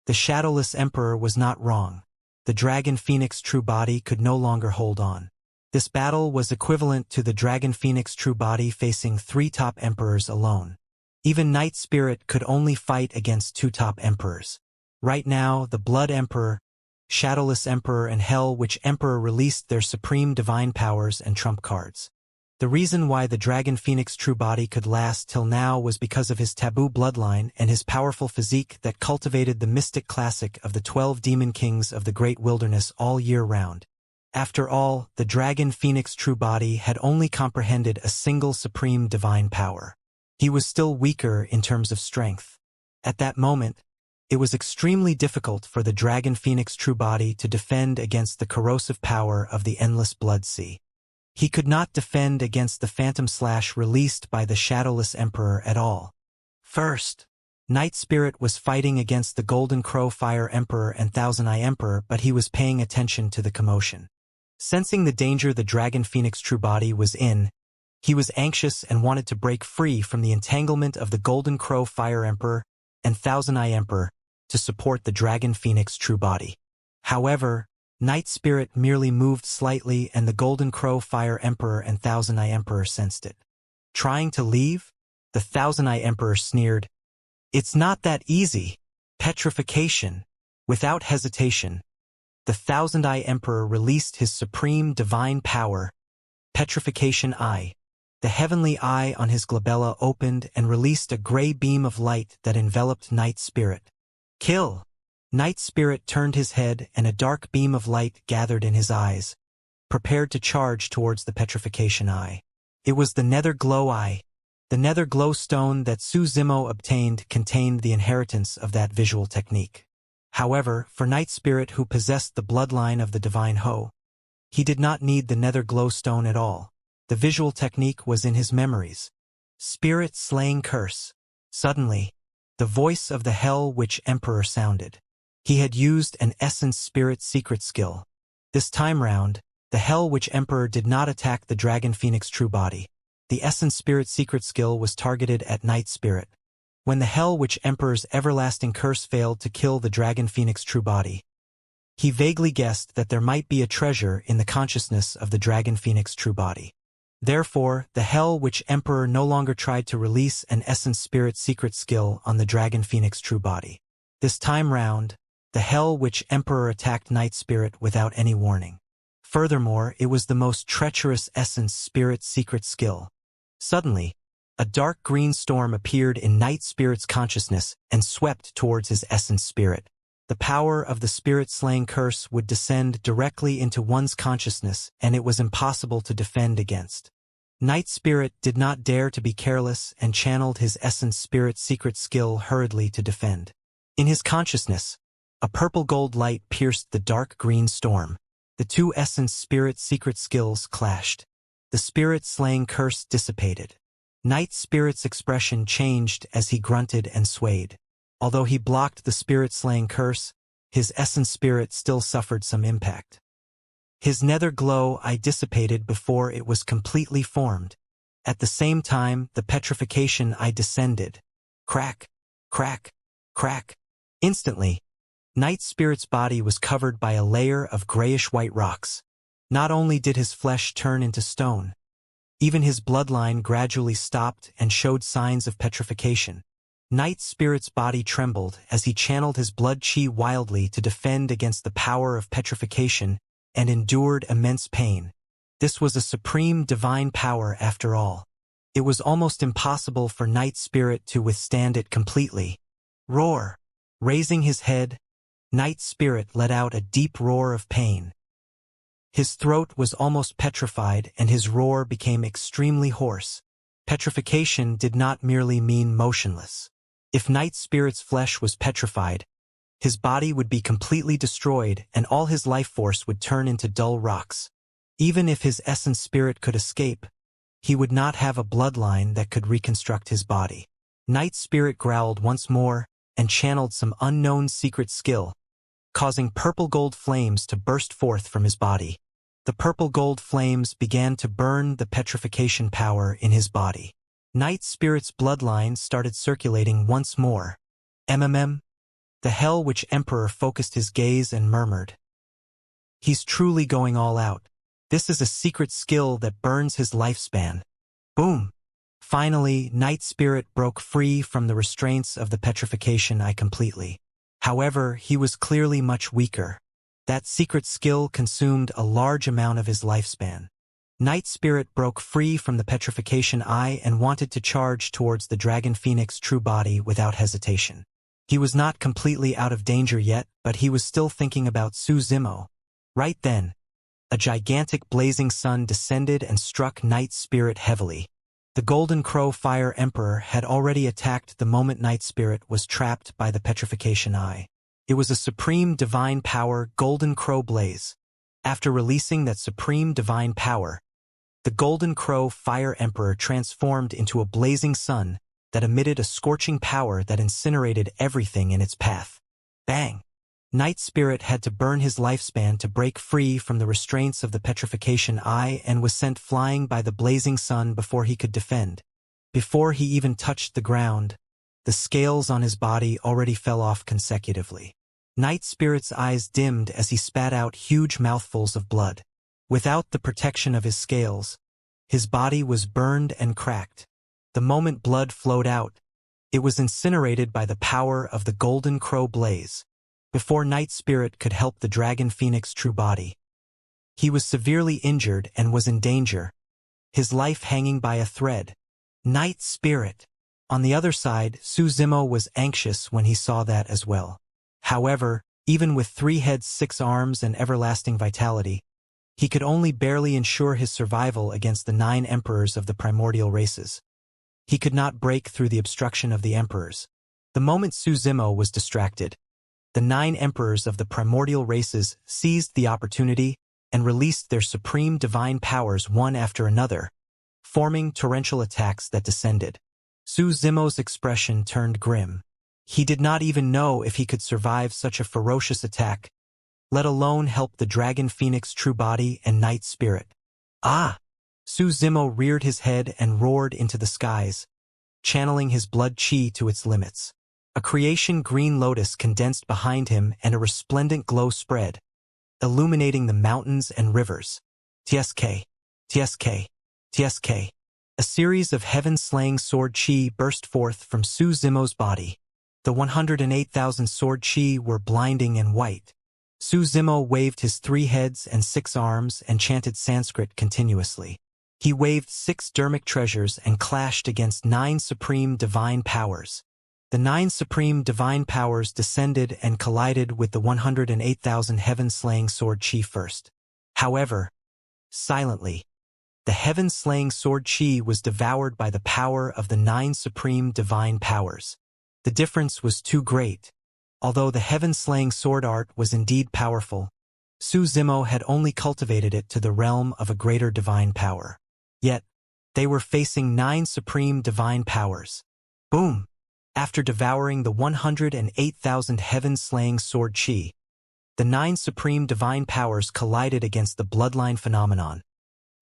The Shadowless Emperor was not wrong. The Dragon Phoenix true body could no longer hold on. This battle was equivalent to the Dragon Phoenix true body facing 3 top emperors alone. Even Night Spirit could only fight against 2 top emperors. Right now, the Blood Emperor, Shadowless Emperor and Hell Witch Emperor released their supreme divine powers and trump cards. The reason why the Dragon Phoenix true body could last till now was because of his taboo bloodline and his powerful physique that cultivated the mystic classic of the 12 demon kings of the great wilderness all year round. After all, the Dragon Phoenix true body had only comprehended a single supreme divine power. He was still weaker in terms of strength. At that moment, it was extremely difficult for the Dragon Phoenix true body to defend against the corrosive power of the endless blood sea. He could not defend against the phantom slash released by the Shadowless Emperor at all. First, Night Spirit was fighting against the Golden Crow Fire Emperor and Thousand Eye Emperor, but he was paying attention to the commotion. Sensing the danger the Dragon Phoenix true body was in, he was anxious and wanted to break free from the entanglement of the Golden Crow Fire Emperor and Thousand Eye Emperor to support the Dragon Phoenix true body. However, Night Spirit merely moved slightly and the Golden Crow Fire Emperor and Thousand Eye Emperor sensed it. Trying to leave? The Thousand Eye Emperor sneered. It's not that easy. Petrification. Without hesitation, the Thousand Eye Emperor released his supreme divine power, Petrification Eye. The heavenly eye on his glabella opened and released a gray beam of light that enveloped Night Spirit. Kill! Night Spirit turned his head and a dark beam of light gathered in his eyes, prepared to charge towards the Petrification Eye. It was the Nether Glow Eye. The Nether Glow stone that Su Zimo obtained contained the inheritance of that visual technique. However, for Night Spirit who possessed the bloodline of the Divine Ho, he did not need the Nether Glow stone at all. The visual technique was in his memories. Spirit Slaying Curse. Suddenly, the voice of the Hell Witch Emperor sounded. He had used an Essence Spirit secret skill. This time round, the Hell Witch Emperor did not attack the Dragon Phoenix true body. The Essence Spirit secret skill was targeted at Night Spirit. When the Hell Witch Emperor's everlasting curse failed to kill the Dragon Phoenix true body, he vaguely guessed that there might be a treasure in the consciousness of the Dragon Phoenix true body. Therefore, the Hell Witch Emperor no longer tried to release an Essence Spirit secret skill on the Dragon Phoenix true body. This time round, the Hell Witch Emperor attacked Night Spirit without any warning. Furthermore, it was the most treacherous Essence Spirit secret skill. Suddenly, a dark green storm appeared in Night Spirit's consciousness and swept towards his Essence Spirit. The power of the Spirit Slaying Curse would descend directly into one's consciousness, and it was impossible to defend against. Night Spirit did not dare to be careless and channeled his Essence Spirit secret skill hurriedly to defend. In his consciousness, a purple gold light pierced the dark green storm. The 2 Essence Spirit secret skills clashed. The Spirit Slaying Curse dissipated. Night Spirit's expression changed as he grunted and swayed. Although he blocked the Spirit Slaying Curse, his Essence Spirit still suffered some impact. His Nether Glow Eye dissipated before it was completely formed. At the same time, the Petrification Eye descended. Crack, crack, crack. Instantly, Night Spirit's body was covered by a layer of grayish-white rocks. Not only did his flesh turn into stone, even his bloodline gradually stopped and showed signs of petrification. Night Spirit's body trembled as he channeled his blood chi wildly to defend against the power of petrification and endured immense pain. This was a supreme divine power after all. It was almost impossible for Night Spirit to withstand it completely. Roar! Raising his head, Night Spirit let out a deep roar of pain. His throat was almost petrified and his roar became extremely hoarse. Petrification did not merely mean motionless. If Night Spirit's flesh was petrified, his body would be completely destroyed and all his life force would turn into dull rocks. Even if his Essence Spirit could escape, he would not have a bloodline that could reconstruct his body. Night Spirit growled once more and channeled some unknown secret skill, causing purple gold flames to burst forth from his body. The purple gold flames began to burn the petrification power in his body. Night Spirit's bloodline started circulating once more. MMM. The Hell Witch Emperor focused his gaze and murmured. He's truly going all out. This is a secret skill that burns his lifespan. Boom! Finally, Night Spirit broke free from the restraints of the petrification eye completely. However, he was clearly much weaker. That secret skill consumed a large amount of his lifespan. Night Spirit broke free from the petrification eye and wanted to charge towards the Dragon Phoenix true body without hesitation. He was not completely out of danger yet, but he was still thinking about Su Zimo. Right then, a gigantic blazing sun descended and struck Night Spirit heavily. The Golden Crow Fire Emperor had already attacked the moment Night Spirit was trapped by the petrification eye. It was a supreme divine power Golden Crow Blaze. After releasing that supreme divine power, the Golden Crow Fire Emperor transformed into a blazing sun that emitted a scorching power that incinerated everything in its path. Bang! Night Spirit had to burn his lifespan to break free from the restraints of the petrification eye and was sent flying by the blazing sun before he could defend. Before he even touched the ground, the scales on his body already fell off consecutively. Night Spirit's eyes dimmed as he spat out huge mouthfuls of blood. Without the protection of his scales, his body was burned and cracked. The moment blood flowed out, it was incinerated by the power of the Golden Crow Blaze. Before Night Spirit could help the Dragon Phoenix true body, he was severely injured and was in danger, his life hanging by a thread. Night Spirit! On the other side, Su Zimo was anxious when he saw that as well. However, even with 3 heads, 6 arms, and everlasting vitality, he could only barely ensure his survival against the 9 emperors of the primordial races. He could not break through the obstruction of the emperors. The moment Su Zimo was distracted, the 9 emperors of the primordial races seized the opportunity and released their supreme divine powers one after another, forming torrential attacks that descended. Su Zimo's expression turned grim. He did not even know if he could survive such a ferocious attack, let alone help the Dragon Phoenix true body and Night Spirit. Ah! Su Zimo reared his head and roared into the skies, channeling his blood chi to its limits. A creation green lotus condensed behind him and a resplendent glow spread, illuminating the mountains and rivers. Tsk, tsk, tsk. A series of heaven-slaying sword chi burst forth from Su Zimo's body. The 108,000 sword chi were blinding and white. Su Zimo waved his 3 heads and 6 arms and chanted Sanskrit continuously. He waved 6 dermic treasures and clashed against 9 supreme divine powers. The 9 supreme divine powers descended and collided with the 108,000 heaven-slaying sword chi first. However, silently, the heaven-slaying sword chi was devoured by the power of the 9 supreme divine powers. The difference was too great. Although the heaven-slaying sword art was indeed powerful, Su Zimo had only cultivated it to the realm of a greater divine power. Yet, they were facing 9 supreme divine powers. Boom! After devouring the 108,000 heaven-slaying sword chi, the 9 supreme divine powers collided against the bloodline phenomenon,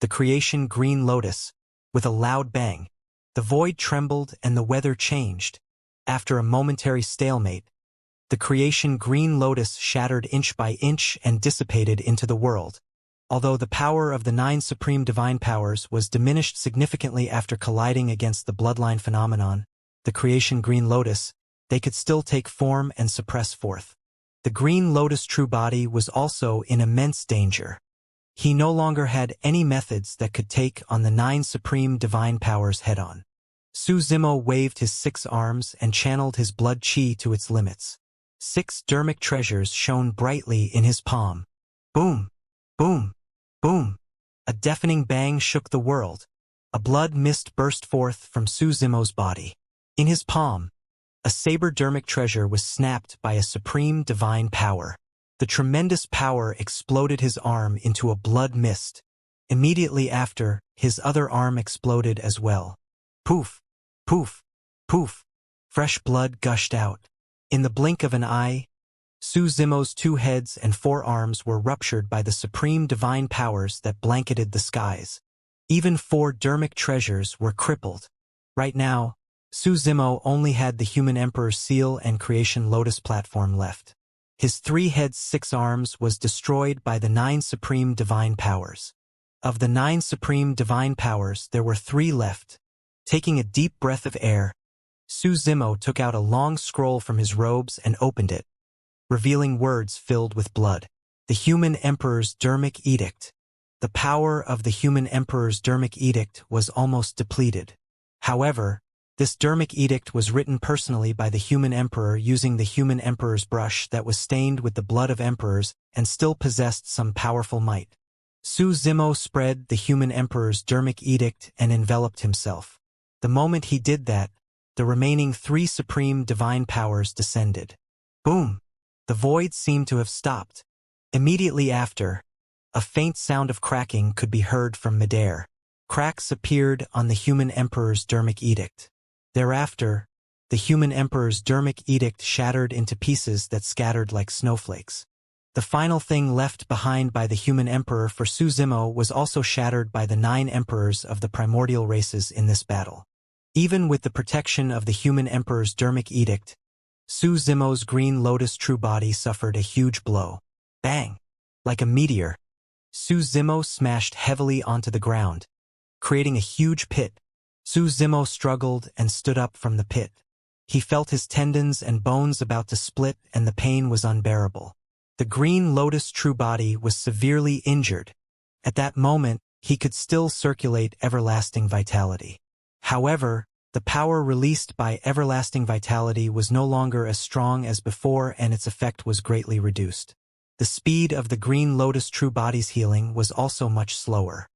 the creation green lotus, with a loud bang. The void trembled and the weather changed. After a momentary stalemate, the creation green lotus shattered inch by inch and dissipated into the world. Although the power of the 9 supreme divine powers was diminished significantly after colliding against the bloodline phenomenon, the creation green lotus, they could still take form and suppress forth. The green lotus true body was also in immense danger. He no longer had any methods that could take on the 9 supreme divine powers head-on. Su Zimo waved his 6 arms and channeled his blood chi to its limits. 6 dermic treasures shone brightly in his palm. Boom! Boom! Boom! A deafening bang shook the world. A blood mist burst forth from Su Zimo's body. In his palm, a saber dermic treasure was snapped by a supreme divine power. The tremendous power exploded his arm into a blood mist. Immediately after, his other arm exploded as well. Poof! Poof! Poof! Fresh blood gushed out. In the blink of an eye, Su Zimo's 2 heads and 4 arms were ruptured by the supreme divine powers that blanketed the skies. Even 4 dermic treasures were crippled. Right now, Su Zimo only had the human emperor's seal and creation lotus platform left. His 3 heads 6 arms was destroyed by the 9 supreme divine powers. Of the 9 supreme divine powers, there were 3 left. Taking a deep breath of air, Su Zimo took out a long scroll from his robes and opened it, revealing words filled with blood. The human emperor's dermic edict. The power of the human emperor's dermic edict was almost depleted. However, this dermic edict was written personally by the human emperor using the human emperor's brush that was stained with the blood of emperors and still possessed some powerful might. Su Zimo spread the human emperor's dermic edict and enveloped himself. The moment he did that, the remaining 3 supreme divine powers descended. Boom! The void seemed to have stopped. Immediately after, a faint sound of cracking could be heard from midair. Cracks appeared on the human emperor's dermic edict. Thereafter, the human emperor's dermic edict shattered into pieces that scattered like snowflakes. The final thing left behind by the human emperor for Su Zimo was also shattered by the 9 emperors of the primordial races in this battle. Even with the protection of the human emperor's dermic edict, Su Zimo's green lotus true body suffered a huge blow. Bang! Like a meteor, Su Zimo smashed heavily onto the ground, creating a huge pit. Su Zimo struggled and stood up from the pit. He felt his tendons and bones about to split, and the pain was unbearable. The green lotus true body was severely injured. At that moment, he could still circulate everlasting vitality. However, the power released by everlasting vitality was no longer as strong as before, and its effect was greatly reduced. The speed of the green lotus true body's healing was also much slower.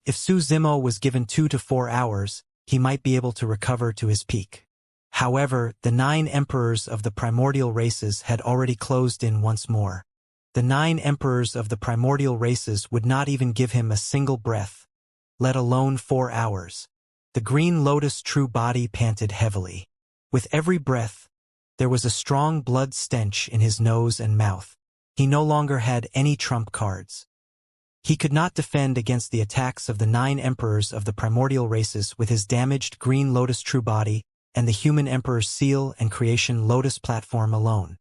If Su Zimo was given 2 to 4 hours, he might be able to recover to his peak. However, the 9 emperors of the primordial races had already closed in once more. The 9 emperors of the primordial races would not even give him a single breath, let alone 4 hours. The green lotus true body panted heavily. With every breath, there was a strong blood stench in his nose and mouth. He no longer had any trump cards. He could not defend against the attacks of the 9 emperors of the primordial races with his damaged green lotus true body and the human emperor's seal and creation lotus platform alone.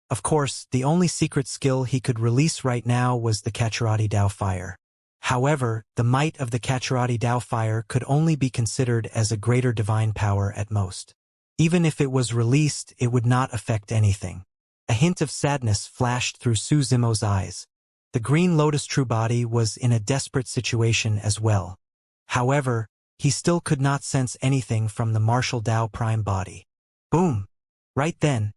Of course, the only secret skill he could release right now was the Kachirati Dao Fire. However, the might of the Kachirati Dao Fire could only be considered as a greater divine power at most. Even if it was released, it would not affect anything. A hint of sadness flashed through Su Zimo's eyes. The green lotus true body was in a desperate situation as well. However, he still could not sense anything from the martial Dao prime body. Boom! Right then,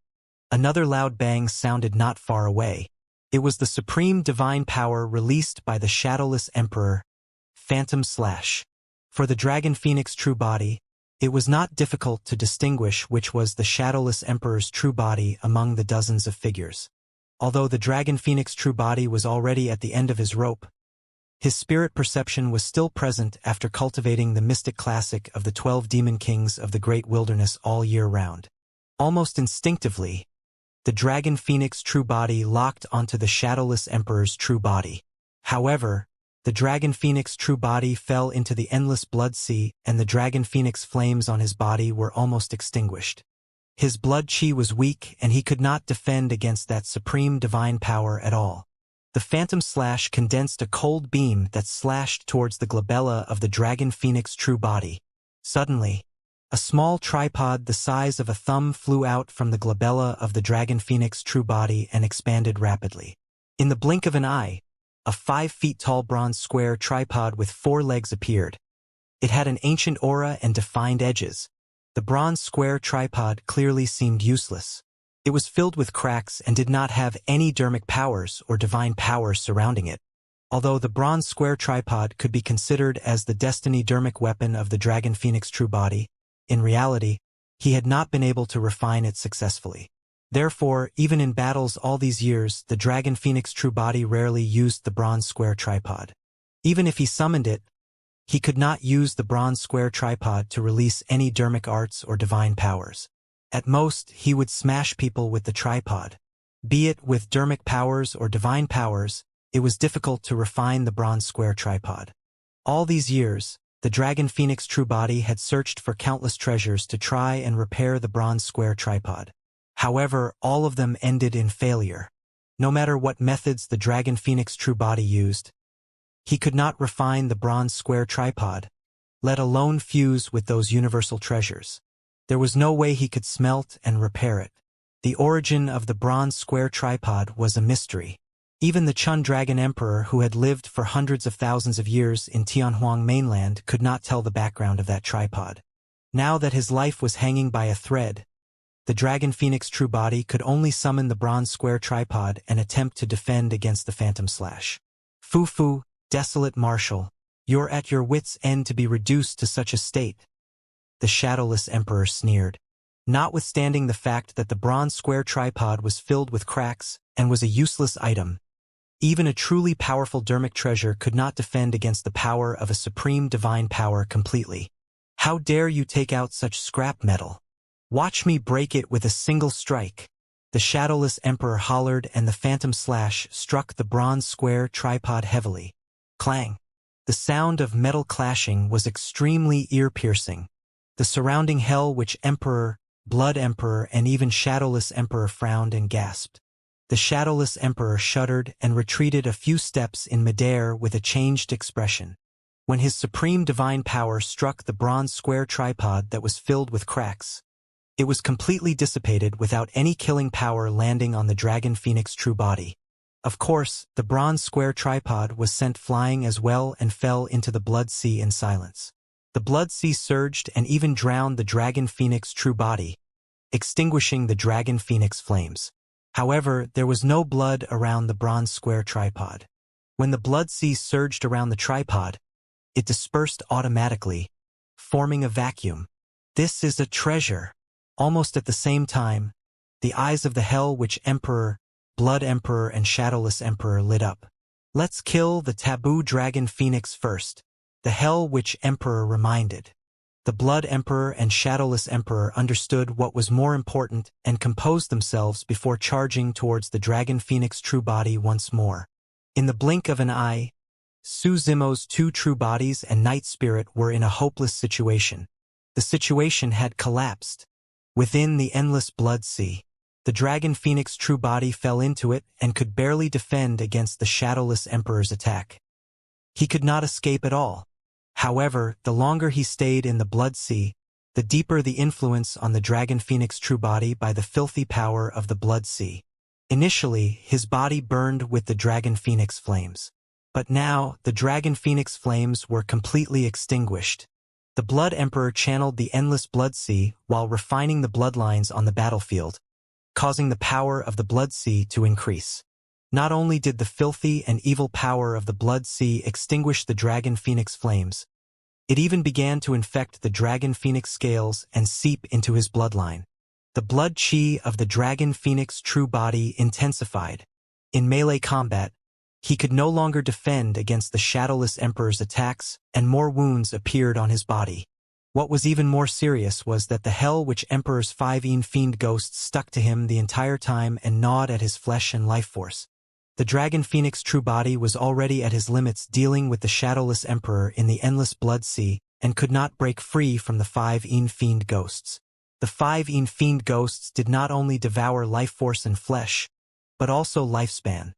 another loud bang sounded not far away. It was the supreme divine power released by the shadowless emperor, Phantom Slash. For the Dragon Phoenix true body, it was not difficult to distinguish which was the shadowless emperor's true body among the dozens of figures. Although the Dragon Phoenix true body was already at the end of his rope, his spirit perception was still present after cultivating the mystic classic of the 12 demon kings of the great wilderness all year round. Almost instinctively, the Dragon Phoenix true body locked onto the shadowless emperor's true body. However, the Dragon Phoenix true body fell into the endless blood sea, and the Dragon Phoenix flames on his body were almost extinguished. His blood chi was weak, and he could not defend against that supreme divine power at all. The Phantom Slash condensed a cold beam that slashed towards the glabella of the Dragon Phoenix true body. Suddenly, a small tripod the size of a thumb flew out from the glabella of the Dragon Phoenix true body and expanded rapidly. In the blink of an eye, a 5 feet tall bronze square tripod with 4 legs appeared. It had an ancient aura and defined edges. The bronze square tripod clearly seemed useless. It was filled with cracks and did not have any dermic powers or divine powers surrounding it. Although the bronze square tripod could be considered as the destiny dermic weapon of the Dragon Phoenix true body, in reality, he had not been able to refine it successfully. Therefore, even in battles all these years, the Dragon Phoenix true body rarely used the bronze square tripod. Even if he summoned it, he could not use the bronze square tripod to release any dermic arts or divine powers. At most, he would smash people with the tripod. Be it with dermic powers or divine powers, it was difficult to refine the bronze square tripod. All these years, The Dragon Phoenix true body had searched for countless treasures to try and repair the bronze square tripod. However, all of them ended in failure. No matter what methods the Dragon Phoenix true body used, he could not refine the bronze square tripod, let alone fuse with those universal treasures. There was no way he could smelt and repair it. The origin of the bronze square tripod was a mystery. Even the Chun Dragon Emperor, who had lived for hundreds of thousands of years in Tianhuang mainland, could not tell the background of that tripod. Now that his life was hanging by a thread, the Dragon Phoenix true body could only summon the bronze square tripod and attempt to defend against the phantom slash. Fu, desolate marshal, you're at your wits' end to be reduced to such a state, the shadowless emperor sneered. Notwithstanding the fact that the bronze square tripod was filled with cracks and was a useless item, even a truly powerful dermic treasure could not defend against the power of a supreme divine power completely. How dare you take out such scrap metal? Watch me break it with a single strike. The shadowless emperor hollered, and the phantom slash struck the bronze square tripod heavily. Clang! The sound of metal clashing was extremely ear-piercing. The surrounding hell witch emperor, blood emperor, and even shadowless emperor frowned and gasped. The shadowless emperor shuddered and retreated a few steps in midair with a changed expression. When his supreme divine power struck the bronze square tripod that was filled with cracks, it was completely dissipated without any killing power landing on the Dragon Phoenix true body. Of course, the bronze square tripod was sent flying as well and fell into the blood sea in silence. The blood sea surged and even drowned the Dragon Phoenix true body, extinguishing the Dragon Phoenix flames. However, there was no blood around the bronze square tripod. When the blood sea surged around the tripod, it dispersed automatically, forming a vacuum. This is a treasure. Almost at the same time, the eyes of the Hell Witch Emperor, Blood Emperor, and Shadowless Emperor lit up. Let's kill the taboo Dragon Phoenix first, the Hell Witch Emperor reminded. The Blood Emperor and Shadowless Emperor understood what was more important and composed themselves before charging towards the Dragon Phoenix true body once more. In the blink of an eye, Su Zimo's two true bodies and Night Spirit were in a hopeless situation. The situation had collapsed. Within the endless blood sea, the Dragon Phoenix true body fell into it and could barely defend against the Shadowless Emperor's attack. He could not escape at all. However, the longer he stayed in the blood sea, the deeper the influence on the Dragon Phoenix true body by the filthy power of the blood sea. Initially, his body burned with the Dragon Phoenix flames. But now, the Dragon Phoenix flames were completely extinguished. The Blood Emperor channeled the endless blood sea while refining the bloodlines on the battlefield, causing the power of the blood sea to increase. Not only did the filthy and evil power of the blood sea extinguish the Dragon Phoenix flames, it even began to infect the Dragon Phoenix scales and seep into his bloodline. The blood chi of the Dragon Phoenix true body intensified. In melee combat, he could no longer defend against the Shadowless Emperor's attacks, and more wounds appeared on his body. What was even more serious was that the Hell Witch Emperor's 5 fiend ghosts stuck to him the entire time and gnawed at his flesh and life force. The Dragon Phoenix true body was already at his limits dealing with the Shadowless Emperor in the endless blood sea and could not break free from the 5 fiend ghosts. The 5 fiend ghosts did not only devour life force and flesh, but also lifespan.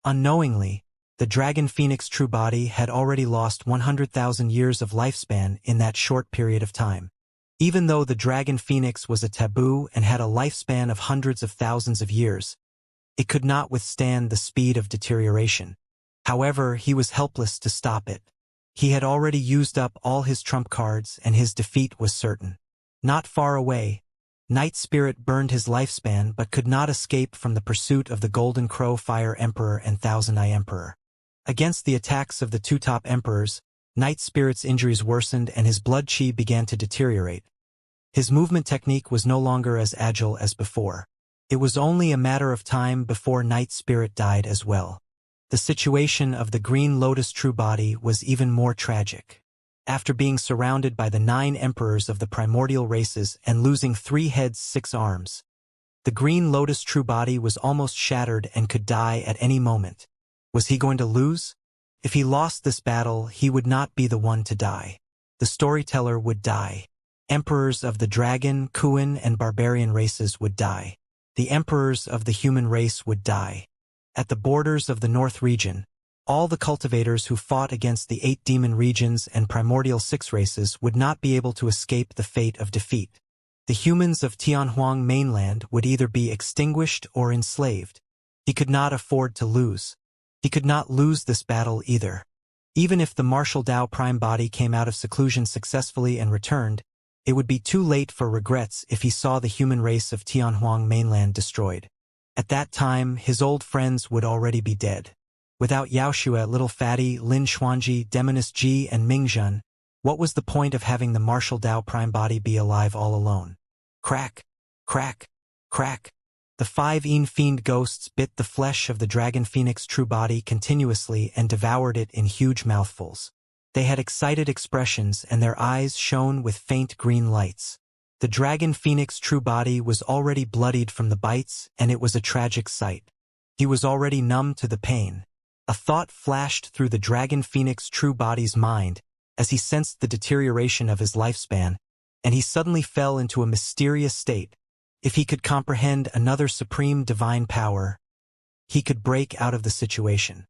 Unknowingly, the Dragon Phoenix true body had already lost 100,000 years of lifespan in that short period of time. Even though the Dragon Phoenix was a taboo and had a lifespan of hundreds of thousands of years, it could not withstand the speed of deterioration. However, he was helpless to stop it. He had already used up all his trump cards and his defeat was certain. Not far away, Night Spirit burned his lifespan but could not escape from the pursuit of the Golden Crow Fire Emperor and Thousand Eye Emperor. Against the attacks of the two top emperors, Night Spirit's injuries worsened and his blood chi began to deteriorate. His movement technique was no longer as agile as before. It was only a matter of time before Night Spirit died as well. The situation of the Green Lotus true body was even more tragic. After being surrounded by the 9 emperors of the primordial races and losing 3 heads, 6 arms, the Green Lotus true body was almost shattered and could die at any moment. Was he going to lose? If he lost this battle, he would not be the one to die. the storyteller would die. Emperors of the dragon, Kuan, and barbarian races would die. The emperors of the human race would die. At the borders of the North region, all the cultivators who fought against the 8 demon regions and primordial 6 races would not be able to escape the fate of defeat. The humans of Tianhuang mainland would either be extinguished or enslaved. He could not afford to lose. He could not lose this battle either. Even if the martial Dao prime body came out of seclusion successfully and returned, it would be too late for regrets if he saw the human race of Tianhuang mainland destroyed. At that time, his old friends would already be dead. Without Yaoxue, Little Fatty, Lin Xuanji, Demoness Ji, and Mingzhen, what was the point of having the martial Dao prime body be alive all alone? Crack, crack, crack. The 5 fiend ghosts bit the flesh of the dragon phoenix true body continuously and devoured it in huge mouthfuls. They had excited expressions and their eyes shone with faint green lights. The dragon phoenix true body was already bloodied from the bites, and it was a tragic sight. He was already numb to the pain. A thought flashed through the dragon phoenix true body's mind as he sensed the deterioration of his lifespan, and he suddenly fell into a mysterious state. If he could comprehend another supreme divine power, he could break out of the situation.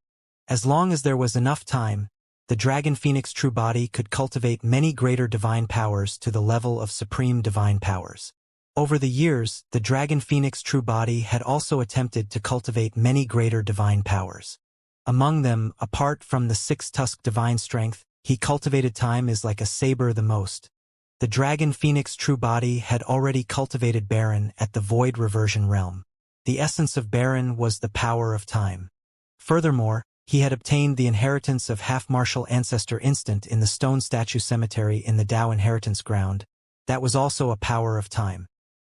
As long as there was enough time, the dragon phoenix true body could cultivate many greater divine powers to the level of supreme divine powers. Over the years, the dragon phoenix true body had also attempted to cultivate many greater divine powers. Among them, apart from the 6-tusk divine strength, he cultivated time is like a saber the most. The dragon phoenix true body had already cultivated Baron at the void reversion realm. The essence of Baron was the power of time. Furthermore, he had obtained the inheritance of half-martial ancestor instant in the stone statue cemetery in the Dao inheritance ground. That was also a power of time.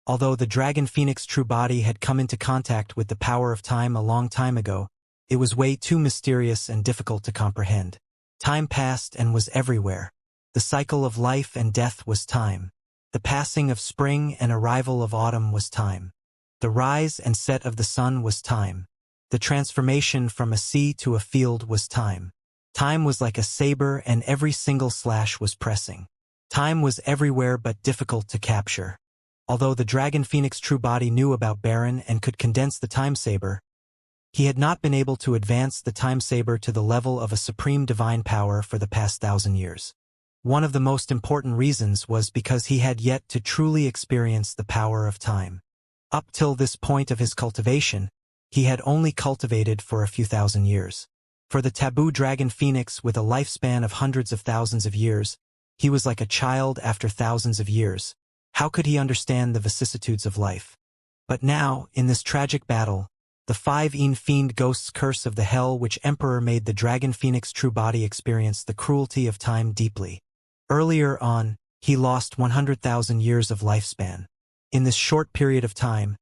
Although the dragon phoenix true body had come into contact with the power of time a long time ago, it was way too mysterious and difficult to comprehend. Time passed and was everywhere. The cycle of life and death was time. The passing of spring and arrival of autumn was time. The rise and set of the sun was time. The transformation from a sea to a field was time. Time was like a saber and every single slash was pressing. Time was everywhere but difficult to capture. Although the dragon phoenix true body knew about Baron and could condense the time saber, he had not been able to advance the time saber to the level of a supreme divine power for the past 1,000 years. One of the most important reasons was because he had yet to truly experience the power of time. Up till this point of his cultivation, he had only cultivated for a few thousand years. For the taboo dragon phoenix with a lifespan of hundreds of thousands of years, he was like a child after thousands of years. How could he understand the vicissitudes of life? But now, in this tragic battle, the 5 fiend ghosts curse of the hell which Emperor made the dragon phoenix true body experience the cruelty of time deeply. Earlier on, he lost 100,000 years of lifespan. In this short period of time,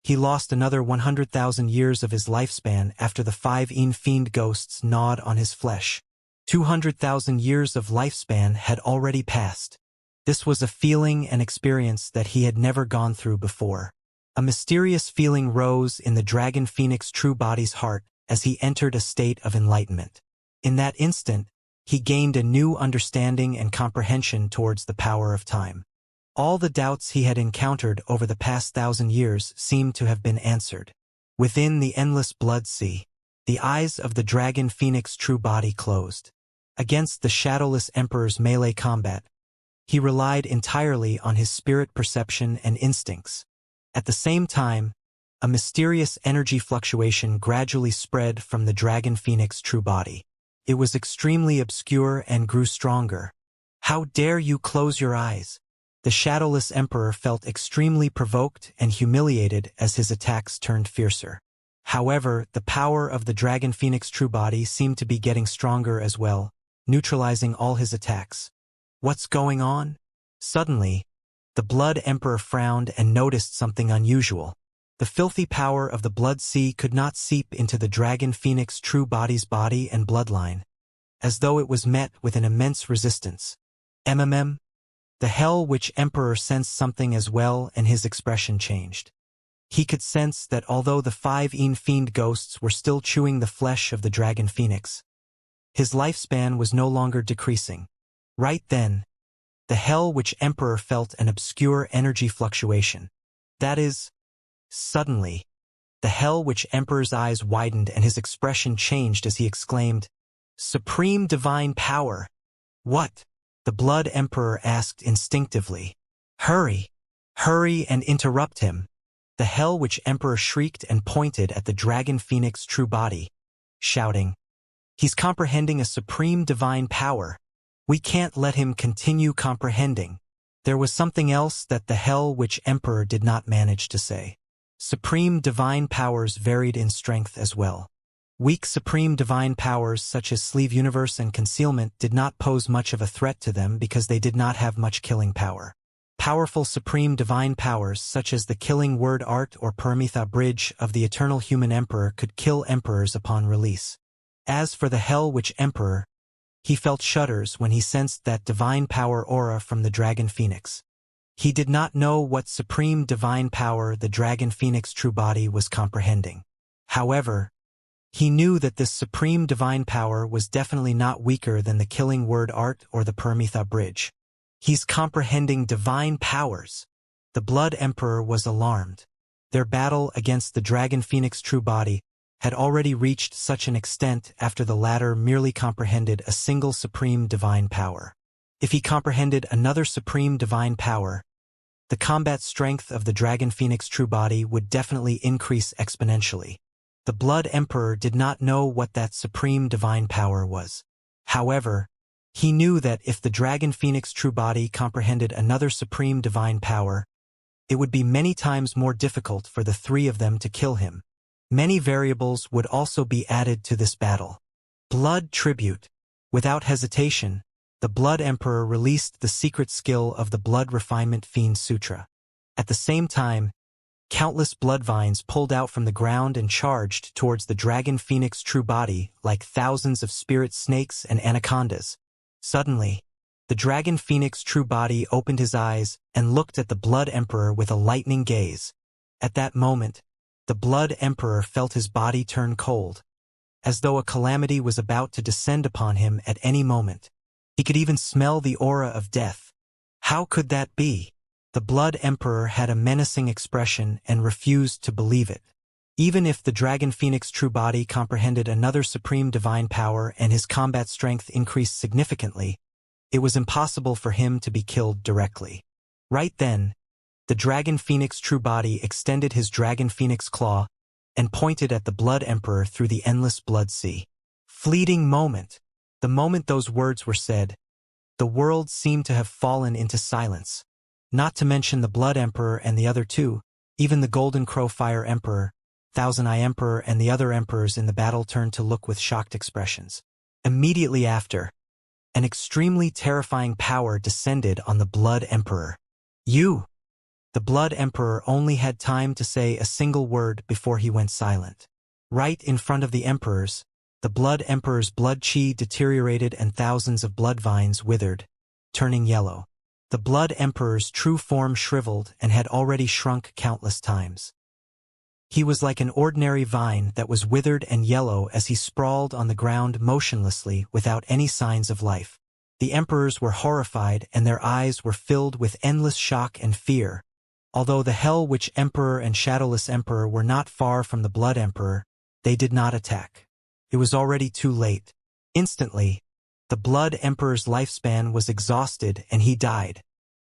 he lost another 100,000 years of his lifespan after the 5 fiend ghosts gnawed on his flesh. 200,000 years of lifespan had already passed. This was a feeling and experience that he had never gone through before. A mysterious feeling rose in the dragon phoenix true body's heart as he entered a state of enlightenment. In that instant, he gained a new understanding and comprehension towards the power of time. All the doubts he had encountered over the past 1,000 years seemed to have been answered. Within the endless blood sea, the eyes of the dragon phoenix true body closed. Against the shadowless emperor's melee combat, he relied entirely on his spirit perception and instincts. At the same time, a mysterious energy fluctuation gradually spread from the dragon phoenix true body. It was extremely obscure and grew stronger. How dare you close your eyes? The shadowless emperor felt extremely provoked and humiliated as his attacks turned fiercer. However, the power of the dragon phoenix true body seemed to be getting stronger as well, neutralizing all his attacks. What's going on? Suddenly, the blood emperor frowned and noticed something unusual. The filthy power of the blood sea could not seep into the dragon phoenix true body's body and bloodline, as though it was met with an immense resistance. The hell which emperor sensed something as well, and his expression changed. He could sense that although the 5 fiend ghosts were still chewing the flesh of the dragon phoenix, his lifespan was no longer decreasing. Right then, the Hell Witch Emperor felt an obscure energy fluctuation. That is, suddenly, the Hell Witch Emperor's eyes widened and his expression changed as he exclaimed, "Supreme divine power!" "What?" the Blood Emperor asked instinctively. "Hurry! Hurry and interrupt him!" The Hell Witch Emperor shrieked and pointed at the Dragon Phoenix true body, shouting, "He's comprehending a supreme divine power. We can't let him continue comprehending." There was something else that the Hell Witch Emperor did not manage to say. Supreme divine powers varied in strength as well. Weak supreme divine powers such as Sleeve Universe and Concealment did not pose much of a threat to them because they did not have much killing power. Powerful supreme divine powers such as the Killing Word Art or Paramitha Bridge of the Eternal Human Emperor could kill emperors upon release. As for the Hell Witch Emperor, he felt shudders when he sensed that divine power aura from the Dragon Phoenix. He did not know what supreme divine power the Dragon Phoenix true body was comprehending. However, he knew that this supreme divine power was definitely not weaker than the Killing Word Art or the Paramitha Bridge. He's comprehending divine powers. The Blood Emperor was alarmed. Their battle against the Dragon Phoenix true body had already reached such an extent after the latter merely comprehended a single supreme divine power. If he comprehended another supreme divine power, the combat strength of the Dragon Phoenix true body would definitely increase exponentially. The Blood Emperor did not know what that supreme divine power was. However, he knew that if the Dragon Phoenix true body comprehended another supreme divine power, it would be many times more difficult for the three of them to kill him. Many variables would also be added to this battle. Blood Tribute. Without hesitation, the Blood Emperor released the secret skill of the Blood Refinement Fiend Sutra. At the same time, countless blood vines pulled out from the ground and charged towards the Dragon Phoenix true body like thousands of spirit snakes and anacondas. Suddenly, the Dragon Phoenix true body opened his eyes and looked at the Blood Emperor with a lightning gaze. At that moment, the Blood Emperor felt his body turn cold, as though a calamity was about to descend upon him at any moment. He could even smell the aura of death. How could that be? The Blood Emperor had a menacing expression and refused to believe it. Even if the Dragon Phoenix true body comprehended another supreme divine power and his combat strength increased significantly, it was impossible for him to be killed directly. Right then, the Dragon Phoenix true body extended his Dragon Phoenix claw and pointed at the Blood Emperor through the endless blood sea. Fleeting moment. The moment those words were said, the world seemed to have fallen into silence. Not to mention the Blood Emperor and the other two, even the Golden Crow Fire Emperor, Thousand Eye Emperor and the other emperors in the battle turned to look with shocked expressions. Immediately after, an extremely terrifying power descended on the Blood Emperor. "You!" The Blood Emperor only had time to say a single word before he went silent. Right in front of the emperors, the Blood Emperor's blood chi deteriorated and thousands of blood vines withered, turning yellow. The Blood Emperor's true form shriveled and had already shrunk countless times. He was like an ordinary vine that was withered and yellow as he sprawled on the ground motionlessly without any signs of life. The emperors were horrified and their eyes were filled with endless shock and fear. Although the Hell Witch Emperor and Shadowless Emperor were not far from the Blood Emperor, they did not attack. It was already too late. Instantly, the Blood Emperor's lifespan was exhausted and he died.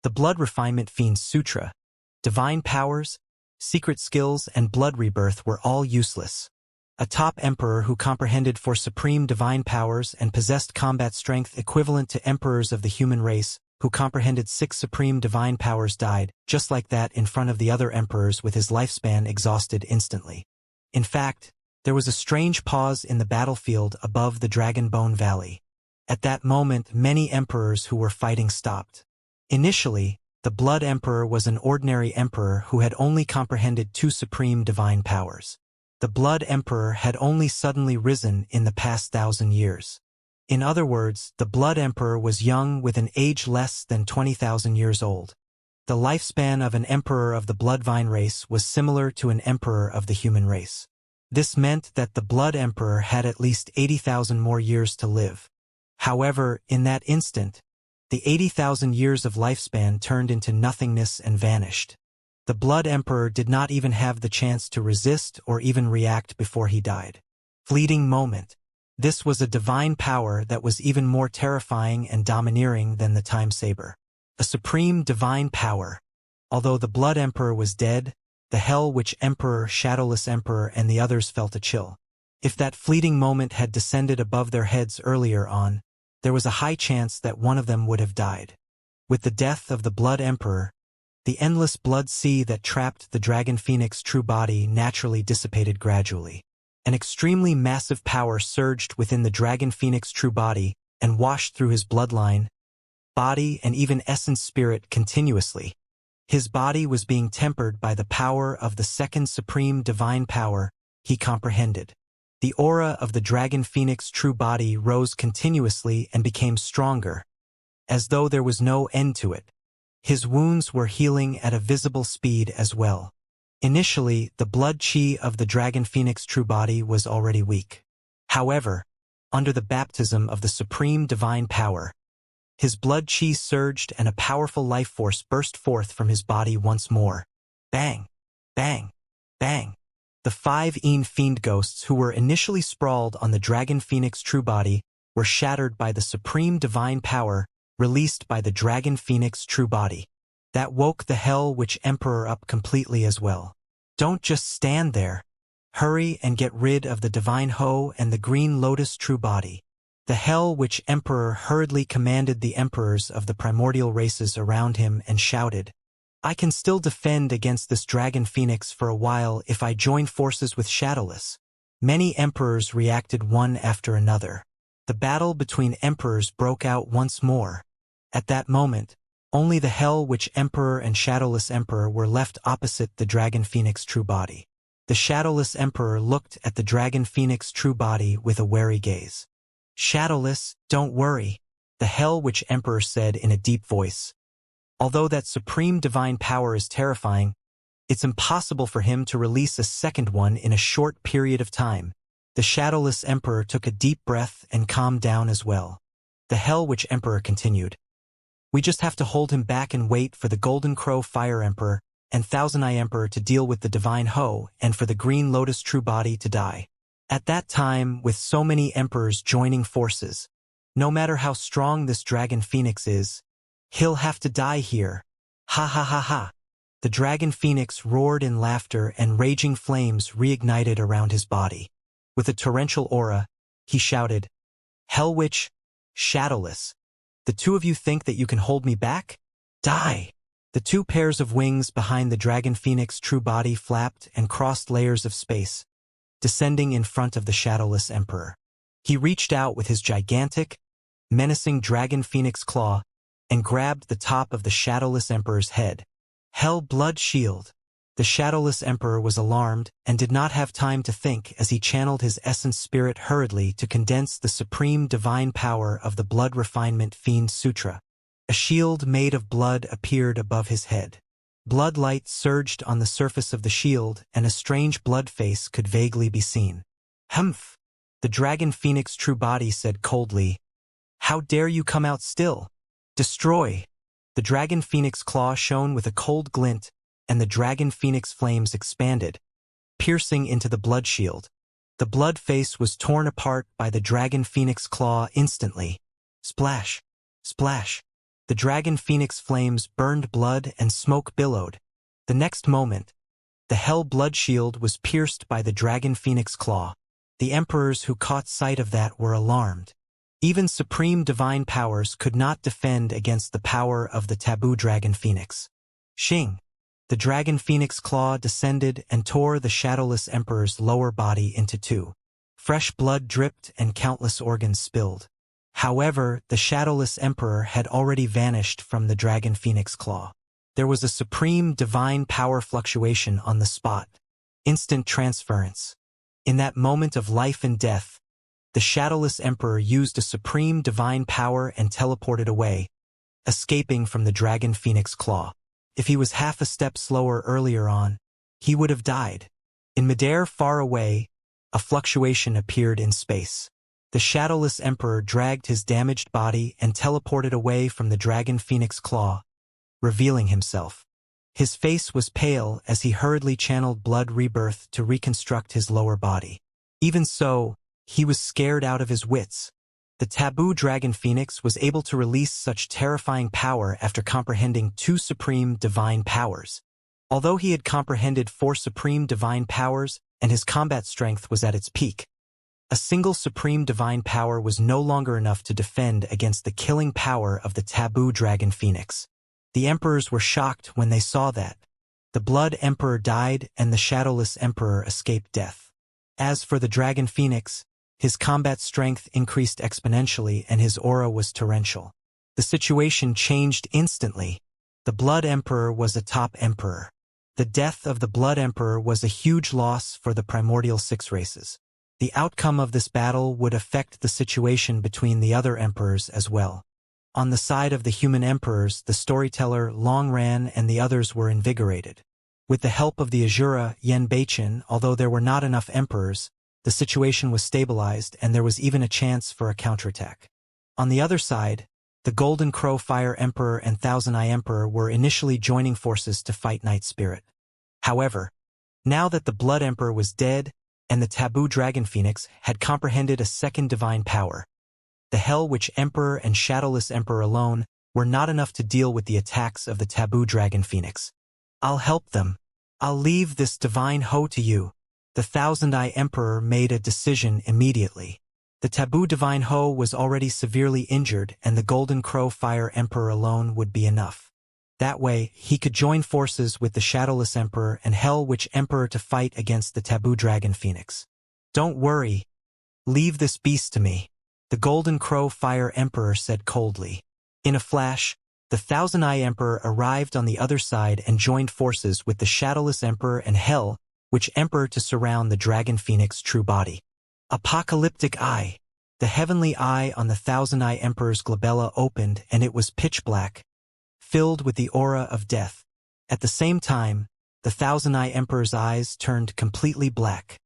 The Blood Refinement Fiend Sutra, divine powers, secret skills, and blood rebirth were all useless. A top emperor who comprehended for supreme divine powers and possessed combat strength equivalent to emperors of the human race, who comprehended 6 supreme divine powers died, just like that in front of the other emperors with his lifespan exhausted instantly. In fact, there was a strange pause in the battlefield above the Dragon Bone Valley. At that moment, many emperors who were fighting stopped. Initially, the Blood Emperor was an ordinary emperor who had only comprehended 2 supreme divine powers. The Blood Emperor had only suddenly risen in the past 1,000 years. In other words, the Blood Emperor was young with an age less than 20,000 years old. The lifespan of an emperor of the Bloodvine race was similar to an emperor of the human race. This meant that the Blood Emperor had at least 80,000 more years to live. However, in that instant, The 80,000 years of lifespan turned into nothingness and vanished. The Blood Emperor did not even have the chance to resist or even react before he died. Fleeting moment. This was a divine power that was even more terrifying and domineering than the Time Saber. A supreme divine power. Although the Blood Emperor was dead, the Hell Witch Emperor, Shadowless Emperor, and the others felt a chill. If that fleeting moment had descended above their heads earlier on, there was a high chance that one of them would have died. With the death of the Blood Emperor, the endless blood sea that trapped the Dragon Phoenix true body naturally dissipated gradually. An extremely massive power surged within the Dragon Phoenix true body and washed through his bloodline, body, and even essence spirit continuously. His body was being tempered by the power of the second supreme divine power he comprehended. The aura of the Dragon Phoenix true body rose continuously and became stronger, as though there was no end to it. His wounds were healing at a visible speed as well. Initially, the blood chi of the Dragon Phoenix true body was already weak. However, under the baptism of the supreme divine power, his blood chi surged and a powerful life force burst forth from his body once more. Bang! Bang! Bang! The 5 fiend ghosts who were initially sprawled on the Dragon Phoenix true body were shattered by the supreme divine power released by the Dragon Phoenix true body. That woke the Hell Witch Emperor up completely as well. Don't just stand there. Hurry and get rid of the Divine Ho and the Green Lotus true body. The Hell Witch Emperor hurriedly commanded the emperors of the primordial races around him and shouted, I can still defend against this Dragon Phoenix for a while if I join forces with Shadowless. Many emperors reacted one after another. The battle between emperors broke out once more. At that moment, only the Hell Witch Emperor and Shadowless Emperor were left opposite the Dragon Phoenix true body. The Shadowless Emperor looked at the Dragon Phoenix true body with a wary gaze. Shadowless, don't worry, the Hell Witch Emperor said in a deep voice. Although that supreme divine power is terrifying, it's impossible for him to release a second one in a short period of time. The Shadowless Emperor took a deep breath and calmed down as well. The Hell Witch Emperor continued. We just have to hold him back and wait for the Golden Crow Fire Emperor and Thousand Eye Emperor to deal with the Divine Ho and for the Green Lotus true body to die. At that time, with so many emperors joining forces, no matter how strong this Dragon Phoenix is, he'll have to die here. Ha ha ha ha. The Dragon Phoenix roared in laughter and raging flames reignited around his body. With a torrential aura, he shouted, Hell Witch, Shadowless, the two of you think that you can hold me back? Die! The 2 pairs of wings behind the Dragon Phoenix true body flapped and crossed layers of space, descending in front of the Shadowless Emperor. He reached out with his gigantic, menacing Dragon Phoenix claw and grabbed the top of the Shadowless Emperor's head. Hell Blood Shield! The Shadowless Emperor was alarmed and did not have time to think as he channeled his essence spirit hurriedly to condense the supreme divine power of the Blood Refinement Fiend Sutra. A shield made of blood appeared above his head. Blood light surged on the surface of the shield and a strange blood face could vaguely be seen. Humph! The Dragon Phoenix true body said coldly, How dare you come out still? Destroy! The Dragon Phoenix claw shone with a cold glint, and the Dragon Phoenix flames expanded, piercing into the blood shield. The blood face was torn apart by the Dragon Phoenix claw instantly. Splash! Splash! The Dragon Phoenix flames burned blood and smoke billowed. The next moment, the Hell Blood Shield was pierced by the Dragon Phoenix claw. The emperors who caught sight of that were alarmed. Even supreme divine powers could not defend against the power of the taboo Dragon Phoenix. Xing! The Dragon Phoenix claw descended and tore the Shadowless Emperor's lower body into 2. Fresh blood dripped and countless organs spilled. However, the Shadowless Emperor had already vanished from the Dragon Phoenix claw. There was a supreme divine power fluctuation on the spot. Instant transference. In that moment of life and death, the Shadowless Emperor used a supreme divine power and teleported away, escaping from the Dragon Phoenix claw. If he was half a step slower earlier on, he would have died. In midair far away, a fluctuation appeared in space. The shadowless emperor dragged his damaged body and teleported away from the dragon phoenix claw, revealing himself. His face was pale as he hurriedly channeled blood rebirth to reconstruct his lower body. Even so, he was scared out of his wits. The taboo dragon phoenix was able to release such terrifying power after comprehending 2 supreme divine powers. Although he had comprehended 4 supreme divine powers and his combat strength was at its peak, a single supreme divine power was no longer enough to defend against the killing power of the taboo dragon phoenix. The emperors were shocked when they saw that. The Blood Emperor died and the Shadowless Emperor escaped death. As for the dragon phoenix, his combat strength increased exponentially and his aura was torrential. The situation changed instantly. The Blood Emperor was a top emperor. The death of the Blood Emperor was a huge loss for the primordial 6 races. The outcome of this battle would affect the situation between the other emperors as well. On the side of the human emperors, the storyteller Long Ran and the others were invigorated. With the help of the Azura Yen Beichin, although there were not enough emperors, the situation was stabilized and there was even a chance for a counterattack. On the other side, the Golden Crow Fire Emperor and Thousand Eye Emperor were initially joining forces to fight Night Spirit. However, now that the Blood Emperor was dead and the Taboo Dragon Phoenix had comprehended a second divine power, the Hell Witch Emperor and Shadowless Emperor alone were not enough to deal with the attacks of the Taboo Dragon Phoenix. "I'll help them. I'll leave this divine hoe to you." The Thousand Eye Emperor made a decision immediately. The Taboo Divine Hoe was already severely injured and the Golden Crow Fire Emperor alone would be enough. That way, he could join forces with the Shadowless Emperor and Hell Witch Emperor to fight against the Taboo Dragon Phoenix. "Don't worry. Leave this beast to me," the Golden Crow Fire Emperor said coldly. In a flash, the Thousand Eye Emperor arrived on the other side and joined forces with the Shadowless Emperor and Hell Witch Emperor to surround the Dragon Phoenix true body. Apocalyptic Eye. The heavenly eye on the Thousand Eye Emperor's glabella opened and it was pitch black, filled with the aura of death. At the same time, the Thousand Eye Emperor's eyes turned completely black.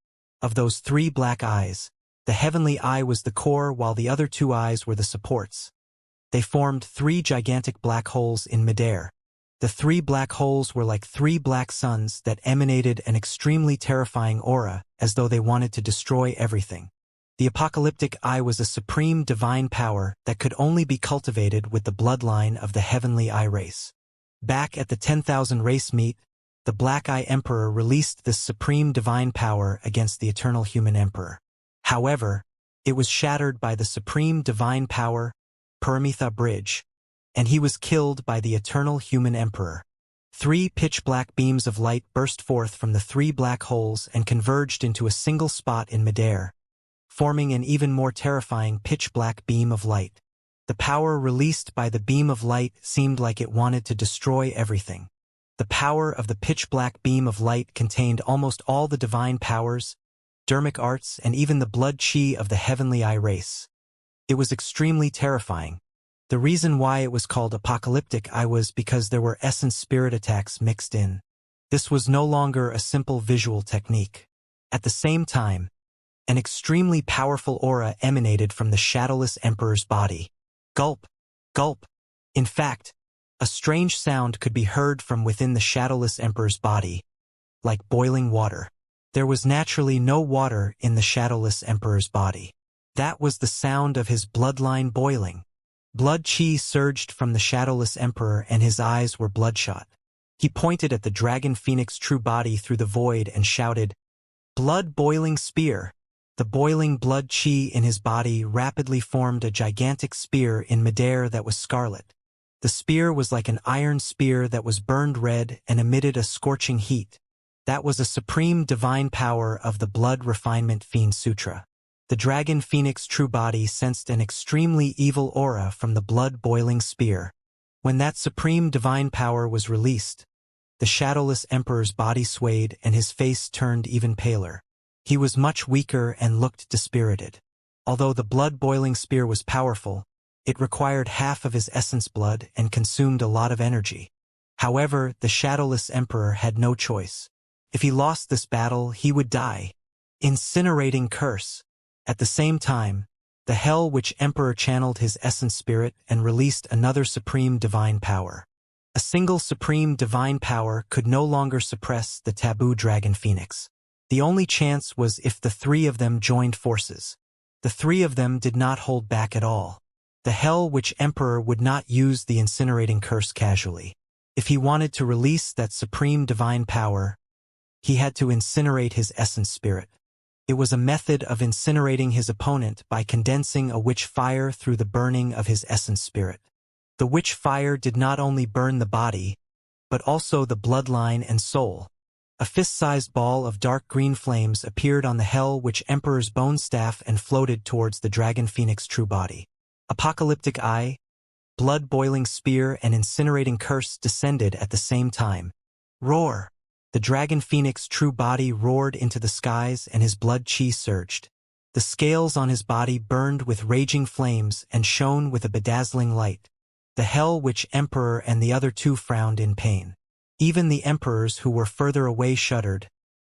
Of those 3 black eyes, the heavenly eye was the core while the other 2 eyes were the supports. They formed 3 gigantic black holes in midair. The 3 black holes were like 3 black suns that emanated an extremely terrifying aura as though they wanted to destroy everything. The apocalyptic eye was a supreme divine power that could only be cultivated with the bloodline of the heavenly eye race. Back at the 10,000 race meet, the Black Eye Emperor released this supreme divine power against the eternal human emperor. However, it was shattered by the supreme divine power, Paramitha Bridge, and he was killed by the eternal human emperor. 3 pitch-black beams of light burst forth from the 3 black holes and converged into a single spot in midair, forming an even more terrifying pitch-black beam of light. The power released by the beam of light seemed like it wanted to destroy everything. The power of the pitch-black beam of light contained almost all the divine powers, dermic arts, and even the blood chi of the heavenly eye race. It was extremely terrifying. The reason why it was called Apocalyptic Eye was because there were essence spirit attacks mixed in. This was no longer a simple visual technique. At the same time, an extremely powerful aura emanated from the Shadowless Emperor's body. Gulp, gulp. In fact, a strange sound could be heard from within the Shadowless Emperor's body, like boiling water. There was naturally no water in the Shadowless Emperor's body. That was the sound of his bloodline boiling. Blood chi surged from the Shadowless Emperor and his eyes were bloodshot. He pointed at the Dragon Phoenix true body through the void and shouted, "Blood-boiling spear." The boiling blood chi in his body rapidly formed a gigantic spear in midair that was scarlet. The spear was like an iron spear that was burned red and emitted a scorching heat. That was a supreme divine power of the Blood Refinement Fiend Sutra. The Dragon Phoenix true body sensed an extremely evil aura from the blood-boiling spear. When that supreme divine power was released, the Shadowless Emperor's body swayed and his face turned even paler. He was much weaker and looked dispirited. Although the blood-boiling spear was powerful, it required half of his essence blood and consumed a lot of energy. However, the Shadowless Emperor had no choice. If he lost this battle, he would die. Incinerating curse. At the same time, The hell witch emperor channeled his essence spirit and released another supreme divine power. A single supreme divine power could no longer suppress the taboo dragon phoenix. The only chance was if the three of them joined forces. The three of them did not hold back at all. The hell witch emperor would not use the incinerating curse casually. If he wanted to release that supreme divine power, he had to incinerate his essence spirit. It was a method of incinerating his opponent by condensing a witch fire through the burning of his essence spirit. The witch fire did not only burn the body, but also the bloodline and soul. A fist-sized ball of dark green flames appeared on the hell witch emperor's bone staff and floated towards the dragon phoenix true body. Apocalyptic eye, blood-boiling spear and incinerating curse descended at the same time. Roar! The dragon phoenix true body roared into the skies and his blood chi surged. The scales on his body burned with raging flames and shone with a bedazzling light. The hell witch emperor and the other two frowned in pain. Even the emperors who were further away shuddered,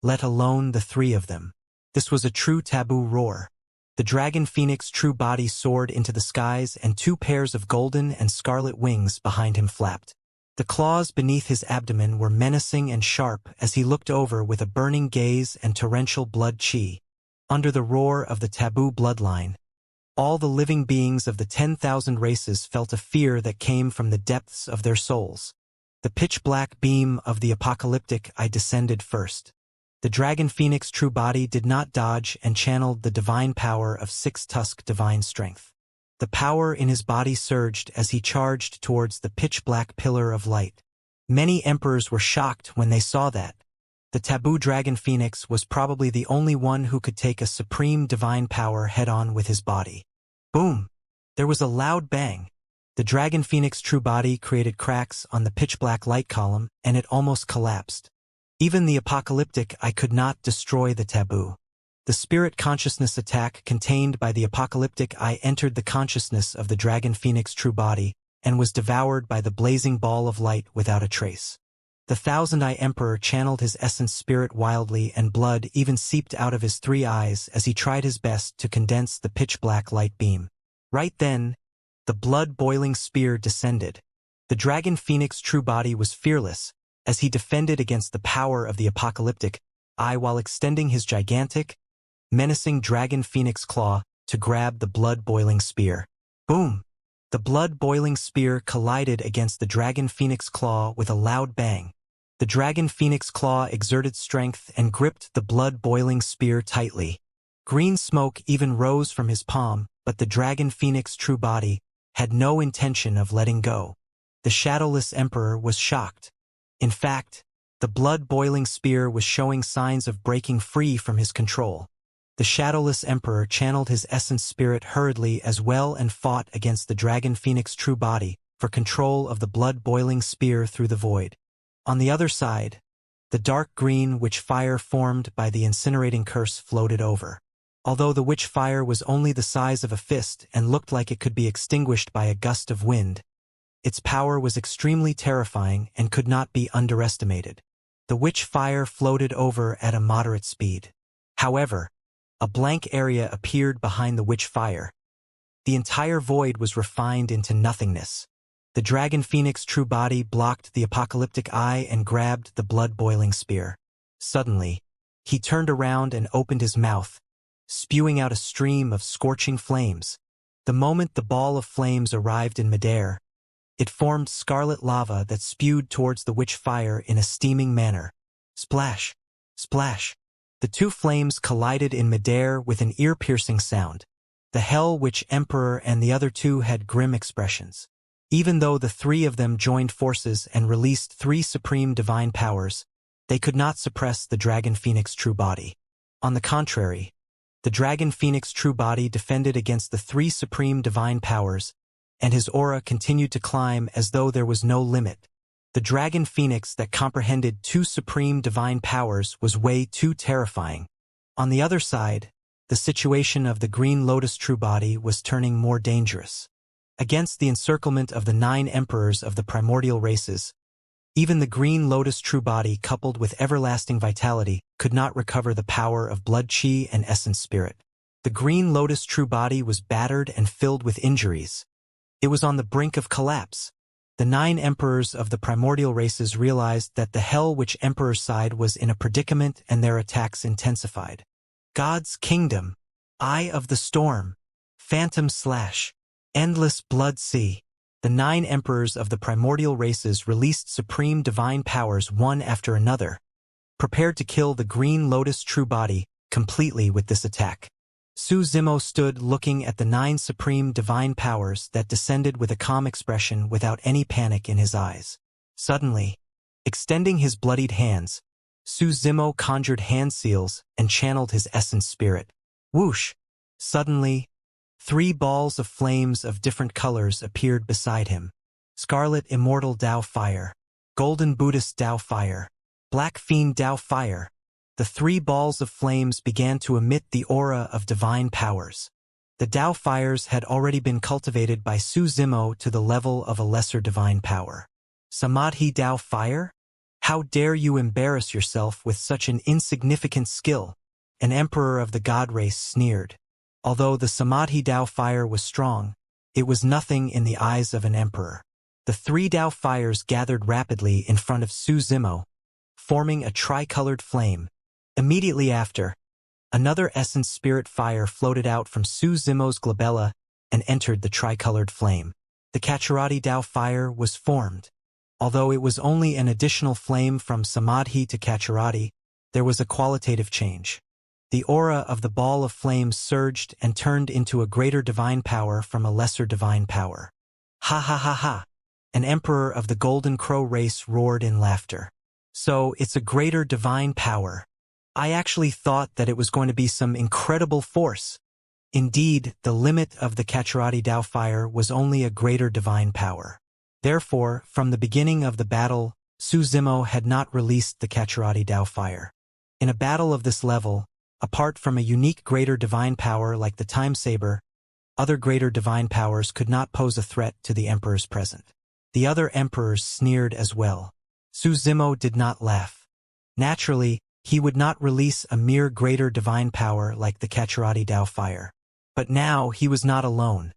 let alone the three of them. This was a true taboo roar. The dragon phoenix true body soared into the skies and two pairs of golden and scarlet wings behind him flapped. The claws beneath his abdomen were menacing and sharp as he looked over with a burning gaze and torrential blood chi. Under the roar of the taboo bloodline, all the living beings of the 10,000 races felt a fear that came from the depths of their souls. The pitch-black beam of the apocalyptic eye descended first. The dragon phoenix true body did not dodge and channeled the divine power of six-tusk divine strength. The power in his body surged as he charged towards the pitch-black pillar of light. Many emperors were shocked when they saw that. The taboo dragon phoenix was probably the only one who could take a supreme divine power head-on with his body. Boom! There was a loud bang. The dragon phoenix true body created cracks on the pitch-black light column, and it almost collapsed. Even the apocalyptic eye could not destroy the taboo. The spirit consciousness attack contained by the apocalyptic eye entered the consciousness of the dragon phoenix true body and was devoured by the blazing ball of light without a trace. The thousand-eye emperor channeled his essence spirit wildly and blood even seeped out of his three eyes as he tried his best to condense the pitch-black light beam. Right then, the blood-boiling spear descended. The dragon phoenix true body was fearless as he defended against the power of the apocalyptic eye while extending his gigantic, menacing dragon phoenix claw to grab the blood-boiling spear. Boom! The blood-boiling spear collided against the dragon phoenix claw with a loud bang. The dragon phoenix claw exerted strength and gripped the blood-boiling spear tightly. Green smoke even rose from his palm, but the dragon phoenix true body had no intention of letting go. The shadowless emperor was shocked. In fact, the blood-boiling spear was showing signs of breaking free from his control. The shadowless emperor channeled his essence spirit hurriedly as well and fought against the dragon phoenix true body for control of the blood-boiling spear through the void. On the other side, the dark green witch fire formed by the incinerating curse floated over. Although the witch fire was only the size of a fist and looked like it could be extinguished by a gust of wind, its power was extremely terrifying and could not be underestimated. The witch fire floated over at a moderate speed. However, a blank area appeared behind the witch fire. The entire void was refined into nothingness. The dragon phoenix true body blocked the apocalyptic eye and grabbed the blood-boiling spear. Suddenly, he turned around and opened his mouth, spewing out a stream of scorching flames. The moment the ball of flames arrived in midair, it formed scarlet lava that spewed towards the witch fire in a steaming manner. Splash! Splash! The two flames collided in midair with an ear-piercing sound. The hell witch emperor and the other two had grim expressions. Even though the three of them joined forces and released three supreme divine powers, they could not suppress the dragon phoenix true body. On the contrary, the dragon phoenix true body defended against the three supreme divine powers, and his aura continued to climb as though there was no limit. The dragon phoenix that comprehended two supreme divine powers was way too terrifying. On the other side, the situation of the green lotus true body was turning more dangerous. Against the encirclement of the 9 emperors of the primordial races, even the green lotus true body coupled with everlasting vitality could not recover the power of blood chi and essence spirit. The green lotus true body was battered and filled with injuries. It was on the brink of collapse. The 9 emperors of the primordial races realized that the hell which emperor's side was in a predicament, and their attacks intensified. God's kingdom, eye of the storm, phantom slash, endless blood sea. The 9 emperors of the primordial races released supreme divine powers one after another, prepared to kill the green lotus true body completely with this attack. Su Zimo stood looking at the 9 supreme divine powers that descended with a calm expression without any panic in his eyes. Suddenly, extending his bloodied hands, Su Zimo conjured hand seals and channeled his essence spirit. Whoosh! Suddenly, 3 balls of flames of different colors appeared beside him. Scarlet Immortal Tao Fire, Golden Buddhist Tao Fire, Black Fiend Tao Fire. The 3 balls of flames began to emit the aura of divine powers. The Tao fires had already been cultivated by Su Zimo to the level of a lesser divine power. Samadhi Tao Fire? How dare you embarrass yourself with such an insignificant skill? An emperor of the god race sneered. Although the Samadhi Tao Fire was strong, it was nothing in the eyes of an emperor. The 3 Tao fires gathered rapidly in front of Su Zimo, forming a tricolored flame. Immediately after, another essence spirit fire floated out from Su Zimo's glabella and entered the tricolored flame. The Kacharati Tao fire was formed. Although it was only an additional flame from Samadhi to Kacharati, there was a qualitative change. The aura of the ball of flames surged and turned into a greater divine power from a lesser divine power. Ha ha ha ha! An emperor of the Golden Crow race roared in laughter. So, it's a greater divine power. I actually thought that it was going to be some incredible force. Indeed, the limit of the Kacharati Tao fire was only a greater divine power. Therefore, from the beginning of the battle, Su Zimo had not released the Kacharati Tao fire. In a battle of this level, apart from a unique greater divine power like the Time Saber, other greater divine powers could not pose a threat to the emperors present. The other emperors sneered as well. Su Zimo did not laugh. Naturally, he would not release a mere greater divine power like the Kacharati Tao fire. But now he was not alone.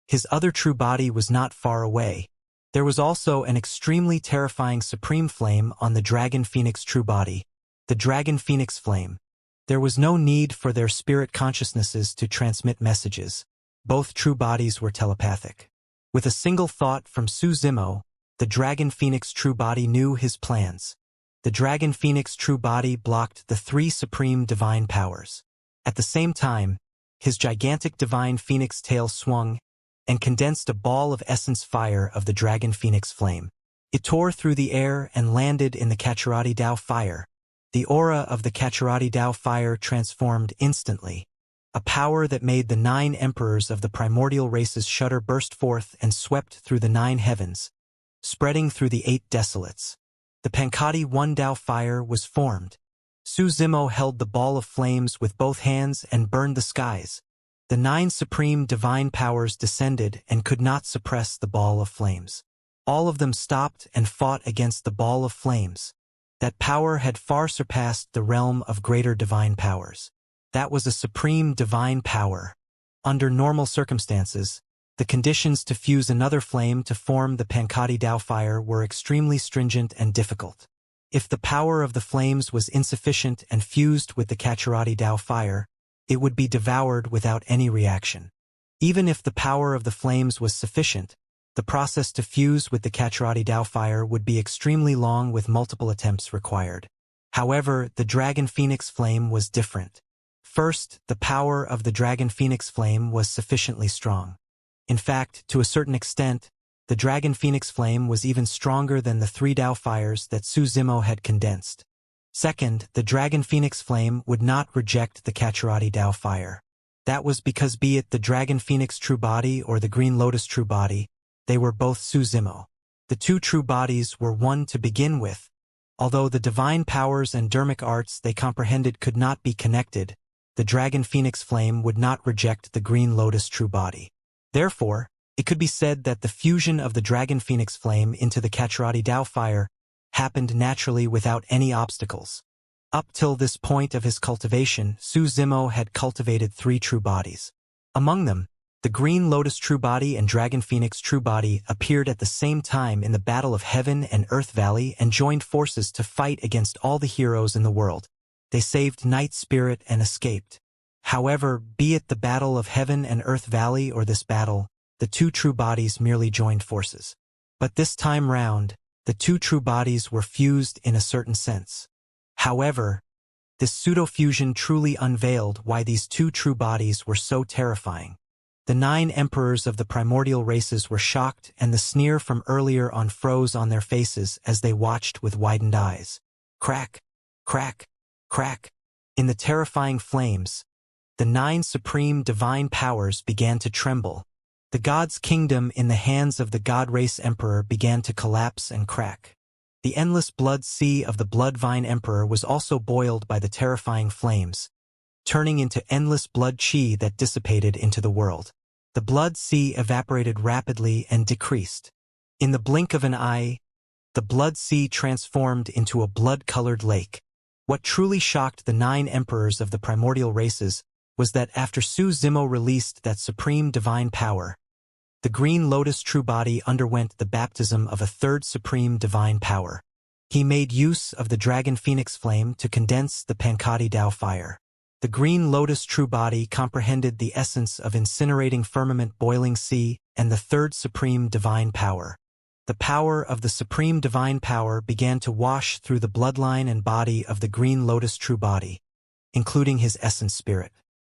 His other true body was not far away. There was also an extremely terrifying supreme flame on the Dragon Phoenix true body, the Dragon Phoenix flame. There was no need for their spirit consciousnesses to transmit messages. Both true bodies were telepathic. With a single thought from Su Zimo, the Dragon Phoenix true body knew his plans. The Dragon Phoenix true body blocked the 3 supreme divine powers. At the same time, his gigantic divine phoenix tail swung and condensed a ball of essence fire of the Dragon Phoenix flame. It tore through the air and landed in the Kacharati Tao fire. The aura of the Kacharati Tao fire transformed instantly. A power that made the 9 emperors of the primordial races shudder burst forth and swept through the 9 heavens, spreading through the 8 desolates. The Pankati 1 Tao fire was formed. Su Zimo held the ball of flames with both hands and burned the skies. The 9 supreme divine powers descended and could not suppress the ball of flames. All of them stopped and fought against the ball of flames. That power had far surpassed the realm of greater divine powers. That was a supreme divine power. Under normal circumstances, the conditions to fuse another flame to form the Pankati Tao fire were extremely stringent and difficult. If the power of the flames was insufficient and fused with the Kacharati Tao fire, it would be devoured without any reaction. Even if the power of the flames was sufficient, the process to fuse with the Kacharati Tao fire would be extremely long with multiple attempts required. However, the Dragon Phoenix flame was different. First, the power of the Dragon Phoenix flame was sufficiently strong. In fact, to a certain extent, the Dragon Phoenix flame was even stronger than the 3 Tao fires that Su Zimo had condensed. Second, the Dragon Phoenix flame would not reject the Kacharati Tao fire. That was because be it the Dragon Phoenix true body or the Green Lotus true body, they were both Su Zimo. The 2 true bodies were one to begin with. Although the divine powers and dermic arts they comprehended could not be connected, the Dragon Phoenix flame would not reject the Green Lotus true body. Therefore, it could be said that the fusion of the Dragon Phoenix flame into the Kacharati Tao fire happened naturally without any obstacles. Up till this point of his cultivation, Su Zimo had cultivated 3 true bodies. Among them, the Green Lotus True Body and Dragon Phoenix True Body appeared at the same time in the Battle of Heaven and Earth Valley and joined forces to fight against all the heroes in the world. They saved Night Spirit and escaped. However, be it the Battle of Heaven and Earth Valley or this battle, the 2 true bodies merely joined forces. But this time round, the 2 true bodies were fused in a certain sense. However, this pseudo-fusion truly unveiled why these 2 true bodies were so terrifying. The 9 emperors of the primordial races were shocked, and the sneer from earlier on froze on their faces as they watched with widened eyes. Crack, crack, crack. In the terrifying flames, the 9 supreme divine powers began to tremble. The god's kingdom in the hands of the god race emperor began to collapse and crack. The endless blood sea of the Bloodvine Emperor was also boiled by the terrifying flames, turning into endless blood chi that dissipated into the world. The blood sea evaporated rapidly and decreased. In the blink of an eye, the blood sea transformed into a blood-colored lake. What truly shocked the 9 emperors of the primordial races was that after Su Zimo released that supreme divine power, the Green Lotus True Body underwent the baptism of a 3rd supreme divine power. He made use of the Dragon Phoenix Flame to condense the Pankati Dao fire. The Green Lotus True Body comprehended the essence of incinerating firmament boiling sea and the 3rd supreme divine power. The power of the supreme divine power began to wash through the bloodline and body of the Green Lotus True Body, including his essence spirit.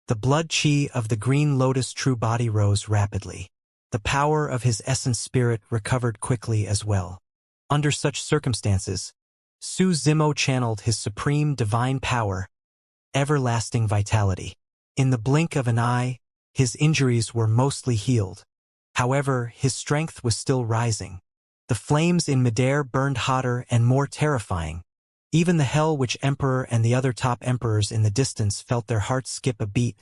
The blood chi of the Green Lotus True Body rose rapidly. The power of his essence spirit recovered quickly as well. Under such circumstances, Su Zimo channeled his supreme divine power, everlasting vitality. In the blink of an eye, his injuries were mostly healed. However, his strength was still rising. The flames in midair burned hotter and more terrifying. Even the Hell Witch Emperor and the other top emperors in the distance felt their hearts skip a beat,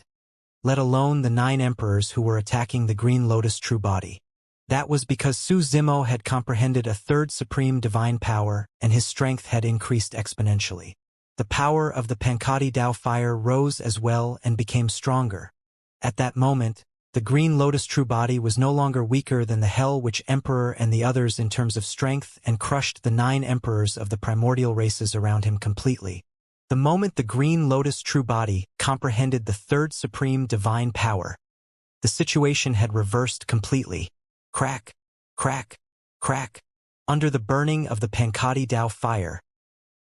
let alone the 9 emperors who were attacking the Green Lotus True Body. That was because Su Zimo had comprehended a 3rd supreme divine power, and his strength had increased exponentially. The power of the Pankati Dao fire rose as well and became stronger. At that moment, the Green Lotus True Body was no longer weaker than the Hell Witch Emperor and the others in terms of strength and crushed the 9 emperors of the primordial races around him completely. The moment the Green Lotus True Body comprehended the 3rd supreme divine power, the situation had reversed completely. Crack, crack, crack. Under the burning of the Pankati Dao fire,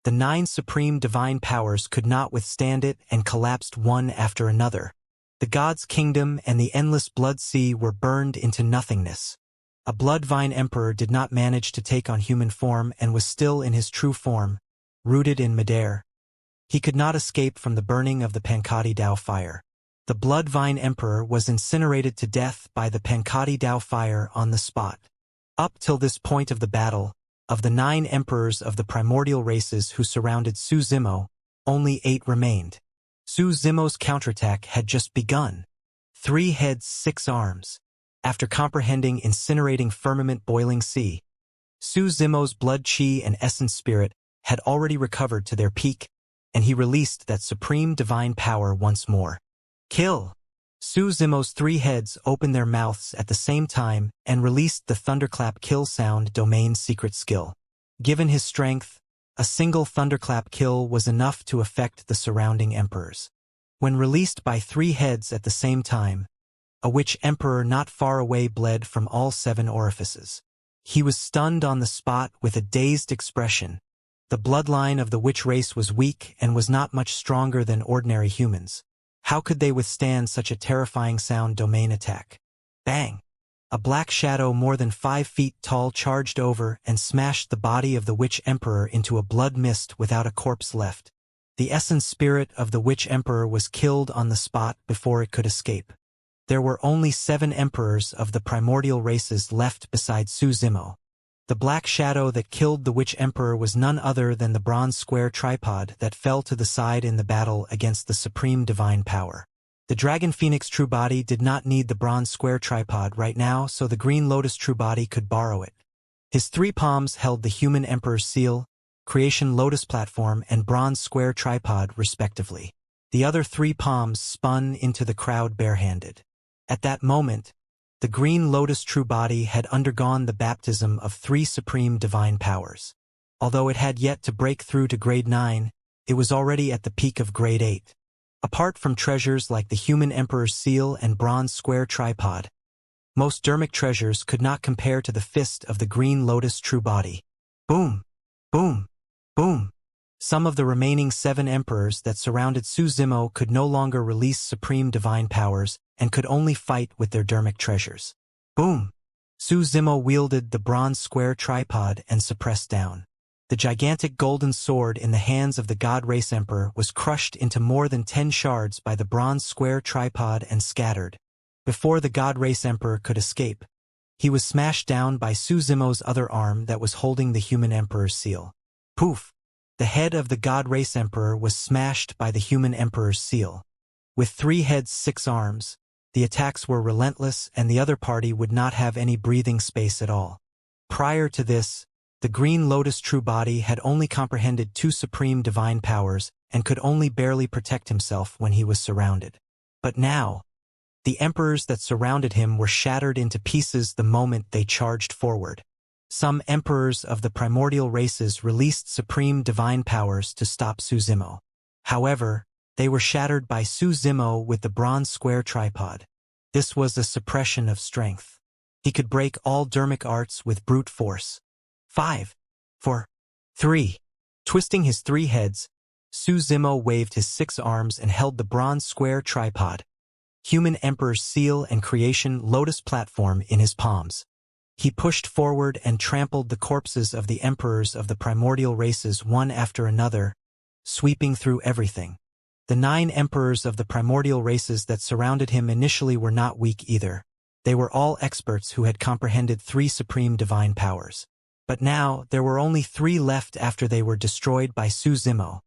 the 9 supreme divine powers could not withstand it and collapsed one after another. The god's kingdom and the endless blood sea were burned into nothingness. A Bloodvine Emperor did not manage to take on human form and was still in his true form, rooted in midair. He could not escape from the burning of the Pankati Dao fire. The Bloodvine Emperor was incinerated to death by the Pankati Dao fire on the spot. Up till this point of the battle, of the 9 emperors of the primordial races who surrounded Su Zimo, only 8 remained. Su Zimo's counterattack had just begun. 3 heads, 6 arms. After comprehending incinerating firmament boiling sea, Su Zimo's blood chi and essence spirit had already recovered to their peak, and he released that supreme divine power once more. Kill! Su Zimo's 3 heads opened their mouths at the same time and released the thunderclap kill sound domain secret skill. Given his strength, a single thunderclap kill was enough to affect the surrounding emperors. When released by 3 heads at the same time, a witch emperor not far away bled from all 7 orifices. He was stunned on the spot with a dazed expression. The bloodline of the witch race was weak and was not much stronger than ordinary humans. How could they withstand such a terrifying sound domain attack? Bang! A black shadow more than 5 feet tall charged over and smashed the body of the witch emperor into a blood mist without a corpse left. The essence spirit of the witch emperor was killed on the spot before it could escape. There were only 7 emperors of the primordial races left beside Su Zimo. The black shadow that killed the witch emperor was none other than the bronze square tripod that fell to the side in the battle against the supreme divine power. The Dragon Phoenix True Body did not need the bronze square tripod right now, so the Green Lotus True Body could borrow it. His 3 palms held the human emperor's seal, creation lotus platform, and bronze square tripod, respectively. The other 3 palms spun into the crowd barehanded. At that moment, the green lotus true body had undergone the baptism of 3 supreme divine powers. Although it had yet to break through to grade 9, it was already at the peak of grade 8. Apart from treasures like the human emperor's seal and bronze square tripod, most dermic treasures could not compare to the fist of the green lotus true body. Boom! Boom! Boom! Some of the remaining 7 emperors that surrounded Su Zimo could no longer release supreme divine powers and could only fight with their dermic treasures. Boom! Su Zimo wielded the bronze square tripod and suppressed down. The gigantic golden sword in the hands of the God Race Emperor was crushed into more than 10 shards by the bronze square tripod and scattered. Before the God Race Emperor could escape, he was smashed down by Su Zimo's other arm that was holding the human emperor's seal. Poof! The head of the God Race Emperor was smashed by the human emperor's seal. With 3 heads, 6 arms, the attacks were relentless and the other party would not have any breathing space at all. Prior to this, the green lotus true body had only comprehended 2 supreme divine powers and could only barely protect himself when he was surrounded. But now, the emperors that surrounded him were shattered into pieces the moment they charged forward. Some emperors of the primordial races released supreme divine powers to stop Su Zimo. However, they were shattered by Su Zimo with the bronze square tripod. This was a suppression of strength. He could break all dermic arts with brute force. 5, 4, 3. Twisting his 3 heads, Su Zimo waved his 6 arms and held the bronze square tripod, human emperor's seal and creation lotus platform in his palms. He pushed forward and trampled the corpses of the emperors of the primordial races one after another, sweeping through everything. The 9 emperors of the primordial races that surrounded him initially were not weak either. They were all experts who had comprehended 3 supreme divine powers. But now, there were only 3 left after they were destroyed by Su Zimo.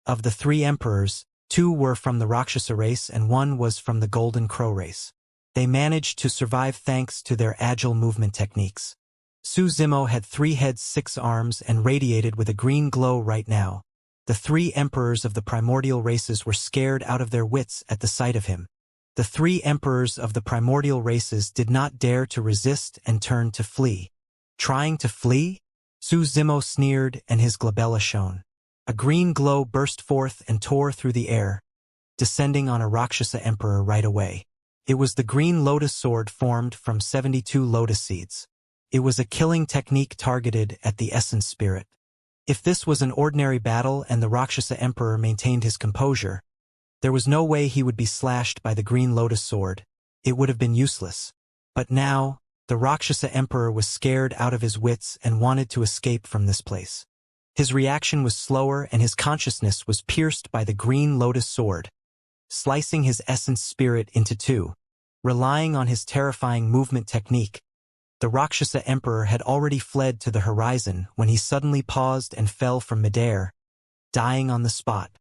Of the 3 emperors, 2 were from the Rakshasa race and 1 was from the Golden Crow race. They managed to survive thanks to their agile movement techniques. Su Zimo had 3 heads, 6 arms, and radiated with a green glow right now. The 3 emperors of the primordial races were scared out of their wits at the sight of him. The 3 emperors of the primordial races did not dare to resist and turned to flee. Trying to flee? Su Zimo sneered and his glabella shone. A green glow burst forth and tore through the air, descending on a Rakshasa emperor right away. It was the green lotus sword formed from 72 lotus seeds. It was a killing technique targeted at the essence spirit. If this was an ordinary battle and the Rakshasa emperor maintained his composure, there was no way he would be slashed by the green lotus sword. It would have been useless. But now, the Rakshasa emperor was scared out of his wits and wanted to escape from this place. His reaction was slower and his consciousness was pierced by the green lotus sword, slicing his essence spirit into 2. Relying on his terrifying movement technique, the Rakshasa emperor had already fled to the horizon when he suddenly paused and fell from midair, dying on the spot.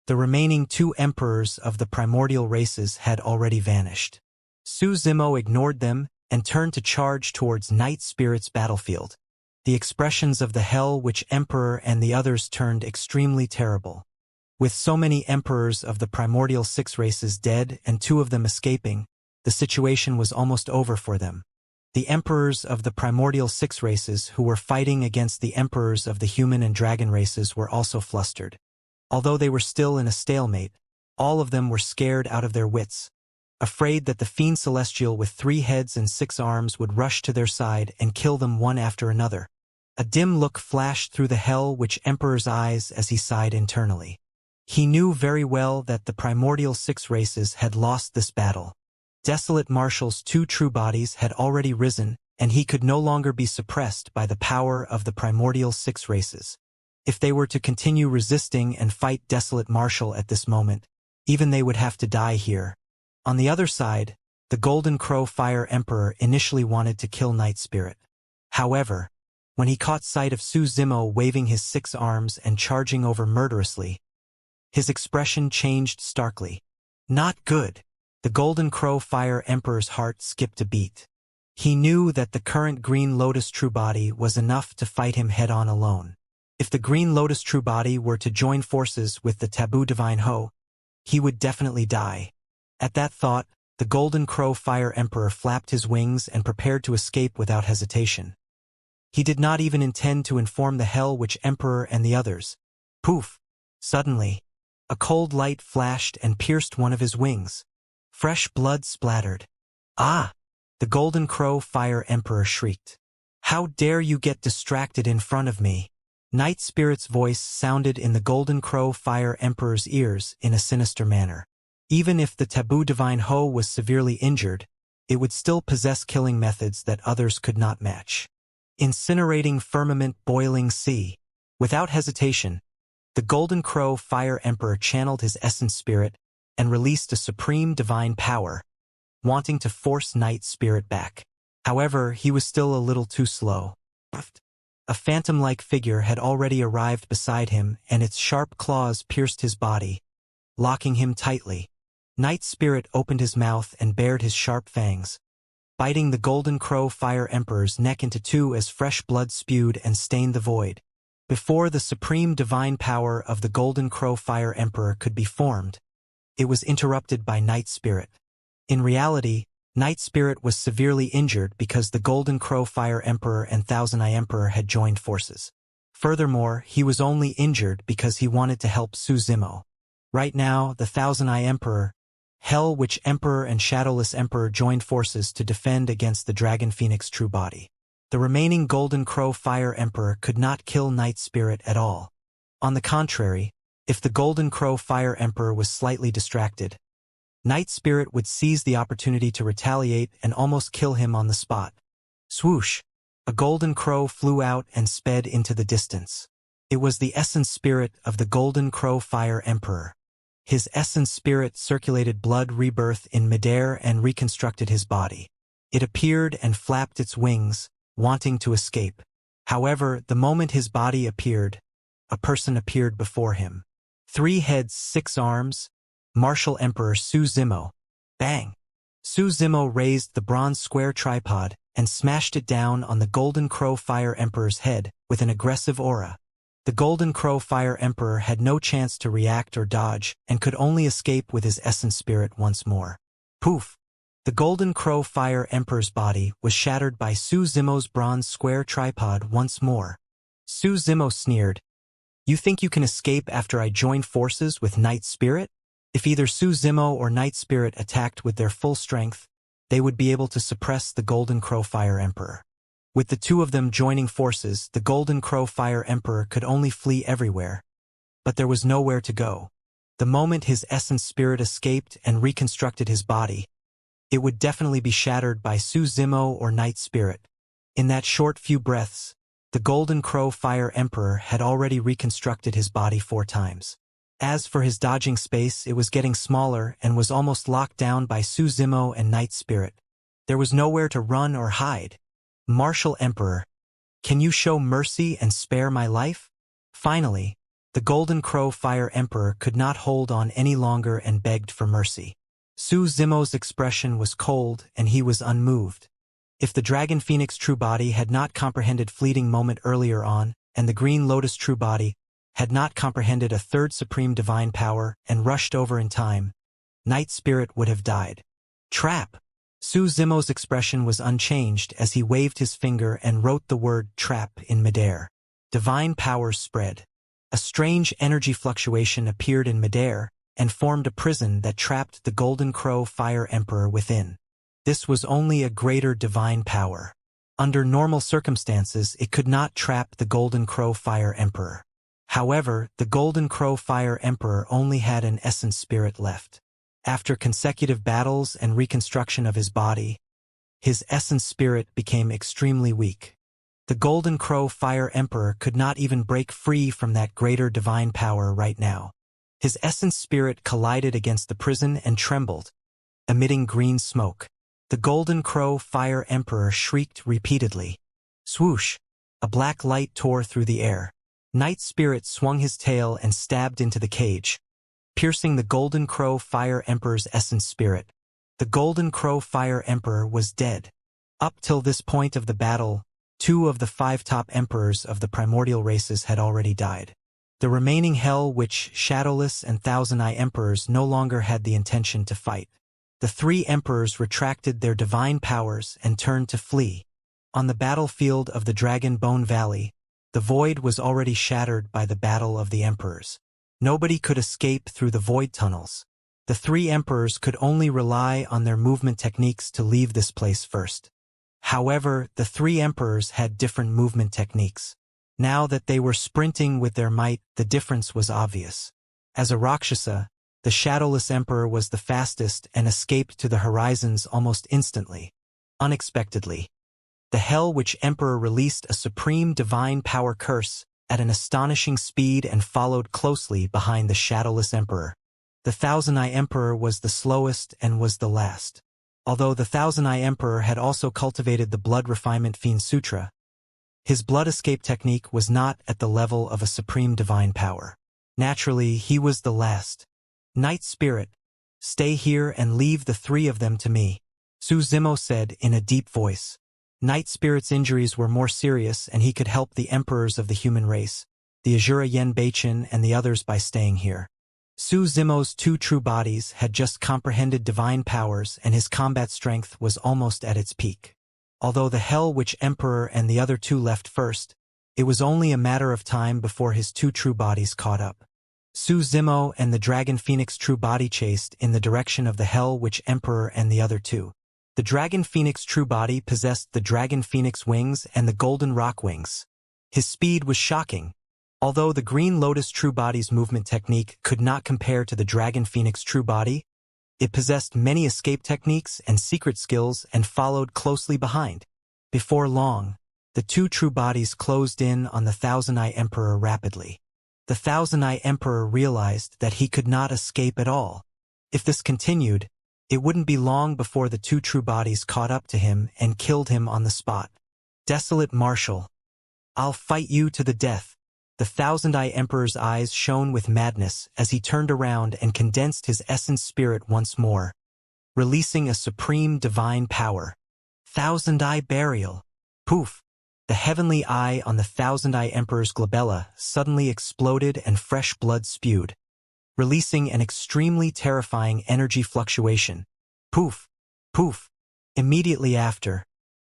The remaining 2 emperors of the primordial races had already vanished. Su Zimo ignored them and turned to charge towards Night Spirit's battlefield. The expressions of the Hell Witch Emperor and the others turned extremely terrible. With so many emperors of the primordial 6 races dead and 2 of them escaping, the situation was almost over for them. The emperors of the primordial 6 races who were fighting against the emperors of the human and dragon races were also flustered. Although they were still in a stalemate, all of them were scared out of their wits, afraid that the fiend celestial with 3 heads and 6 arms would rush to their side and kill them one after another. A dim look flashed through the Hell Witch Emperor's eyes as he sighed internally. He knew very well that the primordial 6 races had lost this battle. Desolate Marshall's 2 true bodies had already risen, and he could no longer be suppressed by the power of the primordial 6 races. If they were to continue resisting and fight Desolate Marshall at this moment, even they would have to die here. On the other side, the Golden Crow Fire Emperor initially wanted to kill Night Spirit. However, when he caught sight of Su Zimo waving his 6 arms and charging over murderously, his expression changed starkly. Not good. The Golden Crow Fire Emperor's heart skipped a beat. He knew that the current Green Lotus true body was enough to fight him head-on alone. If the Green Lotus True Body were to join forces with the Taboo Divine Ho, he would definitely die. At that thought, the Golden Crow Fire Emperor flapped his wings and prepared to escape without hesitation. He did not even intend to inform the Hell Witch Emperor and the others. Poof! Suddenly, a cold light flashed and pierced one of his wings. Fresh blood splattered. Ah! The Golden Crow Fire Emperor shrieked. How dare you get distracted in front of me? Night Spirit's voice sounded in the Golden Crow Fire Emperor's ears in a sinister manner. Even if the Taboo Divine Ho was severely injured, it would still possess killing methods that others could not match. Incinerating firmament boiling sea. Without hesitation, the Golden Crow Fire Emperor channeled his essence spirit and released a supreme divine power, wanting to force Night Spirit back. However, he was still a little too slow. A phantom-like figure had already arrived beside him, and its sharp claws pierced his body, locking him tightly. Night Spirit opened his mouth and bared his sharp fangs, biting the Golden Crow Fire Emperor's neck into two as fresh blood spewed and stained the void. Before the supreme divine power of the Golden Crow Fire Emperor could be formed, it was interrupted by Night Spirit. In reality, Night Spirit was severely injured because the Golden Crow Fire Emperor and Thousand Eye Emperor had joined forces. Furthermore, he was only injured because he wanted to help Su Zimo. Right now, the Thousand Eye Emperor, Hell Witch Emperor and Shadowless Emperor joined forces to defend against the Dragon Phoenix True Body. The remaining Golden Crow Fire Emperor could not kill Night Spirit at all. On the contrary, if the Golden Crow Fire Emperor was slightly distracted, Night Spirit would seize the opportunity to retaliate and almost kill him on the spot. Swoosh! A golden crow flew out and sped into the distance. It was the essence spirit of the Golden Crow Fire Emperor. His essence spirit circulated blood rebirth in midair and reconstructed his body. It appeared and flapped its wings, wanting to escape. However, the moment his body appeared, a person appeared before him. 3 heads, 6 arms, Martial Emperor Su Zimo. Bang! Su Zimo raised the bronze square tripod and smashed it down on the Golden Crow Fire Emperor's head with an aggressive aura. The Golden Crow Fire Emperor had no chance to react or dodge and could only escape with his essence spirit once more. Poof! The Golden Crow Fire Emperor's body was shattered by Su Zimo's bronze square tripod once more. Su Zimo sneered, "You think you can escape after I join forces with Night Spirit?" If either Su Zimo or Night Spirit attacked with their full strength, they would be able to suppress the Golden Crow Fire Emperor. With the two of them joining forces, the Golden Crow Fire Emperor could only flee everywhere. But there was nowhere to go. The moment his essence spirit escaped and reconstructed his body, it would definitely be shattered by Su Zimo or Night Spirit. In that short few breaths, the Golden Crow Fire Emperor had already reconstructed his body 4 times. As for his dodging space, it was getting smaller and was almost locked down by Su Zimo and Night Spirit. There was nowhere to run or hide. Martial Emperor, can you show mercy and spare my life? Finally, the Golden Crow Fire Emperor could not hold on any longer and begged for mercy. Su Zimo's expression was cold and he was unmoved. If the Dragon Phoenix True Body had not comprehended fleeting moment earlier on, and the Green Lotus True Body had not comprehended a third supreme divine power and rushed over in time, Night Spirit would have died. Trap! Su Zimo's expression was unchanged as he waved his finger and wrote the word trap in midair. Divine powers spread. A strange energy fluctuation appeared in midair and formed a prison that trapped the Golden Crow Fire Emperor within. This was only a greater divine power. Under normal circumstances, it could not trap the Golden Crow Fire Emperor. However, the Golden Crow Fire Emperor only had an essence spirit left. After consecutive battles and reconstruction of his body, his essence spirit became extremely weak. The Golden Crow Fire Emperor could not even break free from that greater divine power right now. His essence spirit collided against the prison and trembled, emitting green smoke. The Golden Crow Fire Emperor shrieked repeatedly. Swoosh! A black light tore through the air. Night Spirit swung his tail and stabbed into the cage, piercing the Golden Crow Fire Emperor's essence spirit. The Golden Crow Fire Emperor was dead. Up till this point of the battle, 2 of the 5 top emperors of the primordial races had already died. The remaining Hell Witch, Shadowless, and Thousand Eye emperors no longer had the intention to fight. The 3 emperors retracted their divine powers and turned to flee. On the battlefield of the Dragon Bone Valley, the void was already shattered by the battle of the emperors. Nobody could escape through the void tunnels. The 3 emperors could only rely on their movement techniques to leave this place first. However, the 3 emperors had different movement techniques. Now that they were sprinting with their might, the difference was obvious. As a Rakshasa, the Shadowless Emperor was the fastest and escaped to the horizons almost instantly. Unexpectedly, the Hell Witch Emperor released a supreme divine power curse at an astonishing speed and followed closely behind the Shadowless Emperor. The Thousand Eye Emperor was the slowest and was the last. Although the Thousand Eye Emperor had also cultivated the Blood Refinement Fiend Sutra, his blood escape technique was not at the level of a supreme divine power. Naturally, he was the last. Night Spirit, stay here and leave the 3 of them to me, Su Zimo said in a deep voice. Night Spirit's injuries were more serious and he could help the emperors of the human race, the Azura Yen Beichin and the others by staying here. Su Zimo's 2 true bodies had just comprehended divine powers and his combat strength was almost at its peak. Although the Hell Witch Emperor and the other 2 left first, it was only a matter of time before his 2 true bodies caught up. Su Zimo and the Dragon Phoenix true body chased in the direction of the Hell Witch Emperor and the other 2. The Dragon Phoenix true body possessed the Dragon Phoenix wings and the Golden Rock wings. His speed was shocking. Although the Green Lotus true body's movement technique could not compare to the Dragon Phoenix true body, it possessed many escape techniques and secret skills and followed closely behind. Before long, the 2 true bodies closed in on the Thousand Eye Emperor rapidly. The Thousand Eye Emperor realized that he could not escape at all. If this continued, it wouldn't be long before the 2 true bodies caught up to him and killed him on the spot. Desolate Marshal, I'll fight you to the death. The Thousand Eye Emperor's eyes shone with madness as he turned around and condensed his essence spirit once more, releasing a supreme divine power. Thousand Eye Burial. Poof! The heavenly eye on the Thousand Eye Emperor's glabella suddenly exploded and fresh blood spewed, releasing an extremely terrifying energy fluctuation. Poof! Poof! Immediately after,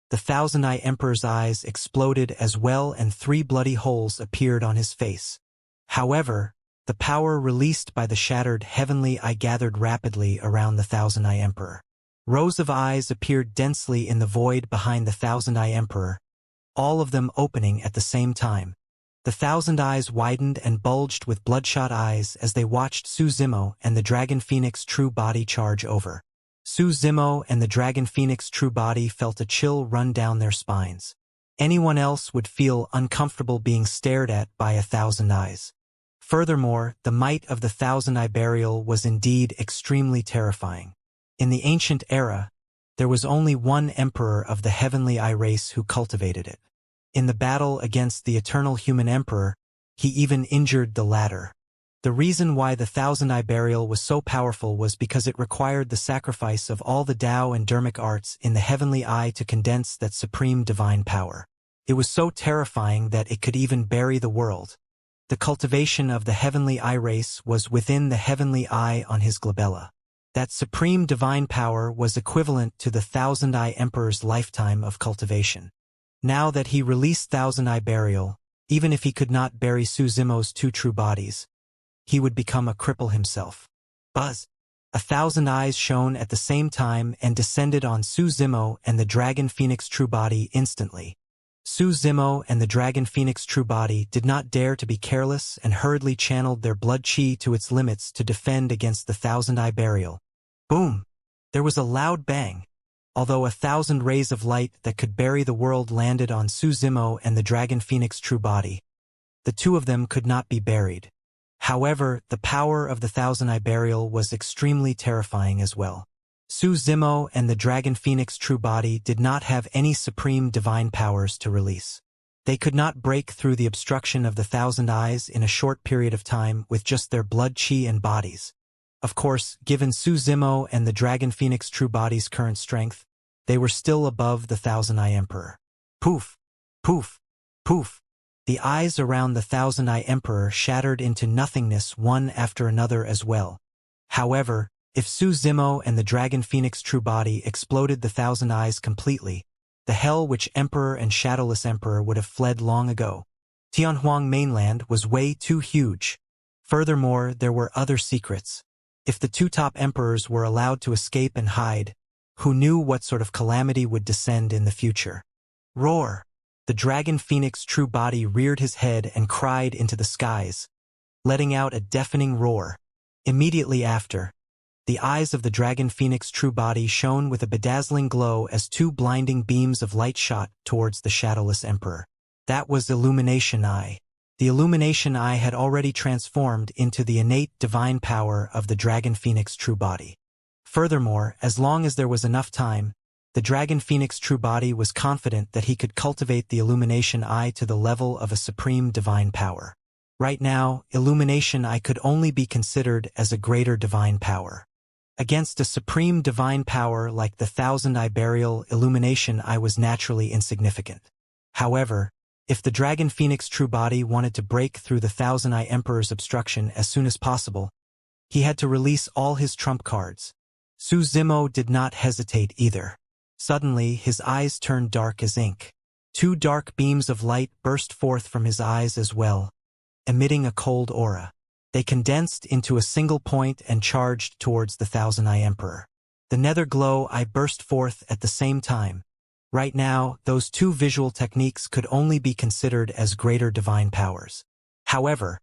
the Thousand Eye Emperor's eyes exploded as well and 3 bloody holes appeared on his face. However, the power released by the shattered heavenly eye gathered rapidly around the Thousand Eye Emperor. Rows of eyes appeared densely in the void behind the Thousand Eye Emperor, all of them opening at the same time. The thousand eyes widened and bulged with bloodshot eyes as they watched Su Zimo and the Dragon Phoenix true body charge over. Su Zimo and the Dragon Phoenix true body felt a chill run down their spines. Anyone else would feel uncomfortable being stared at by a thousand eyes. Furthermore, the might of the Thousand Eye Burial was indeed extremely terrifying. In the ancient era, there was only one emperor of the Heavenly Eye race who cultivated it. In the battle against the Eternal Human Emperor, he even injured the latter. The reason why the Thousand Eye Burial was so powerful was because it required the sacrifice of all the Tao and Dharmic arts in the Heavenly Eye to condense that supreme divine power. It was so terrifying that it could even bury the world. The cultivation of the Heavenly Eye race was within the Heavenly Eye on his glabella. That supreme divine power was equivalent to the Thousand Eye Emperor's lifetime of cultivation. Now that he released Thousand Eye Burial, even if he could not bury Su Zimo's 2 true bodies, he would become a cripple himself. Buzz! A thousand eyes shone at the same time and descended on Su Zimo and the Dragon Phoenix true body instantly. Su Zimo and the Dragon Phoenix true body did not dare to be careless and hurriedly channeled their blood chi to its limits to defend against the Thousand Eye Burial. Boom! There was a loud bang. Although 1,000 rays of light that could bury the world landed on Su Zimo and the Dragon Phoenix true body, the 2 of them could not be buried. However, the power of the Thousand Eye Burial was extremely terrifying as well. Su Zimo and the Dragon Phoenix true body did not have any supreme divine powers to release. They could not break through the obstruction of the Thousand Eyes in a short period of time with just their blood chi and bodies. Of course, given Su Zimo and the Dragon Phoenix true body's current strength, they were still above the Thousand Eye Emperor. Poof! Poof! Poof! The eyes around the Thousand-Eye Emperor shattered into nothingness one after another as well. However, if Su Zimo and the Dragon Phoenix true body exploded the Thousand Eyes completely, the Hell Witch Emperor and Shadowless Emperor would have fled long ago. Tianhuang mainland was way too huge. Furthermore, there were other secrets. If the two top emperors were allowed to escape and hide, who knew what sort of calamity would descend in the future? Roar! The Dragon Phoenix true body reared his head and cried into the skies, letting out a deafening roar. Immediately after, the eyes of the Dragon Phoenix true body shone with a bedazzling glow as two blinding beams of light shot towards the Shadowless Emperor. That was Illumination Eye. The Illumination Eye had already transformed into the innate divine power of the Dragon Phoenix true body. Furthermore, as long as there was enough time, the Dragon Phoenix true body was confident that he could cultivate the Illumination Eye to the level of a supreme divine power. Right now, Illumination Eye could only be considered as a greater divine power. Against a supreme divine power like the Thousand-Eye Burial, Illumination Eye was naturally insignificant. However, if the Dragon Phoenix true body wanted to break through the Thousand-Eye Emperor's obstruction as soon as possible, he had to release all his trump cards. Su Zimo did not hesitate either. Suddenly, his eyes turned dark as ink. Two dark beams of light burst forth from his eyes as well, emitting a cold aura. They condensed into a single point and charged towards the Thousand-Eye Emperor. The nether glow eye burst forth at the same time. Right now, those two visual techniques could only be considered as greater divine powers. However,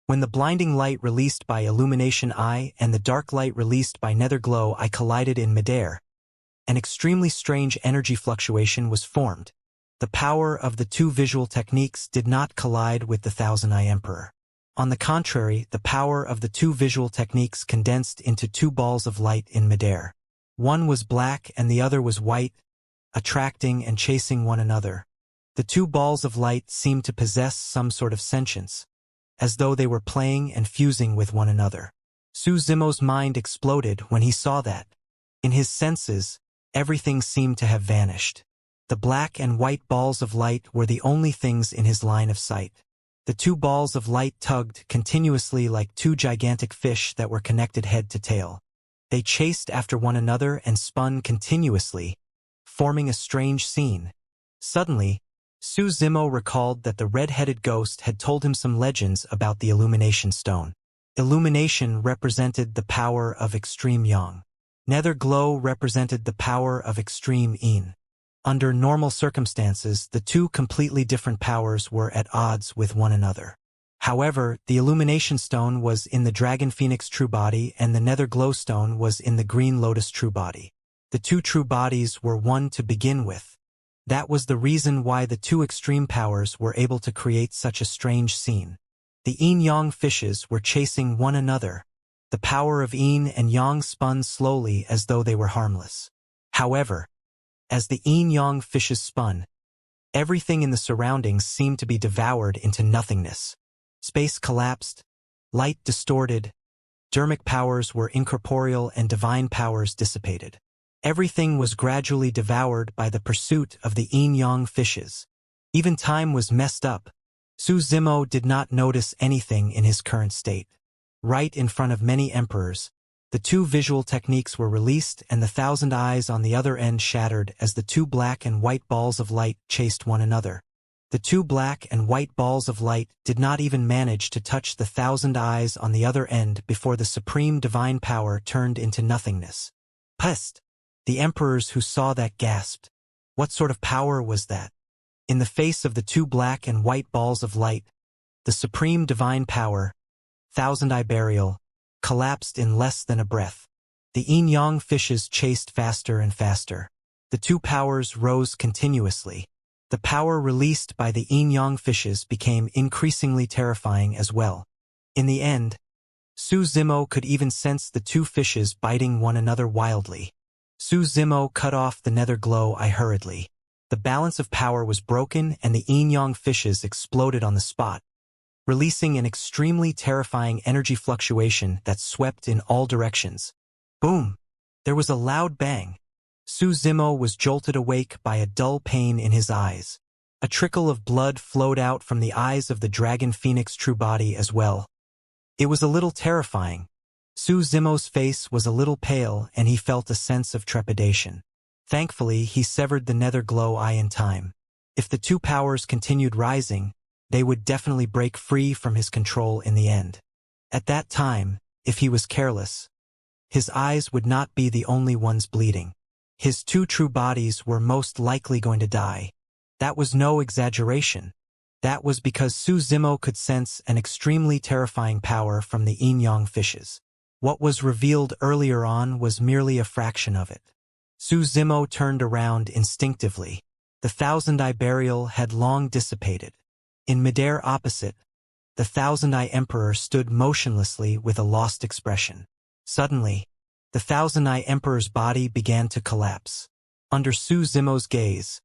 when the blinding light released by Illumination Eye and the dark light released by nether glow eye collided in midair, an extremely strange energy fluctuation was formed. The power of the two visual techniques did not collide with the Thousand-Eye Emperor. On the contrary, the power of the two visual techniques condensed into two balls of light in midair. One was black and the other was white, attracting and chasing one another. The two balls of light seemed to possess some sort of sentience, as though they were playing and fusing with one another. Su Zimo's mind exploded when he saw that. In his senses, everything seemed to have vanished. The black and white balls of light were the only things in his line of sight. The two balls of light tugged continuously like two gigantic fish that were connected head to tail. They chased after one another and spun continuously, forming a strange scene. Suddenly, Su Zimo recalled that the red-headed ghost had told him some legends about the Illumination Stone. Illumination represented the power of extreme yang. Nether glow represented the power of extreme yin. Under normal circumstances, the two completely different powers were at odds with one another. However, the Illumination Stone was in the Dragon Phoenix true body and the Nether Glow Stone was in the Green Lotus true body. The two true bodies were one to begin with. That was the reason why the two extreme powers were able to create such a strange scene. The yin-yang fishes were chasing one another. The power of yin and yang spun slowly as though they were harmless. However, as the yin-yang fishes spun, everything in the surroundings seemed to be devoured into nothingness. Space collapsed, light distorted, dermic powers were incorporeal and divine powers dissipated. Everything was gradually devoured by the pursuit of the yin-yang fishes. Even time was messed up. Su Zimo did not notice anything in his current state. Right in front of many emperors, the two visual techniques were released and the thousand eyes on the other end shattered as the two black and white balls of light chased one another. The two black and white balls of light did not even manage to touch the thousand eyes on the other end before the supreme divine power turned into nothingness. Pest! The emperors who saw that gasped. What sort of power was that? In the face of the two black and white balls of light, the supreme divine power, thousand-eye burial, collapsed in less than a breath. The yin-yang fishes chased faster and faster. The two powers rose continuously. The power released by the yin-yang fishes became increasingly terrifying as well. In the end, Su Zimo could even sense the two fishes biting one another wildly. Su Zimo cut off the nether glow eye hurriedly. The balance of power was broken and the yin-yang fishes exploded on the spot, releasing an extremely terrifying energy fluctuation that swept in all directions. Boom! There was a loud bang. Su Zimo was jolted awake by a dull pain in his eyes. A trickle of blood flowed out from the eyes of the dragon phoenix true body as well. It was a little terrifying. Su Zimo's face was a little pale and he felt a sense of trepidation. Thankfully, he severed the nether glow eye in time. If the two powers continued rising, they would definitely break free from his control in the end. At that time, if he was careless, his eyes would not be the only ones bleeding. His two true bodies were most likely going to die. That was no exaggeration. That was because Su Zimo could sense an extremely terrifying power from the yin-yang fishes. What was revealed earlier on was merely a fraction of it. Su Zimo turned around instinctively. The thousand-eye burial had long dissipated. In midair opposite, the thousand-eye emperor stood motionlessly with a lost expression. Suddenly, the thousand-eye emperor's body began to collapse. Under Su Zimo's gaze,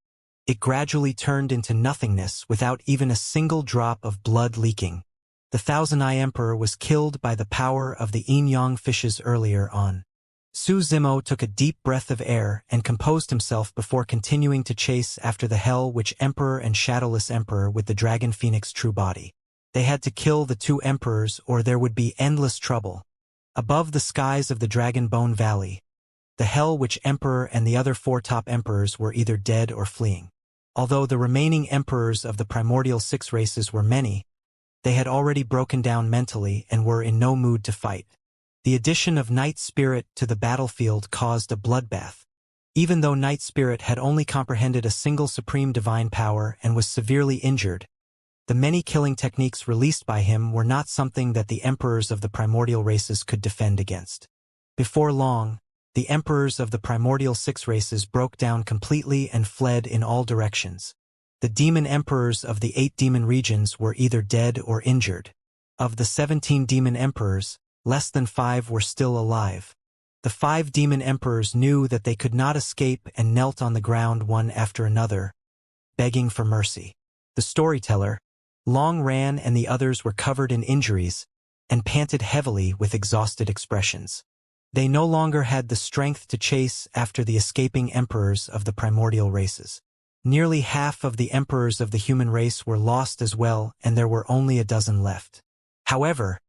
it gradually turned into nothingness without even a single drop of blood leaking. The thousand-eye emperor was killed by the power of the yin-yang fishes earlier on. Su Zimo took a deep breath of air and composed himself before continuing to chase after the Hell Witch Emperor and Shadowless Emperor with the Dragon Phoenix true body. They had to kill the two emperors or there would be endless trouble. Above the skies of the Dragon Bone Valley, the Hell Witch Emperor and the other four top emperors were either dead or fleeing. Although the remaining emperors of the primordial six races were many, they had already broken down mentally and were in no mood to fight. The addition of Night Spirit to the battlefield caused a bloodbath. Even though Night Spirit had only comprehended a single supreme divine power and was severely injured, the many killing techniques released by him were not something that the emperors of the primordial races could defend against. Before long, the emperors of the primordial six races broke down completely and fled in all directions. The demon emperors of the 8 demon regions were either dead or injured. Of the 17 demon emperors, less than 5 were still alive. The 5 demon emperors knew that they could not escape and knelt on the ground one after another, begging for mercy. The storyteller, Long Ran and the others were covered in injuries and panted heavily with exhausted expressions. They no longer had the strength to chase after the escaping emperors of the primordial races. Nearly half of the emperors of the human race were lost as well, and there were only a dozen left. However,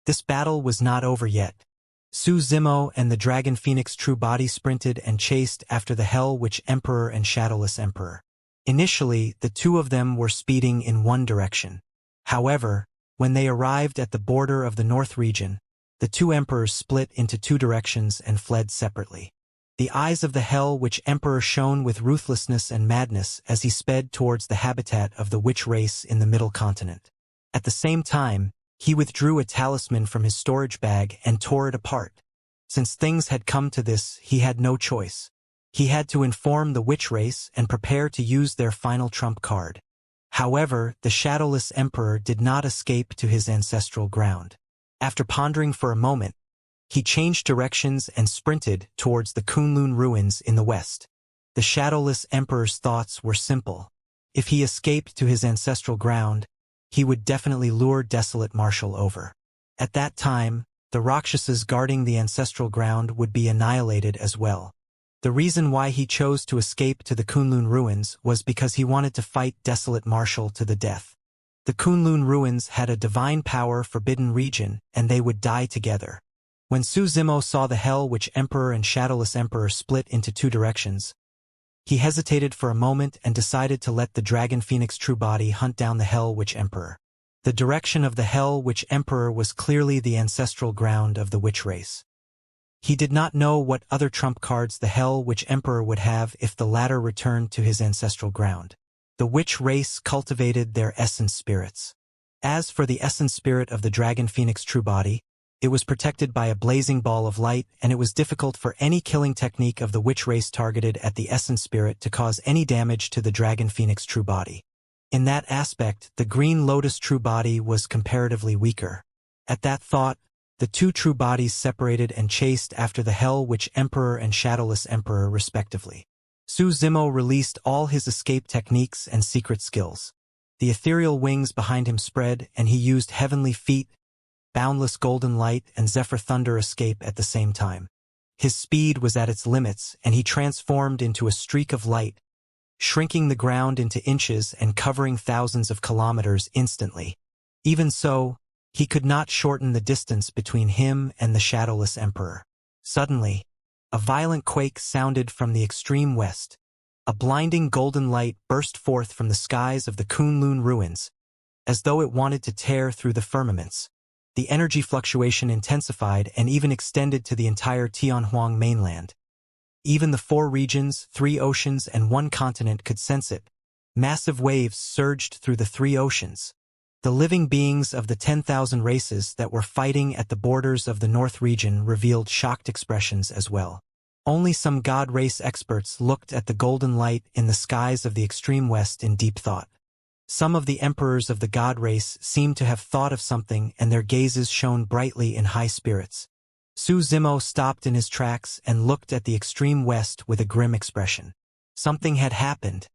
this battle was not over yet. Su Zimo and the Dragon Phoenix true body sprinted and chased after the Hell Witch Emperor and Shadowless Emperor. Initially, the two of them were speeding in one direction. However, when they arrived at the border of the North region, the two emperors split into two directions and fled separately. The eyes of the Hell Witch Emperor shone with ruthlessness and madness as he sped towards the habitat of the witch race in the Middle Continent. At the same time, he withdrew a talisman from his storage bag and tore it apart. Since things had come to this, he had no choice. He had to inform the witch race and prepare to use their final trump card. However, the Shadowless Emperor did not escape to his ancestral ground. After pondering for a moment, he changed directions and sprinted towards the Kunlun ruins in the west. The Shadowless Emperor's thoughts were simple. If he escaped to his ancestral ground, he would definitely lure Desolate Marshal over. At that time, the Rakshasas guarding the ancestral ground would be annihilated as well. The reason why he chose to escape to the Kunlun ruins was because he wanted to fight Desolate Marshal to the death. The Kunlun ruins had a divine power forbidden region, and they would die together. When Su Zimo saw the Hell Witch Emperor and Shadowless Emperor split into two directions, he hesitated for a moment and decided to let the Dragon Phoenix true body hunt down the Hell Witch Emperor. The direction of the Hell Witch Emperor was clearly the ancestral ground of the witch race. He did not know what other trump cards the Hell Witch Emperor would have if the latter returned to his ancestral ground. The witch race cultivated their essence spirits. As for the essence spirit of the Dragon Phoenix true body, it was protected by a blazing ball of light, and it was difficult for any killing technique of the witch race targeted at the essence spirit to cause any damage to the Dragon Phoenix true body. In that aspect, the Green Lotus true body was comparatively weaker. At that thought, the two true bodies separated and chased after the Hell Witch Emperor and Shadowless Emperor respectively. Su Zimo released all his escape techniques and secret skills. The ethereal wings behind him spread, and he used Heavenly Feet, Boundless Golden Light, and Zephyr Thunder escape at the same time. His speed was at its limits, and he transformed into a streak of light, shrinking the ground into inches and covering thousands of kilometers instantly. Even so, he could not shorten the distance between him and the shadowless emperor. Suddenly, a violent quake sounded from the extreme west. A blinding golden light burst forth from the skies of the Kunlun ruins, as though it wanted to tear through the firmaments. The energy fluctuation intensified and even extended to the entire Tianhuang mainland. Even the 4 regions, 3 oceans, and 1 continent could sense it. Massive waves surged through the 3 oceans. The living beings of the 10,000 races that were fighting at the borders of the North region revealed shocked expressions as well. Only some God race experts looked at the golden light in the skies of the extreme west in deep thought. Some of the emperors of the God race seemed to have thought of something, and their gazes shone brightly in high spirits. Su Zimo stopped in his tracks and looked at the extreme west with a grim expression. Something had happened.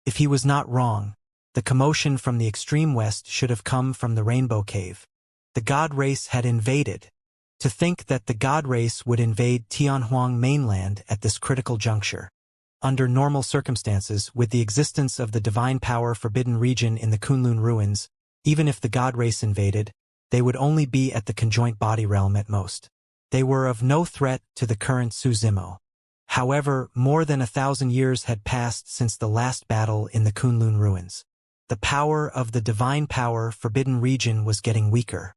If he was not wrong, the commotion from the extreme west should have come from the Rainbow Cave. The God race had invaded. To think that the God race would invade Tianhuang mainland at this critical juncture. Under normal circumstances, with the existence of the divine power forbidden region in the Kunlun ruins, even if the God race invaded, they would only be at the conjoint body realm at most. They were of no threat to the current Su Zimo. However, more than 1,000 years had passed since the last battle in the Kunlun ruins. The power of the divine power forbidden region was getting weaker.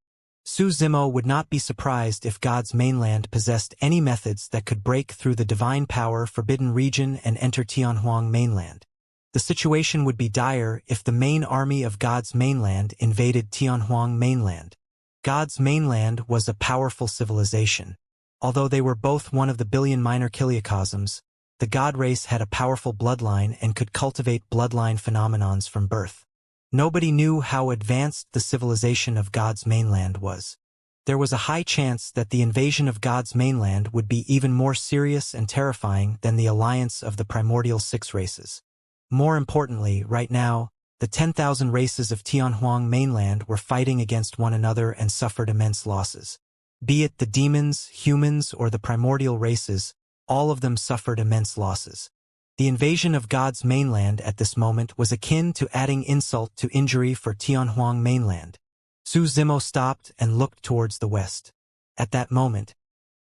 Su Zimo would not be surprised if God's mainland possessed any methods that could break through the divine power forbidden region and enter Tianhuang mainland. The situation would be dire if the main army of God's mainland invaded Tianhuang mainland. God's mainland was a powerful civilization. Although they were both one of the billion minor kiliocosms, the God race had a powerful bloodline and could cultivate bloodline phenomenons from birth. Nobody knew how advanced the civilization of God's mainland was. There was a high chance that the invasion of God's mainland would be even more serious and terrifying than the alliance of the primordial 6 races. More importantly, right now, the 10,000 races of Tianhuang mainland were fighting against one another and suffered immense losses. Be it the demons, humans, or the primordial races, all of them suffered immense losses. The invasion of God's mainland at this moment was akin to adding insult to injury for Tianhuang mainland. Su Zimo stopped and looked towards the west. At that moment,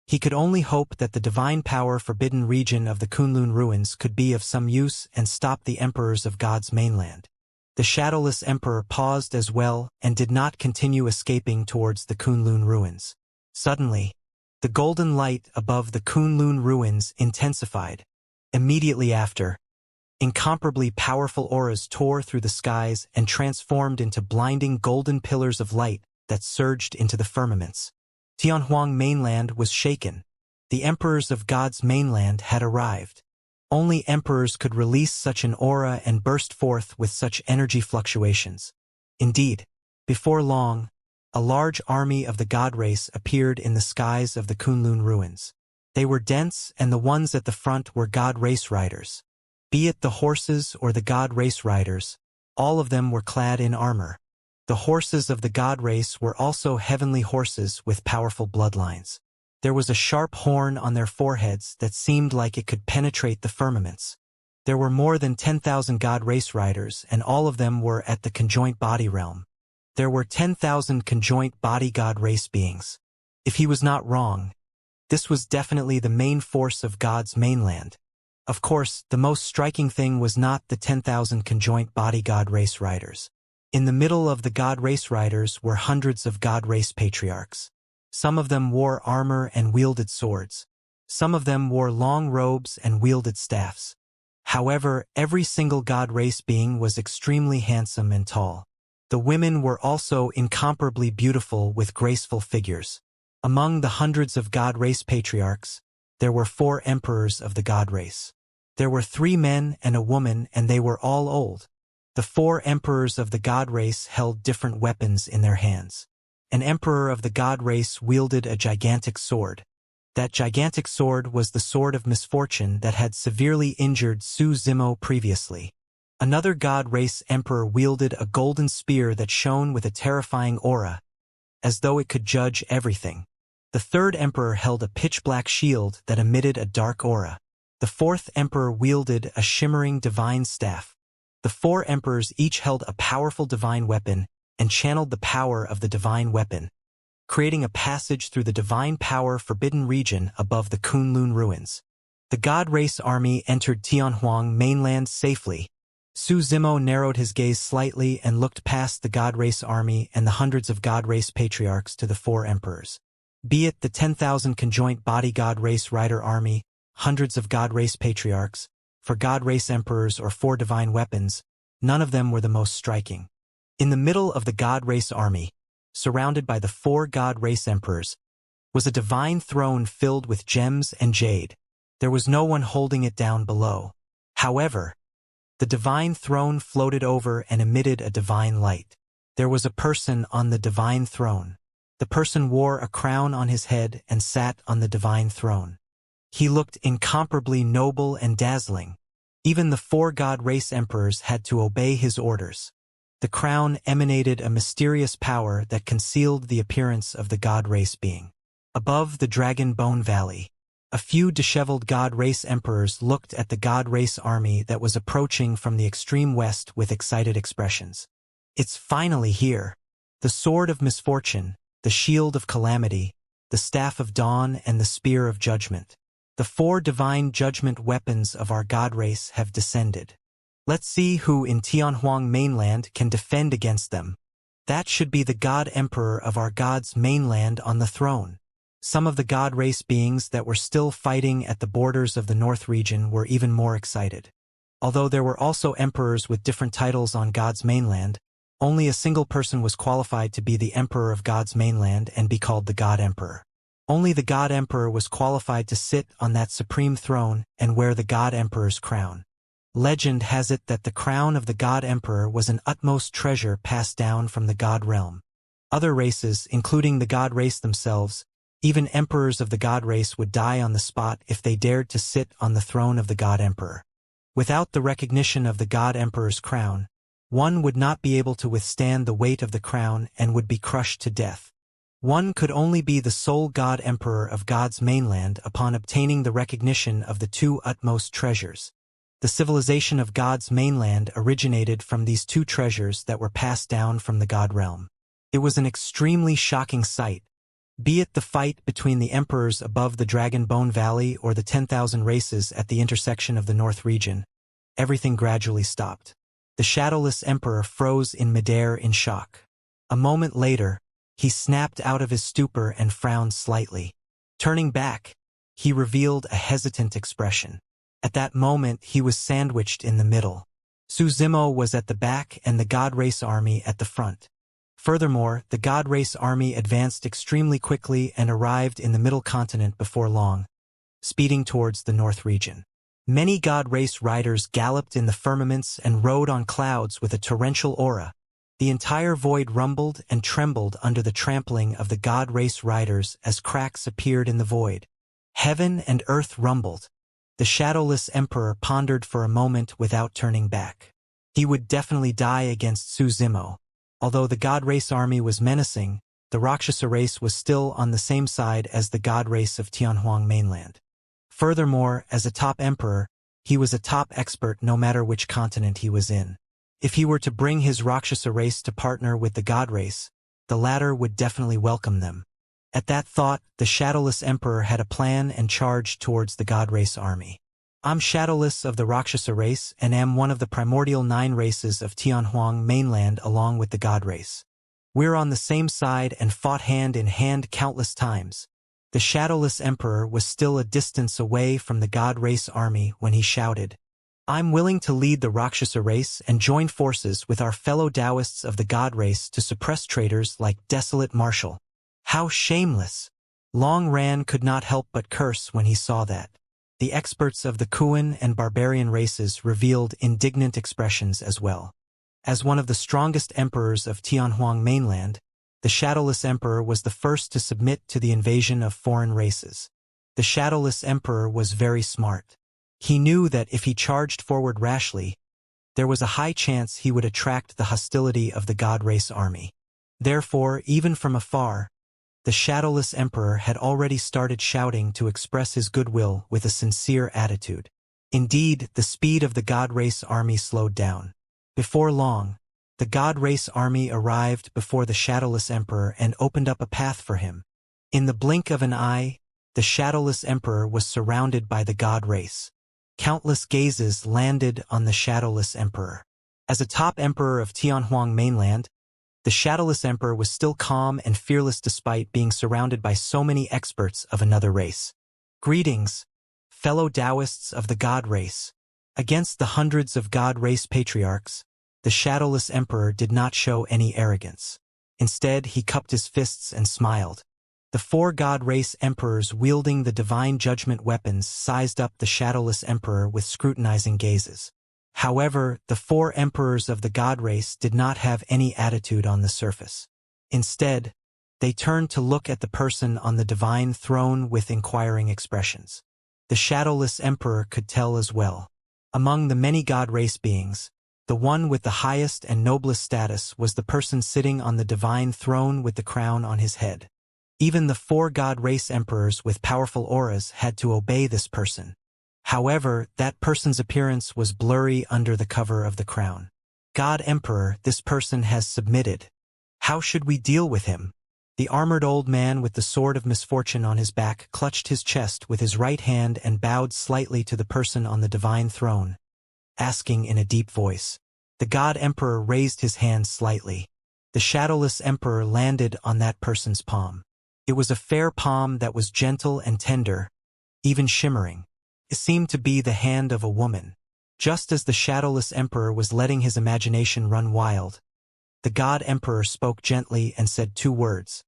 he could only hope that the divine power forbidden region of the Kunlun ruins could be of some use and stop the emperors of God's mainland. The shadowless emperor paused as well and did not continue escaping towards the Kunlun ruins. Suddenly, the golden light above the Kunlun ruins intensified. Immediately after, incomparably powerful auras tore through the skies and transformed into blinding golden pillars of light that surged into the firmaments. Tianhuang mainland was shaken. The emperors of God's mainland had arrived. Only emperors could release such an aura and burst forth with such energy fluctuations. Indeed, before long, a large army of the God race appeared in the skies of the Kunlun ruins. They were dense, and the ones at the front were God race riders. Be it the horses or the God race riders, all of them were clad in armor. The horses of the God race were also heavenly horses with powerful bloodlines. There was a sharp horn on their foreheads that seemed like it could penetrate the firmaments. There were more than 10,000 God race riders, and all of them were at the conjoint body realm. There were 10,000 conjoint body God race beings. If he was not wrong, this was definitely the main force of God's mainland. Of course, the most striking thing was not the 10,000 conjoint body God race riders. In the middle of the God race riders were hundreds of God race patriarchs. Some of them wore armor and wielded swords. Some of them wore long robes and wielded staffs. However, every single God race being was extremely handsome and tall. The women were also incomparably beautiful with graceful figures. Among the hundreds of God race patriarchs, there were 4 emperors of the God race. There were 3 men and a woman, and they were all old. The 4 emperors of the God race held different weapons in their hands. An emperor of the God race wielded a gigantic sword. That gigantic sword was the sword of misfortune that had severely injured Su Zimo previously. Another God race emperor wielded a golden spear that shone with a terrifying aura, as though it could judge everything. The 3rd emperor held a pitch-black shield that emitted a dark aura. The fourth emperor wielded a shimmering divine staff. The four emperors each held a powerful divine weapon and channeled the power of the divine weapon, creating a passage through the divine power forbidden region above the Kunlun ruins. The God Race army entered Tianhuang mainland safely. Su Zimo narrowed his gaze slightly and looked past the God Race army and the hundreds of God Race patriarchs to the four emperors. Be it the 10,000 conjoint body God Race rider army, hundreds of God Race patriarchs, for God Race emperors or four divine weapons, none of them were the most striking. In the middle of the God Race army, surrounded by the four God Race emperors, was a divine throne filled with gems and jade. There was no one holding it down below. However, the divine throne floated over and emitted a divine light. There was a person on the divine throne. The person wore a crown on his head and sat on the divine throne. He looked incomparably noble and dazzling. Even the four God Race emperors had to obey his orders. The crown emanated a mysterious power that concealed the appearance of the God Race being. Above the Dragon Bone Valley, a few disheveled God Race emperors looked at the God Race army that was approaching from the extreme west with excited expressions. It's finally here. The sword of misfortune, the shield of calamity, the staff of dawn and the spear of judgment. The four divine judgment weapons of our God Race have descended. Let's see who in Tianhuang mainland can defend against them. That should be the God Emperor of our God's mainland on the throne. Some of the God Race beings that were still fighting at the borders of the North region were even more excited. Although there were also emperors with different titles on God's mainland, only a single person was qualified to be the Emperor of God's mainland and be called the God Emperor. Only the God Emperor was qualified to sit on that supreme throne and wear the God Emperor's crown. Legend has it that the crown of the God Emperor was an utmost treasure passed down from the God realm. Other races, including the God Race themselves, even emperors of the God Race would die on the spot if they dared to sit on the throne of the God Emperor. Without the recognition of the God Emperor's crown, one would not be able to withstand the weight of the crown and would be crushed to death. One could only be the sole God Emperor of God's mainland upon obtaining the recognition of the two utmost treasures. The civilization of God's mainland originated from these two treasures that were passed down from the God realm. It was an extremely shocking sight. Be it the fight between the emperors above the Dragon Bone Valley or the 10,000 races at the intersection of the North region, everything gradually stopped. The shadowless emperor froze in midair in shock. A moment later, he snapped out of his stupor and frowned slightly. Turning back, he revealed a hesitant expression. At that moment, he was sandwiched in the middle. Su Zimo was at the back and the God Race army at the front. Furthermore, the God Race army advanced extremely quickly and arrived in the middle continent before long, speeding towards the North region. Many God Race riders galloped in the firmaments and rode on clouds with a torrential aura. The entire void rumbled and trembled under the trampling of the God Race riders as cracks appeared in the void. Heaven and earth rumbled. The shadowless emperor pondered for a moment without turning back. He would definitely die against Su Zimo. Although the God Race army was menacing, the Rakshasa race was still on the same side as the God Race of Tianhuang mainland. Furthermore, as a top emperor, he was a top expert no matter which continent he was in. If he were to bring his Rakshasa race to partner with the God Race, the latter would definitely welcome them. At that thought, the Shadowless Emperor had a plan and charged towards the God Race army. I'm Shadowless of the Rakshasa race and am one of the primordial 9 races of Tianhuang mainland along with the God Race. We're on the same side and fought hand in hand countless times. The Shadowless Emperor was still a distance away from the God Race army when he shouted, I'm willing to lead the Rakshasa race and join forces with our fellow Taoists of the God Race to suppress traitors like Desolate Marshal. How shameless! Long Ran could not help but curse when he saw that. The experts of the Kuan and barbarian races revealed indignant expressions as well. As one of the strongest emperors of Tianhuang mainland, the Shadowless Emperor was the first to submit to the invasion of foreign races. The Shadowless Emperor was very smart. He knew that if he charged forward rashly, there was a high chance he would attract the hostility of the God Race army. Therefore, even from afar, The Shadowless Emperor had already started shouting to express his goodwill with a sincere attitude. Indeed, the speed of the God Race army slowed down. Before long, the God Race army arrived before the Shadowless Emperor and opened up a path for him. In the blink of an eye, the Shadowless Emperor was surrounded by the God Race. Countless gazes landed on the Shadowless Emperor. As a top emperor of Tianhuang mainland, the Shadowless Emperor was still calm and fearless despite being surrounded by so many experts of another race. Greetings, fellow Taoists of the God Race. Against the hundreds of God Race patriarchs, the Shadowless Emperor did not show any arrogance. Instead, he cupped his fists and smiled. The 4 God Race emperors wielding the divine judgment weapons sized up the Shadowless Emperor with scrutinizing gazes. However, the 4 emperors of the God Race did not have any attitude on the surface. Instead, they turned to look at the person on the divine throne with inquiring expressions. The Shadowless Emperor could tell as well. Among the many God Race beings, the one with the highest and noblest status was the person sitting on the divine throne with the crown on his head. Even the 4 God Race emperors with powerful auras had to obey this person. However, that person's appearance was blurry under the cover of the crown. God Emperor, this person has submitted. How should we deal with him? The armored old man with the sword of misfortune on his back clutched his chest with his right hand and bowed slightly to the person on the divine throne, asking in a deep voice. The God Emperor raised his hand slightly. The Shadowless Emperor landed on that person's palm. It was a fair palm that was gentle and tender, even shimmering. It seemed to be the hand of a woman. Just as the Shadowless Emperor was letting his imagination run wild, the God Emperor spoke gently and said 2 words.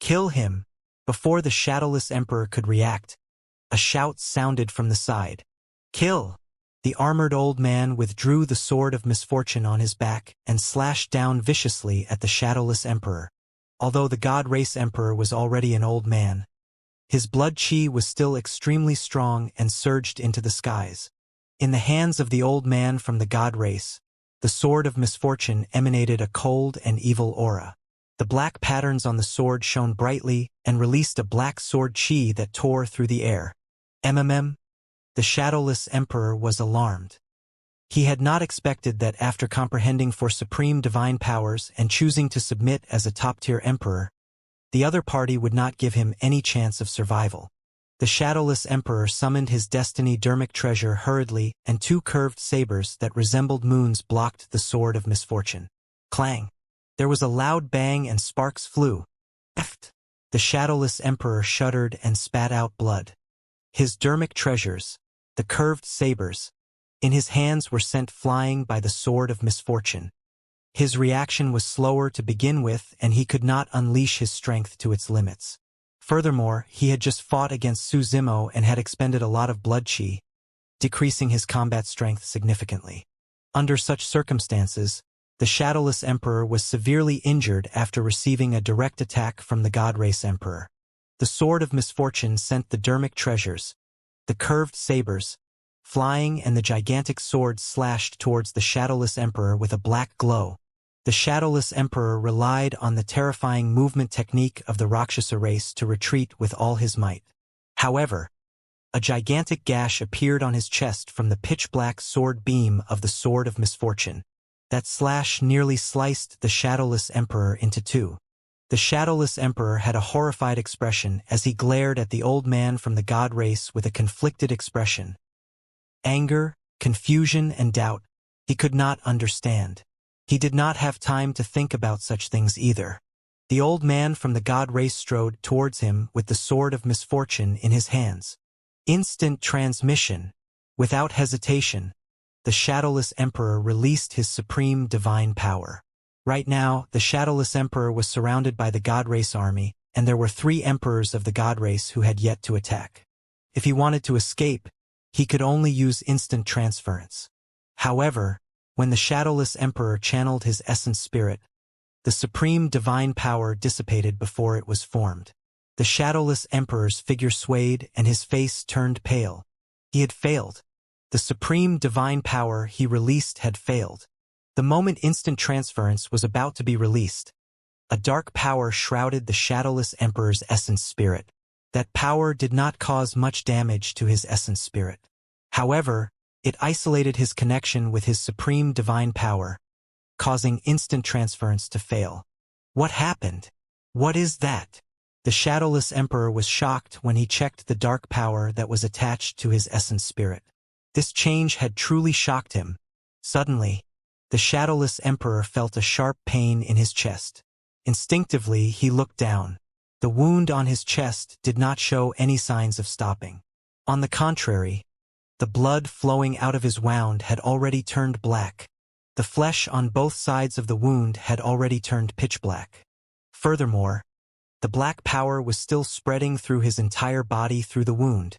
Kill him. Before the Shadowless Emperor could react, a shout sounded from the side. Kill! The armored old man withdrew the sword of misfortune on his back and slashed down viciously at the Shadowless Emperor. Although the God Race Emperor was already an old man, his blood chi was still extremely strong and surged into the skies. In the hands of the old man from the God Race, the sword of misfortune emanated a cold and evil aura. The black patterns on the sword shone brightly and released a black sword chi that tore through the air. The Shadowless Emperor was alarmed. He had not expected that after comprehending for supreme divine powers and choosing to submit as a top-tier emperor, the other party would not give him any chance of survival. The Shadowless Emperor summoned his destiny dermic treasure hurriedly, and 2 curved sabers that resembled moons blocked the sword of misfortune. Clang! There was a loud bang and sparks flew. The Shadowless Emperor shuddered and spat out blood. His dermic treasures, the curved sabers, in his hands were sent flying by the sword of misfortune. His reaction was slower to begin with, and he could not unleash his strength to its limits. Furthermore, he had just fought against Su Zimo and had expended a lot of blood chi, decreasing his combat strength significantly. Under such circumstances, the Shadowless Emperor was severely injured after receiving a direct attack from the God Race Emperor. The sword of misfortune sent the dermic treasures, the curved sabers, flying, and the gigantic sword slashed towards the Shadowless Emperor with a black glow. The Shadowless Emperor relied on the terrifying movement technique of the Rakshasa race to retreat with all his might. However, a gigantic gash appeared on his chest from the pitch-black sword beam of the sword of misfortune. That slash nearly sliced the Shadowless Emperor into 2. The Shadowless Emperor had a horrified expression as he glared at the old man from the God Race with a conflicted expression. Anger, confusion, and doubt. He could not understand. He did not have time to think about such things either. The old man from the God Race strode towards him with the sword of misfortune in his hands. Instant transmission. Without hesitation, the Shadowless Emperor released his supreme divine power. Right now, the Shadowless Emperor was surrounded by the God Race army, and there were 3 emperors of the God Race who had yet to attack. If he wanted to escape, he could only use instant transference. However, when the Shadowless Emperor channeled his essence spirit, the supreme divine power dissipated before it was formed. The Shadowless Emperor's figure swayed and his face turned pale. He had failed. The supreme divine power he released had failed. The moment instant transference was about to be released, A dark power shrouded the shadowless emperor's essence spirit. That power did not cause much damage to his essence spirit. However, it isolated his connection with his supreme divine power, causing instant transference to fail. What happened? What is that? The shadowless emperor was shocked when he checked the dark power that was attached to his essence spirit. This change had truly shocked him. Suddenly, the shadowless emperor felt a sharp pain in his chest. Instinctively, he looked down. The wound on his chest did not show any signs of stopping. On the contrary, the blood flowing out of his wound had already turned black. The flesh on both sides of the wound had already turned pitch black. Furthermore, the black power was still spreading through his entire body through the wound.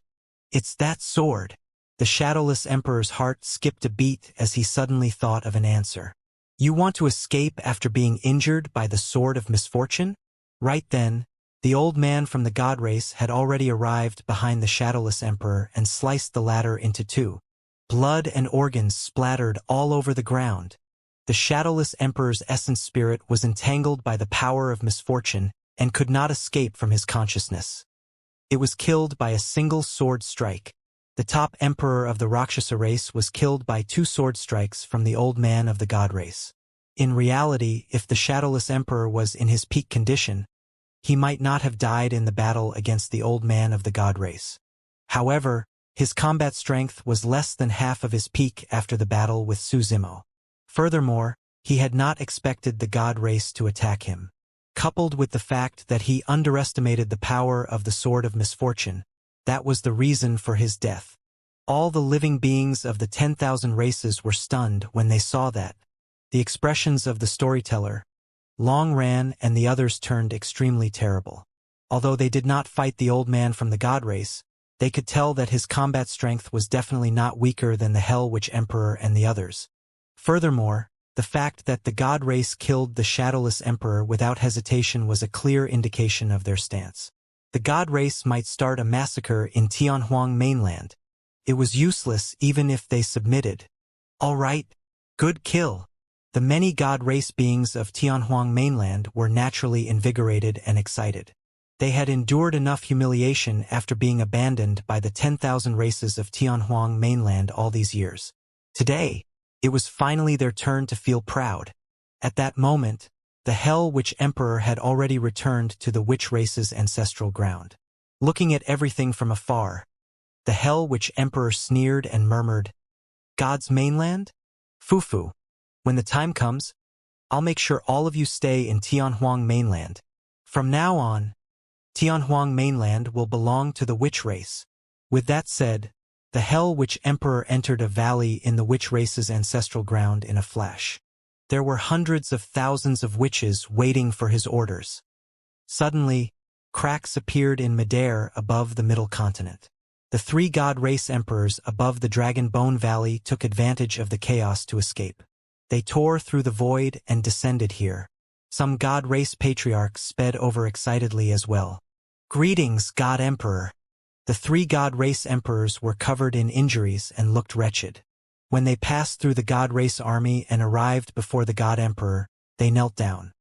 It's that sword. The shadowless emperor's heart skipped a beat as he suddenly thought of an answer. You want to escape after being injured by the sword of misfortune? Right then, the old man from the god race had already arrived behind the shadowless emperor and sliced the latter into two. Blood and organs splattered all over the ground. The shadowless emperor's essence spirit was entangled by the power of misfortune and could not escape from his consciousness. It was killed by a single sword strike. The top emperor of the Rakshasa race was killed by 2 sword strikes from the old man of the god race. In reality, if the shadowless emperor was in his peak condition, he might not have died in the battle against the old man of the god race. However, his combat strength was less than half of his peak after the battle with Suzimo. Furthermore, he had not expected the god race to attack him. Coupled with the fact that he underestimated the power of the sword of misfortune, that was the reason for his death. All the living beings of the 10,000 races were stunned when they saw that. The expressions of the storyteller, Long Ran and the others turned extremely terrible. Although they did not fight the old man from the god race, they could tell that his combat strength was definitely not weaker than the Hell Witch Emperor and the others. Furthermore, the fact that the god race killed the shadowless emperor without hesitation was a clear indication of their stance. The god race might start a massacre in Tianhuang mainland. It was useless even if they submitted. All right, good kill. The many god race beings of Tianhuang mainland were naturally invigorated and excited. They had endured enough humiliation after being abandoned by the 10,000 races of Tianhuang mainland all these years. Today, it was finally their turn to feel proud. At that moment, the Hell Witch Emperor had already returned to the witch race's ancestral ground. Looking at everything from afar, the Hell Witch Emperor sneered and murmured, "God's mainland? Fufu. When the time comes, I'll make sure all of you stay in Tianhuang mainland. From now on, Tianhuang mainland will belong to the witch race." With that said, the Hell Witch Emperor entered a valley in the witch race's ancestral ground in a flash. There were hundreds of thousands of witches waiting for his orders. Suddenly, cracks appeared in midair above the middle continent. The 3 god race emperors above the Dragon Bone Valley took advantage of the chaos to escape. They tore through the void and descended here. Some god race patriarchs sped over excitedly as well. "Greetings, God Emperor." The 3 god race emperors were covered in injuries and looked wretched. When they passed through the god race army and arrived before the god emperor, they knelt down.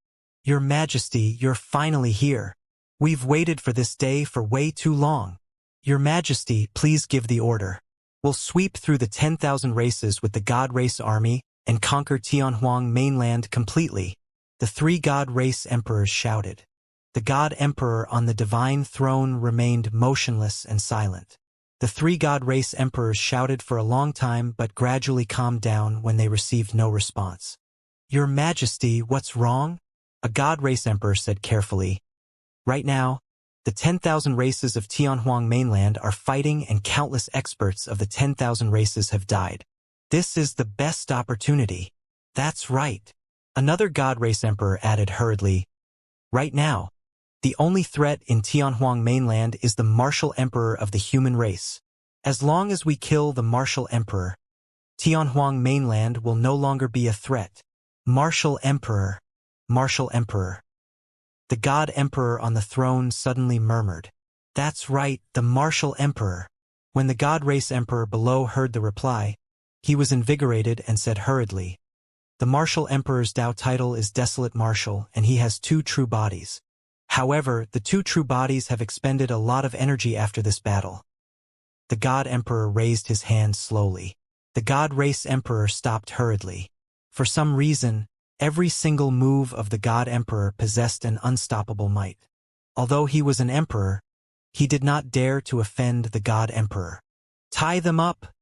"Your Majesty, you're finally here. We've waited for this day for way too long. Your Majesty, please give the order. We'll sweep through the 10,000 races with the god race army and conquer Tianhuang mainland completely," the 3 god race emperors shouted. The god emperor on the divine throne remained motionless and silent. The 3 god race emperors shouted for a long time but gradually calmed down when they received no response. "Your Majesty, what's wrong?" a god race emperor said carefully. "Right now, the 10,000 races of Tianhuang mainland are fighting and countless experts of the 10,000 races have died. This is the best opportunity." "That's right," another god race emperor added hurriedly. "Right now, the only threat in Tianhuang mainland is the martial emperor of the human race. As long as we kill the martial emperor, Tianhuang mainland will no longer be a threat." "Martial emperor, martial emperor." The god emperor on the throne suddenly murmured, "That's right, the martial emperor." When the god race emperor below heard the reply, he was invigorated and said hurriedly, The martial emperor's Dao title is Desolate Martial, and he has 2 true bodies. However, the 2 true bodies have expended a lot of energy after this battle. The God Emperor raised his hand slowly. The God Race Emperor stopped hurriedly. For some reason, every single move of the God Emperor possessed an unstoppable might. Although he was an emperor, he did not dare to offend the God Emperor. "Tie them up,"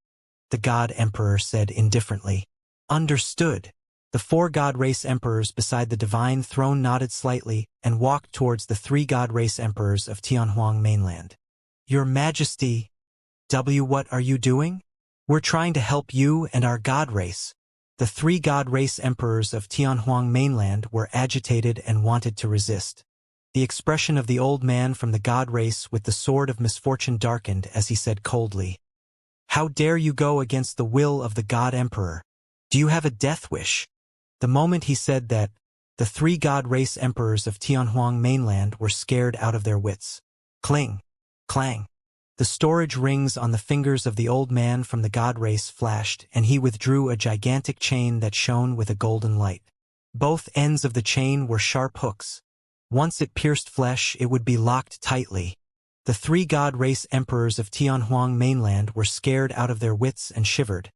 the God Emperor said indifferently. "Understood." The 4 God Race Emperors beside the divine throne nodded slightly and walked towards the 3 God Race Emperors of Tianhuang mainland. "Your Majesty, what are you doing? We're trying to help you and our God Race." The 3 God Race Emperors of Tianhuang mainland were agitated and wanted to resist. The expression of the old man from the God Race with the sword of misfortune darkened as he said coldly, "How dare you go against the will of the God Emperor? Do you have a death wish?" The moment he said that, the 3 God Race Emperors of Tianhuang mainland were scared out of their wits. Cling, clang. The storage rings on the fingers of the old man from the God Race flashed, and he withdrew a gigantic chain that shone with a golden light. Both ends of the chain were sharp hooks. Once it pierced flesh, it would be locked tightly. The 3 God Race Emperors of Tianhuang mainland were scared out of their wits and shivered.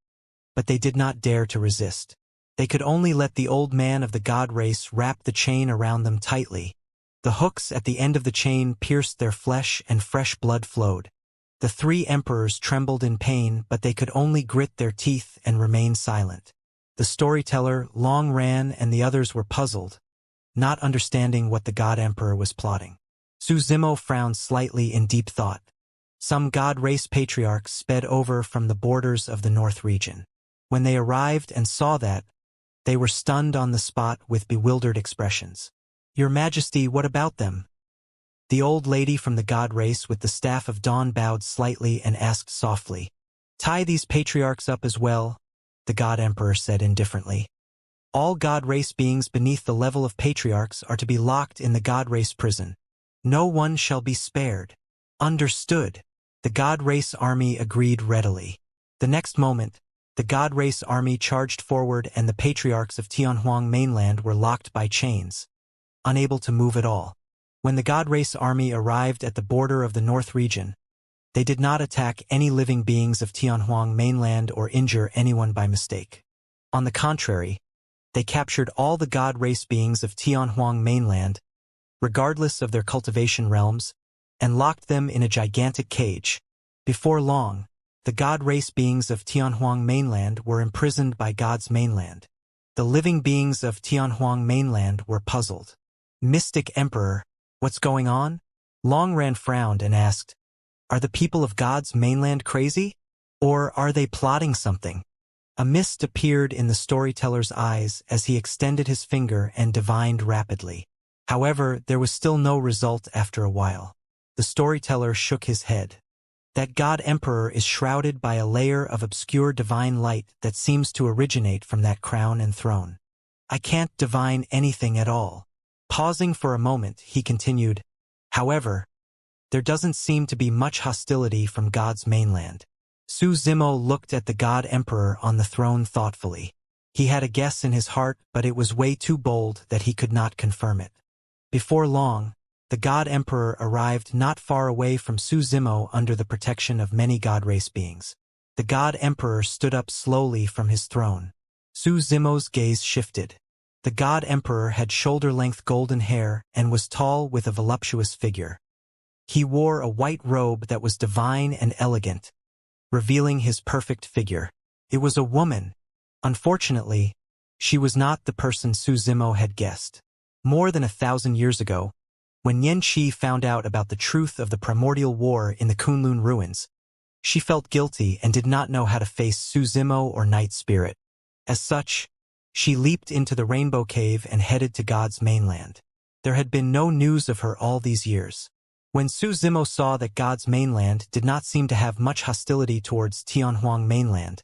But they did not dare to resist. They could only let the old man of the God Race wrap the chain around them tightly. The hooks at the end of the chain pierced their flesh and fresh blood flowed. The 3 emperors trembled in pain, but they could only grit their teeth and remain silent. The storyteller, Long Ran, and the others were puzzled, not understanding what the God Emperor was plotting. Su Zimo frowned slightly in deep thought. Some God Race patriarchs sped over from the borders of the North region. When they arrived and saw that, they were stunned on the spot with bewildered expressions. "Your Majesty, what about them?" The old lady from the God Race with the Staff of Dawn bowed slightly and asked softly. "Tie these patriarchs up as well," the God Emperor said indifferently. "All God Race beings beneath the level of patriarchs are to be locked in the God Race prison. No one shall be spared." "Understood." The God Race army agreed readily. The next moment, the God Race army charged forward and the patriarchs of Tianhuang mainland were locked by chains, unable to move at all. When the God Race army arrived at the border of the North region, they did not attack any living beings of Tianhuang mainland or injure anyone by mistake. On the contrary, they captured all the God Race beings of Tianhuang mainland, regardless of their cultivation realms, and locked them in a gigantic cage. Before long, the God Race beings of Tianhuang mainland were imprisoned by God's mainland. The living beings of Tianhuang mainland were puzzled. "Mystic Emperor, what's going on?" Long Ran frowned and asked, "Are the people of God's mainland crazy? Or are they plotting something?" A mist appeared in the storyteller's eyes as he extended his finger and divined rapidly. However, there was still no result after a while. The storyteller shook his head. "That God Emperor is shrouded by a layer of obscure divine light that seems to originate from that crown and throne. I can't divine anything at all." Pausing for a moment, he continued, "However, there doesn't seem to be much hostility from God's mainland." Su Zimo looked at the God Emperor on the throne thoughtfully. He had a guess in his heart, but it was way too bold that he could not confirm it. Before long, the God Emperor arrived not far away from Su Zimo under the protection of many God Race beings. The God Emperor stood up slowly from his throne. Su Zimo's gaze shifted. The God Emperor had shoulder-length golden hair and was tall with a voluptuous figure. He wore a white robe that was divine and elegant, revealing his perfect figure. It was a woman. Unfortunately, she was not the person Su Zimo had guessed. More than 1,000 years ago, when Xianxia found out about the truth of the primordial war in the Kunlun ruins, she felt guilty and did not know how to face Su Zimo or Night Spirit. As such, she leaped into the Rainbow Cave and headed to God's mainland. There had been no news of her all these years. When Su Zimo saw that God's mainland did not seem to have much hostility towards Tianhuang mainland,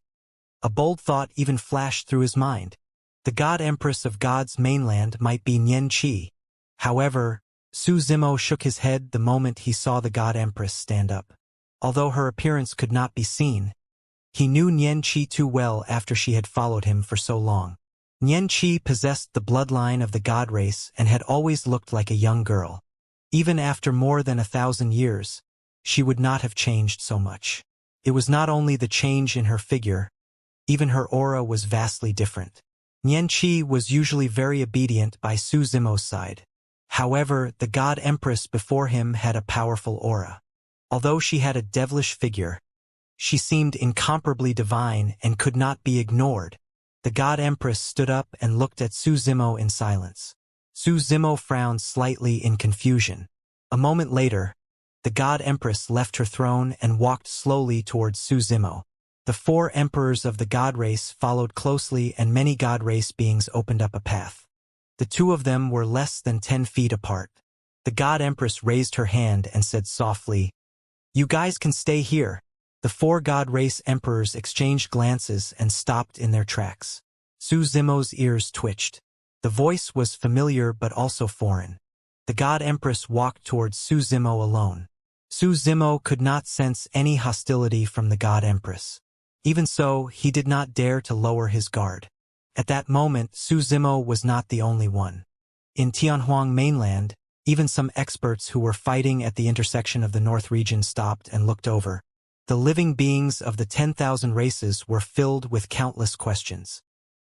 a bold thought even flashed through his mind. The God Empress of God's mainland might be Xianxia. However, Su Zimo shook his head the moment he saw the God Empress stand up. Although her appearance could not be seen, he knew Xianxia too well after she had followed him for so long. Xianxia possessed the bloodline of the god race and had always looked like a young girl. Even after more than 1,000 years, she would not have changed so much. It was not only the change in her figure, even her aura was vastly different. Xianxia was usually very obedient by Su Zimo's side. However, the god empress before him had a powerful aura. Although she had a devilish figure, she seemed incomparably divine and could not be ignored. The god empress stood up and looked at Su Zimo in silence. Su Zimo frowned slightly in confusion. A moment later, the god empress left her throne and walked slowly towards Su Zimo. The 4 emperors of the god race followed closely and many god race beings opened up a path. The 2 of them were less than 10 feet apart. The god empress raised her hand and said softly, "You guys can stay here." The 4 god race emperors exchanged glances and stopped in their tracks. Su Zimo's ears twitched. The voice was familiar but also foreign. The god empress walked towards Su Zimo alone. Su Zimo could not sense any hostility from the god empress. Even so, he did not dare to lower his guard. At that moment, Su Zimo was not the only one. In Tianhuang mainland, even some experts who were fighting at the intersection of the North region stopped and looked over. The living beings of the 10,000 races were filled with countless questions.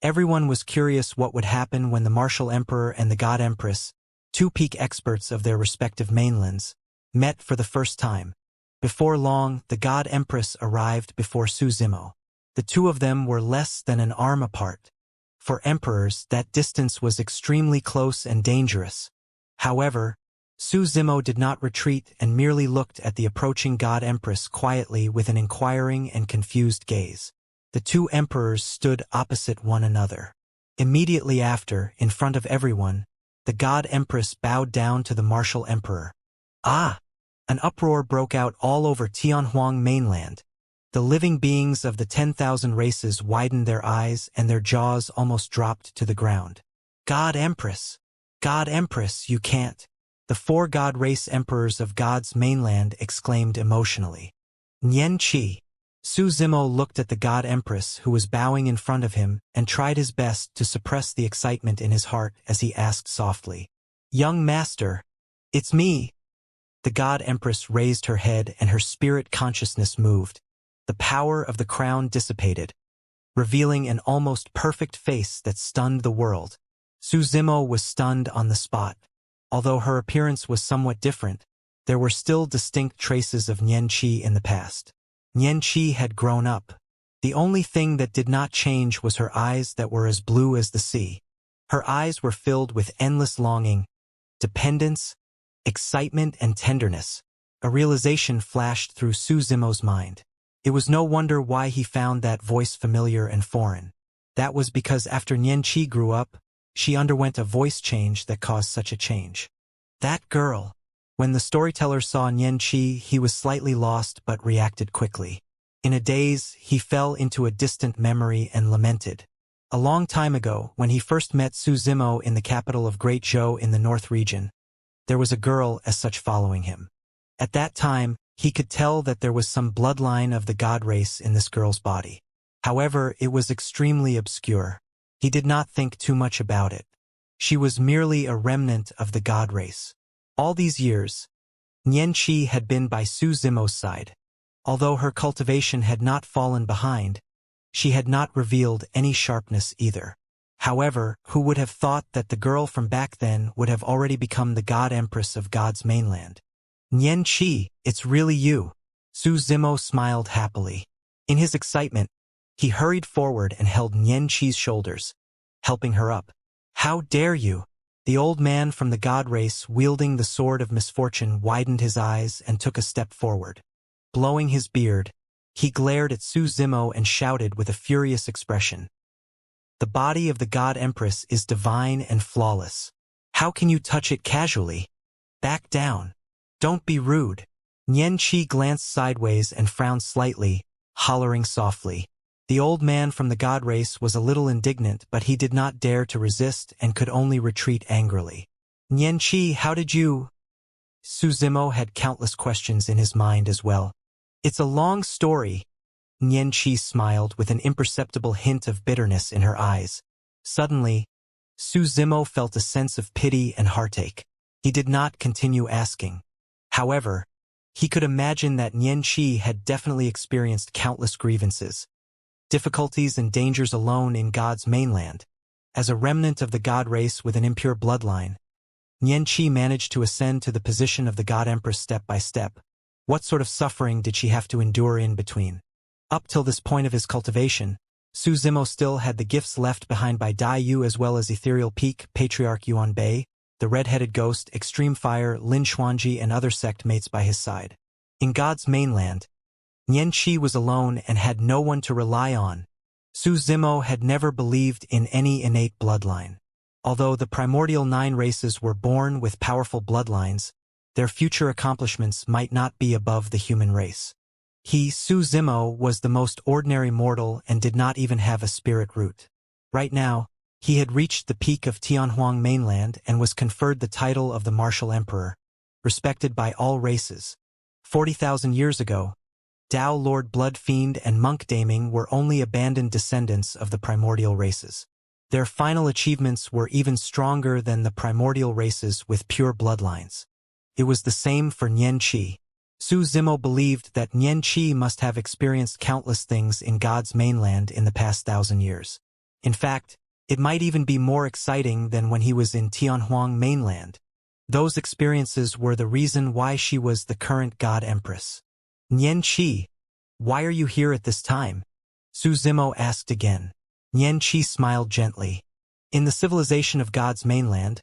Everyone was curious what would happen when the martial emperor and the god empress, 2 peak experts of their respective mainlands, met for the first time. Before long, the god empress arrived before Su Zimo. The 2 of them were less than an arm apart. For emperors, that distance was extremely close and dangerous. However, Su Zimo did not retreat and merely looked at the approaching god empress quietly with an inquiring and confused gaze. The 2 emperors stood opposite one another. Immediately after, in front of everyone, the god empress bowed down to the martial emperor. Ah! An uproar broke out all over Tianhuang mainland. The living beings of the 10,000 races widened their eyes and their jaws almost dropped to the ground. God Empress! God Empress, you can't! The 4 god race emperors of God's mainland exclaimed emotionally. Xianxia! Su Zimo looked at the god empress who was bowing in front of him and tried his best to suppress the excitement in his heart as he asked softly, "Young master, it's me." The god empress raised her head and her spirit consciousness moved. The power of the crown dissipated, revealing an almost perfect face that stunned the world. Su Zimo was stunned on the spot. Although her appearance was somewhat different, there were still distinct traces of Xianxia in the past. Xianxia had grown up. The only thing that did not change was her eyes that were as blue as the sea. Her eyes were filled with endless longing, dependence, excitement, and tenderness. A realization flashed through Su Zimo's mind. It was no wonder why he found that voice familiar and foreign. That was because after Xianxia grew up, she underwent a voice change that caused such a change. That girl. When the storyteller saw Xianxia, he was slightly lost but reacted quickly. In a daze, he fell into a distant memory and lamented. A long time ago, when he first met Su Zimo in the capital of Great Zhou in the North region, there was a girl as such following him. At that time, he could tell that there was some bloodline of the god race in this girl's body. However, it was extremely obscure. He did not think too much about it. She was merely a remnant of the god race. All these years, Xianxia had been by Su Zimo's side. Although her cultivation had not fallen behind, she had not revealed any sharpness either. However, who would have thought that the girl from back then would have already become the god empress of God's mainland? Xianxia, it's really you. Su Zimo smiled happily. In his excitement, he hurried forward and held Xianxia's shoulders, helping her up. How dare you? The old man from the god race wielding the sword of misfortune widened his eyes and took a step forward. Blowing his beard, he glared at Su Zimo and shouted with a furious expression. The body of the god empress is divine and flawless. How can you touch it casually? Back down. Don't be rude. Xianxia glanced sideways and frowned slightly, hollering softly. The old man from the god race was a little indignant, but he did not dare to resist and could only retreat angrily. Xianxia, how did you? Su Zimo had countless questions in his mind as well. It's a long story. Xianxia smiled with an imperceptible hint of bitterness in her eyes. Suddenly, Su Zimo felt a sense of pity and heartache. He did not continue asking. However, he could imagine that Xianxia had definitely experienced countless grievances, difficulties and dangers alone in God's mainland. As a remnant of the God race with an impure bloodline, Xianxia managed to ascend to the position of the God Empress step by step. What sort of suffering did she have to endure in between? Up till this point of his cultivation, Su Zimo still had the gifts left behind by Dai Yu as well as Ethereal Peak, Patriarch Yuan Bei, the red-headed ghost, Extreme Fire, Lin Xuanji and other sect mates by his side. In God's mainland, Xianxia was alone and had no one to rely on. Su Zimo had never believed in any innate bloodline. Although the primordial 9 races were born with powerful bloodlines, their future accomplishments might not be above the human race. He, Su Zimo, was the most ordinary mortal and did not even have a spirit root. Right now, he had reached the peak of Tianhuang mainland and was conferred the title of the Martial Emperor, respected by all races. 40,000 years ago, Dao Lord Blood Fiend and Monk Daming were only abandoned descendants of the primordial races. Their final achievements were even stronger than the primordial races with pure bloodlines. It was the same for Xianxia. Su Zimo believed that Xianxia must have experienced countless things in God's mainland in the past 1,000 years. In fact, it might even be more exciting than when he was in Tianhuang mainland. Those experiences were the reason why she was the current God Empress. Xianxia, why are you here at this time? Su Zimo asked again. Xianxia smiled gently. In the civilization of God's mainland,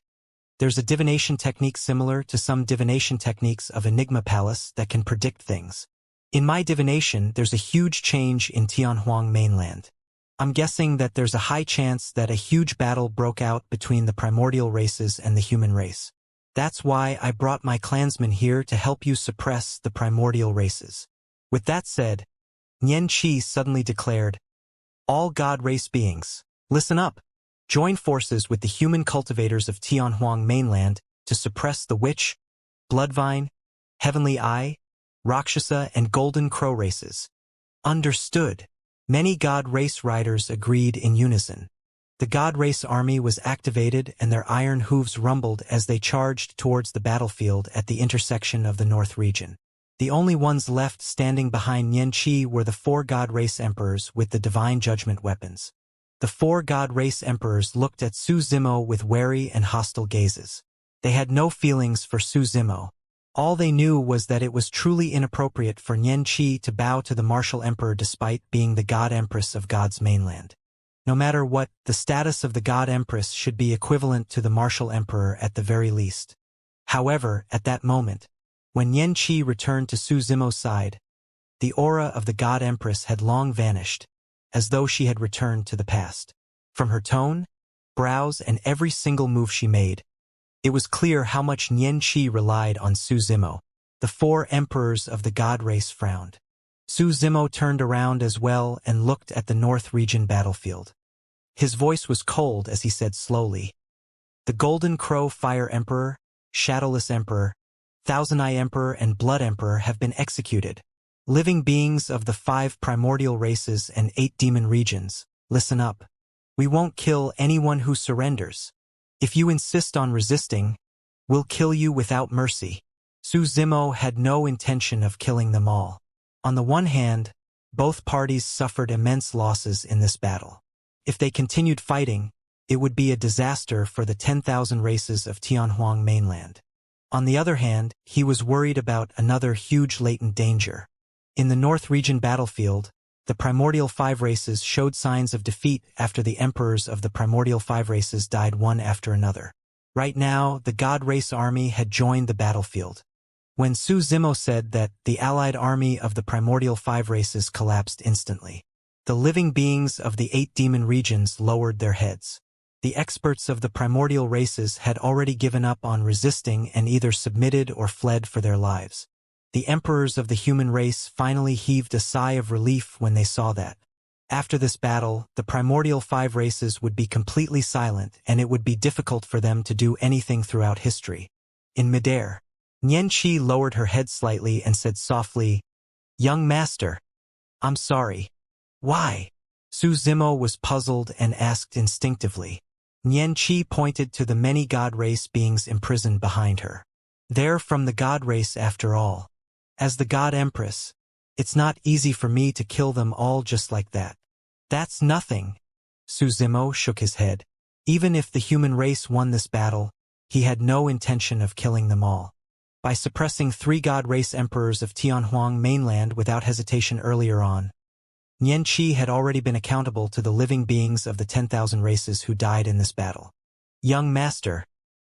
there's a divination technique similar to some divination techniques of Enigma Palace that can predict things. In my divination, there's a huge change in Tianhuang mainland. I'm guessing that there's a high chance that a huge battle broke out between the primordial races and the human race. That's why I brought my clansmen here to help you suppress the primordial races. With that said, Xianxia suddenly declared, all God race beings, listen up. Join forces with the human cultivators of Tianhuang mainland to suppress the Witch, Bloodvine, Heavenly Eye, Rakshasa, and Golden Crow races. Understood. Many God race riders agreed in unison. The God race army was activated and their iron hooves rumbled as they charged towards the battlefield at the intersection of the North region. The only ones left standing behind Xianxia were the 4 God race emperors with the divine judgment weapons. The 4 God race emperors looked at Su Zimo with wary and hostile gazes. They had no feelings for Su Zimo. All they knew was that it was truly inappropriate for Xianxia to bow to the martial emperor despite being the God Empress of God's mainland. No matter what, the status of the God Empress should be equivalent to the martial emperor at the very least. However, at that moment, when Xianxia returned to Su Zimo's side, the aura of the God Empress had long vanished, as though she had returned to the past. From her tone, brows, and every single move she made, it was clear how much Xianxia relied on Su Zimo. The 4 emperors of the God race frowned. Su Zimo turned around as well and looked at the North region battlefield. His voice was cold as he said slowly, the Golden Crow Fire Emperor, Shadowless Emperor, Thousand Eye Emperor, and Blood Emperor have been executed. Living beings of the 5 primordial races and 8 demon regions, listen up. We won't kill anyone who surrenders. If you insist on resisting, we'll kill you without mercy. Su Zimo had no intention of killing them all. On the one hand, both parties suffered immense losses in this battle. If they continued fighting, it would be a disaster for the 10,000 races of Tianhuang mainland. On the other hand, he was worried about another huge latent danger. In the North region battlefield, the primordial 5 races showed signs of defeat after the emperors of the primordial 5 races died one after another. Right now, the God race army had joined the battlefield. When Su Zimo said that, the allied army of the primordial 5 races collapsed instantly. The living beings of the 8 demon regions lowered their heads. The experts of the primordial races had already given up on resisting and either submitted or fled for their lives. The emperors of the human race finally heaved a sigh of relief when they saw that. After this battle, the primordial 5 races would be completely silent and it would be difficult for them to do anything throughout history. In midair, Xianxia lowered her head slightly and said softly, "Young master, I'm sorry." "Why?" Su Zimo was puzzled and asked instinctively. Xianxia pointed to the many god race beings imprisoned behind her. They're from the god race after all. As the god empress, it's not easy for me to kill them all just like that. That's nothing. Su Zimo shook his head. Even if the human race won this battle, he had no intention of killing them all. By suppressing 3 god race emperors of Tianhuang mainland without hesitation earlier on, Xianxia had already been accountable to the living beings of the 10,000 races who died in this battle. Young master,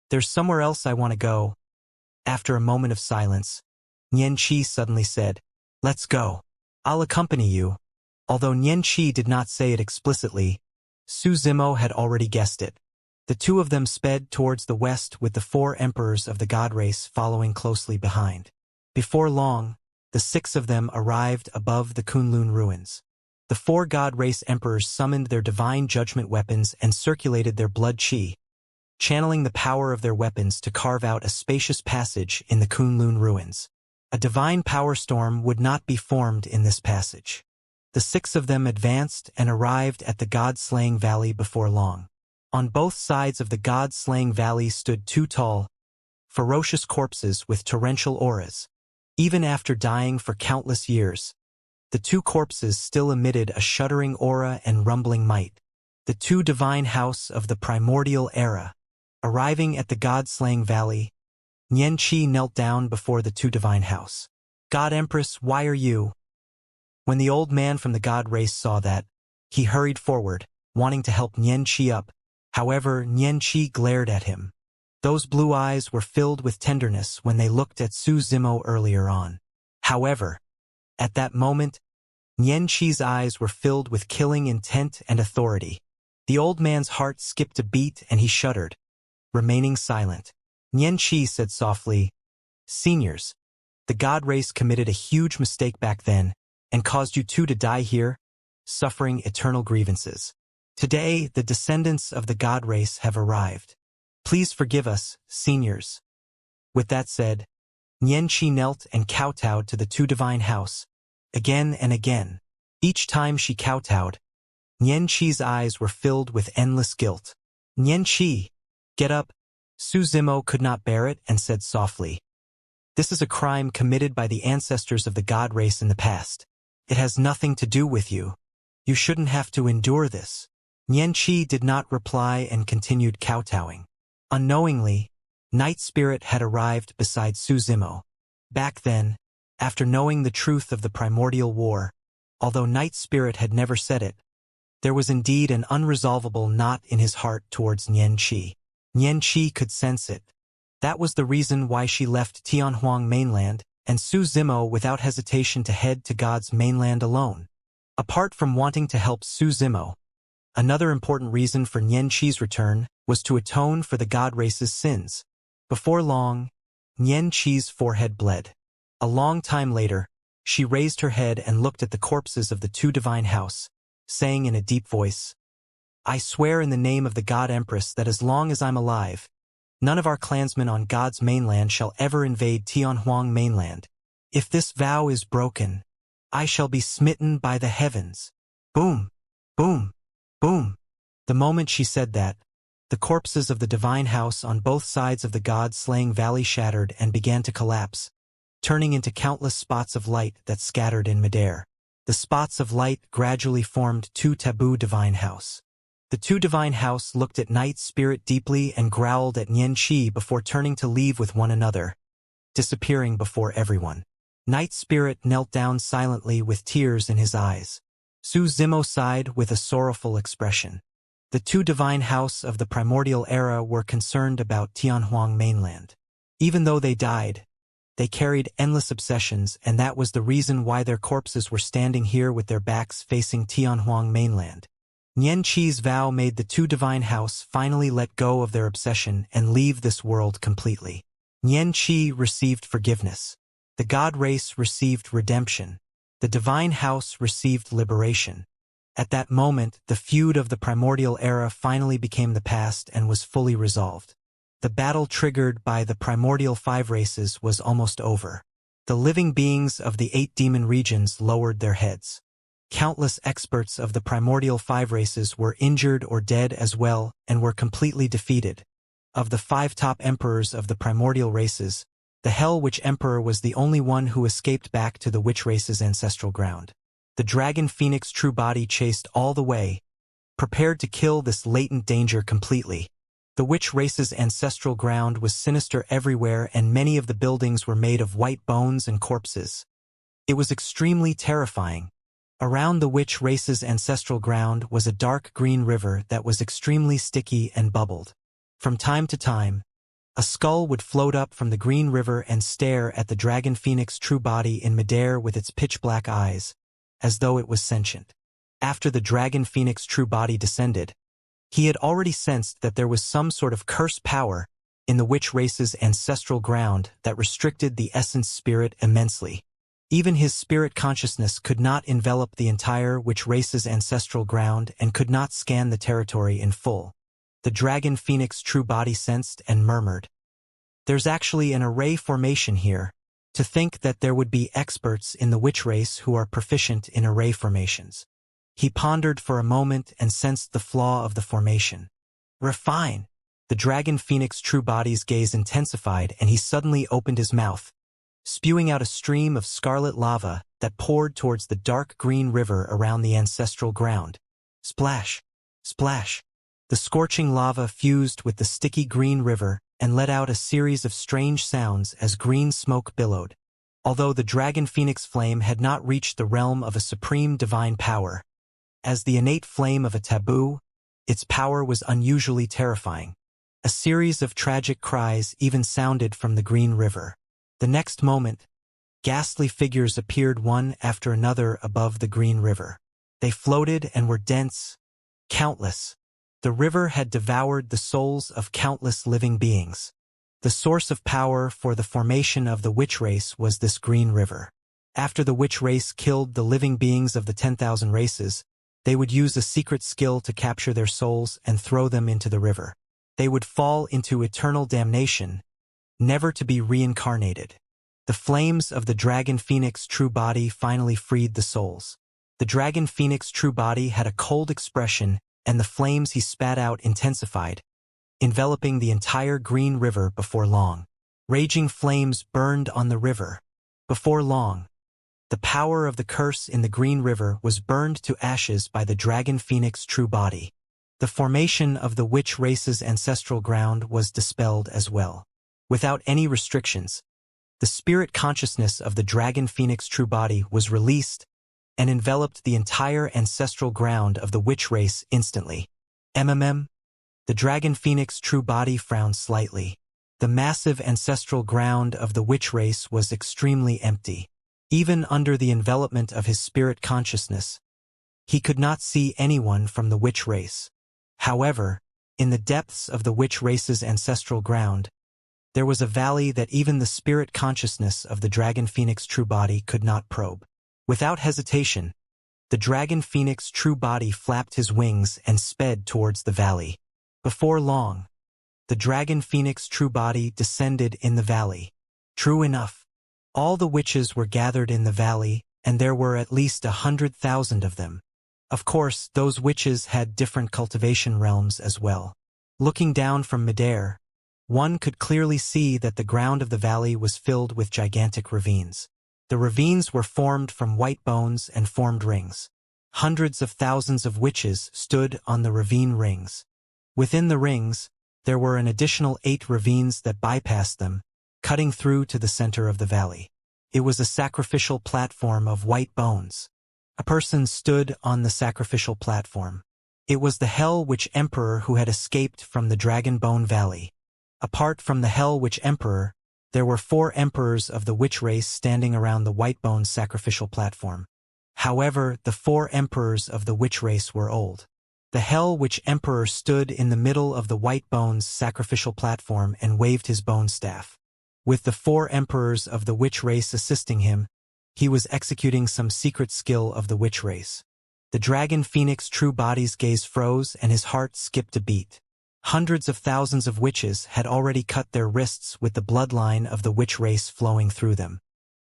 there's somewhere else I want to go. After a moment of silence, Xianxia suddenly said, "Let's go. I'll accompany you." Although Xianxia did not say it explicitly, Su Zimo had already guessed it. The two of them sped towards the west with the 4 emperors of the god race following closely behind. Before long, the 6 of them arrived above the Kunlun ruins. The 4 god race emperors summoned their divine judgment weapons and circulated their blood qi, channeling the power of their weapons to carve out a spacious passage in the Kunlun ruins. A divine power storm would not be formed in this passage. The 6 of them advanced and arrived at the God-slaying valley before long. On both sides of the God-slaying valley stood 2 tall, ferocious corpses with torrential auras. Even after dying for countless years, the 2 corpses still emitted a shuddering aura and rumbling might. The 2 divine house of the primordial era. Arriving at the God-slaying valley, Xianxia knelt down before the 2 divine house. "God Empress, why are you?" When the old man from the god race saw that, he hurried forward, wanting to help Xianxia up. However, Xianxia glared at him. Those blue eyes were filled with tenderness when they looked at Su Zimo earlier on. However, at that moment, Xianxia's eyes were filled with killing intent and authority. The old man's heart skipped a beat and he shuddered, remaining silent. Xianxia said softly, "Seniors, the god race committed a huge mistake back then and caused you 2 to die here, suffering eternal grievances. Today, the descendants of the god race have arrived. Please forgive us, seniors." With that said, Xianxia knelt and kowtowed to the 2 divine house, again and again. Each time she kowtowed, Xianxia's eyes were filled with endless guilt. "Xianxia, get up." Su Zimo could not bear it and said softly, "This is a crime committed by the ancestors of the god race in the past. It has nothing to do with you. You shouldn't have to endure this." Xianxia did not reply and continued kowtowing. Unknowingly, Night Spirit had arrived beside Su Zimo. Back then, after knowing the truth of the primordial war, although Night Spirit had never said it, there was indeed an unresolvable knot in his heart towards Xianxia. Xianxia could sense it. That was the reason why she left Tianhuang mainland and Su Zimo without hesitation to head to God's mainland alone. Apart from wanting to help Su Zimo, another important reason for Xianxia's return was to atone for the god race's sins. Before long, Xianxia's forehead bled. A long time later, she raised her head and looked at the corpses of the 2 divine house, saying in a deep voice, "I swear in the name of the God Empress that as long as I'm alive, none of our clansmen on God's mainland shall ever invade Tianhuang mainland. If this vow is broken, I shall be smitten by the heavens." Boom! Boom! Boom! The moment she said that, the corpses of the divine house on both sides of the god-slaying valley shattered and began to collapse, turning into countless spots of light that scattered in midair. The spots of light gradually formed 2 taboo divine house. The 2 divine house looked at Night Spirit deeply and growled at Xianxia before turning to leave with one another, disappearing before everyone. Night Spirit knelt down silently with tears in his eyes. Su Zimo sighed with a sorrowful expression. The 2 divine house of the primordial era were concerned about Tianhuang mainland. Even though they died, they carried endless obsessions, and that was the reason why their corpses were standing here with their backs facing Tianhuang mainland. Xianxia's vow made the 2 divine house finally let go of their obsession and leave this world completely. Xianxia received forgiveness. The god race received redemption. The divine house received liberation. At that moment, the feud of the primordial era finally became the past and was fully resolved. The battle triggered by the primordial 5 races was almost over. The living beings of the 8 demon regions lowered their heads. Countless experts of the primordial 5 races were injured or dead as well and were completely defeated. Of the 5 top emperors of the primordial races, the Hell Witch Emperor was the only one who escaped back to the Witch race's ancestral ground. The Dragon Phoenix true body chased all the way, prepared to kill this latent danger completely. The Witch race's ancestral ground was sinister everywhere, and many of the buildings were made of white bones and corpses. It was extremely terrifying. Around the Witch race's ancestral ground was a dark green river that was extremely sticky and bubbled. From time to time, a skull would float up from the green river and stare at the Dragon Phoenix true body in midair with its pitch-black eyes, as though it was sentient. After the Dragon Phoenix true body descended, he had already sensed that there was some sort of cursed power in the Witch race's ancestral ground that restricted the essence spirit immensely. Even his spirit consciousness could not envelop the entire Witch race's ancestral ground and could not scan the territory in full. The Dragon Phoenix true body sensed and murmured, "There's actually an array formation here. To think that there would be experts in the Witch race who are proficient in array formations." He pondered for a moment and sensed the flaw of the formation. "Refine." The Dragon Phoenix true body's gaze intensified, and he suddenly opened his mouth, spewing out a stream of scarlet lava that poured towards the dark green river around the ancestral ground. Splash! Splash! The scorching lava fused with the sticky green river and let out a series of strange sounds as green smoke billowed. Although the Dragon Phoenix flame had not reached the realm of a supreme divine power, as the innate flame of a taboo, its power was unusually terrifying. A series of tragic cries even sounded from the green river. The next moment, ghastly figures appeared one after another above the green river. They floated and were dense, countless. The river had devoured the souls of countless living beings. The source of power for the formation of the Witch race was this green river. After the Witch race killed the living beings of the 10,000 races, they would use a secret skill to capture their souls and throw them into the river. They would fall into eternal damnation, never to be reincarnated. The flames of the Dragon Phoenix true body finally freed the souls. The Dragon Phoenix true body had a cold expression, and the flames he spat out intensified, enveloping the entire green river before long. Raging flames burned on the river. Before long, the power of the curse in the green river was burned to ashes by the Dragon Phoenix true body. The formation of the Witch race's ancestral ground was dispelled as well. Without any restrictions, the spirit consciousness of the Dragon Phoenix true body was released and enveloped the entire ancestral ground of the Witch race instantly. The Dragon Phoenix true body frowned slightly. The massive ancestral ground of the Witch race was extremely empty. Even under the envelopment of his spirit consciousness, he could not see anyone from the Witch race. However, in the depths of the Witch race's ancestral ground, there was a valley that even the spirit consciousness of the Dragon Phoenix true body could not probe. Without hesitation, the Dragon Phoenix true body flapped his wings and sped towards the valley. Before long, the Dragon Phoenix true body descended in the valley. True enough, all the witches were gathered in the valley, and there were at least 100,000 of them. Of course, those witches had different cultivation realms as well. Looking down from midair, one could clearly see that the ground of the valley was filled with gigantic ravines. The ravines were formed from white bones and formed rings. Hundreds of thousands of witches stood on the ravine rings. Within the rings, there were an additional 8 ravines that bypassed them, cutting through to the center of the valley. It was a sacrificial platform of white bones. A person stood on the sacrificial platform. It was the Hell Witch Emperor who had escaped from the Dragon Bone Valley. Apart from the Hell Witch Emperor, there were 4 emperors of the Witch race standing around the White Bones sacrificial platform. However, the 4 emperors of the Witch race were old. The Hell Witch Emperor stood in the middle of the White Bones sacrificial platform and waved his bone staff. With the 4 emperors of the Witch race assisting him, he was executing some secret skill of the Witch race. The Dragon Phoenix true body's gaze froze and his heart skipped a beat. Hundreds of thousands of witches had already cut their wrists with the bloodline of the Witch race flowing through them.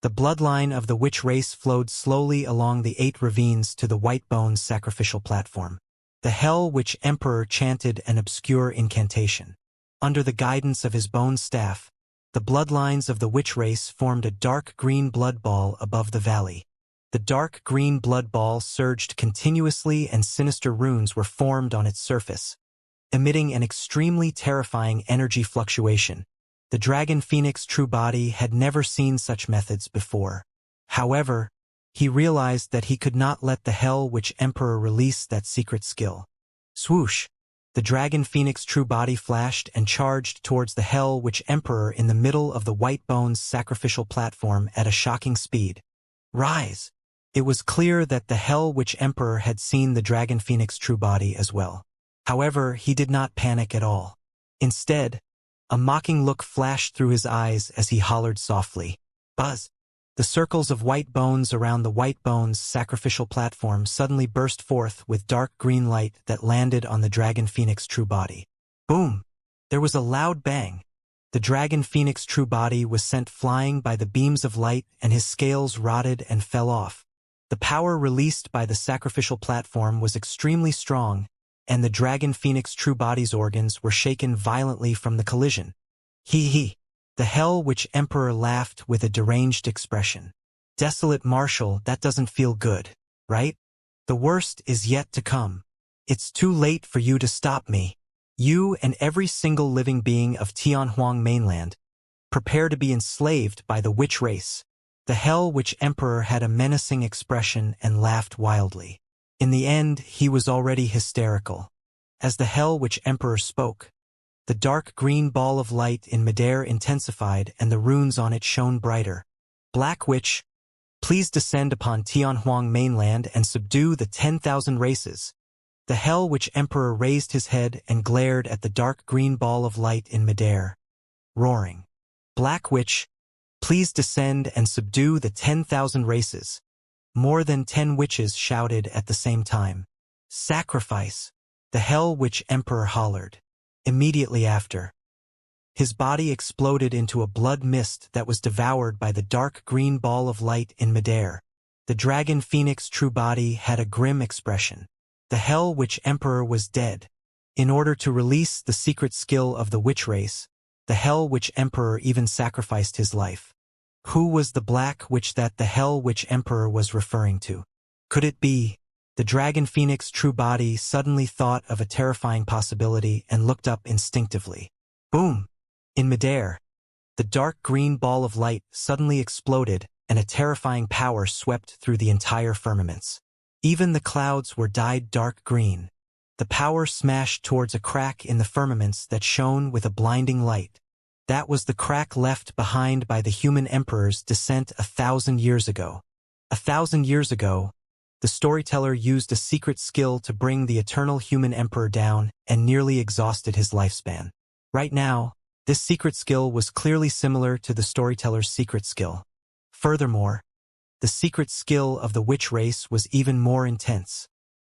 The bloodline of the witch race flowed slowly along the 8 ravines to the White Bones sacrificial platform. The Hell Witch Emperor chanted an obscure incantation. Under the guidance of his bone staff, the bloodlines of the witch race formed a dark green blood ball above the valley. The dark green blood ball surged continuously and sinister runes were formed on its surface, emitting an extremely terrifying energy fluctuation. The Dragon Phoenix true body had never seen such methods before. However, he realized that he could not let the Hell Witch Emperor release that secret skill. Swoosh! The Dragon Phoenix true body flashed and charged towards the Hell Witch Emperor in the middle of the White Bones sacrificial platform at a shocking speed. Rise! It was clear that the Hell Witch Emperor had seen the Dragon Phoenix true body as well. However, he did not panic at all. Instead, a mocking look flashed through his eyes as he hollered softly, "Buzz!" The circles of white bones around the White Bones sacrificial platform suddenly burst forth with dark green light that landed on the Dragon Phoenix true body. Boom! There was a loud bang. The Dragon Phoenix true body was sent flying by the beams of light and his scales rotted and fell off. The power released by the sacrificial platform was extremely strong, and the Dragon Phoenix true body's organs were shaken violently from the collision. Hee. The Hell Witch Emperor laughed with a deranged expression. Desolate Marshal, that doesn't feel good, right? The worst is yet to come. It's too late for you to stop me. You and every single living being of Tianhuang mainland, prepare to be enslaved by the witch race. The Hell Witch Emperor had a menacing expression and laughed wildly. In the end, he was already hysterical. As the Hell Witch Emperor spoke, the dark green ball of light in midair intensified and the runes on it shone brighter. Black Witch, please descend upon Tianhuang mainland and subdue the 10,000 races. The Hell Witch Emperor raised his head and glared at the dark green ball of light in midair, roaring. Black Witch, please descend and subdue the 10,000 races. More than 10 witches shouted at the same time. Sacrifice! The Hell Witch Emperor hollered. Immediately after, his body exploded into a blood mist that was devoured by the dark green ball of light in midair. The Dragon Phoenix true body had a grim expression. The Hell Witch Emperor was dead. In order to release the secret skill of the witch race, the Hell Witch Emperor even sacrificed his life. Who was the Black Witch that the Hell Witch Emperor was referring to? Could it be? The Dragon Phoenix true body suddenly thought of a terrifying possibility and looked up instinctively. Boom! In midair, the dark green ball of light suddenly exploded and a terrifying power swept through the entire firmaments. Even the clouds were dyed dark green. The power smashed towards a crack in the firmaments that shone with a blinding light. That was the crack left behind by the human emperor's descent 1,000 years ago. 1,000 years ago, the storyteller used a secret skill to bring the eternal human emperor down and nearly exhausted his lifespan. Right now, this secret skill was clearly similar to the storyteller's secret skill. Furthermore, the secret skill of the witch race was even more intense.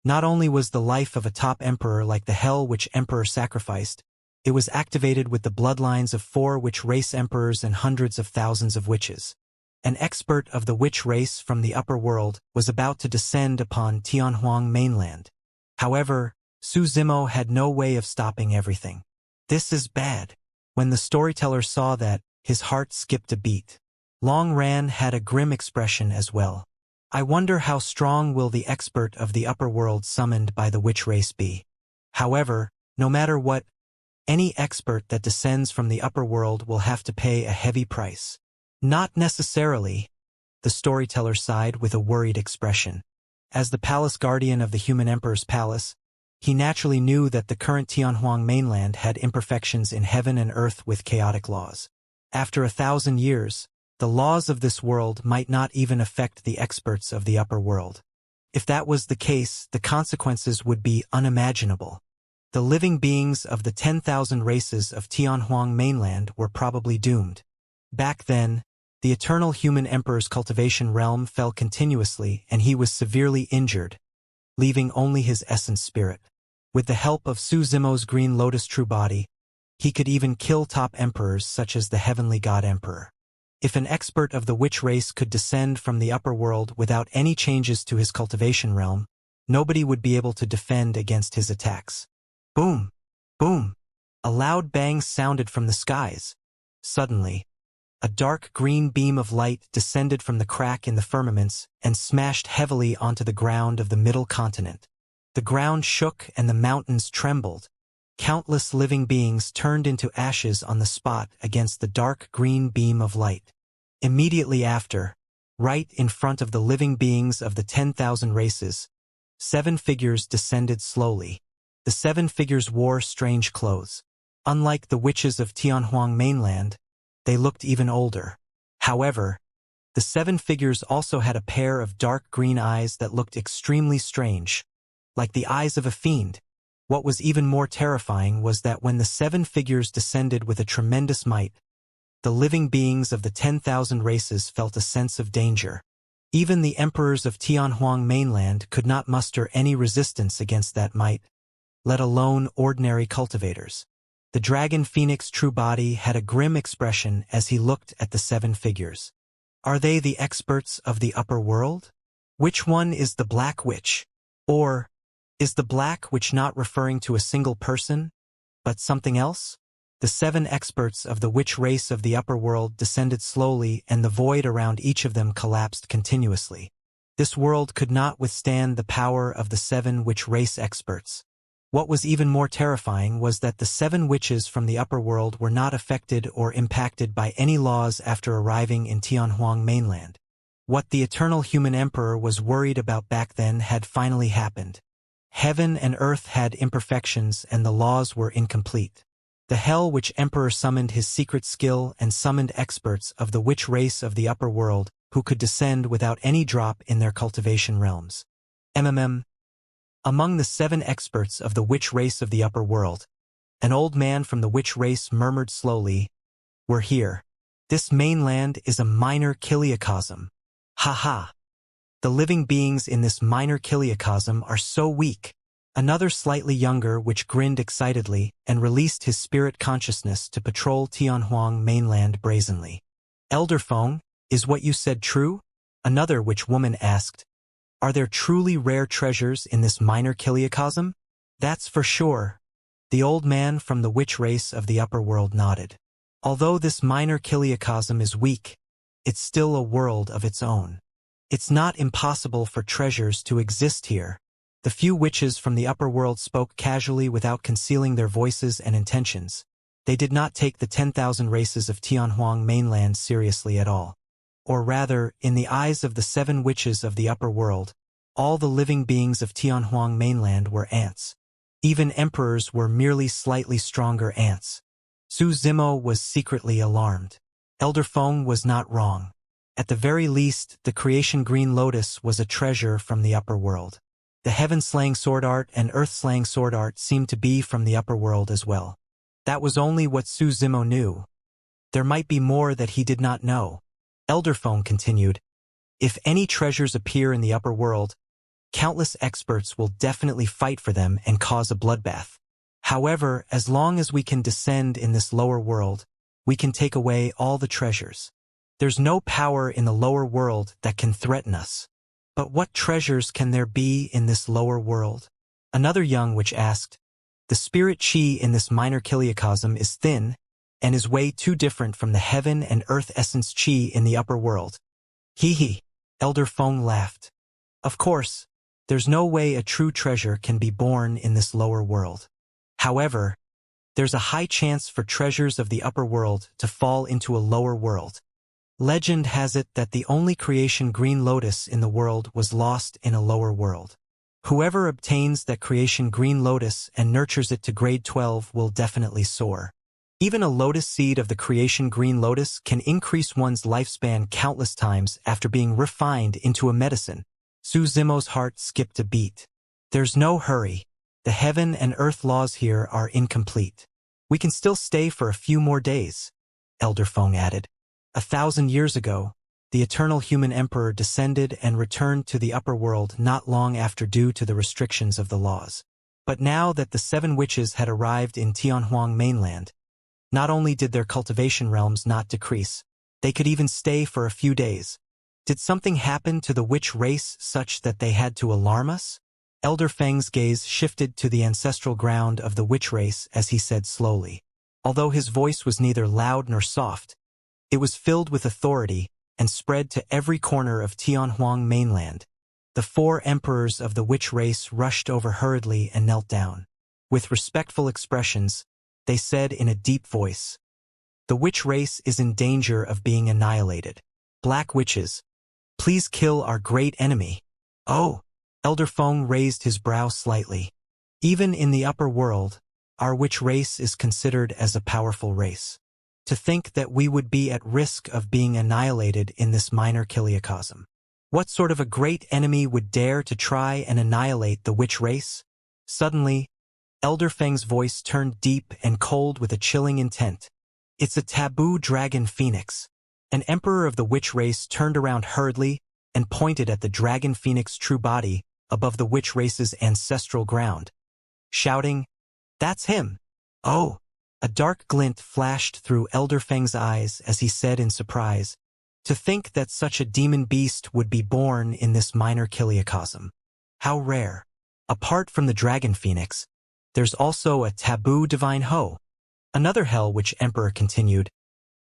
Not only was the life of a top emperor like the Hell Witch Emperor sacrificed, it was activated with the bloodlines of 4 witch race emperors and hundreds of thousands of witches. An expert of the witch race from the upper world was about to descend upon Tianhuang mainland. However, Su Zimo had no way of stopping everything. This is bad. When the storyteller saw that, his heart skipped a beat. Long Ran had a grim expression as well. I wonder how strong will the expert of the upper world summoned by the witch race be. However, no matter what, any expert that descends from the upper world will have to pay a heavy price. Not necessarily, the storyteller sighed with a worried expression. As the palace guardian of the human emperor's palace, he naturally knew that the current Tianhuang mainland had imperfections in heaven and earth with chaotic laws. After 1,000 years, the laws of this world might not even affect the experts of the upper world. If that was the case, the consequences would be unimaginable. The living beings of the 10,000 races of Tianhuang mainland were probably doomed. Back then, the eternal human emperor's cultivation realm fell continuously and he was severely injured, leaving only his essence spirit. With the help of Su Zimo's green lotus true body, he could even kill top emperors such as the heavenly god emperor. If an expert of the witch race could descend from the upper world without any changes to his cultivation realm, nobody would be able to defend against his attacks. Boom! Boom! A loud bang sounded from the skies. Suddenly, a dark green beam of light descended from the crack in the firmaments and smashed heavily onto the ground of the middle continent. The ground shook and the mountains trembled. Countless living beings turned into ashes on the spot against the dark green beam of light. Immediately after, right in front of the living beings of the 10,000 races, 7 figures descended slowly. The 7 figures wore strange clothes. Unlike the witches of Tianhuang mainland, they looked even older. However, the 7 figures also had a pair of dark green eyes that looked extremely strange, like the eyes of a fiend. What was even more terrifying was that when the 7 figures descended with a tremendous might, the living beings of the 10,000 races felt a sense of danger. Even the emperors of Tianhuang mainland could not muster any resistance against that might, let alone ordinary cultivators. The dragon phoenix true body had a grim expression as he looked at the 7 figures. Are they the experts of the upper world? Which one is the Black Witch? Or, is the Black Witch not referring to a single person, but something else? The 7 experts of the witch race of the upper world descended slowly and the void around each of them collapsed continuously. This world could not withstand the power of the 7 witch race experts. What was even more terrifying was that the 7 witches from the upper world were not affected or impacted by any laws after arriving in Tianhuang mainland. What the eternal human emperor was worried about back then had finally happened. Heaven and earth had imperfections and the laws were incomplete. The hell witch emperor summoned his secret skill and summoned experts of the witch race of the upper world who could descend without any drop in their cultivation realms. Among the 7 experts of the witch race of the upper world, an old man from the witch race murmured slowly, "We're here. This mainland is a minor kiliacosm. Ha ha. The living beings in this minor kiliacosm are so weak." Another slightly younger witch grinned excitedly and released his spirit consciousness to patrol Tianhuang mainland brazenly. "Elder Feng, is what you said true?" Another witch woman asked. "Are there truly rare treasures in this minor kiliacosm?" "That's for sure." The old man from the witch race of the upper world nodded. "Although this minor kiliacosm is weak, it's still a world of its own. It's not impossible for treasures to exist here." The few witches from the upper world spoke casually without concealing their voices and intentions. They did not take the 10,000 races of Tianhuang mainland seriously at all. Or rather, in the eyes of the 7 witches of the upper world, all the living beings of Tianhuang mainland were ants. Even emperors were merely slightly stronger ants. Su Zimo was secretly alarmed. Elder Feng was not wrong. At the very least, the creation green lotus was a treasure from the upper world. The heaven-slaying sword art and earth-slaying sword art seemed to be from the upper world as well. That was only what Su Zimo knew. There might be more that he did not know. Elder Feng continued, "If any treasures appear in the upper world, countless experts will definitely fight for them and cause a bloodbath. However, as long as we can descend in this lower world, we can take away all the treasures. There's no power in the lower world that can threaten us. But what treasures can there be in this lower world?" Another young witch asked. "The spirit chi in this minor kiliacosm is thin and is way too different from the heaven and earth essence chi in the upper world." "Hee hee," Elder Feng laughed. "Of course, there's no way a true treasure can be born in this lower world. However, there's a high chance for treasures of the upper world to fall into a lower world. Legend has it that the only creation green lotus in the world was lost in a lower world. Whoever obtains that creation green lotus and nurtures it to grade 12 will definitely soar. Even a lotus seed of the creation green lotus can increase one's lifespan countless times after being refined into a medicine." Su Zimo's heart skipped a beat. "There's no hurry. The heaven and earth laws here are incomplete. We can still stay for a few more days," Elder Feng added. 1,000 years ago, the eternal human emperor descended and returned to the upper world not long after due to the restrictions of the laws. But now that the 7 witches had arrived in Tianhuang mainland, not only did their cultivation realms not decrease, They could even stay for a few days. Did something happen to the witch race such that they had to alarm us? Elder Feng's gaze shifted to the ancestral ground of the witch race as he said slowly. Although his voice was neither loud nor soft, it was filled with authority and spread to every corner of Tianhuang mainland. The 4 emperors of the witch race rushed over hurriedly and knelt down. With respectful expressions, they said in a deep voice, "The witch race is in danger of being annihilated. Black witches, please kill our great enemy." "Oh!" Elder Feng raised his brow slightly. "Even in the upper world, our witch race is considered as a powerful race. To think that we would be at risk of being annihilated in this minor kiliocosm. What sort of a great enemy would dare to try and annihilate the witch race?" Suddenly, Elder Feng's voice turned deep and cold with a chilling intent. "It's a taboo dragon phoenix." An emperor of the witch race turned around hurriedly and pointed at the dragon phoenix true body above the witch race's ancestral ground, shouting, "That's him!" "Oh!" A dark glint flashed through Elder Feng's eyes as he said in surprise, "To think that such a demon beast would be born in this minor kiliocosm. How rare. Apart from the dragon phoenix, there's also a taboo divine Ho." Another Hell Witch emperor continued,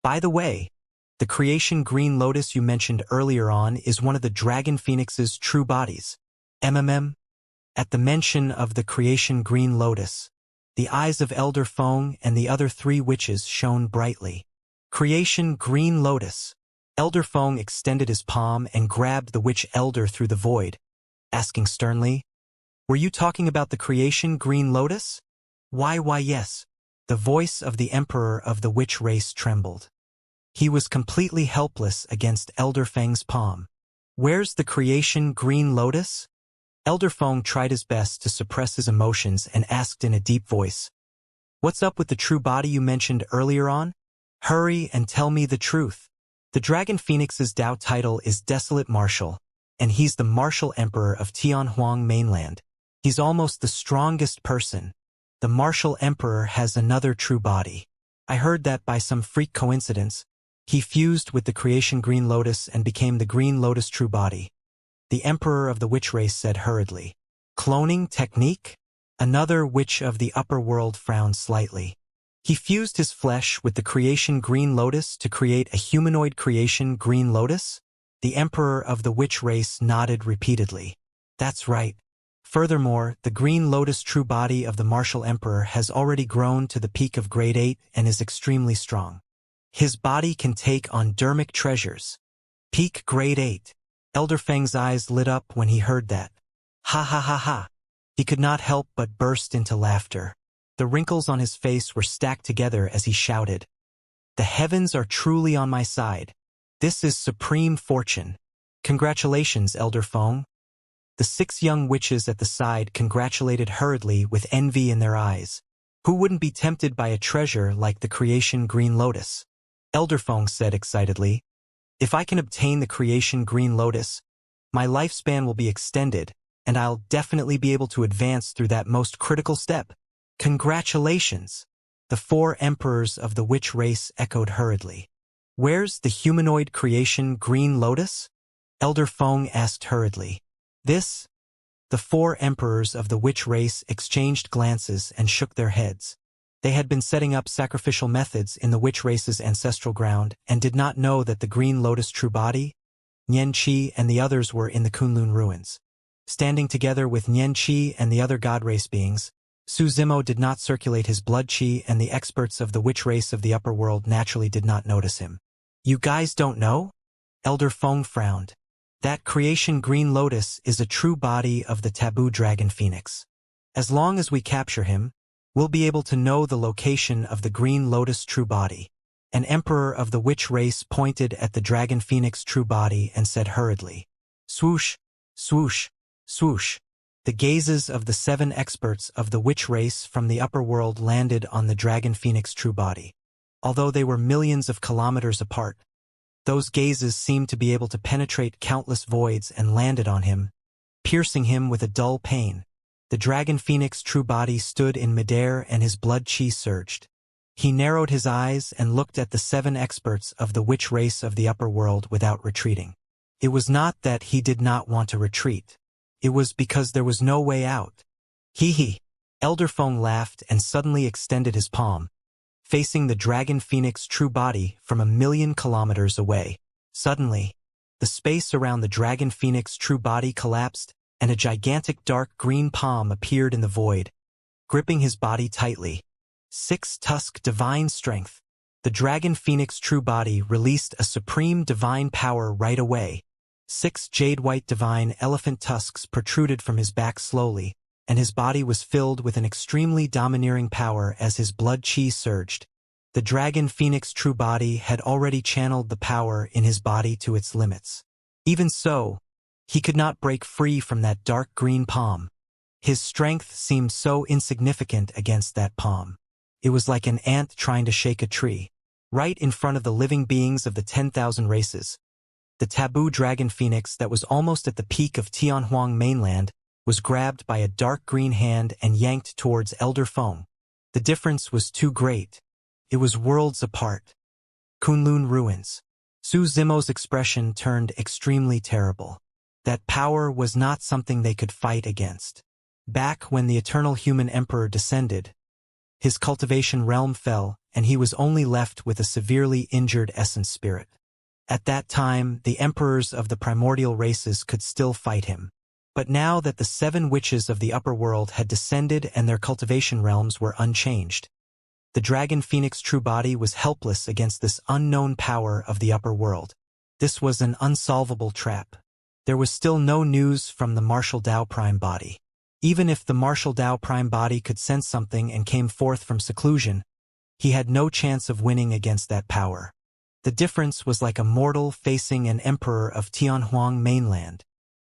"By the way, the creation green lotus you mentioned earlier on is one of the dragon phoenix's true bodies. At the mention of the creation green lotus, the eyes of Elder Feng and the other 3 witches shone brightly. "Creation green lotus." Elder Feng extended his palm and grabbed the witch elder through the void, asking sternly, "Were you talking about the creation green lotus?" Why yes." The voice of the emperor of the witch race trembled. He was completely helpless against Elder Feng's palm. "Where's the creation green lotus?" Elder Feng tried his best to suppress his emotions and asked in a deep voice, "What's up with the true body you mentioned earlier on? Hurry and tell me the truth." The Dragon Phoenix's Tao title is Desolate Martial, and he's the Martial Emperor of Tianhuang mainland. He's almost the strongest person. The Martial Emperor has another true body. I heard that by some freak coincidence, he fused with the creation Green Lotus and became the Green Lotus true body. The Emperor of the Witch race said hurriedly. "Cloning technique?" Another witch of the upper world frowned slightly. "He fused his flesh with the creation Green Lotus to create a humanoid creation Green Lotus?" The Emperor of the Witch race nodded repeatedly. "That's right. Furthermore, the Green Lotus true body of the Martial Emperor has already grown to the peak of grade 8 and is extremely strong. His body can take on dermic treasures. Peak grade 8. Elder Feng's eyes lit up when he heard that. Ha ha ha ha. He could not help but burst into laughter. The wrinkles on his face were stacked together as he shouted, "The heavens are truly on my side. This is supreme fortune. Congratulations, Elder Feng." The 6 young witches at the side congratulated hurriedly with envy in their eyes. Who wouldn't be tempted by a treasure like the creation Green Lotus? Elder Feng said excitedly, "If I can obtain the creation Green Lotus, my lifespan will be extended, and I'll definitely be able to advance through that most critical step. Congratulations!" The 4 emperors of the witch race echoed hurriedly. "Where's the humanoid creation Green Lotus?" Elder Feng asked hurriedly. The 4 emperors of the witch race exchanged glances and shook their heads. They had been setting up sacrificial methods in the witch race's ancestral ground and did not know that the Green Lotus true body, Nian Qi and the others were in the Kunlun ruins. Standing together with Nian Qi and the other god race beings, Su Zimo did not circulate his blood qi and the experts of the witch race of the upper world naturally did not notice him. "You guys don't know?" Elder Feng frowned. "That creation Green Lotus is a true body of the taboo dragon phoenix. As long as we capture him, we'll be able to know the location of the Green Lotus true body." An emperor of the witch race pointed at the dragon phoenix true body and said hurriedly, "Swoosh, swoosh, swoosh." The gazes of the 7 experts of the witch race from the upper world landed on the dragon phoenix true body. Although they were millions of kilometers apart, those gazes seemed to be able to penetrate countless voids and landed on him, piercing him with a dull pain. The dragon phoenix true body stood in midair and his blood qi surged. He narrowed his eyes and looked at the 7 experts of the witch race of the upper world without retreating. It was not that he did not want to retreat. It was because there was no way out. Hee. Elder Feng laughed and suddenly extended his palm, facing the dragon phoenix true body from 1,000,000 kilometers away. Suddenly, the space around the dragon phoenix true body collapsed, and a gigantic dark green palm appeared in the void, gripping his body tightly. 6-tusk divine strength. The dragon phoenix true body released a supreme divine power right away. 6 jade-white divine elephant tusks protruded from his back slowly, and his body was filled with an extremely domineering power as his blood chi surged. The dragon phoenix true body had already channeled the power in his body to its limits. Even so, he could not break free from that dark green palm. His strength seemed so insignificant against that palm. It was like an ant trying to shake a tree. Right in front of the living beings of the 10,000 races, the taboo dragon phoenix that was almost at the peak of Tianhuang mainland was grabbed by a dark green hand and yanked towards Elder Feng. The difference was too great. It was worlds apart. Kunlun ruins. Su Zimo's expression turned extremely terrible. That power was not something they could fight against. Back when the eternal human emperor descended, his cultivation realm fell, and he was only left with a severely injured essence spirit. At that time, the emperors of the primordial races could still fight him. But now that the 7 witches of the upper world had descended and their cultivation realms were unchanged, the dragon phoenix true body was helpless against this unknown power of the upper world. This was an unsolvable trap. There was still no news from the martial Dao prime body. Even if the martial Dao prime body could sense something and came forth from seclusion, he had no chance of winning against that power. The difference was like a mortal facing an emperor of Tianhuang mainland.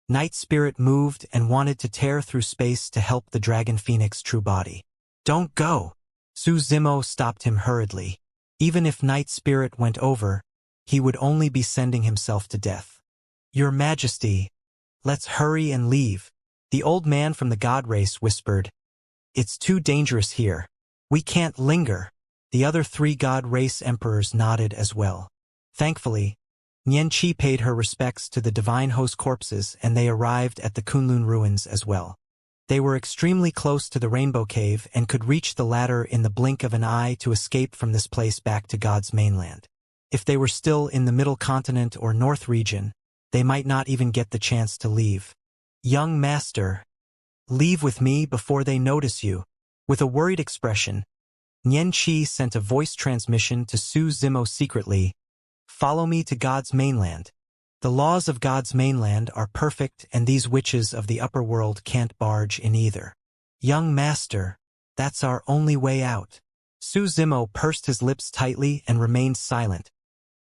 Night Spirit moved and wanted to tear through space to help the dragon phoenix true body. "Don't go!" Su Zimo stopped him hurriedly. Even if Night Spirit went over, he would only be sending himself to death. "Your Majesty, let's hurry and leave," the old man from the god race whispered. "It's too dangerous here. We can't linger." The other 3 god race emperors nodded as well. Thankfully, Xianxia paid her respects to the divine host corpses, and they arrived at the Kunlun ruins as well. They were extremely close to the Rainbow Cave and could reach the latter in the blink of an eye to escape from this place back to God's mainland. If they were still in the Middle Continent or North region, they might not even get the chance to leave. "Young master, leave with me before they notice you." With a worried expression, Xianxia sent a voice transmission to Su Zimo secretly. "Follow me to God's mainland. The laws of God's mainland are perfect, and these witches of the upper world can't barge in either." "Young master, that's our only way out." Su Zimo pursed his lips tightly and remained silent,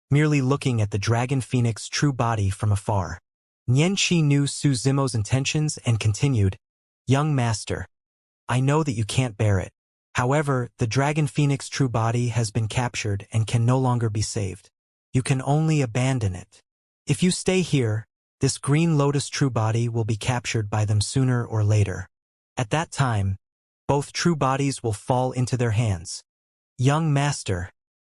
merely looking at the dragon phoenix true body from afar. Xianxia knew Su Zimo's intentions and continued, "Young master, I know that you can't bear it. However, the dragon phoenix true body has been captured and can no longer be saved. You can only abandon it. If you stay here, this green lotus true body will be captured by them sooner or later. At that time, both true bodies will fall into their hands. Young master,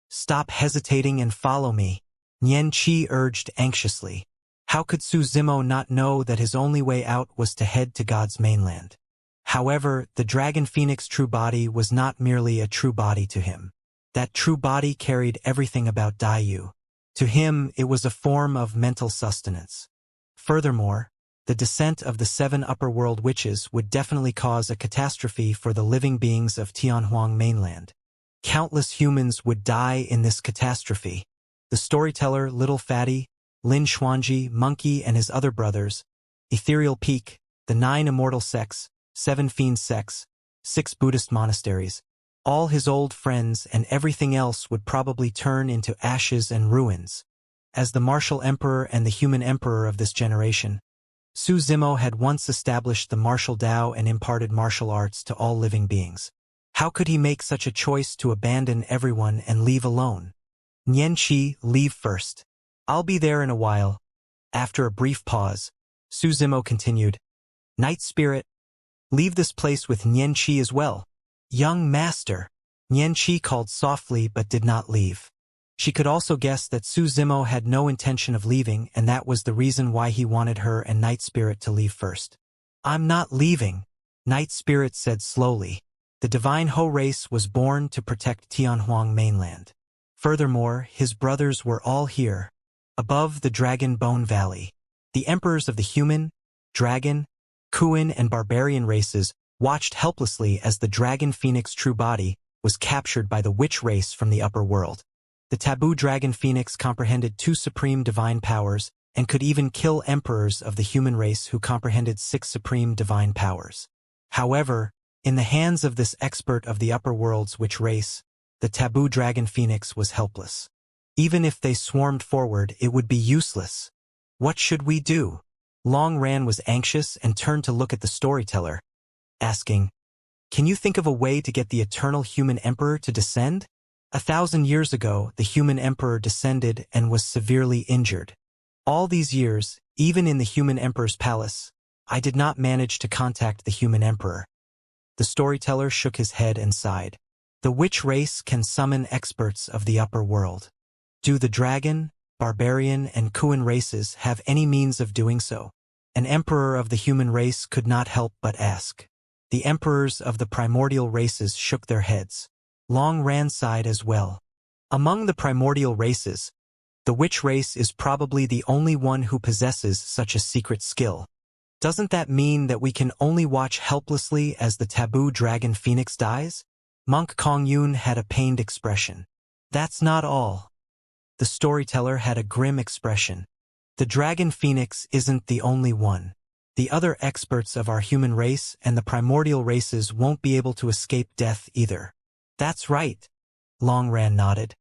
stop hesitating and follow me," Xianxia urged anxiously. How could Su Zimo not know that his only way out was to head to God's mainland? However, the dragon phoenix true body was not merely a true body to him. That true body carried everything about Daiyu. To him, it was a form of mental sustenance. Furthermore, the descent of the 7 upper world witches would definitely cause a catastrophe for the living beings of Tianhuang mainland. Countless humans would die in this catastrophe. The storyteller, Little Fatty, Lin Xuanji, Monkey and his other brothers, Ethereal Peak, the 9 immortal sects, 7 fiend sects, 6 Buddhist monasteries, all his old friends and everything else would probably turn into ashes and ruins. As the martial emperor and the human emperor of this generation, Su Zimo had once established the martial Tao and imparted martial arts to all living beings. How could he make such a choice to abandon everyone and leave alone? "Xianxia, leave first. I'll be there in a while." After a brief pause, Su Zimo continued, "Night Spirit, leave this place with Xianxia as well." "Young master, Nianqi called softly but did not leave. She could also guess that Su Zimo had no intention of leaving, and that was the reason why he wanted her and Night Spirit to leave first. "I'm not leaving," Night Spirit said slowly. The divine Ho race was born to protect Tianhuang mainland. Furthermore, his brothers were all here, above the Dragon Bone Valley. The emperors of the human, dragon, Kuan and barbarian races watched helplessly as the Dragon Phoenix true body was captured by the witch race from the upper world. The taboo Dragon Phoenix comprehended 2 supreme divine powers and could even kill emperors of the human race who comprehended 6 supreme divine powers. However, in the hands of this expert of the upper world's witch race, the taboo Dragon Phoenix was helpless. Even if they swarmed forward, it would be useless. What should we do? Long Ran was anxious and turned to look at the storyteller, asking, "Can you think of a way to get the eternal human emperor to descend?" 1,000 years ago, the human emperor descended and was severely injured. All these years, even in the human emperor's palace, I did not manage to contact the human emperor. The storyteller shook his head and sighed. The witch race can summon experts of the upper world. Do the dragon, barbarian, and Kuan races have any means of doing so? An emperor of the human race could not help but ask. The emperors of the primordial races shook their heads. Long Ran sighed as well. Among the primordial races, the witch race is probably the only one who possesses such a secret skill. Doesn't that mean that we can only watch helplessly as the taboo Dragon Phoenix dies? Monk Kongyun had a pained expression. That's not all. The storyteller had a grim expression. The Dragon Phoenix isn't the only one. The other experts of our human race and the primordial races won't be able to escape death either. That's right. Long Ran nodded.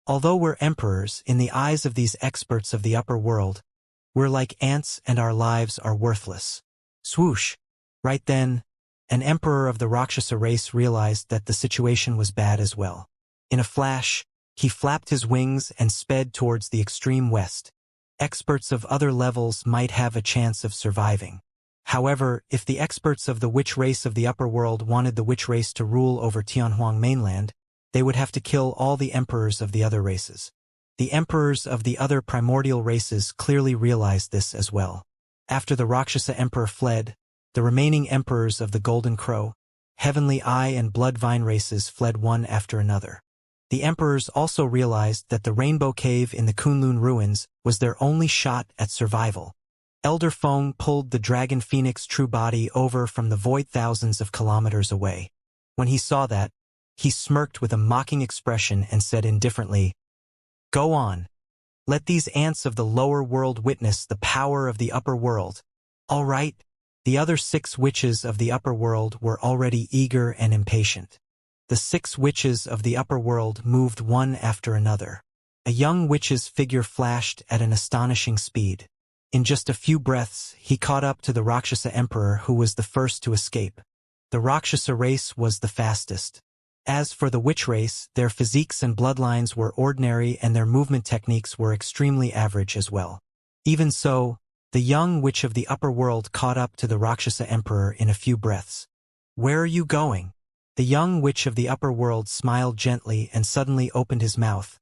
Although we're emperors, in the eyes of these experts of the upper world, we're like ants and our lives are worthless. Swoosh. Right then, an emperor of the Rakshasa race realized that the situation was bad as well. In a flash, he flapped his wings and sped towards the extreme west. Experts of other levels might have a chance of surviving. However, if the experts of the witch race of the upper world wanted the witch race to rule over Tianhuang mainland, they would have to kill all the emperors of the other races. The emperors of the other primordial races clearly realized this as well. After the Rakshasa emperor fled, the remaining emperors of the Golden Crow, Heavenly Eye and Blood Vine races fled one after another. The emperors also realized that the Rainbow Cave in the Kunlun ruins was their only shot at survival. Elder Feng pulled the Dragon Phoenix true body over from the void thousands of kilometers away. When he saw that, he smirked with a mocking expression and said indifferently, "Go on. Let these ants of the lower world witness the power of the upper world." All right. The other 6 witches of the upper world were already eager and impatient. The 6 witches of the upper world moved one after another. A young witch's figure flashed at an astonishing speed. In just a few breaths, he caught up to the Rakshasa emperor who was the first to escape. The Rakshasa race was the fastest. As for the witch race, their physiques and bloodlines were ordinary and their movement techniques were extremely average as well. Even so, the young witch of the upper world caught up to the Rakshasa emperor in a few breaths. "Where are you going?" The young witch of the upper world smiled gently and suddenly opened his mouth,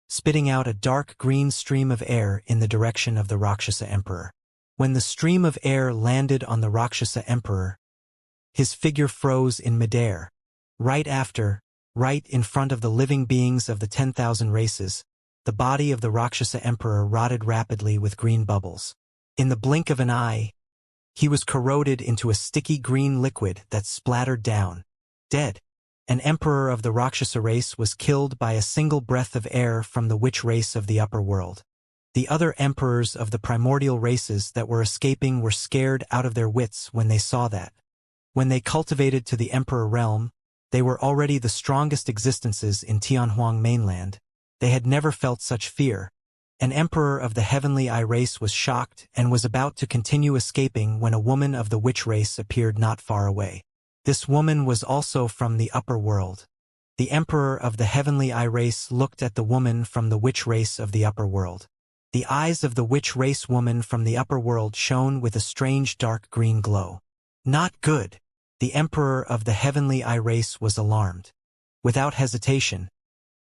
spitting out a dark green stream of air in the direction of the Rakshasa emperor. When the stream of air landed on the Rakshasa emperor, his figure froze in midair. Right in front of the living beings of the 10,000 races, the body of the Rakshasa emperor rotted rapidly with green bubbles. In the blink of an eye, he was corroded into a sticky green liquid that splattered down. Dead. An emperor of the Rakshasa race was killed by a single breath of air from the witch race of the upper world. The other emperors of the primordial races that were escaping were scared out of their wits when they saw that. When they cultivated to the emperor realm, they were already the strongest existences in Tianhuang mainland. They had never felt such fear. An emperor of the Heavenly Eye race was shocked and was about to continue escaping when a woman of the witch race appeared not far away. This woman was also from the upper world. The emperor of the Heavenly Eye race looked at the woman from the witch race of the upper world. The eyes of the witch race woman from the upper world shone with a strange dark green glow. Not good. The emperor of the Heavenly Eye race was alarmed. Without hesitation,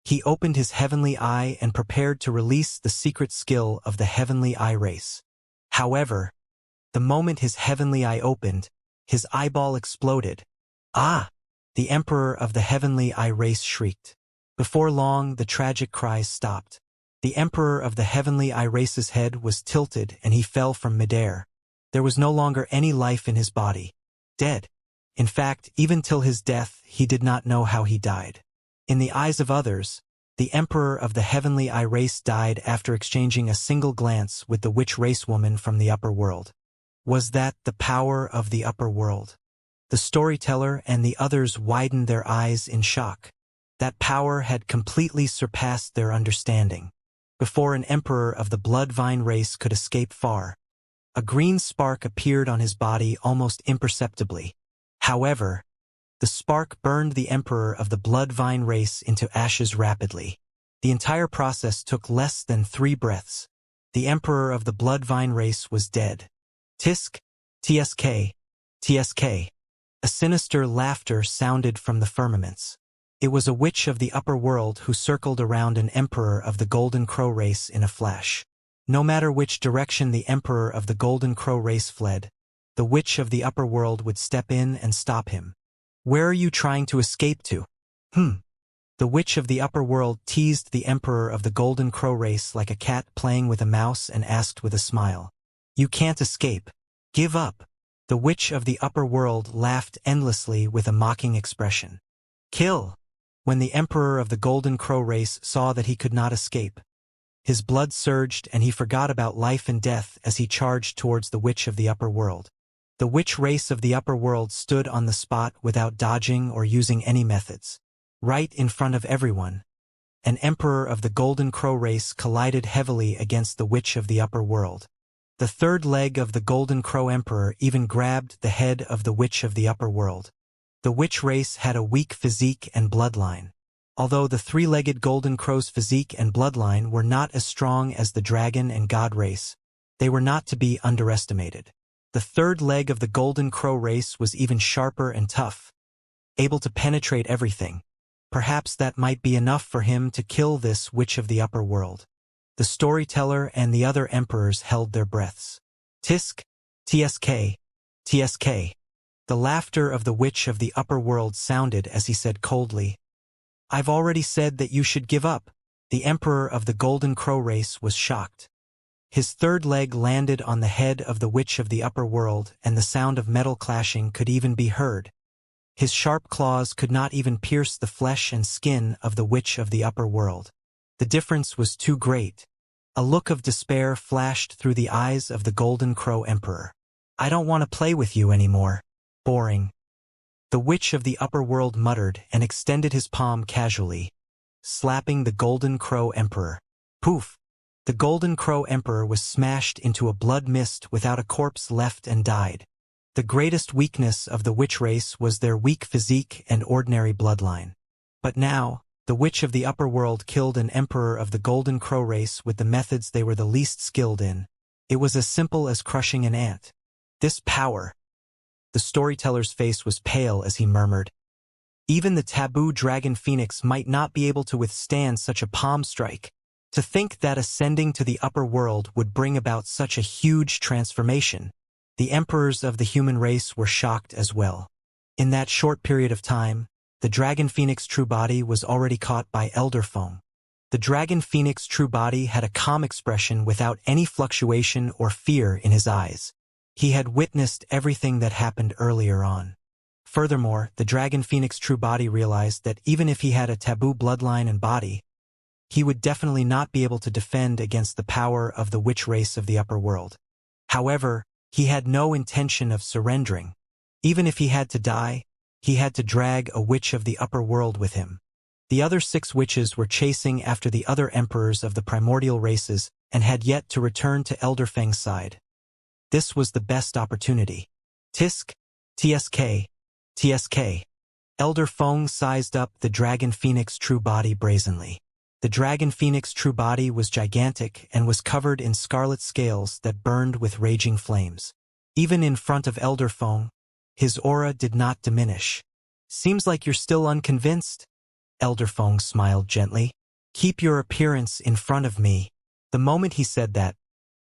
he opened his heavenly eye and prepared to release the secret skill of the heavenly eye race. However, the moment his heavenly eye opened, his eyeball exploded. Ah! The Emperor of the heavenly eye race shrieked. Before long, the tragic cries stopped. The Emperor of the heavenly eye race's head was tilted and he fell from midair. There was no longer any life in his body. Dead. In fact, even till his death, he did not know how he died. In the eyes of others, the Emperor of the heavenly eye race died after exchanging a single glance with the witch race woman from the upper world. Was that the power of the upper world? The storyteller and the others widened their eyes in shock. That power had completely surpassed their understanding. Before an emperor of the blood-vine race could escape far, a green spark appeared on his body almost imperceptibly. However, the spark burned the emperor of the blood-vine race into ashes rapidly. The entire process took less than 3 breaths. The emperor of the blood-vine race was dead. Tisk, tsk, tsk. A sinister laughter sounded from the firmaments. It was a witch of the upper world who circled around an emperor of the Golden Crow race in a flash. No matter which direction the emperor of the Golden Crow race fled, the witch of the upper world would step in and stop him. Where are you trying to escape to? The witch of the upper world teased the emperor of the Golden Crow race like a cat playing with a mouse and asked with a smile. You can't escape. Give up. The witch of the upper world laughed endlessly with a mocking expression. Kill! When the emperor of the Golden Crow race saw that he could not escape, his blood surged and he forgot about life and death as he charged towards the witch of the upper world. The witch race of the upper world stood on the spot without dodging or using any methods. Right in front of everyone, an emperor of the Golden Crow race collided heavily against the witch of the upper world. The third leg of the Golden Crow Emperor even grabbed the head of the witch of the upper world. The witch race had a weak physique and bloodline. Although the 3-legged Golden Crow's physique and bloodline were not as strong as the dragon and god race, they were not to be underestimated. The third leg of the Golden Crow race was even sharper and tough, able to penetrate everything. Perhaps that might be enough for him to kill this witch of the upper world. The storyteller and the other emperors held their breaths. Tisk, tsk, tsk. The laughter of the witch of the upper world sounded as he said coldly, I've already said that you should give up. The emperor of the Golden Crow race was shocked. His third leg landed on the head of the witch of the upper world and the sound of metal clashing could even be heard. His sharp claws could not even pierce the flesh and skin of the witch of the upper world. The difference was too great. A look of despair flashed through the eyes of the Golden Crow Emperor. I don't want to play with you anymore. Boring. The witch of the upper world muttered and extended his palm casually, slapping the Golden Crow Emperor. Poof! The Golden Crow Emperor was smashed into a blood mist without a corpse left and died. The greatest weakness of the witch race was their weak physique and ordinary bloodline. But now, the witch of the upper world killed an emperor of the Golden Crow race with the methods they were the least skilled in. It was as simple as crushing an ant. This power. The storyteller's face was pale as he murmured. Even the taboo dragon phoenix might not be able to withstand such a palm strike. To think that ascending to the upper world would bring about such a huge transformation. The emperors of the human race were shocked as well. In that short period of time, the dragon phoenix true body was already caught by elder foam. The dragon phoenix true body had a calm expression without any fluctuation or fear in his eyes. He had witnessed everything that happened earlier on. Furthermore, the dragon phoenix true body realized that even if he had a taboo bloodline and body, he would definitely not be able to defend against the power of the witch race of the upper world. However, he had no intention of surrendering. Even if he had to die, he had to drag a witch of the upper world with him. The other 6 witches were chasing after the other emperors of the primordial races and had yet to return to Elder Feng's side. This was the best opportunity. Tisk, tsk, tsk. Elder Feng sized up the dragon phoenix true body brazenly. The dragon phoenix true body was gigantic and was covered in scarlet scales that burned with raging flames. Even in front of Elder Feng, his aura did not diminish. Seems like you're still unconvinced. Elder Feng smiled gently. Keep your appearance in front of me. The moment he said that,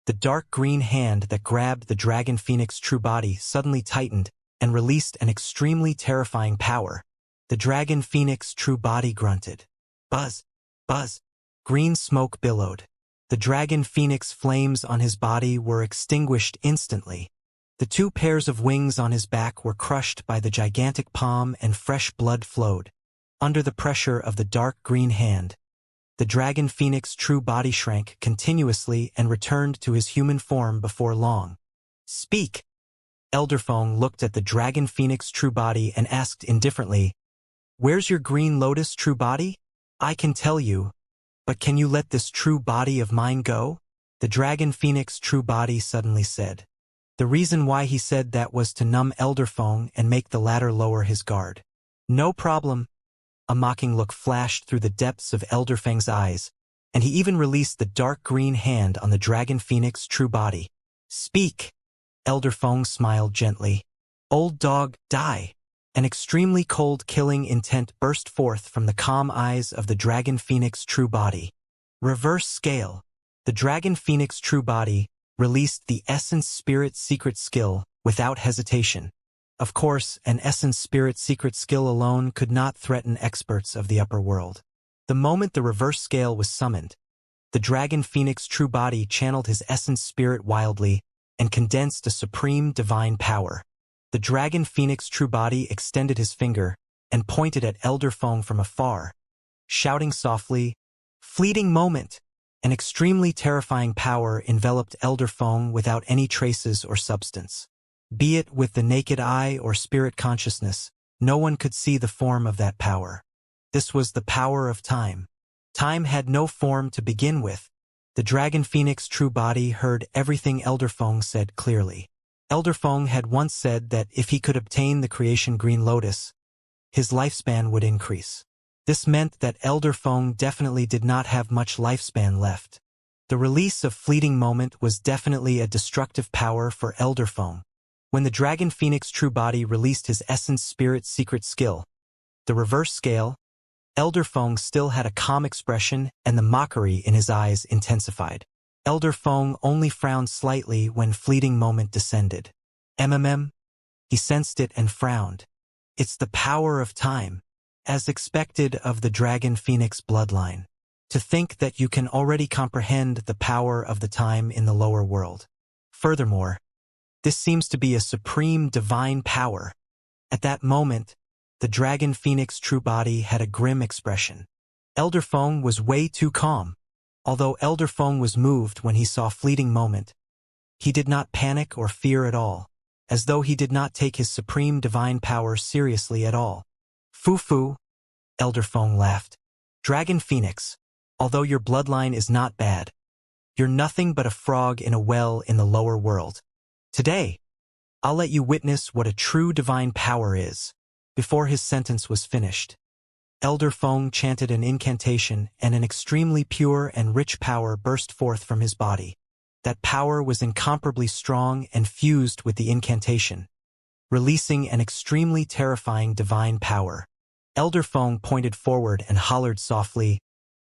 the dark green hand that grabbed the Dragon Phoenix true body suddenly tightened and released an extremely terrifying power. The Dragon Phoenix true body grunted. Buzz, buzz. Green smoke billowed. The Dragon Phoenix flames on his body were extinguished instantly. The two pairs of wings on his back were crushed by the gigantic palm and fresh blood flowed. Under the pressure of the dark green hand, the Dragon Phoenix true body shrank continuously and returned to his human form before long. Speak! Elder Feng looked at the Dragon Phoenix true body and asked indifferently, Where's your green lotus true body? I can tell you, but can you let this true body of mine go? The Dragon Phoenix true body suddenly said. The reason why he said that was to numb Elder Feng and make the latter lower his guard. No problem. A mocking look flashed through the depths of Elder Feng's eyes, and he even released the dark green hand on the Dragon Phoenix true body. Speak! Elder Feng smiled gently. Old dog, die! An extremely cold killing intent burst forth from the calm eyes of the Dragon Phoenix true body. Reverse scale. The Dragon Phoenix true body released the Essence Spirit secret skill without hesitation. Of course, an Essence Spirit secret skill alone could not threaten experts of the upper world. The moment the reverse scale was summoned, the Dragon Phoenix true body channeled his Essence Spirit wildly and condensed a supreme divine power. The Dragon Phoenix true body extended his finger and pointed at Elder Feng from afar, shouting softly, Fleeting moment! An extremely terrifying power enveloped Elder Feng without any traces or substance. Be it with the naked eye or spirit consciousness, no one could see the form of that power. This was the power of time. Time had no form to begin with. The Dragon Phoenix true body heard everything Elder Feng said clearly. Elder Feng had once said that if he could obtain the creation Green Lotus, his lifespan would increase. This meant that Elder Feng definitely did not have much lifespan left. The release of Fleeting Moment was definitely a destructive power for Elder Feng. When the Dragon Phoenix true body released his Essence Spirit secret skill, the reverse scale, Elder Feng still had a calm expression and the mockery in his eyes intensified. Elder Feng only frowned slightly when Fleeting Moment descended. He sensed it and frowned. It's the power of time, as expected of the Dragon Phoenix bloodline. To think that you can already comprehend the power of the time in the lower world. Furthermore, this seems to be a supreme divine power. At that moment, the Dragon Phoenix true body had a grim expression. Elder Feng was way too calm. Although Elder Feng was moved when he saw Fleeting Moment, he did not panic or fear at all, as though he did not take his supreme divine power seriously at all. Foo-foo, Elder Feng laughed. Dragon Phoenix, although your bloodline is not bad, you're nothing but a frog in a well in the lower world. Today, I'll let you witness what a true divine power is. Before his sentence was finished, Elder Feng chanted an incantation and an extremely pure and rich power burst forth from his body. That power was incomparably strong and fused with the incantation, releasing an extremely terrifying divine power. Elder Feng pointed forward and hollered softly,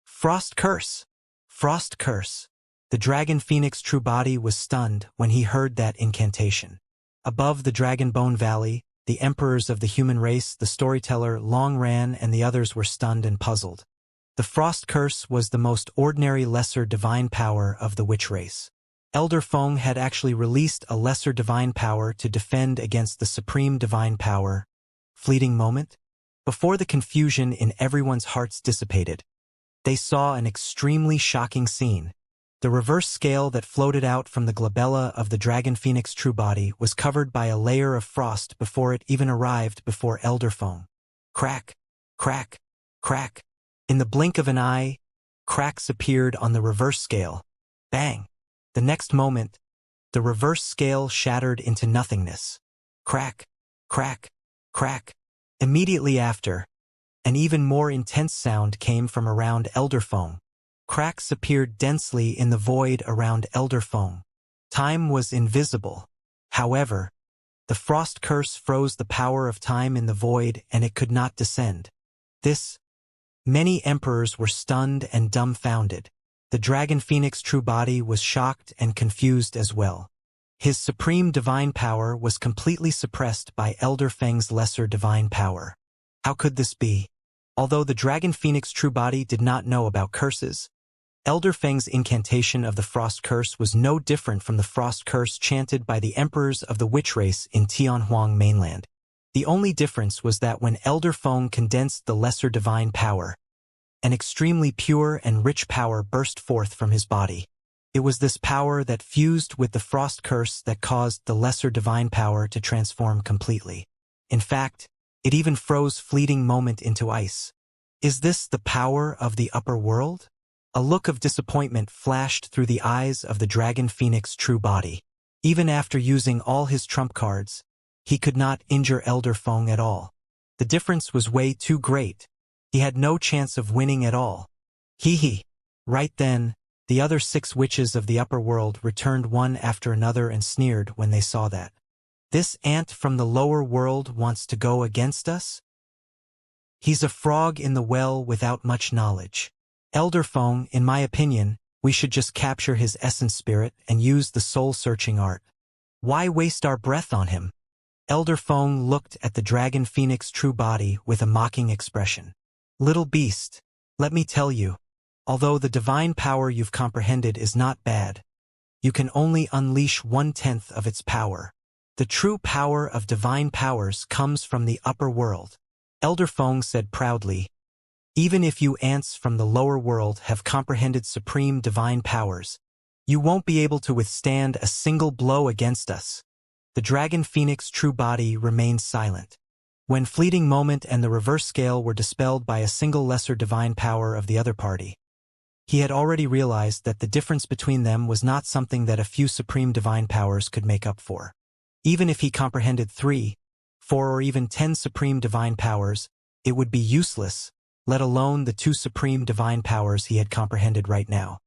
Frost Curse! Frost Curse! The Dragon Phoenix true body was stunned when he heard that incantation. Above the Dragon Bone Valley, the emperors of the human race, the storyteller, Long Ran, and the others were stunned and puzzled. The Frost Curse was the most ordinary lesser divine power of the witch race. Elder Feng had actually released a lesser divine power to defend against the supreme divine power. Fleeting Moment? Before the confusion in everyone's hearts dissipated, they saw an extremely shocking scene. The reverse scale that floated out from the glabella of the Dragon Phoenix true body was covered by a layer of frost before it even arrived before Elder Feng. Crack, crack, crack. In the blink of an eye, cracks appeared on the reverse scale. Bang! The next moment, the reverse scale shattered into nothingness. Crack, crack, crack. Immediately after, an even more intense sound came from around Elder Feng. Cracks appeared densely in the void around Elder Feng. Time was invisible. However, the Frost Curse froze the power of time in the void and it could not descend. This Many emperors were stunned and dumbfounded. The Dragon Phoenix true body was shocked and confused as well. His supreme divine power was completely suppressed by Elder Feng's lesser divine power. How could this be? Although the Dragon Phoenix true body did not know about curses, Elder Feng's incantation of the Frost Curse was no different from the Frost Curse chanted by the emperors of the witch race in Tianhuang mainland. The only difference was that when Elder Feng condensed the lesser divine power, an extremely pure and rich power burst forth from his body. It was this power that fused with the Frost Curse that caused the lesser divine power to transform completely. In fact, it even froze Fleeting Moment into ice. Is this the power of the upper world? A look of disappointment flashed through the eyes of the Dragon Phoenix true body. Even after using all his trump cards, he could not injure Elder Feng at all. The difference was way too great. He had no chance of winning at all. Hee. Right then, the other 6 witches of the upper world returned one after another and sneered when they saw that. This ant from the lower world wants to go against us? He's a frog in the well without much knowledge. Elder Feng, in my opinion, we should just capture his essence spirit and use the soul-searching art. Why waste our breath on him? Elder Feng looked at the Dragon Phoenix true body with a mocking expression. Little beast, let me tell you, although the divine power you've comprehended is not bad, you can only unleash 1/10 of its power. The true power of divine powers comes from the upper world. Elder Feng said proudly, even if you ants from the lower world have comprehended supreme divine powers, you won't be able to withstand a single blow against us. The Dragon Phoenix true body remained silent. When Fleeting Moment and the reverse scale were dispelled by a single lesser divine power of the other party, he had already realized that the difference between them was not something that a few supreme divine powers could make up for. Even if he comprehended 3, 4 or even 10 supreme divine powers, it would be useless, let alone the 2 supreme divine powers he had comprehended right now.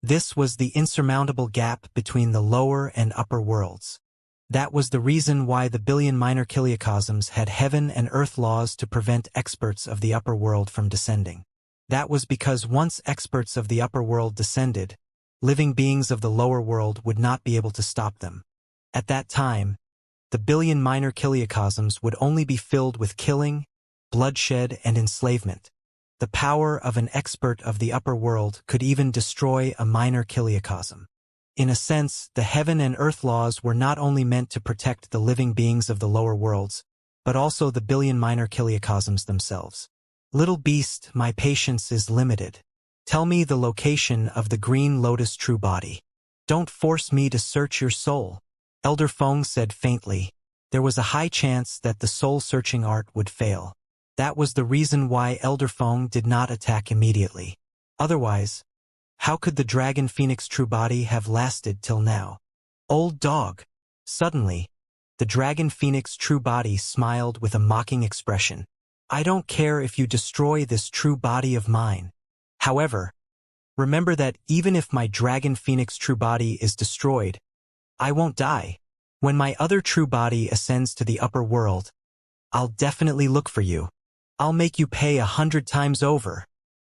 This was the insurmountable gap between the lower and upper worlds. That was the reason why the billion minor kiliocosms had heaven and earth laws to prevent experts of the upper world from descending. That was because once experts of the upper world descended, living beings of the lower world would not be able to stop them. At that time, the billion minor kiliocosms would only be filled with killing, bloodshed, and enslavement. The power of an expert of the upper world could even destroy a minor kiliocosm. In a sense, the heaven and earth laws were not only meant to protect the living beings of the lower worlds, but also the billion minor kiliocosms themselves. Little beast, my patience is limited. Tell me the location of the green lotus true body. Don't force me to search your soul. Elder Feng said faintly. There was a high chance that the soul-searching art would fail. That was the reason why Elder Feng did not attack immediately. Otherwise, how could the Dragon Phoenix true body have lasted till now? Old dog. Suddenly, the Dragon Phoenix true body smiled with a mocking expression. I don't care if you destroy this true body of mine. However, remember that even if my Dragon Phoenix true body is destroyed, I won't die. When my other true body ascends to the upper world, I'll definitely look for you. I'll make you pay 100 times over.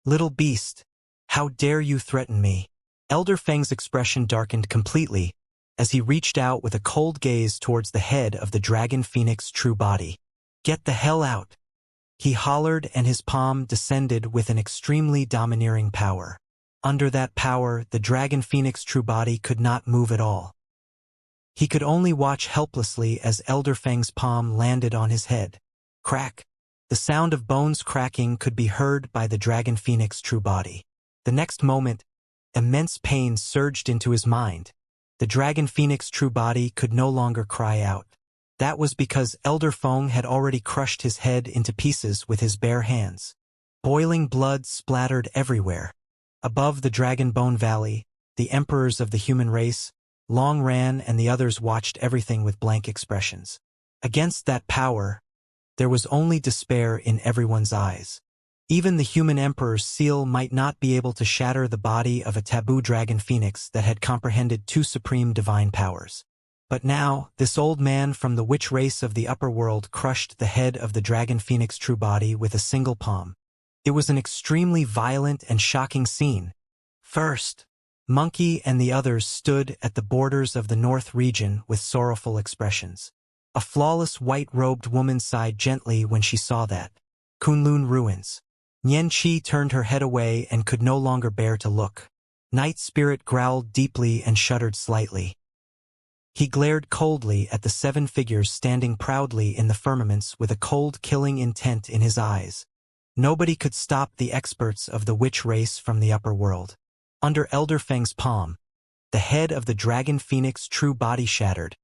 Little beast. How dare you threaten me? Elder Feng's expression darkened completely as he reached out with a cold gaze towards the head of the Dragon Phoenix true body. Get the hell out! He hollered, and his palm descended with an extremely domineering power. Under that power, the Dragon Phoenix true body could not move at all. He could only watch helplessly as Elder Feng's palm landed on his head. Crack! The sound of bones cracking could be heard by the Dragon Phoenix true body. The next moment, immense pain surged into his mind. The Dragon Phoenix true body could no longer cry out. That was because Elder Feng had already crushed his head into pieces with his bare hands. Boiling blood splattered everywhere. Above the Dragon Bone Valley, the emperors of the human race, Long Ran and the others watched everything with blank expressions. Against that power, there was only despair in everyone's eyes. Even the human emperor's seal might not be able to shatter the body of a taboo dragon phoenix that had comprehended 2 supreme divine powers. But now, this old man from the witch race of the upper world crushed the head of the Dragon Phoenix true body with a single palm. It was an extremely violent and shocking scene. First, Monkey and the others stood at the borders of the north region with sorrowful expressions. A flawless white-robed woman sighed gently when she saw that. Kunlun ruins. Nian Qi turned her head away and could no longer bear to look. Night Spirit growled deeply and shuddered slightly. He glared coldly at the 7 figures standing proudly in the firmaments with a cold killing intent in his eyes. Nobody could stop the experts of the witch race from the upper world. Under Elder Feng's palm, the head of the dragon phoenix true body shattered,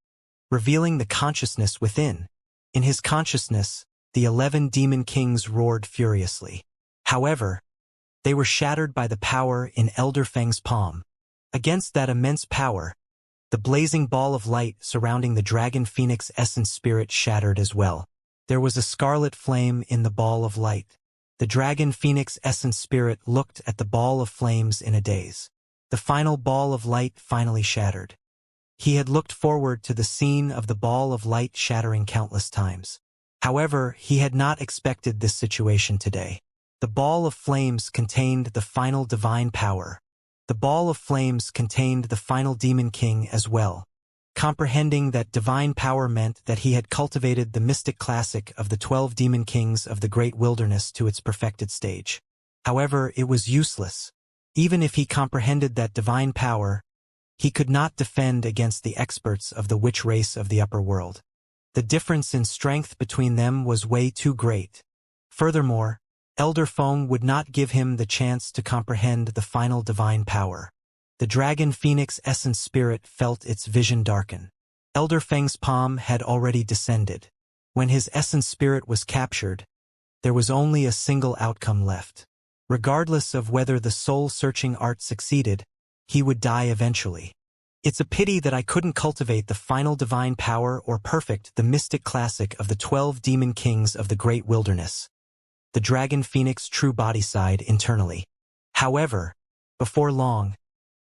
revealing the consciousness within. In his consciousness, the 11 demon kings roared furiously. However, they were shattered by the power in Elder Feng's palm. Against that immense power, the blazing ball of light surrounding the dragon phoenix essence spirit shattered as well. There was a scarlet flame in the ball of light. The dragon phoenix essence spirit looked at the ball of flames in a daze. The final ball of light finally shattered. He had looked forward to the scene of the ball of light shattering countless times. However, he had not expected this situation today. The ball of flames contained the final divine power. The ball of flames contained the final demon king as well. Comprehending that divine power meant that he had cultivated the mystic classic of the 12 demon kings of the great wilderness to its perfected stage. However, it was useless. Even if he comprehended that divine power, he could not defend against the experts of the witch race of the upper world. The difference in strength between them was way too great. Furthermore, Elder Feng would not give him the chance to comprehend the final divine power. The dragon phoenix essence spirit felt its vision darken. Elder Feng's palm had already descended. When his essence spirit was captured, there was only a single outcome left. Regardless of whether the soul-searching art succeeded, he would die eventually. It's a pity that I couldn't cultivate the final divine power or perfect the mystic classic of the 12 demon kings of the great wilderness. The dragon phoenix true body sighed internally. However, before long,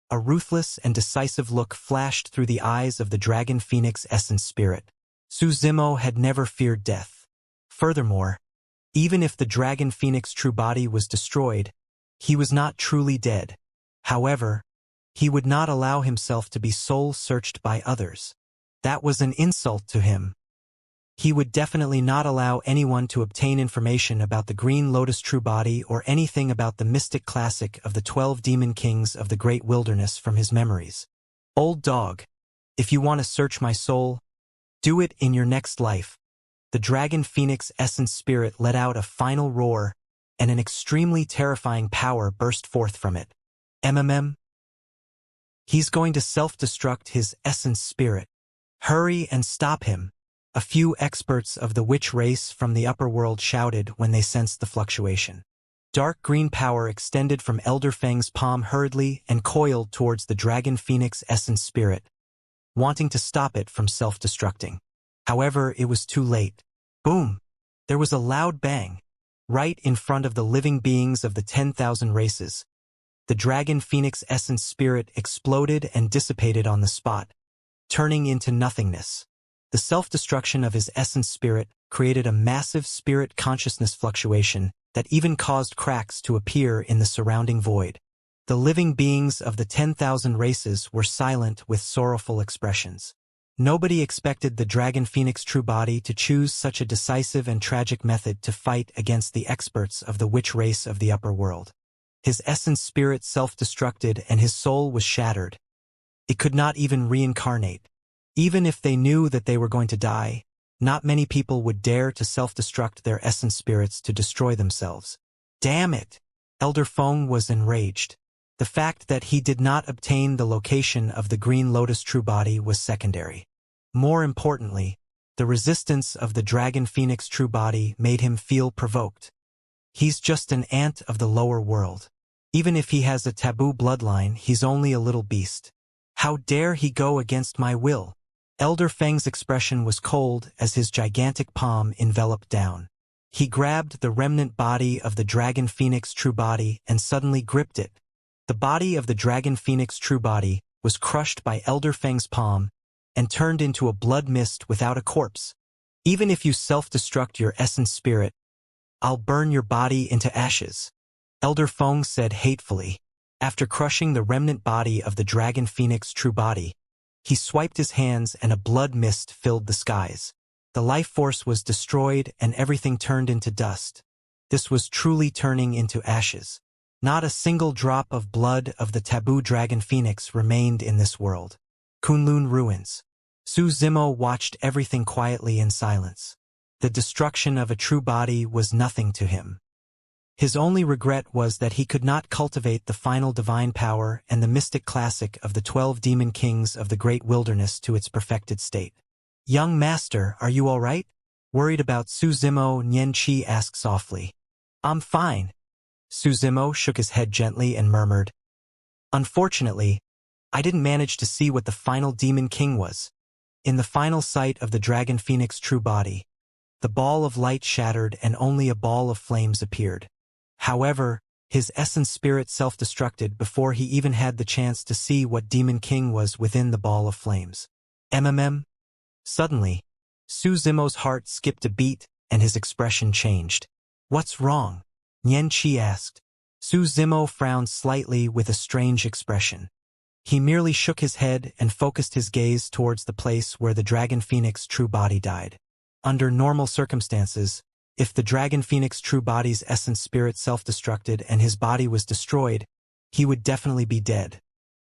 a ruthless and decisive look flashed through the eyes of the dragon phoenix essence spirit. Su Zimo had never feared death. Furthermore, even if the dragon phoenix true body was destroyed, he was not truly dead. However, he would not allow himself to be soul-searched by others. That was an insult to him. He would definitely not allow anyone to obtain information about the Green Lotus True Body or anything about the mystic classic of the 12 demon kings of the great wilderness from his memories. Old dog, if you want to search my soul, do it in your next life. The dragon phoenix essence spirit let out a final roar, and an extremely terrifying power burst forth from it. He's going to self-destruct his essence spirit. Hurry and stop him. A few experts of the witch race from the upper world shouted when they sensed the fluctuation. Dark green power extended from Elder Feng's palm hurriedly and coiled towards the dragon phoenix essence spirit, wanting to stop it from self-destructing. However, it was too late. Boom! There was a loud bang, right in front of the living beings of the 10,000 races. The dragon phoenix essence spirit exploded and dissipated on the spot, turning into nothingness. The self-destruction of his essence spirit created a massive spirit consciousness fluctuation that even caused cracks to appear in the surrounding void. The living beings of the 10,000 races were silent with sorrowful expressions. Nobody expected the dragon phoenix true body to choose such a decisive and tragic method to fight against the experts of the witch race of the upper world. His essence spirit self-destructed and his soul was shattered. It could not even reincarnate. Even if they knew that they were going to die, not many people would dare to self-destruct their essence spirits to destroy themselves. Damn it! Elder Feng was enraged. The fact that he did not obtain the location of the Green Lotus True Body was secondary. More importantly, the resistance of the Dragon Phoenix True Body made him feel provoked. He's just an ant of the lower world. Even if he has a taboo bloodline, he's only a little beast. How dare he go against my will? Elder Feng's expression was cold as his gigantic palm enveloped down. He grabbed the remnant body of the Dragon Phoenix True Body and suddenly gripped it. The body of the Dragon Phoenix True Body was crushed by Elder Feng's palm and turned into a blood mist without a corpse. Even if you self-destruct your essence spirit, I'll burn your body into ashes, Elder Feng said hatefully. After crushing the remnant body of the dragon phoenix true body, he swiped his hands and a blood mist filled the skies. The life force was destroyed and everything turned into dust. This was truly turning into ashes. Not a single drop of blood of the taboo dragon phoenix remained in this world. Kunlun ruins. Su Zimo watched everything quietly in silence. The destruction of a true body was nothing to him. His only regret was that he could not cultivate the final divine power and the mystic classic of the 12 demon kings of the great wilderness to its perfected state. Young master, are you all right? Worried about Su Zimo, Xianxia asked softly. I'm fine. Su Zimo shook his head gently and murmured. Unfortunately, I didn't manage to see what the final demon king was. In the final sight of the dragon phoenix true body, the ball of light shattered and only a ball of flames appeared. However, his essence spirit self-destructed before he even had the chance to see what demon king was within the ball of flames. Suddenly, Su Zimo's heart skipped a beat and his expression changed. What's wrong? Xianxia asked. Su Zimo frowned slightly with a strange expression. He merely shook his head and focused his gaze towards the place where the dragon phoenix true body died. Under normal circumstances, if the dragon phoenix true body's essence spirit self-destructed and his body was destroyed, he would definitely be dead.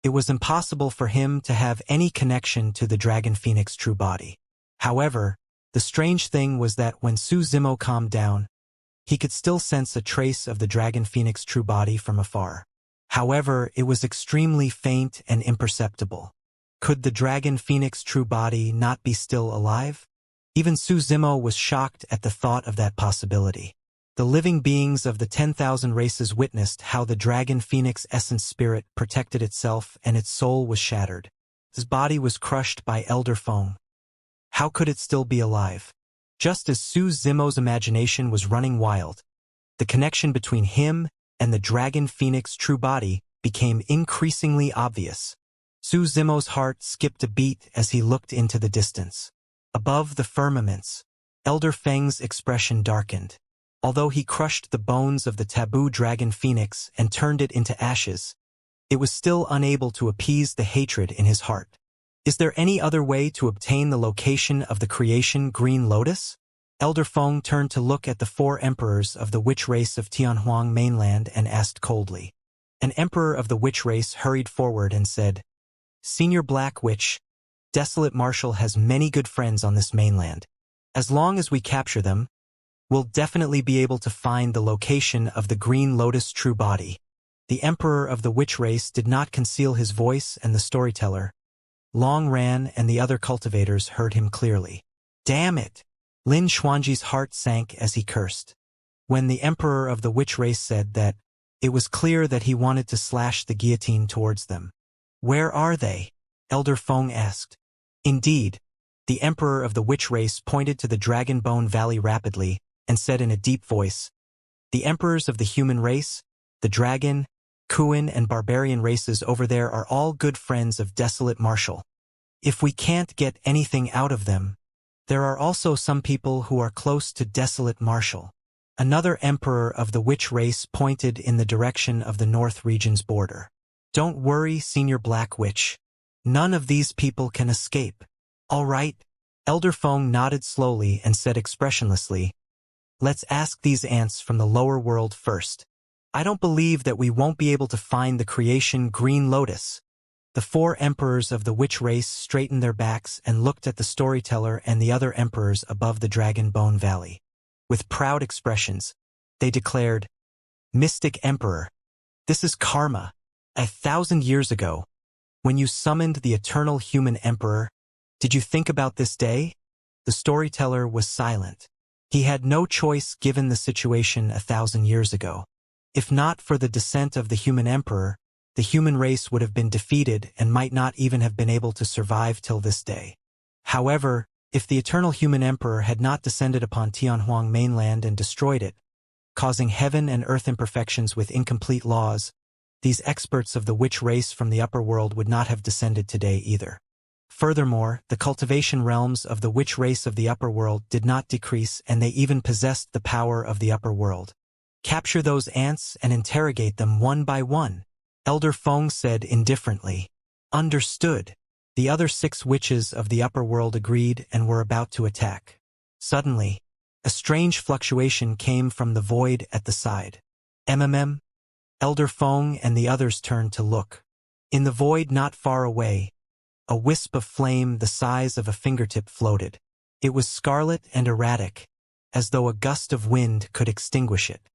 It was impossible for him to have any connection to the dragon phoenix true body. However, the strange thing was that when Su Zimo calmed down, he could still sense a trace of the dragon phoenix true body from afar. However, it was extremely faint and imperceptible. Could the dragon phoenix true body not be still alive? Even Su Zimo was shocked at the thought of that possibility. The living beings of the 10,000 races witnessed how the dragon phoenix essence spirit protected itself and its soul was shattered. His body was crushed by Elder Feng. How could it still be alive? Just as Su Zimo's imagination was running wild, the connection between him and the dragon phoenix true body became increasingly obvious. Su Zimo's heart skipped a beat as he looked into the distance. Above the firmaments, Elder Feng's expression darkened. Although he crushed the bones of the taboo dragon phoenix and turned it into ashes, it was still unable to appease the hatred in his heart. Is there any other way to obtain the location of the creation Green Lotus? Elder Feng turned to look at the 4 emperors of the witch race of Tianhuang mainland and asked coldly. An emperor of the witch race hurried forward and said, Senior Black Witch, Desolate Marshal has many good friends on this mainland. As long as we capture them, we'll definitely be able to find the location of the Green Lotus true body. The emperor of the witch race did not conceal his voice, and the storyteller, Long Ran, and the other cultivators heard him clearly. Damn it! Lin Xuanji's heart sank as he cursed. When the emperor of the witch race said that, it was clear that he wanted to slash the guillotine towards them. Where are they? Elder Feng asked. Indeed, the emperor of the witch race pointed to the Dragon Bone Valley rapidly and said in a deep voice, The emperors of the human race, the dragon, Kuan, and barbarian races over there are all good friends of Desolate Marshal. If we can't get anything out of them, there are also some people who are close to Desolate Marshal. Another emperor of the witch race pointed in the direction of the North region's border. Don't worry, Senior Black Witch. None of these people can escape. All right. Elder Feng nodded slowly and said expressionlessly, Let's ask these ants from the lower world first. I don't believe that we won't be able to find the creation Green Lotus. The 4 emperors of the witch race straightened their backs and looked at the storyteller and the other emperors above the Dragon Bone Valley. With proud expressions, they declared, Mystic Emperor, this is karma. 1,000 years ago, when you summoned the eternal human emperor, did you think about this day? The storyteller was silent. He had no choice given the situation 1,000 years ago. If not for the descent of the human emperor, the human race would have been defeated and might not even have been able to survive till this day. However, if the eternal human emperor had not descended upon Tianhuang mainland and destroyed it, causing heaven and earth imperfections with incomplete laws, these experts of the witch race from the upper world would not have descended today either. Furthermore, the cultivation realms of the witch race of the upper world did not decrease, and they even possessed the power of the upper world. Capture those ants and interrogate them one by one, Elder Feng said indifferently. Understood. The other 6 witches of the upper world agreed and were about to attack. Suddenly, a strange fluctuation came from the void at the side. Elder Feng and the others turned to look. In the void not far away, a wisp of flame the size of a fingertip floated. It was scarlet and erratic, as though a gust of wind could extinguish it.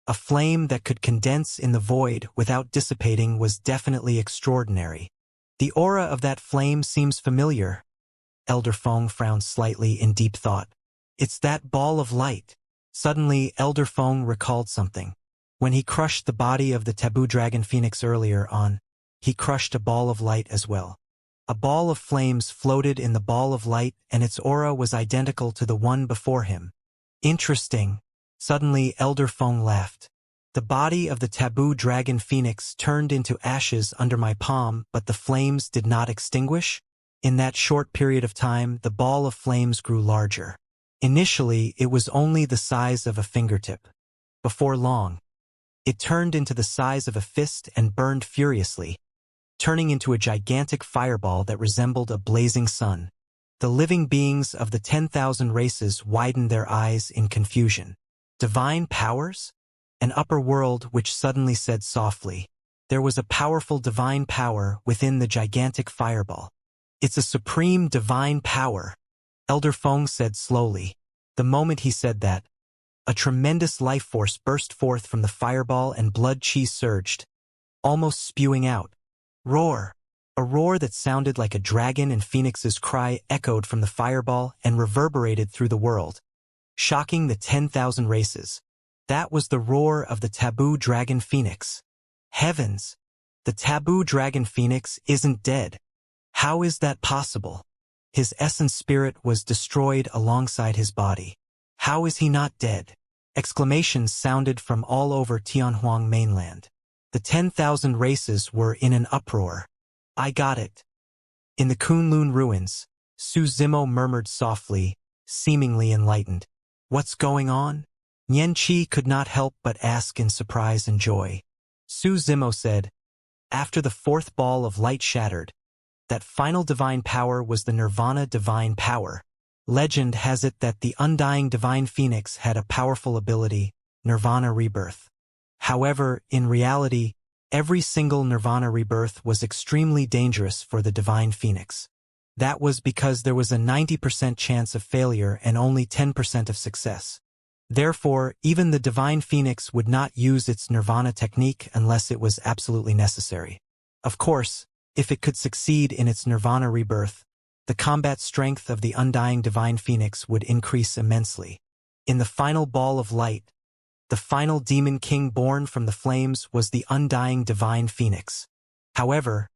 A flame that could condense in the void without dissipating was definitely extraordinary. The aura of that flame seems familiar. Elder Feng frowned slightly in deep thought. It's that ball of light. Suddenly, Elder Feng recalled something. When he crushed the body of the taboo dragon phoenix earlier on, he crushed a ball of light as well. A ball of flames floated in the ball of light, and its aura was identical to the one before him. Interesting. Suddenly, Elder Feng laughed. The body of the taboo dragon phoenix turned into ashes under my palm, but the flames did not extinguish? In that short period of time, the ball of flames grew larger. Initially, it was only the size of a fingertip. Before long, it turned into the size of a fist and burned furiously, turning into a gigantic fireball that resembled a blazing sun. The living beings of the 10,000 races widened their eyes in confusion. Divine powers? An upper world which suddenly said softly, there was a powerful divine power within the gigantic fireball. It's a supreme divine power, Elder Feng said slowly. The moment he said that, a tremendous life force burst forth from the fireball and blood chi surged, almost spewing out. Roar! A roar that sounded like a dragon and phoenix's cry echoed from the fireball and reverberated through the world, shocking the 10,000 races. That was the roar of the taboo dragon phoenix. Heavens! The taboo dragon phoenix isn't dead. How is that possible? His essence spirit was destroyed alongside his body. How is he not dead? Exclamations sounded from all over Tianhuang mainland. The 10,000 races were in an uproar. I got it. In the Kunlun ruins, Su Zimo murmured softly, seemingly enlightened. What's going on? Nian Qi could not help but ask in surprise and joy. Su Zimo said, after the 4th ball of light shattered, that final divine power was the Nirvana divine power. Legend has it that the undying divine phoenix had a powerful ability, Nirvana rebirth. However, in reality, every single Nirvana rebirth was extremely dangerous for the divine phoenix. That was because there was a 90% chance of failure and only 10% of success. Therefore, even the divine phoenix would not use its Nirvana technique unless it was absolutely necessary. Of course, if it could succeed in its Nirvana rebirth, the combat strength of the undying divine phoenix would increase immensely. In the final ball of light, the final demon king born from the flames was the undying divine phoenix. However,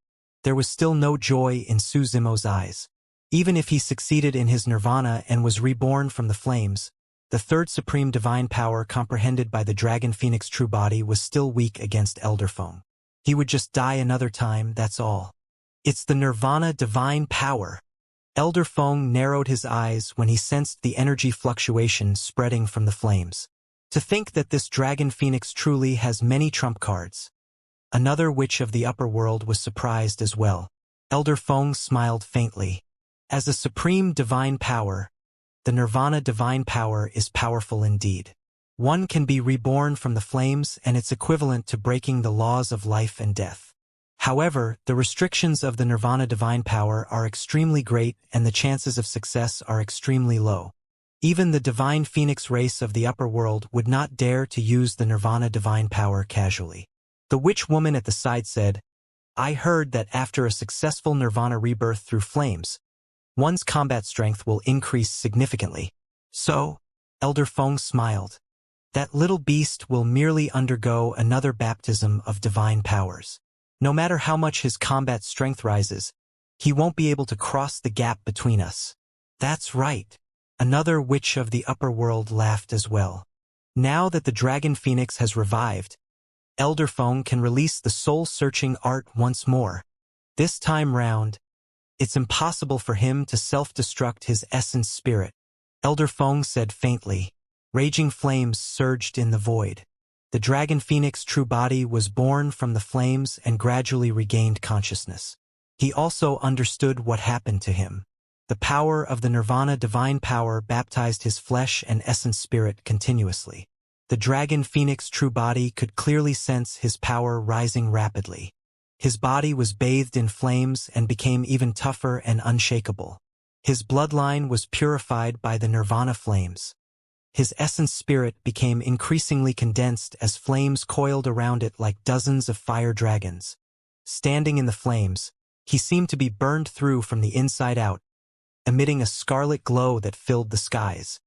there was still no joy in Su Zimo's eyes. Even if he succeeded in his nirvana and was reborn from the flames, the 3rd supreme divine power comprehended by the dragon phoenix true body was still weak against Elder Feng. He would just die another time, that's all. It's the nirvana divine power. Elder Feng narrowed his eyes when he sensed the energy fluctuation spreading from the flames. To think that this dragon phoenix truly has many trump cards. Another witch of the upper world was surprised as well. Elder Feng smiled faintly. As a supreme divine power, the nirvana divine power is powerful indeed. One can be reborn from the flames and it's equivalent to breaking the laws of life and death. However, the restrictions of the nirvana divine power are extremely great and the chances of success are extremely low. Even the divine phoenix race of the upper world would not dare to use the nirvana divine power casually. The witch woman at the side said, I heard that after a successful nirvana rebirth through flames, one's combat strength will increase significantly. So, Elder Feng smiled. That little beast will merely undergo another baptism of divine powers. No matter how much his combat strength rises, he won't be able to cross the gap between us. That's right. Another witch of the upper world laughed as well. Now that the dragon phoenix has revived, Elder Feng can release the soul-searching art once more. This time round, It's impossible for him to self-destruct his essence spirit, Elder Feng said faintly. Raging flames surged in the void. The dragon phoenix true body was born from the flames and gradually regained consciousness. He also understood what happened to him. The power of the nirvana divine power baptized his flesh and essence spirit continuously. The dragon phoenix true body could clearly sense his power rising rapidly. His body was bathed in flames and became even tougher and unshakable. His bloodline was purified by the nirvana flames. His essence spirit became increasingly condensed as flames coiled around it like dozens of fire dragons. Standing in the flames, he seemed to be burned through from the inside out, emitting a scarlet glow that filled the skies.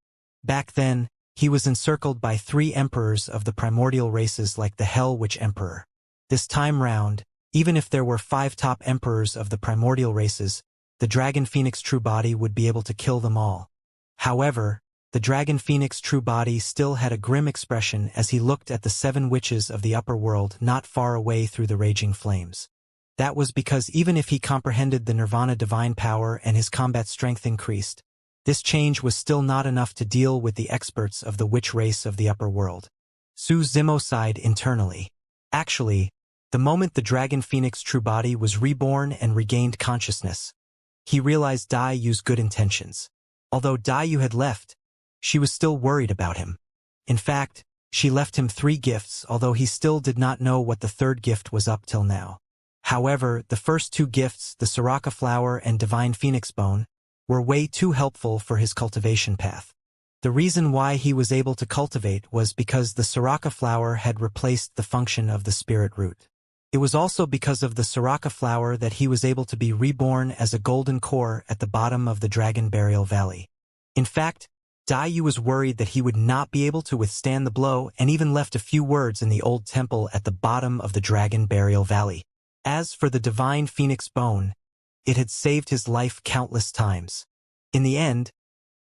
Back then, he was encircled by 3 emperors of the primordial races like the Hell Witch Emperor. This time round, even if there were 5 top emperors of the primordial races, the dragon phoenix true body would be able to kill them all. However, the dragon phoenix true body still had a grim expression as he looked at the 7 witches of the upper world not far away through the raging flames. That was because even if he comprehended the nirvana divine power and his combat strength increased, this change was still not enough to deal with the experts of the witch race of the upper world. Su Zimo sighed internally. Actually, the moment the dragon phoenix true body was reborn and regained consciousness, he realized Dai Yu's good intentions. Although Dai Yu had left, she was still worried about him. In fact, she left him 3 gifts, although he still did not know what the 3rd gift was up till now. However, the first 2 gifts, the Soraka flower and divine phoenix bone, were way too helpful for his cultivation path. The reason why he was able to cultivate was because the Soraka flower had replaced the function of the spirit root. It was also because of the Soraka flower that he was able to be reborn as a golden core at the bottom of the Dragon Burial Valley. In fact, Dai Yu was worried that he would not be able to withstand the blow and even left a few words in the old temple at the bottom of the Dragon Burial Valley. As for the divine phoenix bone, it had saved his life countless times. In the end,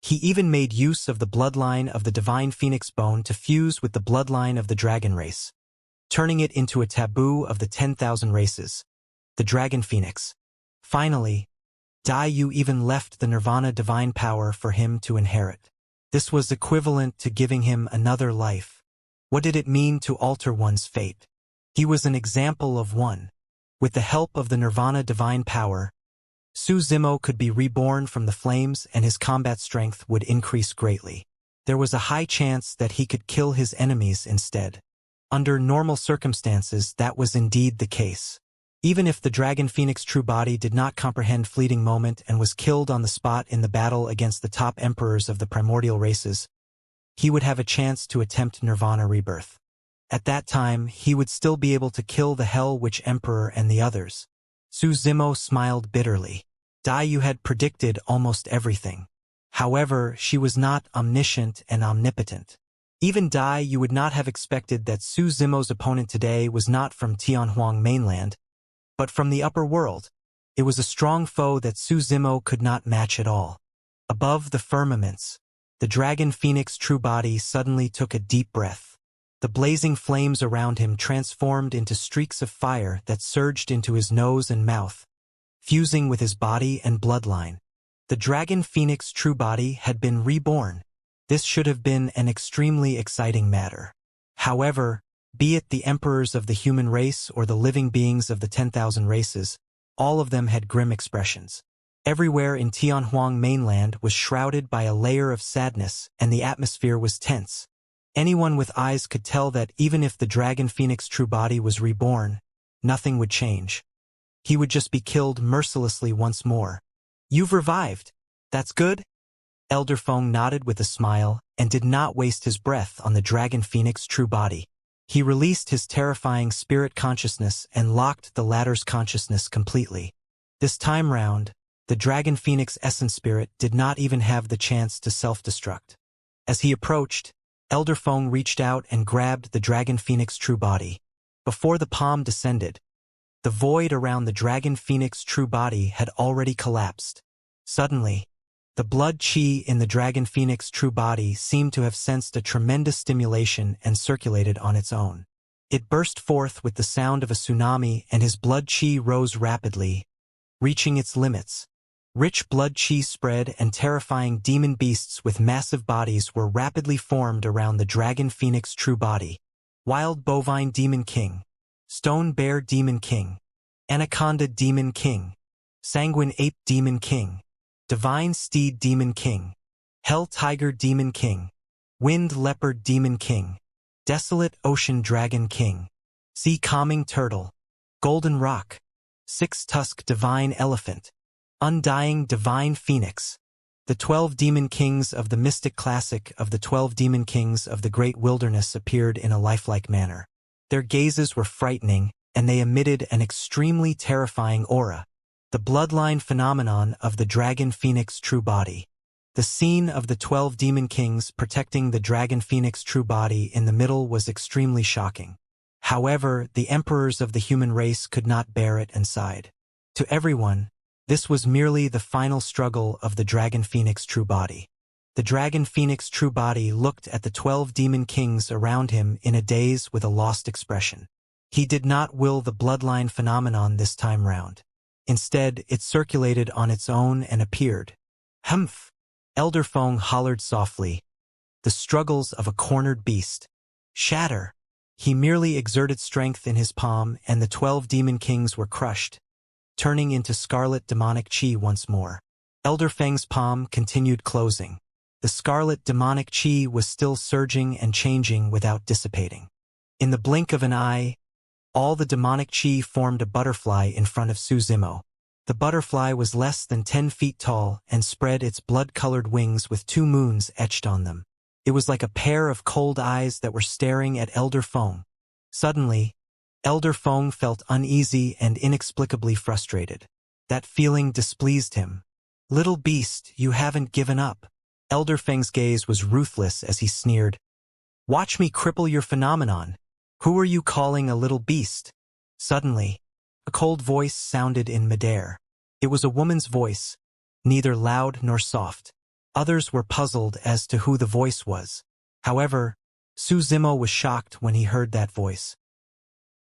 he even made use of the bloodline of the divine phoenix bone to fuse with the bloodline of the dragon race, turning it into a taboo of the 10,000 races, the dragon phoenix. Finally, Dai Yu even left the nirvana divine power for him to inherit. This was equivalent to giving him another life. What did it mean to alter one's fate? He was an example of one. With the help of the nirvana divine power, Su Zimo could be reborn from the flames and his combat strength would increase greatly. There was a high chance that he could kill his enemies instead. Under normal circumstances, that was indeed the case. Even if the dragon phoenix true body did not comprehend fleeting moment and was killed on the spot in the battle against the top emperors of the primordial races, he would have a chance to attempt nirvana rebirth. At that time, he would still be able to kill the Hell Witch Emperor and the others. Su Zimo smiled bitterly. Dai Yu had predicted almost everything. However, she was not omniscient and omnipotent. Even Dai Yu would not have expected that Su Zimo's opponent today was not from Tianhuang mainland, but from the upper world. It was a strong foe that Su Zimo could not match at all. Above the firmaments, the dragon phoenix true body suddenly took a deep breath. The blazing flames around him transformed into streaks of fire that surged into his nose and mouth, fusing with his body and bloodline. The dragon phoenix true body had been reborn. This should have been an extremely exciting matter. However, be it the emperors of the human race or the living beings of the 10,000 races, all of them had grim expressions. Everywhere in Tianhuang mainland was shrouded by a layer of sadness and the atmosphere was tense. Anyone with eyes could tell that even if the dragon phoenix true body was reborn, nothing would change. He would just be killed mercilessly once more. You've revived. That's good? Elder Feng nodded with a smile and did not waste his breath on the dragon phoenix true body. He released his terrifying spirit consciousness and locked the latter's consciousness completely. This time round, the dragon phoenix essence spirit did not even have the chance to self-destruct. As he approached, Elder Feng reached out and grabbed the dragon phoenix true body. Before the palm descended, the void around the dragon phoenix true body had already collapsed. Suddenly, the blood chi in the dragon phoenix true body seemed to have sensed a tremendous stimulation and circulated on its own. It burst forth with the sound of a tsunami and his blood chi rose rapidly, reaching its limits. Rich blood chi spread and terrifying demon beasts with massive bodies were rapidly formed around the dragon phoenix true body. Wild bovine demon king, stone bear demon king, anaconda demon king, sanguine ape demon king, divine steed demon king, hell tiger demon king, wind leopard demon king, desolate ocean dragon king, sea calming turtle, golden rock, six-tusked divine elephant, undying divine phoenix. The 12 demon kings of the mystic classic of the 12 demon kings of the great wilderness appeared in a lifelike manner. Their gazes were frightening, and they emitted an extremely terrifying aura. The bloodline phenomenon of the dragon phoenix true body. The scene of the 12 demon kings protecting the dragon phoenix true body in the middle was extremely shocking. However, the emperors of the human race could not bear it and sighed. To everyone, this was merely the final struggle of the dragon phoenix true body. The dragon phoenix true body looked at the 12 demon kings around him in a daze with a lost expression. He did not will the bloodline phenomenon this time round. Instead, it circulated on its own and appeared. Humph! Elder Feng hollered softly. The struggles of a cornered beast. Shatter! He merely exerted strength in his palm, and the 12 demon kings were crushed, turning into scarlet demonic chi once more. Elder Feng's palm continued closing. The scarlet demonic chi was still surging and changing without dissipating. In the blink of an eye, all the demonic chi formed a butterfly in front of Su Zimo. The butterfly was less than 10 feet tall and spread its blood-colored wings with 2 moons etched on them. It was like a pair of cold eyes that were staring at Elder Feng. Suddenly, Elder Feng felt uneasy and inexplicably frustrated. That feeling displeased him. Little beast, you haven't given up. Elder Feng's gaze was ruthless as he sneered. Watch me cripple your phenomenon. Who are you calling a little beast? Suddenly, a cold voice sounded in midair. It was a woman's voice, neither loud nor soft. Others were puzzled as to who the voice was. However, Su Zimo was shocked when he heard that voice.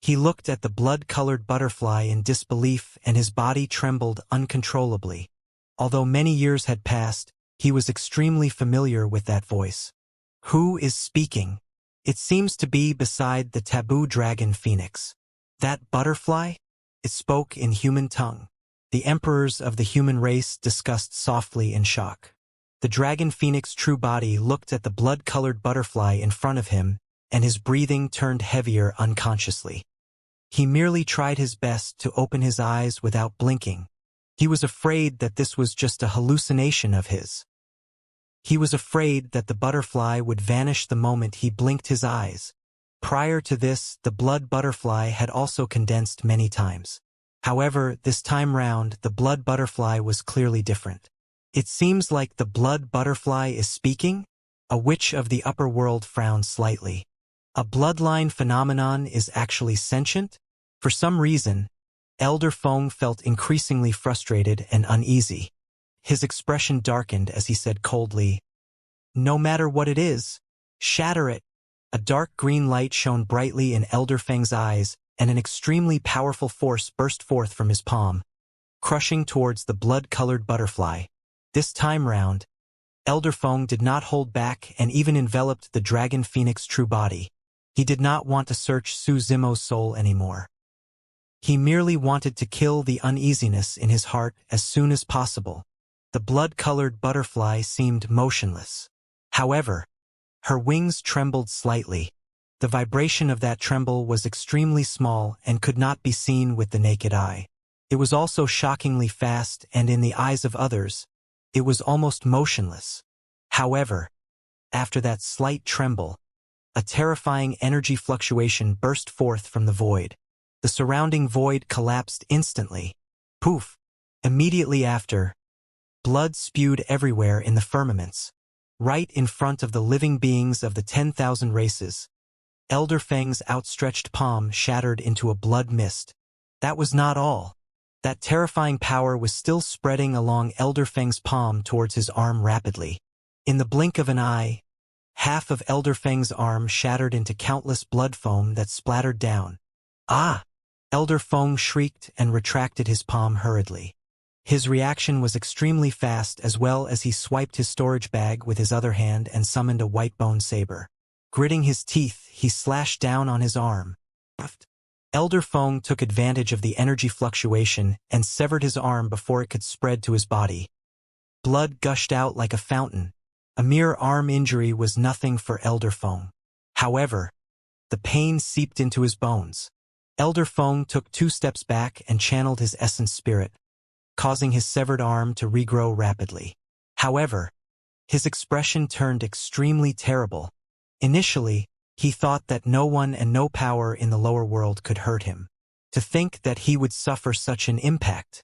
He looked at the blood-colored butterfly in disbelief, and his body trembled uncontrollably. Although many years had passed, he was extremely familiar with that voice. Who is speaking? It seems to be beside the taboo dragon phoenix. That butterfly? It spoke in human tongue. The emperors of the human race discussed softly in shock. The dragon phoenix true body looked at the blood-colored butterfly in front of him, and his breathing turned heavier unconsciously. He merely tried his best to open his eyes without blinking. He was afraid that this was just a hallucination of his. He was afraid that the butterfly would vanish the moment he blinked his eyes. Prior to this, the blood butterfly had also condensed many times. However, this time round, the blood butterfly was clearly different. It seems like the blood butterfly is speaking? A witch of the upper world frowned slightly. A bloodline phenomenon is actually sentient? For some reason, Elder Feng felt increasingly frustrated and uneasy. His expression darkened as he said coldly, "No matter what it is, shatter it." A dark green light shone brightly in Elder Feng's eyes, and an extremely powerful force burst forth from his palm, crushing towards the blood-colored butterfly. This time round, Elder Feng did not hold back and even enveloped the dragon phoenix true body. He did not want to search Su Zimo's soul anymore. He merely wanted to kill the uneasiness in his heart as soon as possible. The blood-colored butterfly seemed motionless. However, her wings trembled slightly. The vibration of that tremble was extremely small and could not be seen with the naked eye. It was also shockingly fast, and in the eyes of others, it was almost motionless. However, after that slight tremble, a terrifying energy fluctuation burst forth from the void. The surrounding void collapsed instantly. Poof! Immediately after, blood spewed everywhere in the firmaments. Right in front of the living beings of the 10,000 races, Elder Feng's outstretched palm shattered into a blood mist. That was not all. That terrifying power was still spreading along Elder Feng's palm towards his arm rapidly. In the blink of an eye, half of Elder Feng's arm shattered into countless blood foam that splattered down. Ah! Elder Feng shrieked and retracted his palm hurriedly. His reaction was extremely fast as well as he swiped his storage bag with his other hand and summoned a white bone saber. Gritting his teeth, he slashed down on his arm. Elder Feng took advantage of the energy fluctuation and severed his arm before it could spread to his body. Blood gushed out like a fountain. A mere arm injury was nothing for Elder Feng. However, the pain seeped into his bones. Elder Feng took 2 steps back and channeled his essence spirit, causing his severed arm to regrow rapidly. However, his expression turned extremely terrible. Initially, he thought that no one and no power in the lower world could hurt him. To think that he would suffer such an impact.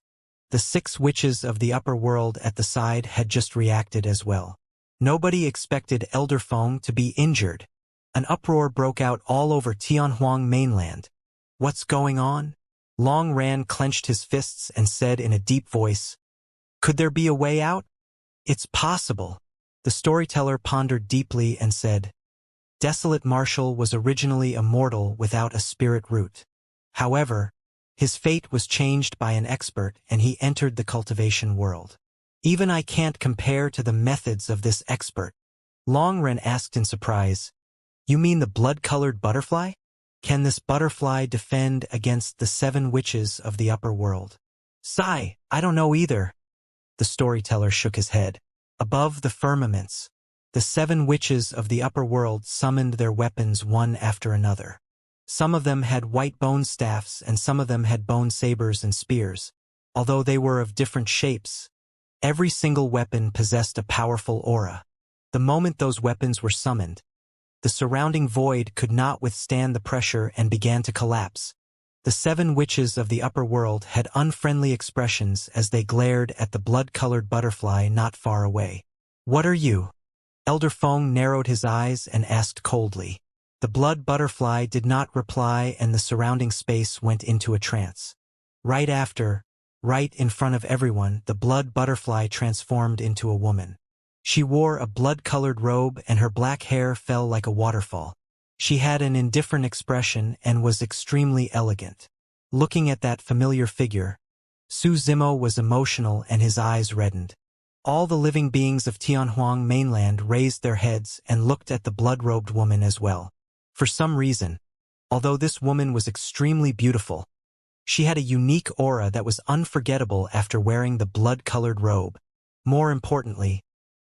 The 6 witches of the upper world at the side had just reacted as well. Nobody expected Elder Feng to be injured. An uproar broke out all over Tianhuang mainland. What's going on? Long Ran clenched his fists and said in a deep voice, "Could there be a way out?" "It's possible." The storyteller pondered deeply and said, "Desolate Marshal was originally a mortal without a spirit root. However, his fate was changed by an expert and he entered the cultivation world. Even I can't compare to the methods of this expert." Long Ran asked in surprise, "You mean the blood-colored butterfly? Can this butterfly defend against the 7 witches of the upper world?" "Sigh, I don't know either." The storyteller shook his head. Above the firmaments, the 7 witches of the upper world summoned their weapons one after another. Some of them had white bone staffs and some of them had bone sabers and spears. Although they were of different shapes, every single weapon possessed a powerful aura. The moment those weapons were summoned, the surrounding void could not withstand the pressure and began to collapse. The 7 witches of the upper world had unfriendly expressions as they glared at the blood-colored butterfly not far away. "What are you?" Elder Feng narrowed his eyes and asked coldly. The blood butterfly did not reply and the surrounding space went into a trance. Right after, right in front of everyone, the blood butterfly transformed into a woman. She wore a blood-colored robe and her black hair fell like a waterfall. She had an indifferent expression and was extremely elegant. Looking at that familiar figure, Su Zimo was emotional and his eyes reddened. All the living beings of Tianhuang mainland raised their heads and looked at the blood-robed woman as well. For some reason, although this woman was extremely beautiful, she had a unique aura that was unforgettable after wearing the blood-colored robe. More importantly,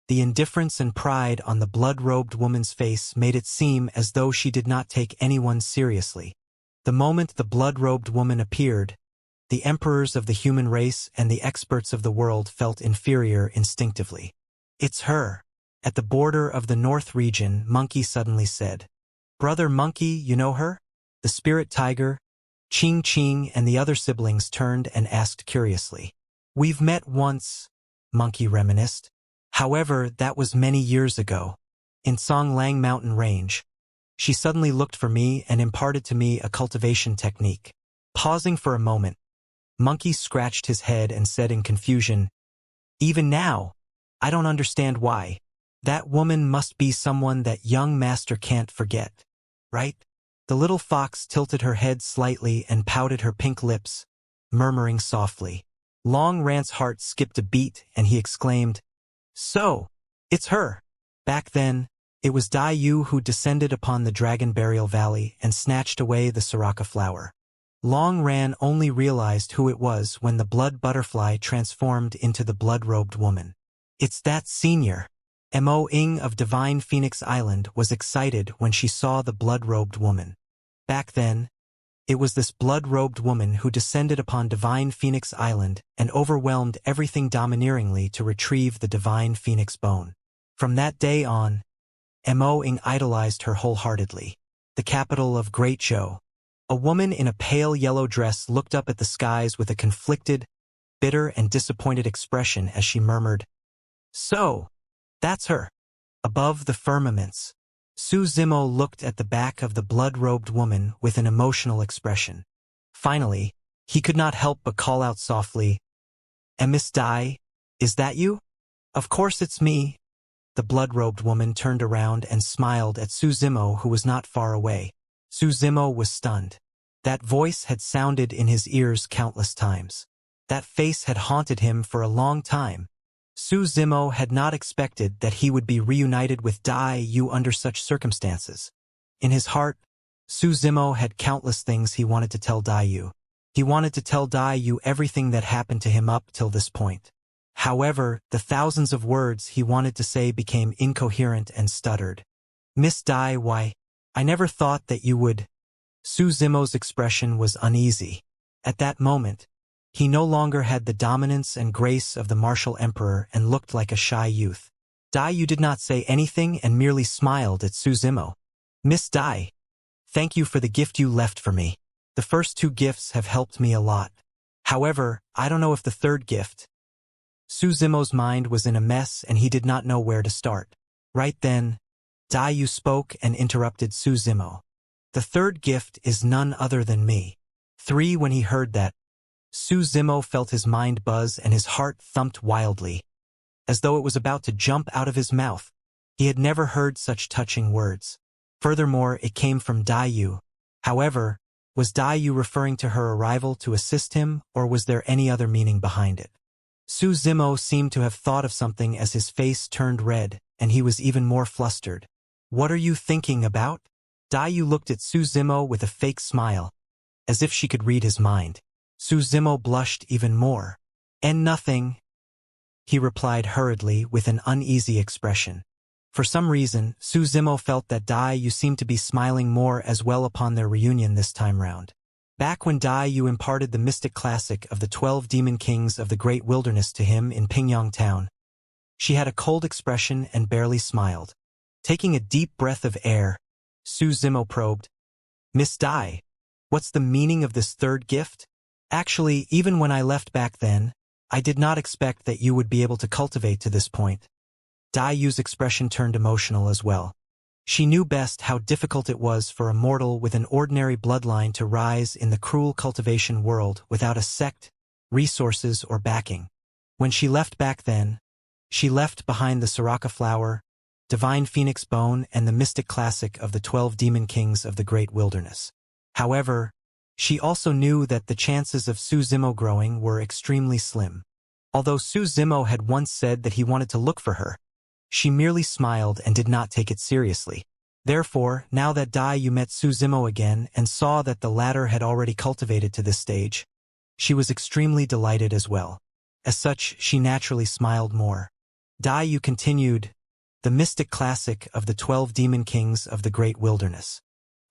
the indifference and pride on the blood-robed woman's face made it seem as though she did not take anyone seriously. The moment the blood-robed woman appeared, the emperors of the human race and the experts of the world felt inferior instinctively. "It's her." At the border of the north region, Monkey suddenly said, "Brother Monkey, you know her?" The spirit tiger, Ching Ching, and the other siblings turned and asked curiously. "We've met once," Monkey reminisced. "However, that was many years ago, in Songlang mountain range. She suddenly looked for me and imparted to me a cultivation technique." Pausing for a moment, Monkey scratched his head and said in confusion, "Even now, I don't understand why. That woman must be someone that young master can't forget, right?" The little fox tilted her head slightly and pouted her pink lips, murmuring softly. Long Rant's heart skipped a beat and he exclaimed, "So, it's her." Back then, it was Dai Yu who descended upon the Dragon Burial Valley and snatched away the Soraka flower. Long Ran only realized who it was when the blood butterfly transformed into the blood-robed woman. "It's that senior." Mo Ing of Divine Phoenix Island was excited when she saw the blood-robed woman. Back then, it was this blood-robed woman who descended upon Divine Phoenix Island and overwhelmed everything domineeringly to retrieve the Divine Phoenix bone. From that day on, Mo Ing idolized her wholeheartedly. The capital of Great Zhou. A woman in a pale yellow dress looked up at the skies with a conflicted, bitter and disappointed expression as she murmured, "So, that's her." Above the firmaments, Su Zimo looked at the back of the blood-robed woman with an emotional expression. Finally, he could not help but call out softly, "Miss Dai, is that you?" "Of course it's me." The blood-robed woman turned around and smiled at Su Zimo, who was not far away. Su Zimo was stunned. That voice had sounded in his ears countless times. That face had haunted him for a long time. Su Zimo had not expected that he would be reunited with Dai Yu under such circumstances. In his heart, Su Zimo had countless things he wanted to tell Dai Yu. He wanted to tell Dai Yu everything that happened to him up till this point. However, the thousands of words he wanted to say became incoherent and stuttered. Miss Dai, why? I never thought that you would. Su Zimo's expression was uneasy. At that moment, he no longer had the dominance and grace of the martial emperor and looked like a shy youth. Dai Yu did not say anything and merely smiled at Su Zimo. Miss Dai, thank you for the gift you left for me. The first 2 gifts have helped me a lot. However, I don't know if the third gift. Su Zimo's mind was in a mess and he did not know where to start. Right then, Dai Yu spoke and interrupted Su Zimo. The third gift is none other than me. 3. When he heard that, Su Zimo felt his mind buzz and his heart thumped wildly, as though it was about to jump out of his mouth. He had never heard such touching words. Furthermore, it came from Dai Yu. However, was Dai Yu referring to her arrival to assist him, or was there any other meaning behind it? Su Zimo seemed to have thought of something as his face turned red, and he was even more flustered. What are you thinking about? Dai Yu looked at Su Zimo with a fake smile, as if she could read his mind. Su Zimo blushed even more. And nothing, he replied hurriedly with an uneasy expression. For some reason, Su Zimo felt that Dai Yu seemed to be smiling more as well upon their reunion this time round. Back when Dai Yu imparted the mystic classic of the 12 demon kings of the great wilderness to him in Pingyang town, she had a cold expression and barely smiled. Taking a deep breath of air, Su Zimo probed, Miss Dai, what's the meaning of this third gift? Actually, even when I left back then, I did not expect that you would be able to cultivate to this point. Dai Yu's expression turned emotional as well. She knew best how difficult it was for a mortal with an ordinary bloodline to rise in the cruel cultivation world without a sect, resources, or backing. When she left back then, she left behind the Soraka flower, divine phoenix bone, and the mystic classic of the 12 demon kings of the great wilderness. However, she also knew that the chances of Su Zimo growing were extremely slim. Although Su Zimo had once said that he wanted to look for her, she merely smiled and did not take it seriously. Therefore, now that Dai Yu met Su Zimo again and saw that the latter had already cultivated to this stage, she was extremely delighted as well. As such, she naturally smiled more. Dai Yu continued, the mystic classic of the 12 demon kings of the great wilderness.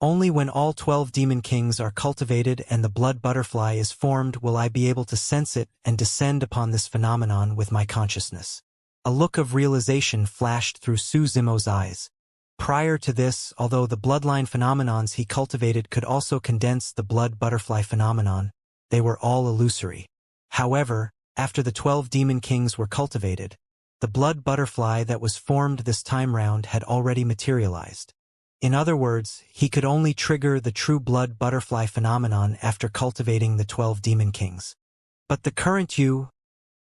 Only when all 12 demon kings are cultivated and the blood butterfly is formed will I be able to sense it and descend upon this phenomenon with my consciousness. A look of realization flashed through Su Zimo's eyes. Prior to this, although the bloodline phenomenons he cultivated could also condense the blood butterfly phenomenon, they were all illusory. However, after the 12 demon kings were cultivated, the blood butterfly that was formed this time round had already materialized. In other words, he could only trigger the true blood butterfly phenomenon after cultivating the 12 demon kings. But the current Yu,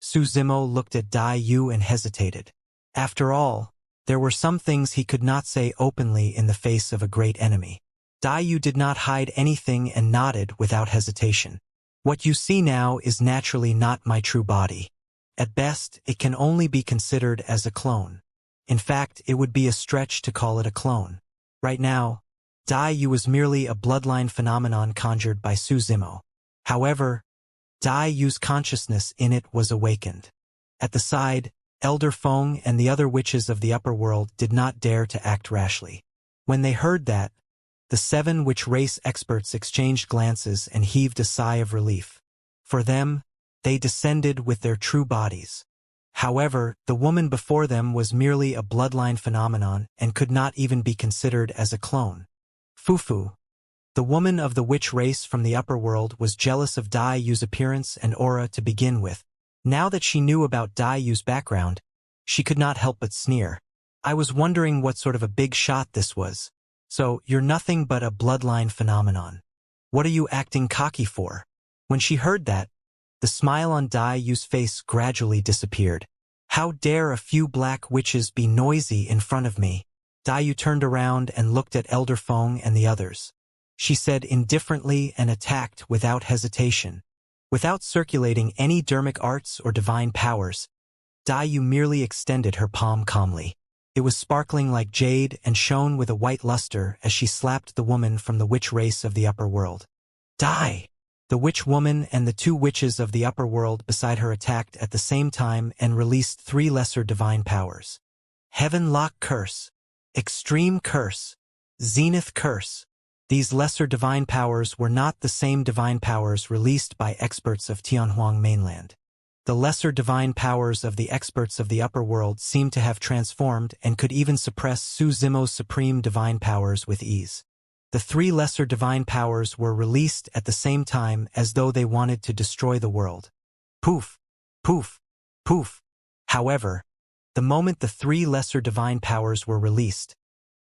Su Zimo looked at Dai Yu and hesitated. After all, there were some things he could not say openly in the face of a great enemy. Dai Yu did not hide anything and nodded without hesitation. What you see now is naturally not my true body. At best, it can only be considered as a clone. In fact, it would be a stretch to call it a clone. Right now, Dai Yu was merely a bloodline phenomenon conjured by Su Zimo. However, Dai Yu's consciousness in it was awakened. At the side, Elder Feng and the other witches of the upper world did not dare to act rashly. When they heard that, the 7 witch race experts exchanged glances and heaved a sigh of relief. For them, they descended with their true bodies. However, the woman before them was merely a bloodline phenomenon and could not even be considered as a clone. Fufu, the woman of the witch race from the upper world, was jealous of Dai Yu's appearance and aura to begin with. Now that she knew about Dai Yu's background, she could not help but sneer. I was wondering what sort of a big shot this was. So, you're nothing but a bloodline phenomenon. What are you acting cocky for? When she heard that, the smile on Dai Yu's face gradually disappeared. How dare a few black witches be noisy in front of me? Dai Yu turned around and looked at Elder Feng and the others. She said indifferently and attacked without hesitation. Without circulating any dermic arts or divine powers, Dai merely extended her palm calmly. It was sparkling like jade and shone with a white luster as she slapped the woman from the witch race of the upper world. Die! The witch woman and the two witches of the upper world beside her attacked at the same time and released 3 lesser divine powers. Heaven Lock Curse, Extreme Curse, Zenith Curse. These lesser divine powers were not the same divine powers released by experts of Tianhuang mainland. The lesser divine powers of the experts of the upper world seemed to have transformed and could even suppress Su Zimo's supreme divine powers with ease. The 3 lesser divine powers were released at the same time as though they wanted to destroy the world. Poof! Poof! Poof! However, the moment the 3 lesser divine powers were released,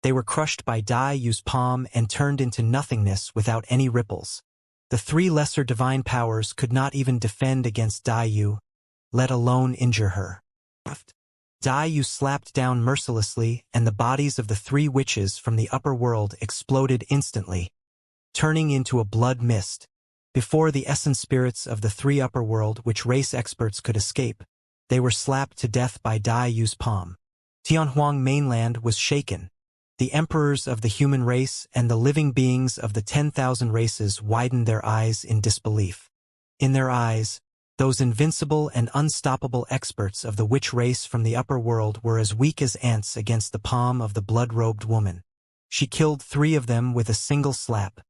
they were crushed by Dai Yu's palm and turned into nothingness without any ripples. The 3 lesser divine powers could not even defend against Dai Yu, let alone injure her. Dai Yu slapped down mercilessly, and the bodies of the 3 witches from the upper world exploded instantly, turning into a blood mist. Before the essence spirits of the 3 upper world which race experts could escape, they were slapped to death by Dai Yu's palm. Tianhuang mainland was shaken. The emperors of the human race and the living beings of the 10,000 races widened their eyes in disbelief. In their eyes, those invincible and unstoppable experts of the witch race from the upper world were as weak as ants against the palm of the blood-robed woman. She killed 3 of them with a single slap.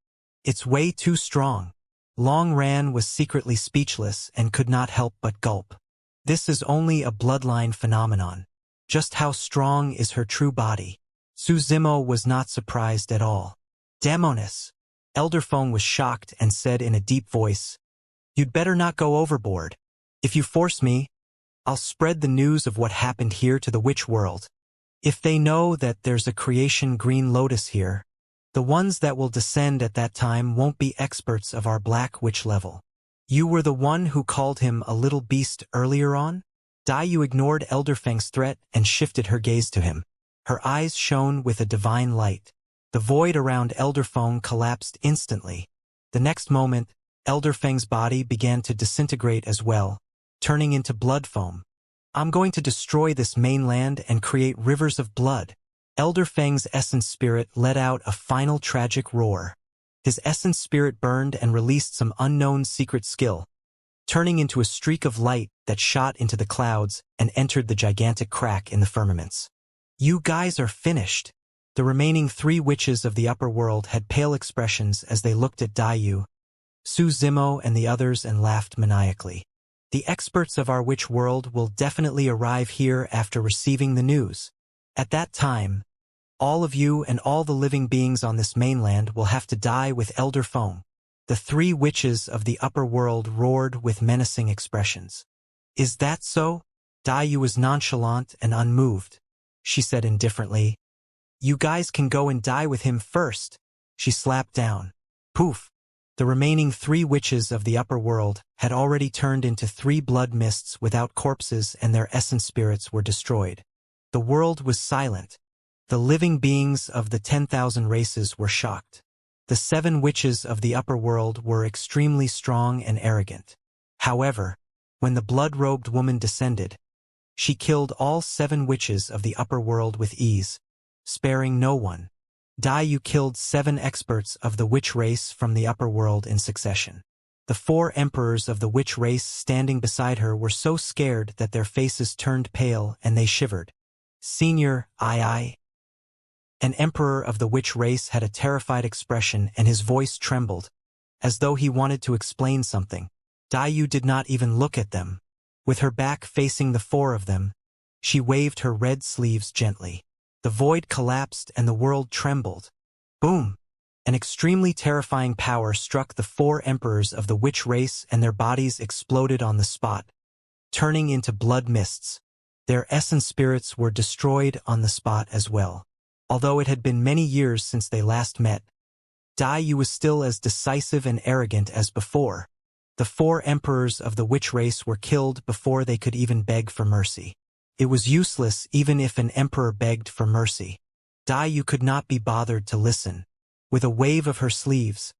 It's way too strong. Long Ran was secretly speechless and could not help but gulp. This is only a bloodline phenomenon. Just how strong is her true body? Su Zimo was not surprised at all. Damonis! Elder Feng was shocked and said in a deep voice, "You'd better not go overboard. If you force me, I'll spread the news of what happened here to the witch world. If they know that there's a creation green lotus here, the ones that will descend at that time won't be experts of our black witch level. You were the one who called him a little beast earlier on?" Dai Yu ignored Elder Feng's threat and shifted her gaze to him. Her eyes shone with a divine light. The void around Elder Feng collapsed instantly. The next moment, Elder Feng's body began to disintegrate as well, turning into blood foam. "I'm going to destroy this mainland and create rivers of blood." Elder Feng's essence spirit let out a final tragic roar. His essence spirit burned and released some unknown secret skill, turning into a streak of light that shot into the clouds and entered the gigantic crack in the firmaments. "You guys are finished." The remaining 3 witches of the upper world had pale expressions as they looked at Dai Yu, Su Zimo and the others and laughed maniacally. "The experts of our witch world will definitely arrive here after receiving the news. At that time, all of you and all the living beings on this mainland will have to die with Elder Feng." The 3 witches of the upper world roared with menacing expressions. "Is that so?" Dai Yu was nonchalant and unmoved. She said indifferently, "You guys can go and die with him first." She slapped down. Poof! The remaining 3 witches of the upper world had already turned into 3 blood mists without corpses, and their essence spirits were destroyed. The world was silent. The living beings of the 10,000 races were shocked. The 7 witches of the upper world were extremely strong and arrogant. However, when the blood-robed woman descended, she killed all 7 witches of the upper world with ease, sparing no one. Dai Yu killed 7 experts of the witch race from the upper world in succession. The 4 emperors of the witch race standing beside her were so scared that their faces turned pale and they shivered. "Senior, I. An emperor of the witch race had a terrified expression and his voice trembled, as though he wanted to explain something. Dai Yu did not even look at them. With her back facing the 4 of them, she waved her red sleeves gently. The void collapsed and the world trembled. Boom! An extremely terrifying power struck the 4 emperors of the witch race and their bodies exploded on the spot, turning into blood mists. Their essence spirits were destroyed on the spot as well. Although it had been many years since they last met, Dai Yu was still as decisive and arrogant as before. The 4 emperors of the witch race were killed before they could even beg for mercy. It was useless even if an emperor begged for mercy. Dai Yu could not be bothered to listen. With a wave of her sleeves,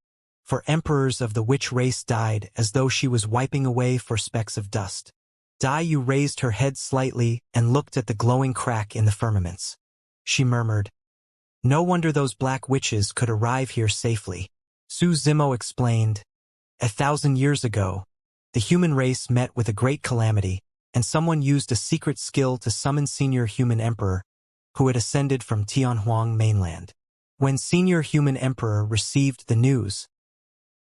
for emperors of the witch race died as though she was wiping away for specks of dust. Dai Yu raised her head slightly and looked at the glowing crack in the firmaments. She murmured, "No wonder those black witches could arrive here safely." Su Zimo explained, "1,000 years ago, the human race met with a great calamity, and someone used a secret skill to summon Senior Human Emperor, who had ascended from Tianhuang mainland. When Senior Human Emperor received the news,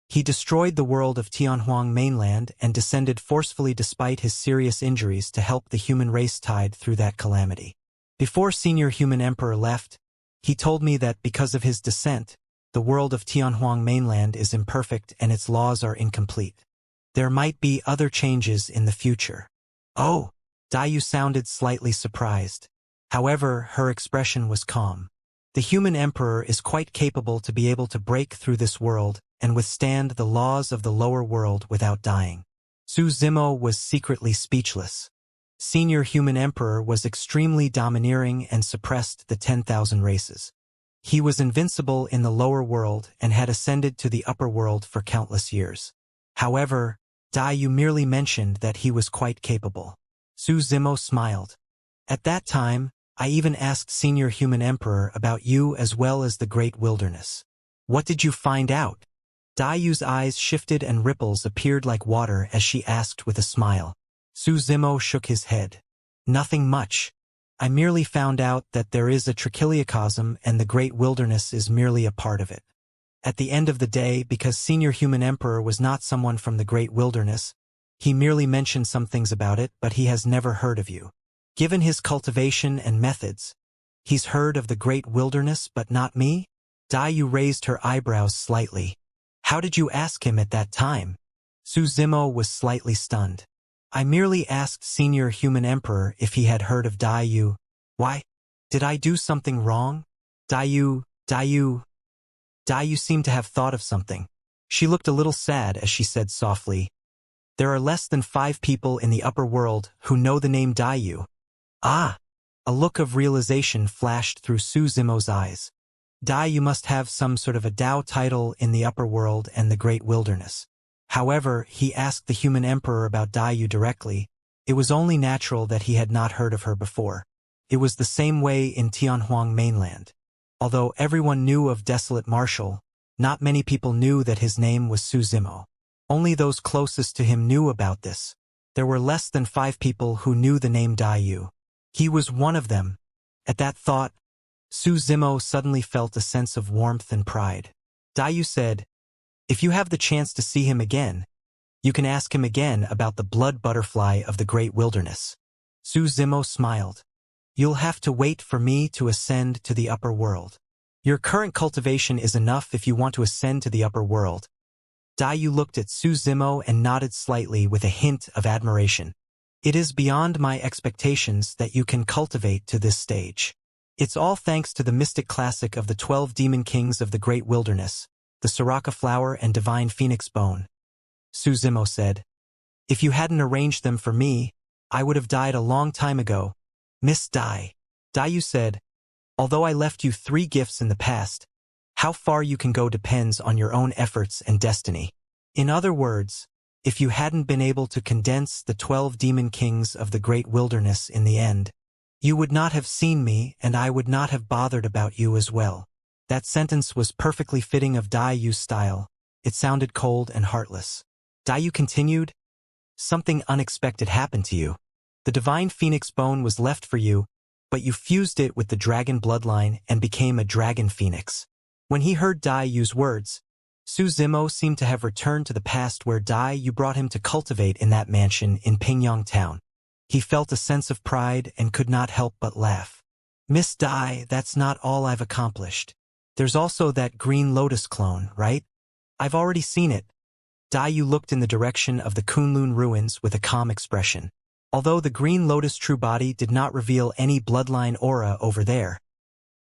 he destroyed the world of Tianhuang mainland and descended forcefully despite his serious injuries to help the human race tide through that calamity. Before Senior Human Emperor left, he told me that because of his descent, the world of Tianhuang mainland is imperfect and its laws are incomplete. There might be other changes in the future." "Oh!" Dai Yu sounded slightly surprised. However, her expression was calm. "The human emperor is quite capable to be able to break through this world and withstand the laws of the lower world without dying." Su Zimo was secretly speechless. Senior Human Emperor was extremely domineering and suppressed the 10,000 races. He was invincible in the lower world and had ascended to the upper world for countless years. However, Dai Yu merely mentioned that he was quite capable. Su Zimo smiled. "At that time, I even asked Senior Human Emperor about you as well as the Great Wilderness. What did you find out?" Dai Yu's eyes shifted and ripples appeared like water as she asked with a smile. Su Zimo shook his head. "Nothing much. I merely found out that there is a trichiliocosm and the Great Wilderness is merely a part of it. At the end of the day, because Senior Human Emperor was not someone from the Great Wilderness, he merely mentioned some things about it, but he has never heard of you. Given his cultivation and methods, he's heard of the Great Wilderness but not me?" Dai Yu raised her eyebrows slightly. "How did you ask him at that time?" Su Zimo was slightly stunned. "I merely asked Senior Human Emperor if he had heard of Dai Yu. Why? Did I do something wrong?" Dai Yu seemed to have thought of something. She looked a little sad as she said softly, "There are less than 5 people in the upper world who know the name Dai Yu." "Ah!" A look of realization flashed through Su Zimo's eyes. Dai Yu must have some sort of a Dao title in the upper world and the Great Wilderness. However, he asked the Human Emperor about Dai Yu directly. It was only natural that he had not heard of her before. It was the same way in Tianhuang mainland. Although everyone knew of Desolate Marshal, not many people knew that his name was Su Zimo. Only those closest to him knew about this. There were less than 5 people who knew the name Dai Yu. He was one of them. At that thought, Su Zimo suddenly felt a sense of warmth and pride. Dai Yu said, "If you have the chance to see him again, you can ask him again about the blood butterfly of the Great Wilderness." Su Zimo smiled. "You'll have to wait for me to ascend to the upper world. Your current cultivation is enough if you want to ascend to the upper world." Dai Yu looked at Su Zimo and nodded slightly with a hint of admiration. "It is beyond my expectations that you can cultivate to this stage. It's all thanks to the mystic classic of the 12 demon kings of the Great Wilderness, the Soraka flower and divine phoenix bone," Su Zimo said. "If you hadn't arranged them for me, I would have died a long time ago. Miss Dai." Dai Yu said, "Although I left you 3 gifts in the past, how far you can go depends on your own efforts and destiny. In other words, if you hadn't been able to condense the 12 demon kings of the Great Wilderness in the end, you would not have seen me and I would not have bothered about you as well." That sentence was perfectly fitting of Dai Yu's style. It sounded cold and heartless. Dai Yu continued, "Something unexpected happened to you. The divine phoenix bone was left for you, but you fused it with the dragon bloodline and became a dragon phoenix." When he heard Dai Yu's words, Su Zimo seemed to have returned to the past where Dai Yu brought him to cultivate in that mansion in Pingyang town. He felt a sense of pride and could not help but laugh. "Miss Dai, that's not all I've accomplished. There's also that green lotus clone, right? I've already seen it." Dai Yu looked in the direction of the Kunlun ruins with a calm expression. Although the green lotus true body did not reveal any bloodline aura over there,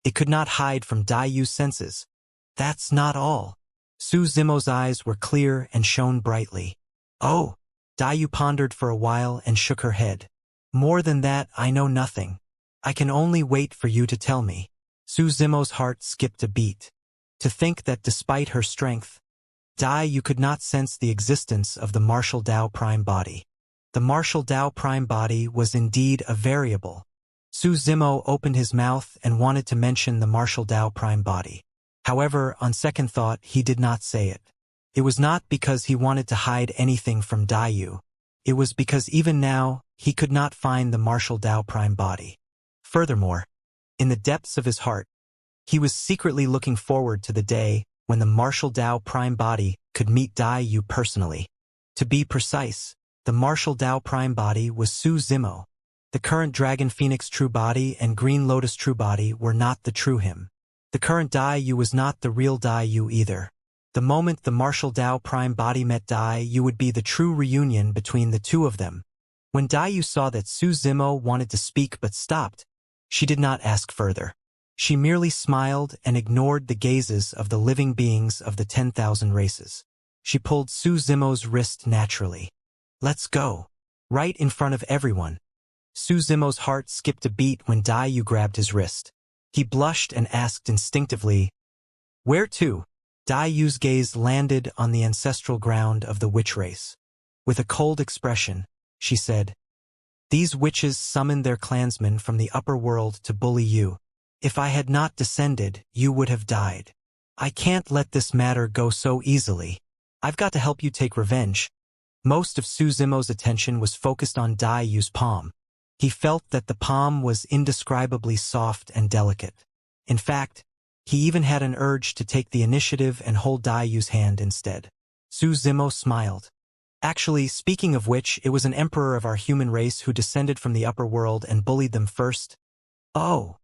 it could not hide from Dai Yu's senses. "That's not all." Su Zimo's eyes were clear and shone brightly. "Oh." Dai Yu pondered for a while and shook her head. "More than that, I know nothing. I can only wait for you to tell me." Su Zimo's heart skipped a beat. To think that despite her strength, Dai Yu could not sense the existence of the martial Dao prime body. The martial Dao prime body was indeed a variable. Su Zimo opened his mouth and wanted to mention the martial Dao prime body. However, on second thought, he did not say it. It was not because he wanted to hide anything from Dai Yu. It was because even now, he could not find the martial Dao prime body. Furthermore, in the depths of his heart, he was secretly looking forward to the day when the martial Dao prime body could meet Dai Yu personally. To be precise, the martial Dao prime body was Su Zimo. The current Dragon Phoenix true body and Green Lotus true body were not the true him. The current Dai Yu was not the real Dai Yu either. The moment the martial Dao prime body met Dai Yu would be the true reunion between the two of them. When Dai Yu saw that Su Zimo wanted to speak but stopped, she did not ask further. She merely smiled and ignored the gazes of the living beings of the 10,000 races. She pulled Su Zimo's wrist naturally. "Let's go." Right in front of everyone. Su Zimo's heart skipped a beat when Dai Yu grabbed his wrist. He blushed and asked instinctively, "Where to?" Dai Yu's gaze landed on the ancestral ground of the witch race. With a cold expression, she said, "These witches summoned their clansmen from the upper world to bully you. If I had not descended, you would have died. I can't let this matter go so easily. I've got to help you take revenge." Most of Su Zimo's attention was focused on Dai Yu's palm. He felt that the palm was indescribably soft and delicate. In fact, he even had an urge to take the initiative and hold Dai Yu's hand instead. Su Zimo smiled. "Actually, speaking of which, it was an emperor of our human race who descended from the upper world and bullied them first." "Oh."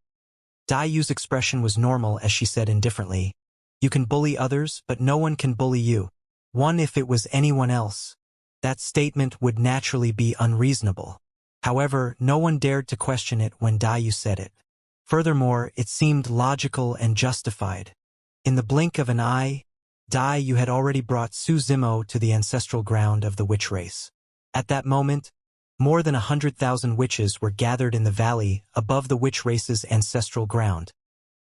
Dai Yu's expression was normal as she said indifferently, "You can bully others, but no one can bully you. One if it was anyone else. That statement would naturally be unreasonable." However, no one dared to question it when Dai Yu said it. Furthermore, it seemed logical and justified. In the blink of an eye, Dai Yu had already brought Su Zimo to the ancestral ground of the witch race. At that moment, more than 100,000 witches were gathered in the valley above the witch race's ancestral ground,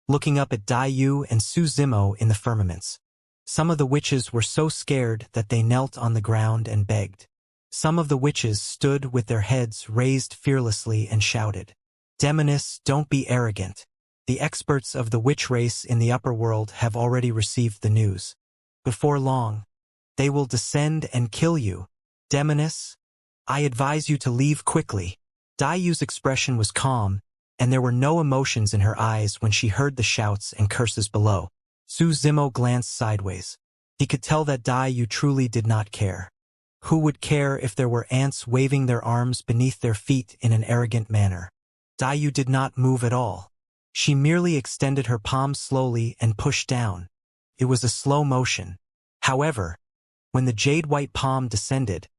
looking up at Dai Yu and Su Zimo in the firmaments. Some of the witches were so scared that they knelt on the ground and begged. Some of the witches stood with their heads raised fearlessly and shouted, "Demoness, don't be arrogant. The experts of the witch race in the upper world have already received the news. Before long, they will descend and kill you. Demoness, I advise you to leave quickly." Dai Yu's expression was calm, and there were no emotions in her eyes when she heard the shouts and curses below. Su Zimo glanced sideways. He could tell that Dai Yu truly did not care. Who would care if there were ants waving their arms beneath their feet in an arrogant manner? Dai Yu did not move at all. She merely extended her palm slowly and pushed down. It was a slow motion. However, when the jade-white palm descended,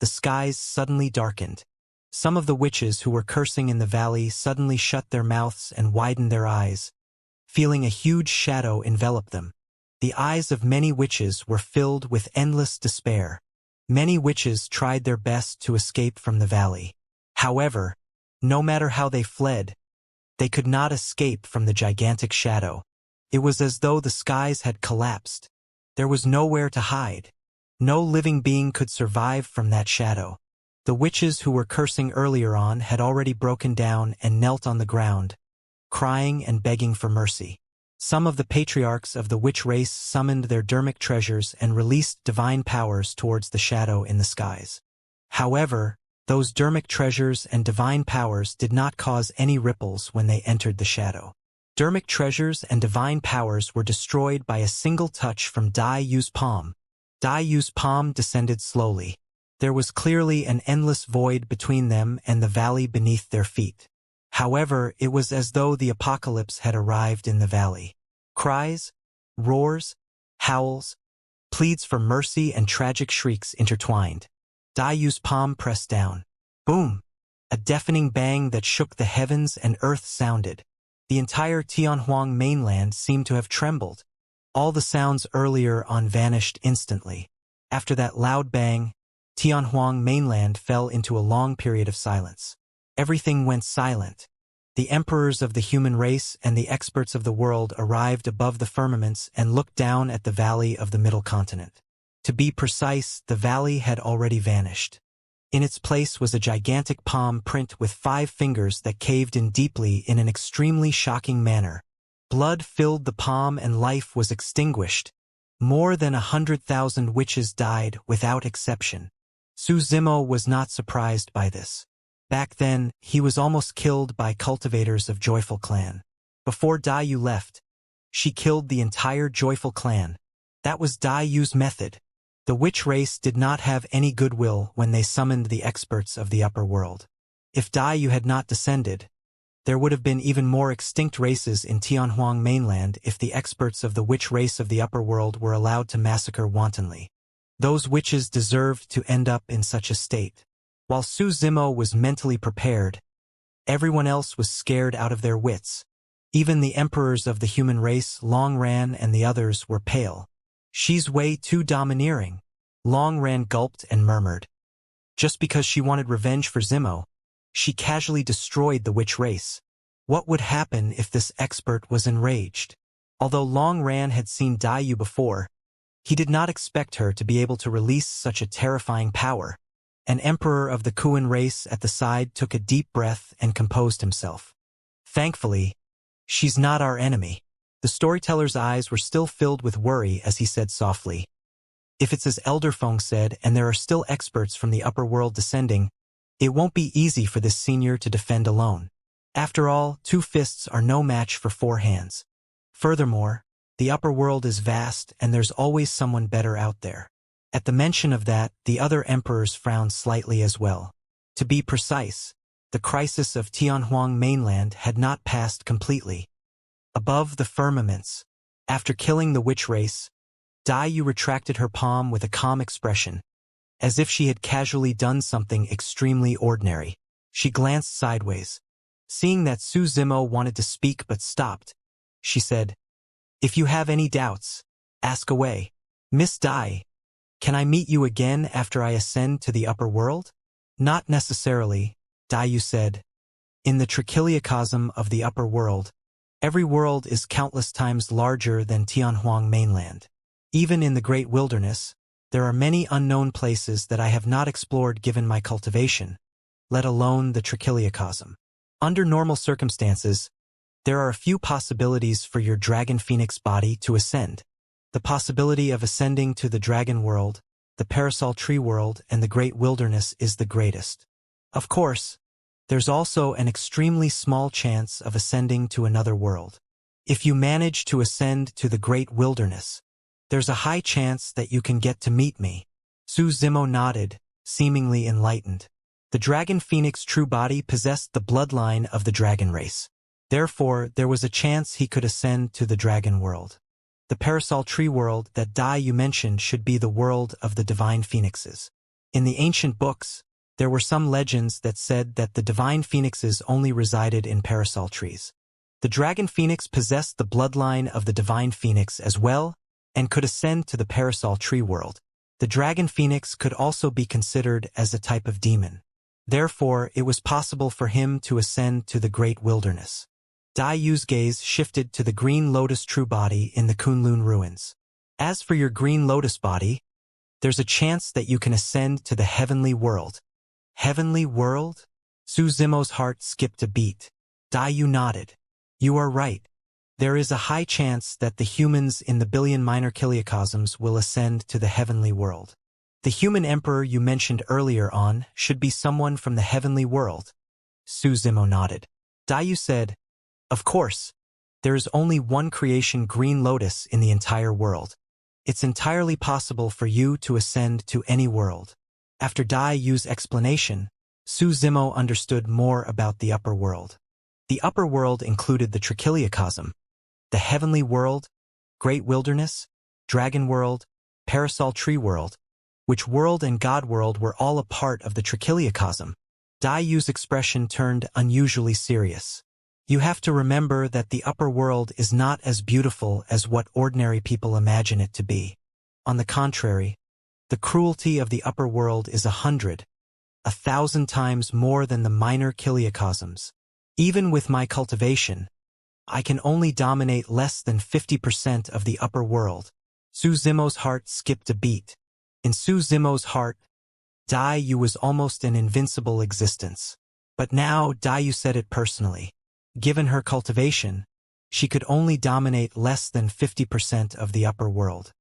the skies suddenly darkened. Some of the witches who were cursing in the valley suddenly shut their mouths and widened their eyes, feeling a huge shadow envelop them. The eyes of many witches were filled with endless despair. Many witches tried their best to escape from the valley. However, no matter how they fled, they could not escape from the gigantic shadow. It was as though the skies had collapsed. There was nowhere to hide. No living being could survive from that shadow. The witches who were cursing earlier on had already broken down and knelt on the ground, crying and begging for mercy. Some of the patriarchs of the witch race summoned their dermic treasures and released divine powers towards the shadow in the skies. However, those dermic treasures and divine powers did not cause any ripples when they entered the shadow. Dermic treasures and divine powers were destroyed by a single touch from Dai Yu's palm. Dai Yu's palm descended slowly. There was clearly an endless void between them and the valley beneath their feet. However, it was as though the apocalypse had arrived in the valley. Cries, roars, howls, pleads for mercy and tragic shrieks intertwined. Dai Yu's palm pressed down. Boom! A deafening bang that shook the heavens and earth sounded. The entire Tianhuang mainland seemed to have trembled. All the sounds earlier on vanished instantly. After that loud bang, Tianhuang mainland fell into a long period of silence. Everything went silent. The emperors of the human race and the experts of the world arrived above the firmaments and looked down at the valley of the middle continent. To be precise, the valley had already vanished. In its place was a gigantic palm print with 5 fingers that caved in deeply in an extremely shocking manner. Blood filled the palm and life was extinguished. More than 100,000 witches died without exception. Su Zimo was not surprised by this. Back then, he was almost killed by cultivators of Joyful Clan. Before Dai Yu left, she killed the entire Joyful Clan. That was Dai Yu's method. The witch race did not have any goodwill when they summoned the experts of the upper world. If Dai Yu had not descended, there would have been even more extinct races in Tianhuang mainland if the experts of the witch race of the upper world were allowed to massacre wantonly. Those witches deserved to end up in such a state. While Su Zimo was mentally prepared, everyone else was scared out of their wits. Even the emperors of the human race, Long Ran and the others, were pale. She's way too domineering. Long Ran gulped and murmured. Just because she wanted revenge for Zimo, she casually destroyed the witch race. What would happen if this expert was enraged? Although Long Ran had seen Dai Yu before, he did not expect her to be able to release such a terrifying power. An emperor of the Kuan race at the side took a deep breath and composed himself. Thankfully, she's not our enemy. The storyteller's eyes were still filled with worry as he said softly, "If it's as Elder Feng said and there are still experts from the upper world descending, it won't be easy for this senior to defend alone. After all, 2 fists are no match for 4 hands. Furthermore, the upper world is vast and there's always someone better out there." At the mention of that, the other emperors frowned slightly as well. To be precise, the crisis of Tianhuang mainland had not passed completely. Above the firmaments, after killing the witch race, Dai Yu retracted her palm with a calm expression, as if she had casually done something extremely ordinary. She glanced sideways. Seeing that Su Zimo wanted to speak but stopped, she said, "If you have any doubts, ask away. Miss Dai, can I meet you again after I ascend to the upper world?" "Not necessarily," Dai Yu said. "In the trichiliocosm of the upper world, every world is countless times larger than Tianhuang mainland. Even in the great wilderness, there are many unknown places that I have not explored given my cultivation, let alone the trichiliocosm. Under normal circumstances, there are a few possibilities for your dragon phoenix body to ascend. The possibility of ascending to the dragon world, the parasol tree world, and the great wilderness is the greatest. Of course, there's also an extremely small chance of ascending to another world. If you manage to ascend to the great wilderness, there's a high chance that you can get to meet me." Su Zimo nodded, seemingly enlightened. The dragon phoenix true body possessed the bloodline of the dragon race. Therefore, there was a chance he could ascend to the dragon world. The parasol tree world that Dai Yu mentioned should be the world of the divine phoenixes. In the ancient books, there were some legends that said that the divine phoenixes only resided in parasol trees. The dragon phoenix possessed the bloodline of the divine phoenix as well, and could ascend to the parasol tree world. The dragon phoenix could also be considered as a type of demon. Therefore, it was possible for him to ascend to the great wilderness. Dai Yu's gaze shifted to the green lotus true body in the Kunlun ruins. "As for your green lotus body, there's a chance that you can ascend to the heavenly world." "Heavenly world?" Su Zimo's heart skipped a beat. Dai Yu nodded. "You are right. There is a high chance that the humans in the billion minor chiliocosms will ascend to the heavenly world. The human emperor you mentioned earlier on should be someone from the heavenly world." Su Zimo nodded. Dai Yu said, "Of course, there is only one creation green lotus in the entire world. It's entirely possible for you to ascend to any world." After Dai Yu's explanation, Su Zimo understood more about the upper world. The upper world included the trichiliocosm, the heavenly world, great wilderness, dragon world, parasol tree world, witch world and god world were all a part of the trichiliocosm. Dai Yu's expression turned unusually serious. "You have to remember that the upper world is not as beautiful as what ordinary people imagine it to be. On the contrary, the cruelty of the upper world is 100, 1,000 times more than the minor chiliocosms. Even with my cultivation, I can only dominate less than 50% of the upper world." Su Zimo's heart skipped a beat. In Su Zimo's heart, Dai was almost an invincible existence. But now Dai said it personally. Given her cultivation, she could only dominate less than 50% of the upper world.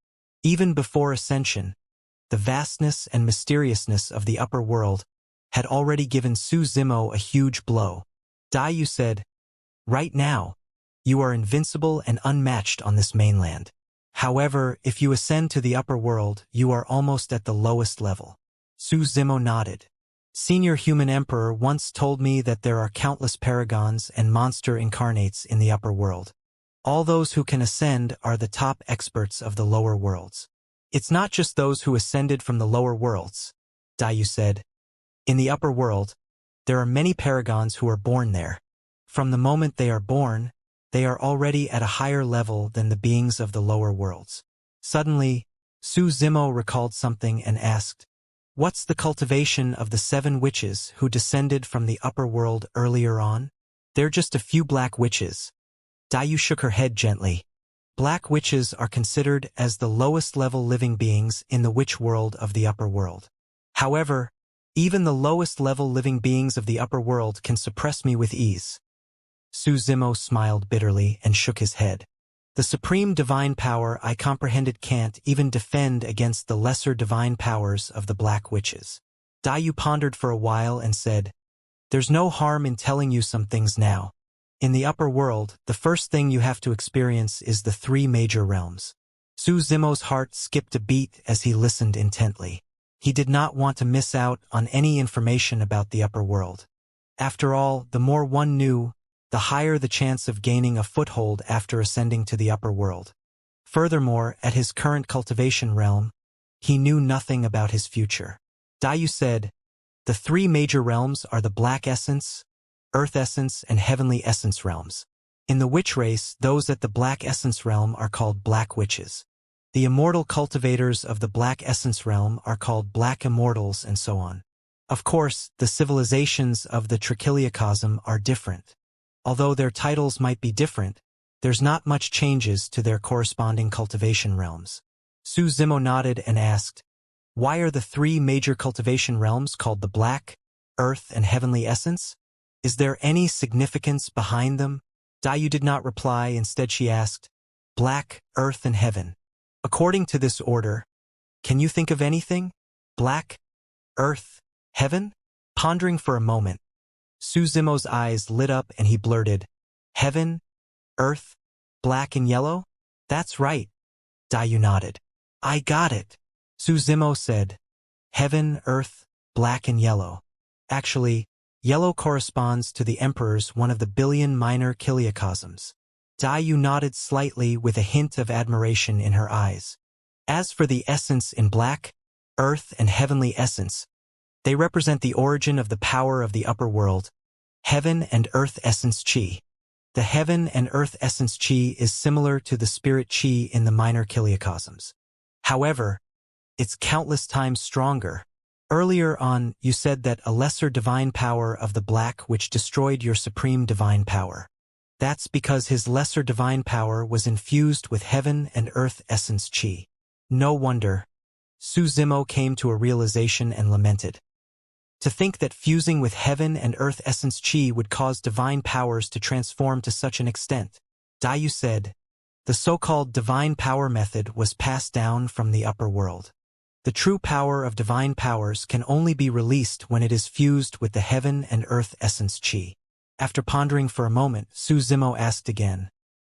Even before ascension, the vastness and mysteriousness of the upper world had already given Su Zimo a huge blow. Dai said, "Right now, you are invincible and unmatched on this mainland. However, if you ascend to the upper world, you are almost at the lowest level." Su Zimo nodded. "Senior Human Emperor once told me that there are countless paragons and monster incarnates in the upper world. All those who can ascend are the top experts of the lower worlds." "It's not just those who ascended from the lower worlds," Dai said. "In the upper world, there are many paragons who are born there. From the moment they are born, they are already at a higher level than the beings of the lower worlds." Suddenly, Su Zimo recalled something and asked, "What's the cultivation of the 7 witches who descended from the upper world earlier on?" "They're just a few black witches." Dai shook her head gently. "Black witches are considered as the lowest level living beings in the witch world of the upper world. However, even the lowest level living beings of the upper world can suppress me with ease." Su Zimo smiled bitterly and shook his head. "The supreme divine power I comprehended can't even defend against the lesser divine powers of the black witches." Dai pondered for a while and said, "There's no harm in telling you some things now. In the upper world, the first thing you have to experience is the 3 major realms." Su Zimo's heart skipped a beat as he listened intently. He did not want to miss out on any information about the upper world. After all, the more one knew, the higher the chance of gaining a foothold after ascending to the upper world. Furthermore, at his current cultivation realm, he knew nothing about his future. Dai said, "The 3 major realms are the Black Essence, Earth Essence, and Heavenly Essence realms. In the witch race, those at the Black Essence realm are called Black Witches. The immortal cultivators of the Black Essence realm are called Black Immortals, and so on. Of course, the civilizations of the Trichiliocosm are different. Although their titles might be different, there's not much changes to their corresponding cultivation realms." Su Zimo nodded and asked, "Why are the 3 major cultivation realms called the Black, Earth, and Heavenly Essence? Is there any significance behind them?" Dai did not reply. Instead she asked, "Black, Earth, and Heaven. According to this order, can you think of anything? Black, Earth, Heaven?" Pondering for a moment, Su Zimo's eyes lit up and he blurted, "Heaven, Earth, Black and Yellow? That's right." Dai nodded. "I got it." Su Zimo said, "Heaven, Earth, Black and Yellow. Actually, yellow corresponds to the Emperor's one of the billion minor chiliocosms." Dai nodded slightly with a hint of admiration in her eyes. "As for the essence in Black, Earth, and Heavenly Essence, they represent the origin of the power of the upper world, Heaven and Earth Essence Chi. The Heaven and Earth Essence Chi is similar to the Spirit Chi in the minor chiliocosms. However, it's countless times stronger. Earlier on, you said that a lesser divine power of the Black which destroyed your supreme divine power. That's because his lesser divine power was infused with Heaven and Earth Essence Chi. No wonder." Su Zimo came to a realization and lamented. To think that fusing with Heaven and Earth Essence Chi would cause divine powers to transform to such an extent. Dai said, "The so-called divine power method was passed down from the upper world. The true power of divine powers can only be released when it is fused with the Heaven and Earth Essence Chi." After pondering for a moment, Su Zimo asked again,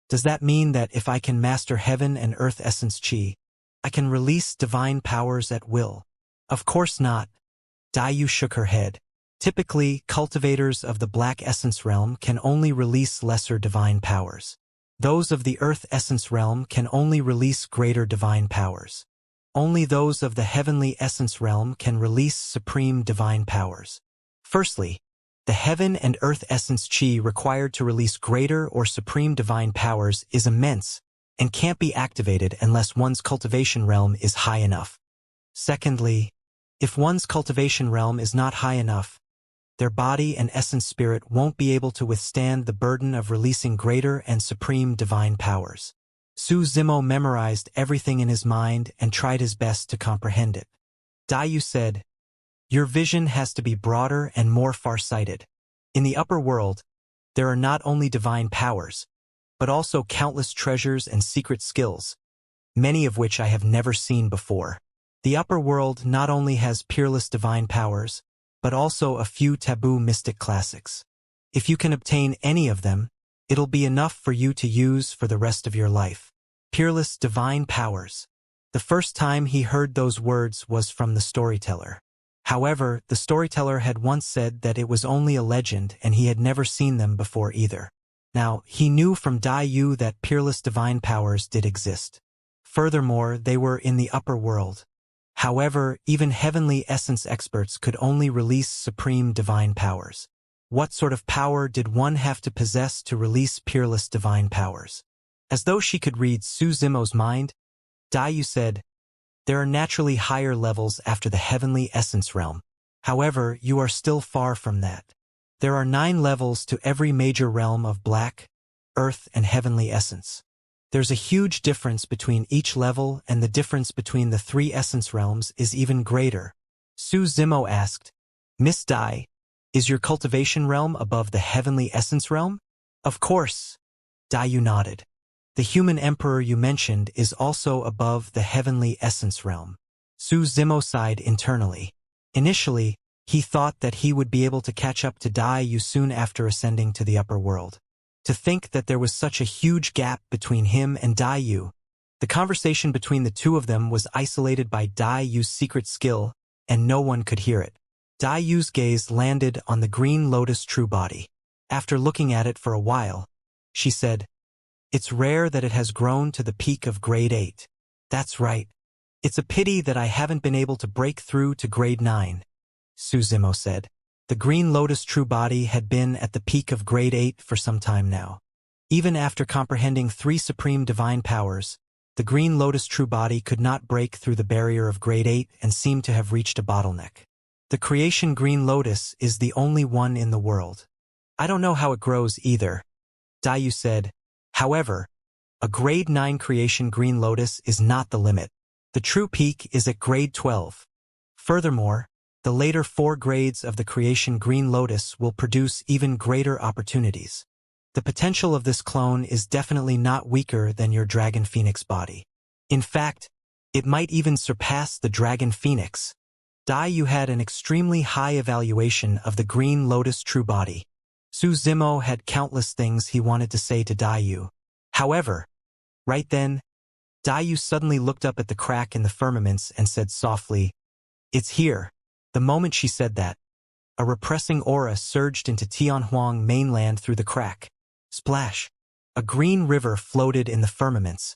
"Does that mean that if I can master Heaven and Earth Essence Chi, I can release divine powers at will?" "Of course not." Dai shook her head. "Typically, cultivators of the Black Essence realm can only release lesser divine powers. Those of the Earth Essence realm can only release greater divine powers. Only those of the Heavenly Essence realm can release supreme divine powers. Firstly, the Heaven and Earth Essence Chi required to release greater or supreme divine powers is immense and can't be activated unless one's cultivation realm is high enough. Secondly, if one's cultivation realm is not high enough, their body and essence spirit won't be able to withstand the burden of releasing greater and supreme divine powers. Su Zimo memorized everything in his mind and tried his best to comprehend it. Daiyu said, "Your vision has to be broader and more far-sighted. In the upper world, there are not only divine powers, but also countless treasures and secret skills, many of which I have never seen before. The upper world not only has peerless divine powers, but also a few taboo mystic classics. If you can obtain any of them, it'll be enough for you to use for the rest of your life." Peerless divine powers. The first time he heard those words was from the storyteller. However, the storyteller had once said that it was only a legend and he had never seen them before either. Now, he knew from Daiyu that peerless divine powers did exist. Furthermore, they were in the upper world. However, even heavenly essence experts could only release supreme divine powers. What sort of power did one have to possess to release peerless divine powers? As though she could read Su Zimo's mind, Daiyu said, "There are naturally higher levels after the heavenly essence realm. However, you are still far from that. There are 9 levels to every major realm of black, earth, and heavenly essence. There's a huge difference between each level, and the difference between the 3 essence realms is even greater." Su Zimo asked, "Miss Dai, is your cultivation realm above the heavenly essence realm?" "Of course." Daiyu nodded. "The human emperor you mentioned is also above the heavenly essence realm." Su Zimo sighed internally. Initially, he thought that he would be able to catch up to Daiyu soon after ascending to the upper world. To think that there was such a huge gap between him and Daiyu. The conversation between the two of them was isolated by Daiyu's secret skill, and no one could hear it. Daiyu's gaze landed on the green lotus true body. After looking at it for a while, she said, "It's rare that it has grown to the peak of grade 8. That's right. It's a pity that I haven't been able to break through to grade 9. Su Zimo said. The green lotus true body had been at the peak of grade 8 for some time now. Even after comprehending 3 supreme divine powers, the green lotus true body could not break through the barrier of grade 8 and seemed to have reached a bottleneck. The creation green lotus is the only one in the world. I don't know how it grows either, Daiyu said. However, a grade 9 creation green lotus is not the limit. The true peak is at grade 12. Furthermore, the later 4 grades of the creation green lotus will produce even greater opportunities. The potential of this clone is definitely not weaker than your dragon phoenix body. In fact, it might even surpass the dragon phoenix. Daiyu had an extremely high evaluation of the green lotus true body. Su Zimo had countless things he wanted to say to Daiyu. However, right then, Daiyu suddenly looked up at the crack in the firmaments and said softly, "It's here." The moment she said that, a repressing aura surged into Tianhuang mainland through the crack. Splash! A green river floated in the firmaments,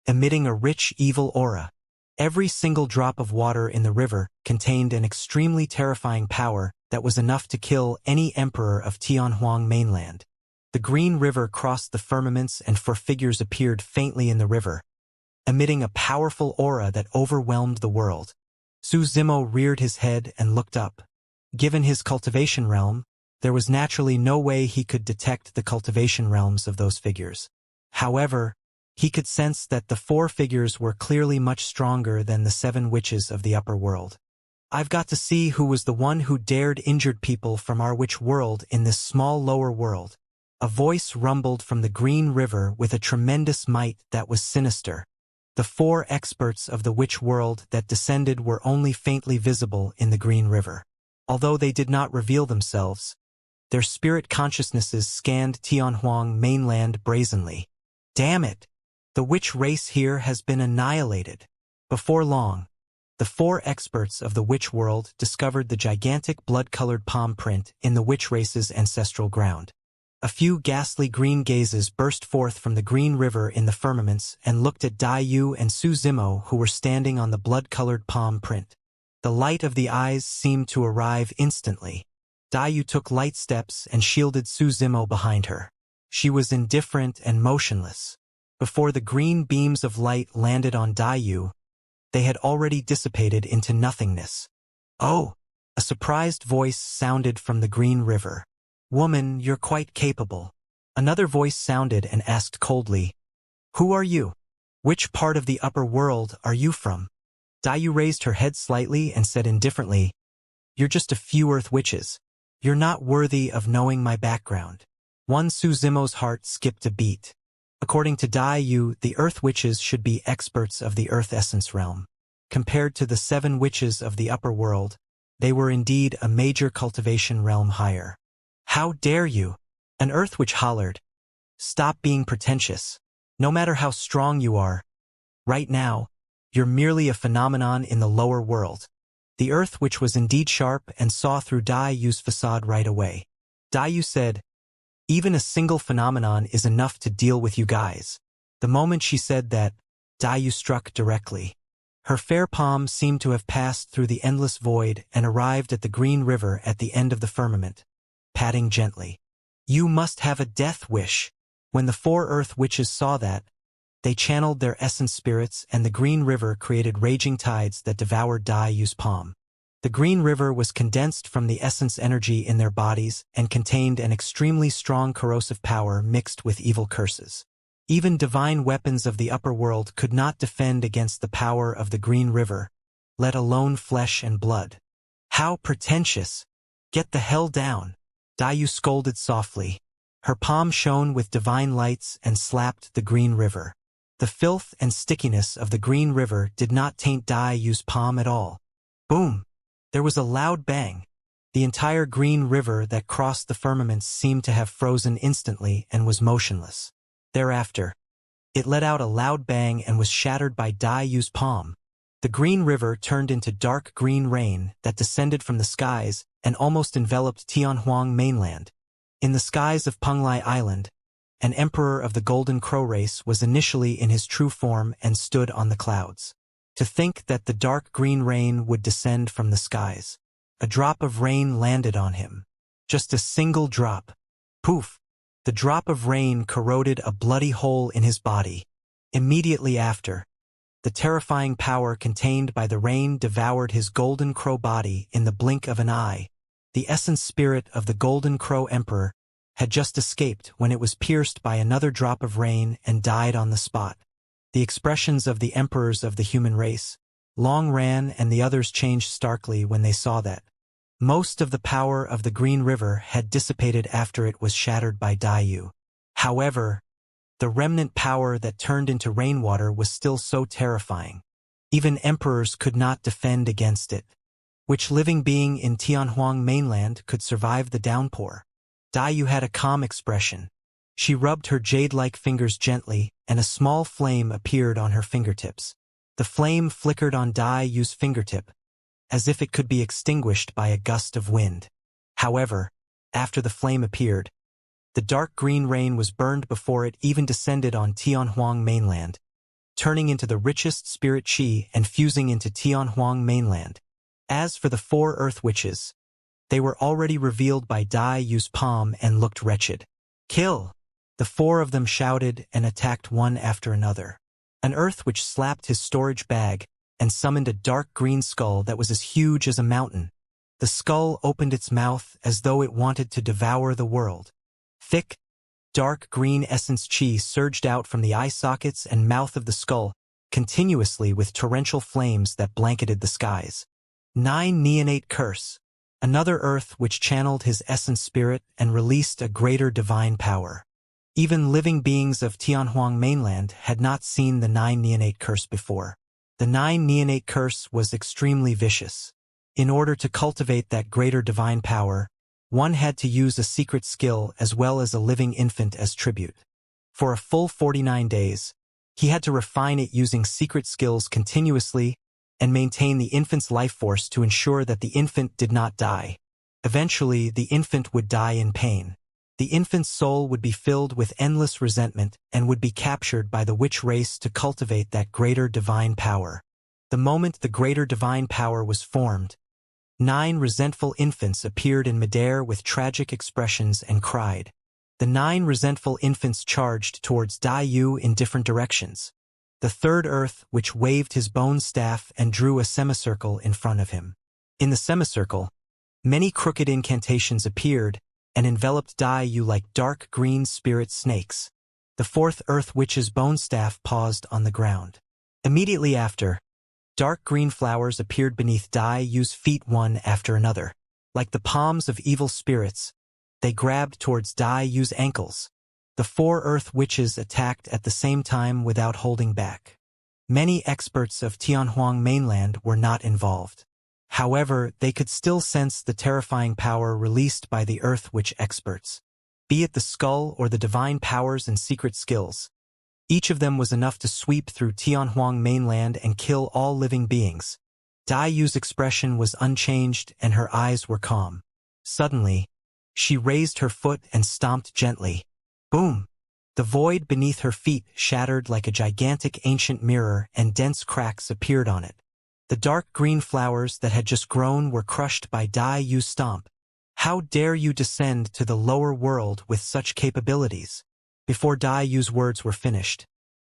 emitting a rich evil aura. Every single drop of water in the river contained an extremely terrifying power that was enough to kill any emperor of Tianhuang mainland. The green river crossed the firmaments and 4 figures appeared faintly in the river, emitting a powerful aura that overwhelmed the world. Su Zimo reared his head and looked up. Given his cultivation realm, there was naturally no way he could detect the cultivation realms of those figures. However, he could sense that the 4 figures were clearly much stronger than the 7 witches of the upper world. I've got to see who was the one who dared injured people from our witch world in this small lower world. A voice rumbled from the green river with a tremendous might that was sinister. The 4 experts of the witch world that descended were only faintly visible in the green river. Although they did not reveal themselves, their spirit consciousnesses scanned Tianhuang mainland brazenly. Damn it! The witch race here has been annihilated. Before long, the 4 experts of the witch world discovered the gigantic blood-colored palm print in the witch race's ancestral ground. A few ghastly green gazes burst forth from the green river in the firmaments and looked at Daiyu and Su Zimo, who were standing on the blood-colored palm print. The light of the eyes seemed to arrive instantly. Daiyu took light steps and shielded Su Zimo behind her. She was indifferent and motionless. Before the green beams of light landed on Daiyu, they had already dissipated into nothingness. "Oh!" A surprised voice sounded from the green river. "Woman, you're quite capable." Another voice sounded and asked coldly, "Who are you?" Which part of the upper world are you from? Daiyu raised her head slightly and said indifferently, You're just a few Earth witches. You're not worthy of knowing my background. Wan Suzimo's heart skipped a beat. According to Daiyu, the Earth witches should be experts of the Earth essence realm. Compared to the 7 witches of the upper world, they were indeed a major cultivation realm higher. How dare you? An Earth witch hollered. Stop being pretentious. No matter how strong you are, right now, you're merely a phenomenon in the lower world. The Earth witch was indeed sharp and saw through Daiyu's facade right away. Daiyu said, Even a single phenomenon is enough to deal with you guys. The moment she said that, Daiyu struck directly. Her fair palm seemed to have passed through the endless void and arrived at the green river at the end of the firmament, patting gently. You must have a death wish. When the 4 Earth witches saw that, they channeled their essence spirits and the green river created raging tides that devoured Daiyu's palm. The green river was condensed from the essence energy in their bodies and contained an extremely strong corrosive power mixed with evil curses. Even divine weapons of the upper world could not defend against the power of the green river, let alone flesh and blood. How pretentious! Get the hell down! Daiyu scolded softly. Her palm shone with divine lights and slapped the green river. The filth and stickiness of the green river did not taint Daiyu's palm at all. Boom! There was a loud bang. The entire green river that crossed the firmaments seemed to have frozen instantly and was motionless. Thereafter, it let out a loud bang and was shattered by Daiyu's palm. The green river turned into dark green rain that descended from the skies and almost enveloped Tianhuang mainland. In the skies of Penglai Island, an emperor of the Golden Crow race was initially in his true form and stood on the clouds. To think that the dark green rain would descend from the skies. A drop of rain landed on him. Just a single drop. Poof! The drop of rain corroded a bloody hole in his body. Immediately after, the terrifying power contained by the rain devoured his Golden Crow body in the blink of an eye. The essence spirit of the Golden Crow Emperor had just escaped when it was pierced by another drop of rain and died on the spot. The expressions of the emperors of the human race, Long Ran and the others changed starkly when they saw that. Most of the power of the Green River had dissipated after it was shattered by Daiyu. However, the remnant power that turned into rainwater was still so terrifying. Even emperors could not defend against it. Which living being in Tianhuang mainland could survive the downpour? Daiyu had a calm expression. She rubbed her jade-like fingers gently, and a small flame appeared on her fingertips. The flame flickered on Daiyu's fingertip, as if it could be extinguished by a gust of wind. However, after the flame appeared, the dark green rain was burned before it even descended on Tianhuang mainland, turning into the richest spirit qi and fusing into Tianhuang mainland. As for the 4 Earth witches, they were already revealed by Daiyu's palm and looked wretched. Kill! The 4 of them shouted and attacked one after another. An Earth witch slapped his storage bag and summoned a dark green skull that was as huge as a mountain. The skull opened its mouth as though it wanted to devour the world. Thick, dark green essence qi surged out from the eye sockets and mouth of the skull, continuously with torrential flames that blanketed the skies. 9 Neonate Curse. Another Earth which channeled his essence spirit and released a greater divine power. Even living beings of Tianhuang mainland had not seen the 9 Neonate Curse before. The 9 Neonate Curse was extremely vicious. In order to cultivate that greater divine power, one had to use a secret skill as well as a living infant as tribute. For a full 49 days, he had to refine it using secret skills continuously and maintain the infant's life force to ensure that the infant did not die. Eventually, the infant would die in pain. The infant's soul would be filled with endless resentment and would be captured by the witch race to cultivate that greater divine power. The moment the greater divine power was formed, 9 resentful infants appeared in midair with tragic expressions and cried. The 9 resentful infants charged towards Daiyu in different directions. The 3rd Earth which waved his bone staff and drew a semicircle in front of him. In the semicircle, many crooked incantations appeared and enveloped Daiyu like dark green spirit snakes. The fourth Earth Witch's bone staff paused on the ground. Immediately after, dark green flowers appeared beneath Dai Yu's feet one after another. Like the palms of evil spirits, they grabbed towards Dai Yu's ankles. The four Earth Witches attacked at the same time without holding back. Many experts of Tianhuang mainland were not involved. However, they could still sense the terrifying power released by the Earth Witch experts. Be it the skull or the divine powers and secret skills, each of them was enough to sweep through Tianhuang mainland and kill all living beings. Dai Yu's expression was unchanged and her eyes were calm. Suddenly, she raised her foot and stomped gently. Boom! The void beneath her feet shattered like a gigantic ancient mirror and dense cracks appeared on it. The dark green flowers that had just grown were crushed by Dai Yu's stomp. How dare you descend to the lower world with such capabilities? Before Dai Yu's words were finished,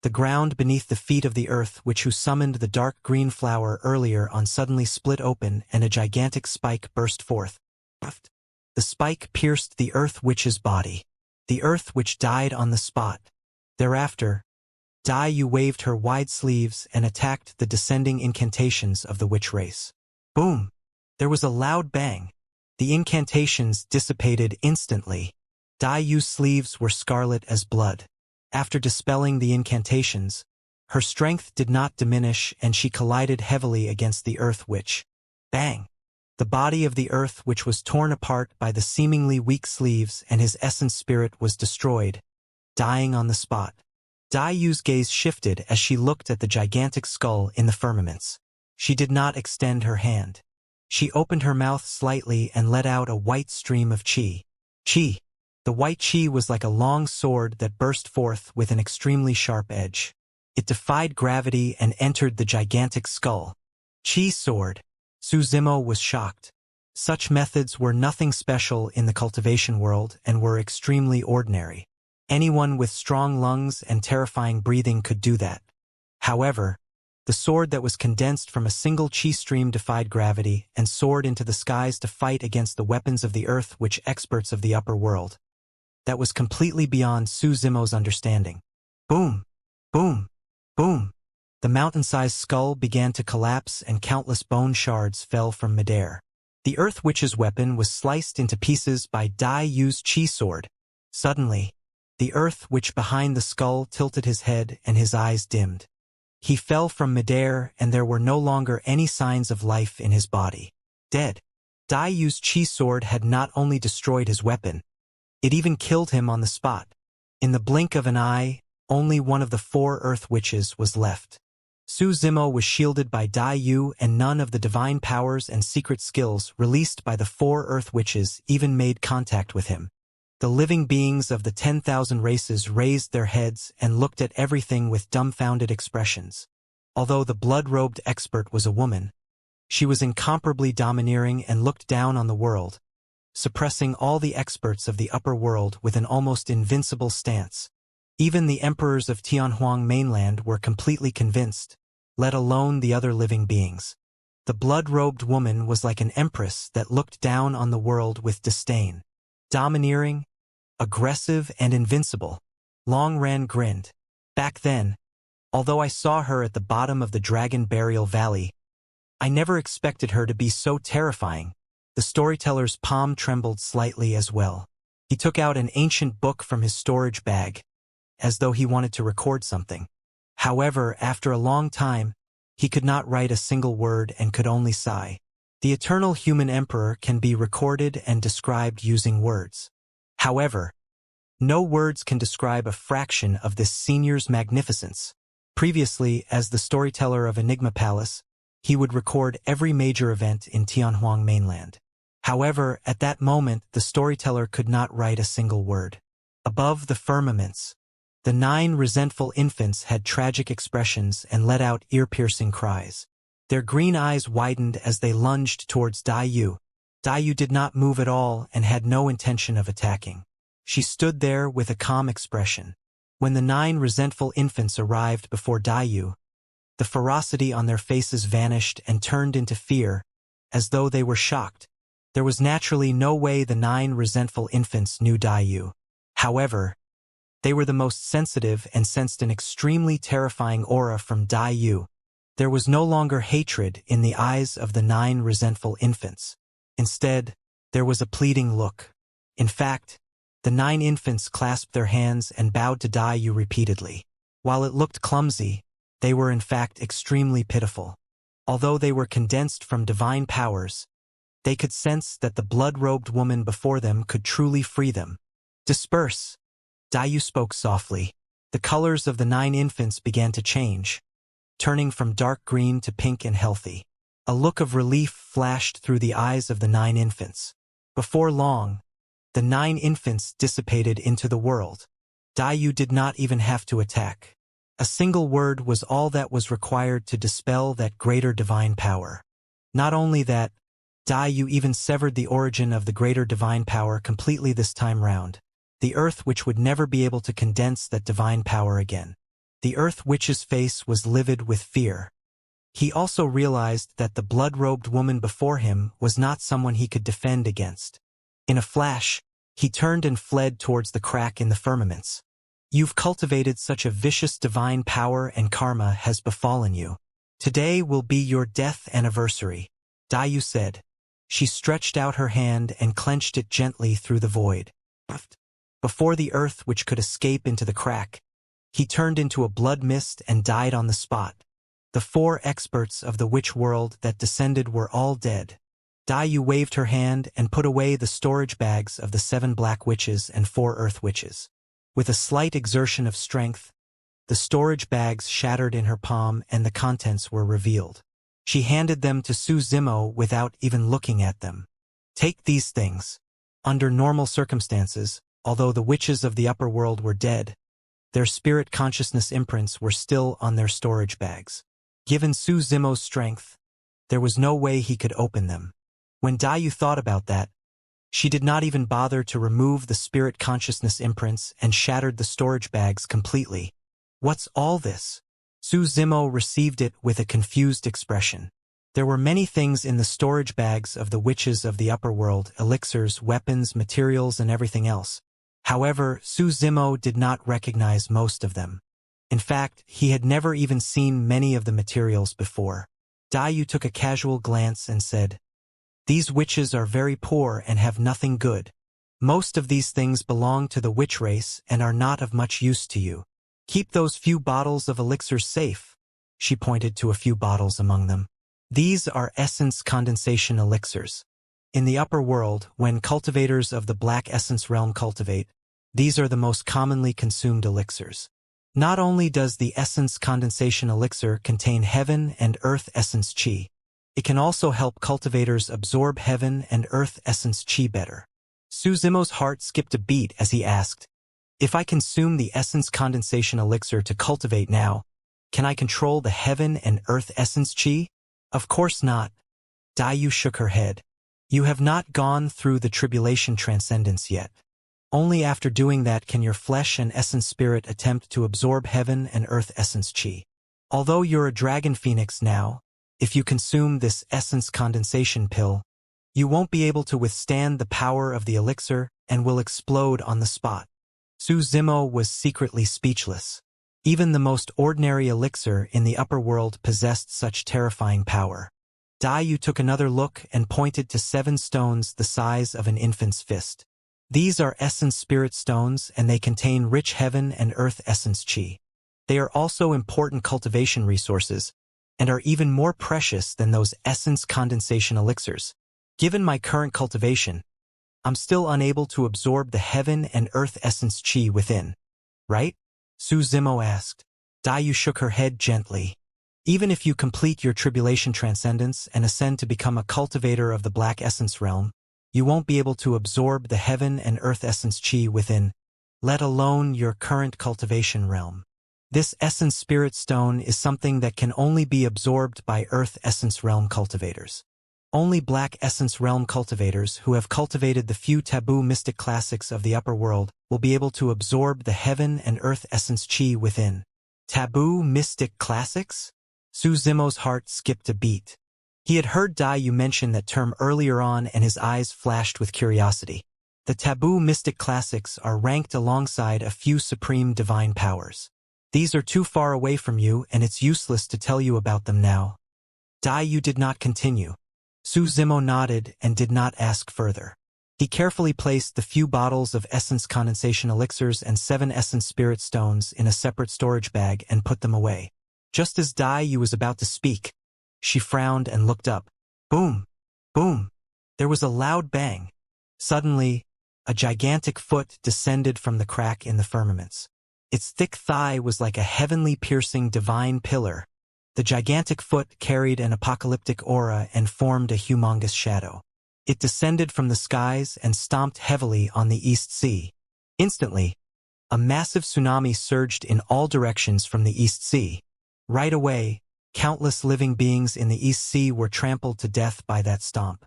the ground beneath the feet of the Earth Witch who summoned the dark green flower earlier on suddenly split open and a gigantic spike burst forth. The spike pierced the Earth Witch's body. The Earth Witch died on the spot. Thereafter, Dai Yu waved her wide sleeves and attacked the descending incantations of the witch race. Boom! There was a loud bang. The incantations dissipated instantly. Dai Yu's sleeves were scarlet as blood. After dispelling the incantations, her strength did not diminish and she collided heavily against the Earth Witch. Bang! The body of the Earth Witch was torn apart by the seemingly weak sleeves and his essence spirit was destroyed, dying on the spot. Dai Yu's gaze shifted as she looked at the gigantic skull in the firmaments. She did not extend her hand. She opened her mouth slightly and let out a white stream of qi. Qi. The white qi was like a long sword that burst forth with an extremely sharp edge. It defied gravity and entered the gigantic skull. Qi sword. Su Zimo was shocked. Such methods were nothing special in the cultivation world and were extremely ordinary. Anyone with strong lungs and terrifying breathing could do that. However, the sword that was condensed from a single qi stream defied gravity and soared into the skies to fight against the weapons of the Earth Witch experts of the upper world. That was completely beyond Su Zimo's understanding. Boom! Boom! Boom! The mountain-sized skull began to collapse and countless bone shards fell from midair. The Earth Witch's weapon was sliced into pieces by Dai Yu's qi sword. Suddenly, the Earth Witch behind the skull tilted his head and his eyes dimmed. He fell from midair and there were no longer any signs of life in his body. Dead. Dai Yu's qi sword had not only destroyed his weapon, it even killed him on the spot. In the blink of an eye, only one of the four Earth Witches was left. Su Zimo was shielded by Dai Yu and none of the divine powers and secret skills released by the four Earth Witches even made contact with him. The living beings of the 10,000 races raised their heads and looked at everything with dumbfounded expressions. Although the blood-robed expert was a woman, she was incomparably domineering and looked down on the world, suppressing all the experts of the upper world with an almost invincible stance. Even the emperors of Tianhuang mainland were completely convinced, let alone the other living beings. The blood-robed woman was like an empress that looked down on the world with disdain. Domineering, aggressive, and invincible. Long Ran grinned. Back then, although I saw her at the bottom of the Dragon Burial Valley, I never expected her to be so terrifying. The storyteller's palm trembled slightly as well. He took out an ancient book from his storage bag, as though he wanted to record something. However, after a long time, he could not write a single word and could only sigh. The eternal human emperor can be recorded and described using words. However, no words can describe a fraction of this senior's magnificence. Previously, as the storyteller of Enigma Palace, he would record every major event in Tianhuang mainland. However, at that moment, the storyteller could not write a single word. Above the firmaments, the 9 resentful infants had tragic expressions and let out ear-piercing cries. Their green eyes widened as they lunged towards Dai Yu. Dai Yu did not move at all and had no intention of attacking. She stood there with a calm expression. When the 9 resentful infants arrived before Dai Yu, the ferocity on their faces vanished and turned into fear, as though they were shocked. There was naturally no way the 9 resentful infants knew Dai Yu. However, They were the most sensitive and sensed an extremely terrifying aura from Dai Yu. There was no longer hatred in the eyes of the 9 resentful infants. Instead, there was a pleading look. In fact, the 9 infants clasped their hands and bowed to Dai Yu repeatedly. While it looked clumsy, they were in fact extremely pitiful. Although they were condensed from divine powers, they could sense that the blood-robed woman before them could truly free them. Disperse. Dai Yu spoke softly. The colors of the 9 infants began to change, turning from dark green to pink and healthy. A look of relief flashed through the eyes of the 9 infants. Before long, the 9 infants dissipated into the world. Dai Yu did not even have to attack. A single word was all that was required to dispel that greater divine power. Not only that, Dai Yu even severed the origin of the greater divine power completely this time round. The earth which would never be able to condense that divine power again. The earth witch's face was livid with fear. He also realized that the blood-robed woman before him was not someone he could defend against. In a flash, he turned and fled towards the crack in the firmaments. You've cultivated such a vicious divine power and karma has befallen you. Today will be your death anniversary, Dai Yu said. She stretched out her hand and clenched it gently through the void. Before the earth which could escape into the crack, he turned into a blood mist and died on the spot. The 4 experts of the witch world that descended were all dead. Dai Yu waved her hand and put away the storage bags of the 7 black witches and 4 earth witches. With a slight exertion of strength, the storage bags shattered in her palm and the contents were revealed. She handed them to Su Zimo without even looking at them. Take these things. Under normal circumstances, although the witches of the upper world were dead, their spirit consciousness imprints were still on their storage bags. Given Su Zimo's strength, there was no way he could open them. When Dai Yu thought about that, she did not even bother to remove the spirit consciousness imprints and shattered the storage bags completely. What's all this? Su Zimo received it with a confused expression. There were many things in the storage bags of the witches of the upper world, elixirs, weapons, materials, and everything else. However, Su Zimo did not recognize most of them. In fact, he had never even seen many of the materials before. Dai Yu took a casual glance and said, "These witches are very poor and have nothing good. Most of these things belong to the witch race and are not of much use to you. Keep those few bottles of elixirs safe." She pointed to a few bottles among them. These are essence condensation elixirs. In the upper world, when cultivators of the black essence realm cultivate, these are the most commonly consumed elixirs. Not only does the essence condensation elixir contain heaven and earth essence chi, it can also help cultivators absorb heaven and earth essence chi better. Su Zimo's heart skipped a beat as he asked, "If I consume the essence condensation elixir to cultivate now, can I control the heaven and earth essence chi?" "Of course not." Dai Yu shook her head. "You have not gone through the tribulation transcendence yet. Only after doing that can your flesh and essence spirit attempt to absorb heaven and earth essence chi. Although you're a dragon phoenix now, if you consume this essence condensation pill, you won't be able to withstand the power of the elixir and will explode on the spot." Su Zimo was secretly speechless. Even the most ordinary elixir in the upper world possessed such terrifying power. Dai Yu took another look and pointed to 7 stones the size of an infant's fist. These are essence spirit stones and they contain rich heaven and earth essence chi. They are also important cultivation resources and are even more precious than those essence condensation elixirs. Given my current cultivation, I'm still unable to absorb the heaven and earth essence chi within. Right? Su Zimo asked. Dai Yu shook her head gently. Even if you complete your tribulation transcendence and ascend to become a cultivator of the black essence realm, you won't be able to absorb the heaven and earth essence chi within, let alone your current cultivation realm. This essence spirit stone is something that can only be absorbed by earth essence realm cultivators. Only black essence realm cultivators who have cultivated the few taboo mystic classics of the upper world will be able to absorb the heaven and earth essence chi within. Taboo mystic classics? Su Zimo's heart skipped a beat. He had heard Dai Yu mention that term earlier on and his eyes flashed with curiosity. The taboo mystic classics are ranked alongside a few supreme divine powers. These are too far away from you, and it's useless to tell you about them now. Dai Yu did not continue. Su Zimo nodded and did not ask further. He carefully placed the few bottles of essence condensation elixirs and 7 essence spirit stones in a separate storage bag and put them away. Just as Dai Yu was about to speak, she frowned and looked up. Boom! Boom! There was a loud bang. Suddenly, a gigantic foot descended from the crack in the firmaments. Its thick thigh was like a heavenly piercing divine pillar. The gigantic foot carried an apocalyptic aura and formed a humongous shadow. It descended from the skies and stomped heavily on the East Sea. Instantly, a massive tsunami surged in all directions from the East Sea. Right away, countless living beings in the East Sea were trampled to death by that stomp.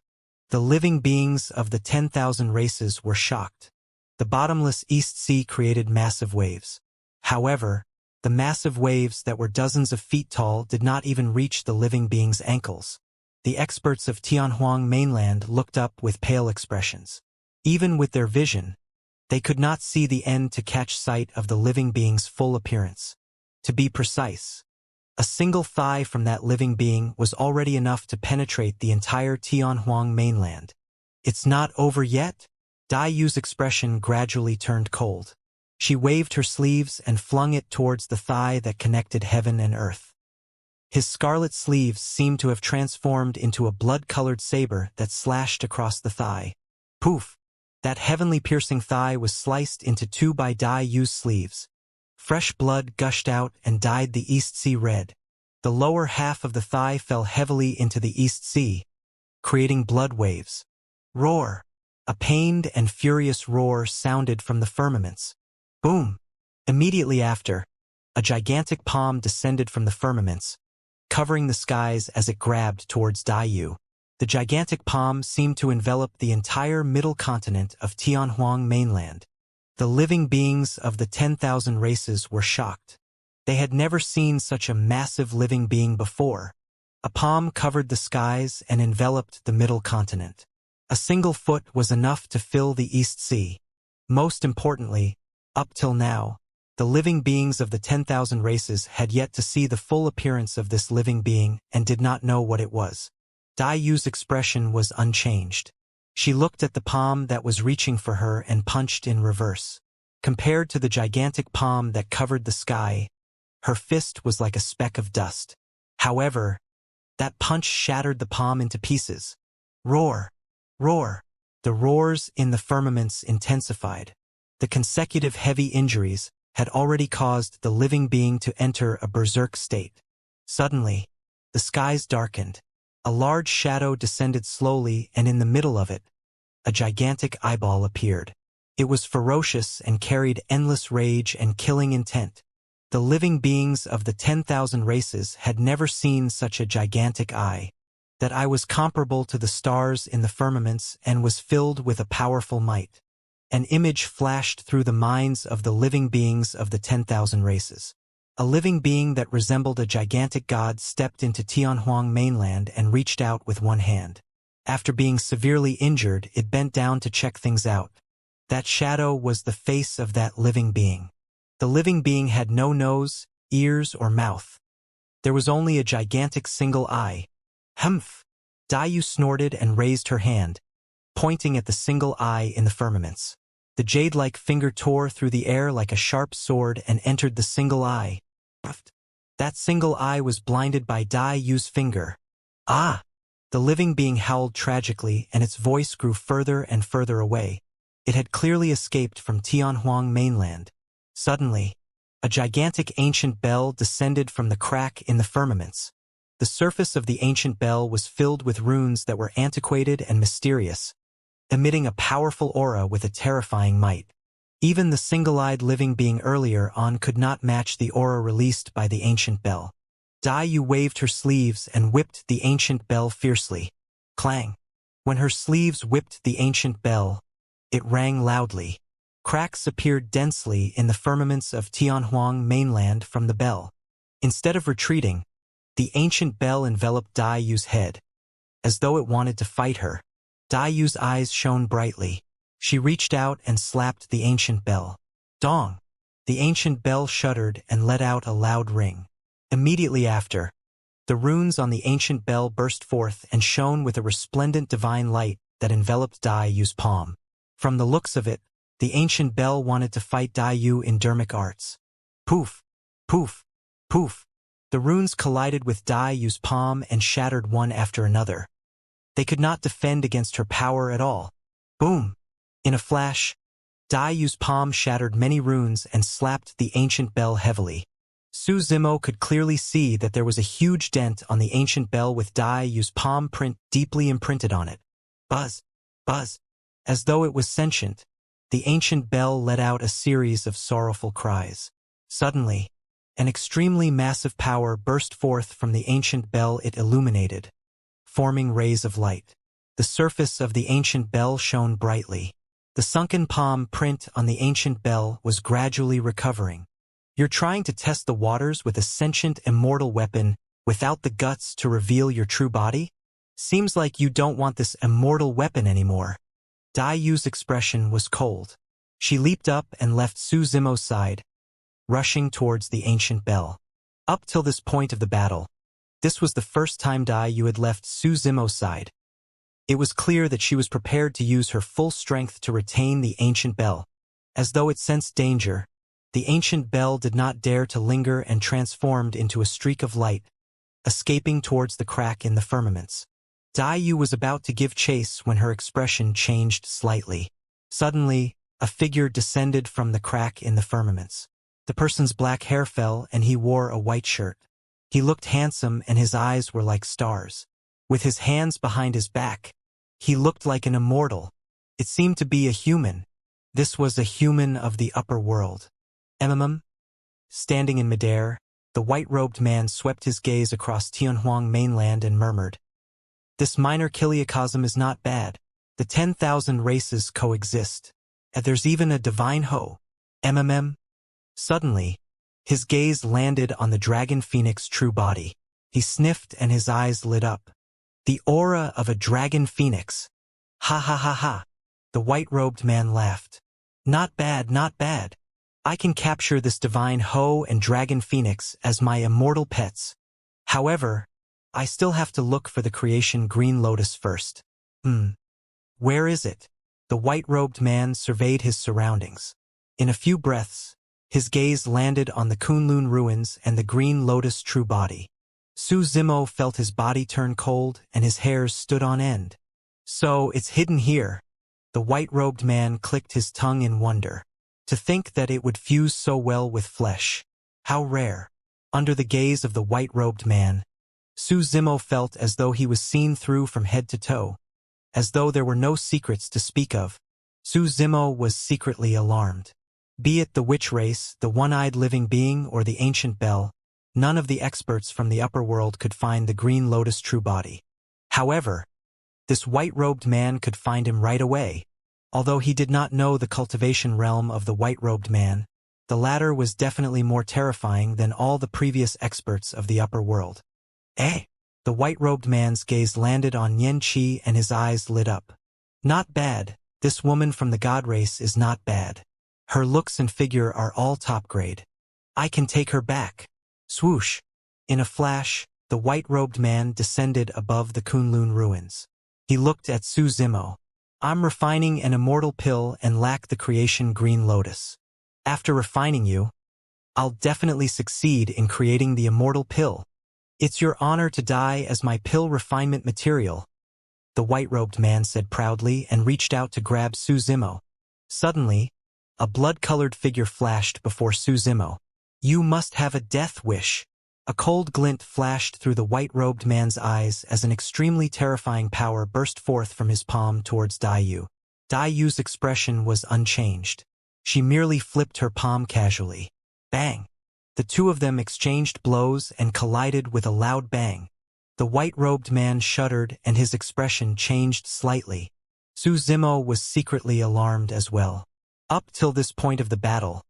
The living beings of the 10,000 races were shocked. The bottomless East Sea created massive waves. However, the massive waves that were dozens of feet tall did not even reach the living beings' ankles. The experts of Tianhuang mainland looked up with pale expressions. Even with their vision, they could not see the end to catch sight of the living being's full appearance. To be precise, a single thigh from that living being was already enough to penetrate the entire Tianhuang mainland. It's not over yet? Dai Yu's expression gradually turned cold. She waved her sleeves and flung it towards the thigh that connected heaven and earth. His scarlet sleeves seemed to have transformed into a blood-colored saber that slashed across the thigh. Poof! That heavenly piercing thigh was sliced into 2 by Dai Yu's sleeves. Fresh blood gushed out and dyed the East Sea red. The lower half of the thigh fell heavily into the East Sea, creating blood waves. Roar! A pained and furious roar sounded from the firmaments. Boom! Immediately after, a gigantic palm descended from the firmaments, covering the skies as it grabbed towards Dai Yu. The gigantic palm seemed to envelop the entire middle continent of Tianhuang mainland. The living beings of the 10,000 races were shocked. They had never seen such a massive living being before. A palm covered the skies and enveloped the middle continent. A single foot was enough to fill the East Sea. Most importantly, up till now, the living beings of the 10,000 races had yet to see the full appearance of this living being and did not know what it was. Dai Yu's expression was unchanged. She looked at the palm that was reaching for her and punched in reverse. Compared to the gigantic palm that covered the sky, her fist was like a speck of dust. However, that punch shattered the palm into pieces. Roar! Roar! The roars in the firmaments intensified. The consecutive heavy injuries had already caused the living being to enter a berserk state. Suddenly, the skies darkened. A large shadow descended slowly, and in the middle of it, a gigantic eyeball appeared. It was ferocious and carried endless rage and killing intent. The living beings of the 10,000 races had never seen such a gigantic eye. That eye was comparable to the stars in the firmaments and was filled with a powerful might. An image flashed through the minds of the living beings of the 10,000 races. A living being that resembled a gigantic god stepped into Tianhuang mainland and reached out with one hand. After being severely injured, it bent down to check things out. That shadow was the face of that living being. The living being had no nose, ears, or mouth. There was only a gigantic single eye. Humph! Dai Yu snorted and raised her hand, pointing at the single eye in the firmaments. The jade-like finger tore through the air like a sharp sword and entered the single eye. That single eye was blinded by Dai Yu's finger. Ah! The living being howled tragically, and its voice grew further and further away. It had clearly escaped from Tianhuang mainland. Suddenly, a gigantic ancient bell descended from the crack in the firmaments. The surface of the ancient bell was filled with runes that were antiquated and mysterious, emitting a powerful aura with a terrifying might. Even the single-eyed living being earlier on could not match the aura released by the ancient bell. Dai Yu waved her sleeves and whipped the ancient bell fiercely. Clang! When her sleeves whipped the ancient bell, it rang loudly. Cracks appeared densely in the firmaments of Tianhuang mainland from the bell. Instead of retreating, the ancient bell enveloped Dai Yu's head. As though it wanted to fight her, Dai Yu's eyes shone brightly. She reached out and slapped the ancient bell. Dong! The ancient bell shuddered and let out a loud ring. Immediately after, the runes on the ancient bell burst forth and shone with a resplendent divine light that enveloped Dai Yu's palm. From the looks of it, the ancient bell wanted to fight Dai Yu in dermic arts. Poof! Poof! Poof! The runes collided with Dai Yu's palm and shattered one after another. They could not defend against her power at all. Boom! In a flash, Dai Yu's palm shattered many runes and slapped the ancient bell heavily. Su Zimo could clearly see that there was a huge dent on the ancient bell with Dai Yu's palm print deeply imprinted on it. Buzz! Buzz! As though it was sentient, the ancient bell let out a series of sorrowful cries. Suddenly, an extremely massive power burst forth from the ancient bell it illuminated, forming rays of light. The surface of the ancient bell shone brightly. The sunken palm print on the ancient bell was gradually recovering. You're trying to test the waters with a sentient immortal weapon without the guts to reveal your true body? Seems like you don't want this immortal weapon anymore. Dai Yu's expression was cold. She leaped up and left Su Zimo's side, rushing towards the ancient bell. Up till this point of the battle, this was the first time Dai Yu had left Su Zimo's side. It was clear that she was prepared to use her full strength to retain the ancient bell. As though it sensed danger, the ancient bell did not dare to linger and transformed into a streak of light, escaping towards the crack in the firmaments. Dai Yu was about to give chase when her expression changed slightly. Suddenly, a figure descended from the crack in the firmaments. The person's black hair fell and he wore a white shirt. He looked handsome and his eyes were like stars. With his hands behind his back, he looked like an immortal. It seemed to be a human. This was a human of the upper world. Standing in midair, the white-robed man swept his gaze across Tianhuang mainland and murmured, "This minor kiliocosm is not bad. The 10,000 races coexist. And there's even a divine Ho. Suddenly, his gaze landed on the dragon phoenix true body. He sniffed and his eyes lit up. The aura of a dragon phoenix. Ha ha ha ha. The white-robed man laughed. Not bad, not bad. I can capture this divine Ho and dragon phoenix as my immortal pets. However, I still have to look for the creation green lotus first. Where is it? The white-robed man surveyed his surroundings. In a few breaths, his gaze landed on the Kunlun ruins and the green lotus true body. Su Zimo felt his body turn cold and his hairs stood on end. So, it's hidden here. The white-robed man clicked his tongue in wonder. To think that it would fuse so well with flesh. How rare. Under the gaze of the white-robed man, Su Zimo felt as though he was seen through from head to toe. As though there were no secrets to speak of. Su Zimo was secretly alarmed. Be it the witch race, the one-eyed living being, or the ancient bell, none of the experts from the upper world could find the green lotus true body. However, this white-robed man could find him right away. Although he did not know the cultivation realm of the white-robed man, the latter was definitely more terrifying than all the previous experts of the upper world. Eh? The white-robed man's gaze landed on Yen Qi and his eyes lit up. Not bad. This woman from the god race is not bad. Her looks and figure are all top grade. I can take her back. Swoosh! In a flash, the white-robed man descended above the Kunlun ruins. He looked at Su Zimo. I'm refining an immortal pill and lack the creation green lotus. After refining you, I'll definitely succeed in creating the immortal pill. It's your honor to die as my pill refinement material, the white-robed man said proudly and reached out to grab Su Zimo. Suddenly, a blood-colored figure flashed before Su Zimo. You must have a death wish. A cold glint flashed through the white-robed man's eyes as an extremely terrifying power burst forth from his palm towards Dai Yu. Dai Yu's expression was unchanged. She merely flipped her palm casually. Bang! The two of them exchanged blows and collided with a loud bang. The white-robed man shuddered and his expression changed slightly. Su Zimo was secretly alarmed as well. Up till this point of the battle,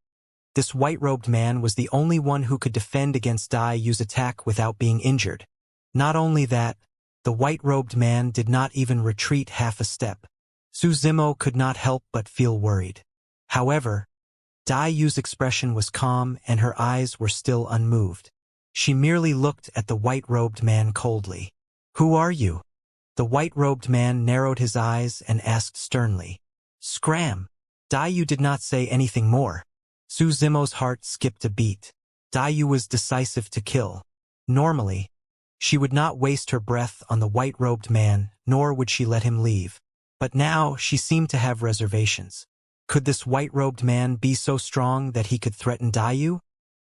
this white-robed man was the only one who could defend against Dai Yu's attack without being injured. Not only that, the white-robed man did not even retreat half a step. Su Zimo could not help but feel worried. However, Dai Yu's expression was calm and her eyes were still unmoved. She merely looked at the white-robed man coldly. "Who are you?" The white-robed man narrowed his eyes and asked sternly. "Scram!" Dai Yu did not say anything more. Su Zimo's heart skipped a beat. Dai Yu was decisive to kill. Normally, she would not waste her breath on the white-robed man, nor would she let him leave. But now she seemed to have reservations. Could this white-robed man be so strong that he could threaten Dai Yu?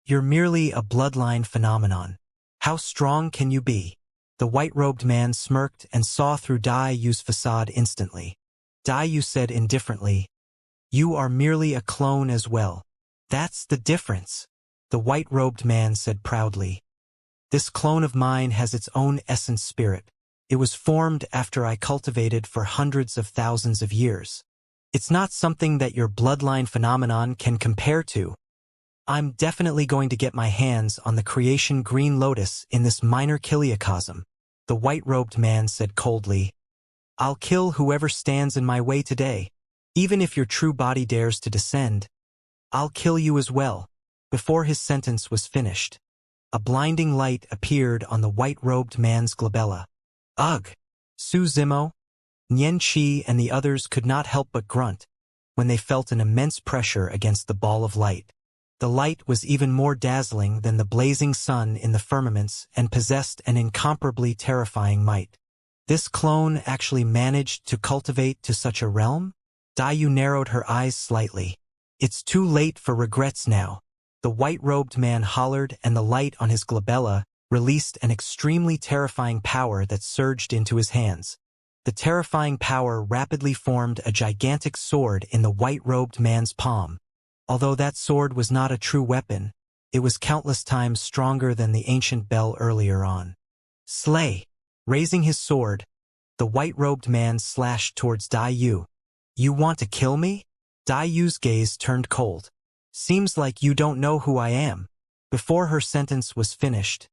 "You're merely a bloodline phenomenon. How strong can you be?" The white-robed man smirked and saw through Dai Yu's facade instantly. Dai Yu said indifferently, "You are merely a clone as well. That's the difference." The white-robed man said proudly, "This clone of mine has its own essence spirit. It was formed after I cultivated for hundreds of thousands of years. It's not something that your bloodline phenomenon can compare to. I'm definitely going to get my hands on the creation green lotus in this minor kiliacosm." The white-robed man said coldly, "I'll kill whoever stands in my way today. Even if your true body dares to descend, I'll kill you as well." Before his sentence was finished, a blinding light appeared on the white-robed man's glabella. "Ugh!" Su Zimo, Nian Qi, and the others could not help but grunt when they felt an immense pressure against the ball of light. The light was even more dazzling than the blazing sun in the firmaments and possessed an incomparably terrifying might. This clone actually managed to cultivate to such a realm? Dai Yu narrowed her eyes slightly. "It's too late for regrets now." The white-robed man hollered, and the light on his glabella released an extremely terrifying power that surged into his hands. The terrifying power rapidly formed a gigantic sword in the white-robed man's palm. Although that sword was not a true weapon, it was countless times stronger than the ancient bell earlier on. "Slay!" Raising his sword, the white-robed man slashed towards Dai Yu. "You want to kill me?" Dai Yu's gaze turned cold. "Seems like you don't know who I am." Before her sentence was finished,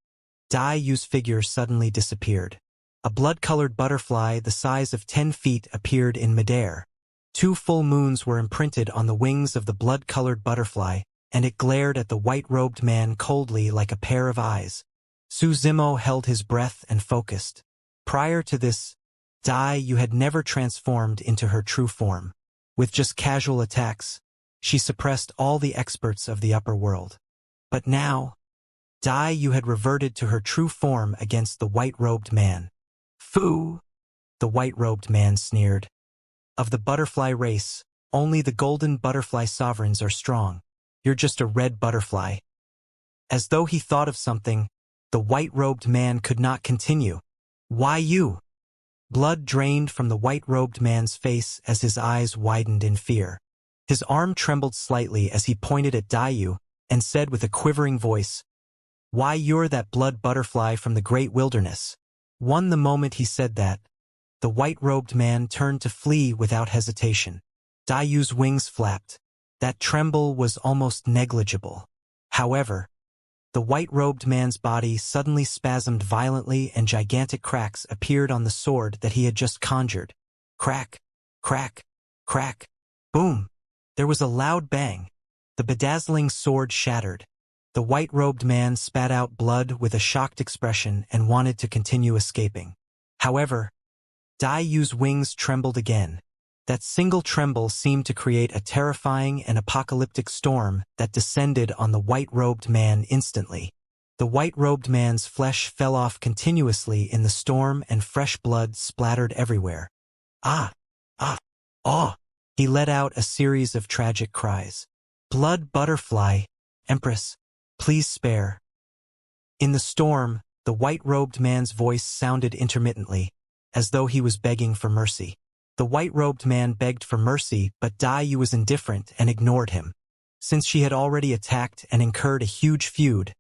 Dai Yu's figure suddenly disappeared. A blood-colored butterfly the size of 10 feet appeared in midair. 2 full moons were imprinted on the wings of the blood-colored butterfly, and it glared at the white-robed man coldly like a pair of eyes. Su Zimo held his breath and focused. Prior to this, Dai Yu had never transformed into her true form. With just casual attacks, she suppressed all the experts of the upper world. But now, Dai Yu had reverted to her true form against the white-robed man. "Foo!" the white-robed man sneered. "Of the butterfly race, only the golden butterfly sovereigns are strong. You're just a red butterfly." As though he thought of something, the white-robed man could not continue. "Why you?" Blood drained from the white-robed man's face as his eyes widened in fear. His arm trembled slightly as he pointed at Dai Yu and said with a quivering voice, "Why, you're that blood butterfly from the great wilderness." The moment he said that, the white-robed man turned to flee without hesitation. Dai Yu's wings flapped. That tremble was almost negligible. However, the white-robed man's body suddenly spasmed violently and gigantic cracks appeared on the sword that he had just conjured. Crack, crack, crack, boom. There was a loud bang. The bedazzling sword shattered. The white-robed man spat out blood with a shocked expression and wanted to continue escaping. However, Dai Yu's wings trembled again. That single tremble seemed to create a terrifying and apocalyptic storm that descended on the white-robed man instantly. The white-robed man's flesh fell off continuously in the storm and fresh blood splattered everywhere. "Ah! Ah! Ah!" He let out a series of tragic cries. "Blood butterfly, Empress, please spare." In the storm, the white-robed man's voice sounded intermittently, as though he was begging for mercy. The white-robed man begged for mercy, but Dai Yu was indifferent and ignored him. Since she had already attacked and incurred a huge feud,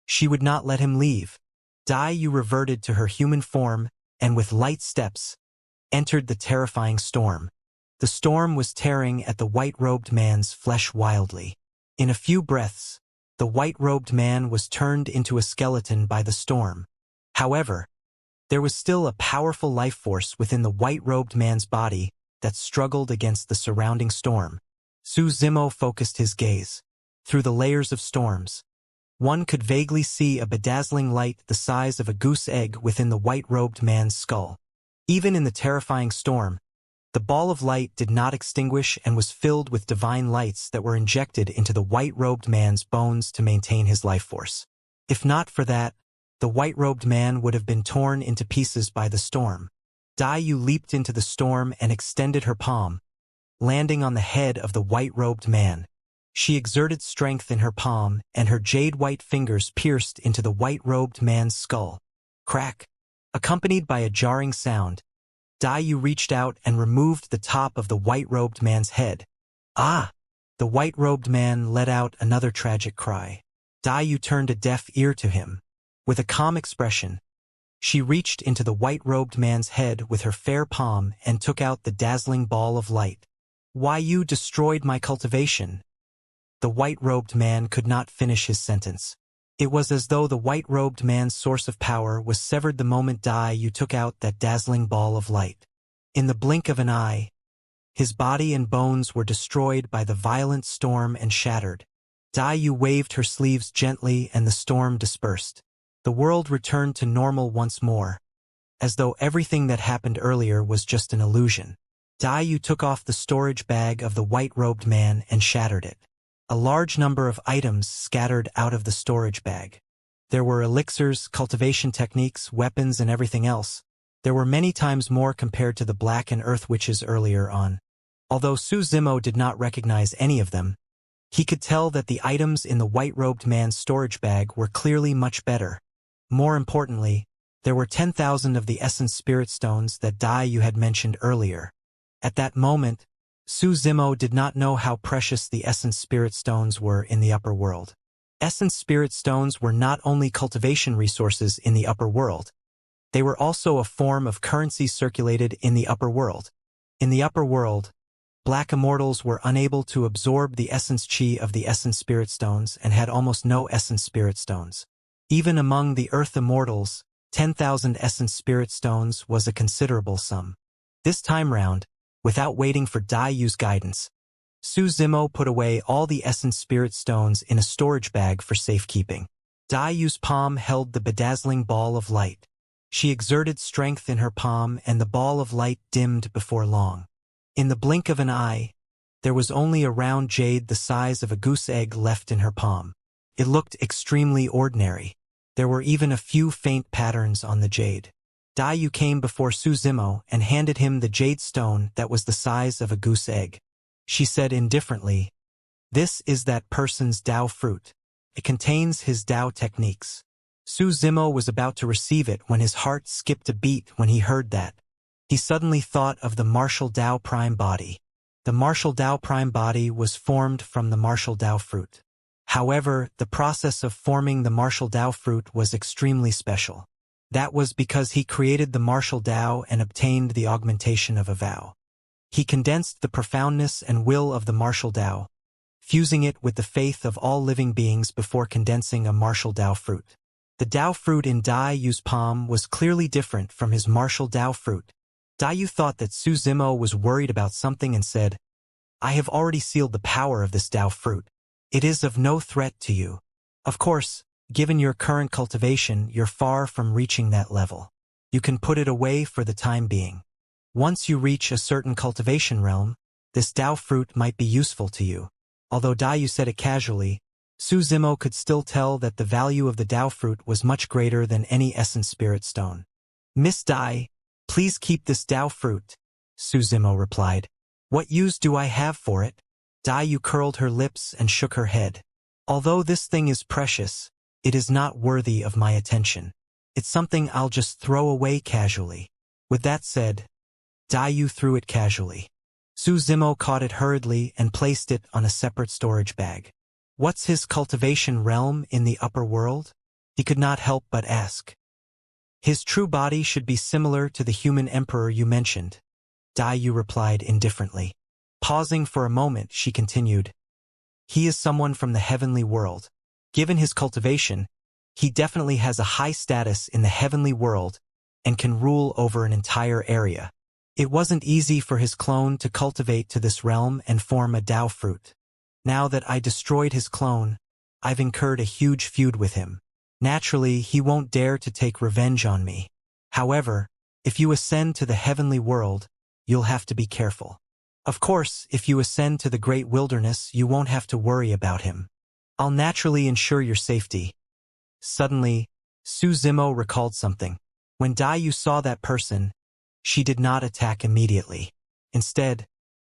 she would not let him leave. Dai Yu reverted to her human form and with light steps entered the terrifying storm. The storm was tearing at the white-robed man's flesh wildly. In a few breaths, the white-robed man was turned into a skeleton by the storm. However, there was still a powerful life force within the white-robed man's body that struggled against the surrounding storm. Su Zimo focused his gaze. Through the layers of storms, one could vaguely see a bedazzling light the size of a goose egg within the white-robed man's skull. Even in the terrifying storm, the ball of light did not extinguish and was filled with divine lights that were injected into the white-robed man's bones to maintain his life force. If not for that, the white-robed man would have been torn into pieces by the storm. Dai Yu leaped into the storm and extended her palm, landing on the head of the white-robed man. She exerted strength in her palm, and her jade-white fingers pierced into the white-robed man's skull. Crack! Accompanied by a jarring sound, Dai Yu reached out and removed the top of the white-robed man's head. Ah! The white-robed man let out another tragic cry. Dai Yu turned a deaf ear to him. With a calm expression, she reached into the white-robed man's head with her fair palm and took out the dazzling ball of light. Why you destroyed my cultivation? The white-robed man could not finish his sentence. It was as though the white-robed man's source of power was severed the moment Dai Yu took out that dazzling ball of light. In the blink of an eye, his body and bones were destroyed by the violent storm and shattered. Dai Yu waved her sleeves gently and the storm dispersed. The world returned to normal once more, as though everything that happened earlier was just an illusion. Dai Yu took off the storage bag of the white-robed man and shattered it. A large number of items scattered out of the storage bag. There were elixirs, cultivation techniques, weapons, and everything else. There were many times more compared to the Black and Earth Witches earlier on. Although Su Zimo did not recognize any of them, he could tell that the items in the white-robed man's storage bag were clearly much better. More importantly, there were 10,000 of the essence spirit stones that Dai Yu had mentioned earlier. At that moment, Su Zimo did not know how precious the essence spirit stones were in the upper world. Essence spirit stones were not only cultivation resources in the upper world, they were also a form of currency circulated in the upper world. In the upper world, Black immortals were unable to absorb the essence chi of the essence spirit stones and had almost no essence spirit stones. Even among the earth immortals, 10,000 essence spirit stones was a considerable sum. This time round, without waiting for Dai Yu's guidance, Su Zimo put away all the essence spirit stones in a storage bag for safekeeping. Dai Yu's palm held the bedazzling ball of light. She exerted strength in her palm and the ball of light dimmed before long. In the blink of an eye, there was only a round jade the size of a goose egg left in her palm. It looked extremely ordinary. There were even a few faint patterns on the jade. Dai Yu came before Su Zimo and handed him the jade stone that was the size of a goose egg. She said indifferently, "This is that person's Dao fruit. It contains his Dao techniques." Su Zimo was about to receive it when his heart skipped a beat when he heard that. He suddenly thought of the martial Dao prime body. The martial Dao prime body was formed from the martial Dao fruit. However, the process of forming the martial Dao fruit was extremely special. That was because he created the martial Dao and obtained the augmentation of a vow. He condensed the profoundness and will of the martial Dao, fusing it with the faith of all living beings before condensing a martial Dao fruit. The Dao fruit in Dai Yu's palm was clearly different from his martial Dao fruit. Dai Yu thought that Su Zimo was worried about something and said, "I have already sealed the power of this Dao fruit. It is of no threat to you. Of course, given your current cultivation, you're far from reaching that level. You can put it away for the time being. Once you reach a certain cultivation realm, this Dao fruit might be useful to you." Although Dai Yu said it casually, Su Zimo could still tell that the value of the Dao fruit was much greater than any essence spirit stone. "Miss Dai, please keep this Dao fruit," Su Zimo replied. "What use do I have for it?" Dai Yu curled her lips and shook her head. "Although this thing is precious, it is not worthy of my attention. It's something I'll just throw away casually." With that said, Dai Yu threw it casually. Su Zimo caught it hurriedly and placed it on a separate storage bag. "What's his cultivation realm in the upper world?" he could not help but ask. "His true body should be similar to the human emperor you mentioned," Dai Yu replied indifferently. Pausing for a moment, she continued, "He is someone from the heavenly world. Given his cultivation, he definitely has a high status in the heavenly world and can rule over an entire area. It wasn't easy for his clone to cultivate to this realm and form a Dao fruit. Now that I destroyed his clone, I've incurred a huge feud with him. Naturally, he won't dare to take revenge on me. However, if you ascend to the heavenly world, you'll have to be careful. Of course, if you ascend to the great wilderness, you won't have to worry about him. I'll naturally ensure your safety. Suddenly, Su Zimo recalled something. When Dai saw that person, she did not attack immediately. Instead,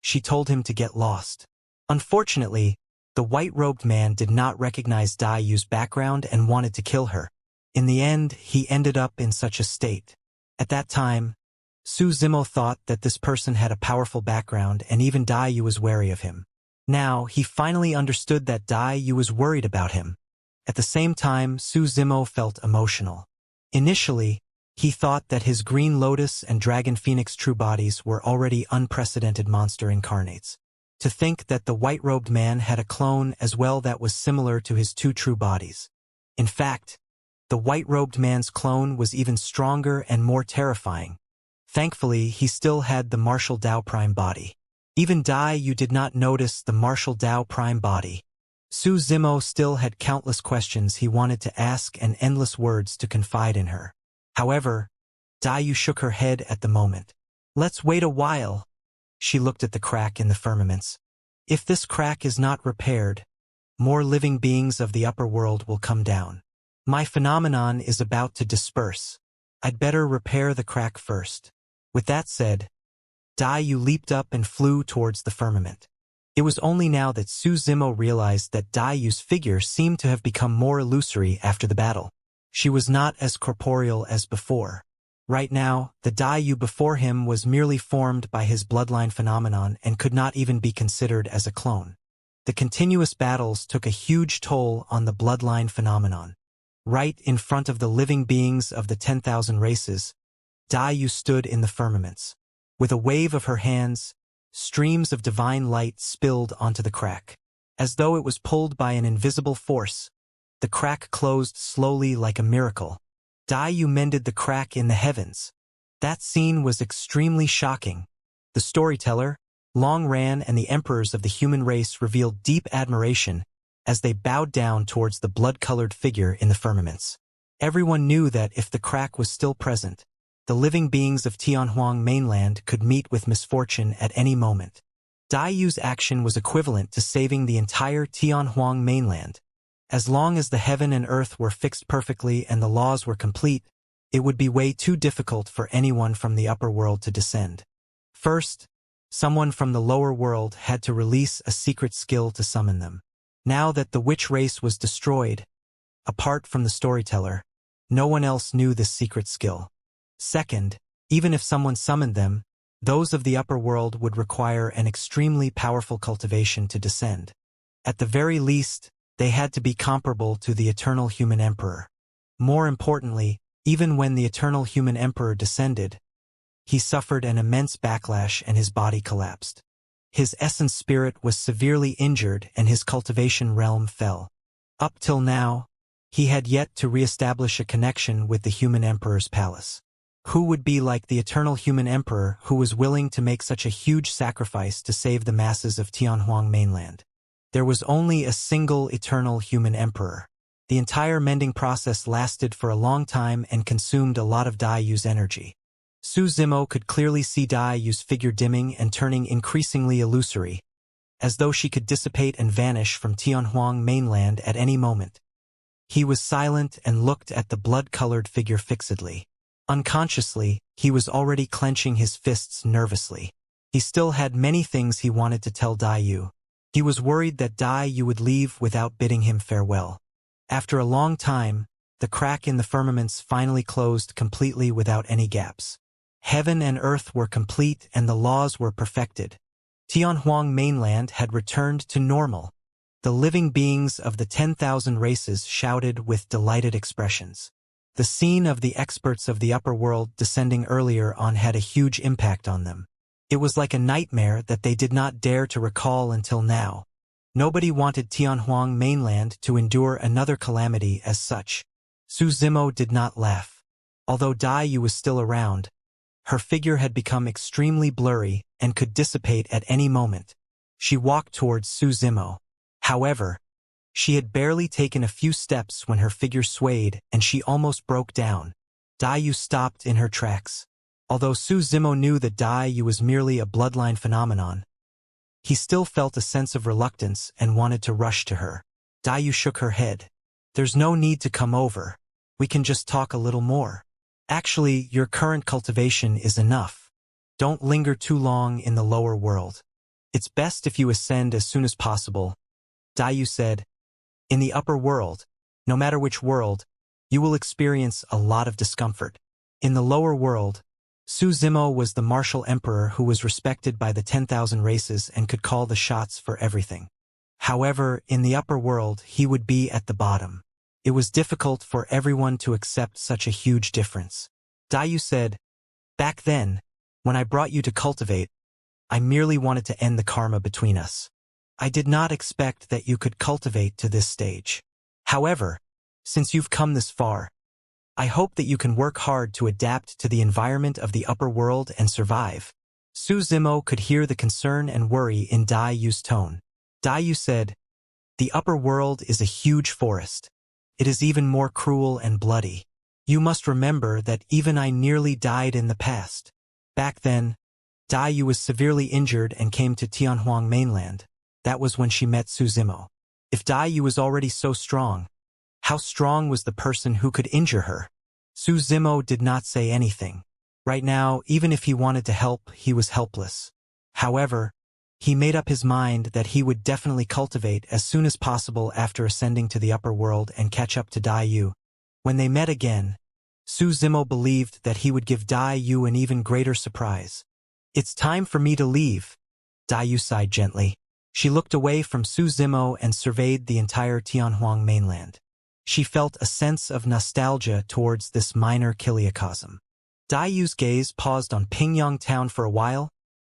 she told him to get lost. Unfortunately, the white-robed man did not recognize Dai's background and wanted to kill her. In the end, he ended up in such a state. At that time, Su Zimo thought that this person had a powerful background and even Dai was wary of him. Now, he finally understood that Dai was worried about him. At the same time, Su Zimo felt emotional. Initially, he thought that his Green Lotus and Dragon Phoenix true bodies were already unprecedented monster incarnates. To think that the white-robed man had a clone as well that was similar to his two true bodies. In fact, the white-robed man's clone was even stronger and more terrifying. Thankfully, he still had the Martial Dao Prime body. Even Dai did not notice the Martial Dao Prime body. Su Zimo still had countless questions he wanted to ask and endless words to confide in her. However, Dai shook her head at the moment. Let's wait a while. She looked at the crack in the firmaments. If this crack is not repaired, more living beings of the upper world will come down. My phenomenon is about to disperse. I'd better repair the crack first. With that said, Dai leaped up and flew towards the firmament. It was only now that Su Zimo realized that Dai's figure seemed to have become more illusory after the battle. She was not as corporeal as before. Right now, the Dai before him was merely formed by his bloodline phenomenon and could not even be considered as a clone. The continuous battles took a huge toll on the bloodline phenomenon. Right in front of the living beings of the 10,000 races, Dai stood in the firmaments. With a wave of her hands, streams of divine light spilled onto the crack. As though it was pulled by an invisible force, the crack closed slowly like a miracle. Dai mended the crack in the heavens. That scene was extremely shocking. The storyteller, Long Ran, and the emperors of the human race revealed deep admiration as they bowed down towards the blood-colored figure in the firmaments. Everyone knew that if the crack was still present, the living beings of Tianhuang mainland could meet with misfortune at any moment. Dai's action was equivalent to saving the entire Tianhuang mainland. As long as the heaven and earth were fixed perfectly and the laws were complete, it would be way too difficult for anyone from the upper world to descend. First, someone from the lower world had to release a secret skill to summon them. Now that the witch race was destroyed, apart from the storyteller, no one else knew this secret skill. Second, even if someone summoned them, those of the upper world would require an extremely powerful cultivation to descend. At the very least, they had to be comparable to the Eternal Human Emperor. More importantly, even when the Eternal Human Emperor descended, he suffered an immense backlash and his body collapsed. His essence spirit was severely injured and his cultivation realm fell. Up till now, he had yet to re-establish a connection with the Human Emperor's palace. Who would be like the Eternal Human Emperor who was willing to make such a huge sacrifice to save the masses of Tianhuang mainland? There was only a single Eternal Human Emperor. The entire mending process lasted for a long time and consumed a lot of Dai's energy. Su Zimo could clearly see Dai's figure dimming and turning increasingly illusory, as though she could dissipate and vanish from Tianhuang mainland at any moment. He was silent and looked at the blood-colored figure fixedly. Unconsciously, he was already clenching his fists nervously. He still had many things he wanted to tell Dai. He was worried that Dai would leave without bidding him farewell. After a long time, the crack in the firmaments finally closed completely without any gaps. Heaven and earth were complete and the laws were perfected. Tianhuang mainland had returned to normal. The living beings of the 10,000 races shouted with delighted expressions. The scene of the experts of the upper world descending earlier on had a huge impact on them. It was like a nightmare that they did not dare to recall until now. Nobody wanted Tianhuang mainland to endure another calamity as such. Su Zimo did not laugh. Although Dai was still around, Her figure had become extremely blurry and could dissipate at any moment. She walked towards Su Zimo. However, she had barely taken a few steps when her figure swayed and she almost broke down. Dai stopped in her tracks. Although Su Zimo knew that Dai was merely a bloodline phenomenon, he still felt a sense of reluctance and wanted to rush to her. Dai shook her head. "There's no need to come over. We can just talk a little more. Actually, your current cultivation is enough. Don't linger too long in the lower world. It's best if you ascend as soon as possible," Dai said. "In the upper world, no matter which world, you will experience a lot of discomfort. In the lower world, Su Zimo was the martial emperor who was respected by the 10,000 races and could call the shots for everything. However, in the upper world, he would be at the bottom. It was difficult for everyone to accept such a huge difference." Dai said, "Back then, when I brought you to cultivate, I merely wanted to end the karma between us. I did not expect that you could cultivate to this stage. However, since you've come this far, I hope that you can work hard to adapt to the environment of the upper world and survive." Su Zimo could hear the concern and worry in Dai's tone. Dai said, "The upper world is a huge forest. It is even more cruel and bloody. You must remember that even I nearly died in the past. Back then, Dai was severely injured and came to Tianhuang mainland. That was when she met Su Zimo. If Dai was already so strong, how strong was the person who could injure her?" Su Zimo did not say anything. Right now, even if he wanted to help, he was helpless. However, he made up his mind that he would definitely cultivate as soon as possible after ascending to the upper world and catch up to Dai. When they met again, Su Zimo believed that he would give Dai an even greater surprise. "It's time for me to leave," Dai sighed gently. She looked away from Su Zimo and surveyed the entire Tianhuang mainland. She felt a sense of nostalgia towards this minor kiliocosm. Dai's gaze paused on Pingyang town for a while,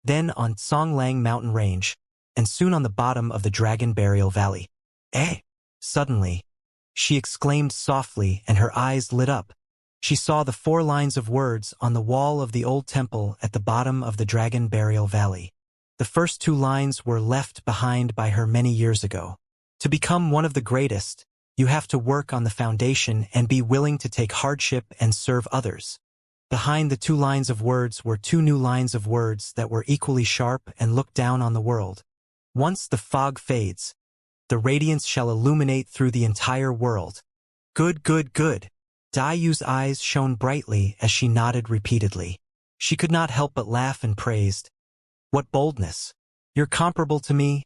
then on Songlang mountain range, and soon on the bottom of the Dragon Burial Valley. "Eh!" Suddenly, she exclaimed softly and her eyes lit up. She saw the 4 lines of words on the wall of the old temple at the bottom of the Dragon Burial Valley. The first 2 lines were left behind by her many years ago. "To become one of the greatest, you have to work on the foundation and be willing to take hardship and serve others." Behind the 2 lines of words were 2 new lines of words that were equally sharp and looked down on the world. "Once the fog fades, the radiance shall illuminate through the entire world." "Good, good, good." Dai's eyes shone brightly as she nodded repeatedly. She could not help but laugh and praised. "What boldness! You're comparable to me."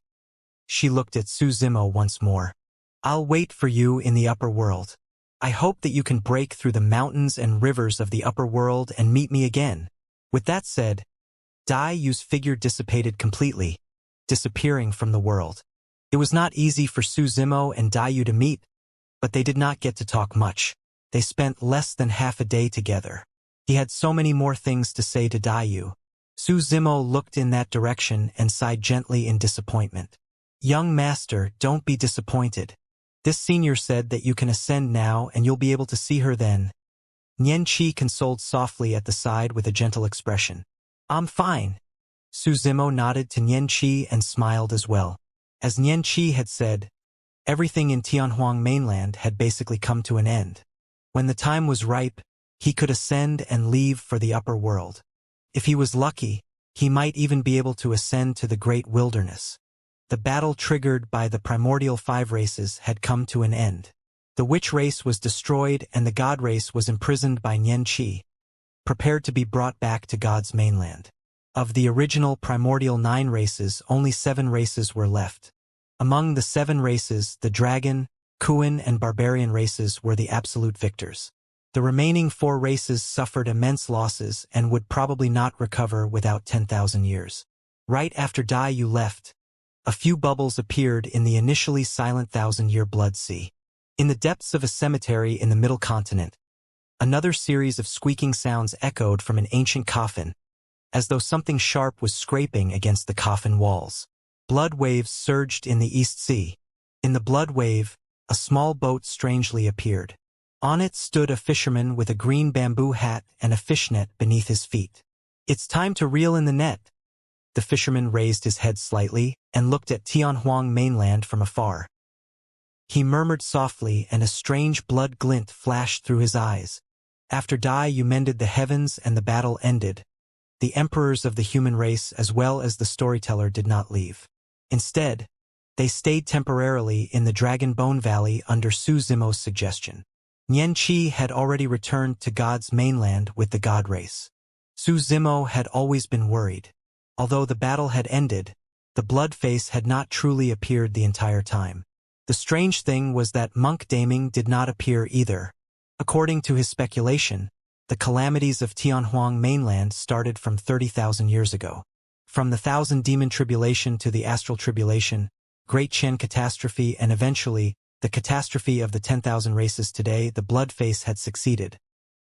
She looked at Su Zimo once more. "I'll wait for you in the upper world. I hope that you can break through the mountains and rivers of the upper world and meet me again." With that said, Dai's figure dissipated completely, disappearing from the world. It was not easy for Su Zimo and Dai to meet, but they did not get to talk much. They spent less than half a day together. He had so many more things to say to Dai. Su Zimo looked in that direction and sighed gently in disappointment. "Young master, don't be disappointed. This senior said that you can ascend now and you'll be able to see her then." Xianxia consoled softly at the side with a gentle expression. "I'm fine." Su Zimo nodded to Xianxia and smiled as well. As Xianxia had said, everything in Tianhuang mainland had basically come to an end. When the time was ripe, he could ascend and leave for the upper world. If he was lucky, he might even be able to ascend to the great wilderness. The battle triggered by the primordial 5 races had come to an end. The witch race was destroyed and the god race was imprisoned by Xianxia, prepared to be brought back to God's mainland. Of the original primordial 9 races, only 7 races were left. Among the 7 races, the dragon, Kuan, and barbarian races were the absolute victors. The remaining 4 races suffered immense losses and would probably not recover without 10,000 years. Right after Dai left, a few bubbles appeared in the initially silent 1,000-year blood sea. In the depths of a cemetery in the middle continent, another series of squeaking sounds echoed from an ancient coffin, as though something sharp was scraping against the coffin walls. Blood waves surged in the East Sea. In the blood wave, a small boat strangely appeared. On it stood a fisherman with a green bamboo hat and a fishnet beneath his feet. It's time to reel in the net. The fisherman raised his head slightly and looked at Tianhuang mainland from afar. He murmured softly, and a strange blood glint flashed through his eyes. After Dai Yu mended the heavens and the battle ended, the emperors of the human race as well as the storyteller did not leave. Instead, they stayed temporarily in the Dragon Bone Valley under Su Zimo's suggestion. Nian Qi had already returned to God's mainland with the God race. Su Zimo had always been worried. Although the battle had ended, the blood face had not truly appeared the entire time. The strange thing was that Monk Daming did not appear either. According to his speculation, the calamities of Tianhuang mainland started from 30,000 years ago. From the Thousand Demon Tribulation to the Astral Tribulation, Great Chen Catastrophe, and eventually, the catastrophe of the 10,000 races today, the blood face had succeeded.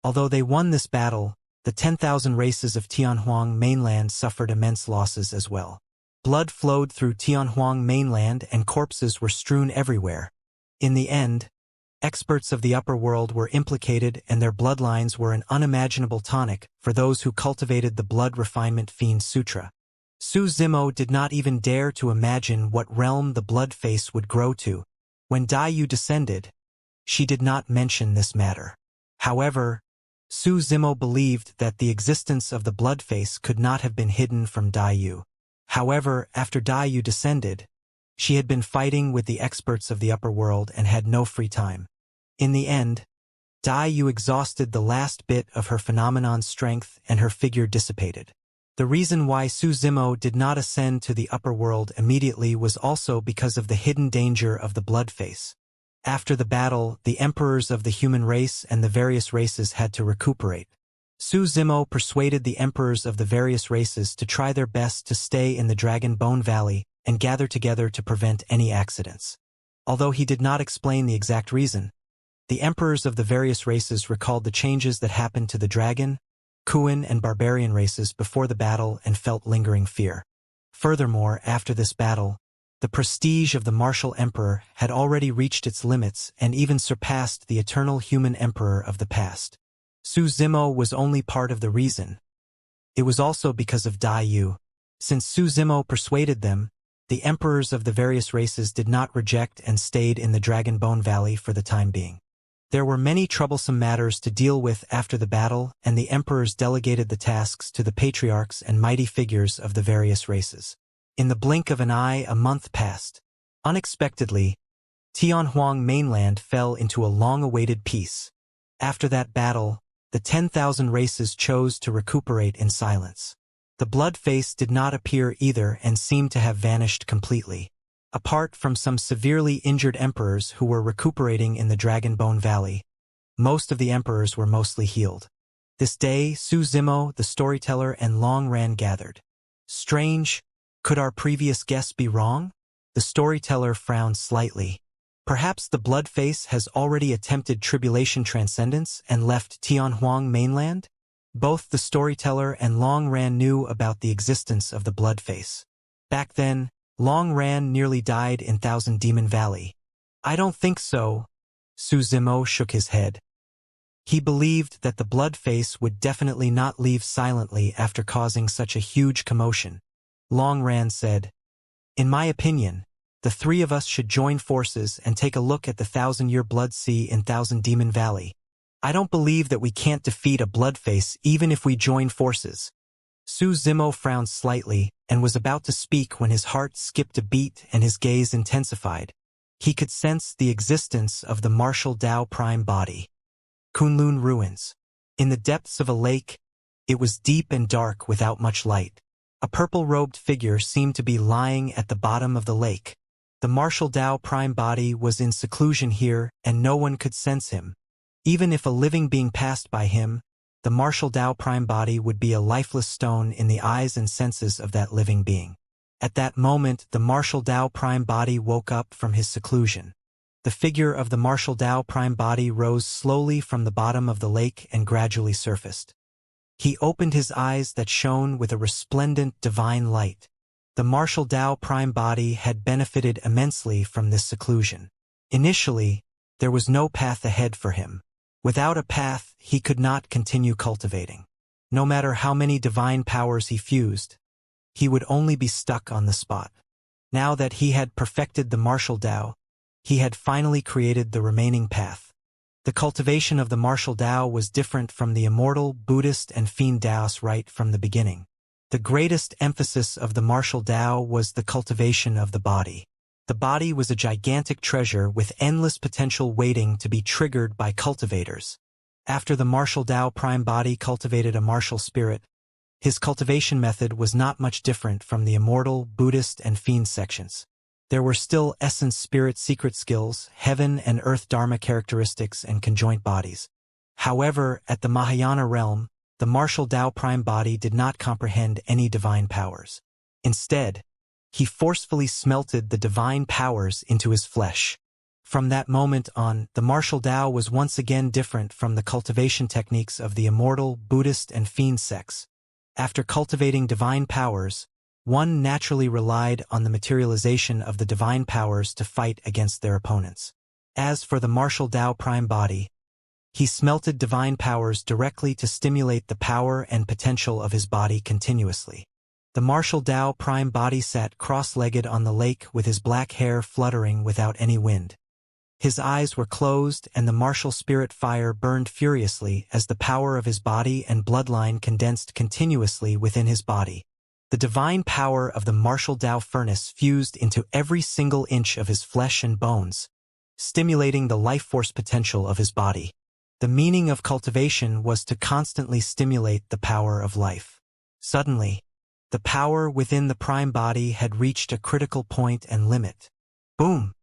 Although they won this battle, the 10,000 races of Tianhuang mainland suffered immense losses as well. Blood flowed through Tianhuang mainland and corpses were strewn everywhere. In the end, experts of the upper world were implicated, and their bloodlines were an unimaginable tonic for those who cultivated the blood refinement fiend sutra. Su Zimo did not even dare to imagine what realm the blood face would grow to. When Dai Yu descended, she did not mention this matter. However, Su Zimo believed that the existence of the blood face could not have been hidden from Dai Yu. However, after Dai Yu descended, she had been fighting with the experts of the upper world and had no free time. In the end, Dai Yu exhausted the last bit of her phenomenon strength and her figure dissipated. The reason why Su Zimo did not ascend to the upper world immediately was also because of the hidden danger of the blood face. After the battle, the emperors of the human race and the various races had to recuperate. Su Zimo persuaded the emperors of the various races to try their best to stay in the Dragon Bone Valley and gather together to prevent any accidents. Although he did not explain the exact reason, the emperors of the various races recalled the changes that happened to the dragon, Kuan, and barbarian races before the battle and felt lingering fear. Furthermore, after this battle, the prestige of the martial emperor had already reached its limits and even surpassed the eternal human emperor of the past. Su Zimo was only part of the reason. It was also because of Dai Yu. Since Su Zimo persuaded them, the emperors of the various races did not reject and stayed in the Dragon Bone Valley for the time being. There were many troublesome matters to deal with after the battle, and the emperors delegated the tasks to the patriarchs and mighty figures of the various races. In the blink of an eye, a month passed. Unexpectedly, Tianhuang mainland fell into a long-awaited peace. After that battle, the 10,000 races chose to recuperate in silence. The blood face did not appear either and seemed to have vanished completely. Apart from some severely injured emperors who were recuperating in the Dragon Bone Valley, most of the emperors were mostly healed. This day, Su Zimo, the storyteller, and Long Ran gathered. Strange, could our previous guess be wrong? The storyteller frowned slightly. Perhaps the blood face has already attempted tribulation transcendence and left Tianhuang mainland? Both the storyteller and Long Ran knew about the existence of the blood face. Back then, Long Ran nearly died in Thousand Demon Valley. I don't think so. Su Zimo shook his head. He believed that the blood face would definitely not leave silently after causing such a huge commotion. Long Ran said, "In my opinion, the three of us should join forces and take a look at the 1,000-year blood sea in Thousand Demon Valley. I don't believe that we can't defeat a blood face even if we join forces." Su Zimo frowned slightly and was about to speak when his heart skipped a beat and his gaze intensified. He could sense the existence of the martial Tao prime body. Kunlun ruins. In the depths of a lake, it was deep and dark without much light. A purple-robed figure seemed to be lying at the bottom of the lake. The martial Tao prime body was in seclusion here and no one could sense him. Even if a living being passed by him, the martial Tao prime body would be a lifeless stone in the eyes and senses of that living being. At that moment, the martial Tao prime body woke up from his seclusion. The figure of the martial Tao prime body rose slowly from the bottom of the lake and gradually surfaced. He opened his eyes that shone with a resplendent divine light. The martial Tao prime body had benefited immensely from this seclusion. Initially, there was no path ahead for him. Without a path, he could not continue cultivating. No matter how many divine powers he fused, he would only be stuck on the spot. Now that he had perfected the martial Tao, he had finally created the remaining path. The cultivation of the martial Tao was different from the immortal, Buddhist and fiend Taoist right from the beginning. The greatest emphasis of the martial Tao was the cultivation of the body. The body was a gigantic treasure with endless potential waiting to be triggered by cultivators. After the martial Tao prime body cultivated a martial spirit, his cultivation method was not much different from the immortal, Buddhist and fiend sections. There were still essence spirit secret skills, heaven and earth dharma characteristics and conjoint bodies. However, at the Mahayana realm, the martial Tao prime body did not comprehend any divine powers. Instead, he forcefully smelted the divine powers into his flesh. From that moment on, the martial Tao was once again different from the cultivation techniques of the immortal, Buddhist and fiend sects. After cultivating divine powers, one naturally relied on the materialization of the divine powers to fight against their opponents. As for the martial Tao prime body, he smelted divine powers directly to stimulate the power and potential of his body continuously. The martial Tao prime body sat cross-legged on the lake with his black hair fluttering without any wind. His eyes were closed and the martial spirit fire burned furiously as the power of his body and bloodline condensed continuously within his body. The divine power of the martial Tao furnace fused into every single inch of his flesh and bones, stimulating the life force potential of his body. The meaning of cultivation was to constantly stimulate the power of life. Suddenly, the power within the prime body had reached a critical point and limit. Boom!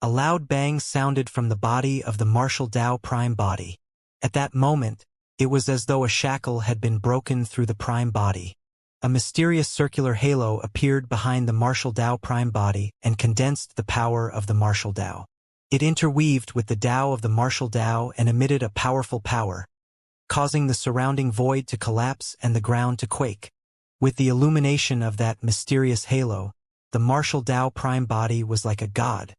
A loud bang sounded from the body of the martial Tao prime body. At that moment, it was as though a shackle had been broken through the prime body. A mysterious circular halo appeared behind the martial Tao prime body and condensed the power of the martial Tao. It interweaved with the Tao of the martial Tao and emitted a powerful power, causing the surrounding void to collapse and the ground to quake. With the illumination of that mysterious halo, the martial Tao prime body was like a god.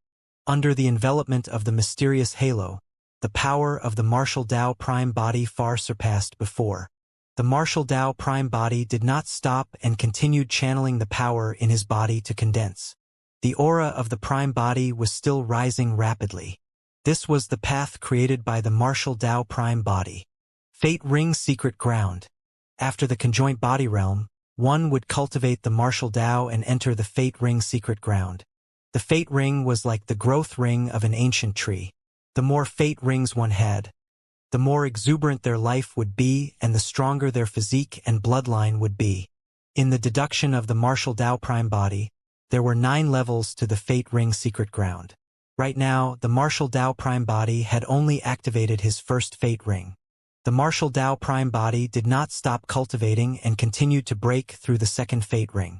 Under the envelopment of the mysterious halo, the power of the martial Tao prime body far surpassed before. The martial Tao prime body did not stop and continued channeling the power in his body to condense. The aura of the prime body was still rising rapidly. This was the path created by the martial Tao prime body. Fate Ring Secret Ground. After the conjoint body realm, one would cultivate the martial Tao and enter the Fate Ring Secret Ground. The Fate Ring was like the growth ring of an ancient tree. The more Fate Rings one had, the more exuberant their life would be and the stronger their physique and bloodline would be. In the deduction of the martial Tao prime body, there were 9 levels to the Fate Ring Secret Ground. Right now, the martial Tao prime body had only activated his first Fate Ring. The martial Tao prime body did not stop cultivating and continued to break through the second Fate Ring.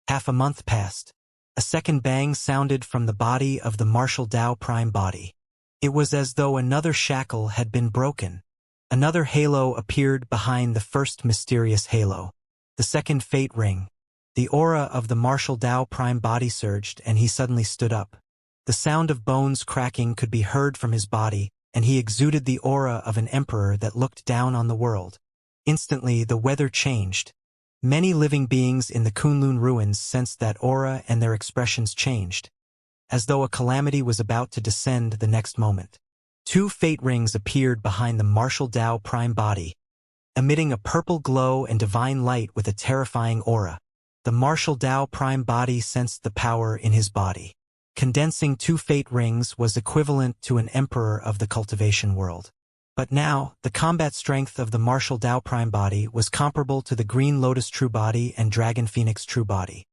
Half a month passed. A second bang sounded from the body of the martial Tao prime body. It was as though another shackle had been broken. Another halo appeared behind the first mysterious halo. The second Fate Ring. The aura of the martial Tao prime body surged and he suddenly stood up. The sound of bones cracking could be heard from his body, and he exuded the aura of an emperor that looked down on the world. Instantly, the weather changed. Many living beings in the Kunlun ruins sensed that aura and their expressions changed, as though a calamity was about to descend the next moment. 2 Fate Rings appeared behind the martial Tao prime body, emitting a purple glow and divine light with a terrifying aura. The martial Tao prime body sensed the power in his body. Condensing 2 Fate Rings was equivalent to an emperor of the cultivation world. But now, the combat strength of the martial Tao prime body was comparable to the Green Lotus true body and Dragon Phoenix true body.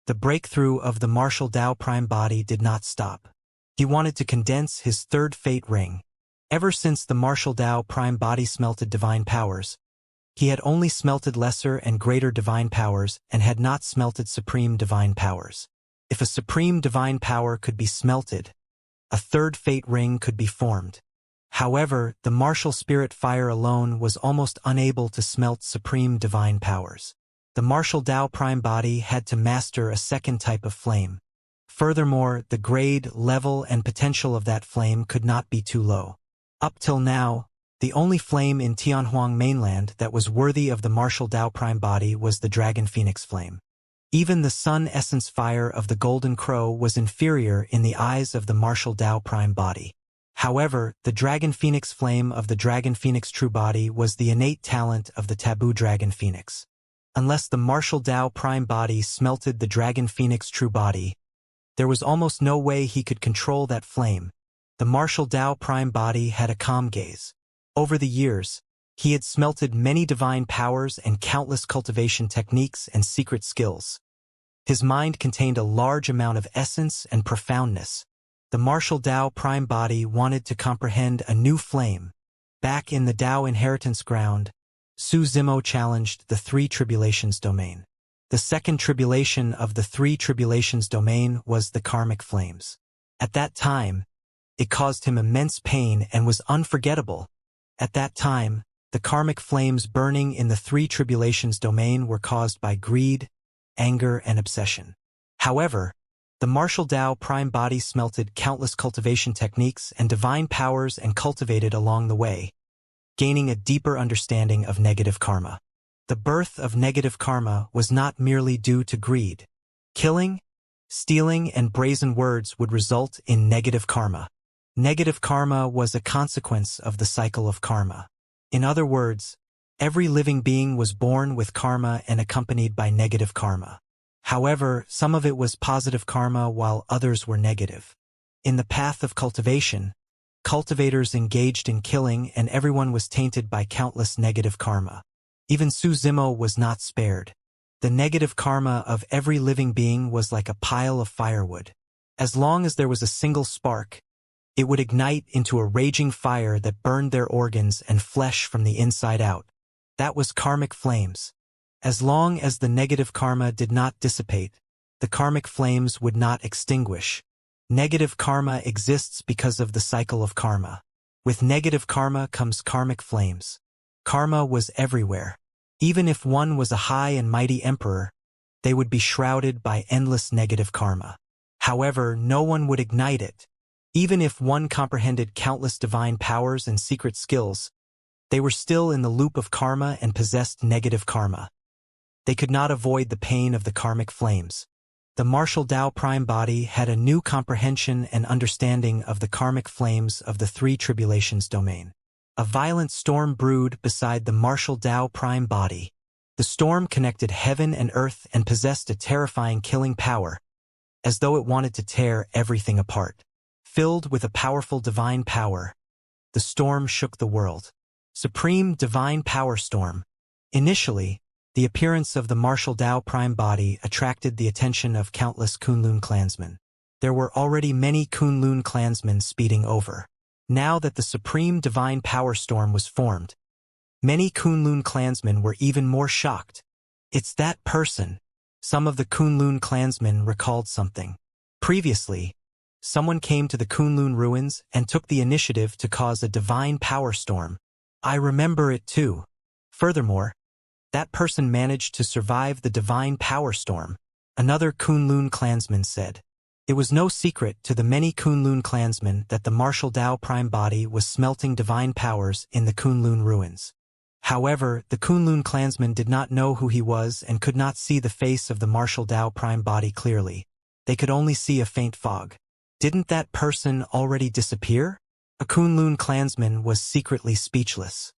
The breakthrough of the martial Tao prime body did not stop. He wanted to condense his 3rd Fate Ring. Ever since the martial Tao prime body smelted divine powers, he had only smelted lesser and greater divine powers and had not smelted supreme divine powers. If a supreme divine power could be smelted, a 3rd Fate Ring could be formed. However, the martial spirit fire alone was almost unable to smelt supreme divine powers. The martial Tao prime body had to master a second type of flame. Furthermore, the grade, level, and potential of that flame could not be too low. Up till now, The only flame in Tianhuang mainland that was worthy of the martial Tao prime body was the dragon phoenix flame. Even the sun essence fire of the golden crow was inferior in the eyes of the martial Tao prime body. However, the dragon phoenix flame of the dragon phoenix true body was the innate talent of the taboo dragon phoenix. Unless the martial Tao prime body smelted the dragon phoenix true body, there was almost no way he could control that flame. The martial Tao prime body had a calm gaze. Over the years, he had smelted many divine powers and countless cultivation techniques and secret skills. His mind contained a large amount of essence and profoundness. The martial Tao prime body wanted to comprehend a new flame. Back in the Tao inheritance ground, Su Zimo challenged the three tribulations domain. The second tribulation of the three tribulations domain was the karmic flames. At that time, it caused him immense pain and was unforgettable. At that time, the karmic flames burning in the three tribulations domain were caused by greed, anger, and obsession. However, the martial Tao prime body smelted countless cultivation techniques and divine powers and cultivated along the way, gaining a deeper understanding of negative karma. The birth of negative karma was not merely due to greed. Killing, stealing, and brazen words would result in negative karma. Negative karma was a consequence of the cycle of karma. In other words, every living being was born with karma and accompanied by negative karma. However, some of it was positive karma while others were negative. In the path of cultivation, cultivators engaged in killing and everyone was tainted by countless negative karma. Even Su Zimo was not spared. The negative karma of every living being was like a pile of firewood. As long as there was a single spark, it would ignite into a raging fire that burned their organs and flesh from the inside out. That was karmic flames. As long as the negative karma did not dissipate, the karmic flames would not extinguish. Negative karma exists because of the cycle of karma. With negative karma comes karmic flames. Karma was everywhere. Even if one was a high and mighty emperor, they would be shrouded by endless negative karma. However, no one would ignite it. Even if one comprehended countless divine powers and secret skills, they were still in the loop of karma and possessed negative karma. They could not avoid the pain of the karmic flames. The martial Tao prime body had a new comprehension and understanding of the karmic flames of the three tribulations domain. A violent storm brewed beside the martial Tao prime body. The storm connected heaven and earth and possessed a terrifying killing power, as though it wanted to tear everything apart. Filled with a powerful divine power, the storm shook the world. Supreme Divine Power Storm. Initially, the appearance of the martial Tao prime body attracted the attention of countless Kunlun clansmen. There were already many Kunlun clansmen speeding over. Now that the Supreme Divine Power Storm was formed, many Kunlun clansmen were even more shocked. It's that person. Some of the Kunlun clansmen recalled something. Previously, someone came to the Kunlun ruins and took the initiative to cause a divine power storm. I remember it too. Furthermore, that person managed to survive the divine power storm, another Kunlun clansman said. It was no secret to the many Kunlun clansmen that the martial Tao prime body was smelting divine powers in the Kunlun ruins. However, the Kunlun clansmen did not know who he was and could not see the face of the martial Tao prime body clearly. They could only see a faint fog. Didn't that person already disappear? A Kunlun clansman was secretly speechless.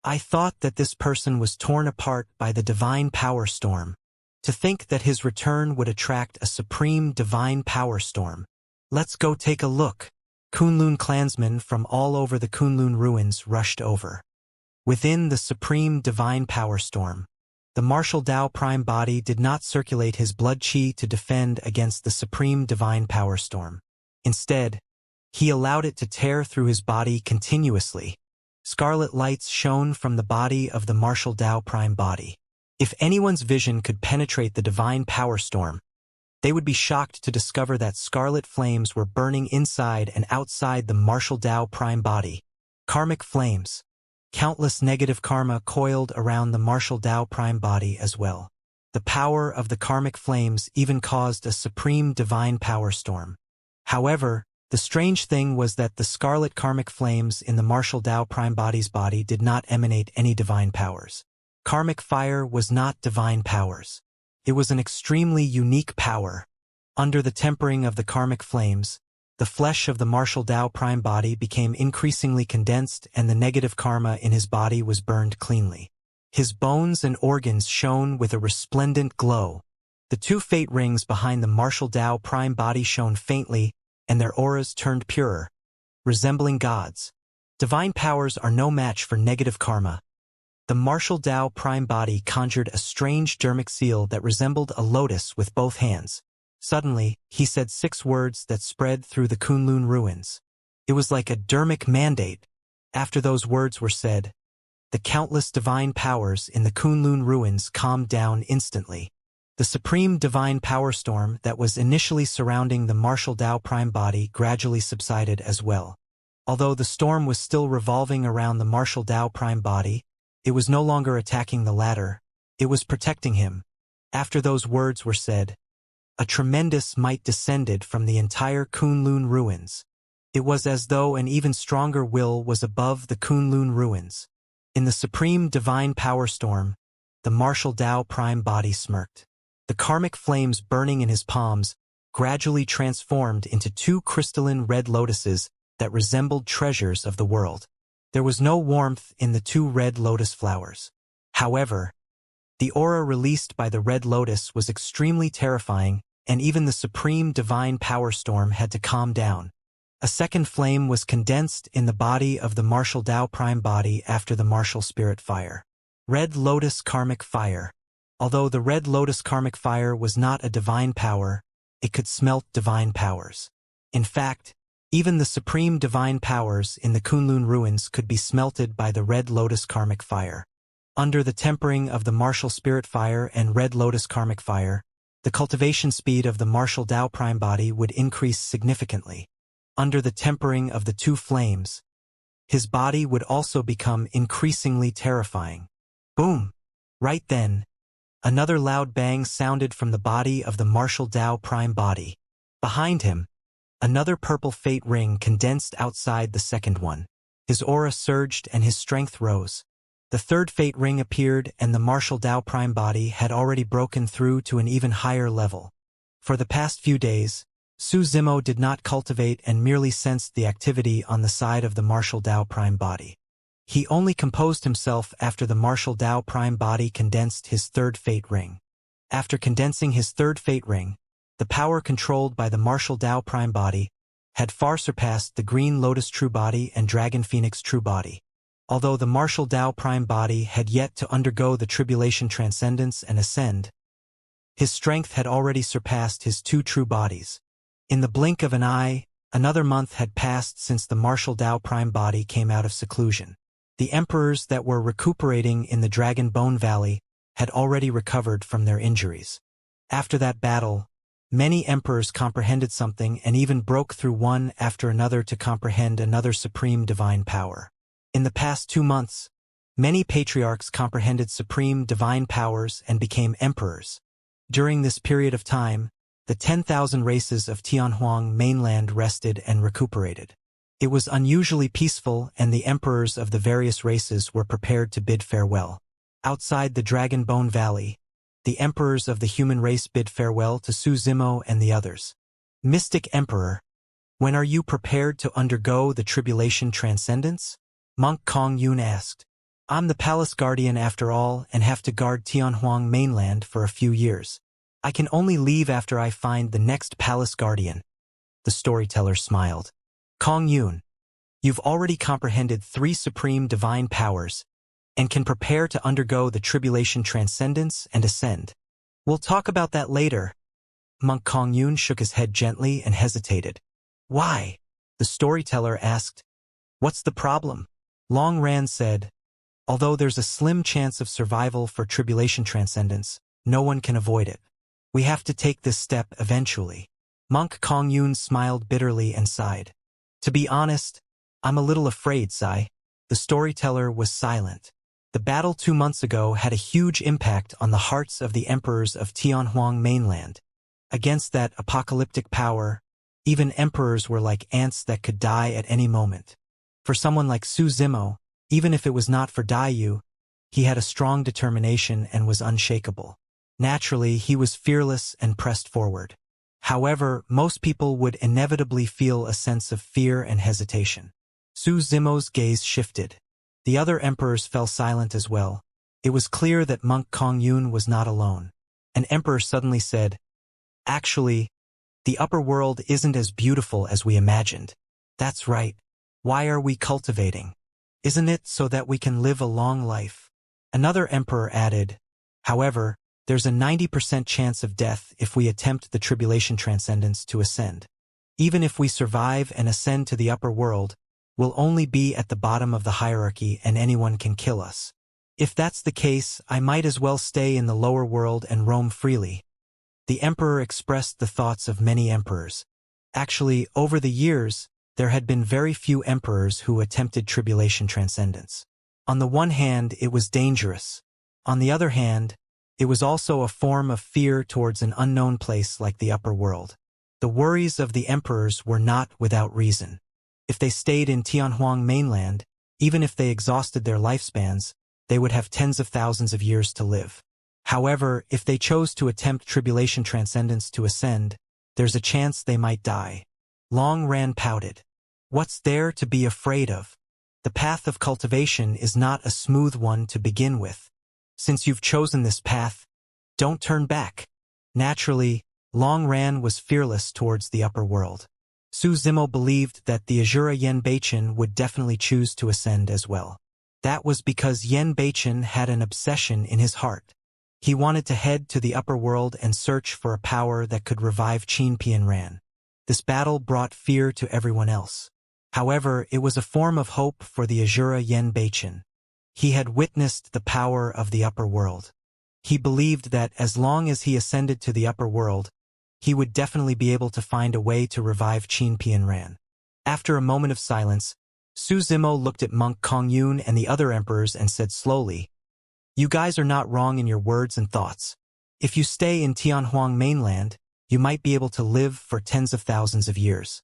I thought that this person was torn apart by the divine power storm. To think that his return would attract a supreme divine power storm. Let's go take a look. Kunlun clansmen from all over the Kunlun ruins rushed over. Within the supreme divine power storm, the martial Tao prime body did not circulate his blood chi to defend against the supreme divine power storm. Instead, he allowed it to tear through his body continuously. Scarlet lights shone from the body of the martial Tao prime body. If anyone's vision could penetrate the divine power storm, they would be shocked to discover that scarlet flames were burning inside and outside the martial Tao prime body. Karmic flames. Countless negative karma coiled around the martial Tao prime body as well. The power of the karmic flames even caused a supreme divine power storm. However, The strange thing was that the scarlet karmic flames in the martial Tao prime body's body did not emanate any divine powers. Karmic fire was not divine powers. It was an extremely unique power. Under the tempering of the karmic flames, the flesh of the martial Tao prime body became increasingly condensed and the negative karma in his body was burned cleanly. His bones and organs shone with a resplendent glow. The two fate rings behind the martial Tao prime body shone faintly, and their auras turned purer, resembling gods. Divine powers are no match for negative karma. The martial Tao prime body conjured a strange dermic seal that resembled a lotus with both hands. Suddenly, he said 6 words that spread through the Kunlun ruins. It was like a dermic mandate. After those words were said, the countless divine powers in the Kunlun ruins calmed down instantly. The supreme divine power storm that was initially surrounding the martial Tao prime body gradually subsided as well. Although the storm was still revolving around the martial Tao prime body, it was no longer attacking the latter. It was protecting him. After those words were said, a tremendous might descended from the entire Kunlun ruins. It was as though an even stronger will was above the Kunlun ruins. In the supreme divine power storm, the martial Tao prime body smirked. The karmic flames burning in his palms gradually transformed into 2 crystalline red lotuses that resembled treasures of the world. There was no warmth in the 2 red lotus flowers. However, the aura released by the red lotus was extremely terrifying, and even the supreme divine power storm had to calm down. A second flame was condensed in the body of the martial Tao prime body after the martial spirit fire. Red lotus karmic fire. Although the red lotus karmic fire was not a divine power, it could smelt divine powers. In fact, even the supreme divine powers in the Kunlun ruins could be smelted by the red lotus karmic fire. Under the tempering of the martial spirit fire and red lotus karmic fire, the cultivation speed of the martial Tao prime body would increase significantly. Under the tempering of the 2 flames, his body would also become increasingly terrifying. Boom! Right then, another loud bang sounded from the body of the martial Tao prime body. Behind him, another purple fate ring condensed outside the second one. His aura surged and his strength rose. The third fate ring appeared and the martial Tao prime body had already broken through to an even higher level. For the past few days, Su Zimo did not cultivate and merely sensed the activity on the side of the martial Tao prime body. He only composed himself after the martial Tao prime body condensed his third fate ring. After condensing his third fate ring, the power controlled by the martial Tao prime body had far surpassed the green lotus true body and dragon phoenix true body. Although the martial Tao prime body had yet to undergo the tribulation transcendence and ascend, his strength had already surpassed his 2 true bodies. In the blink of an eye, another month had passed since the martial Tao prime body came out of seclusion. The emperors that were recuperating in the Dragon Bone Valley had already recovered from their injuries. After that battle, many emperors comprehended something and even broke through one after another to comprehend another supreme divine power. In the past 2 months, many patriarchs comprehended supreme divine powers and became emperors. During this period of time, the 10,000 races of Tianhuang mainland rested and recuperated. It was unusually peaceful and the emperors of the various races were prepared to bid farewell. Outside the Dragon Bone Valley, the emperors of the human race bid farewell to Su Zimo and the others. Mystic Emperor, when are you prepared to undergo the tribulation transcendence? Monk Kong Yun asked. I'm the palace guardian after all and have to guard Tianhuang mainland for a few years. I can only leave after I find the next palace guardian. The storyteller smiled. Kong Yun, you've already comprehended 3 supreme divine powers and can prepare to undergo the tribulation transcendence and ascend. We'll talk about that later. Monk Kong Yun shook his head gently and hesitated. Why? The storyteller asked. What's the problem? Long Ran said, although there's a slim chance of survival for tribulation transcendence, no one can avoid it. We have to take this step eventually. Monk Kong Yun smiled bitterly and sighed. To be honest, I'm a little afraid, Sai. The storyteller was silent. The battle 2 months ago had a huge impact on the hearts of the emperors of Tianhuang mainland. Against that apocalyptic power, Even emperors were like ants that could die at any moment. For someone like Su Zimo, even if it was not for Daiyu, he had a strong determination and was unshakable. Naturally, he was fearless and pressed forward. However, most people would inevitably feel a sense of fear and hesitation. Su Zimo's gaze shifted. The other emperors fell silent as well. It was clear that monk Kongyun was not alone. An emperor suddenly said, "Actually, the upper world isn't as beautiful as we imagined." "That's right. Why are we cultivating? Isn't it so that we can live a long life?" Another emperor added, "However, there's a 90% chance of death if we attempt the tribulation transcendence to ascend. Even if we survive and ascend to the upper world, we'll only be at the bottom of the hierarchy and anyone can kill us. If that's the case, I might as well stay in the lower world and roam freely." The emperor expressed the thoughts of many emperors. Actually, over the years, there had been very few emperors who attempted tribulation transcendence. On the one hand, it was dangerous. On the other hand, it was also a form of fear towards an unknown place like the upper world. The worries of the emperors were not without reason. If they stayed in Tianhuang mainland, even if they exhausted their lifespans, they would have tens of thousands of years to live. However, if they chose to attempt tribulation transcendence to ascend, there's a chance they might die. Long Ran pouted. "What's there to be afraid of? The path of cultivation is not a smooth one to begin with. Since you've chosen this path, don't turn back." Naturally, Long Ran was fearless towards the upper world. Su Zimo believed that the Azura Yen Beichen would definitely choose to ascend as well. That was because Yen Beichen had an obsession in his heart. He wanted to head to the upper world and search for a power that could revive Qin Pianran. This battle brought fear to everyone else. However, it was a form of hope for the Azura Yen Beichen. He had witnessed the power of the upper world. He believed that as long as he ascended to the upper world, he would definitely be able to find a way to revive Qin Pianran. After a moment of silence, Su Zimo looked at monk Kongyun and the other emperors and said slowly, "You guys are not wrong in your words and thoughts. If you stay in Tianhuang mainland, you might be able to live for tens of thousands of years.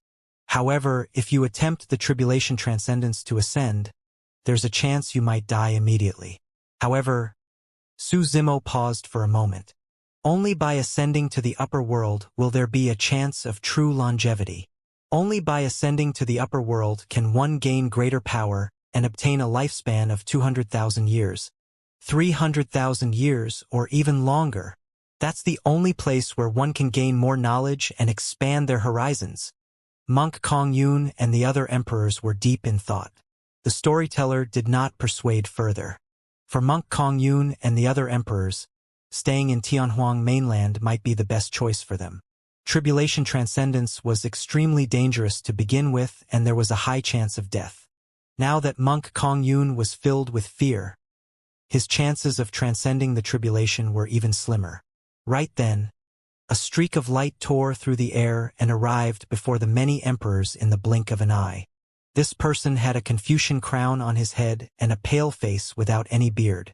However, if you attempt the tribulation transcendence to ascend, there's a chance you might die immediately." However, Su Zimo paused for a moment. Only by ascending to the upper world will there be a chance of true longevity. Only by ascending to the upper world can one gain greater power and obtain a lifespan of 200,000 years. 300,000 years or even longer. That's the only place where one can gain more knowledge and expand their horizons. Monk Kongyun and the other emperors were deep in thought. The storyteller did not persuade further. For monk Kongyun and the other emperors, staying in Tianhuang mainland might be the best choice for them. Tribulation transcendence was extremely dangerous to begin with, and there was a high chance of death. Now that monk Kongyun was filled with fear, his chances of transcending the tribulation were even slimmer. Right then, a streak of light tore through the air and arrived before the many emperors in the blink of an eye. This person had a Confucian crown on his head and a pale face without any beard.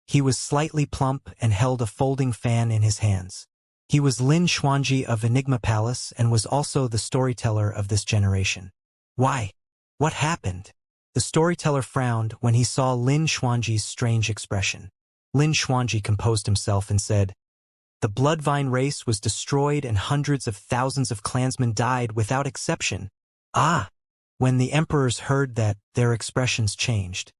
He was slightly plump and held a folding fan in his hands. He was Lin Xuanji of Enigma Palace and was also the storyteller of this generation. "Why? What happened?" The storyteller frowned when he saw Lin Xuanji's strange expression. Lin Xuanji composed himself and said, "The Bloodvine race was destroyed and hundreds of thousands of clansmen died without exception." "Ah!" When the emperors heard that, their expressions changed.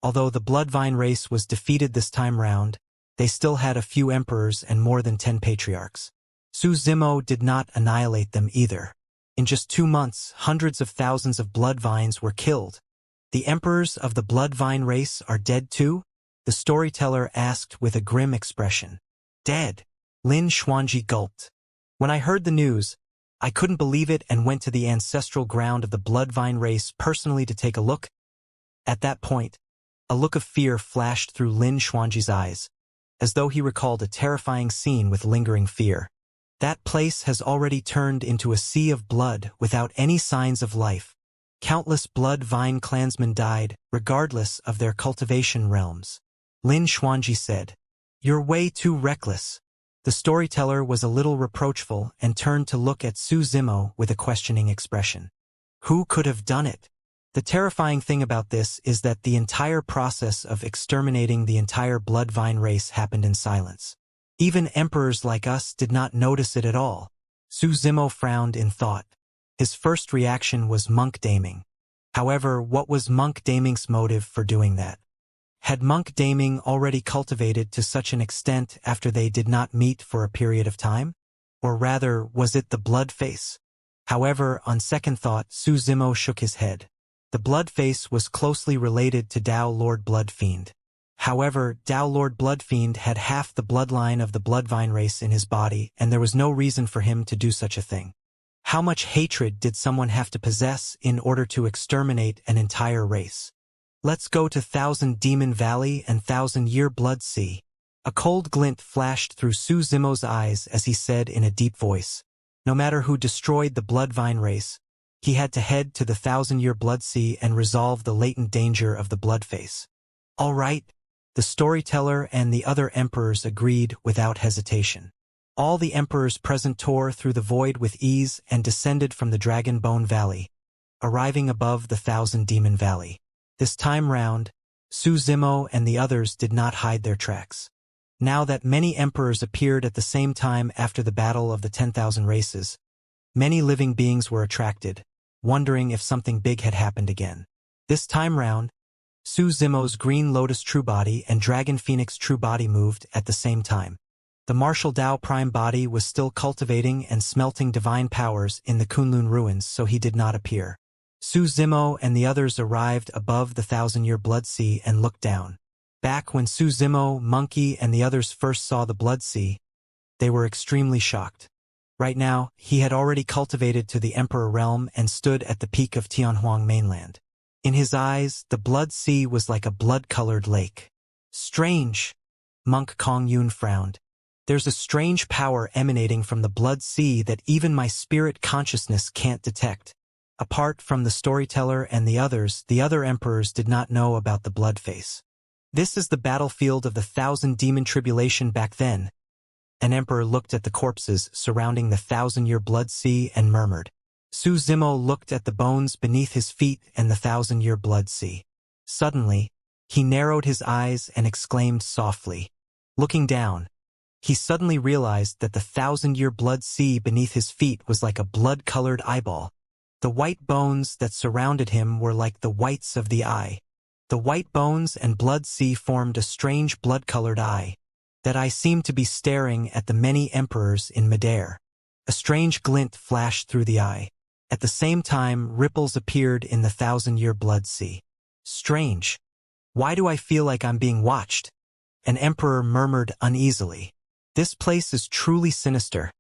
Although the Bloodvine race was defeated this time round, they still had a few emperors and more than 10 patriarchs. Su Zimo did not annihilate them either. In just 2 months, hundreds of thousands of Bloodvines were killed. "The emperors of the Bloodvine race are dead too?" the storyteller asked with a grim expression. "Dead?" Lin Xuanji gulped. "When I heard the news, I couldn't believe it and went to the ancestral ground of the Bloodvine race personally to take a look." At that point, a look of fear flashed through Lin Xuanji's eyes, as though he recalled a terrifying scene with lingering fear. That place has already turned into a sea of blood without any signs of life. Countless Bloodvine clansmen died, regardless of their cultivation realms. Lin Xuanji said, "You're way too reckless." The storyteller was a little reproachful and turned to look at Su Zimo with a questioning expression. Who could have done it? The terrifying thing about this is that the entire process of exterminating the entire bloodvine race happened in silence. Even emperors like us did not notice it at all. Su Zimo frowned in thought. His first reaction was monk daming. However, what was monk daming's motive for doing that? Had monk daming already cultivated to such an extent after they did not meet for a period of time? Or rather, was it the blood face? However, on second thought, Su Zimo shook his head. The blood face was closely related to Dao Lord Bloodfiend. However, Dao Lord Bloodfiend had half the bloodline of the bloodvine race in his body, and there was no reason for him to do such a thing. How much hatred did someone have to possess in order to exterminate an entire race? Let's go to Thousand Demon Valley and Thousand Year Blood Sea. A cold glint flashed through Su Zimo's eyes as he said in a deep voice. No matter who destroyed the bloodvine race, he had to head to the Thousand Year Blood Sea and resolve the latent danger of the bloodface. All right, the storyteller and the other emperors agreed without hesitation. All the emperors present tore through the void with ease and descended from the Dragon Bone Valley, arriving above the Thousand Demon Valley. This time round, Su Zimo and the others did not hide their tracks. Now that many emperors appeared at the same time after the battle of the 10,000 races, many living beings were attracted, wondering if something big had happened again. This time round, Su Zimo's Green Lotus True Body and Dragon Phoenix True Body moved at the same time. The martial Dao Prime Body was still cultivating and smelting divine powers in the Kunlun ruins, so he did not appear. Su Zimo and the others arrived above the Thousand-Year Blood Sea and looked down. Back when Su Zimo, Monkey, and the others first saw the Blood Sea, they were extremely shocked. Right now, he had already cultivated to the Emperor Realm and stood at the peak of Tianhuang mainland. In his eyes, the Blood Sea was like a blood-colored lake. Strange. Monk Kong Yun frowned. There's a strange power emanating from the Blood Sea that even my spirit consciousness can't detect. Apart from the storyteller and the other emperors did not know about the blood face. This is the battlefield of the Thousand Demon Tribulation back then. An emperor looked at the corpses surrounding the Thousand-Year Blood Sea and murmured. Su Zimo looked at the bones beneath his feet and the Thousand-Year Blood Sea. Suddenly, he narrowed his eyes and exclaimed softly. Looking down, he suddenly realized that the Thousand-Year Blood Sea beneath his feet was like a blood-colored eyeball. The white bones that surrounded him were like the whites of the eye. The white bones and blood sea formed a strange blood-colored eye. That eye seemed to be staring at the many emperors in midair. A strange glint flashed through the eye. At the same time, ripples appeared in the Thousand-Year Blood Sea. Strange. Why do I feel like I'm being watched? An emperor murmured uneasily. This place is truly sinister.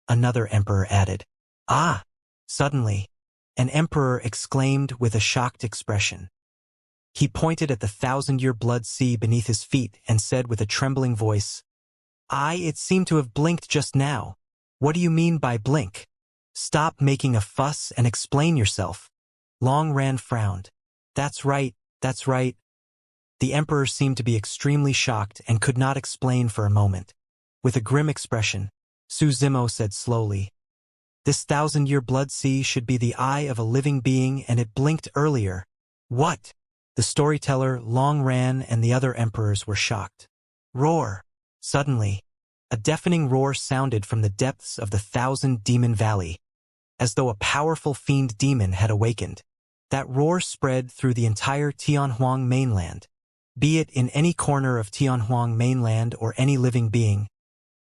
Another emperor added. Ah! Suddenly, an emperor exclaimed with a shocked expression. He pointed at the Thousand-Year Blood Sea beneath his feet and said with a trembling voice, It seemed to have blinked just now. What do you mean by blink? Stop making a fuss and explain yourself. Long Ran frowned. That's right, that's right. The emperor seemed to be extremely shocked and could not explain for a moment. With a grim expression, Su Zimo said slowly, This Thousand-Year Blood Sea should be the eye of a living being, and it blinked earlier. What? The storyteller, Long Ran, and the other emperors were shocked. Roar! Suddenly, a deafening roar sounded from the depths of the Thousand Demon Valley, as though a powerful fiend demon had awakened. That roar spread through the entire Tianhuang mainland. Be it in any corner of Tianhuang mainland or any living being,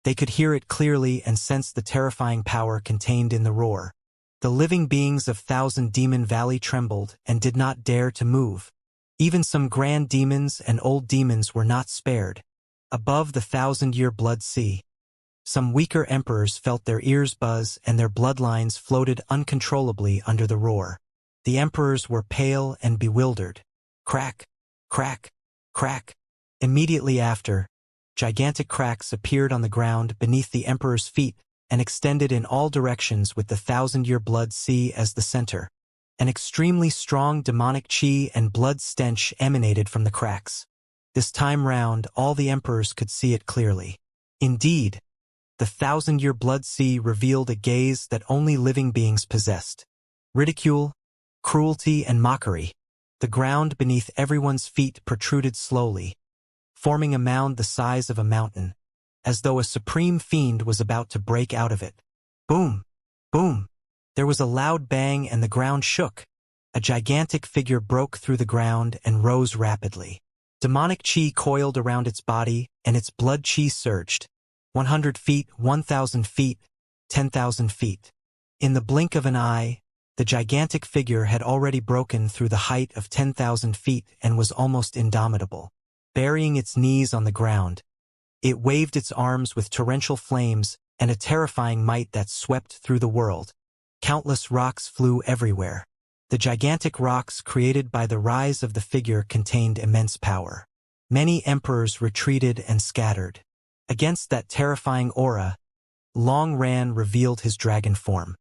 they could hear it clearly and sense the terrifying power contained in the roar. The living beings of Thousand Demon Valley trembled and did not dare to move. Even some grand demons and old demons were not spared. Above the Thousand-Year Blood Sea, some weaker emperors felt their ears buzz and their bloodlines floated uncontrollably under the roar. The emperors were pale and bewildered. Crack, crack, crack. Immediately after, gigantic cracks appeared on the ground beneath the emperor's feet and extended in all directions with the Thousand-Year Blood Sea as the center. An extremely strong demonic chi and blood stench emanated from the cracks. This time round, all the emperors could see it clearly. Indeed, The thousand-year blood sea revealed a gaze that only living beings possessed. Ridicule, cruelty, and mockery. The ground beneath everyone's feet protruded slowly, forming a mound the size of a mountain, as though a supreme fiend was about to break out of it. Boom! Boom! There was a loud bang and the ground shook. A gigantic figure broke through the ground and rose rapidly. Demonic chi coiled around its body, and its blood chi surged. 100 feet, 1,000 feet, 10,000 feet. In the blink of an eye, the gigantic figure had already broken through the height of 10,000 feet and was almost indomitable. Burying its knees on the ground, it waved its arms with torrential flames and a terrifying might that swept through the world. Countless rocks flew everywhere. The gigantic rocks created by the rise of the figure contained immense power. Many emperors retreated and scattered. Against that terrifying aura, Long Ran revealed his dragon form.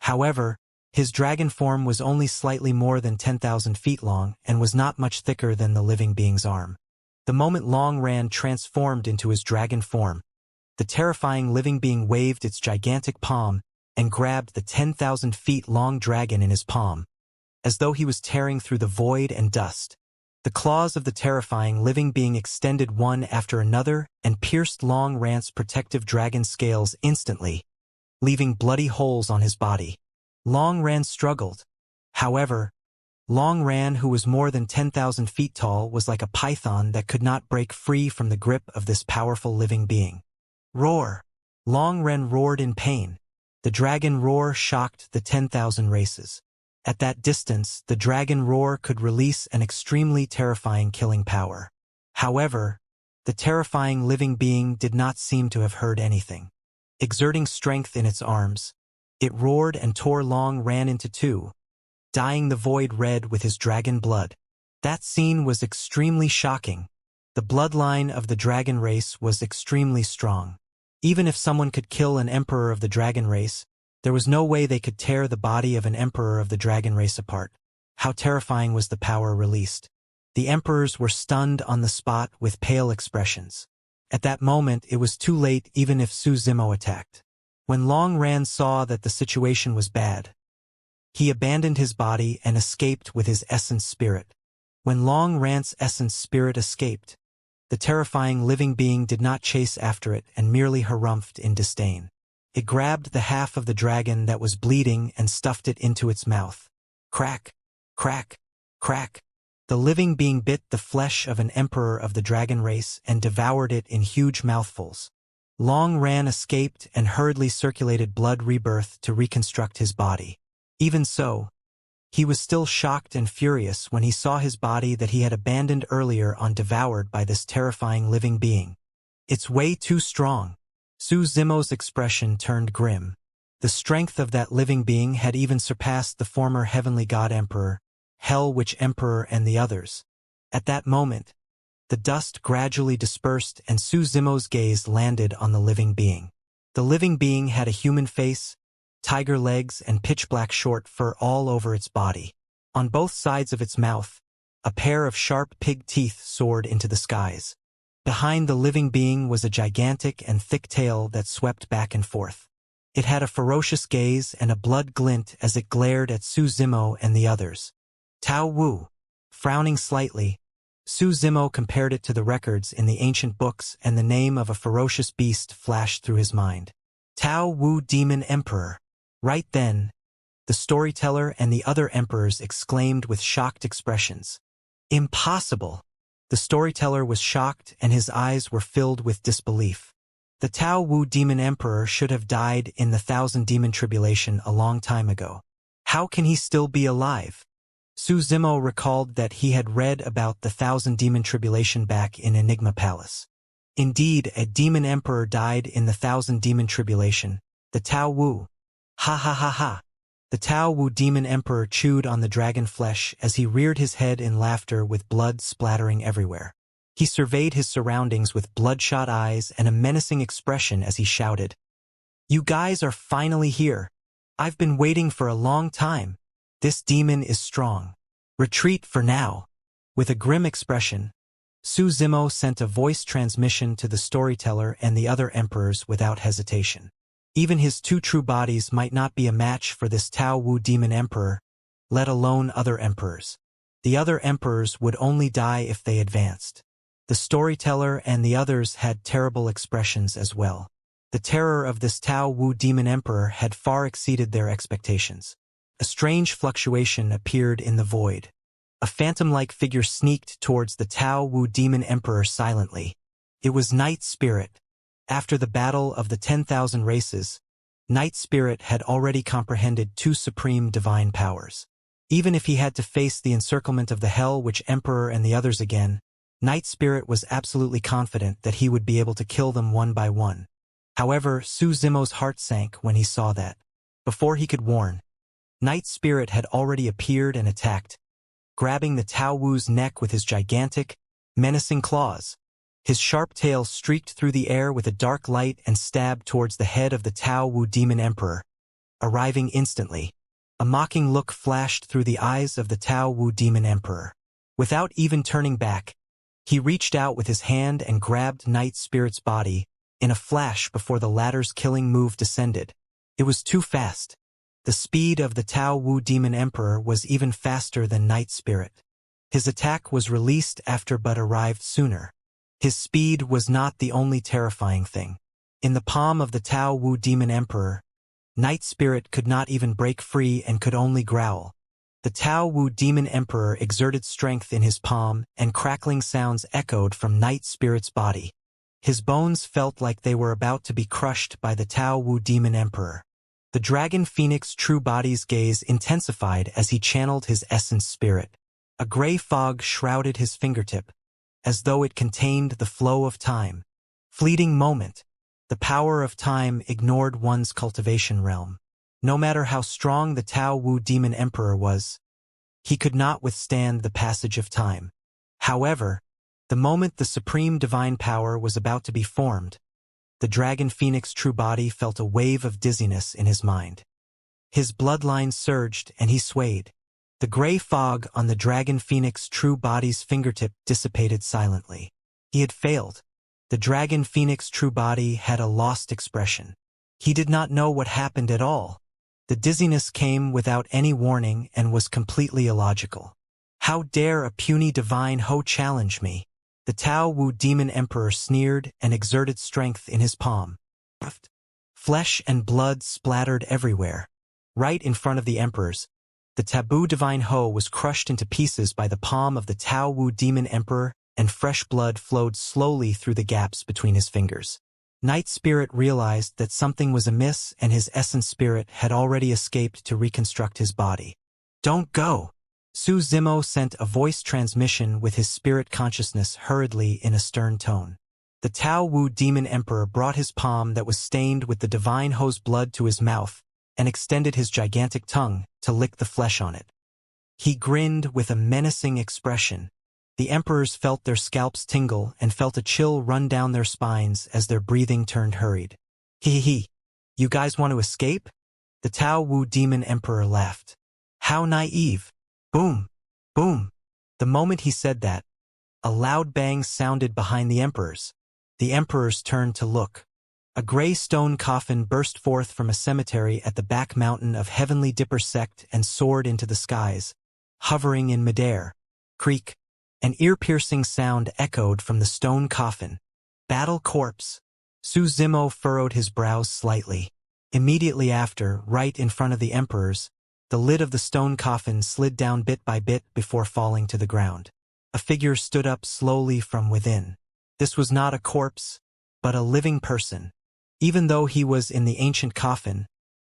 However, his dragon form was only slightly more than 10,000 feet long and was not much thicker than the living being's arm. The moment Long Ran transformed into his dragon form, the terrifying living being waved its gigantic palm and grabbed the 10,000 feet long dragon in his palm, as though he was tearing through the void and dust. The claws of the terrifying living being extended one after another and pierced Long Ran's protective dragon scales instantly, leaving bloody holes on his body. Long Ran struggled. However, Long Ran, who was more than 10,000 feet tall, was like a python that could not break free from the grip of this powerful living being. Roar! Long Ran roared in pain. The dragon roar shocked the 10,000 races. At that distance, the dragon roar could release an extremely terrifying killing power. However, the terrifying living being did not seem to have heard anything. Exerting strength in its arms, it roared and tore Long Ran into two, dyeing the void red with his dragon blood. That scene was extremely shocking. The bloodline of the dragon race was extremely strong. Even if someone could kill an emperor of the dragon race, there was no way they could tear the body of an emperor of the dragon race apart. How terrifying was the power released. The emperors were stunned on the spot with pale expressions. At that moment, it was too late even if Su Zimo attacked. When Long Ran saw that the situation was bad, he abandoned his body and escaped with his essence spirit. When Long Ran's essence spirit escaped, the terrifying living being did not chase after it and merely harumphed in disdain. It grabbed the half of the dragon that was bleeding and stuffed it into its mouth. Crack, crack, crack. The living being bit the flesh of an emperor of the dragon race and devoured it in huge mouthfuls. Long Ran escaped and hurriedly circulated blood rebirth to reconstruct his body. Even so, he was still shocked and furious when he saw his body that he had abandoned earlier on devoured by this terrifying living being. It's way too strong. Su Zimo's expression turned grim. The strength of that living being had even surpassed the former heavenly god emperor, Hell Witch Emperor, and the others. At that moment, the dust gradually dispersed and Su Zimo's gaze landed on the living being. The living being had a human face, tiger legs, and pitch-black short fur all over its body. On both sides of its mouth, a pair of sharp pig teeth soared into the skies. Behind the living being was a gigantic and thick tail that swept back and forth. It had a ferocious gaze and a blood glint as it glared at Su Zimo and the others. Tao Wu. Frowning slightly, Su Zimo compared it to the records in the ancient books, and the name of a ferocious beast flashed through his mind. Tao Wu, Demon Emperor. Right then, the storyteller and the other emperors exclaimed with shocked expressions. Impossible! The storyteller was shocked and his eyes were filled with disbelief. The Tao Wu Demon Emperor should have died in the Thousand Demon Tribulation a long time ago. How can he still be alive? Su Zimo recalled that he had read about the Thousand Demon Tribulation back in Enigma Palace. Indeed, a demon emperor died in the Thousand Demon Tribulation, the Tao Wu. Ha ha ha ha. The Tao Wu Demon Emperor chewed on the dragon flesh as he reared his head in laughter with blood splattering everywhere. He surveyed his surroundings with bloodshot eyes and a menacing expression as he shouted, "You guys are finally here. I've been waiting for a long time. This demon is strong. Retreat for now." With a grim expression, Su Zimo sent a voice transmission to the storyteller and the other emperors without hesitation. Even his two true bodies might not be a match for this Tao Wu demon emperor, let alone other emperors. The other emperors would only die if they advanced. The storyteller and the others had terrible expressions as well. The terror of this Tao Wu demon emperor had far exceeded their expectations. A strange fluctuation appeared in the void. A phantom-like figure sneaked towards the Tao Wu demon emperor silently. It was Night Spirit. After the battle of the 10,000 races, Night Spirit had already comprehended two supreme divine powers. Even if he had to face the encirclement of the Hell Witch Emperor and the others again, Night Spirit was absolutely confident that he would be able to kill them one by one. However, Su Zimo's heart sank when he saw that. Before he could warn, Night Spirit had already appeared and attacked, grabbing the Tao Wu's neck with his gigantic, menacing claws. His sharp tail streaked through the air with a dark light and stabbed towards the head of the Tao Wu demon emperor, arriving instantly. A mocking look flashed through the eyes of the Tao Wu demon emperor. Without even turning back, he reached out with his hand and grabbed Night Spirit's body in a flash before the latter's killing move descended. It was too fast. The speed of the Tao Wu demon emperor was even faster than Night Spirit. His attack was released after but arrived sooner. His speed was not the only terrifying thing. In the palm of the Tao Wu demon emperor, Night Spirit could not even break free and could only growl. The Tao Wu demon emperor exerted strength in his palm, and crackling sounds echoed from Night Spirit's body. His bones felt like they were about to be crushed by the Tao Wu demon emperor. The dragon phoenix true body's gaze intensified as he channeled his essence spirit. A gray fog shrouded his fingertip, as though it contained the flow of time. Fleeting moment. The power of time ignored one's cultivation realm. No matter how strong the Tao Wu demon emperor was, he could not withstand the passage of time. However, the moment the supreme divine power was about to be formed, the dragon phoenix true body felt a wave of dizziness in his mind. His bloodline surged and he swayed. The gray fog on the dragon phoenix true body's fingertip dissipated silently. He had failed. The dragon phoenix true body had a lost expression. He did not know what happened at all. The dizziness came without any warning and was completely illogical. How dare a puny divine Ho challenge me? The Tao Wu demon emperor sneered and exerted strength in his palm. Flesh and blood splattered everywhere. Right in front of the emperors, the taboo divine Ho was crushed into pieces by the palm of the Tao Wu demon emperor, and fresh blood flowed slowly through the gaps between his fingers. Night Spirit realized that something was amiss and his essence spirit had already escaped to reconstruct his body. Don't go! Su Zimo sent a voice transmission with his spirit consciousness hurriedly in a stern tone. The Tao Wu demon emperor brought his palm that was stained with the divine Ho's blood to his mouth and extended his gigantic tongue to lick the flesh on it. He grinned with a menacing expression. The emperors felt their scalps tingle and felt a chill run down their spines as their breathing turned hurried. Hee. You guys want to escape? The Tao Wu demon emperor laughed. How naive. Boom. Boom. The moment he said that, a loud bang sounded behind the emperors. The emperors turned to look. A gray stone coffin burst forth from a cemetery at the back mountain of Heavenly Dipper sect and soared into the skies, hovering in midair. Creak. An ear-piercing sound echoed from the stone coffin. Battle corpse. Su Zimo furrowed his brows slightly. Immediately after, right in front of the emperors, the lid of the stone coffin slid down bit by bit before falling to the ground. A figure stood up slowly from within. This was not a corpse, but a living person. Even though he was in the ancient coffin,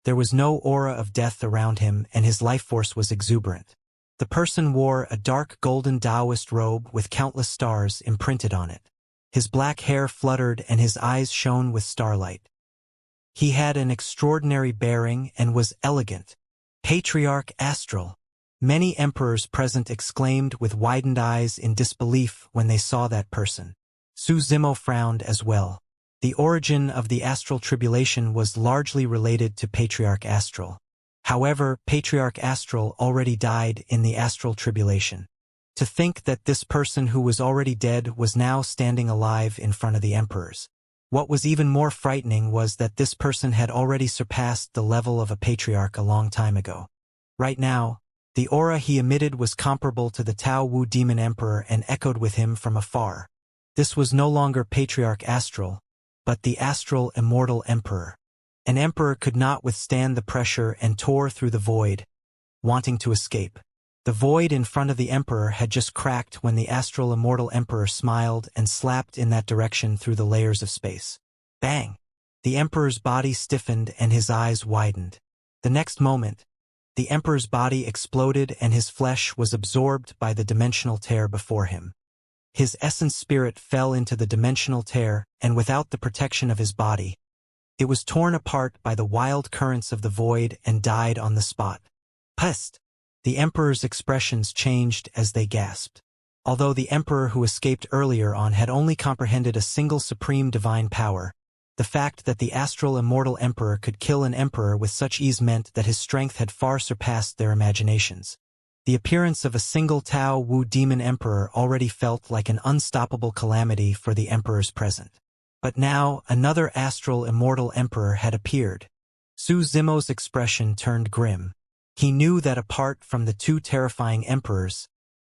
there was no aura of death around him and his life force was exuberant. The person wore a dark golden Taoist robe with countless stars imprinted on it. His black hair fluttered and his eyes shone with starlight. He had an extraordinary bearing and was elegant. Patriarch Astral. Many emperors present exclaimed with widened eyes in disbelief when they saw that person. Su Zimo frowned as well. The origin of the astral tribulation was largely related to Patriarch Astral. However, Patriarch Astral already died in the astral tribulation. To think that this person who was already dead was now standing alive in front of the emperors. What was even more frightening was that this person had already surpassed the level of a patriarch a long time ago. Right now, the aura he emitted was comparable to the Tao Wu demon emperor and echoed with him from afar. This was no longer Patriarch Astral, but the astral immortal emperor. An emperor could not withstand the pressure and tore through the void, wanting to escape. The void in front of the emperor had just cracked when the astral immortal emperor smiled and slapped in that direction through the layers of space. Bang! The emperor's body stiffened and his eyes widened. The next moment, the emperor's body exploded and his flesh was absorbed by the dimensional tear before him. His essence spirit fell into the dimensional tear, and without the protection of his body, it was torn apart by the wild currents of the void and died on the spot. Pest! The emperor's expressions changed as they gasped. Although the emperor who escaped earlier on had only comprehended a single supreme divine power, the fact that the astral immortal emperor could kill an emperor with such ease meant that his strength had far surpassed their imaginations. The appearance of a single Tao Wu demon emperor already felt like an unstoppable calamity for the emperors present. But now, another astral immortal emperor had appeared. Su Zimo's expression turned grim. He knew that apart from the two terrifying emperors,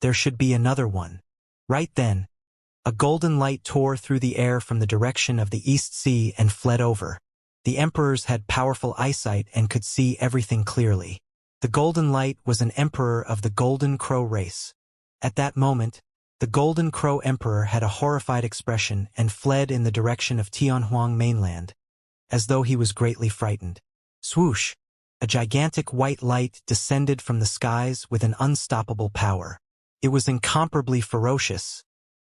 there should be another one. Right then, a golden light tore through the air from the direction of the East Sea and fled over. The emperors had powerful eyesight and could see everything clearly. The golden light was an emperor of the Golden Crow race. At that moment, the Golden Crow emperor had a horrified expression and fled in the direction of Tianhuang mainland, as though he was greatly frightened. Swoosh! A gigantic white light descended from the skies with an unstoppable power. It was incomparably ferocious,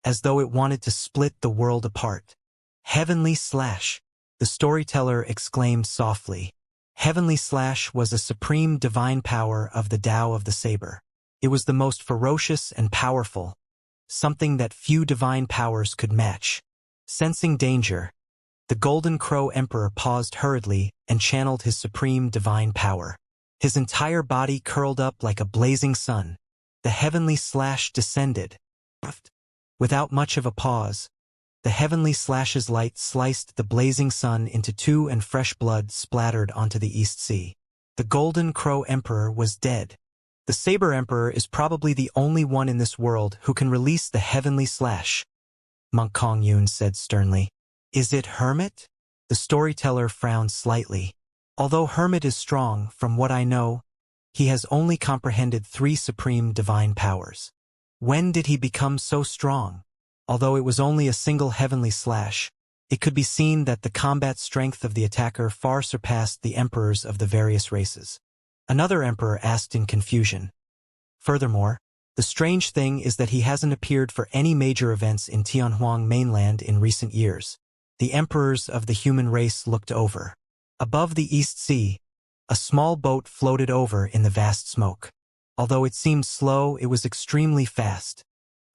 as though it wanted to split the world apart. Heavenly Slash! The storyteller exclaimed softly. Heavenly Slash was a supreme divine power of the Tao of the Saber. It was the most ferocious and powerful, something that few divine powers could match. Sensing danger, the Golden Crow Emperor paused hurriedly and channeled his supreme divine power. His entire body curled up like a blazing sun. The Heavenly Slash descended. Without much of a pause, the Heavenly Slash's light sliced the blazing sun into two and fresh blood splattered onto the East Sea. The Golden Crow Emperor was dead. The Saber Emperor is probably the only one in this world who can release the Heavenly Slash, Monk Kong Yun said sternly. Is it Hermit? The storyteller frowned slightly. Although Hermit is strong, from what I know, he has only comprehended 3 supreme divine powers. When did he become so strong? Although it was only a single Heavenly Slash, it could be seen that the combat strength of the attacker far surpassed the emperors of the various races. Another emperor asked in confusion. Furthermore, the strange thing is that he hasn't appeared for any major events in Tianhuang mainland in recent years. The emperors of the human race looked over. Above the East Sea, a small boat floated over in the vast smoke. Although it seemed slow, it was extremely fast.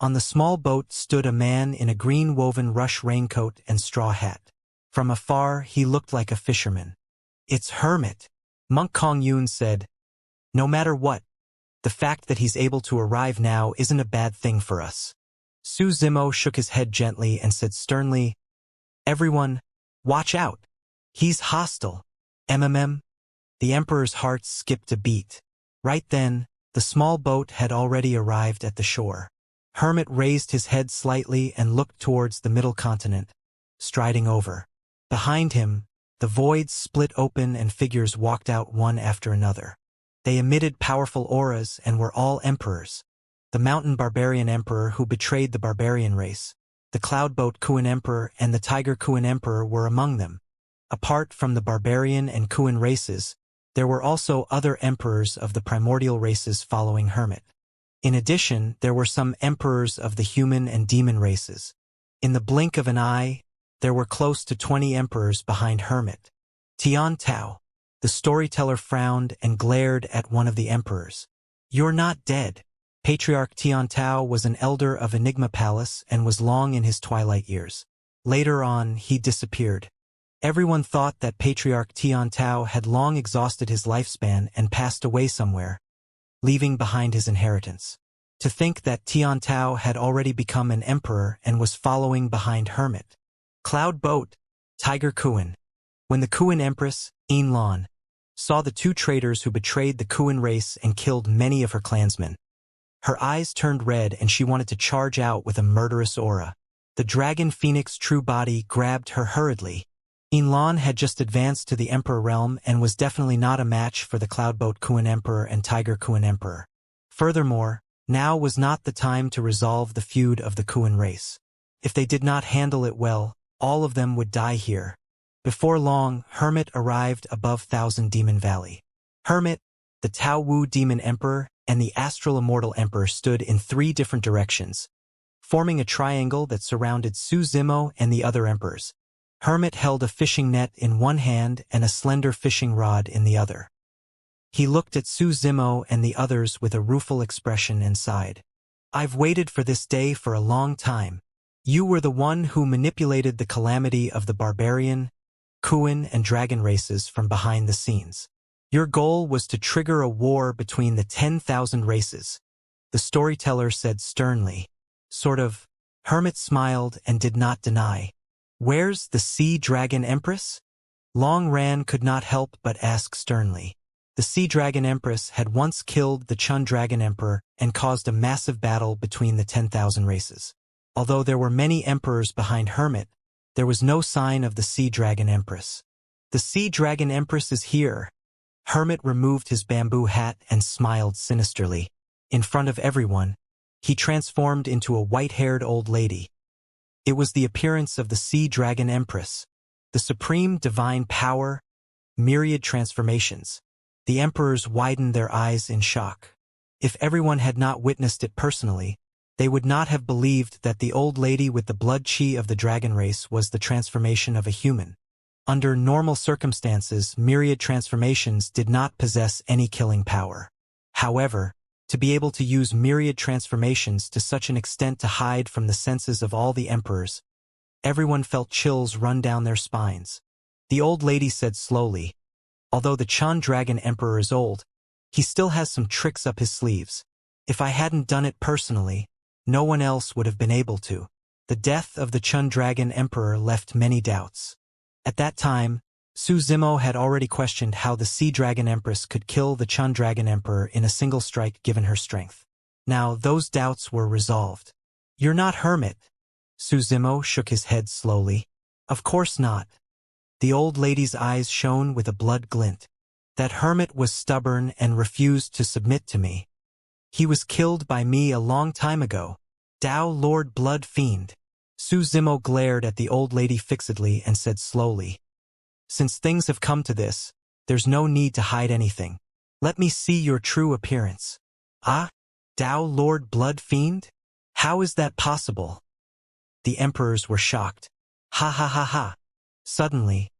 On the small boat stood a man in a green woven rush raincoat and straw hat. From afar, he looked like a fisherman. It's Hermit, Monk Kong Yun said. No matter what, the fact that he's able to arrive now isn't a bad thing for us. Su Zimo shook his head gently and said sternly, Everyone, watch out. He's hostile. MMM. The emperor's heart skipped a beat. Right then, the small boat had already arrived at the shore. Hermit raised his head slightly and looked towards the middle continent, striding over. Behind him, the voids split open and figures walked out one after another. They emitted powerful auras and were all emperors. The mountain barbarian emperor who betrayed the barbarian race, the cloudboat Kuan emperor and the tiger Kuan emperor were among them. Apart from the barbarian and Kuan races, there were also other emperors of the primordial races following Hermit. In addition, there were some emperors of the human and demon races. In the blink of an eye, there were close to 20 emperors behind Hermit. Tian Tao. The storyteller frowned and glared at one of the emperors. You're not dead. Patriarch Tian Tao was an elder of Enigma Palace and was long in his twilight years. Later on, he disappeared. Everyone thought that Patriarch Tian Tao had long exhausted his lifespan and passed away somewhere, leaving behind his inheritance. To think that Tian Tao had already become an emperor and was following behind Hermit. Cloud Boat, Tiger Kuan. When the Kuan Empress, Lan, saw the two traitors who betrayed the Kuan race and killed many of her clansmen, her eyes turned red and she wanted to charge out with a murderous aura. The dragon phoenix true body grabbed her hurriedly. Lan had just advanced to the Emperor realm and was definitely not a match for the Cloudboat Kuan Emperor and Tiger Kuan Emperor. Furthermore, now was not the time to resolve the feud of the Kuan race. If they did not handle it well, all of them would die here. Before long, Hermit arrived above Thousand Demon Valley. Hermit, the Tao Wu Demon Emperor, and the Astral Immortal Emperor stood in 3 different directions, forming a triangle that surrounded Su Zimo and the other emperors. Hermit held a fishing net in one hand and a slender fishing rod in the other. He looked at Su Zimo and the others with a rueful expression and sighed. "I've waited for this day for a long time. You were the one who manipulated the calamity of the barbarian, Kuan, and dragon races from behind the scenes. Your goal was to trigger a war between the 10,000 races," the storyteller said sternly. Sort of. Hermit smiled and did not deny. "Where's the Sea Dragon Empress?" Long Ran could not help but ask sternly. The Sea Dragon Empress had once killed the Chun Dragon Emperor and caused a massive battle between the 10,000 races. Although there were many emperors behind Hermit, there was no sign of the Sea Dragon Empress. "The Sea Dragon Empress is here." Hermit removed his bamboo hat and smiled sinisterly. In front of everyone, he transformed into a white-haired old lady. It was the appearance of the Sea Dragon Empress, the supreme divine power, myriad transformations. The emperors widened their eyes in shock. If everyone had not witnessed it personally, they would not have believed that the old lady with the blood chi of the dragon race was the transformation of a human. Under normal circumstances, myriad transformations did not possess any killing power. However, to be able to use myriad transformations to such an extent to hide from the senses of all the emperors, everyone felt chills run down their spines. The old lady said slowly, "Although the Chun Dragon Emperor is old, he still has some tricks up his sleeves. If I hadn't done it personally, no one else would have been able to." The death of the Chun Dragon Emperor left many doubts. At that time, Su Zimo had already questioned how the Sea Dragon Empress could kill the Chun Dragon Emperor in a single strike given her strength. Now those doubts were resolved. "You're not Hermit." Su Zimo shook his head slowly. "Of course not." The old lady's eyes shone with a blood glint. "That Hermit was stubborn and refused to submit to me. He was killed by me a long time ago. Tao Lord Blood Fiend." Su Zimo glared at the old lady fixedly and said slowly, "Since things have come to this, there's no need to hide anything. Let me see your true appearance." "Ah? Tao Lord Blood Fiend? How is that possible?" The emperors were shocked. "Ha ha ha ha." Suddenly,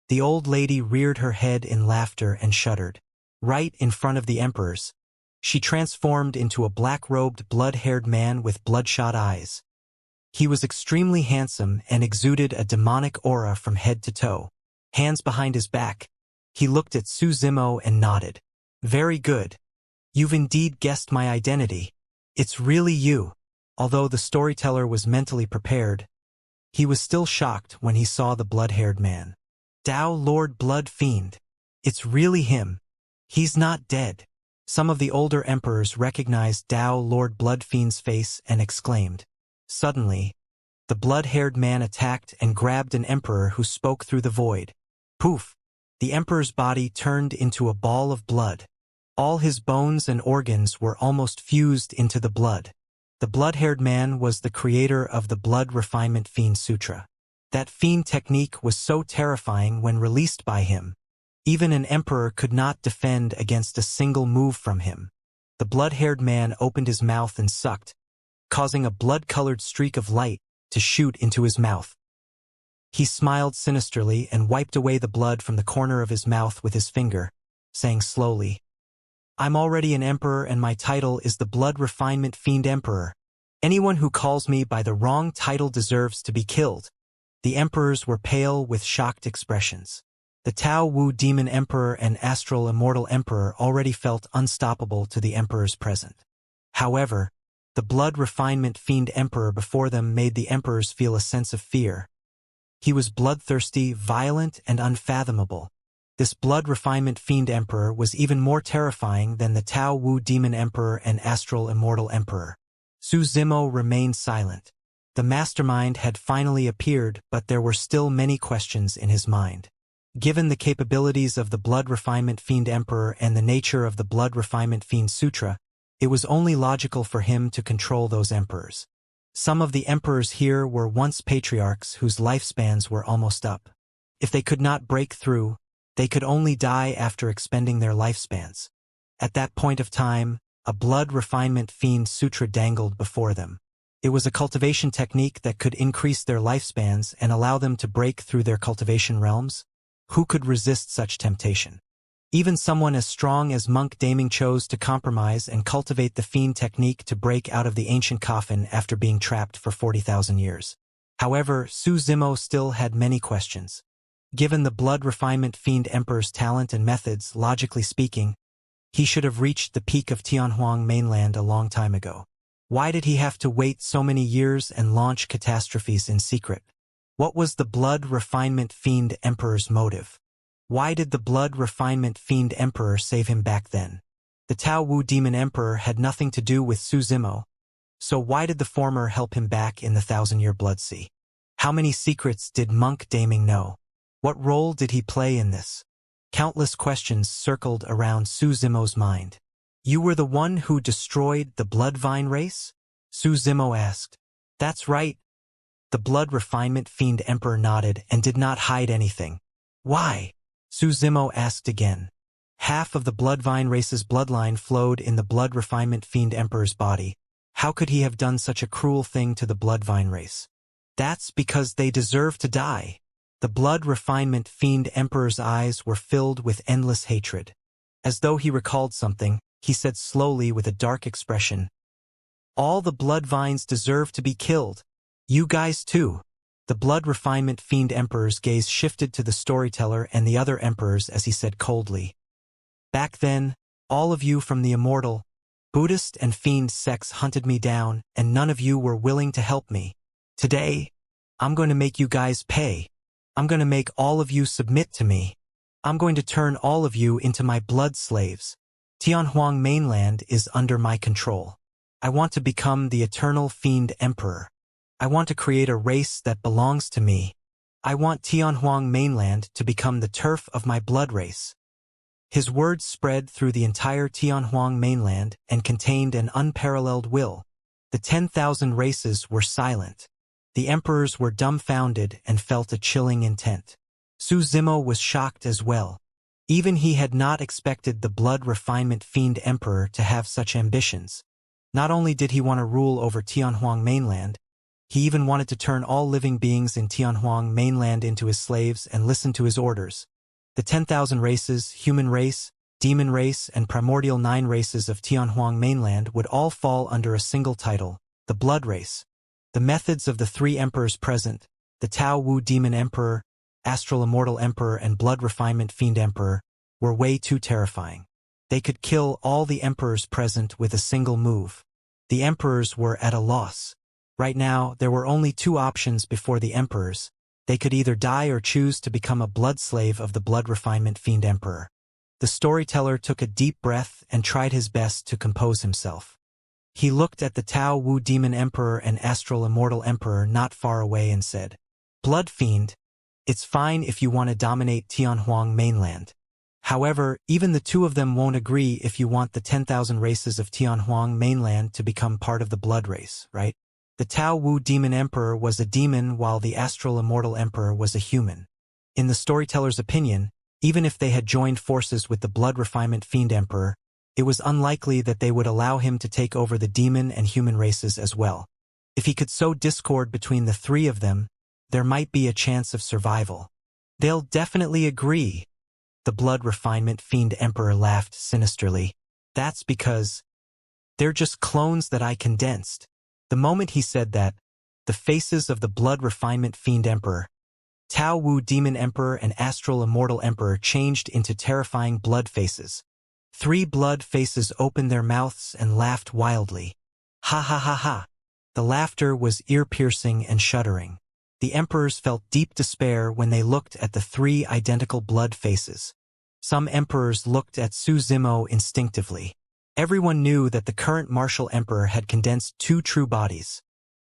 the old lady reared her head in laughter and shuddered. Right in front of the emperors, she transformed into a black-robed, blood-haired man with bloodshot eyes. He was extremely handsome and exuded a demonic aura from head to toe. Hands behind his back, he looked at Su Zimo and nodded. "Very good. You've indeed guessed my identity. It's really you." Although the storyteller was mentally prepared, he was still shocked when he saw the blood-haired man. "Tao Lord Blood Fiend. It's really him. He's not dead." Some of the older emperors recognized Tao Lord Blood Fiend's face and exclaimed. Suddenly, the blood-haired man attacked and grabbed an emperor who spoke through the void. Poof! The emperor's body turned into a ball of blood. All his bones and organs were almost fused into the blood. The blood-haired man was the creator of the Blood Refinement Fiend Sutra. That fiend technique was so terrifying when released by him. Even an emperor could not defend against a single move from him. The blood-haired man opened his mouth and sucked, causing a blood-colored streak of light to shoot into his mouth. He smiled sinisterly and wiped away the blood from the corner of his mouth with his finger, saying slowly, "I'm already an emperor and my title is the Blood Refinement Fiend Emperor. Anyone who calls me by the wrong title deserves to be killed." The emperors were pale with shocked expressions. The Tao Wu Demon Emperor and Astral Immortal Emperor already felt unstoppable to the emperors present. However, The blood refinement fiend emperor before them made the emperors feel a sense of fear. He was bloodthirsty, violent, and unfathomable. This blood refinement fiend emperor was even more terrifying than the Tao Wu demon emperor and astral immortal emperor. Su Zimo remained silent. The mastermind had finally appeared, but there were still many questions in his mind. Given the capabilities of the blood refinement fiend emperor and the nature of the blood refinement fiend sutra, it was only logical for him to control those emperors. Some of the emperors here were once patriarchs whose lifespans were almost up. If they could not break through, they could only die after expending their lifespans. At that point of time, a blood refinement fiend sutra dangled before them. It was a cultivation technique that could increase their lifespans and allow them to break through their cultivation realms. Who could resist such temptation? Even someone as strong as Monk Daming chose to compromise and cultivate the fiend technique to break out of the ancient coffin after being trapped for 40,000 years. However, Su Zimo still had many questions. Given the blood refinement fiend emperor's talent and methods, logically speaking, he should have reached the peak of Tianhuang mainland a long time ago. Why did he have to wait so many years and launch catastrophes in secret? What was the blood refinement fiend emperor's motive? Why did the blood refinement fiend emperor save him back then? The Tao Wu demon emperor had nothing to do with Su Zimo, so why did the former help him back in the 1,000-year blood sea? How many secrets did Monk Daming know? What role did he play in this? Countless questions circled around Su Zimo's mind. You were the one who destroyed the Bloodvine race? Su Zimo asked. That's right. The blood refinement fiend emperor nodded and did not hide anything. Why? Su Zimo asked again. Half of the Bloodvine race's bloodline flowed in the blood refinement fiend emperor's body. How could he have done such a cruel thing to the Bloodvine race? That's because they deserve to die. The blood refinement fiend emperor's eyes were filled with endless hatred. As though he recalled something, he said slowly with a dark expression, all the Bloodvines deserve to be killed. You guys too. The blood refinement fiend emperor's gaze shifted to the storyteller and the other emperors as he said coldly. Back then, all of you from the Immortal, Buddhist and fiend sects hunted me down, and none of you were willing to help me. Today, I'm going to make you guys pay. I'm going to make all of you submit to me. I'm going to turn all of you into my blood slaves. Tianhuang mainland is under my control. I want to become the eternal fiend emperor. I want to create a race that belongs to me. I want Tianhuang mainland to become the turf of my blood race. His words spread through the entire Tianhuang mainland and contained an unparalleled will. The 10,000 races were silent. The emperors were dumbfounded and felt a chilling intent. Su Zimo was shocked as well. Even he had not expected the blood refinement fiend emperor to have such ambitions. Not only did he want to rule over Tianhuang mainland, he even wanted to turn all living beings in Tianhuang mainland into his slaves and listen to his orders. The 10,000 races, human race, demon race, and primordial 9 races of Tianhuang mainland would all fall under a single title, the blood race. The methods of the 3 emperors present, the Tao Wu demon emperor, astral immortal emperor, and blood refinement fiend emperor, were way too terrifying. They could kill all the emperors present with a single move. The emperors were at a loss. Right now, there were only 2 options before the emperors. They could either die or choose to become a blood slave of the blood refinement fiend emperor. The storyteller took a deep breath and tried his best to compose himself. He looked at the Tao Wu demon emperor and astral immortal emperor not far away and said, Blood fiend, it's fine if you want to dominate Tianhuang mainland. However, even the 2 of them won't agree if you want the 10,000 races of Tianhuang mainland to become part of the blood race, right? The Tao Wu demon emperor was a demon while the astral immortal emperor was a human. In the storyteller's opinion, even if they had joined forces with the blood refinement fiend emperor, it was unlikely that they would allow him to take over the demon and human races as well. If he could sow discord between the 3 of them, there might be a chance of survival. They'll definitely agree. The blood refinement fiend emperor laughed sinisterly. That's because they're just clones that I condensed. The moment he said that, the faces of the blood refinement fiend emperor, Tao Wu demon emperor, and astral immortal emperor changed into terrifying blood faces. 3 blood faces opened their mouths and laughed wildly. Ha ha ha ha. The laughter was ear-piercing and shuddering. The emperors felt deep despair when they looked at the three identical blood faces. Some emperors looked at Su Zimo instinctively. Everyone knew that the current martial emperor had condensed two true bodies,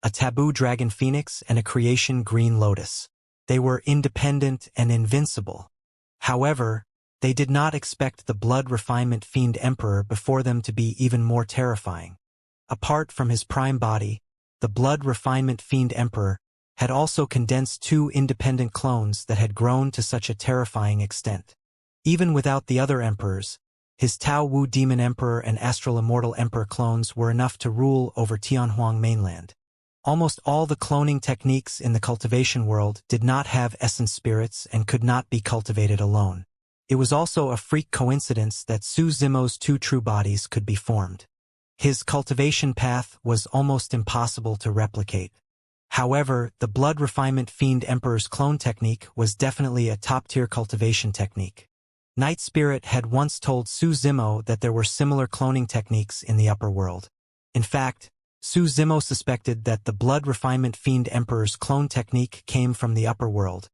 a taboo dragon phoenix and a creation green lotus. They were independent and invincible. However, they did not expect the blood refinement fiend emperor before them to be even more terrifying. Apart from his prime body, the blood refinement fiend emperor had also condensed two independent clones that had grown to such a terrifying extent. Even without the other emperors, his Tao Wu Demon Emperor and Astral Immortal Emperor clones were enough to rule over Tianhuang mainland. Almost all the cloning techniques in the cultivation world did not have essence spirits and could not be cultivated alone. It was also a freak coincidence that Su Zimo's two true bodies could be formed. His cultivation path was almost impossible to replicate. However, the blood refinement fiend emperor's clone technique was definitely a top-tier cultivation technique. Night Spirit had once told Su Zimo that there were similar cloning techniques in the upper world. In fact, Su Zimo suspected that the blood refinement fiend emperor's clone technique came from the upper world.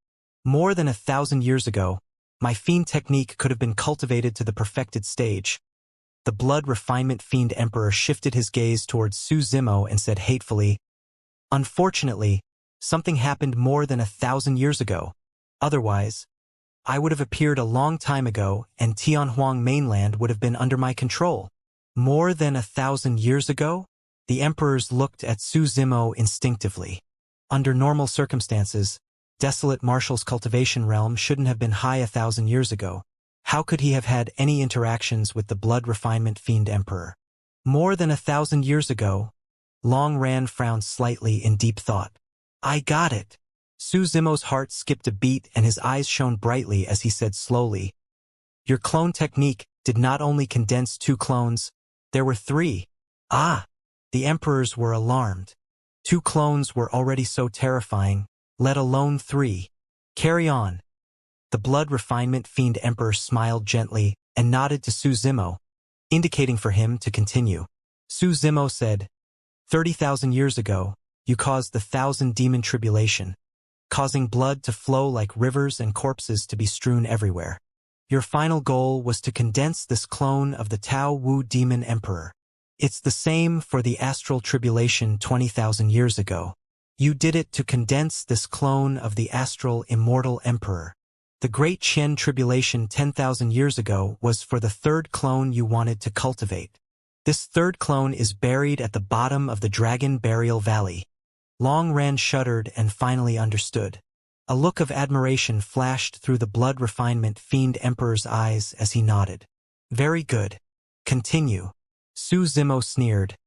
More than 1,000 years ago, my fiend technique could have been cultivated to the perfected stage. The blood refinement fiend emperor shifted his gaze towards Su Zimo and said hatefully, "Unfortunately, something happened more than 1,000 years ago. Otherwise, I would have appeared a long time ago and Tianhuang mainland would have been under my control." More than 1,000 years ago? The emperors looked at Su Zimo instinctively. Under normal circumstances, Desolate Martial's cultivation realm shouldn't have been high 1,000 years ago. How could he have had any interactions with the blood refinement fiend emperor? More than 1,000 years ago? Long Ran frowned slightly in deep thought. I got it. Su Zimo's heart skipped a beat and his eyes shone brightly as he said slowly, "Your clone technique did not only condense two clones, there were three." Ah! The emperors were alarmed. Two clones were already so terrifying, let alone three. Carry on. The blood refinement fiend emperor smiled gently and nodded to Su Zimo, indicating for him to continue. Su Zimo said, 30,000 years ago, you caused the 1,000 demon tribulation, causing blood to flow like rivers and corpses to be strewn everywhere. Your final goal was to condense this clone of the Tao Wu Demon Emperor. It's the same for the astral tribulation 20,000 years ago. You did it to condense this clone of the astral immortal emperor. The Great Qian Tribulation 10,000 years ago was for the third clone you wanted to cultivate. This third clone is buried at the bottom of the Dragon Burial Valley. Long Ran shuddered and finally understood. A look of admiration flashed through the blood refinement fiend emperor's eyes as he nodded. Very good. Continue. Su Zimo sneered.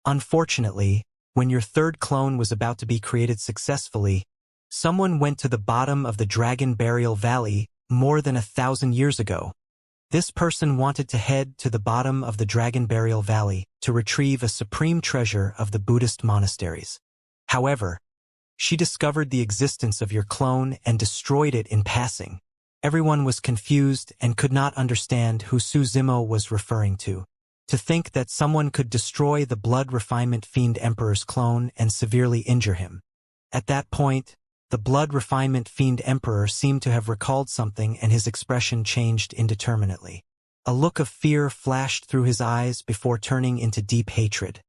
Unfortunately, when your third clone was about to be created successfully, someone went to the bottom of the Dragon Burial Valley more than 1,000 years ago. This person wanted to head to the bottom of the Dragon Burial Valley to retrieve a supreme treasure of the Buddhist monasteries. However, she discovered the existence of your clone and destroyed it in passing. Everyone was confused and could not understand who Su Zimo was referring to. To think that someone could destroy the blood refinement fiend emperor's clone and severely injure him. At that point, the blood refinement fiend emperor seemed to have recalled something and his expression changed indeterminately. A look of fear flashed through his eyes before turning into deep hatred.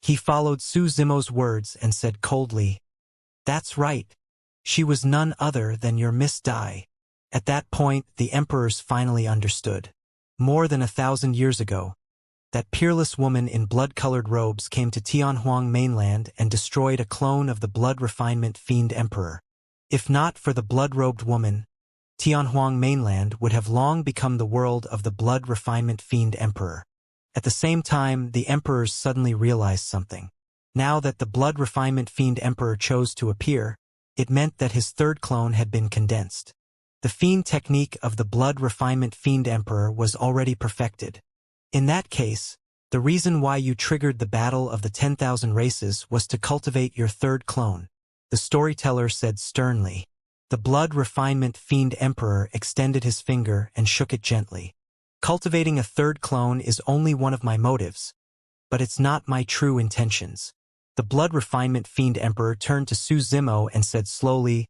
He followed Su Zimo's words and said coldly, "That's right. She was none other than your Miss Dai." At that point, the emperors finally understood. More than 1,000 years ago, that peerless woman in blood-colored robes came to Tianhuang mainland and destroyed a clone of the blood refinement fiend emperor. If not for the blood-robed woman, Tianhuang mainland would have long become the world of the blood refinement fiend emperor. At the same time, the emperors suddenly realized something. Now that the blood refinement fiend emperor chose to appear, it meant that his third clone had been condensed. The fiend technique of the blood refinement fiend emperor was already perfected. In that case, the reason why you triggered the battle of the 10,000 races was to cultivate your third clone, the storyteller said sternly. The blood refinement fiend emperor extended his finger and shook it gently. Cultivating a third clone is only one of my motives. but it's not my true intentions. The blood refinement fiend emperor turned to Su Zimo and said slowly,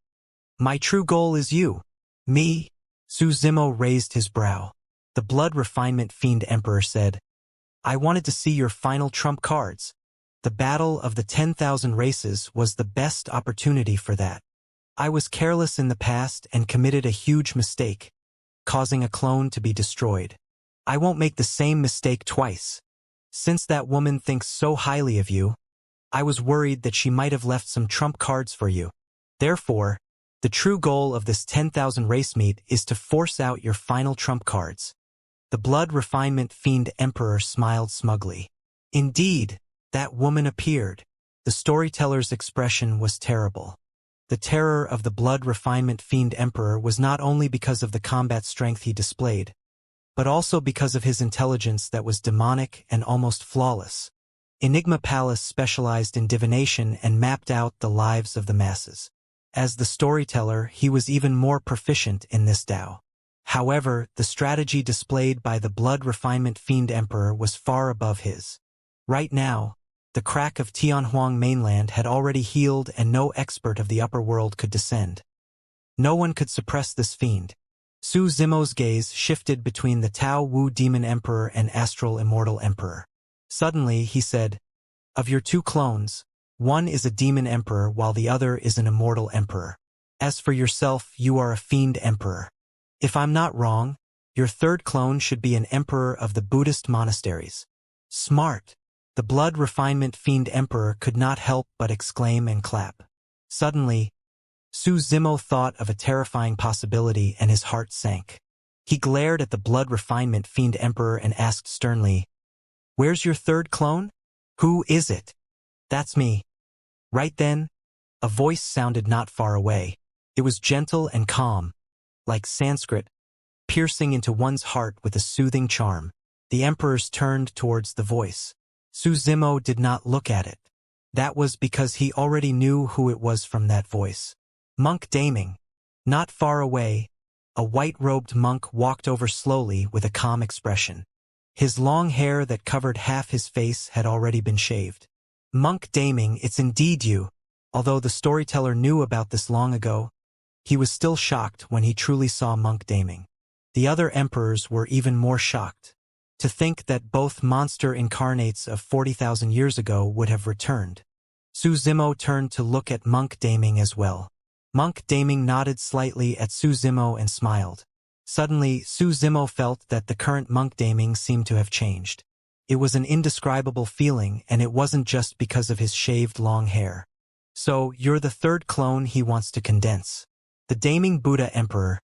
"My true goal is you." "Me?" Su Zimo raised his brow. The blood refinement fiend emperor said, "I wanted to see your final trump cards. The battle of the 10,000 races was the best opportunity for that. I was careless in the past and committed a huge mistake, causing a clone to be destroyed. I won't make the same mistake twice. Since that woman thinks so highly of you, I was worried that she might have left some trump cards for you. Therefore, the true goal of this 10,000 race meet is to force out your final trump cards." The blood refinement fiend emperor smiled smugly. Indeed, that woman appeared. The storyteller's expression was terrible. The terror of the blood refinement fiend emperor was not only because of the combat strength he displayed, but also because of his intelligence that was demonic and almost flawless. Enigma Palace specialized in divination and mapped out the lives of the masses. As the storyteller, he was even more proficient in this Tao. However, the strategy displayed by the blood refinement fiend emperor was far above his. Right now, the crack of Tianhuang mainland had already healed and no expert of the upper world could descend. No one could suppress this fiend. Su Zimo's gaze shifted between the Tao Wu demon emperor and astral immortal emperor. Suddenly, he said, "Of your two clones, one is a demon emperor while the other is an immortal emperor. As for yourself, you are a fiend emperor. If I'm not wrong, your third clone should be an emperor of the Buddhist monasteries." "Smart." The blood refinement fiend emperor could not help but exclaim and clap. Suddenly, Su Zimo thought of a terrifying possibility and his heart sank. He glared at the blood refinement fiend emperor and asked sternly, "Where's your third clone?" "Who is it?" "That's me." Right then, a voice sounded not far away. It was gentle and calm, like Sanskrit, piercing into one's heart with a soothing charm. The emperors turned towards the voice. Su Zimo did not look at it. That was because he already knew who it was from that voice. Monk Daming. Not far away, a white-robed monk walked over slowly with a calm expression. His long hair that covered half his face had already been shaved. "Monk Daming, it's indeed you." Although the storyteller knew about this long ago, he was still shocked when he truly saw Monk Daming. The other emperors were even more shocked. To think that both monster incarnates of 40,000 years ago would have returned. Su Zimo turned to look at Monk Daming as well. Monk Daming nodded slightly at Su Zimo and smiled. Suddenly, Su Zimo felt that the current Monk Daming seemed to have changed. It was an indescribable feeling, and it wasn't just because of his shaved long hair. "So, you're the third clone he wants to condense." The Daming Buddha Emperor.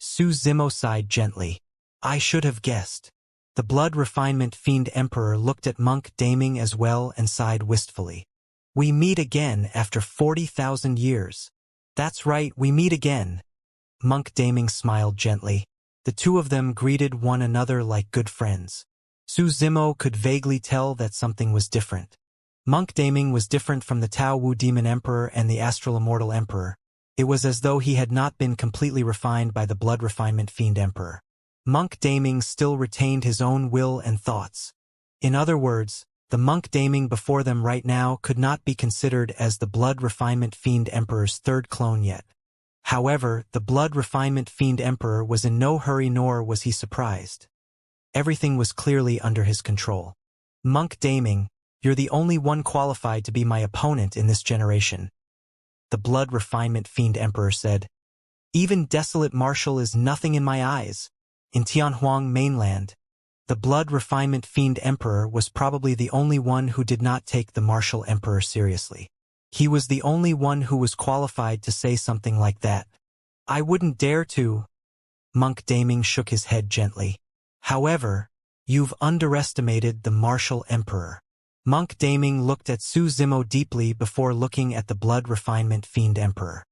Su Zimo sighed gently. "I should have guessed." The blood refinement fiend emperor looked at Monk Daming as well and sighed wistfully. "We meet again after 40,000 years." "That's right, we meet again." Monk Daming smiled gently. The two of them greeted one another like good friends. Su Zimo could vaguely tell that something was different. Monk Daming was different from the Tao Wu Demon Emperor and the Astral Immortal Emperor. It was as though he had not been completely refined by the blood refinement fiend emperor. Monk Daming still retained his own will and thoughts. In other words, the Monk Daming before them right now could not be considered as the blood refinement fiend emperor's third clone yet. However, the blood refinement fiend emperor was in no hurry, nor was he surprised. Everything was clearly under his control. "Monk Daming, you're the only one qualified to be my opponent in this generation," the blood refinement fiend emperor said. "Even desolate martial is nothing in my eyes." In Tianhuang mainland, the blood refinement fiend emperor was probably the only one who did not take the martial emperor seriously. He was the only one who was qualified to say something like that. "I wouldn't dare to." Monk Daming shook his head gently. "However, you've underestimated the martial emperor." Monk Daming looked at Su Zimo deeply before looking at the blood refinement fiend emperor.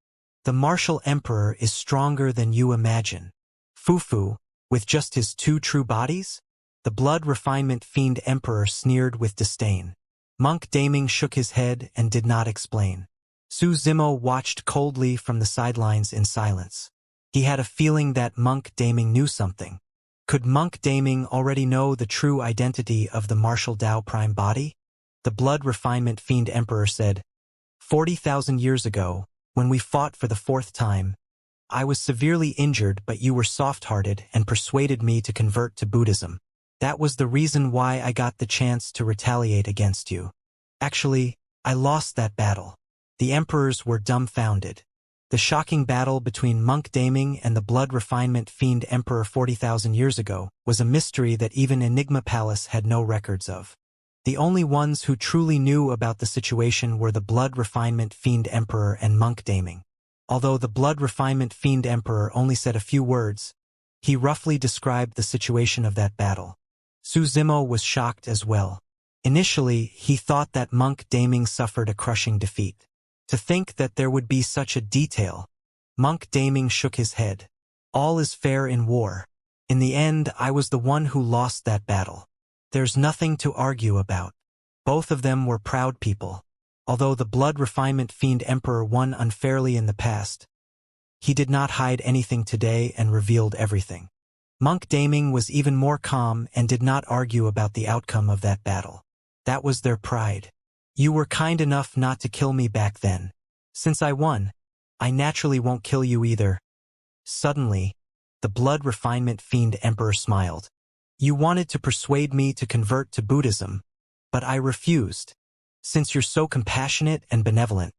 "The martial emperor is stronger than you imagine." "Fufu, with just his two true bodies?" The blood refinement fiend emperor sneered with disdain. Monk Daming shook his head and did not explain. Su Zimo watched coldly from the sidelines in silence. He had a feeling that Monk Daming knew something. Could Monk Daming already know the true identity of the martial Dao Prime body? The Blood Refinement Fiend Emperor said, 40,000 years ago, when we fought for the 4th time, I was severely injured, but you were soft-hearted and persuaded me to convert to Buddhism. That was the reason why I got the chance to retaliate against you. Actually, I lost that battle. The emperors were dumbfounded. The shocking battle between Monk Daming and the Blood Refinement Fiend Emperor 40,000 years ago was a mystery that even Enigma Palace had no records of. The only ones who truly knew about the situation were the Blood Refinement Fiend Emperor and Monk Daming. Although the Blood Refinement Fiend Emperor only said a few words, he roughly described the situation of that battle. Su Zimo was shocked as well. Initially, he thought that Monk Daming suffered a crushing defeat. To think that there would be such a detail. Monk Daming shook his head. All is fair in war. In the end, I was the one who lost that battle. There's nothing to argue about. Both of them were proud people. Although the Blood Refinement Fiend Emperor won unfairly in the past, he did not hide anything today and revealed everything. Monk Daming was even more calm and did not argue about the outcome of that battle. That was their pride. You were kind enough not to kill me back then. Since I won, I naturally won't kill you either. Suddenly, the Blood Refinement Fiend Emperor smiled. You wanted to persuade me to convert to Buddhism, but I refused. Since you're so compassionate and benevolent,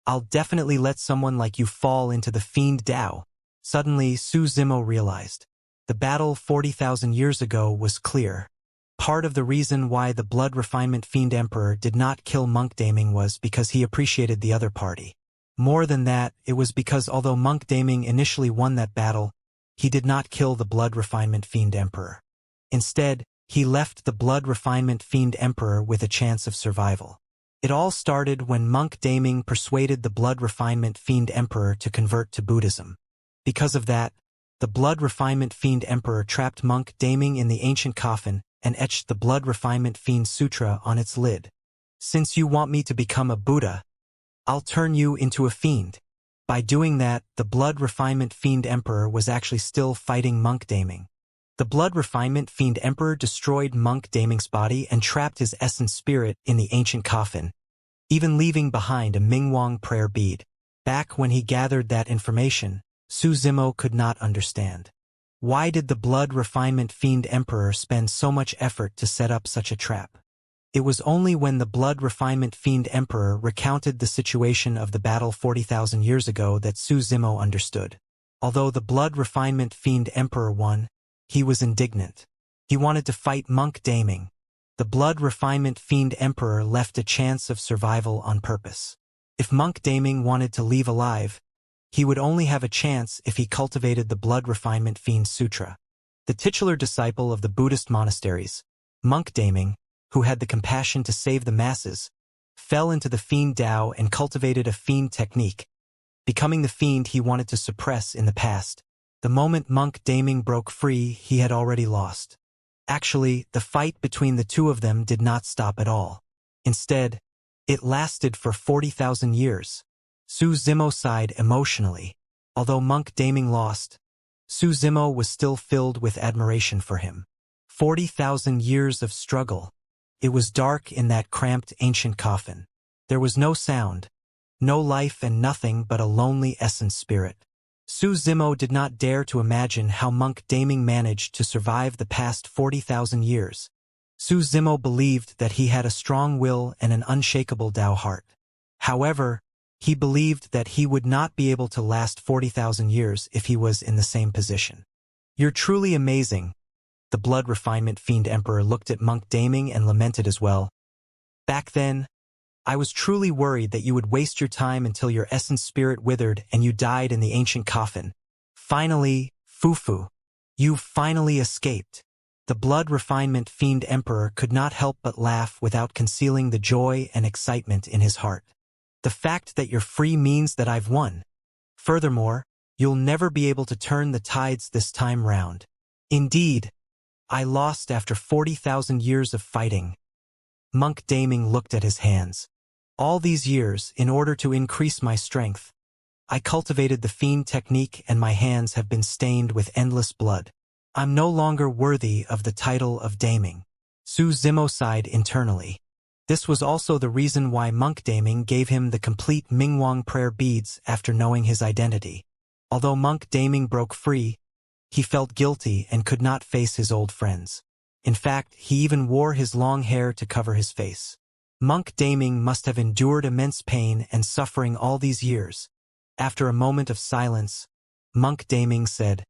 I'll definitely let someone like you fall into the Fiend Dao. Suddenly, Su Zimo realized. The battle 40,000 years ago was clear. Part of the reason why the Blood Refinement Fiend Emperor did not kill Monk Daming was because he appreciated the other party. More than that, it was because although Monk Daming initially won that battle, he did not kill the Blood Refinement Fiend Emperor. Instead, he left the Blood Refinement Fiend Emperor with a chance of survival. It all started when Monk Daming persuaded the Blood Refinement Fiend Emperor to convert to Buddhism. Because of that, the Blood Refinement Fiend Emperor trapped Monk Daming in the ancient coffin and etched the Blood Refinement Fiend Sutra on its lid. Since you want me to become a Buddha, I'll turn you into a fiend. By doing that, the Blood Refinement Fiend Emperor was actually still fighting Monk Daming. The Blood Refinement Fiend Emperor destroyed Monk Daming's body and trapped his essence spirit in the ancient coffin, even leaving behind a Mingwang prayer bead. Back when he gathered that information, Su Zimo could not understand. Why did the Blood Refinement Fiend Emperor spend so much effort to set up such a trap? It was only when the Blood Refinement Fiend Emperor recounted the situation of the battle 40,000 years ago that Su Zimo understood. Although the Blood Refinement Fiend Emperor won, he was indignant. He wanted to fight Monk Daming. The Blood Refinement Fiend Emperor left a chance of survival on purpose. If Monk Daming wanted to leave alive, he would only have a chance if he cultivated the Blood Refinement Fiend Sutra. The titular disciple of the Buddhist monasteries, Monk Daming, who had the compassion to save the masses, fell into the Fiend Dao and cultivated a fiend technique, becoming the fiend he wanted to suppress in the past. The moment Monk Daming broke free, he had already lost. Actually, the fight between the two of them did not stop at all. Instead, it lasted for 40,000 years. Su Zimo sighed emotionally. Although Monk Daming lost, Su Zimo was still filled with admiration for him. 40,000 years of struggle. It was dark in that cramped ancient coffin. There was no sound, no life and nothing but a lonely essence spirit. Su Zimo did not dare to imagine how Monk Daming managed to survive the past 40,000 years. Su Zimo believed that he had a strong will and an unshakable Dao heart. However, he believed that he would not be able to last 40,000 years if he was in the same position. You're truly amazing. The Blood Refinement Fiend Emperor looked at Monk Daming and lamented as well. Back then, I was truly worried that you would waste your time until your essence spirit withered and you died in the ancient coffin. Finally, Fufu, you've finally escaped. The Blood Refinement Fiend Emperor could not help but laugh without concealing the joy and excitement in his heart. The fact that you're free means that I've won. Furthermore, you'll never be able to turn the tides this time round. Indeed, I lost after 40,000 years of fighting. Monk Daming looked at his hands. All these years, in order to increase my strength, I cultivated the fiend technique and my hands have been stained with endless blood. I'm no longer worthy of the title of Daming. Su Zimo sighed internally. This was also the reason why Monk Daming gave him the complete Mingwang prayer beads after knowing his identity. Although Monk Daming broke free, he felt guilty and could not face his old friends. In fact, he even wore his long hair to cover his face. Monk Daming must have endured immense pain and suffering all these years. After a moment of silence, Monk Daming said,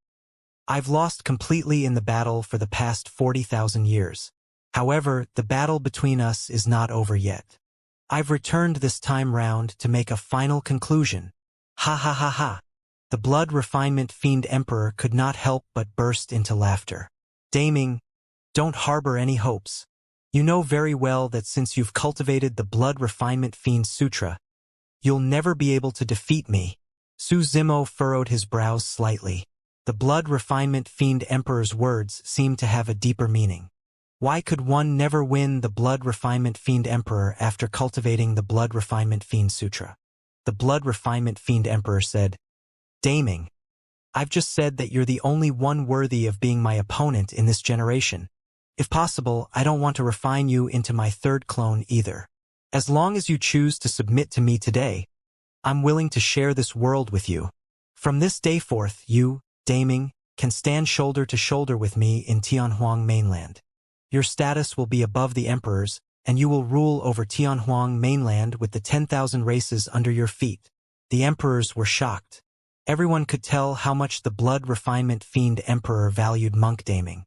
I've lost completely in the battle for the past 40,000 years. However, the battle between us is not over yet. I've returned this time round to make a final conclusion. Ha ha ha ha. The blood refinement fiend emperor could not help but burst into laughter. Daming, don't harbor any hopes. You know very well that since you've cultivated the blood refinement fiend sutra, you'll never be able to defeat me. Su Zimo furrowed his brows slightly. The blood refinement fiend emperor's words seemed to have a deeper meaning. Why could one never win the blood refinement fiend emperor after cultivating the blood refinement fiend sutra? The blood refinement fiend emperor said, Daming, I've just said that you're the only one worthy of being my opponent in this generation. If possible, I don't want to refine you into my third clone either. As long as you choose to submit to me today, I'm willing to share this world with you. From this day forth, you, Daming, can stand shoulder to shoulder with me in Tianhuang mainland. Your status will be above the emperor's, and you will rule over Tianhuang mainland with the 10,000 races under your feet. The emperors were shocked. Everyone could tell how much the blood refinement fiend emperor valued Monk Daming.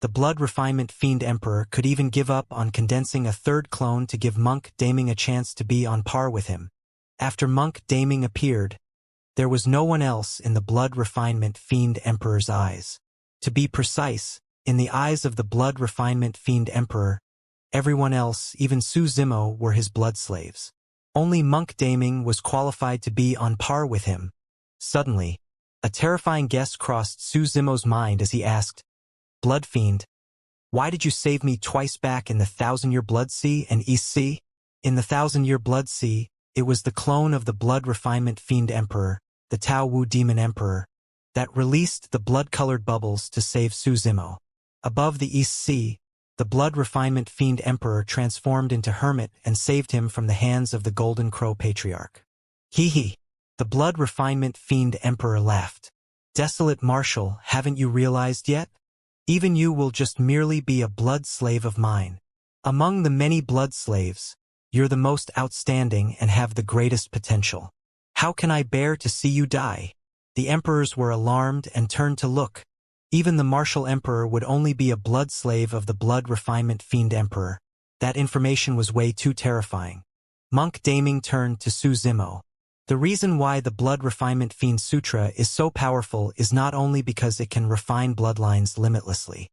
The blood refinement fiend emperor could even give up on condensing a third clone to give Monk Daming a chance to be on par with him. After Monk Daming appeared, there was no one else in the blood refinement fiend emperor's eyes. To be precise, in the eyes of the blood refinement fiend emperor, everyone else, even Su Zimo, were his blood slaves. Only Monk Daming was qualified to be on par with him. Suddenly, a terrifying guess crossed Su Zimo's mind as he asked, Blood Fiend, why did you save me twice back in the 1,000-year Blood Sea and East Sea? In the 1,000-year Blood Sea, it was the clone of the blood refinement fiend emperor, the Tao Wu demon emperor, that released the blood-colored bubbles to save Su Zimo. Above the East Sea, the blood refinement fiend emperor transformed into hermit and saved him from the hands of the Golden Crow Patriarch. Hee hee. The blood refinement fiend emperor laughed. Desolate Marshal, haven't you realized yet? Even you will just merely be a blood slave of mine. Among the many blood slaves, you're the most outstanding and have the greatest potential. How can I bear to see you die? The emperors were alarmed and turned to look. Even the martial emperor would only be a blood slave of the blood refinement fiend emperor. That information was way too terrifying. Monk Daming turned to Su Zimo. The reason why the blood refinement fiend sutra is so powerful is not only because it can refine bloodlines limitlessly.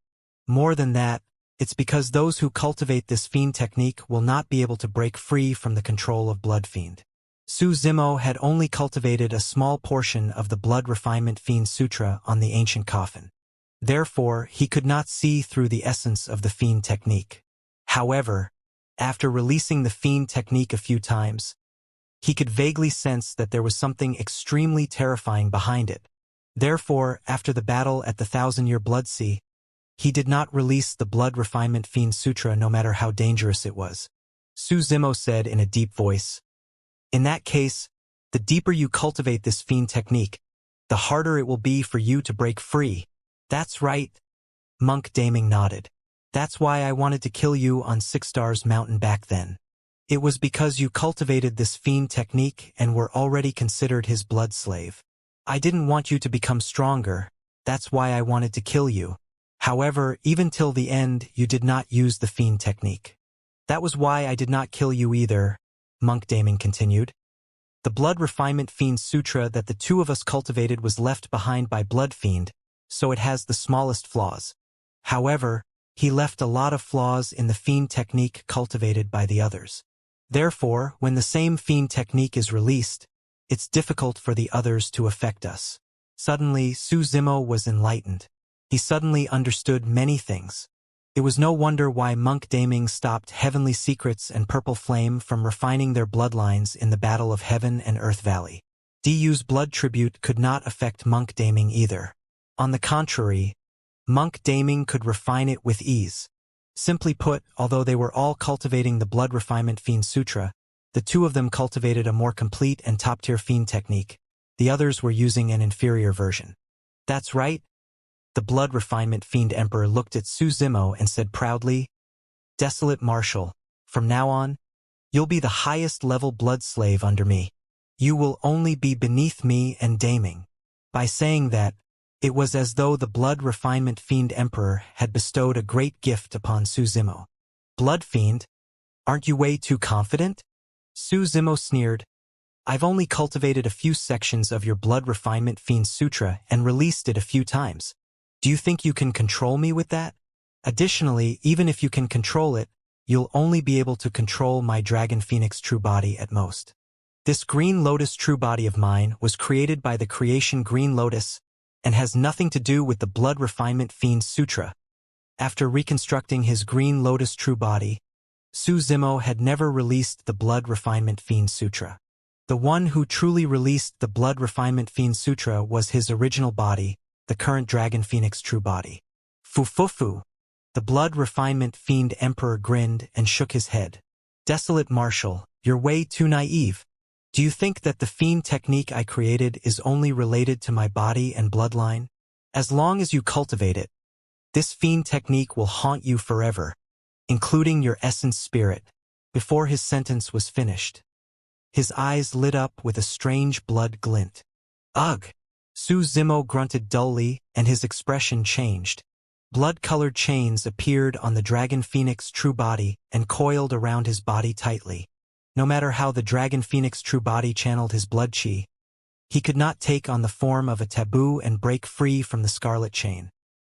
More than that, it's because those who cultivate this fiend technique will not be able to break free from the control of blood fiend. Su Zimo had only cultivated a small portion of the blood refinement fiend sutra on the ancient coffin. Therefore, he could not see through the essence of the fiend technique. However, after releasing the fiend technique a few times, he could vaguely sense that there was something extremely terrifying behind it. Therefore, after the battle at the 1,000-year Blood Sea, he did not release the blood refinement fiend sutra no matter how dangerous it was. Su Zimo said in a deep voice, In that case, the deeper you cultivate this fiend technique, the harder it will be for you to break free. That's right. Monk Daming nodded. That's why I wanted to kill you on Six Stars Mountain back then. It was because you cultivated this fiend technique and were already considered his blood slave. I didn't want you to become stronger. That's why I wanted to kill you. However, even till the end, you did not use the fiend technique. That was why I did not kill you either, Monk Daming continued. The blood refinement fiend sutra that the two of us cultivated was left behind by Blood Fiend, so it has the smallest flaws. However, he left a lot of flaws in the fiend technique cultivated by the others. Therefore, when the same fiend technique is released, it's difficult for the others to affect us. Suddenly, Su Zimo was enlightened. He suddenly understood many things. It was no wonder why Monk Daming stopped Heavenly Secrets and Purple Flame from refining their bloodlines in the Battle of Heaven and Earth Valley. Du's blood tribute could not affect Monk Daming either. On the contrary, Monk Daming could refine it with ease. Simply put, although they were all cultivating the Blood Refinement Fiend Sutra, the two of them cultivated a more complete and top-tier fiend technique. The others were using an inferior version. That's right. The Blood Refinement Fiend Emperor looked at Su Zimo and said proudly, "Desolate Marshal, from now on, you'll be the highest-level blood slave under me. You will only be beneath me and Daming." By saying that, it was as though the Blood Refinement Fiend Emperor had bestowed a great gift upon Su Zimo. "Blood Fiend? Aren't you way too confident?" Su Zimo sneered. "I've only cultivated a few sections of your Blood Refinement Fiend Sutra and released it a few times. Do you think you can control me with that? Additionally, even if you can control it, you'll only be able to control my Dragon Phoenix True Body at most. This Green Lotus True Body of mine was created by the creation Green Lotus and has nothing to do with the Blood Refinement Fiend Sutra." After reconstructing his Green Lotus True Body, Su Zimo had never released the Blood Refinement Fiend Sutra. The one who truly released the Blood Refinement Fiend Sutra was his original body, the current Dragon Phoenix True Body. Fu. The Blood Refinement Fiend Emperor grinned and shook his head. "Desolate Marshal, you're way too naive. Do you think that the fiend technique I created is only related to my body and bloodline? As long as you cultivate it, this fiend technique will haunt you forever, including your essence spirit." Before his sentence was finished, his eyes lit up with a strange blood glint. "Ugh!" Su Zimo grunted dully, and his expression changed. Blood-colored chains appeared on the Dragon Phoenix True Body and coiled around his body tightly. No matter how the Dragon Phoenix True Body channeled his blood chi, he could not take on the form of a taboo and break free from the scarlet chain.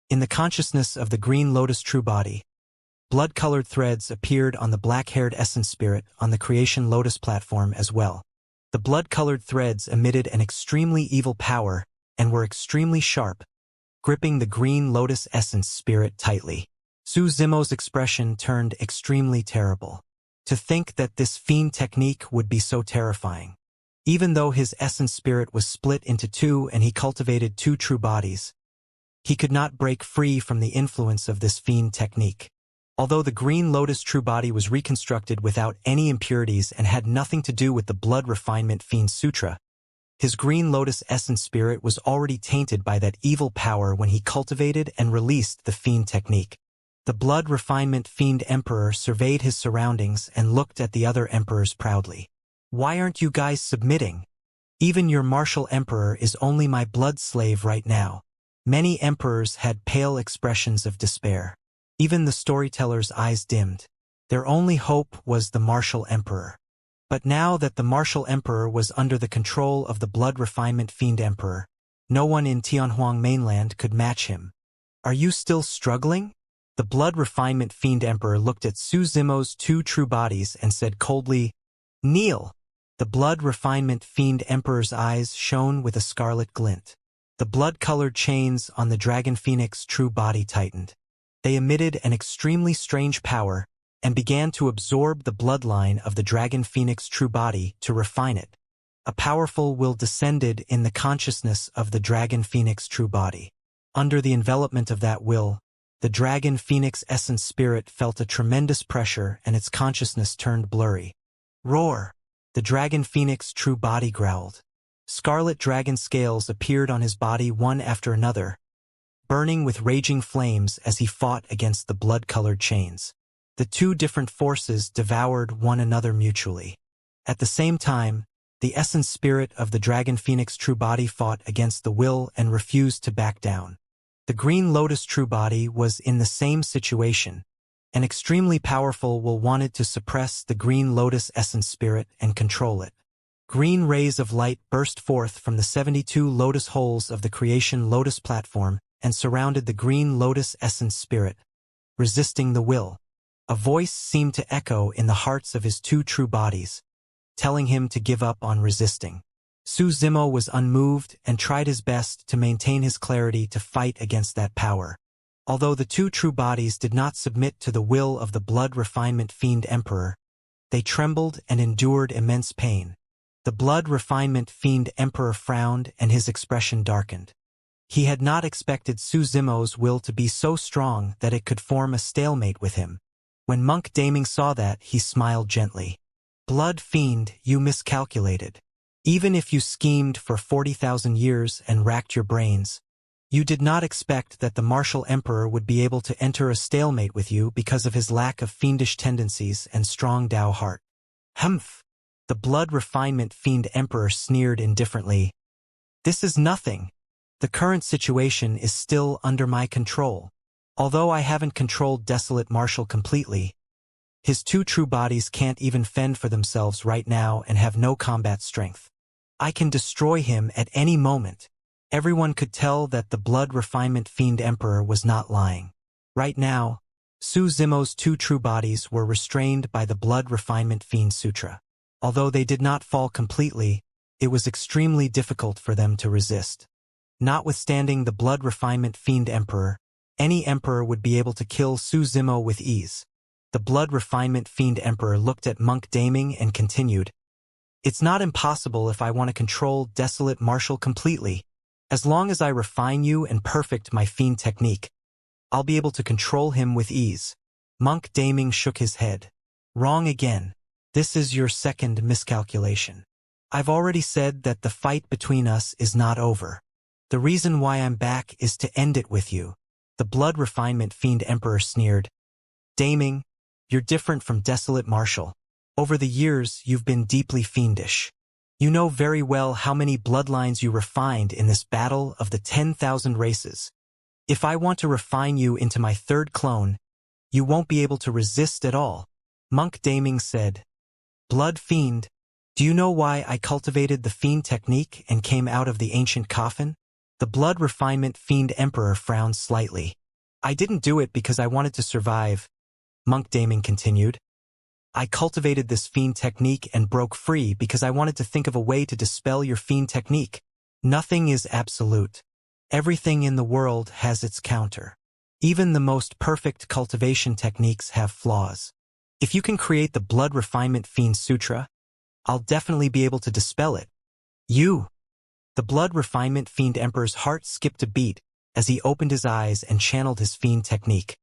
In the consciousness of the Green Lotus True Body, blood-colored threads appeared on the black-haired essence spirit on the Creation Lotus platform as well. The blood-colored threads emitted an extremely evil power and were extremely sharp, gripping the Green Lotus essence spirit tightly. Su Zimo's expression turned extremely terrible. To think that this fiend technique would be so terrifying. Even though his essence spirit was split into two and he cultivated two true bodies, he could not break free from the influence of this fiend technique. Although the Green Lotus True Body was reconstructed without any impurities and had nothing to do with the Blood Refinement Fiend Sutra, his Green Lotus essence spirit was already tainted by that evil power when he cultivated and released the fiend technique. The Blood Refinement Fiend Emperor surveyed his surroundings and looked at the other emperors proudly. "Why aren't you guys submitting? Even your martial emperor is only my blood slave right now." Many emperors had pale expressions of despair. Even the storyteller's eyes dimmed. Their only hope was the martial emperor. But now that the martial emperor was under the control of the Blood Refinement Fiend Emperor, no one in Tianhuang mainland could match him. "Are you still struggling?" The Blood Refinement Fiend Emperor looked at Su Zimo's two true bodies and said coldly, "Kneel." The Blood Refinement Fiend Emperor's eyes shone with a scarlet glint. The blood-colored chains on the Dragon Phoenix True Body tightened. They emitted an extremely strange power and began to absorb the bloodline of the Dragon Phoenix True Body to refine it. A powerful will descended in the consciousness of the Dragon Phoenix True Body. Under the envelopment of that will, the Dragon Phoenix Essence Spirit felt a tremendous pressure and its consciousness turned blurry. "Roar!" The Dragon Phoenix True Body growled. Scarlet dragon scales appeared on his body one after another, burning with raging flames as he fought against the blood-colored chains. The two different forces devoured one another mutually. At the same time, the essence spirit of the Dragon Phoenix True Body fought against the will and refused to back down. The Green Lotus True Body was in the same situation. An extremely powerful will wanted to suppress the Green Lotus essence spirit and control it. Green rays of light burst forth from the 72 lotus holes of the Creation Lotus platform and surrounded the Green Lotus essence spirit, resisting the will. A voice seemed to echo in the hearts of his two true bodies, telling him to give up on resisting. Su Zimo was unmoved and tried his best to maintain his clarity to fight against that power. Although the two true bodies did not submit to the will of the Blood Refinement Fiend Emperor, they trembled and endured immense pain. The Blood Refinement Fiend Emperor frowned and his expression darkened. He had not expected Su Zimo's will to be so strong that it could form a stalemate with him. When Monk Daming saw that, he smiled gently. Blood fiend, you miscalculated. Even if you schemed for 40,000 years and racked your brains, you did not expect that the martial emperor would be able to enter a stalemate with you because of his lack of fiendish tendencies and strong Tao heart. Humph! The blood refinement fiend emperor sneered indifferently. This is nothing. The current situation is still under my control. Although I haven't controlled Desolate Marshal completely, his two true bodies can't even fend for themselves right now and have no combat strength. I can destroy him at any moment. Everyone could tell that the blood refinement fiend emperor was not lying. Right now, Su Zimo's two true bodies were restrained by the blood refinement fiend sutra. Although they did not fall completely, it was extremely difficult for them to resist. Notwithstanding the blood refinement fiend emperor, any emperor would be able to kill Su Zimo with ease. The blood refinement fiend emperor looked at Monk Daming and continued, "It's not impossible if I want to control Desolate Marshal completely. As long as I refine you and perfect my fiend technique, I'll be able to control him with ease." Monk Daming shook his head. "Wrong again. This is your second miscalculation. I've already said that the fight between us is not over. The reason why I'm back is to end it with you." The blood refinement fiend emperor sneered. "Daming, you're different from Desolate Marshal. Over the years, you've been deeply fiendish. You know very well how many bloodlines you refined in this battle of the 10,000 races. If I want to refine you into my third clone, you won't be able to resist at all." Monk Daming said, "Blood fiend, do you know why I cultivated the fiend technique and came out of the ancient coffin?" The blood refinement fiend emperor frowned slightly. "I didn't do it because I wanted to survive," Monk Daming continued. "I cultivated this fiend technique and broke free because I wanted to think of a way to dispel your fiend technique. Nothing is absolute. Everything in the world has its counter. Even the most perfect cultivation techniques have flaws. If you can create the blood refinement fiend sutra, I'll definitely be able to dispel it. You!" The blood refinement fiend emperor's heart skipped a beat as he opened his eyes and channeled his fiend technique,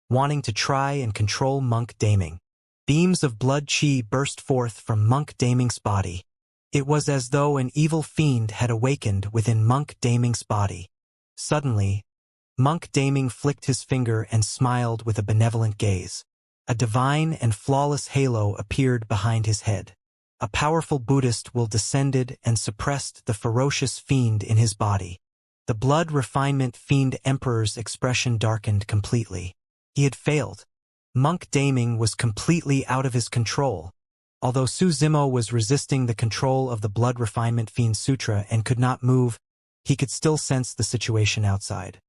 wanting to try and control Monk Daming. Beams of blood chi burst forth from Monk Daming's body. It was as though an evil fiend had awakened within Monk Daming's body. Suddenly, Monk Daming flicked his finger and smiled with a benevolent gaze. A divine and flawless halo appeared behind his head. A powerful Buddhist will descended and suppressed the ferocious fiend in his body. The blood refinement fiend emperor's expression darkened completely. He had failed. Monk Daming was completely out of his control. Although Su Zimo was resisting the control of the blood refinement fiend sutra and could not move, he could still sense the situation outside.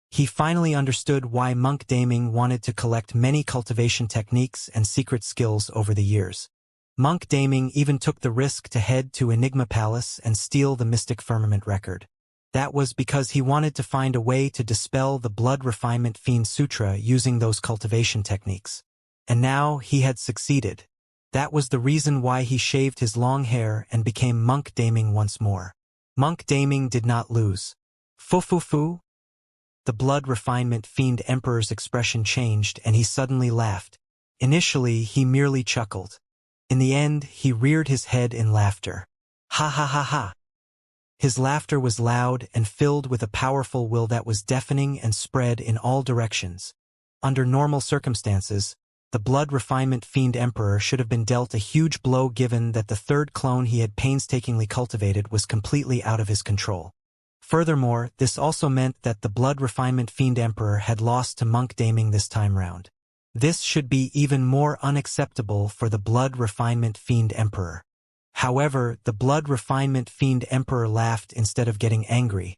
He finally understood why Monk Daming wanted to collect many cultivation techniques and secret skills over the years. Monk Daming even took the risk to head to Enigma Palace and steal the Mystic Firmament record. That was because he wanted to find a way to dispel the blood refinement fiend sutra using those cultivation techniques. And now he had succeeded. That was the reason why he shaved his long hair and became Monk Daming once more. Monk Daming did not lose. Fu. The blood refinement fiend emperor's expression changed and he suddenly laughed. Initially, he merely chuckled. In the end, he reared his head in laughter. Ha ha ha ha. His laughter was loud and filled with a powerful will that was deafening and spread in all directions. Under normal circumstances, the blood refinement fiend emperor should have been dealt a huge blow given that the third clone he had painstakingly cultivated was completely out of his control. Furthermore, this also meant that the blood refinement fiend emperor had lost to Monk Daming this time round. This should be even more unacceptable for the blood refinement fiend emperor. However, the blood refinement fiend emperor laughed instead of getting angry,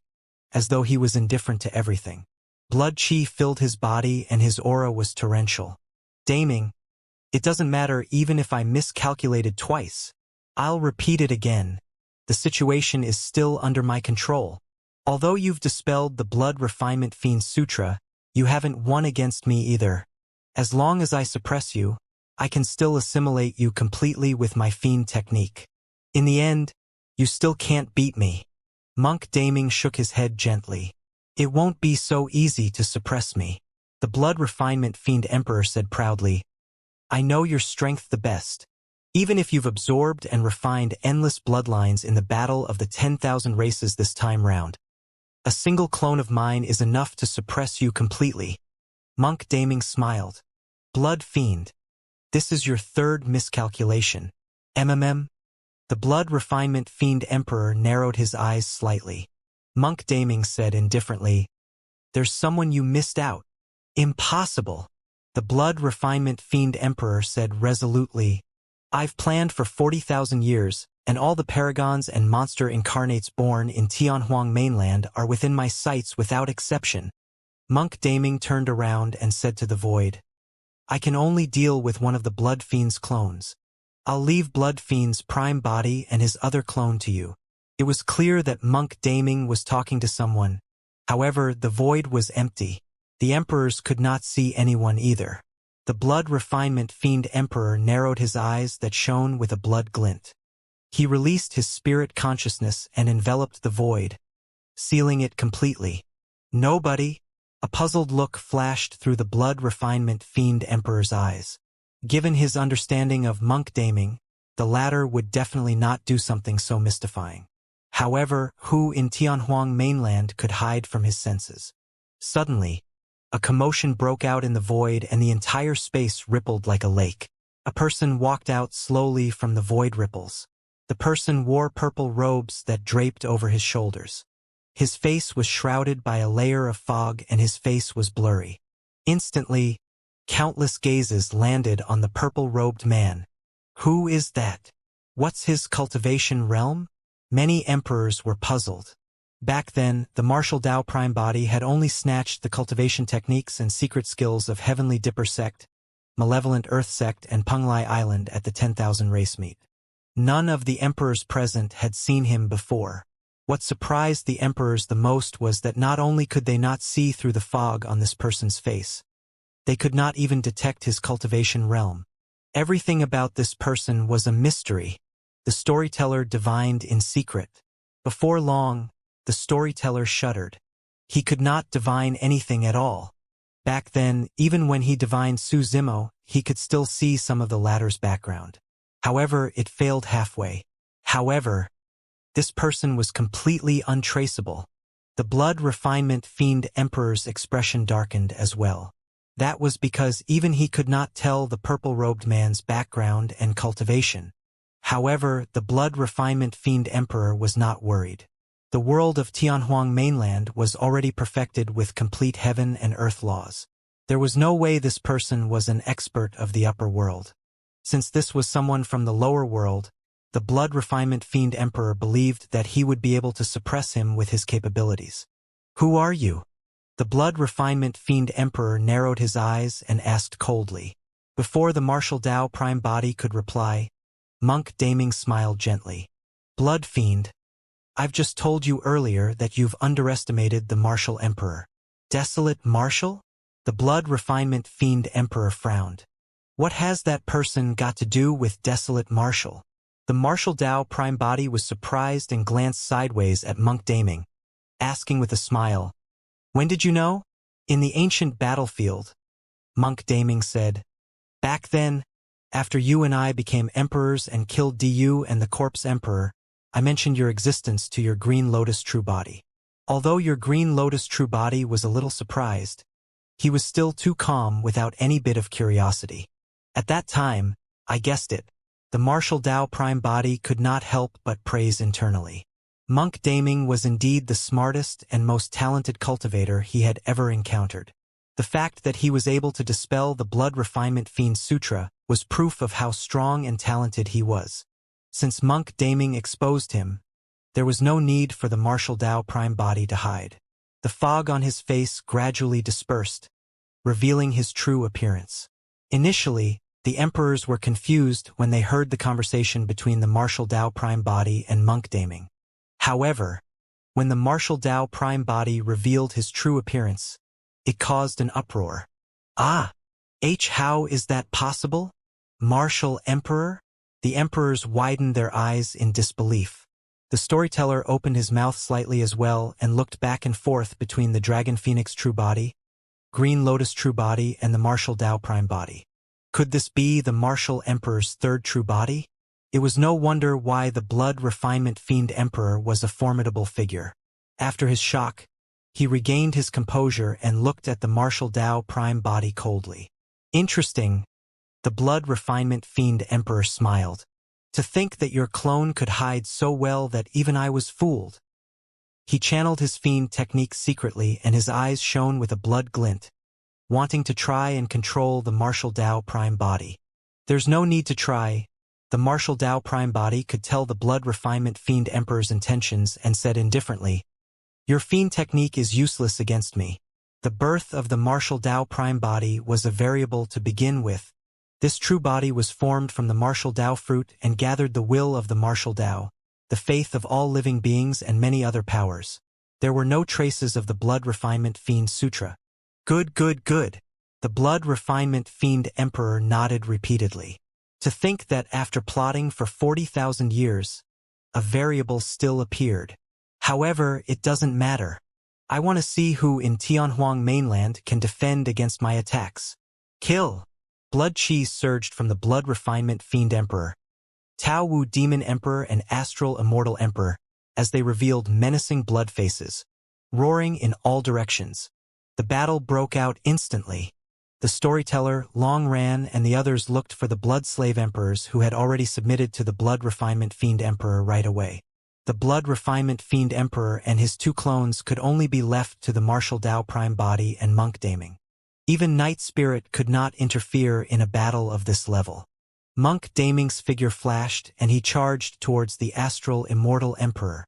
as though he was indifferent to everything. Blood chi filled his body and his aura was torrential. "Daming, it doesn't matter even if I miscalculated twice. I'll repeat it again. The situation is still under my control. Although you've dispelled the blood refinement fiend sutra, you haven't won against me either. As long as I suppress you, I can still assimilate you completely with my fiend technique. In the end, you still can't beat me." Monk Daming shook his head gently. It won't be so easy to suppress me. The blood refinement fiend emperor said proudly, I know your strength the best. Even if you've absorbed and refined endless bloodlines in the battle of the 10,000 races this time round, a single clone of mine is enough to suppress you completely. Monk Daming smiled. Blood fiend. This is your third miscalculation. MMM? The blood refinement fiend emperor narrowed his eyes slightly. Monk Daming said indifferently, There's someone you missed out. Impossible. The blood refinement fiend emperor said resolutely, I've planned for 40,000 years, and all the paragons and monster incarnates born in Tianhuang mainland are within my sights without exception. Monk Daming turned around and said to the void, I can only deal with one of the Blood Fiend's clones. I'll leave Blood Fiend's prime body and his other clone to you. It was clear that Monk Daming was talking to someone. However, the void was empty. The emperors could not see anyone either. The blood refinement fiend emperor narrowed his eyes that shone with a blood glint. He released his spirit consciousness and enveloped the void, sealing it completely. Nobody? A puzzled look flashed through the blood refinement fiend emperor's eyes. Given his understanding of Monk Daming, the latter would definitely not do something so mystifying. However, who in Tianhuang mainland could hide from his senses? Suddenly, a commotion broke out in the void and the entire space rippled like a lake. A person walked out slowly from the void ripples. The person wore purple robes that draped over his shoulders. His face was shrouded by a layer of fog and his face was blurry. Instantly, countless gazes landed on the purple-robed man. Who is that? What's his cultivation realm? Many emperors were puzzled. Back then, the martial Tao prime body had only snatched the cultivation techniques and secret skills of Heavenly Dipper sect, Malevolent Earth sect, and Penglai Island at the 10,000 race meet. None of the emperors present had seen him before. What surprised the emperors the most was that not only could they not see through the fog on this person's face, they could not even detect his cultivation realm. Everything about this person was a mystery. The storyteller divined in secret. Before long, the storyteller shuddered. He could not divine anything at all. Back then, even when he divined Su Zimo, he could still see some of the latter's background. However, it failed halfway. However, this person was completely untraceable. The blood refinement fiend emperor's expression darkened as well. That was because even he could not tell the purple-robed man's background and cultivation. However, the blood refinement fiend emperor was not worried. The world of Tianhuang mainland was already perfected with complete heaven and earth laws. There was no way this person was an expert of the upper world. Since this was someone from the lower world, the blood refinement fiend emperor believed that he would be able to suppress him with his capabilities. Who are you? The blood refinement fiend emperor narrowed his eyes and asked coldly. Before the martial Tao prime body could reply, Monk Daming smiled gently. Blood fiend, I've just told you earlier that you've underestimated the martial emperor. Desolate martial? The blood refinement fiend emperor frowned. What has that person got to do with desolate martial? The martial Tao prime body was surprised and glanced sideways at Monk Daming, asking with a smile, When did you know? In the ancient battlefield, Monk Daming said. Back then, after you and I became emperors and killed Du and the corpse emperor, I mentioned your existence to your Green Lotus true body. Although your Green Lotus true body was a little surprised, he was still too calm without any bit of curiosity. At that time, I guessed it. The martial Tao prime body could not help but praise internally. Monk Daming was indeed the smartest and most talented cultivator he had ever encountered. The fact that he was able to dispel the blood refinement fiend sutra was proof of how strong and talented he was. Since Monk Daming exposed him, there was no need for the martial Tao prime body to hide. The fog on his face gradually dispersed, revealing his true appearance. Initially, the emperors were confused when they heard the conversation between the martial Tao prime body and Monk Daming. However, when the martial Tao prime body revealed his true appearance, it caused an uproar. Ah! How is that possible? Martial Emperor? The emperors widened their eyes in disbelief. The storyteller opened his mouth slightly as well and looked back and forth between the Dragon Phoenix true body, Green Lotus true body, and the Martial Tao prime body. Could this be the Martial Emperor's third true body? It was no wonder why the Blood Refinement Fiend Emperor was a formidable figure. After his shock, he regained his composure and looked at the Martial Tao prime body coldly. Interesting, the Blood Refinement Fiend Emperor smiled. To think that your clone could hide so well that even I was fooled. He channeled his fiend technique secretly and his eyes shone with a blood glint, wanting to try and control the Martial Tao prime body. There's no need to try. The Martial Tao prime body could tell the Blood Refinement Fiend Emperor's intentions and said indifferently, "Your fiend technique is useless against me." The birth of the Martial Tao prime body was a variable to begin with. This true body was formed from the Martial Tao fruit and gathered the will of the Martial Tao, the faith of all living beings and many other powers. There were no traces of the Blood Refinement Fiend Sutra. Good, good, good. The Blood Refinement Fiend Emperor nodded repeatedly. To think that after plotting for 40,000 years, a variable still appeared. However, it doesn't matter. I want to see who in Tianhuang mainland can defend against my attacks. Kill! Blood chi surged from the Blood Refinement Fiend Emperor, Tao Wu Demon Emperor and Astral Immortal Emperor, as they revealed menacing blood faces, roaring in all directions. The battle broke out instantly. The storyteller, Long Ran, and the others looked for the Blood Slave Emperors who had already submitted to the Blood Refinement Fiend Emperor right away. The Blood Refinement Fiend Emperor and his two clones could only be left to the Martial Tao prime body and Monk Daming. Even Night Spirit could not interfere in a battle of this level. Monk Daming's figure flashed and he charged towards the Astral Immortal Emperor.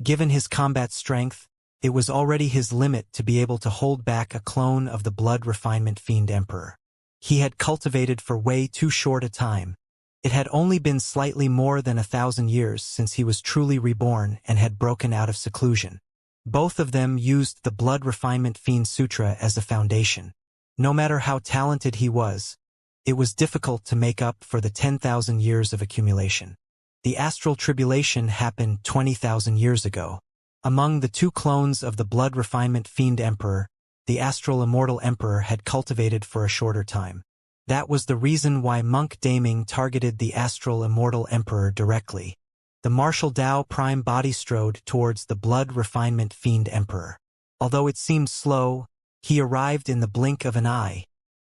Given his combat strength, it was already his limit to be able to hold back a clone of the Blood Refinement Fiend Emperor. He had cultivated for way too short a time. It had only been slightly more than 1,000 years since he was truly reborn and had broken out of seclusion. Both of them used the Blood Refinement Fiend Sutra as a foundation. No matter how talented he was, it was difficult to make up for the 10,000 years of accumulation. The astral tribulation happened 20,000 years ago. Among the two clones of the Blood Refinement Fiend Emperor, the Astral Immortal Emperor had cultivated for a shorter time. That was the reason why Monk Daming targeted the Astral Immortal Emperor directly. The Martial Tao prime body strode towards the Blood Refinement Fiend Emperor. Although it seemed slow, he arrived in the blink of an eye.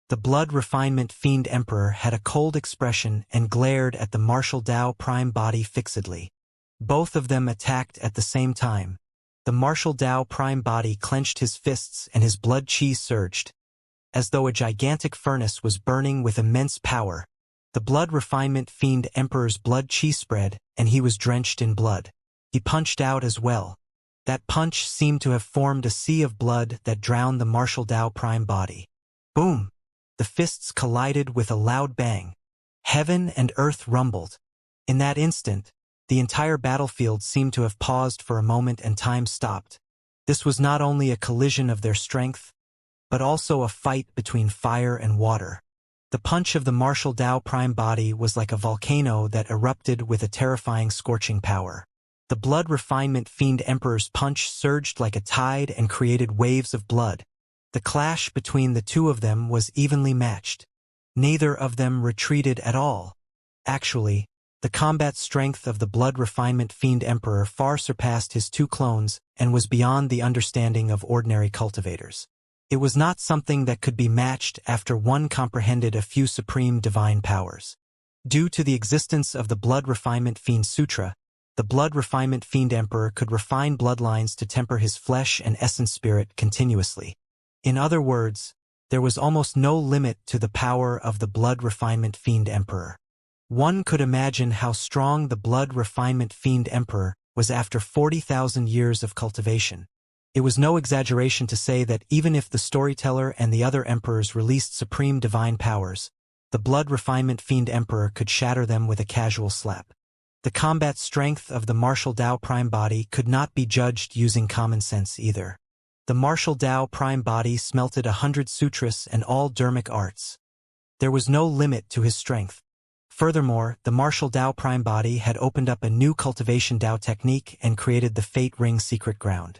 The Blood Refinement Fiend Emperor had a cold expression and glared at the Martial Tao prime body fixedly. Both of them attacked at the same time. The Martial Tao prime body clenched his fists and his blood chi surged, as though a gigantic furnace was burning with immense power. The Blood Refinement Fiend Emperor's blood chi spread, and he was drenched in blood. He punched out as well. That punch seemed to have formed a sea of blood that drowned the Martial Tao prime body. Boom! The fists collided with a loud bang. Heaven and earth rumbled. In that instant, the entire battlefield seemed to have paused for a moment and time stopped. This was not only a collision of their strength, but also a fight between fire and water. The punch of the Martial Tao prime body was like a volcano that erupted with a terrifying scorching power. The Blood Refinement Fiend Emperor's punch surged like a tide and created waves of blood. The clash between the two of them was evenly matched. Neither of them retreated at all. Actually, the combat strength of the Blood Refinement Fiend Emperor far surpassed his two clones and was beyond the understanding of ordinary cultivators. It was not something that could be matched after one comprehended a few supreme divine powers. Due to the existence of the Blood Refinement Fiend Sutra, the Blood Refinement Fiend Emperor could refine bloodlines to temper his flesh and essence spirit continuously. In other words, there was almost no limit to the power of the Blood Refinement Fiend Emperor. One could imagine how strong the Blood Refinement Fiend Emperor was after 40,000 years of cultivation. It was no exaggeration to say that even if the storyteller and the other emperors released supreme divine powers, the Blood Refinement Fiend Emperor could shatter them with a casual slap. The combat strength of the Martial Tao prime body could not be judged using common sense either. The Martial Tao prime body smelted 100 sutras and all dermic arts. There was no limit to his strength. Furthermore, the martial Dao prime body had opened up a new cultivation Dao technique and created the Fate Ring secret ground.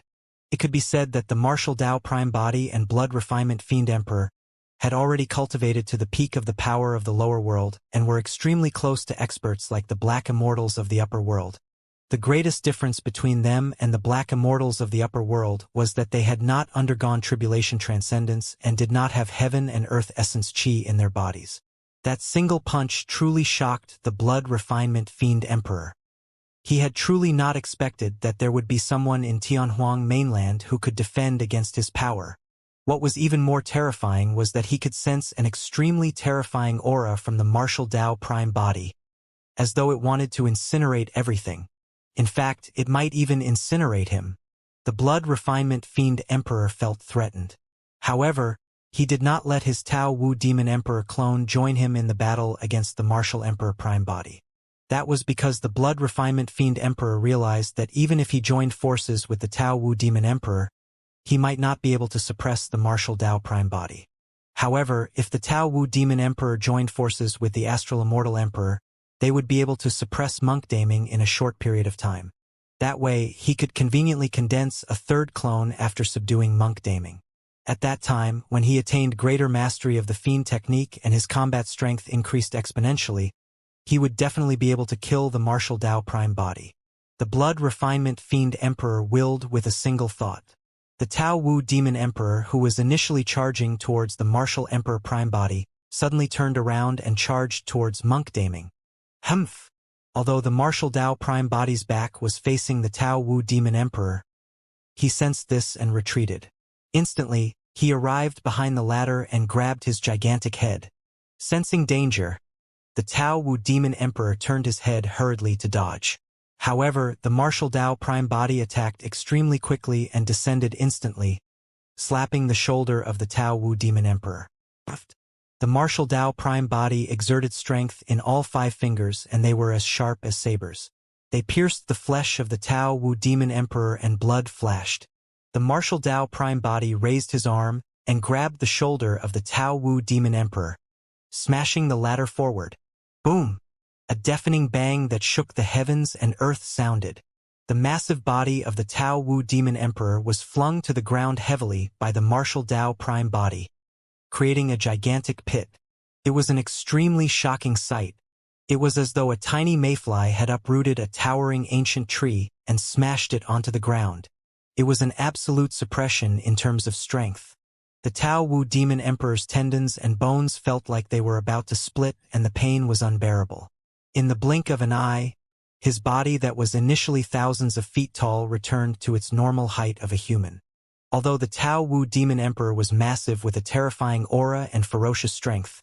It could be said that the martial Dao prime body and blood refinement fiend emperor had already cultivated to the peak of the power of the lower world and were extremely close to experts like the black immortals of the upper world. The greatest difference between them and the black immortals of the upper world was that they had not undergone tribulation transcendence and did not have heaven and earth essence chi in their bodies. That single punch truly shocked the blood refinement fiend emperor. He had truly not expected that there would be someone in Tianhuang mainland who could defend against his power. What was even more terrifying was that he could sense an extremely terrifying aura from the martial Dao prime body, as though it wanted to incinerate everything. In fact, it might even incinerate him. The blood refinement fiend emperor felt threatened. However, he did not let his Tao Wu demon emperor clone join him in the battle against the martial emperor prime body. That was because the blood refinement fiend emperor realized that even if he joined forces with the Tao Wu demon emperor, he might not be able to suppress the martial Dao prime body. However, if the Tao Wu demon emperor joined forces with the astral immortal emperor, they would be able to suppress monk daming in a short period of time. That way, he could conveniently condense a third clone after subduing monk daming. At that time, when he attained greater mastery of the fiend technique and his combat strength increased exponentially, he would definitely be able to kill the martial Dao prime body. The blood refinement fiend emperor willed with a single thought. The Tao Wu demon emperor, who was initially charging towards the martial emperor prime body, suddenly turned around and charged towards monk daming. Humph! Although the martial Dao prime body's back was facing the Tao Wu demon emperor, he sensed this and retreated. Instantly, he arrived behind the ladder and grabbed his gigantic head. Sensing danger, the Tao Wu demon emperor turned his head hurriedly to dodge. However, the martial Dao prime body attacked extremely quickly and descended instantly, slapping the shoulder of the Tao Wu demon emperor. The martial Dao prime body exerted strength in all 5 fingers, and they were as sharp as sabers. They pierced the flesh of the Tao Wu demon emperor and blood flashed. The martial Dao prime body raised his arm and grabbed the shoulder of the Tao Wu demon emperor, smashing the latter forward. Boom! A deafening bang that shook the heavens and earth sounded. The massive body of the Tao Wu demon emperor was flung to the ground heavily by the martial Dao prime body, creating a gigantic pit. It was an extremely shocking sight. It was as though a tiny mayfly had uprooted a towering ancient tree and smashed it onto the ground. It was an absolute suppression in terms of strength. The Tao Wu demon emperor's tendons and bones felt like they were about to split, and the pain was unbearable. In the blink of an eye, his body that was initially thousands of feet tall returned to its normal height of a human. Although the Tao Wu demon emperor was massive with a terrifying aura and ferocious strength,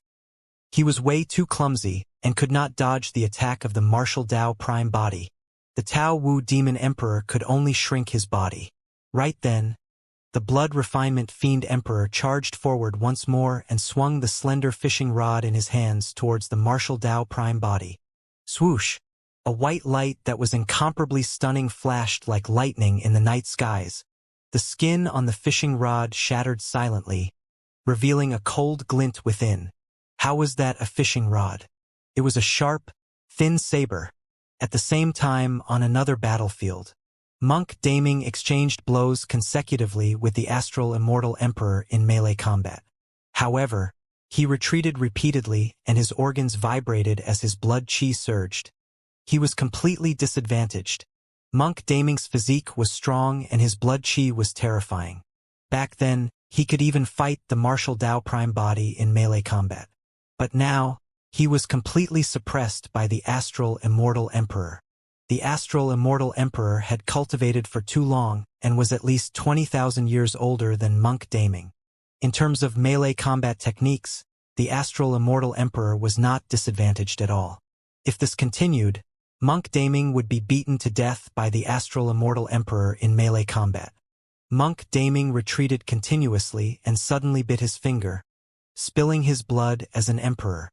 he was way too clumsy and could not dodge the attack of the martial Dao prime body. The Tao Wu demon emperor could only shrink his body. Right then, the blood refinement fiend emperor charged forward once more and swung the slender fishing rod in his hands towards the martial Dao prime body. Swoosh! A white light that was incomparably stunning flashed like lightning in the night skies. The skin on the fishing rod shattered silently, revealing a cold glint within. How was that a fishing rod? It was a sharp, thin saber. At the same time, on another battlefield, Monk Daming exchanged blows consecutively with the astral immortal emperor in melee combat. However, he retreated repeatedly and his organs vibrated as his blood chi surged. He was completely disadvantaged. Monk Daming's physique was strong and his blood chi was terrifying. Back then, he could even fight the martial Dao prime body in melee combat. But now, he was completely suppressed by the astral immortal emperor. The astral immortal emperor had cultivated for too long and was at least 20,000 years older than Monk Daming. In terms of melee combat techniques, the astral immortal emperor was not disadvantaged at all. If this continued, Monk Daming would be beaten to death by the astral immortal emperor in melee combat. Monk Daming retreated continuously and suddenly bit his finger, spilling his blood as an emperor.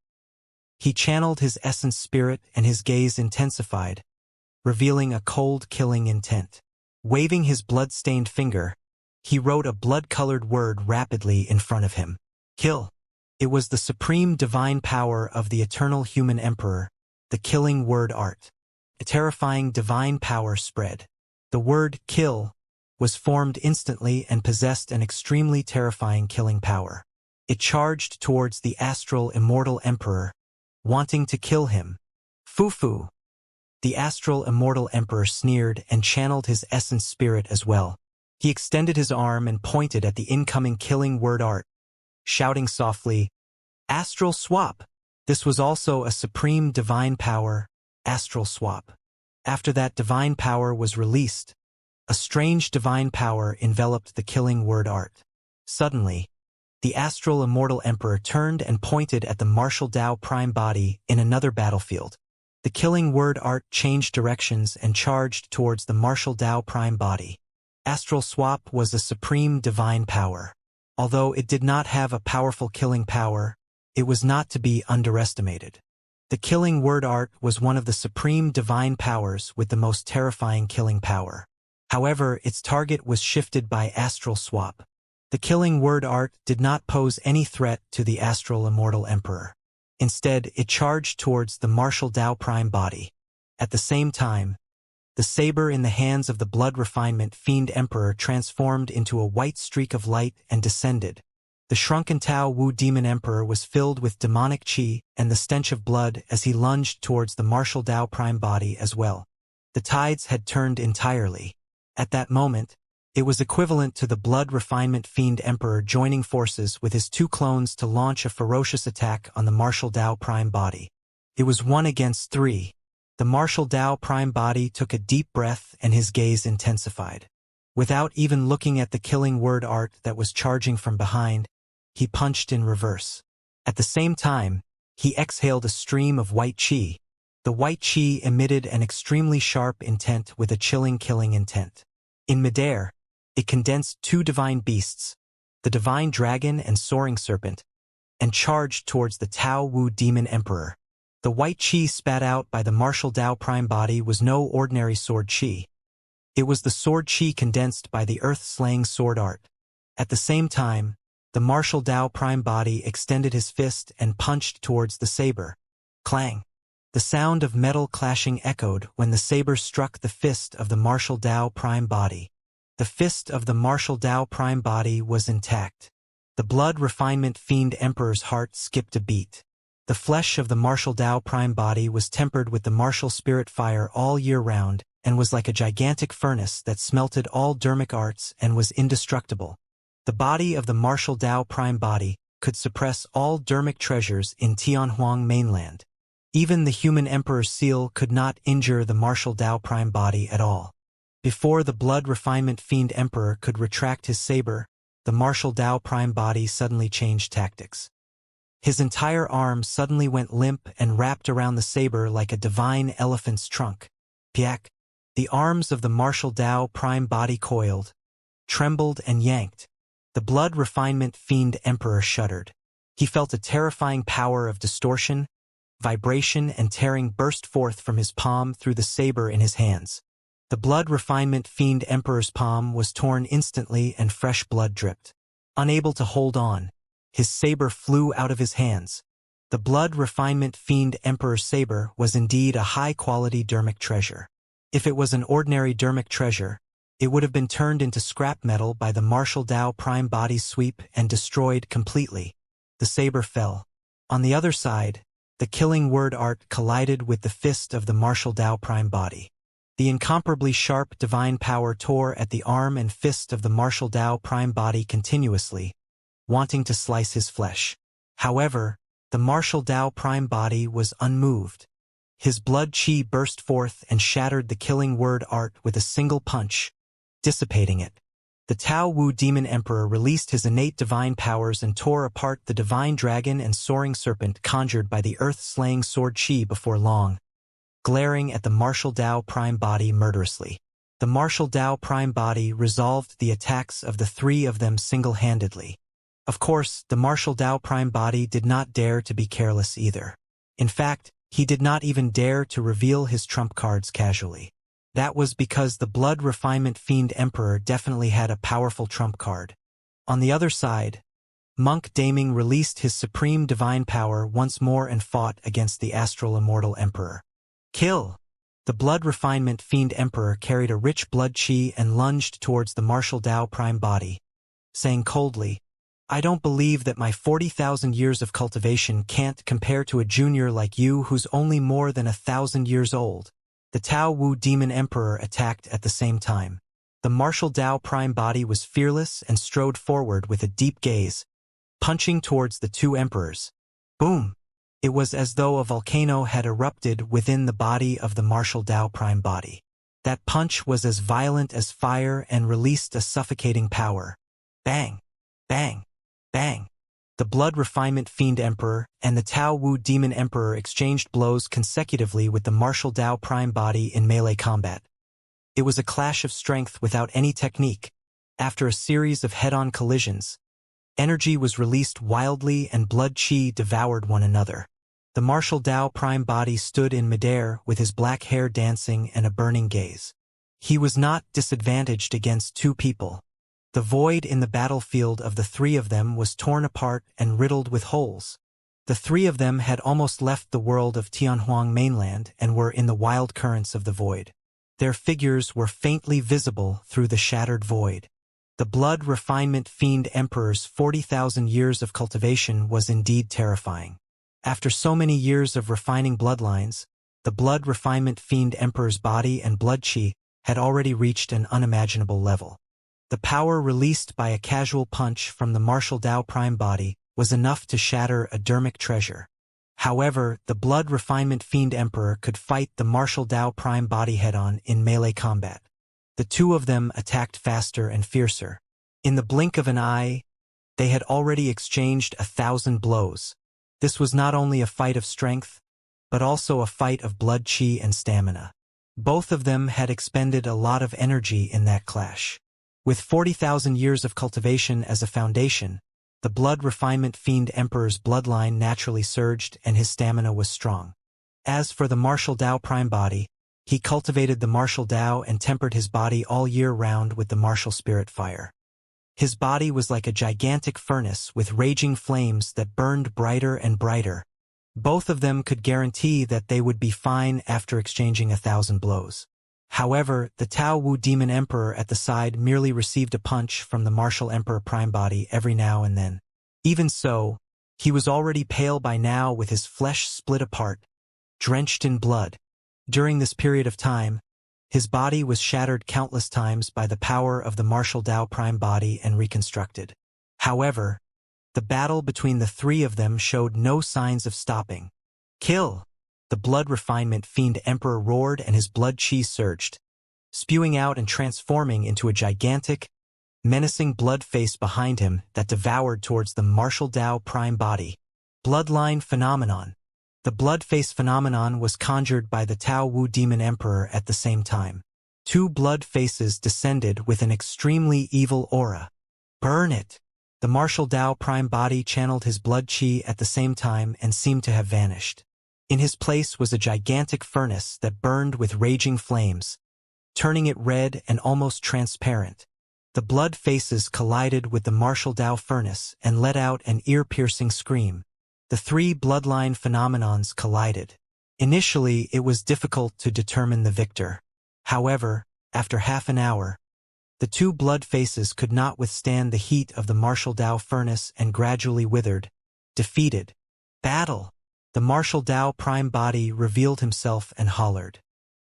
He channeled his essence spirit and his gaze intensified, revealing a cold killing intent. Waving his blood-stained finger, he wrote a blood-colored word rapidly in front of him. Kill. It was the supreme divine power of the eternal human emperor, the killing word art. A terrifying divine power spread. The word kill was formed instantly and possessed an extremely terrifying killing power. It charged towards the astral immortal emperor, wanting to kill him. Fufu. The astral immortal emperor sneered and channeled his essence spirit as well. He extended his arm and pointed at the incoming killing word art, shouting softly, "Astral swap!" This was also a supreme divine power, astral swap. After that divine power was released, a strange divine power enveloped the killing word art. Suddenly, the astral immortal emperor turned and pointed at the martial Tao prime body in another battlefield. The killing word art changed directions and charged towards the martial Tao prime body. Astral swap was a supreme divine power. Although it did not have a powerful killing power, it was not to be underestimated. The killing word art was one of the supreme divine powers with the most terrifying killing power. However, its target was shifted by astral swap. The killing word art did not pose any threat to the astral immortal emperor. Instead, it charged towards the martial Tao prime body. At the same time, the saber in the hands of the blood refinement fiend emperor transformed into a white streak of light and descended. The shrunken Tao Wu demon emperor was filled with demonic qi and the stench of blood as he lunged towards the martial Tao prime body as well. The tides had turned entirely. At that moment, it was equivalent to the blood refinement fiend emperor joining forces with his two clones to launch a ferocious attack on the martial Tao prime body. It was 1 against 3. The martial Tao prime body took a deep breath and his gaze intensified. Without even looking at the killing word art that was charging from behind, he punched in reverse. At the same time, he exhaled a stream of white qi. The white qi emitted an extremely sharp intent with a chilling killing intent. In midair, it condensed two divine beasts, the divine dragon and soaring serpent, and charged towards the Tao Wu demon emperor. The white qi spat out by the martial Tao prime body was no ordinary sword qi. It was the sword qi condensed by the earth-slaying sword art. At the same time, the martial Tao prime body extended his fist and punched towards the saber. Clang! The sound of metal clashing echoed when the saber struck the fist of the martial Tao prime body. The fist of the martial Tao prime body was intact. The blood refinement fiend emperor's heart skipped a beat. The flesh of the martial Tao prime body was tempered with the martial spirit fire all year round and was like a gigantic furnace that smelted all dermic arts and was indestructible. The body of the martial Tao prime body could suppress all dermic treasures in Tianhuang mainland. Even the human emperor's seal could not injure the martial Tao prime body at all. Before the blood refinement fiend emperor could retract his saber, the martial Tao prime body suddenly changed tactics. His entire arm suddenly went limp and wrapped around the saber like a divine elephant's trunk. Piak! The arms of the martial Tao prime body coiled, trembled and yanked. The blood refinement fiend emperor shuddered. He felt a terrifying power of distortion, vibration and tearing burst forth from his palm through the saber in his hands. The blood refinement fiend emperor's palm was torn instantly and fresh blood dripped. Unable to hold on, his saber flew out of his hands. The blood refinement fiend emperor's saber was indeed a high-quality dermic treasure. If it was an ordinary dermic treasure, it would have been turned into scrap metal by the martial Tao prime body's sweep and destroyed completely. The saber fell. On the other side, the killing word art collided with the fist of the martial Tao prime body. The incomparably sharp divine power tore at the arm and fist of the martial Tao prime body continuously, wanting to slice his flesh. However, the martial Tao prime body was unmoved. His blood qi burst forth and shattered the killing word art with a single punch, dissipating it. The Tao Wu demon emperor released his innate divine powers and tore apart the divine dragon and soaring serpent conjured by the earth-slaying sword qi before long, glaring at the martial Tao prime body murderously. The martial Tao prime body resolved the attacks of the three of them single-handedly. Of course, the martial Tao prime body did not dare to be careless either. In fact, he did not even dare to reveal his trump cards casually. That was because the blood refinement fiend emperor definitely had a powerful trump card. On the other side, Monk Daming released his supreme divine power once more and fought against the astral immortal emperor. Kill! The blood refinement fiend emperor carried a rich blood chi and lunged towards the martial Tao prime body, saying coldly, "I don't believe that my 40,000 years of cultivation can't compare to a junior like you who's only more than 1,000 years old." The Tao Wu demon emperor attacked at the same time. The martial Tao prime body was fearless and strode forward with a deep gaze, punching towards the two emperors. Boom! It was as though a volcano had erupted within the body of the martial Tao prime body. That punch was as violent as fire and released a suffocating power. Bang! Bang! Bang! The blood refinement fiend emperor and the Tao Wu demon emperor exchanged blows consecutively with the martial Tao prime body in melee combat. It was a clash of strength without any technique. After a series of head-on collisions, energy was released wildly and blood chi devoured one another. The martial Tao prime body stood in midair with his black hair dancing and a burning gaze. He was not disadvantaged against two people. The void in the battlefield of the three of them was torn apart and riddled with holes. The three of them had almost left the world of Tianhuang mainland and were in the wild currents of the void. Their figures were faintly visible through the shattered void. The blood refinement fiend emperor's 40,000 years of cultivation was indeed terrifying. After so many years of refining bloodlines, the blood refinement fiend emperor's body and blood chi had already reached an unimaginable level. The power released by a casual punch from the martial Tao prime body was enough to shatter a dermic treasure. However, the blood refinement fiend emperor could fight the martial Tao prime body head-on in melee combat. The two of them attacked faster and fiercer. In the blink of an eye, they had already exchanged 1,000 blows. This was not only a fight of strength, but also a fight of blood chi and stamina. Both of them had expended a lot of energy in that clash. With 40,000 years of cultivation as a foundation, the blood refinement fiend emperor's bloodline naturally surged and his stamina was strong. As for the martial Tao prime body, he cultivated the martial Tao and tempered his body all year round with the martial spirit fire. His body was like a gigantic furnace with raging flames that burned brighter and brighter. Both of them could guarantee that they would be fine after exchanging 1,000 blows. However, the Tao Wu demon emperor at the side merely received a punch from the martial emperor prime body every now and then. Even so, he was already pale by now with his flesh split apart, drenched in blood. During this period of time, his body was shattered countless times by the power of the martial Tao prime body and reconstructed. However, the battle between the three of them showed no signs of stopping. Kill! The blood refinement fiend emperor roared and his blood chi surged, spewing out and transforming into a gigantic, menacing blood face behind him that devoured towards the martial Tao prime body. Bloodline phenomenon. The blood face phenomenon was conjured by the Tao Wu demon emperor at the same time. Two blood faces descended with an extremely evil aura. Burn it! The martial Tao prime body channeled his blood chi at the same time and seemed to have vanished. In his place was a gigantic furnace that burned with raging flames, turning it red and almost transparent. The blood faces collided with the martial Tao furnace and let out an ear-piercing scream. The three bloodline phenomenons collided. Initially, it was difficult to determine the victor. However, after half an hour, the two blood faces could not withstand the heat of the martial Tao furnace and gradually withered, defeated. Battle! The martial Tao prime body revealed himself and hollered.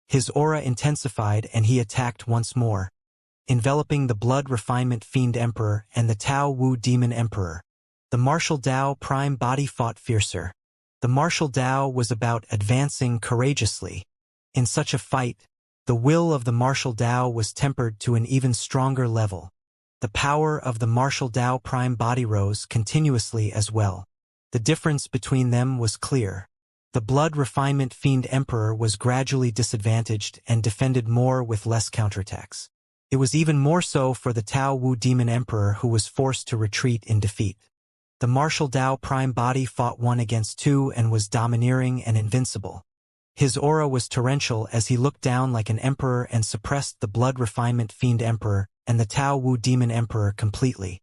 His aura intensified and he attacked once more, enveloping the blood refinement fiend emperor and the Tao Wu demon emperor. The martial Tao prime body fought fiercer. The martial Tao was about advancing courageously. In such a fight, the will of the martial Tao was tempered to an even stronger level. The power of the martial Tao prime body rose continuously as well. The difference between them was clear. The blood refinement fiend emperor was gradually disadvantaged and defended more with less counterattacks. It was even more so for the Tao Wu demon emperor who was forced to retreat in defeat. The martial Tao prime body fought 1 against 2 and was domineering and invincible. His aura was torrential as he looked down like an emperor and suppressed the blood refinement fiend emperor and the Tao Wu demon emperor completely.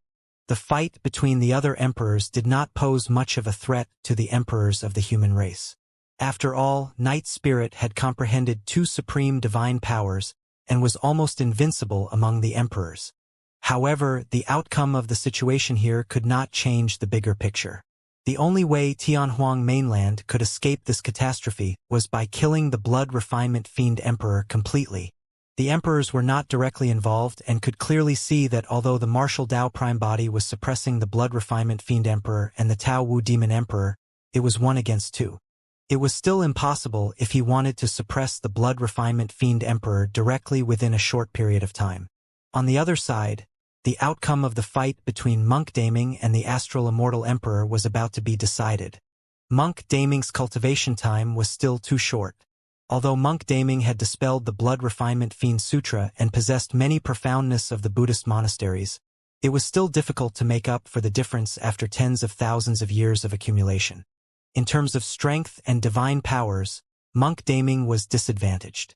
The fight between the other emperors did not pose much of a threat to the emperors of the human race. After all, Night Spirit had comprehended two supreme divine powers and was almost invincible among the emperors. However, the outcome of the situation here could not change the bigger picture. The only way Tianhuang mainland could escape this catastrophe was by killing the blood refinement fiend emperor completely. The emperors were not directly involved and could clearly see that although the martial Tao prime body was suppressing the blood refinement fiend emperor and the Tao Wu demon emperor, it was 1 against 2. It was still impossible if he wanted to suppress the blood refinement fiend emperor directly within a short period of time. On the other side, the outcome of the fight between Monk Daming and the astral immortal emperor was about to be decided. Monk Daming's cultivation time was still too short. Although Monk Daming had dispelled the blood refinement fiend sutra and possessed many profoundness of the Buddhist monasteries, it was still difficult to make up for the difference after tens of thousands of years of accumulation. In terms of strength and divine powers, Monk Daming was disadvantaged.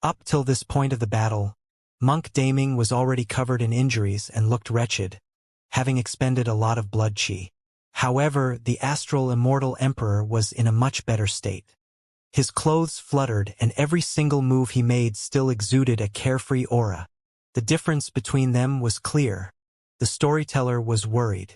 Up till this point of the battle, Monk Daming was already covered in injuries and looked wretched, having expended a lot of blood qi. However, the astral immortal emperor was in a much better state. His clothes fluttered and every single move he made still exuded a carefree aura. The difference between them was clear. The storyteller was worried.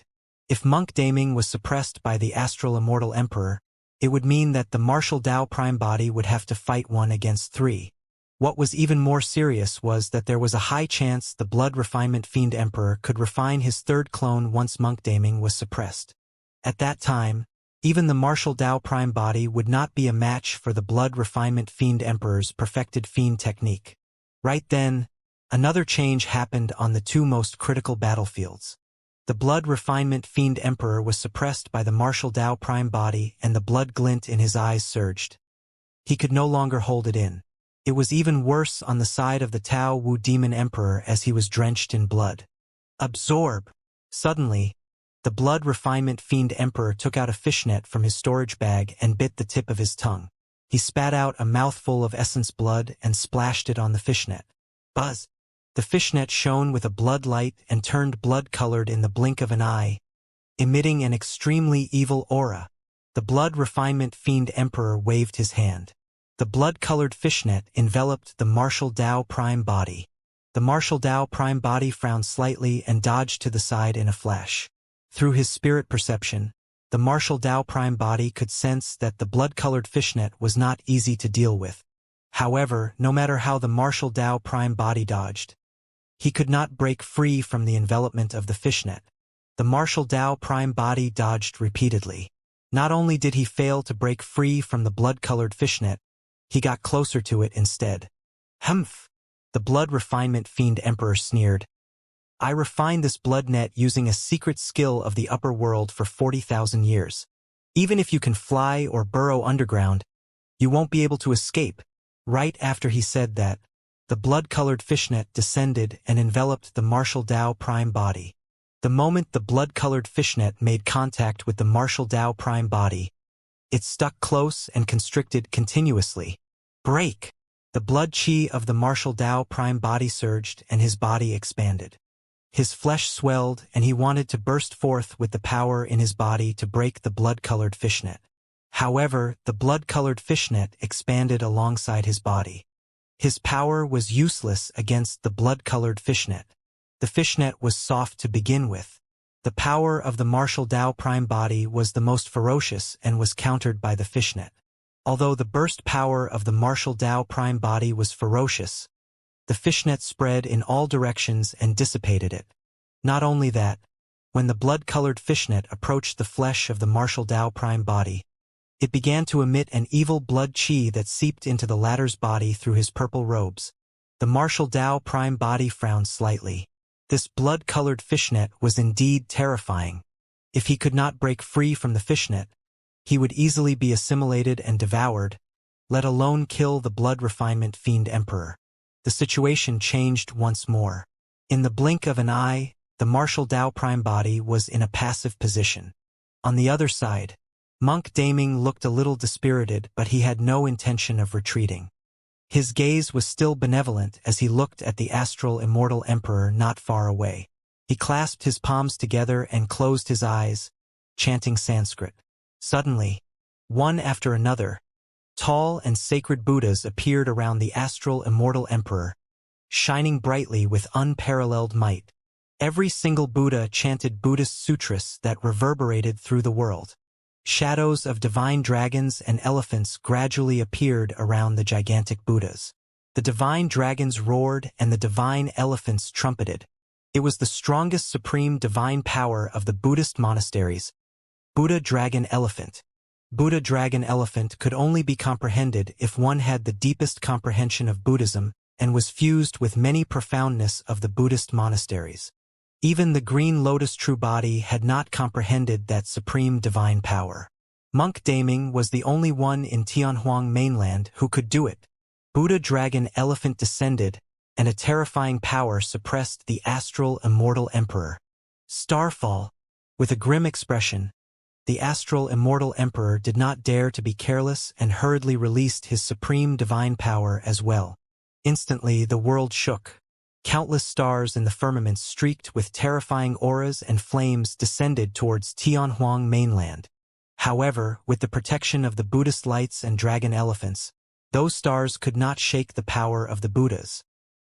If Monk Daming was suppressed by the astral immortal emperor, it would mean that the martial Tao prime body would have to fight 1 against 3. What was even more serious was that there was a high chance the blood refinement fiend emperor could refine his third clone once Monk Daming was suppressed. At that time, even the martial Tao prime body would not be a match for the blood refinement fiend emperor's perfected fiend technique. Right then, another change happened on the two most critical battlefields. The blood refinement fiend emperor was suppressed by the martial Tao prime body and the blood glint in his eyes surged. He could no longer hold it in. It was even worse on the side of the Tao Wu demon emperor as he was drenched in blood. Absorb! Suddenly, the blood refinement fiend emperor took out a fishnet from his storage bag and bit the tip of his tongue. He spat out a mouthful of essence blood and splashed it on the fishnet. Buzz! The fishnet shone with a blood light and turned blood-colored in the blink of an eye, emitting an extremely evil aura. The blood refinement fiend emperor waved his hand. The blood-colored fishnet enveloped the martial Tao prime body. The martial Tao prime body frowned slightly and dodged to the side in a flash. Through his spirit perception, the martial Tao prime body could sense that the blood-colored fishnet was not easy to deal with. However, no matter how the martial Tao prime body dodged, he could not break free from the envelopment of the fishnet. The martial Tao prime body dodged repeatedly. Not only did he fail to break free from the blood-colored fishnet, he got closer to it instead. Humph! The blood refinement fiend emperor sneered. I refined this blood net using a secret skill of the upper world for 40,000 years. Even if you can fly or burrow underground, you won't be able to escape. Right after he said that, the blood-colored fishnet descended and enveloped the martial Tao prime body. The moment the blood-colored fishnet made contact with the martial Tao prime body, it stuck close and constricted continuously. Break! The blood qi of the martial Tao prime body surged and his body expanded. His flesh swelled and he wanted to burst forth with the power in his body to break the blood-colored fishnet. However, the blood-colored fishnet expanded alongside his body. His power was useless against the blood-colored fishnet. The fishnet was soft to begin with. The power of the martial Tao prime body was the most ferocious and was countered by the fishnet. Although the burst power of the martial Tao prime body was ferocious, the fishnet spread in all directions and dissipated it. Not only that, when the blood-colored fishnet approached the flesh of the martial Tao prime body, it began to emit an evil blood qi that seeped into the latter's body through his purple robes. The martial Tao prime body frowned slightly. This blood-colored fishnet was indeed terrifying. If he could not break free from the fishnet, he would easily be assimilated and devoured, let alone kill the blood refinement fiend emperor. The situation changed once more. In the blink of an eye, the martial Tao prime body was in a passive position. On the other side, Monk Daming looked a little dispirited, but he had no intention of retreating. His gaze was still benevolent as he looked at the astral immortal emperor not far away. He clasped his palms together and closed his eyes, chanting Sanskrit. Suddenly, one after another, tall and sacred Buddhas appeared around the astral immortal emperor, shining brightly with unparalleled might. Every single Buddha chanted Buddhist sutras that reverberated through the world. Shadows of divine dragons and elephants gradually appeared around the gigantic Buddhas. The divine dragons roared and the divine elephants trumpeted. It was the strongest supreme divine power of the Buddhist monasteries. Buddha Dragon Elephant. Buddha Dragon Elephant could only be comprehended if one had the deepest comprehension of Buddhism and was fused with many profoundness of the Buddhist monasteries. Even the green lotus true body had not comprehended that supreme divine power. Monk Daming was the only one in Tianhuang mainland who could do it. Buddha Dragon Elephant descended, and a terrifying power suppressed the astral immortal emperor. Starfall. With a grim expression, the astral immortal emperor did not dare to be careless and hurriedly released his supreme divine power as well. Instantly the world shook. Countless stars in the firmament streaked with terrifying auras and flames descended towards Tianhuang mainland. However, with the protection of the Buddhist lights and dragon elephants, those stars could not shake the power of the Buddhas.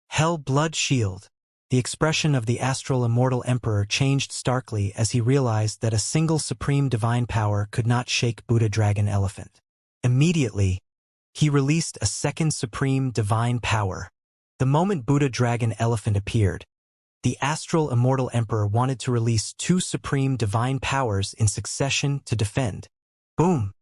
Hell Blood Shield. The expression of the astral immortal emperor changed starkly as he realized that a single supreme divine power could not shake Buddha Dragon Elephant. Immediately, he released a second supreme divine power. The moment Buddha Dragon Elephant appeared, the astral immortal emperor wanted to release two supreme divine powers in succession to defend. Boom!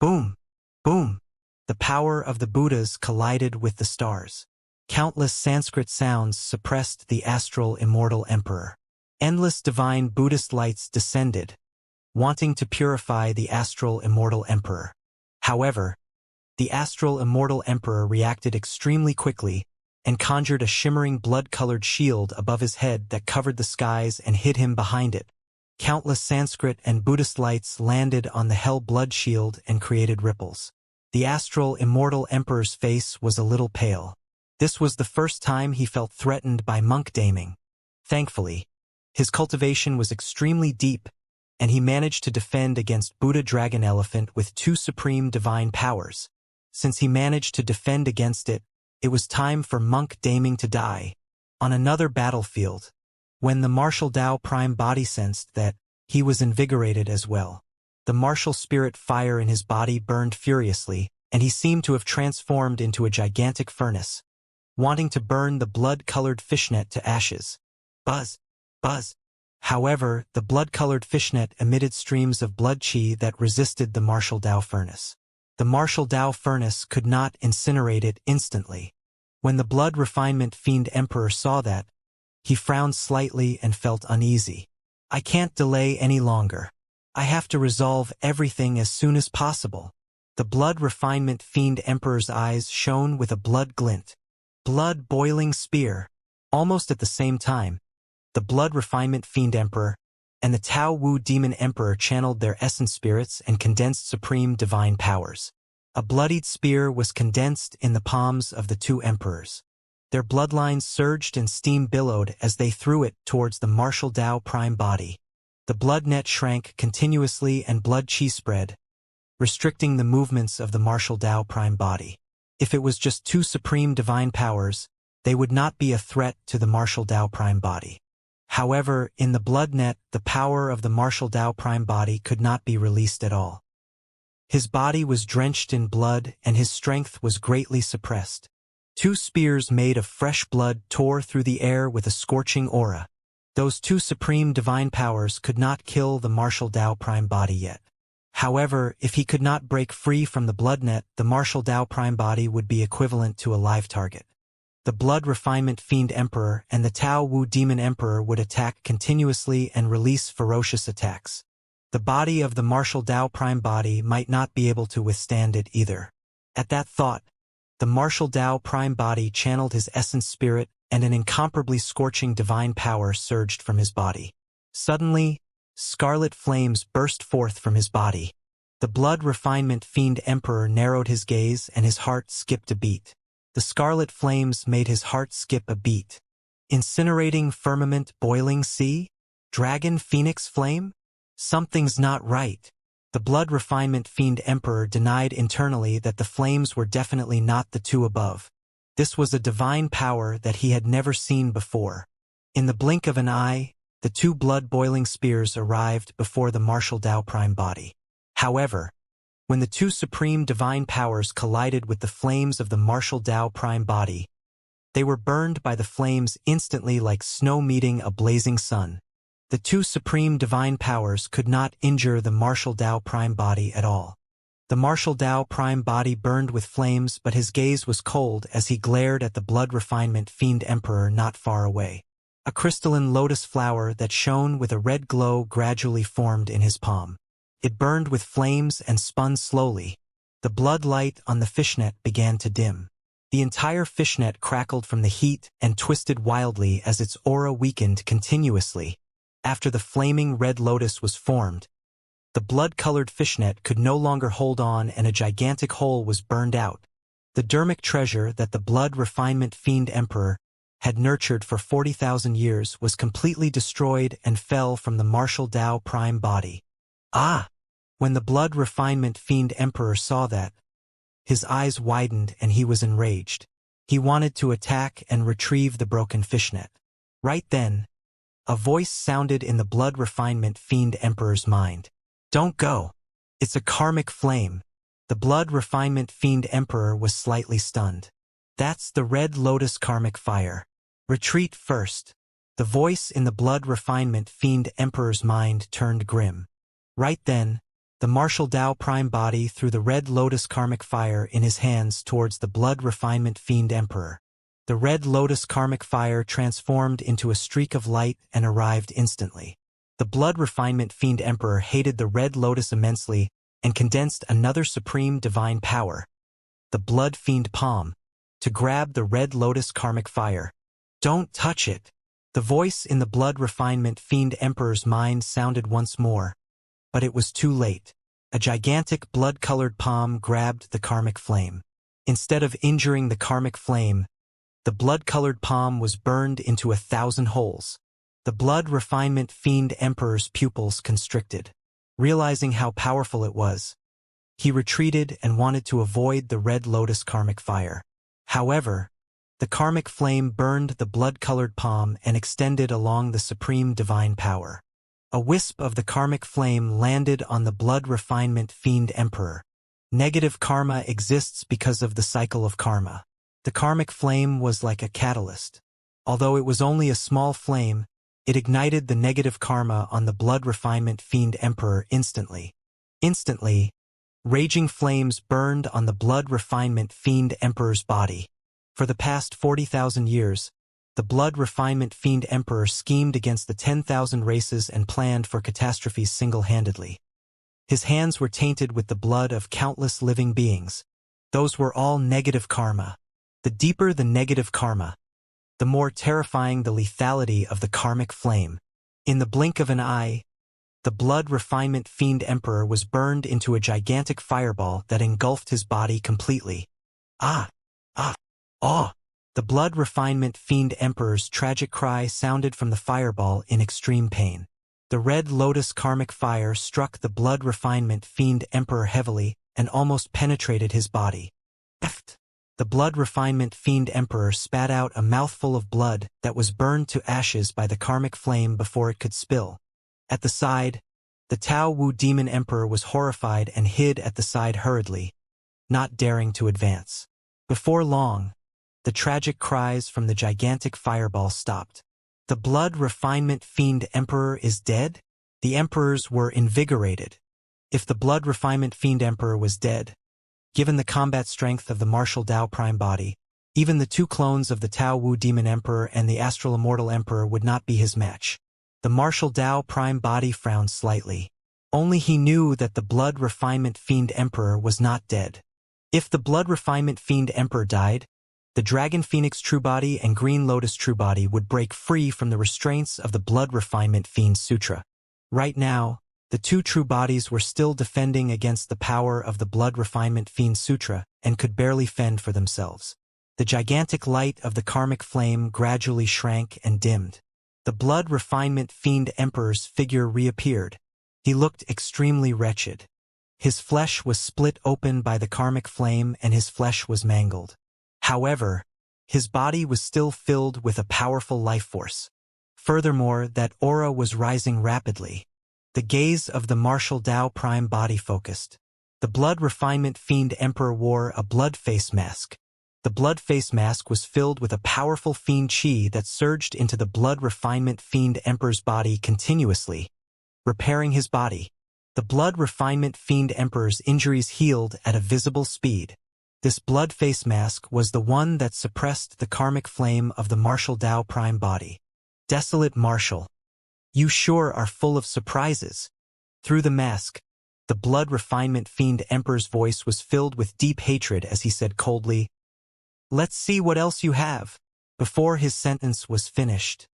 Boom! Boom! The power of the Buddhas collided with the stars. Countless Sanskrit sounds suppressed the astral immortal emperor. Endless divine Buddhist lights descended, wanting to purify the astral immortal emperor. However, the astral immortal emperor reacted extremely quickly and conjured a shimmering blood-colored shield above his head that covered the skies and hid him behind it. Countless Sanskrit and Buddhist lights landed on the hell blood shield and created ripples. The astral immortal emperor's face was a little pale. This was the first time he felt threatened by monk daming. Thankfully, his cultivation was extremely deep, and he managed to defend against Buddha Dragon Elephant with two supreme divine powers. Since he managed to defend against it, it was time for monk daming to die. On another battlefield, when the martial Tao Prime body sensed that, he was invigorated as well. The martial spirit fire in his body burned furiously, and he seemed to have transformed into a gigantic furnace, wanting to burn the blood-colored fishnet to ashes. Buzz! Buzz! However, the blood-colored fishnet emitted streams of blood chi that resisted the martial Tao furnace. The martial Tao furnace could not incinerate it instantly. When the blood refinement fiend emperor saw that, he frowned slightly and felt uneasy. I can't delay any longer. I have to resolve everything as soon as possible. The blood refinement fiend emperor's eyes shone with a blood glint. Blood-boiling spear. Almost at the same time, the blood refinement fiend emperor and the Tao Wu demon emperor channeled their essence spirits and condensed supreme divine powers. A bloodied spear was condensed in the palms of the two emperors. Their bloodlines surged and steam billowed as they threw it towards the martial Tao Prime body. The blood net shrank continuously and blood chi spread, restricting the movements of the martial Tao Prime body. If it was just two supreme divine powers, they would not be a threat to the martial Tao Prime body. However, in the blood net, the power of the martial Tao Prime body could not be released at all. His body was drenched in blood and his strength was greatly suppressed. Two spears made of fresh blood tore through the air with a scorching aura. Those two supreme divine powers could not kill the martial Tao Prime body yet. However, if he could not break free from the blood net, the martial Tao Prime body would be equivalent to a live target. The blood refinement fiend emperor and the Tao Wu demon emperor would attack continuously and release ferocious attacks. The body of the martial Tao Prime body might not be able to withstand it either. At that thought, the martial Tao Prime body channeled his essence spirit and an incomparably scorching divine power surged from his body. Suddenly, scarlet flames burst forth from his body. The blood refinement fiend emperor narrowed his gaze and his heart skipped a beat. The scarlet flames made his heart skip a beat. Incinerating firmament boiling sea? Dragon phoenix flame? Something's not right. The blood refinement fiend emperor denied internally that the flames were definitely not the two above. This was a divine power that he had never seen before. In the blink of an eye, the two blood-boiling spears arrived before the martial Tao prime body. However, when the two supreme divine powers collided with the flames of the martial Tao prime body, they were burned by the flames instantly like snow meeting a blazing sun. The two supreme divine powers could not injure the martial Tao prime body at all. The martial Tao prime body burned with flames, but his gaze was cold as he glared at the blood refinement fiend emperor not far away. A crystalline lotus flower that shone with a red glow gradually formed in his palm. It burned with flames and spun slowly. The blood light on the fishnet began to dim. The entire fishnet crackled from the heat and twisted wildly as its aura weakened continuously. After the flaming red lotus was formed, the blood-colored fishnet could no longer hold on and a gigantic hole was burned out. The dermic treasure that the blood refinement fiend emperor had nurtured for 40,000 years was completely destroyed and fell from the martial Tao prime body. Ah! When the blood refinement fiend emperor saw that, his eyes widened and he was enraged. He wanted to attack and retrieve the broken fishnet. Right then, a voice sounded in the blood refinement fiend emperor's mind. Don't go. It's a karmic flame. The blood refinement fiend emperor was slightly stunned. That's the red lotus karmic fire. Retreat first. The voice in the blood refinement fiend emperor's mind turned grim. Right then, the martial Tao prime body threw the red lotus karmic fire in his hands towards the blood refinement fiend emperor. The red lotus karmic fire transformed into a streak of light and arrived instantly. The blood refinement fiend emperor hated the red lotus immensely and condensed another supreme divine power, the blood fiend palm, to grab the red lotus karmic fire. Don't touch it. The voice in the blood refinement fiend emperor's mind sounded once more, but it was too late. A gigantic blood-colored palm grabbed the karmic flame. Instead of injuring the karmic flame, the blood-colored palm was burned into 1,000 holes. The blood refinement fiend emperor's pupils constricted. Realizing how powerful it was, he retreated and wanted to avoid the red lotus karmic fire. However, the karmic flame burned the blood-colored palm and extended along the supreme divine power. A wisp of the karmic flame landed on the blood refinement fiend emperor. Negative karma exists because of the cycle of karma. The karmic flame was like a catalyst. Although it was only a small flame, it ignited the negative karma on the blood refinement fiend emperor instantly. Instantly, raging flames burned on the blood refinement fiend emperor's body. For the past 40,000 years, the blood refinement fiend emperor schemed against the 10,000 races and planned for catastrophes single-handedly. His hands were tainted with the blood of countless living beings. Those were all negative karma. The deeper the negative karma, the more terrifying the lethality of the karmic flame. In the blink of an eye, the blood refinement fiend emperor was burned into a gigantic fireball that engulfed his body completely. Ah! Ah! Ah! The blood refinement fiend emperor's tragic cry sounded from the fireball in extreme pain. The red lotus karmic fire struck the blood refinement fiend emperor heavily and almost penetrated his body. The blood refinement fiend emperor spat out a mouthful of blood that was burned to ashes by the karmic flame before it could spill. At the side, the Tao Wu demon emperor was horrified and hid at the side hurriedly, not daring to advance. Before long, the tragic cries from the gigantic fireball stopped. The blood refinement fiend emperor is dead? The emperors were invigorated. If the blood refinement fiend emperor was dead, given the combat strength of the martial Tao prime body, even the two clones of the Tao Wu demon emperor and the astral immortal emperor would not be his match. The martial Tao prime body frowned slightly. Only he knew that the blood refinement fiend emperor was not dead. If the blood refinement fiend emperor died, the Dragon Phoenix True Body and Green Lotus True Body would break free from the restraints of the Blood Refinement Fiend Sutra. Right now, the two true bodies were still defending against the power of the Blood Refinement Fiend Sutra and could barely fend for themselves. The gigantic light of the karmic flame gradually shrank and dimmed. The blood refinement fiend emperor's figure reappeared. He looked extremely wretched. His flesh was split open by the karmic flame and his flesh was mangled. However, his body was still filled with a powerful life force. Furthermore, that aura was rising rapidly. The gaze of the martial Tao prime body focused. The blood refinement fiend emperor wore a blood face mask. The blood face mask was filled with a powerful fiend chi that surged into the blood refinement fiend emperor's body continuously, repairing his body. The blood refinement fiend emperor's injuries healed at a visible speed. This blood face mask was the one that suppressed the karmic flame of the martial Tao prime body. Desolate Martial. You sure are full of surprises. Through the mask, the blood refinement fiend emperor's voice was filled with deep hatred as he said coldly, "Let's see what else you have." Before his sentence was finished,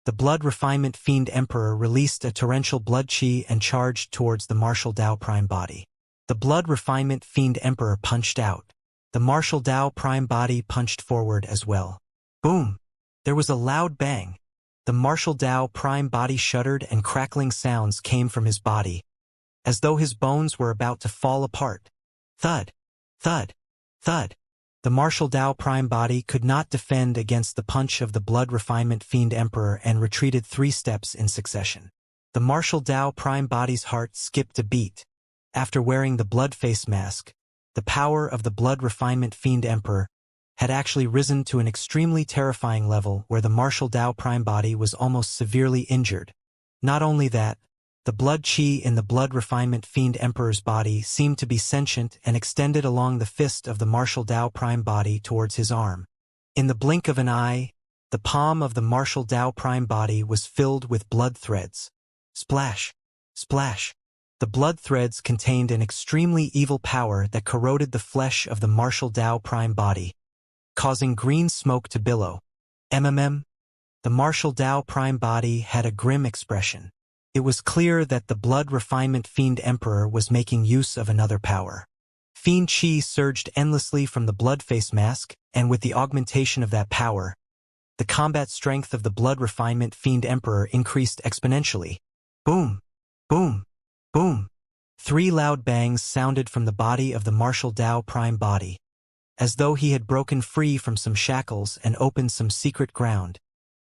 the blood refinement fiend emperor released a torrential blood chi and charged towards the martial Tao prime body. The blood refinement fiend emperor punched out. The martial Tao prime body punched forward as well. Boom! There was a loud bang. The martial Tao prime body shuddered and crackling sounds came from his body, as though his bones were about to fall apart. Thud! Thud! Thud! The martial Tao prime body could not defend against the punch of the blood refinement fiend emperor and retreated 3 steps in succession. The martial Tao prime body's heart skipped a beat. After wearing the blood face mask, the power of the blood refinement fiend emperor had actually risen to an extremely terrifying level where the martial Tao prime body was almost severely injured. Not only that, the blood chi in the blood refinement fiend emperor's body seemed to be sentient and extended along the fist of the martial Tao prime body towards his arm. In the blink of an eye, the palm of the martial Tao prime body was filled with blood threads. Splash! Splash! The blood threads contained an extremely evil power that corroded the flesh of the martial Tao prime body, causing green smoke to billow. The martial Tao prime body had a grim expression. It was clear that the blood refinement fiend emperor was making use of another power. Fiend chi surged endlessly from the blood face mask, and with the augmentation of that power, the combat strength of the blood refinement fiend emperor increased exponentially. Boom! Boom! Boom! 3 loud bangs sounded from the body of the martial Tao prime body, as though he had broken free from some shackles and opened some secret ground.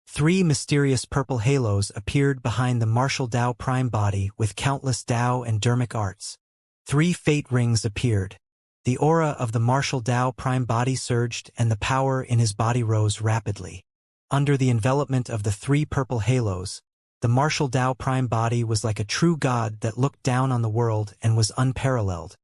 3 mysterious purple halos appeared behind the martial Tao prime body with countless Tao and dermic arts. 3 fate rings appeared. The aura of the martial Tao prime body surged and the power in his body rose rapidly. Under the envelopment of the 3 purple halos, the martial Tao prime body was like a true god that looked down on the world and was unparalleled.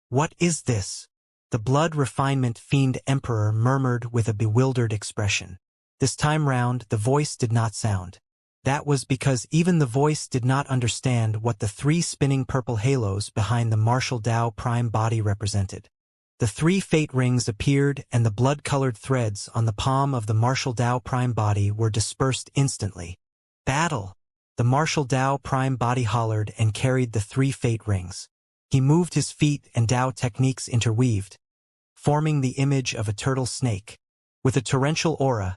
What is this? The blood refinement fiend emperor murmured with a bewildered expression. This time round, the voice did not sound. That was because even the voice did not understand what the 3 spinning purple halos behind the martial Tao prime body represented. The 3 fate rings appeared and the blood-colored threads on the palm of the martial Tao prime body were dispersed instantly. Battle! The martial Tao prime body hollered and carried the 3 fate rings. He moved his feet and Tao techniques interweaved, forming the image of a turtle snake. With a torrential aura,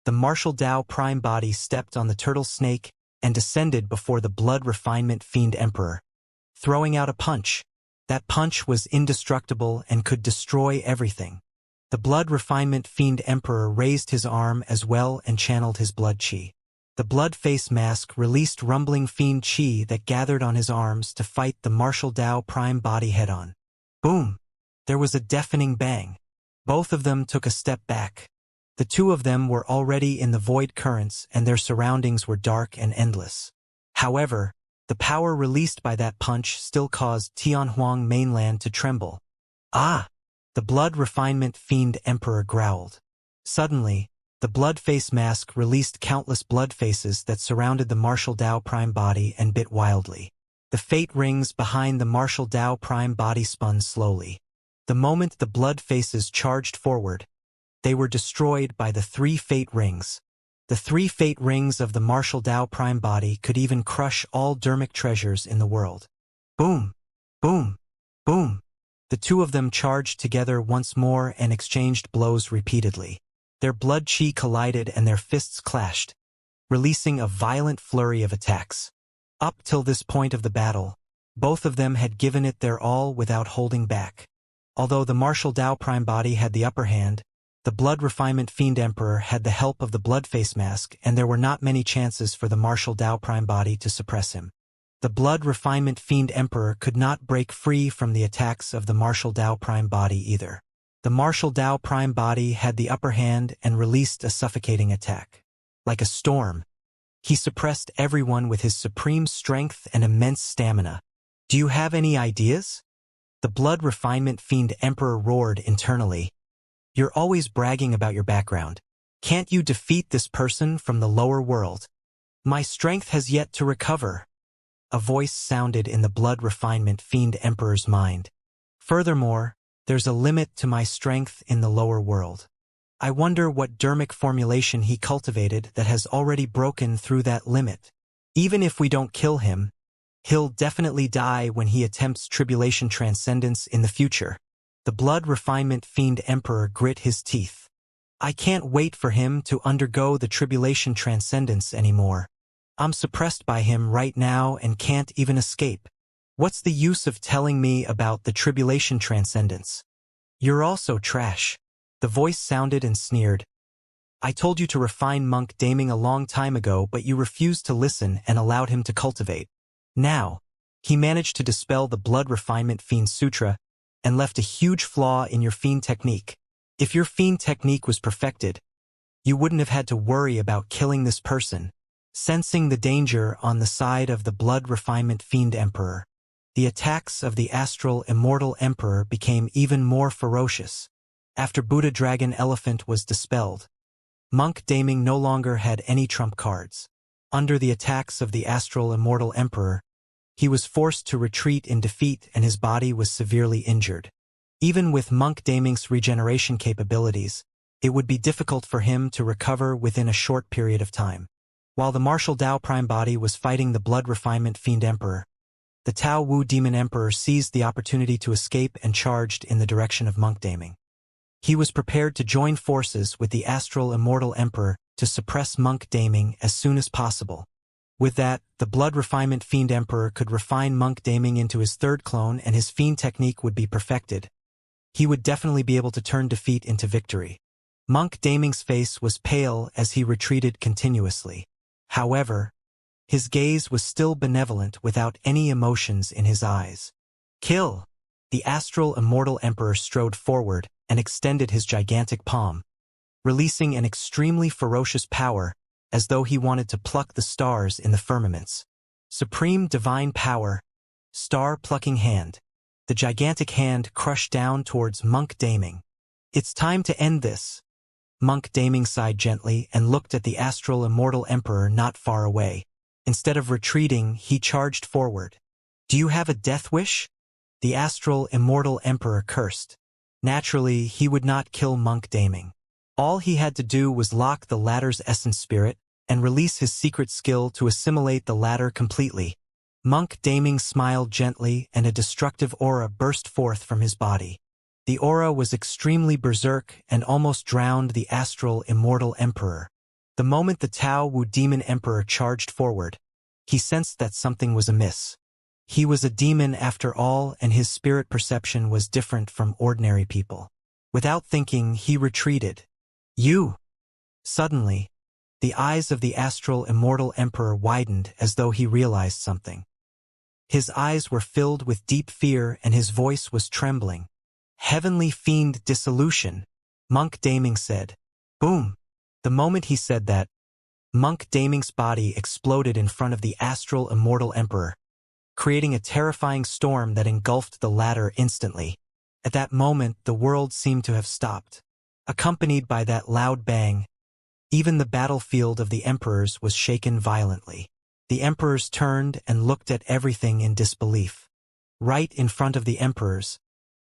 the martial Tao prime body stepped on the turtle snake and descended before the blood refinement fiend emperor, throwing out a punch. That punch was indestructible and could destroy everything. The blood refinement fiend emperor raised his arm as well and channeled his blood chi. The blood face mask released rumbling fiend chi that gathered on his arms to fight the martial Tao prime body head-on. Boom! There was a deafening bang. Both of them took a step back. The 2 of them were already in the void currents and their surroundings were dark and endless. However, the power released by that punch still caused Tianhuang mainland to tremble. Ah! The blood refinement fiend emperor growled. Suddenly, the blood face mask released countless blood faces that surrounded the martial Tao prime body and bit wildly. The fate rings behind the martial Tao prime body spun slowly. The moment the blood faces charged forward, they were destroyed by the 3 fate rings. The 3 fate rings of the martial Tao prime body could even crush all dermic treasures in the world. Boom! Boom! Boom! The two of them charged together once more and exchanged blows repeatedly. Their blood chi collided and their fists clashed, releasing a violent flurry of attacks. Up till this point of the battle, both of them had given it their all without holding back. Although the martial Dao Prime body had the upper hand, the Blood Refinement Fiend Emperor had the help of the Blood Face Mask, and there were not many chances for the martial Dao Prime body to suppress him. The Blood Refinement Fiend Emperor could not break free from the attacks of the martial Dao Prime body either. The martial Dao Prime body had the upper hand and released a suffocating attack. Like a storm, he suppressed everyone with his supreme strength and immense stamina. Do you have any ideas? The Blood Refinement Fiend Emperor roared internally. You're always bragging about your background. Can't you defeat this person from the lower world? My strength has yet to recover. A voice sounded in the Blood Refinement Fiend Emperor's mind. Furthermore, there's a limit to my strength in the lower world. I wonder what dermic formulation he cultivated that has already broken through that limit. Even if we don't kill him, he'll definitely die when he attempts tribulation transcendence in the future. The Blood Refinement Fiend Emperor grit his teeth. I can't wait for him to undergo the tribulation transcendence anymore. I'm suppressed by him right now and can't even escape. What's the use of telling me about the tribulation transcendence? You're also trash. The voice sounded and sneered. I told you to refine Monk Daming a long time ago, but you refused to listen and allowed him to cultivate. Now, he managed to dispel the Blood Refinement Fiend Sutra and left a huge flaw in your fiend technique. If your fiend technique was perfected, you wouldn't have had to worry about killing this person. Sensing the danger on the side of the Blood Refinement Fiend Emperor, the attacks of the Astral Immortal Emperor became even more ferocious. After Buddha Dragon Elephant was dispelled, Monk Daming no longer had any trump cards. Under the attacks of the Astral Immortal Emperor, he was forced to retreat in defeat and his body was severely injured. Even with Monk Daming's regeneration capabilities, it would be difficult for him to recover within a short period of time. While the martial Dao Prime body was fighting the Blood Refinement Fiend Emperor, the Tao Wu Demon Emperor seized the opportunity to escape and charged in the direction of Monk Daming. He was prepared to join forces with the Astral Immortal Emperor to suppress Monk Daming as soon as possible. With that, the Blood Refinement Fiend Emperor could refine Monk Daming into his third clone and his fiend technique would be perfected. He would definitely be able to turn defeat into victory. Monk Daming's face was pale as he retreated continuously. However, his gaze was still benevolent without any emotions in his eyes. Kill! The Astral Immortal Emperor strode forward and extended his gigantic palm, releasing an extremely ferocious power as though he wanted to pluck the stars in the firmaments. Supreme Divine Power, Star-Plucking Hand. The gigantic hand crushed down towards Monk Daming. It's time to end this. Monk Daming sighed gently and looked at the Astral Immortal Emperor not far away. Instead of retreating, he charged forward. Do you have a death wish? The Astral Immortal Emperor cursed. Naturally, he would not kill Monk Daming. All he had to do was lock the latter's essence spirit and release his secret skill to assimilate the latter completely. Monk Daming smiled gently and a destructive aura burst forth from his body. The aura was extremely berserk and almost drowned the Astral Immortal Emperor. The moment the Tao Wu Demon Emperor charged forward, he sensed that something was amiss. He was a demon after all, and his spirit perception was different from ordinary people. Without thinking, he retreated. You! Suddenly, the eyes of the Astral Immortal Emperor widened as though he realized something. His eyes were filled with deep fear and his voice was trembling. Heavenly Fiend Dissolution, Monk Daming said. Boom! The moment he said that, Monk Daming's body exploded in front of the Astral Immortal Emperor, creating a terrifying storm that engulfed the latter instantly. At that moment, the world seemed to have stopped. Accompanied by that loud bang, even the battlefield of the emperors was shaken violently. The emperors turned and looked at everything in disbelief. Right in front of the emperors,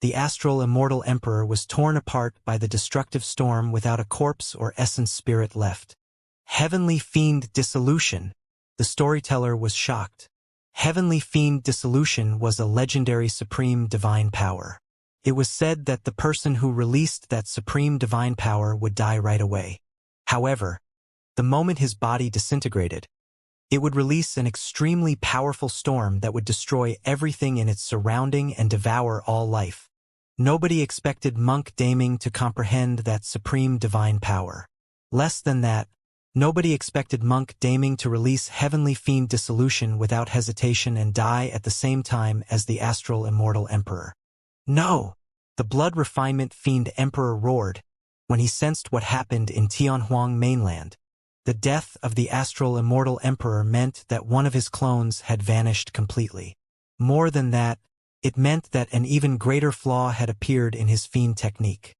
the Astral Immortal Emperor was torn apart by the destructive storm without a corpse or essence spirit left. Heavenly Fiend Dissolution! The storyteller was shocked. Heavenly Fiend Dissolution was a legendary supreme divine power. It was said that the person who released that supreme divine power would die right away. However, the moment his body disintegrated, it would release an extremely powerful storm that would destroy everything in its surrounding and devour all life. Nobody expected Monk Daming to comprehend that supreme divine power. Less than that, nobody expected Monk Daming to release heavenly fiend dissolution without hesitation and die at the same time as the astral immortal emperor. No! The blood refinement fiend emperor roared when he sensed what happened in Tianhuang mainland. The death of the astral immortal emperor meant that one of his clones had vanished completely. More than that, it meant that an even greater flaw had appeared in his fiend technique.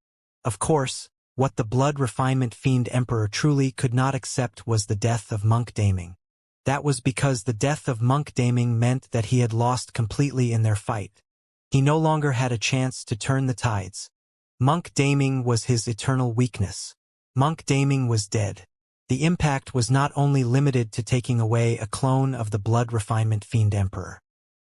Of course, what the blood refinement fiend emperor truly could not accept was the death of Monk Daming. That was because the death of Monk Daming meant that he had lost completely in their fight. He no longer had a chance to turn the tides. Monk Daming was his eternal weakness. Monk Daming was dead. The impact was not only limited to taking away a clone of the blood refinement fiend emperor.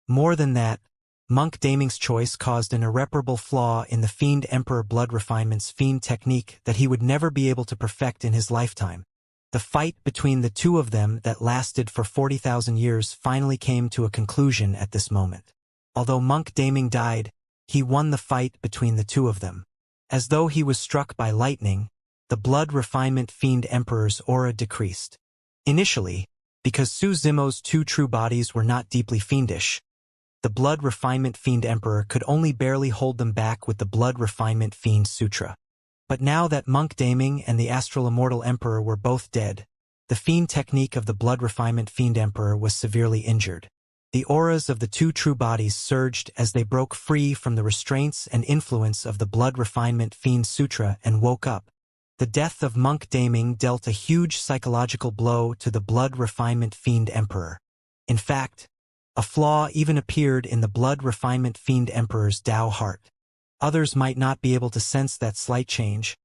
More than that, Monk Daming's choice caused an irreparable flaw in the fiend emperor blood refinement's fiend technique that he would never be able to perfect in his lifetime. The fight between the two of them that lasted for 40,000 years finally came to a conclusion at this moment. Although Monk Daming died, he won the fight between the two of them. As though he was struck by lightning, the blood refinement fiend emperor's aura decreased. Initially, because Su Zimo's two true bodies were not deeply fiendish, the blood refinement fiend emperor could only barely hold them back with the blood refinement fiend sutra. But now that Monk Daming and the astral immortal emperor were both dead, the fiend technique of the blood refinement fiend emperor was severely injured. The auras of the two true bodies surged as they broke free from the restraints and influence of the blood refinement fiend sutra and woke up. The death of Monk Daming dealt a huge psychological blow to the blood refinement fiend emperor. In fact, a flaw even appeared in the blood refinement fiend emperor's Tao heart. Others might not be able to sense that slight change,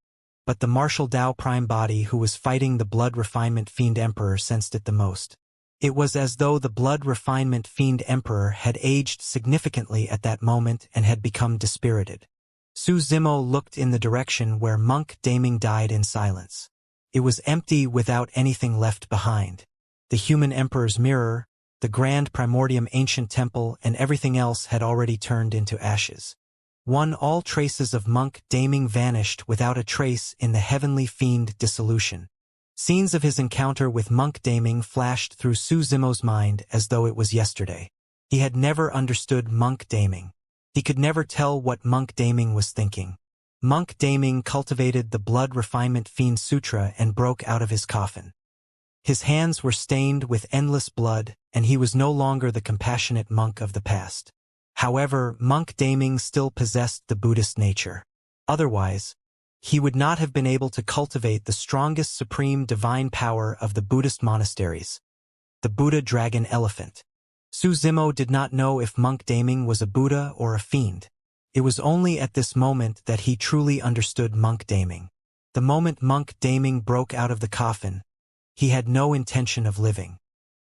but the martial Tao prime body who was fighting the blood refinement fiend emperor sensed it the most. It was as though the blood refinement fiend emperor had aged significantly at that moment and had become dispirited. Su Zimo looked in the direction where Monk Daming died in silence. It was empty without anything left behind. The human emperor's mirror, the grand primordium ancient temple, and everything else had already turned into ashes. All traces of Monk Daming vanished without a trace in the heavenly fiend dissolution. Scenes of his encounter with Monk Daming flashed through Su Zimo's mind as though it was yesterday. He had never understood Monk Daming. He could never tell what Monk Daming was thinking. Monk Daming cultivated the blood refinement fiend sutra and broke out of his coffin. His hands were stained with endless blood, and he was no longer the compassionate monk of the past. However, Monk Daming still possessed the Buddhist nature. Otherwise, he would not have been able to cultivate the strongest supreme divine power of the Buddhist monasteries, the Buddha dragon elephant. Su Zimo did not know if Monk Daming was a Buddha or a fiend. It was only at this moment that he truly understood Monk Daming. The moment Monk Daming broke out of the coffin, he had no intention of living.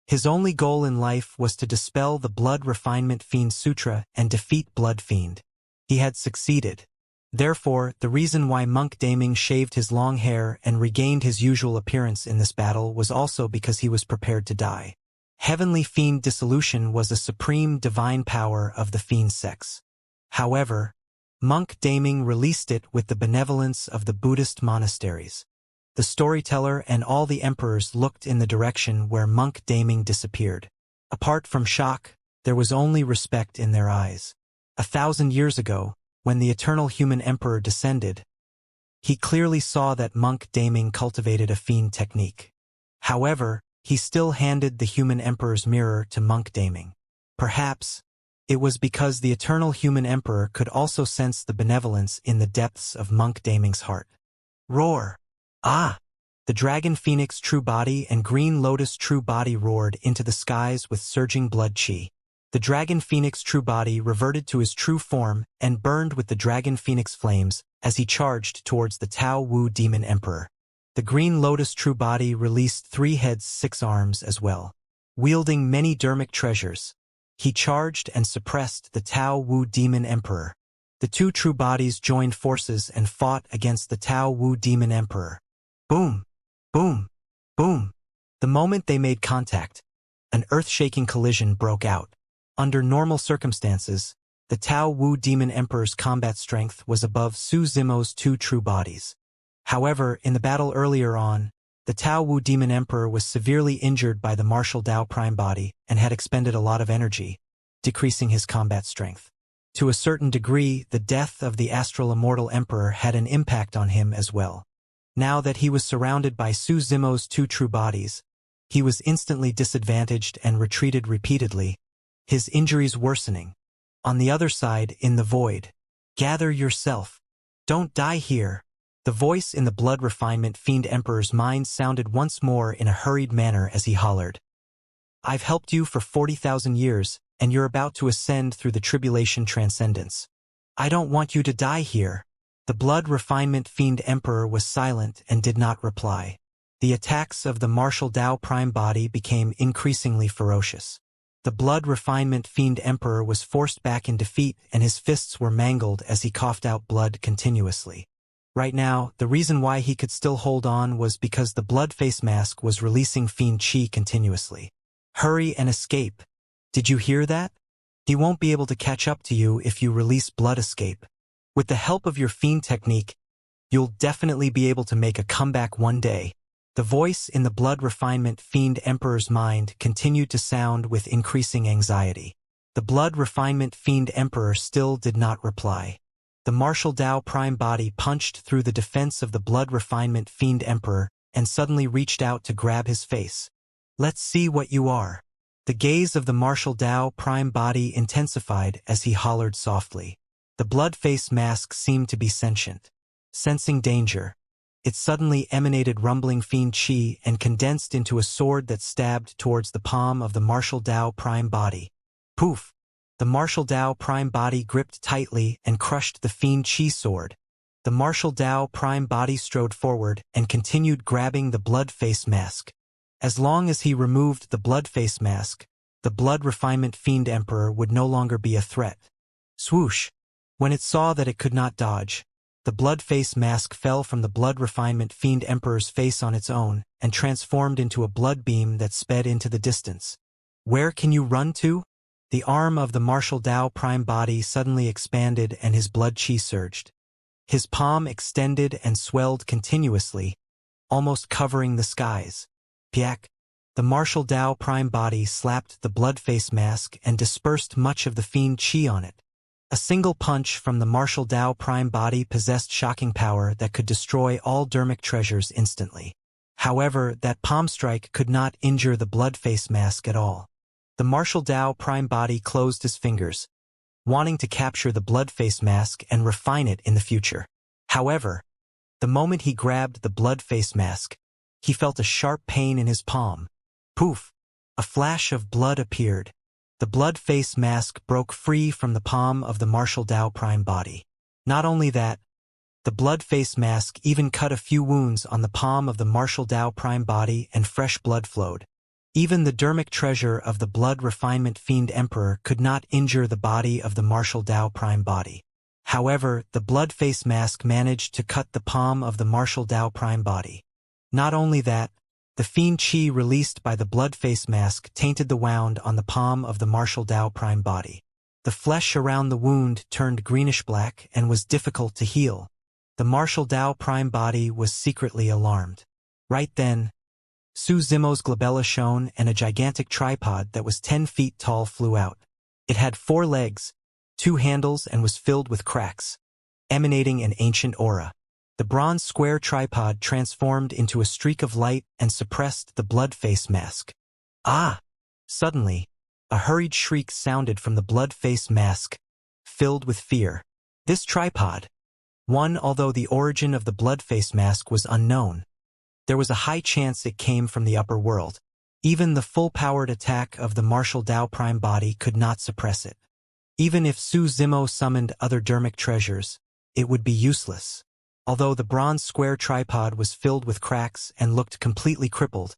His only goal in life was to dispel the blood refinement fiend sutra and defeat Blood Fiend. He had succeeded. Therefore, the reason why Monk Daming shaved his long hair and regained his usual appearance in this battle was also because he was prepared to die. Heavenly fiend dissolution was a supreme divine power of the fiend sex. However, Monk Daming released it with the benevolence of the Buddhist monasteries. The storyteller and all the emperors looked in the direction where Monk Daming disappeared. Apart from shock, there was only respect in their eyes. 1,000 years ago, when the eternal human emperor descended, he clearly saw that Monk Daming cultivated a fiend technique. However, he still handed the human emperor's mirror to Monk Daming. Perhaps, it was because the eternal human emperor could also sense the benevolence in the depths of Monk Daming's heart. Roar! Ah! The dragon phoenix true body and green lotus true body roared into the skies with surging blood chi. The dragon phoenix true body reverted to his true form and burned with the dragon phoenix flames as he charged towards the Tao Wu demon emperor. The green lotus true body released 3 heads 6 arms as well. Wielding many dermic treasures, he charged and suppressed the Tao Wu demon emperor. The two true bodies joined forces and fought against the Tao Wu Demon Emperor. Boom! Boom! Boom! The moment they made contact, an earth-shaking collision broke out. Under normal circumstances, the Tao Wu Demon Emperor's combat strength was above Su Zimo's two true bodies. However, in the battle earlier on, the Tao Wu Demon Emperor was severely injured by the martial Tao Prime body and had expended a lot of energy, decreasing his combat strength. To a certain degree, the death of the astral immortal emperor had an impact on him as well. Now that he was surrounded by Su Zimo's two true bodies, he was instantly disadvantaged and retreated repeatedly, his injuries worsening. On the other side, in the void, "Gather yourself. Don't die here." The voice in the blood refinement fiend emperor's mind sounded once more in a hurried manner as he hollered. "I've helped you for 40,000 years, and you're about to ascend through the tribulation transcendence. I don't want you to die here." The blood refinement fiend emperor was silent and did not reply. The attacks of the martial Tao Prime body became increasingly ferocious. The blood refinement fiend emperor was forced back in defeat and his fists were mangled as he coughed out blood continuously. Right now, the reason why he could still hold on was because the blood face mask was releasing fiend chi continuously. "Hurry and escape. Did you hear that? He won't be able to catch up to you if you release blood escape. With the help of your fiend technique, you'll definitely be able to make a comeback one day." The voice in the blood refinement fiend emperor's mind continued to sound with increasing anxiety. The blood refinement fiend emperor still did not reply. The martial Tao Prime body punched through the defense of the blood refinement fiend emperor and suddenly reached out to grab his face. "Let's see what you are." The gaze of the martial Tao Prime body intensified as he hollered softly. The blood face mask seemed to be sentient. Sensing danger, it suddenly emanated rumbling fiend chi and condensed into a sword that stabbed towards the palm of the martial Tao Prime body. Poof! The martial Tao Prime body gripped tightly and crushed the fiend chi sword. The martial Tao Prime body strode forward and continued grabbing the blood face mask. As long as he removed the blood face mask, the blood refinement fiend emperor would no longer be a threat. Swoosh! When it saw that it could not dodge, the blood face mask fell from the blood refinement fiend emperor's face on its own and transformed into a blood beam that sped into the distance. "Where can you run to?" The arm of the martial Tao Prime body suddenly expanded and his blood chi surged. His palm extended and swelled continuously, almost covering the skies. Piak! The martial Tao Prime body slapped the blood face mask and dispersed much of the fiend chi on it. A single punch from the martial Tao Prime body possessed shocking power that could destroy all dermic treasures instantly. However, that palm strike could not injure the blood face mask at all. The martial Tao Prime body closed his fingers, wanting to capture the blood face mask and refine it in the future. However, the moment he grabbed the blood face mask, he felt a sharp pain in his palm. Poof! A flash of blood appeared. The blood face mask broke free from the palm of the martial Tao Prime body. Not only that, the blood face mask even cut a few wounds on the palm of the martial Tao Prime body and fresh blood flowed. Even the dermic treasure of the blood refinement fiend emperor could not injure the body of the martial Tao Prime body. However, the blood face mask managed to cut the palm of the martial Tao Prime body. Not only that, the fiend chi released by the blood face mask tainted the wound on the palm of the martial Tao Prime body. The flesh around the wound turned greenish-black and was difficult to heal. The martial Tao Prime body was secretly alarmed. Right then, Su Zimo's glabella shone and a gigantic tripod that was 10 feet tall flew out. It had 4 legs, 2 handles and was filled with cracks, emanating an ancient aura. The bronze square tripod transformed into a streak of light and suppressed the blood face mask. Ah! Suddenly, a hurried shriek sounded from the blood face mask, filled with fear. This tripod, although the origin of the blood face mask was unknown, there was a high chance it came from the upper world. Even the full-powered attack of the martial Tao Prime body could not suppress it. Even if Su Zimo summoned other dermic treasures, it would be useless. Although the bronze square tripod was filled with cracks and looked completely crippled,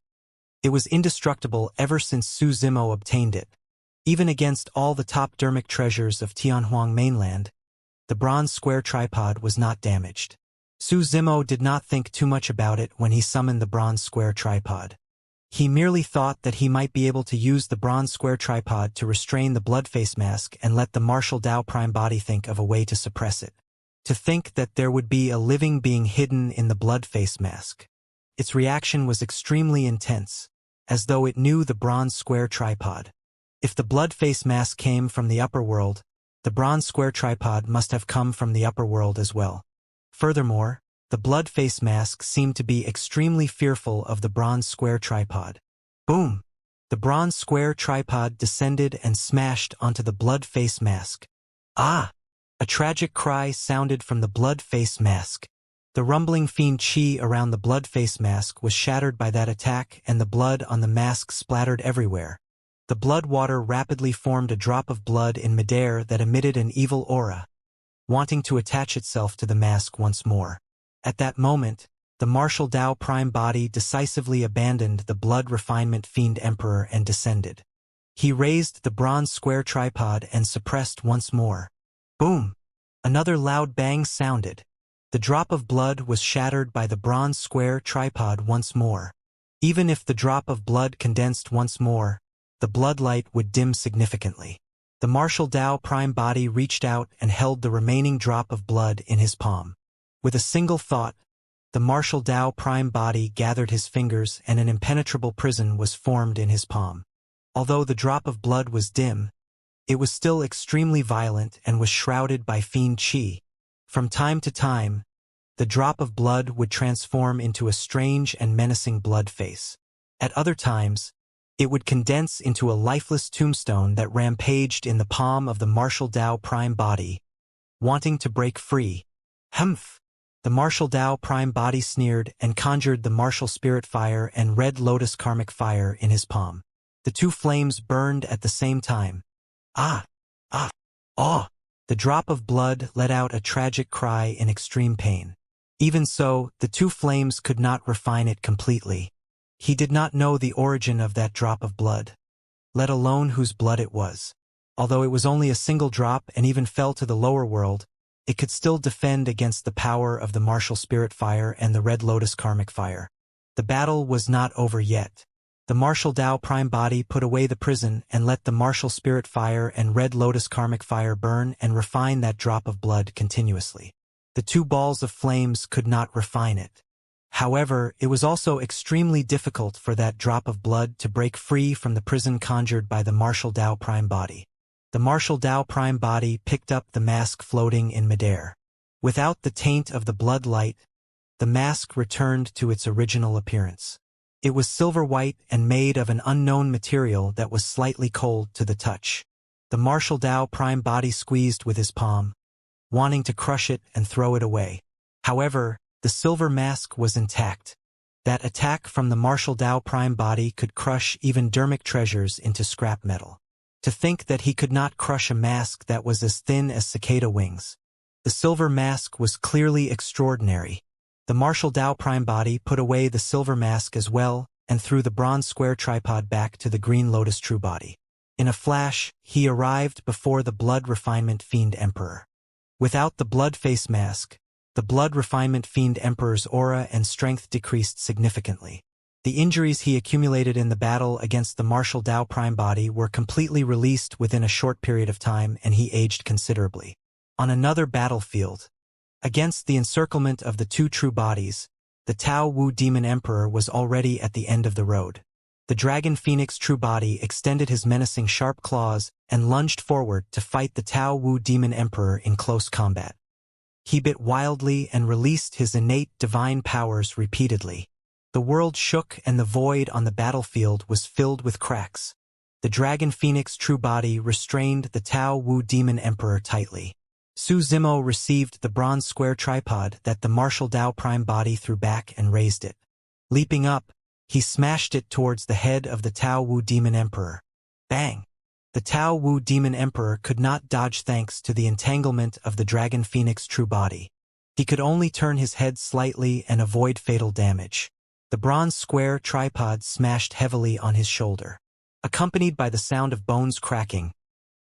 it was indestructible ever since Su Zimo obtained it. Even against all the top dermic treasures of Tianhuang mainland, The bronze square tripod was not damaged. Su Zimo did not think too much about it when he summoned the bronze square tripod. He merely thought that he might be able to use the bronze square tripod to restrain the blood face mask and let the martial Tao prime body think of a way to suppress it. To think that there would be a living being hidden in the blood face mask. Its reaction was extremely intense, as though it knew the bronze square tripod. If the blood face mask came from the upper world, the bronze square tripod must have come from the upper world as well. Furthermore, the blood face mask seemed to be extremely fearful of the bronze square tripod. Boom! The bronze square tripod descended and smashed onto the blood face mask. Ah! A tragic cry sounded from the blood face mask. The rumbling fiend chi around the blood face mask was shattered by that attack, and the blood on the mask splattered everywhere. The blood water rapidly formed a drop of blood in midair that emitted an evil aura, wanting to attach itself to the mask once more. At that moment, the martial Tao prime body decisively abandoned the blood refinement fiend emperor and descended. He raised the bronze square tripod and suppressed once more. Boom! Another loud bang sounded. The drop of blood was shattered by the bronze square tripod once more. Even if the drop of blood condensed once more, the blood light would dim significantly. The martial Tao prime body reached out and held the remaining drop of blood in his palm. With a single thought, the martial Tao prime body gathered his fingers and an impenetrable prison was formed in his palm. Although the drop of blood was dim, it was still extremely violent and was shrouded by fiend chi. From time to time, the drop of blood would transform into a strange and menacing blood face. At other times, it would condense into a lifeless tombstone that rampaged in the palm of the martial Tao prime body, wanting to break free. Humph! The martial Tao prime body sneered and conjured the martial spirit fire and red lotus karmic fire in his palm. The two flames burned at the same time. Ah! Ah! Ah! The drop of blood let out a tragic cry in extreme pain. Even so, the two flames could not refine it completely. He did not know the origin of that drop of blood, let alone whose blood it was. Although it was only a single drop and even fell to the lower world, it could still defend against the power of the martial spirit fire and the red lotus karmic fire. The battle was not over yet. The martial Tao prime body put away the prison and let the martial spirit fire and red lotus karmic fire burn and refine that drop of blood continuously. The two balls of flames could not refine it. However, it was also extremely difficult for that drop of blood to break free from the prison conjured by the martial Tao prime body. The martial Tao prime body picked up the mask floating in midair. Without the taint of the blood light, the mask returned to its original appearance. It was silver white and made of an unknown material that was slightly cold to the touch. The martial Tao prime body squeezed with his palm, wanting to crush it and throw it away. However, the silver mask was intact. That attack from the martial Tao prime body could crush even dermic treasures into scrap metal. To think that he could not crush a mask that was as thin as cicada wings. The silver mask was clearly extraordinary. The martial Tao prime body put away the silver mask as well and threw the bronze square tripod back to the green lotus true body. In a flash, he arrived before the blood refinement fiend emperor. Without the blood face mask, the blood refinement fiend emperor's aura and strength decreased significantly. The injuries he accumulated in the battle against the martial Tao prime body were completely released within a short period of time, and he aged considerably. On another battlefield, against the encirclement of the two true bodies, the Tao Wu demon emperor was already at the end of the road. The dragon phoenix true body extended his menacing sharp claws and lunged forward to fight the Tao Wu demon emperor in close combat. He bit wildly and released his innate divine powers repeatedly. The world shook and the void on the battlefield was filled with cracks. The dragon phoenix true body restrained the Tao Wu demon emperor tightly. Su Zimo received the bronze square tripod that the martial Tao prime body threw back and raised it. Leaping up, he smashed it towards the head of the Tao Wu demon emperor. Bang! The Tao Wu demon emperor could not dodge thanks to the entanglement of the dragon phoenix true body. He could only turn his head slightly and avoid fatal damage. The bronze square tripod smashed heavily on his shoulder. Accompanied by the sound of bones cracking,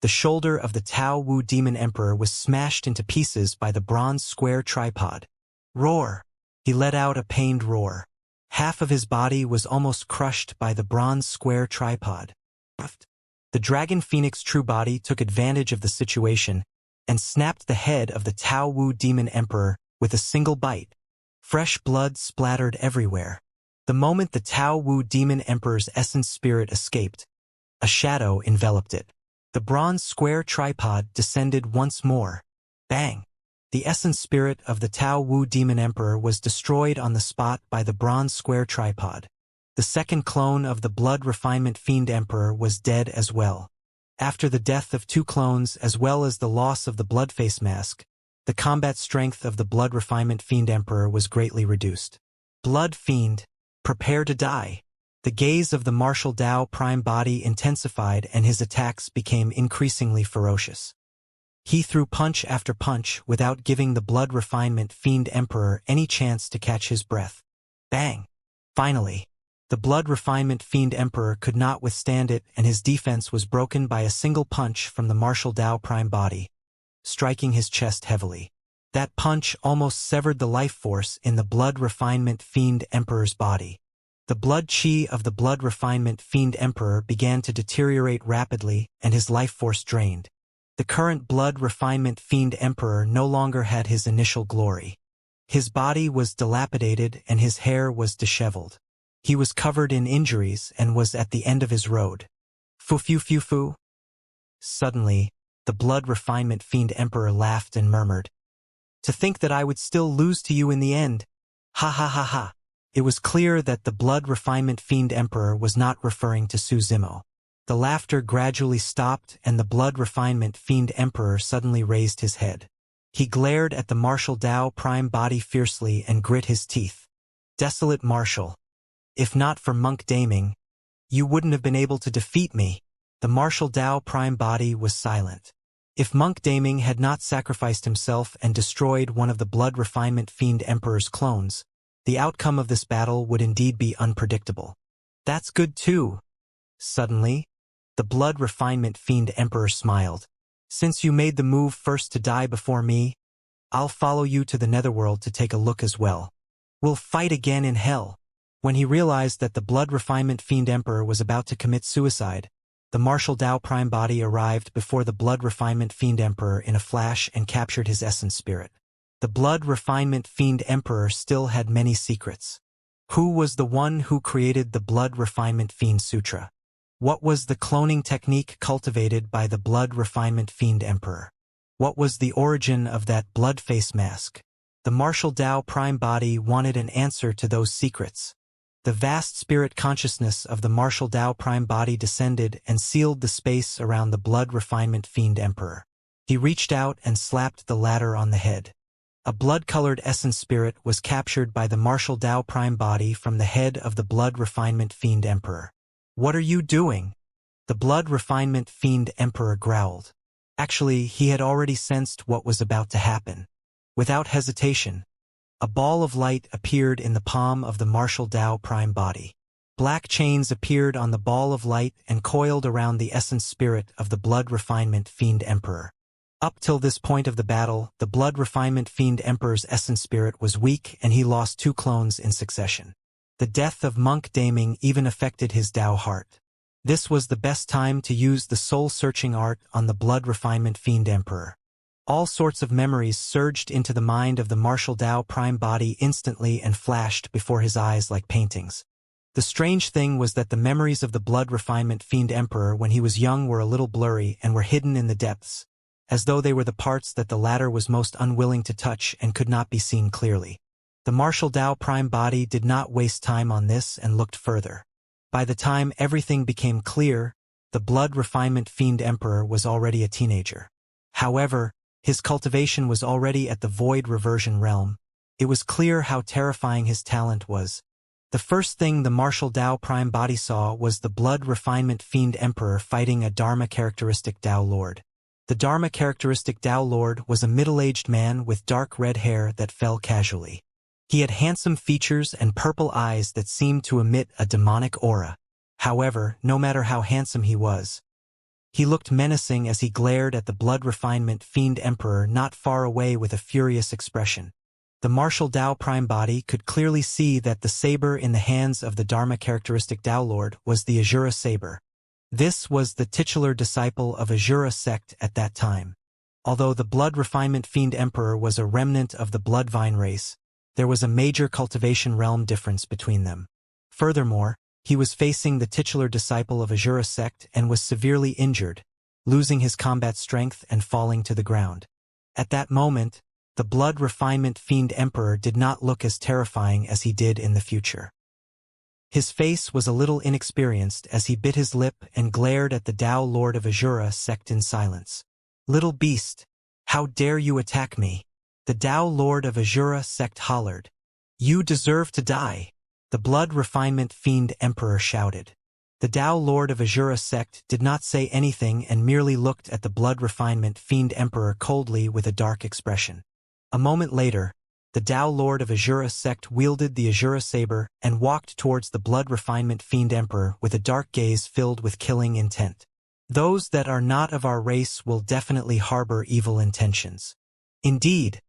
The shoulder of the Tao Wu Demon Emperor was smashed into pieces by the bronze square tripod. Roar! He let out a pained roar. Half of his body was almost crushed by the bronze square tripod. The Dragon Phoenix True Body took advantage of the situation and snapped the head of the Tao Wu Demon Emperor with a single bite. Fresh blood splattered everywhere. The moment the Tao Wu Demon Emperor's essence spirit escaped, a shadow enveloped it. The bronze square tripod descended once more. Bang! The essence spirit of the Tao Wu Demon Emperor was destroyed on the spot by the bronze square tripod. The second clone of the Blood Refinement Fiend Emperor was dead as well. After the death of two clones as well as the loss of the Bloodface mask, the combat strength of the Blood Refinement Fiend Emperor was greatly reduced. Blood Fiend, prepare to die. The gaze of the martial Dao Prime Body intensified and his attacks became increasingly ferocious. He threw punch after punch without giving the Blood Refinement Fiend Emperor any chance to catch his breath. Bang! Finally, the Blood Refinement Fiend Emperor could not withstand it and his defense was broken by a single punch from the martial Dao Prime Body, striking his chest heavily. That punch almost severed the life force in the Blood Refinement Fiend Emperor's body. The blood chi of the Blood Refinement Fiend Emperor began to deteriorate rapidly and his life force drained. The current Blood Refinement Fiend Emperor no longer had his initial glory. His body was dilapidated and his hair was disheveled. He was covered in injuries and was at the end of his road. Fu. Suddenly, the Blood Refinement Fiend Emperor laughed and murmured, "To think that I would still lose to you in the end. Ha ha ha ha." It was clear that the Blood Refinement Fiend Emperor was not referring to Su Zimo. The laughter gradually stopped and the Blood Refinement Fiend Emperor suddenly raised his head. He glared at the martial Dao Prime Body fiercely and grit his teeth. "Desolate Marshal. If not for Monk Daming, you wouldn't have been able to defeat me." The martial Dao Prime Body was silent. If Monk Daming had not sacrificed himself and destroyed one of the Blood Refinement Fiend Emperor's clones, the outcome of this battle would indeed be unpredictable. "That's good too." Suddenly, the Blood Refinement Fiend Emperor smiled. "Since you made the move first to die before me, I'll follow you to the Netherworld to take a look as well. We'll fight again in hell." When he realized that the Blood Refinement Fiend Emperor was about to commit suicide, the martial Dao Prime Body arrived before the Blood Refinement Fiend Emperor in a flash and captured his essence spirit. The Blood Refinement Fiend Emperor still had many secrets. Who was the one who created the Blood Refinement Fiend Sutra? What was the cloning technique cultivated by the Blood Refinement Fiend Emperor? What was the origin of that Bloodface mask? The martial Dao Prime Body wanted an answer to those secrets. The vast spirit consciousness of the martial Dao Prime Body descended and sealed the space around the Blood Refinement Fiend Emperor. He reached out and slapped the latter on the head. A blood-colored essence spirit was captured by the martial Dao Prime Body from the head of the Blood Refinement Fiend Emperor. "What are you doing?" The Blood Refinement Fiend Emperor growled. Actually, he had already sensed what was about to happen. Without hesitation, a ball of light appeared in the palm of the martial Dao Prime Body. Black chains appeared on the ball of light and coiled around the essence spirit of the Blood Refinement Fiend Emperor. Up till this point of the battle, the Blood Refinement Fiend Emperor's essence spirit was weak and he lost two clones in succession. The death of Monk Daming even affected his Dao heart. This was the best time to use the soul-searching art on the Blood Refinement Fiend Emperor. All sorts of memories surged into the mind of the martial Dao Prime Body instantly and flashed before his eyes like paintings. The strange thing was that the memories of the Blood Refinement Fiend Emperor when he was young were a little blurry and were hidden in the depths, as though they were the parts that the latter was most unwilling to touch and could not be seen clearly. The martial Dao Prime Body did not waste time on this and looked further. By the time everything became clear, the Blood Refinement Fiend Emperor was already a teenager. However, his cultivation was already at the void reversion realm. It was clear how terrifying his talent was. The first thing the martial Dao Prime Body saw was the Blood Refinement Fiend Emperor fighting a Dharma characteristic Dao Lord. The Dharma characteristic Dao Lord was a middle-aged man with dark red hair that fell casually. He had handsome features and purple eyes that seemed to emit a demonic aura. However, no matter how handsome he was, He looked menacing as he glared at the blood refinement fiend emperor not far away with a furious expression. The martial Tao prime body could clearly see that the saber in the hands of the Dharma characteristic Tao Lord was the Asura saber. This was the titular disciple of Asura sect at that time. Although the blood refinement fiend emperor was a remnant of the blood vine race, there was a major cultivation realm difference between them. Furthermore, he was facing the titular disciple of Asura sect and was severely injured, losing his combat strength and falling to the ground. At that moment, the blood refinement fiend emperor did not look as terrifying as he did in the future. His face was a little inexperienced as he bit his lip and glared at the Tao Lord of Asura sect in silence. "Little beast, how dare you attack me?" The Tao Lord of Asura sect hollered. "You deserve to die," the blood refinement fiend emperor shouted. The Tao Lord of Asura sect did not say anything and merely looked at the blood refinement fiend emperor coldly with a dark expression. A moment later, the Tao Lord of Asura sect wielded the Asura saber and walked towards the blood refinement fiend emperor with a dark gaze filled with killing intent. "Those that are not of our race will definitely harbor evil intentions. Indeed,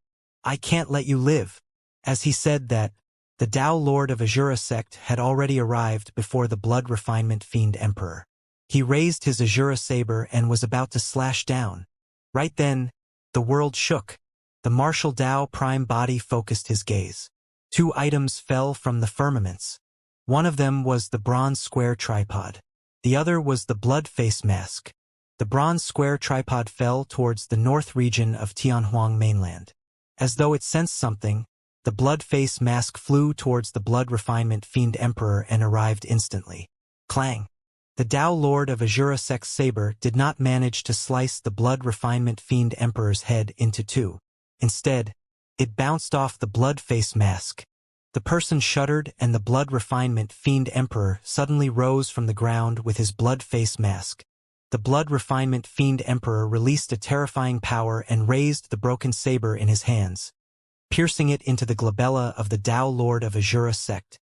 I can't let you live." As he said that, the Tao Lord of Asura sect had already arrived before the blood refinement fiend emperor. He raised his Asura saber and was about to slash down. Right then, the world shook. The martial Tao prime body focused his gaze. Two items fell from the firmaments. One of them was the bronze square tripod. The other was the blood face mask. The bronze square tripod fell towards the north region of Tianhuang mainland. As though it sensed something, the blood face mask flew towards the blood refinement fiend emperor and arrived instantly. Clang! The Tao Lord of Asura sect's saber did not manage to slice the blood refinement fiend emperor's head into two. Instead, it bounced off the blood face mask. The person shuddered and the blood refinement fiend emperor suddenly rose from the ground with his blood face mask. The blood refinement fiend emperor released a terrifying power and raised the broken saber in his hands, piercing it into the glabella of the Tao Lord of Asura sect.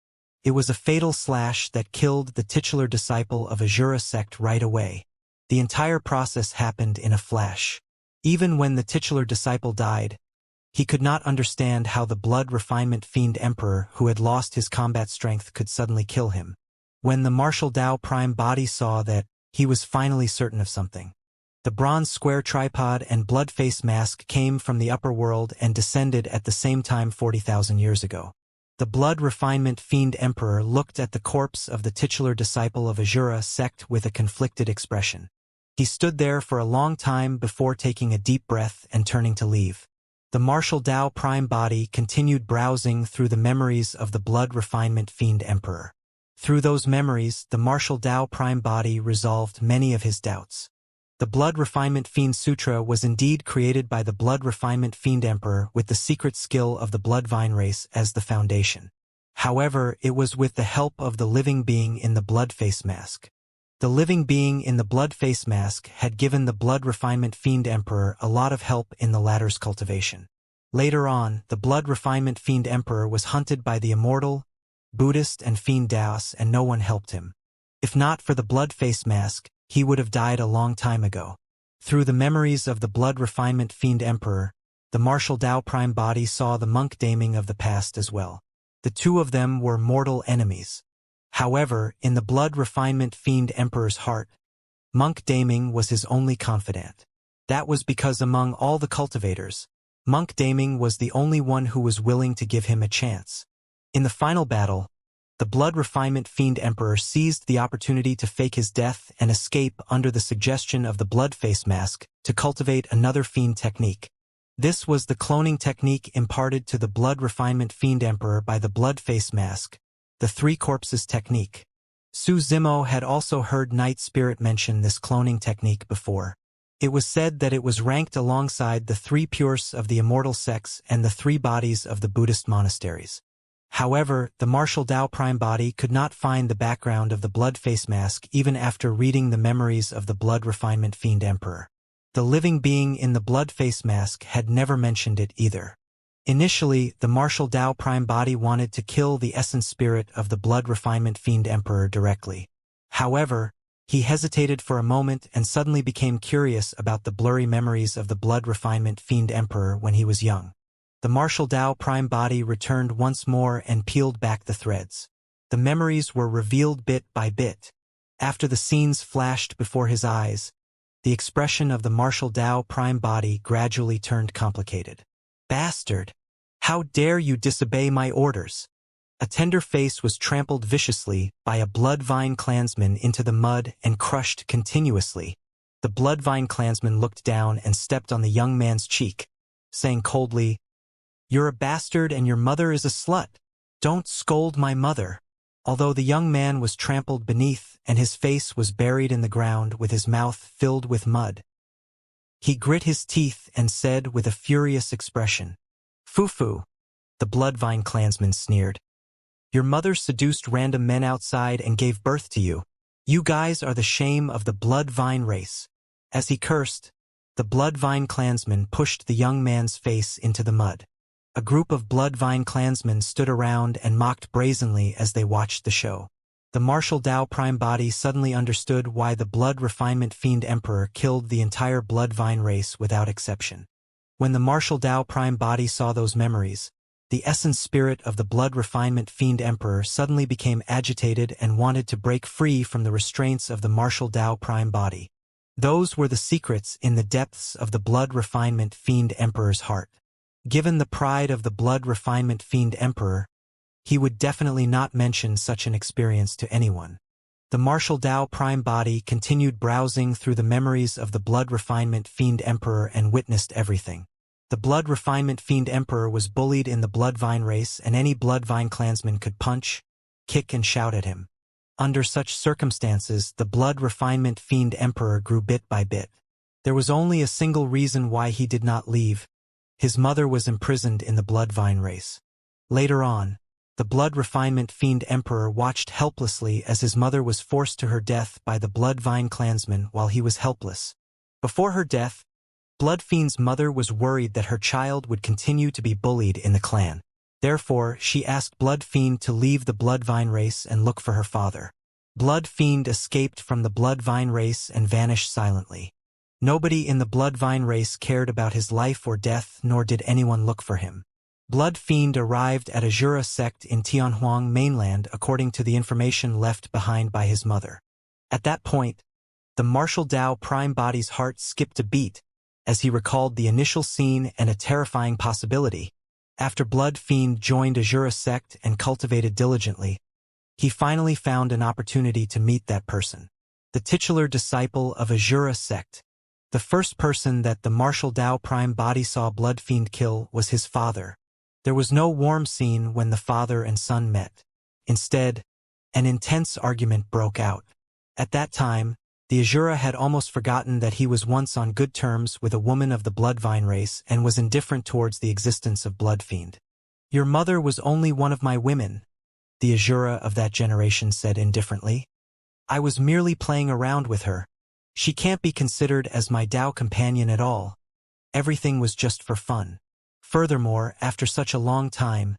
It was a fatal slash that killed the titular disciple of Asura sect right away. The entire process happened in a flash. Even when the titular disciple died, he could not understand how the blood refinement fiend emperor who had lost his combat strength could suddenly kill him. When the martial Tao prime body saw that, he was finally certain of something. The bronze square tripod and blood face mask came from the upper world and descended at the same time 40,000 years ago. The blood refinement fiend emperor looked at the corpse of the titular disciple of Asura sect with a conflicted expression. He stood there for a long time before taking a deep breath and turning to leave. The martial Tao prime body continued browsing through the memories of the blood refinement fiend emperor. Through those memories, the martial Tao prime body resolved many of his doubts. The blood refinement fiend sutra was indeed created by the blood refinement fiend emperor with the secret skill of the blood vine race as the foundation. However, it was with the help of the living being in the blood face mask. The living being in the blood face mask had given the blood refinement fiend emperor a lot of help in the latter's cultivation. Later on, the blood refinement fiend emperor was hunted by the Immortal, Buddhist and fiend Taoists and no one helped him. If not for the blood face mask, he would have died a long time ago. Through the memories of the blood refinement fiend emperor, the martial Tao prime body saw the monk Daming of the past as well. The two of them were mortal enemies. However, in the blood refinement fiend emperor's heart, monk Daming was his only confidant. That was because among all the cultivators, monk Daming was the only one who was willing to give him a chance. In the final battle, the blood refinement fiend emperor seized the opportunity to fake his death and escape under the suggestion of the blood face mask to cultivate another fiend technique. This was the cloning technique imparted to the blood refinement fiend emperor by the blood face mask, the three corpses technique. Su Zimo had also heard Night Spirit mention this cloning technique before. It was said that it was ranked alongside the three pures of the immortal sects and the three bodies of the Buddhist monasteries. However, the martial Tao prime body could not find the background of the blood face mask even after reading the memories of the blood refinement fiend emperor. The living being in the blood face mask had never mentioned it either. Initially, the martial Tao prime body wanted to kill the essence spirit of the blood refinement fiend emperor directly. However, He hesitated for a moment and suddenly became curious about the blurry memories of the blood refinement fiend emperor when he was young. The martial Dao prime body returned once more and peeled back the threads. The memories were revealed bit by bit. After the scenes flashed before his eyes, the expression of the martial Dao prime body gradually turned complicated. Bastard! How dare you disobey my orders? A tender face was trampled viciously by a Bloodvine clansman into the mud and crushed continuously. The Bloodvine clansman looked down and stepped on the young man's cheek, saying coldly, "You're a bastard and your mother is a slut. Don't scold my mother." Although the young man was trampled beneath and his face was buried in the ground with his mouth filled with mud, he grit his teeth and said with a furious expression, "Foo-foo." The Bloodvine clansman sneered. "Your mother seduced random men outside and gave birth to you. You guys are the shame of the Bloodvine race." As he cursed, the Bloodvine clansman pushed the young man's face into the mud. A group of Bloodvine clansmen stood around and mocked brazenly as they watched the show. The martial Dao prime body suddenly understood why the blood refinement fiend emperor killed the entire Bloodvine race without exception. When the martial Dao prime body saw those memories, the essence spirit of the blood refinement fiend emperor suddenly became agitated and wanted to break free from the restraints of the martial Dao prime body. Those were the secrets in the depths of the blood refinement fiend emperor's heart. Given the pride of the blood refinement fiend emperor, he would definitely not mention such an experience to anyone. The martial Dao prime body continued browsing through the memories of the blood refinement fiend emperor and witnessed everything. The blood refinement fiend emperor was bullied in the Bloodvine race, and any Bloodvine clansman could punch, kick and shout at him. Under such circumstances, the blood refinement fiend emperor grew bit by bit. There was only a single reason why he did not leave. His mother was imprisoned in the Bloodvine race. Later on, the blood refinement fiend emperor watched helplessly as his mother was forced to her death by the Bloodvine clansman while he was helpless. Before her death, Bloodfiend's mother was worried that her child would continue to be bullied in the clan. Therefore, she asked Bloodfiend to leave the Bloodvine race and look for her father. Bloodfiend escaped from the Bloodvine race and vanished silently. Nobody in the Bloodvine race cared about his life or death, nor did anyone look for him. Bloodfiend arrived at Azura sect in Tianhuang mainland according to the information left behind by his mother. At that point, the martial Dao prime body's heart skipped a beat, as he recalled the initial scene and a terrifying possibility. After Bloodfiend joined Azura sect and cultivated diligently, he finally found an opportunity to meet that person. The titular disciple of Azura sect. The first person that the martial Dao prime body saw Bloodfiend kill was his father. There was no warm scene when the father and son met. Instead, an intense argument broke out. At that time, the Azura had almost forgotten that he was once on good terms with a woman of the Bloodvine race and was indifferent towards the existence of Bloodfiend. "Your mother was only one of my women," the Azura of that generation said indifferently. "I was merely playing around with her. She can't be considered as my Dao companion at all. Everything was just for fun. Furthermore, after such a long time,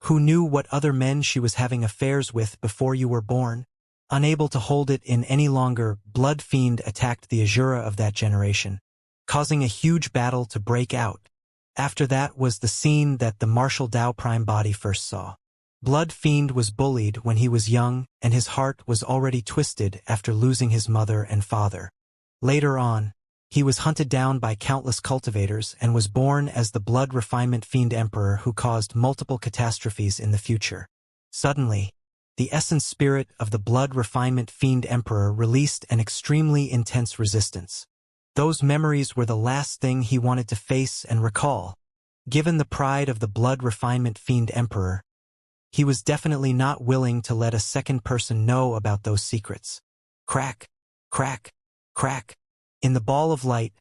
who knew what other men she was having affairs with before you were born?" Unable to hold it in any longer, Bloodfiend attacked the Azura of that generation, causing a huge battle to break out. After that was the scene that the martial Dao prime body first saw. Bloodfiend was bullied when he was young, and his heart was already twisted after losing his mother and father. Later on, he was hunted down by countless cultivators and was born as the blood refinement fiend emperor who caused multiple catastrophes in the future. Suddenly, the essence spirit of the blood refinement fiend emperor released an extremely intense resistance. Those memories were the last thing he wanted to face and recall. Given the pride of the blood refinement fiend emperor, he was definitely not willing to let a second person know about those secrets. Crack, crack, crack. In the ball of light,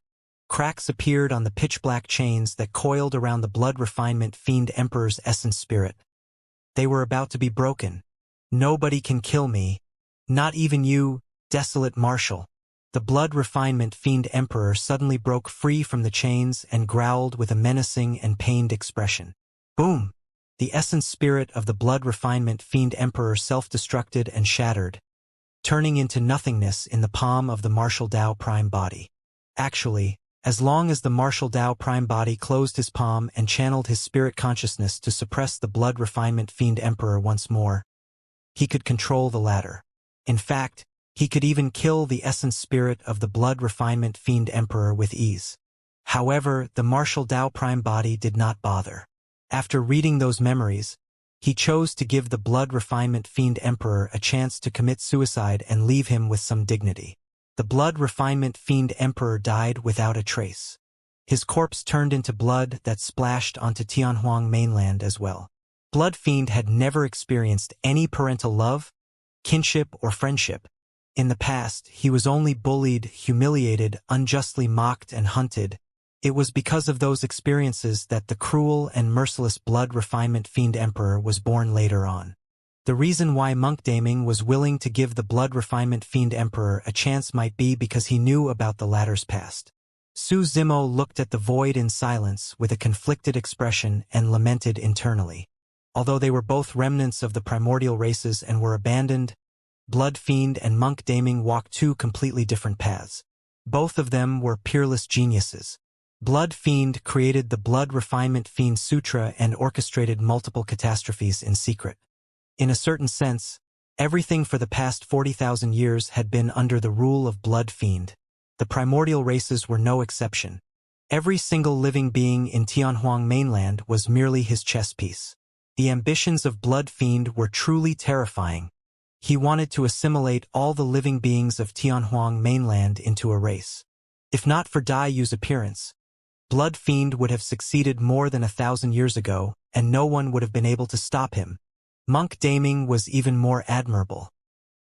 cracks appeared on the pitch-black chains that coiled around the blood refinement fiend emperor's essence spirit. They were about to be broken. "Nobody can kill me, not even you, desolate marshal." The blood refinement fiend emperor suddenly broke free from the chains and growled with a menacing and pained expression. Boom! The essence spirit of the blood refinement fiend emperor self-destructed and shattered, turning into nothingness in the palm of the martial Dao prime body. Actually, as long as the martial Dao prime body closed his palm and channeled his spirit consciousness to suppress the blood refinement fiend emperor once more, he could control the latter. In fact, he could even kill the essence spirit of the blood refinement fiend emperor with ease. However, the martial Dao prime body did not bother. After reading those memories, he chose to give the blood refinement fiend emperor a chance to commit suicide and leave him with some dignity. The blood refinement fiend emperor died without a trace. His corpse turned into blood that splashed onto Tianhuang mainland as well. Blood Fiend had never experienced any parental love, kinship, or friendship. In the past, he was only bullied, humiliated, unjustly mocked, and hunted. It was because of those experiences that the cruel and merciless blood refinement fiend emperor was born later on. The reason why Monk Daming was willing to give the blood refinement fiend emperor a chance might be because he knew about the latter's past. Su Zimo looked at the void in silence with a conflicted expression and lamented internally. Although they were both remnants of the primordial races and were abandoned, Blood Fiend and Monk Daming walked two completely different paths. Both of them were peerless geniuses. Blood Fiend created the Blood Refinement Fiend Sutra and orchestrated multiple catastrophes in secret. In a certain sense, everything for the past 40,000 years had been under the rule of Blood Fiend. The primordial races were no exception. Every single living being in Tianhuang mainland was merely his chess piece. The ambitions of Blood Fiend were truly terrifying. He wanted to assimilate all the living beings of Tianhuang mainland into a race. If not for Dai Yu's appearance, Blood Fiend would have succeeded more than 1,000 years ago, and no one would have been able to stop him. Monk Daming was even more admirable.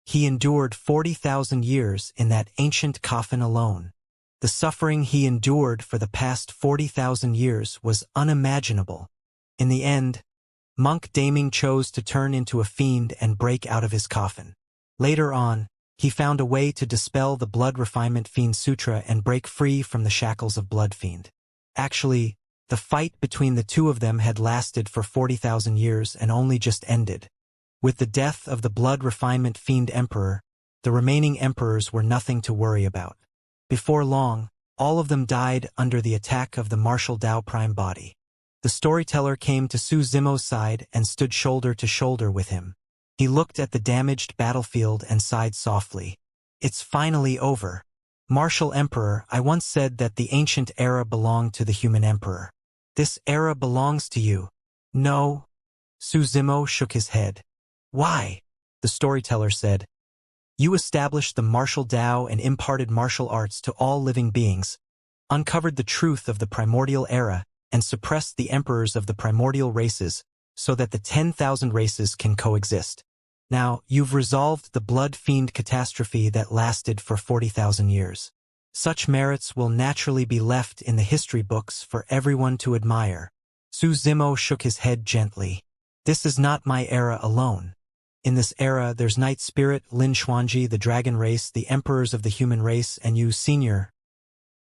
He endured 40,000 years in that ancient coffin alone. The suffering he endured for the past 40,000 years was unimaginable. In the end, Monk Daming chose to turn into a fiend and break out of his coffin. Later on, he found a way to dispel the Blood Refinement Fiend Sutra and break free from the shackles of Blood Fiend. Actually, the fight between the two of them had lasted for 40,000 years and only just ended. With the death of the Blood Refinement Fiend Emperor, the remaining emperors were nothing to worry about. Before long, all of them died under the attack of the martial Dao Prime body. The storyteller came to Su Zimo's side and stood shoulder to shoulder with him. He looked at the damaged battlefield and sighed softly. It's finally over. Martial Emperor, I once said that the ancient era belonged to the human emperor. This era belongs to you. No. Su Zimo shook his head. Why? The storyteller said. You established the martial Dao and imparted martial arts to all living beings, uncovered the truth of the primordial era, and suppressed the emperors of the primordial races so that the 10,000 races can coexist. Now, you've resolved the Blood Fiend catastrophe that lasted for 40,000 years. Such merits will naturally be left in the history books for everyone to admire. Su Zimo shook his head gently. This is not my era alone. In this era, there's Night Spirit, Lin Xuanji, the dragon race, the emperors of the human race, and you, Senior.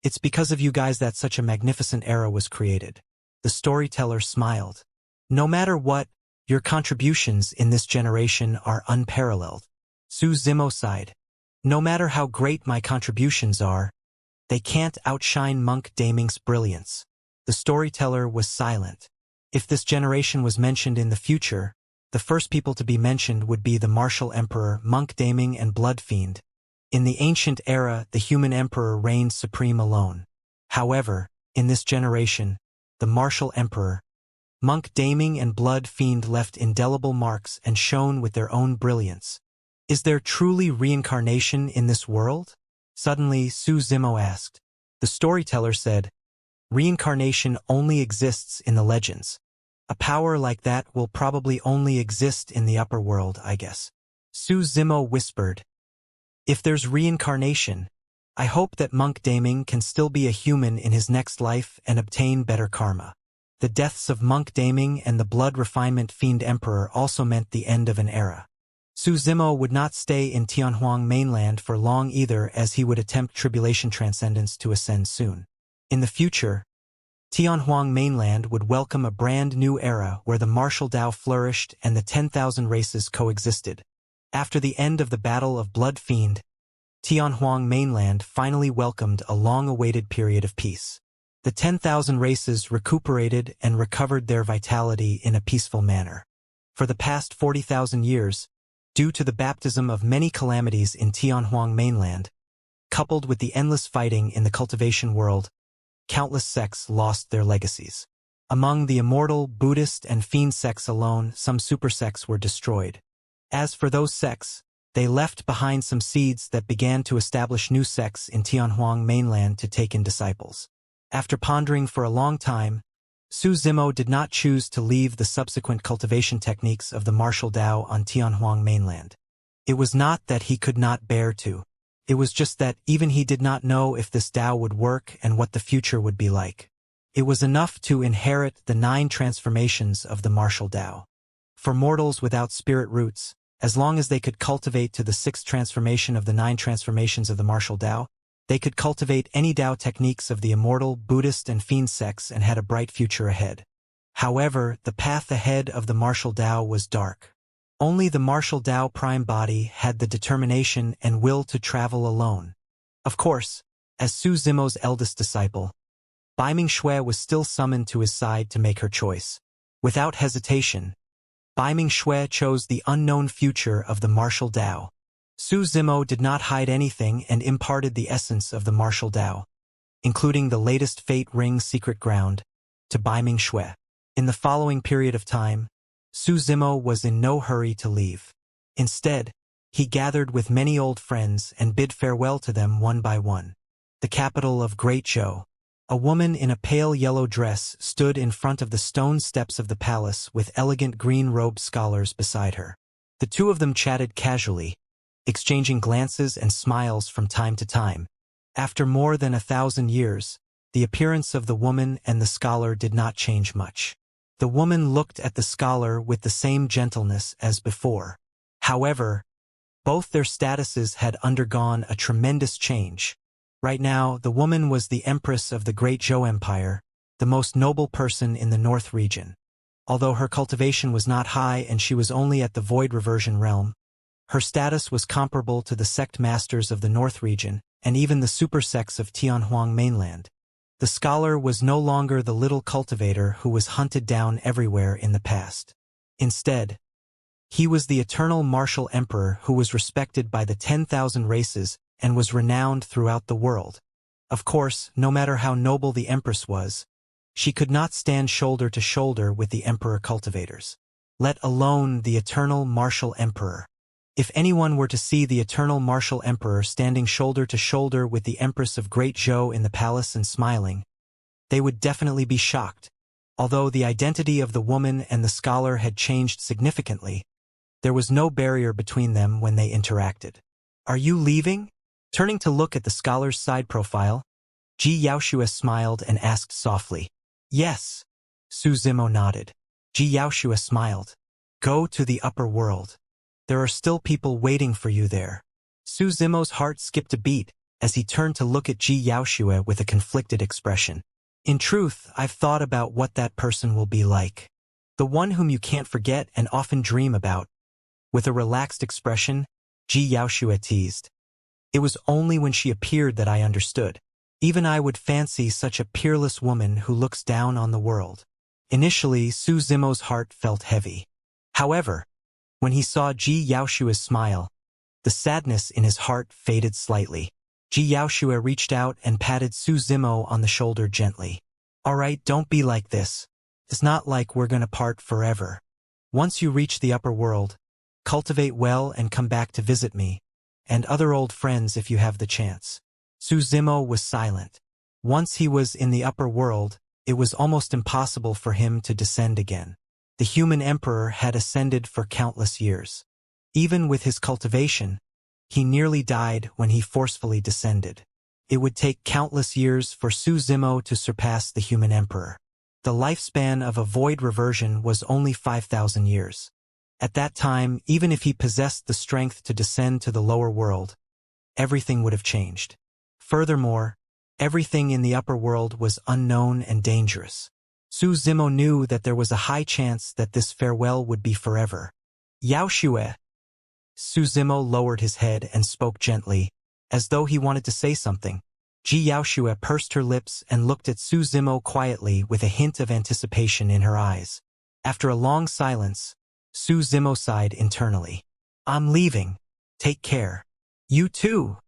It's because of you guys that such a magnificent era was created. The storyteller smiled. No matter what, your contributions in this generation are unparalleled. Su Zimo sighed. No matter how great my contributions are, they can't outshine Monk Daming's brilliance. The storyteller was silent. If this generation was mentioned in the future, the first people to be mentioned would be the martial emperor, Monk Daming, and Blood Fiend. In the ancient era, the human emperor reigned supreme alone. However, in this generation, the martial emperor, Monk Daming, and Blood Fiend left indelible marks and shone with their own brilliance. Is there truly reincarnation in this world? Suddenly, Su Zimo asked. The storyteller said, reincarnation only exists in the legends. A power like that will probably only exist in the upper world, I guess. Su Zimo whispered. If there's reincarnation, I hope that Monk Daming can still be a human in his next life and obtain better karma. The deaths of Monk Daming and the Blood Refinement Fiend Emperor also meant the end of an era. Su Zimo would not stay in Tianhuang mainland for long either, as he would attempt tribulation transcendence to ascend soon. In the future, Tianhuang mainland would welcome a brand new era where the martial Dao flourished and the 10,000 races coexisted. After the end of the Battle of Blood Fiend, Tianhuang mainland finally welcomed a long-awaited period of peace. The 10,000 races recuperated and recovered their vitality in a peaceful manner. For the past 40,000 years, due to the baptism of many calamities in Tianhuang mainland, coupled with the endless fighting in the cultivation world, countless sects lost their legacies. Among the immortal, Buddhist, and fiend sects alone, some super sects were destroyed. As for those sects, they left behind some seeds that began to establish new sects in Tianhuang mainland to take in disciples. After pondering for a long time, Su Zimo did not choose to leave the subsequent cultivation techniques of the martial Tao on Tianhuang mainland. It was not that he could not bear to. It was just that even he did not know if this Tao would work and what the future would be like. It was enough to inherit the 9 transformations of the martial Tao. For mortals without spirit roots, as long as they could cultivate to the 6th transformation of the 9 transformations of the martial Tao, they could cultivate any Tao techniques of the immortal, Buddhist, and fiend sects and had a bright future ahead. However, the path ahead of the martial Tao was dark. Only the martial Tao prime body had the determination and will to travel alone. Of course, as Su Zimo's eldest disciple, Baiming Shui was still summoned to his side to make her choice. Without hesitation, Baiming Shui chose the unknown future of the martial Tao. Su Zimo did not hide anything and imparted the essence of the martial Tao, including the latest Fate Ring secret ground, to Baiming Shui. In the following period of time, Su Zimo was in no hurry to leave. Instead, he gathered with many old friends and bid farewell to them one by one. The capital of Great Zhou. A woman in a pale yellow dress stood in front of the stone steps of the palace with elegant green-robed scholars beside her. The two of them chatted casually, exchanging glances and smiles from time to time. After more than 1,000 years, the appearance of the woman and the scholar did not change much. The woman looked at the scholar with the same gentleness as before. However, both their statuses had undergone a tremendous change. Right now, the woman was the empress of the Great Zhou Empire, the most noble person in the North region. Although her cultivation was not high and she was only at the Void Reversion realm, her status was comparable to the sect masters of the North region and even the super sects of Tianhuang mainland. The scholar was no longer the little cultivator who was hunted down everywhere in the past. Instead, he was the eternal martial emperor who was respected by the 10,000 races and was renowned throughout the world. Of course, no matter how noble the empress was, she could not stand shoulder to shoulder with the emperor cultivators, let alone the eternal martial emperor. If anyone were to see the eternal martial emperor standing shoulder to shoulder with the empress of Great Zhou in the palace and smiling, they would definitely be shocked. Although the identity of the woman and the scholar had changed significantly, there was no barrier between them when they interacted. "Are you leaving?" Turning to look at the scholar's side profile, Xianxia smiled and asked softly. "Yes." Su Zimo nodded. Xianxia smiled. "Go to the upper world. There are still people waiting for you there." Su Zimo's heart skipped a beat as he turned to look at Xianxia with a conflicted expression. "In truth, I've thought about what that person will be like. The one whom you can't forget and often dream about." With a relaxed expression, Xianxia teased. "It was only when she appeared that I understood. Even I would fancy such a peerless woman who looks down on the world." Initially, Su Zimo's heart felt heavy. However, when he saw Xianxia's smile, the sadness in his heart faded slightly. Xianxia reached out and patted Su Zimo on the shoulder gently. "All right, don't be like this. It's not like we're gonna part forever. Once you reach the upper world, cultivate well and come back to visit me, and other old friends if you have the chance." Su Zimo was silent. Once he was in the upper world, it was almost impossible for him to descend again. The human emperor had ascended for countless years. Even with his cultivation, he nearly died when he forcefully descended. It would take countless years for Su Zimo to surpass the human emperor. The lifespan of a void reversion was only 5,000 years. At that time, even if he possessed the strength to descend to the lower world, everything would have changed. Furthermore, everything in the upper world was unknown and dangerous. Su Zimo knew that there was a high chance that this farewell would be forever. "Yaoxue," Suzimo lowered his head and spoke gently, as though he wanted to say something. Xianxia pursed her lips and looked at Suzimo quietly with a hint of anticipation in her eyes. After a long silence, Suzimo sighed internally. I'm leaving. Take care. You too,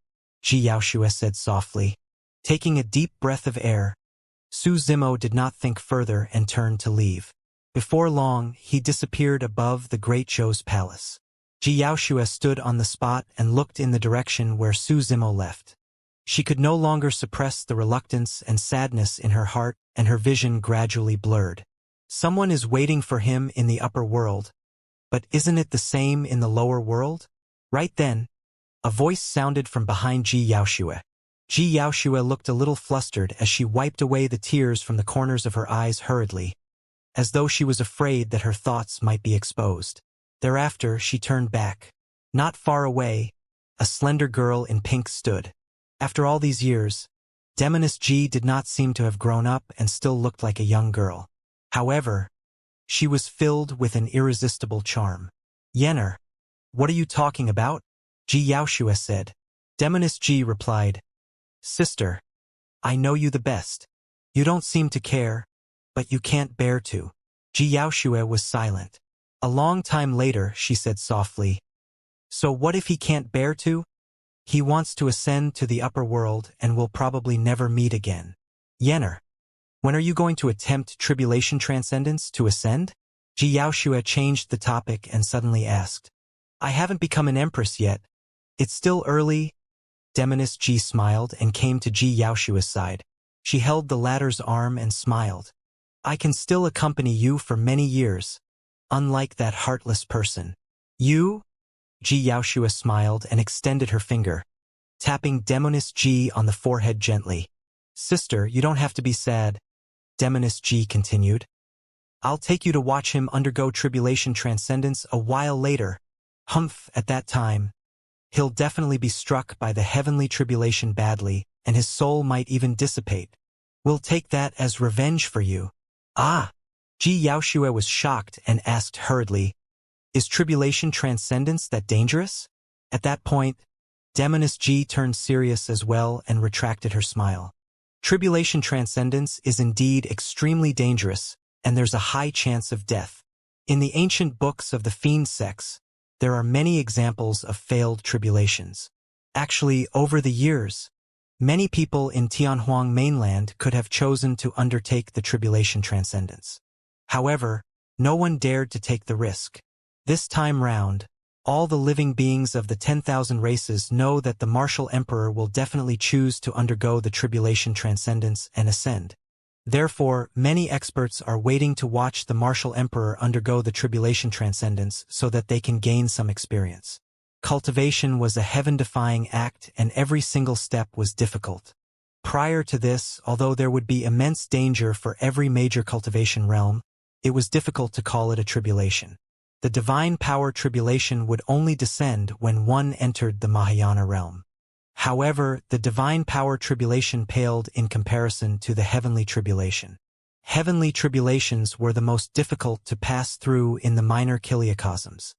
Xianxia said softly. Taking a deep breath of air, Suzimo did not think further and turned to leave. Before long, he disappeared above the great Zhou's palace. Xianxia stood on the spot and looked in the direction where Suzimo left. She could no longer suppress the reluctance and sadness in her heart, and her vision gradually blurred. Someone is waiting for him in the upper world. But isn't it the same in the lower world? Right then, a voice sounded from behind Xianxia. Xianxia looked a little flustered as she wiped away the tears from the corners of her eyes hurriedly, as though she was afraid that her thoughts might be exposed. Thereafter, she turned back. Not far away, a slender girl in pink stood. After all these years, Demoness G did not seem to have grown up and still looked like a young girl. However, she was filled with an irresistible charm. Yenner, what are you talking about? Xianxia said. Demoness G replied, Sister, I know you the best. You don't seem to care, but you can't bear to. Xianxia was silent. A long time later, she said softly, So what if he can't bear to? He wants to ascend to the upper world and will probably never meet again. Yenner, when are you going to attempt tribulation transcendence to ascend? Xianxia changed the topic and suddenly asked. I haven't become an empress yet. It's still early. Demoness G smiled and came to Xianxia's side. She held the latter's arm and smiled. I can still accompany you for many years, unlike that heartless person. You? Xianxia smiled and extended her finger, tapping Demoness G on the forehead gently. Sister, you don't have to be sad, Demoness G continued. I'll take you to watch him undergo tribulation transcendence a while later. Humph, at that time, he'll definitely be struck by the heavenly tribulation badly, and his soul might even dissipate. We'll take that as revenge for you. Ah! Xianxia was shocked and asked hurriedly, Is tribulation transcendence that dangerous? At that point, Demoness G turned serious as well and retracted her smile. Tribulation transcendence is indeed extremely dangerous, and there's a high chance of death. In the ancient books of the fiend sects, there are many examples of failed tribulations. Actually, over the years, many people in Tianhuang mainland could have chosen to undertake the tribulation transcendence. However, no one dared to take the risk. This time round, all the living beings of the 10,000 races know that the martial emperor will definitely choose to undergo the tribulation transcendence and ascend. Therefore, many experts are waiting to watch the martial emperor undergo the tribulation transcendence so that they can gain some experience. Cultivation was a heaven-defying act, and every single step was difficult. Prior to this, although there would be immense danger for every major cultivation realm, it was difficult to call it a tribulation. The divine power tribulation would only descend when one entered the Mahayana realm. However, the divine power tribulation paled in comparison to the heavenly tribulation. Heavenly tribulations were the most difficult to pass through in the minor kiliacosms.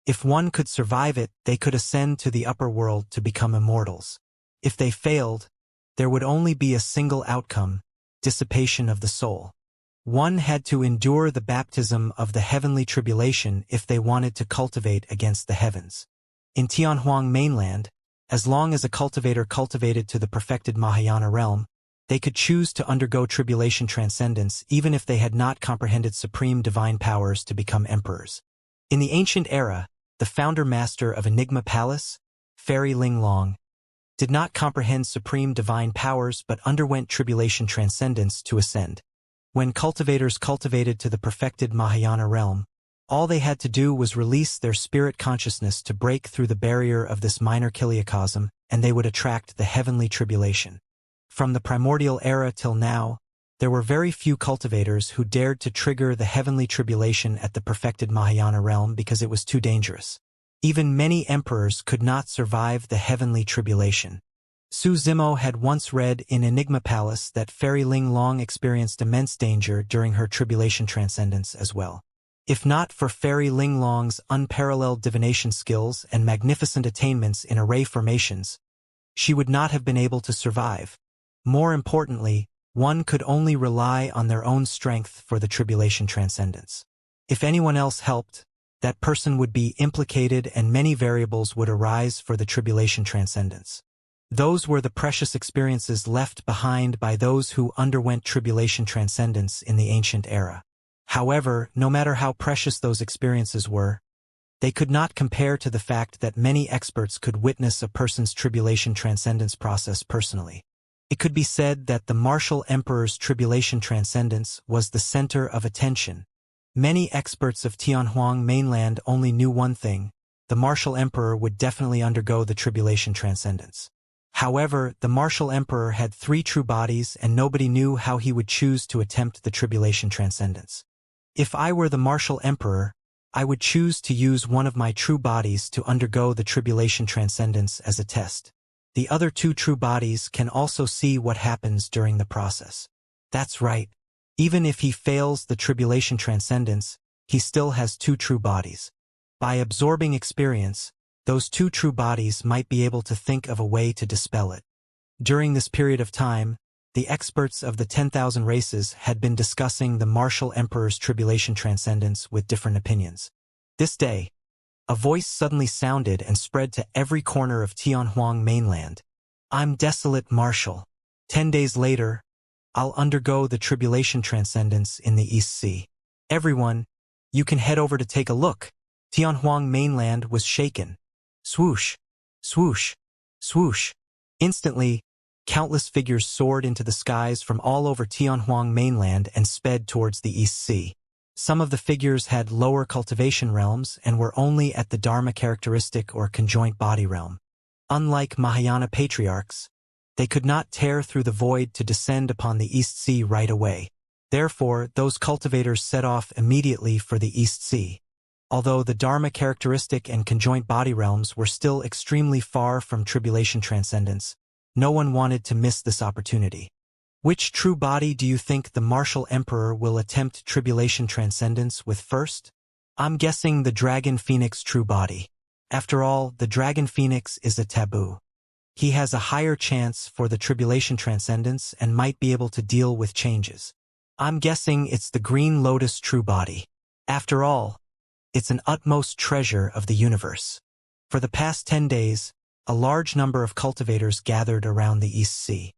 If one could survive it, they could ascend to the upper world to become immortals. If they failed, there would only be a single outcome, dissipation of the soul. One had to endure the baptism of the heavenly tribulation if they wanted to cultivate against the heavens. In Tianhuang mainland, as long as a cultivator cultivated to the perfected Mahayana realm, they could choose to undergo tribulation transcendence even if they had not comprehended supreme divine powers to become emperors. In the ancient era, the founder master of Enigma Palace, Fairy Ling Long, did not comprehend supreme divine powers but underwent tribulation transcendence to ascend. When cultivators cultivated to the perfected Mahayana realm, all they had to do was release their spirit consciousness to break through the barrier of this minor kiliacosm, and they would attract the heavenly tribulation. From the primordial era till now, there were very few cultivators who dared to trigger the heavenly tribulation at the perfected Mahayana realm because it was too dangerous. Even many emperors could not survive the heavenly tribulation. Suzimo had once read in Enigma Palace that Fairy Ling Long experienced immense danger during her tribulation transcendence as well. If not for Fairy Linglong's unparalleled divination skills and magnificent attainments in array formations, she would not have been able to survive. More importantly, one could only rely on their own strength for the tribulation transcendence. If anyone else helped, that person would be implicated and many variables would arise for the tribulation transcendence. Those were the precious experiences left behind by those who underwent tribulation transcendence in the ancient era. However, no matter how precious those experiences were, they could not compare to the fact that many experts could witness a person's tribulation transcendence process personally. It could be said that the martial emperor's tribulation transcendence was the center of attention. Many experts of Tianhuang mainland only knew one thing: the martial emperor would definitely undergo the tribulation transcendence. However, the martial emperor had 3 true bodies and nobody knew how he would choose to attempt the tribulation transcendence. If I were the martial emperor, I would choose to use one of my true bodies to undergo the tribulation transcendence as a test. The other 2 true bodies can also see what happens during the process. That's right. Even if he fails the tribulation transcendence, he still has 2 true bodies. By absorbing experience, those 2 true bodies might be able to think of a way to dispel it. During this period of time, the experts of the 10,000 races had been discussing the martial emperor's tribulation transcendence with different opinions. This day, a voice suddenly sounded and spread to every corner of Tianhuang mainland. I'm desolate martial. 10 days later, I'll undergo the tribulation transcendence in the East Sea. Everyone, you can head over to take a look. Tianhuang mainland was shaken. Swoosh, swoosh, swoosh. Instantly, countless figures soared into the skies from all over Tianhuang mainland and sped towards the East Sea. Some of the figures had lower cultivation realms and were only at the Dharma characteristic or conjoint body realm. Unlike Mahayana patriarchs, they could not tear through the void to descend upon the East Sea right away. Therefore, those cultivators set off immediately for the East Sea. Although the Dharma characteristic and conjoint body realms were still extremely far from tribulation transcendence, no one wanted to miss this opportunity. Which true body do you think the martial emperor will attempt tribulation transcendence with first? I'm guessing the dragon phoenix true body. After all, the dragon phoenix is a taboo. He has a higher chance for the tribulation transcendence and might be able to deal with changes. I'm guessing it's the green lotus true body. After all, it's an utmost treasure of the universe. For the past 10 days, a large number of cultivators gathered around the East Sea.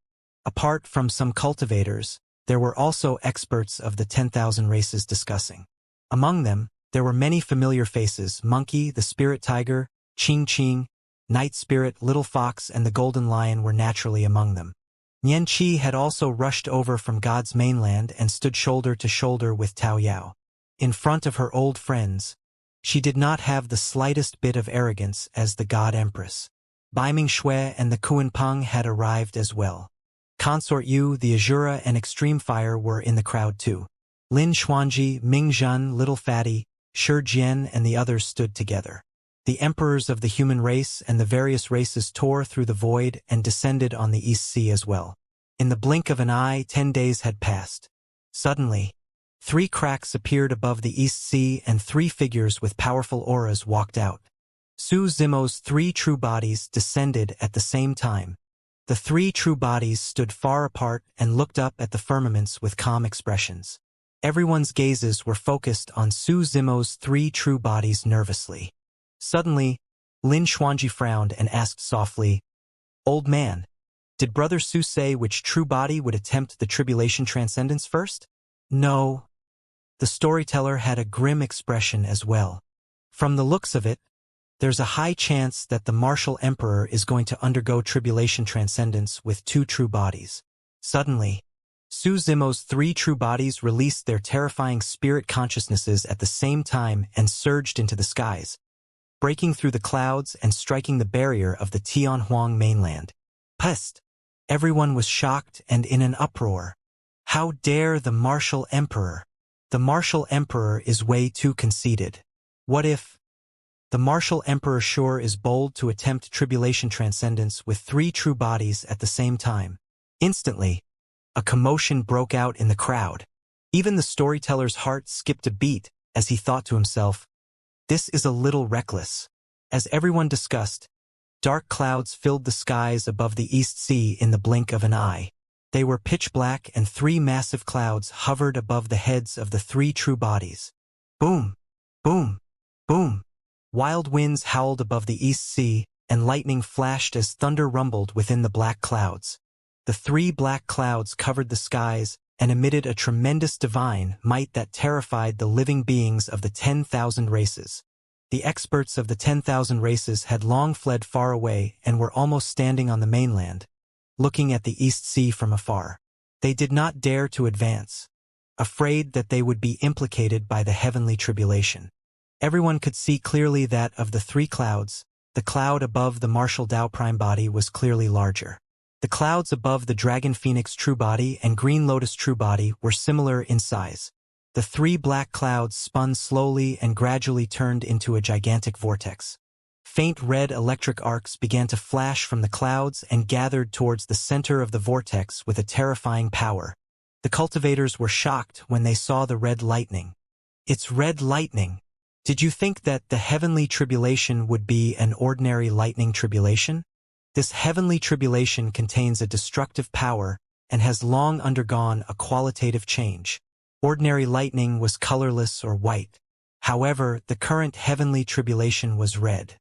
Apart from some cultivators, there were also experts of the 10,000 races discussing. Among them, there were many familiar faces: Monkey, the Spirit Tiger, Ching Ching, Night Spirit, Little Fox, and the Golden Lion were naturally among them. Nian Qi had also rushed over from God's mainland and stood shoulder to shoulder with Tao Yao. In front of her old friends, she did not have the slightest bit of arrogance as the God Empress. Bai Mingxue and the Kuanpeng had arrived as well. Consort Yu, the Azura, and Extreme Fire were in the crowd too. Lin Xuanji, Ming Zhen, Little Fatty, Shi Jian, and the others stood together. The emperors of the human race and the various races tore through the void and descended on the East Sea as well. In the blink of an eye, 10 days had passed. Suddenly, 3 cracks appeared above the East Sea and 3 figures with powerful auras walked out. Su Zimo's 3 true bodies descended at the same time. The 3 true bodies stood far apart and looked up at the firmaments with calm expressions. Everyone's gazes were focused on Su Zimo's 3 true bodies nervously. Suddenly, Lin Xuanji frowned and asked softly, "Old man, did Brother Su say which true body would attempt the tribulation transcendence first?" "No." The storyteller had a grim expression as well. "From the looks of it, there's a high chance that the martial emperor is going to undergo tribulation transcendence with 2 true bodies." Suddenly, Su Zimo's 3 true bodies released their terrifying spirit consciousnesses at the same time and surged into the skies, breaking through the clouds and striking the barrier of the Tianhuang mainland. Pest! Everyone was shocked and in an uproar. How dare the martial emperor? The martial emperor is way too conceited. What if the martial emperor sure is bold to attempt tribulation transcendence with 3 true bodies at the same time? Instantly, a commotion broke out in the crowd. Even the storyteller's heart skipped a beat as he thought to himself, "This is a little reckless." As everyone discussed, dark clouds filled the skies above the East Sea in the blink of an eye. They were pitch black, and 3 massive clouds hovered above the heads of the 3 true bodies. Boom! Boom! Boom! Wild winds howled above the East Sea, and lightning flashed as thunder rumbled within the black clouds. The 3 black clouds covered the skies and emitted a tremendous divine might that terrified the living beings of the 10,000 races. The experts of the 10,000 races had long fled far away and were almost standing on the mainland, looking at the East Sea from afar. They did not dare to advance, afraid that they would be implicated by the heavenly tribulation. Everyone could see clearly that of the 3 clouds, the cloud above the Martial Tao Prime body was clearly larger. The clouds above the Dragon Phoenix True Body and Green Lotus True Body were similar in size. The 3 black clouds spun slowly and gradually turned into a gigantic vortex. Faint red electric arcs began to flash from the clouds and gathered towards the center of the vortex with a terrifying power. The cultivators were shocked when they saw the red lightning. "It's red lightning. Did you think that the heavenly tribulation would be an ordinary lightning tribulation? This heavenly tribulation contains a destructive power and has long undergone a qualitative change. Ordinary lightning was colorless or white. However, the current heavenly tribulation was red.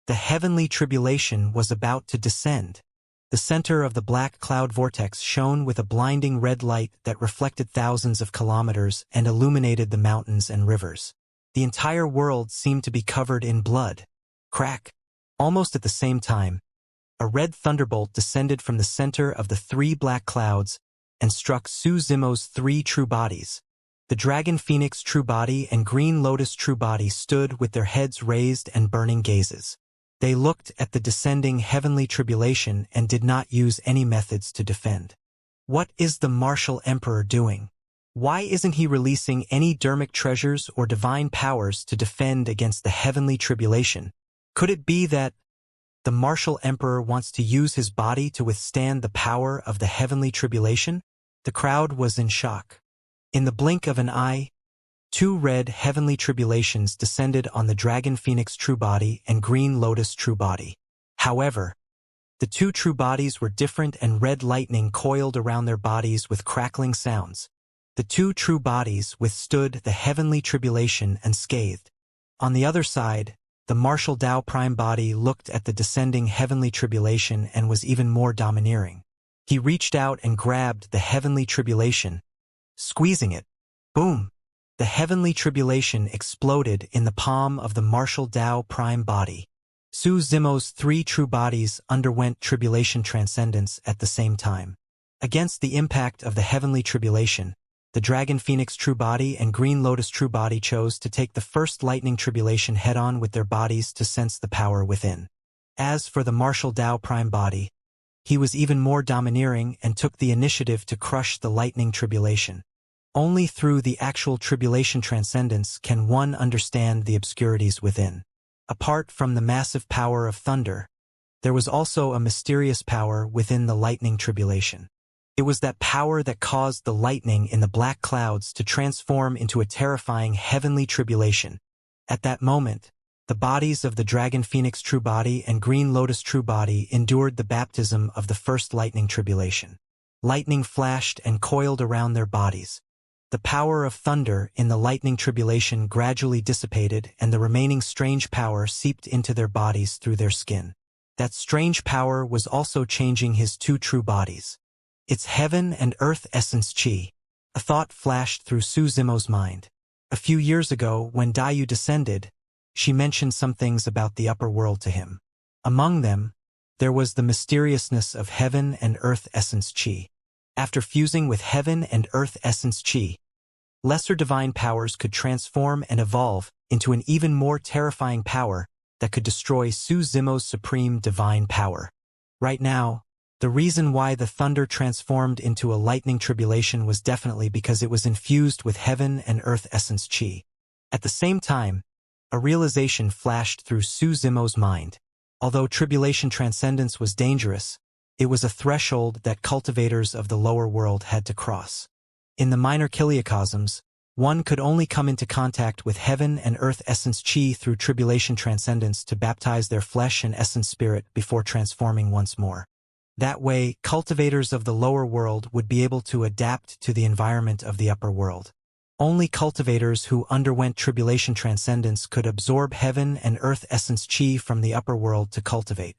The heavenly tribulation was about to descend. The center of the black cloud vortex shone with a blinding red light that reflected thousands of kilometers and illuminated the mountains and rivers. The entire world seemed to be covered in blood. Crack! Almost at the same time, a red thunderbolt descended from the center of the 3 black clouds and struck Su Zimo's 3 true bodies. The Dragon Phoenix True Body and Green Lotus True Body stood with their heads raised and burning gazes. They looked at the descending heavenly tribulation and did not use any methods to defend. What is the Martial Emperor doing? Why isn't he releasing any dermic treasures or divine powers to defend against the heavenly tribulation? Could it be that the Martial Emperor wants to use his body to withstand the power of the heavenly tribulation? The crowd was in shock. In the blink of an eye, 2 red heavenly tribulations descended on the Dragon Phoenix True Body and Green Lotus True Body. However, the 2 true bodies were different, and red lightning coiled around their bodies with crackling sounds. The 2 true bodies withstood the heavenly tribulation unscathed. On the other side, the Martial Tao Prime body looked at the descending heavenly tribulation and was even more domineering. He reached out and grabbed the heavenly tribulation, squeezing it. Boom! The heavenly tribulation exploded in the palm of the Martial Tao Prime body. Su Zimo's 3 true bodies underwent tribulation transcendence at the same time. Against the impact of the heavenly tribulation, the Dragon Phoenix True Body and Green Lotus True Body chose to take the first lightning tribulation head-on with their bodies to sense the power within. As for the Martial Tao Prime body, he was even more domineering and took the initiative to crush the lightning tribulation. Only through the actual tribulation transcendence can one understand the obscurities within. Apart from the massive power of thunder, there was also a mysterious power within the lightning tribulation. It was that power that caused the lightning in the black clouds to transform into a terrifying heavenly tribulation. At that moment, the bodies of the Dragon Phoenix True Body and Green Lotus True Body endured the baptism of the first lightning tribulation. Lightning flashed and coiled around their bodies. The power of thunder in the lightning tribulation gradually dissipated, and the remaining strange power seeped into their bodies through their skin. That strange power was also changing his 2 true bodies. It's heaven and earth essence chi. A thought flashed through Su Zimo's mind. A few years ago, when Dayu descended, she mentioned some things about the upper world to him. Among them, there was the mysteriousness of heaven and earth essence chi. After fusing with heaven and earth essence chi, lesser divine powers could transform and evolve into an even more terrifying power that could destroy Su Zimo's supreme divine power. Right now, the reason why the thunder transformed into a lightning tribulation was definitely because it was infused with heaven and earth essence chi. At the same time, a realization flashed through Su Zimo's mind. Although tribulation transcendence was dangerous, it was a threshold that cultivators of the lower world had to cross. In the minor kiliocosms, One could only come into contact with heaven and earth essence chi through tribulation transcendence to baptize their flesh and essence spirit before transforming once more. That way, cultivators of the lower world would be able to adapt to the environment of the upper world. Only cultivators who underwent tribulation transcendence could absorb heaven and earth essence chi from the upper world to cultivate.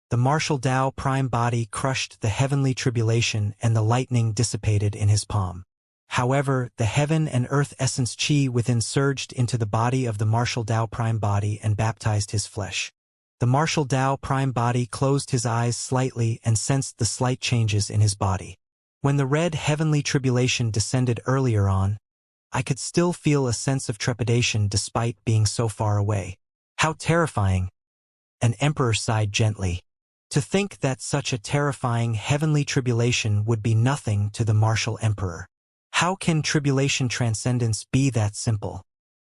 The martial Tao prime body crushed the heavenly tribulation and the lightning dissipated in his palm. However, the heaven and earth essence chi within surged into the body of the martial Tao prime body and baptized his flesh. The martial Tao prime body closed his eyes slightly and sensed the slight changes in his body. When the red heavenly tribulation descended earlier on, I could still feel a sense of trepidation despite being so far away. How terrifying! An emperor sighed gently. To think that such a terrifying heavenly tribulation would be nothing to the martial emperor. How can tribulation transcendence be that simple?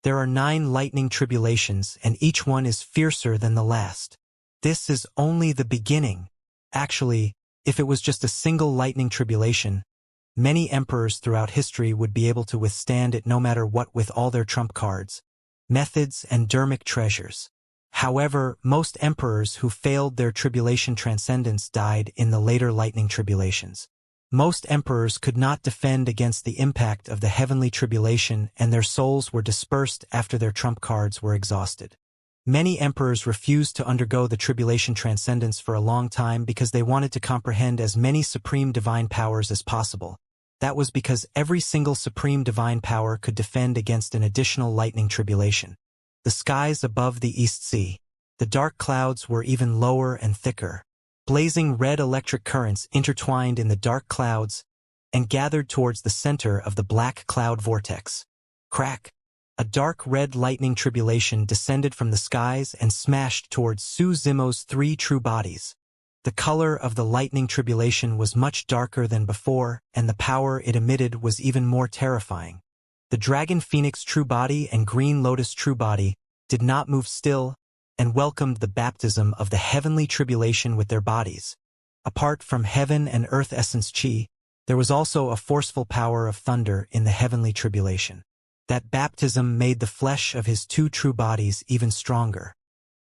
There are 9 lightning tribulations and each one is fiercer than the last. This is only the beginning. Actually, if it was just a single lightning tribulation, many emperors throughout history would be able to withstand it no matter what with all their trump cards, methods, and dermic treasures. However, most emperors who failed their tribulation transcendence died in the later lightning tribulations. Most emperors could not defend against the impact of the heavenly tribulation and their souls were dispersed after their trump cards were exhausted. Many emperors refused to undergo the tribulation transcendence for a long time because they wanted to comprehend as many supreme divine powers as possible. That was because every single supreme divine power could defend against an additional lightning tribulation. The skies above the East Sea. The dark clouds were even lower and thicker. Blazing red electric currents intertwined in the dark clouds and gathered towards the center of the black cloud vortex. Crack! A dark red lightning tribulation descended from the skies and smashed towards Su Zimo's 3 true bodies. The color of the lightning tribulation was much darker than before, and the power it emitted was even more terrifying. The Dragon Phoenix true body and Green Lotus true body did not move still and welcomed the baptism of the heavenly tribulation with their bodies. Apart from heaven and earth essence chi, there was also a forceful power of thunder in the heavenly tribulation. That baptism made the flesh of his 2 true bodies even stronger.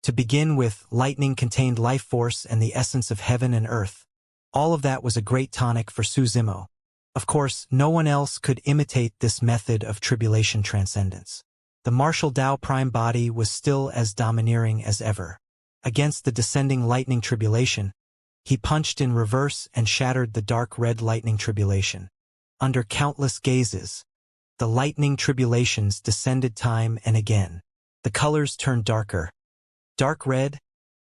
To begin with, lightning contained life force and the essence of heaven and earth. All of that was a great tonic for Su Zimo. Of course, no one else could imitate this method of tribulation transcendence. The martial Tao prime body was still as domineering as ever. Against the descending lightning tribulation, he punched in reverse and shattered the dark red lightning tribulation. Under countless gazes, the lightning tribulations descended time and again. The colors turned darker. Dark red,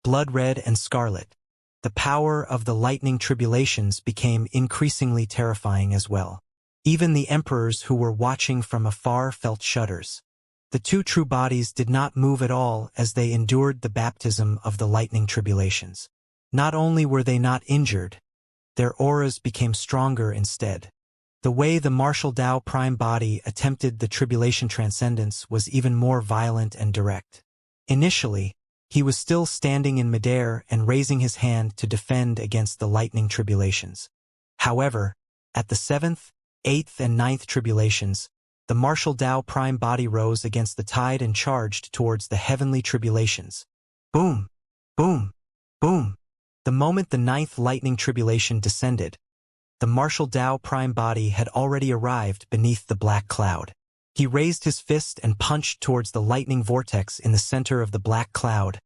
blood red, and scarlet. The power of the lightning tribulations became increasingly terrifying as well. Even the emperors who were watching from afar felt shudders. The 2 true bodies did not move at all as they endured the baptism of the lightning tribulations. Not only were they not injured, their auras became stronger instead. The way the martial Tao prime body attempted the tribulation transcendence was even more violent and direct. Initially, he was still standing in midair and raising his hand to defend against the lightning tribulations. However, at the 7th, 8th, and 9th tribulations, the martial Tao prime body rose against the tide and charged towards the heavenly tribulations. Boom! Boom! Boom! The moment the 9th lightning tribulation descended, the martial Tao prime body had already arrived beneath the black cloud. He raised his fist and punched towards the lightning vortex in the center of the black cloud,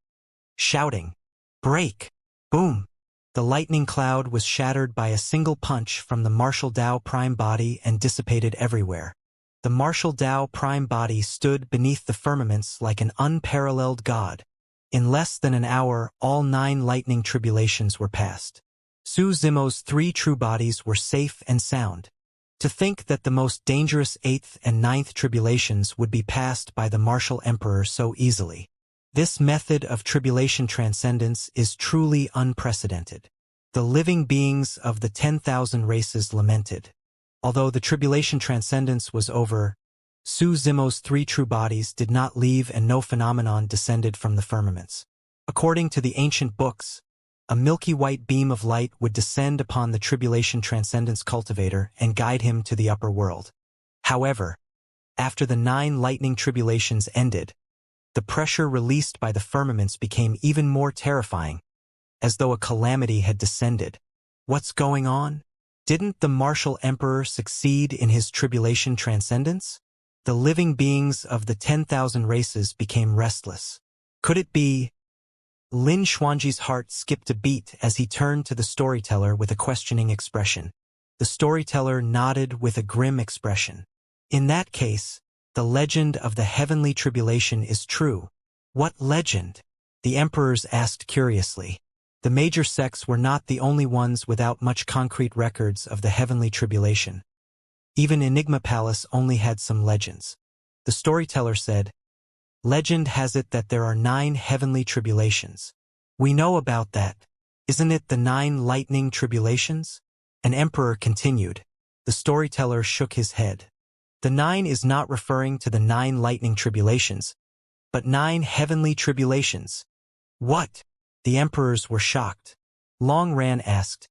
shouting, "Break!" Boom! The lightning cloud was shattered by a single punch from the martial Tao prime body and dissipated everywhere. The martial Tao prime body stood beneath the firmaments like an unparalleled god. In less than an hour, all 9 lightning tribulations were past. Su Zimo's 3 true bodies were safe and sound. To think that the most dangerous 8th and 9th tribulations would be passed by the martial emperor so easily. This method of tribulation transcendence is truly unprecedented. The living beings of the 10,000 races lamented. Although the tribulation transcendence was over, Su Zimo's 3 true bodies did not leave and no phenomenon descended from the firmaments. According to the ancient books, a milky white beam of light would descend upon the tribulation transcendence cultivator and guide him to the upper world. However, After the 9 lightning tribulations ended, the pressure released by the firmaments became even more terrifying, as though a calamity had descended. What's going on? Didn't the martial emperor succeed in his tribulation transcendence? The living beings of the 10,000 races became restless. Could it be? Lin Xuanji's heart skipped a beat as he turned to the storyteller with a questioning expression. The storyteller nodded with a grim expression. In that case, the legend of the heavenly tribulation is true. What legend? The emperors asked curiously. The major sects were not the only ones without much concrete records of the heavenly tribulation. Even Enigma Palace only had some legends. The storyteller said, "Legend has it that there are 9 heavenly tribulations. We know about that. Isn't it the 9 lightning tribulations?" An emperor continued. The storyteller shook his head. The 9 is not referring to the 9 lightning tribulations, but 9 heavenly tribulations. What? The emperors were shocked. Long Ran asked,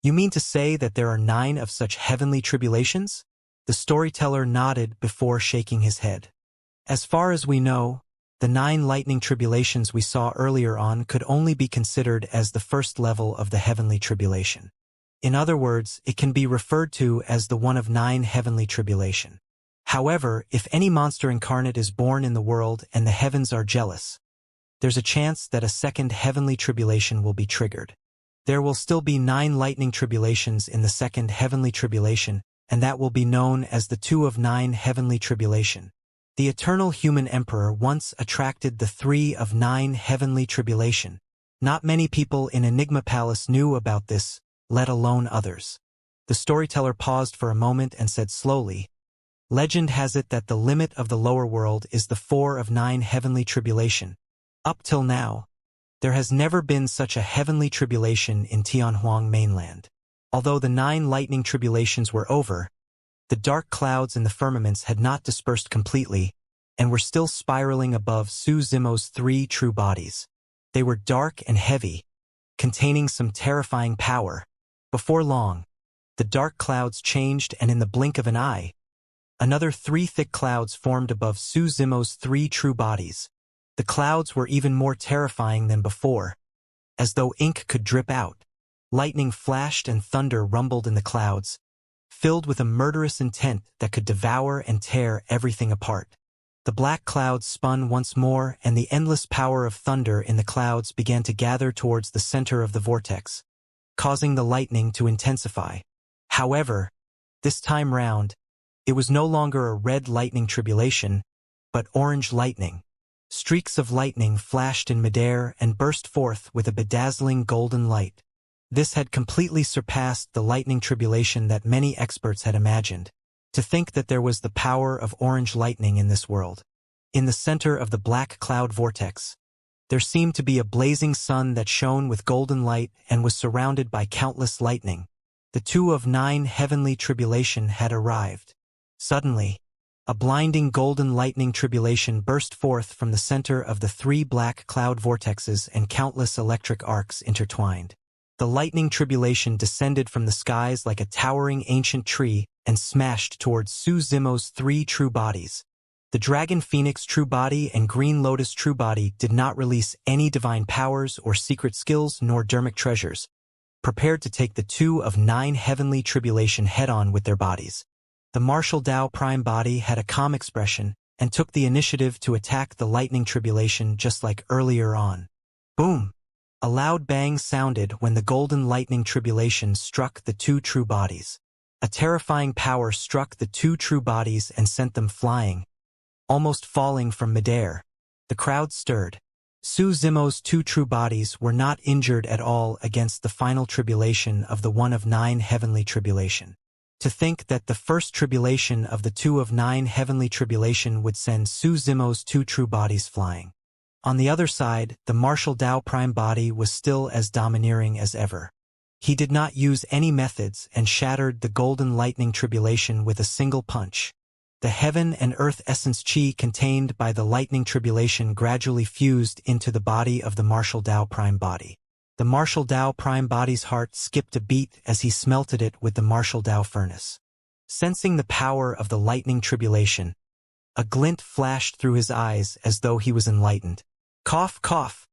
"You mean to say that there are 9 of such heavenly tribulations?" The storyteller nodded before shaking his head. As far as we know, the 9 lightning tribulations we saw earlier on could only be considered as the first level of the heavenly tribulation. In other words, it can be referred to as the one of 9 heavenly tribulation. However, if any monster incarnate is born in the world and the heavens are jealous, there's a chance that a second heavenly tribulation will be triggered. There will still be 9 lightning tribulations in the second heavenly tribulation, and that will be known as the 2 of 9 heavenly tribulation. The eternal human emperor once attracted the 3 of 9 heavenly tribulation. Not many people in Enigma Palace knew about this, let alone others. The storyteller paused for a moment and said slowly, "Legend has it that the limit of the lower world is the 4 of 9 heavenly tribulation. Up till now, there has never been such a heavenly tribulation in Tianhuang mainland. Although the 9 lightning tribulations were over, the dark clouds in the firmaments had not dispersed completely and were still spiraling above Su Zimo's 3 true bodies. They were dark and heavy, containing some terrifying power. Before long, the dark clouds changed, and in the blink of an eye, another 3 thick clouds formed above Su Zimo's 3 true bodies. The clouds were even more terrifying than before, as though ink could drip out. Lightning flashed and thunder rumbled in the clouds, filled with a murderous intent that could devour and tear everything apart. The black clouds spun once more, and the endless power of thunder in the clouds began to gather towards the center of the vortex, causing the lightning to intensify. However, this time round, it was no longer a red lightning tribulation, but orange lightning. Streaks of lightning flashed in midair and burst forth with a bedazzling golden light. This had completely surpassed the lightning tribulation that many experts had imagined. To think that there was the power of orange lightning in this world. In the center of the black cloud vortex, there seemed to be a blazing sun that shone with golden light and was surrounded by countless lightning. The 2 of 9 heavenly tribulation had arrived. Suddenly, a blinding golden lightning tribulation burst forth from the center of the 3 black cloud vortexes, and countless electric arcs intertwined. The lightning tribulation descended from the skies like a towering ancient tree and smashed towards Su Zimo's 3 true bodies. The Dragon Phoenix true body and Green Lotus true body did not release any divine powers or secret skills nor dermic treasures, prepared to take the 2 of 9 heavenly tribulation head-on with their bodies. The martial Dao prime body had a calm expression and took the initiative to attack the lightning tribulation just like earlier on. Boom! A loud bang sounded when the golden lightning tribulation struck the 2 true bodies. A terrifying power struck the 2 true bodies and sent them flying, almost falling from midair. The crowd stirred. Su Zimo's 2 true bodies were not injured at all against the final tribulation of the 1 of 9 heavenly tribulation. To think that the first tribulation of the 2 of 9 heavenly tribulation would send Su Zimo's 2 true bodies flying. On the other side, the martial Dao prime body was still as domineering as ever. He did not use any methods and shattered the golden lightning tribulation with a single punch. The heaven and earth essence chi contained by the lightning tribulation gradually fused into the body of the martial Dao prime body. The martial Dao prime body's heart skipped a beat as he smelted it with the martial Dao furnace. Sensing the power of the lightning tribulation, A glint flashed through his eyes as though he was enlightened. Cough, cough.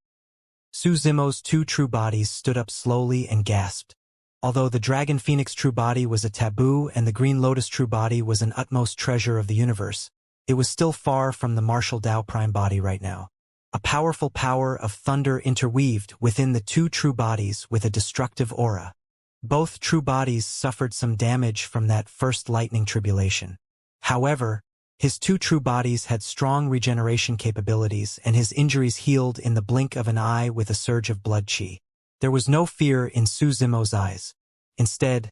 Su Zimo's two true bodies stood up slowly and gasped. Although the Dragon Phoenix true body was a taboo and the Green Lotus true body was an utmost treasure of the universe, it was still far from the martial Tao prime body right now. A powerful power of thunder interweaved within the two true bodies with a destructive aura. Both true bodies suffered some damage from that first lightning tribulation. However, his two true bodies had strong regeneration capabilities and his injuries healed in the blink of an eye with a surge of blood chi. There was no fear in Su Zimo's eyes. Instead,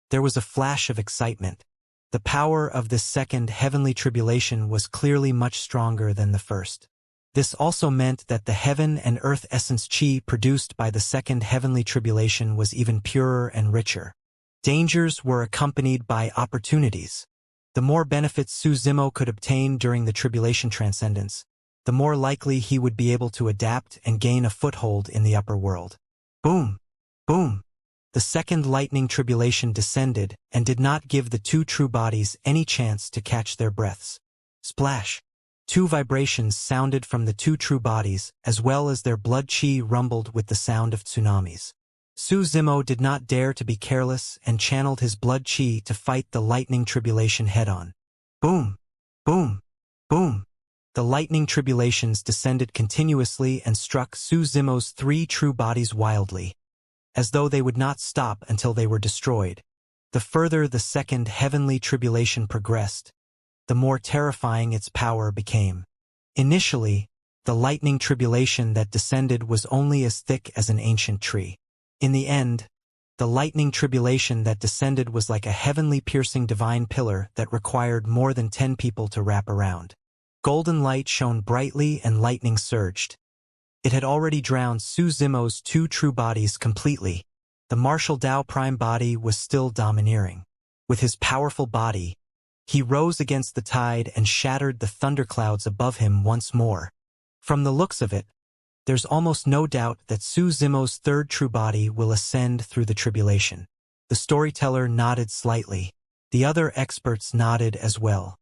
there was a flash of excitement. The power of this second heavenly tribulation was clearly much stronger than the first. This also meant that the heaven and earth essence chi produced by the second heavenly tribulation was even purer and richer. Dangers were accompanied by opportunities. The more benefits Su Zimo could obtain during the tribulation transcendence, the more likely he would be able to adapt and gain a foothold in the upper world. Boom! Boom! The second lightning tribulation descended and did not give the two true bodies any chance to catch their breaths. Splash! Two vibrations sounded from the two true bodies, as well as their blood chi rumbled with the sound of tsunamis. Su Zimo did not dare to be careless and channeled his blood chi to fight the lightning tribulation head-on. Boom! Boom! Boom! The lightning tribulations descended continuously and struck Su Zimo's three true bodies wildly, as though they would not stop until they were destroyed. The further the second heavenly tribulation progressed, the more terrifying its power became. Initially, the lightning tribulation that descended was only as thick as an ancient tree. In the end, the lightning tribulation that descended was like a heavenly piercing divine pillar that required more than 10 people to wrap around. Golden light shone brightly and lightning surged. It had already drowned Su Zimo's two true bodies completely. The martial Tao prime body was still domineering. With his powerful body, he rose against the tide and shattered the thunderclouds above him once more. From the looks of it, there's almost no doubt that Su Zimo's third true body will ascend through the tribulation. The storyteller nodded slightly. The other experts nodded as well.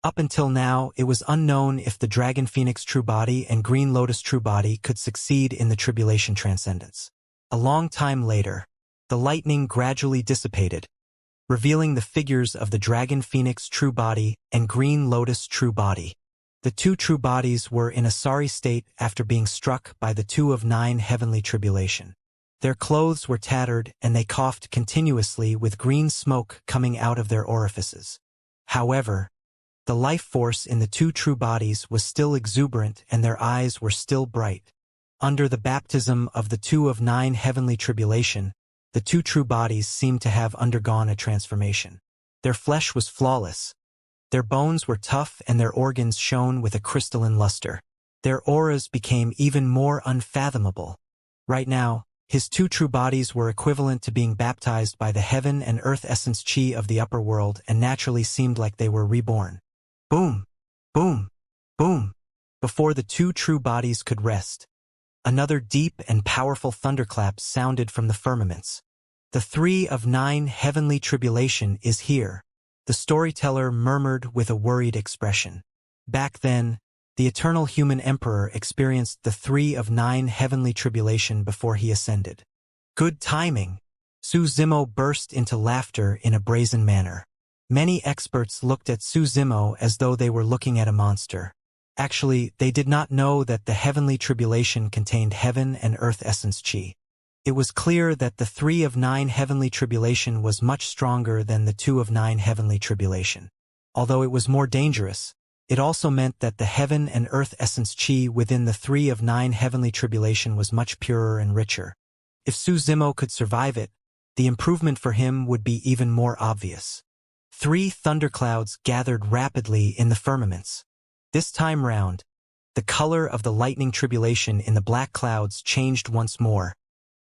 Up until now, it was unknown if the Dragon Phoenix true body and Green Lotus true body could succeed in the tribulation transcendence. A long time later, the lightning gradually dissipated, revealing the figures of the Dragon Phoenix true body and Green Lotus true body. The two true bodies were in a sorry state after being struck by the two of nine heavenly tribulation. Their clothes were tattered and they coughed continuously with green smoke coming out of their orifices. However, the life force in the two true bodies was still exuberant and their eyes were still bright. Under the baptism of the two of nine heavenly tribulation, the two true bodies seemed to have undergone a transformation. Their flesh was flawless. Their bones were tough and their organs shone with a crystalline luster. Their auras became even more unfathomable. Right now, his two true bodies were equivalent to being baptized by the heaven and earth essence chi of the upper world and naturally seemed like they were reborn. Boom! Boom! Boom! Before the two true bodies could rest, another deep and powerful thunderclap sounded from the firmaments. The three of nine heavenly tribulation is here. The storyteller murmured with a worried expression. Back then, the eternal human emperor experienced the three of nine heavenly tribulation before he ascended. Good timing! Su Zimo burst into laughter in a brazen manner. Many experts looked at Su Zimo as though they were looking at a monster. Actually, they did not know that the heavenly tribulation contained heaven and earth essence chi. It was clear that the three of nine heavenly tribulation was much stronger than the two of nine heavenly tribulation. Although it was more dangerous, it also meant that the heaven and earth essence chi within the three of nine heavenly tribulation was much purer and richer. If Su Zimo could survive it, the improvement for him would be even more obvious. Three thunderclouds gathered rapidly in the firmaments. This time round, the color of the lightning tribulation in the black clouds changed once more.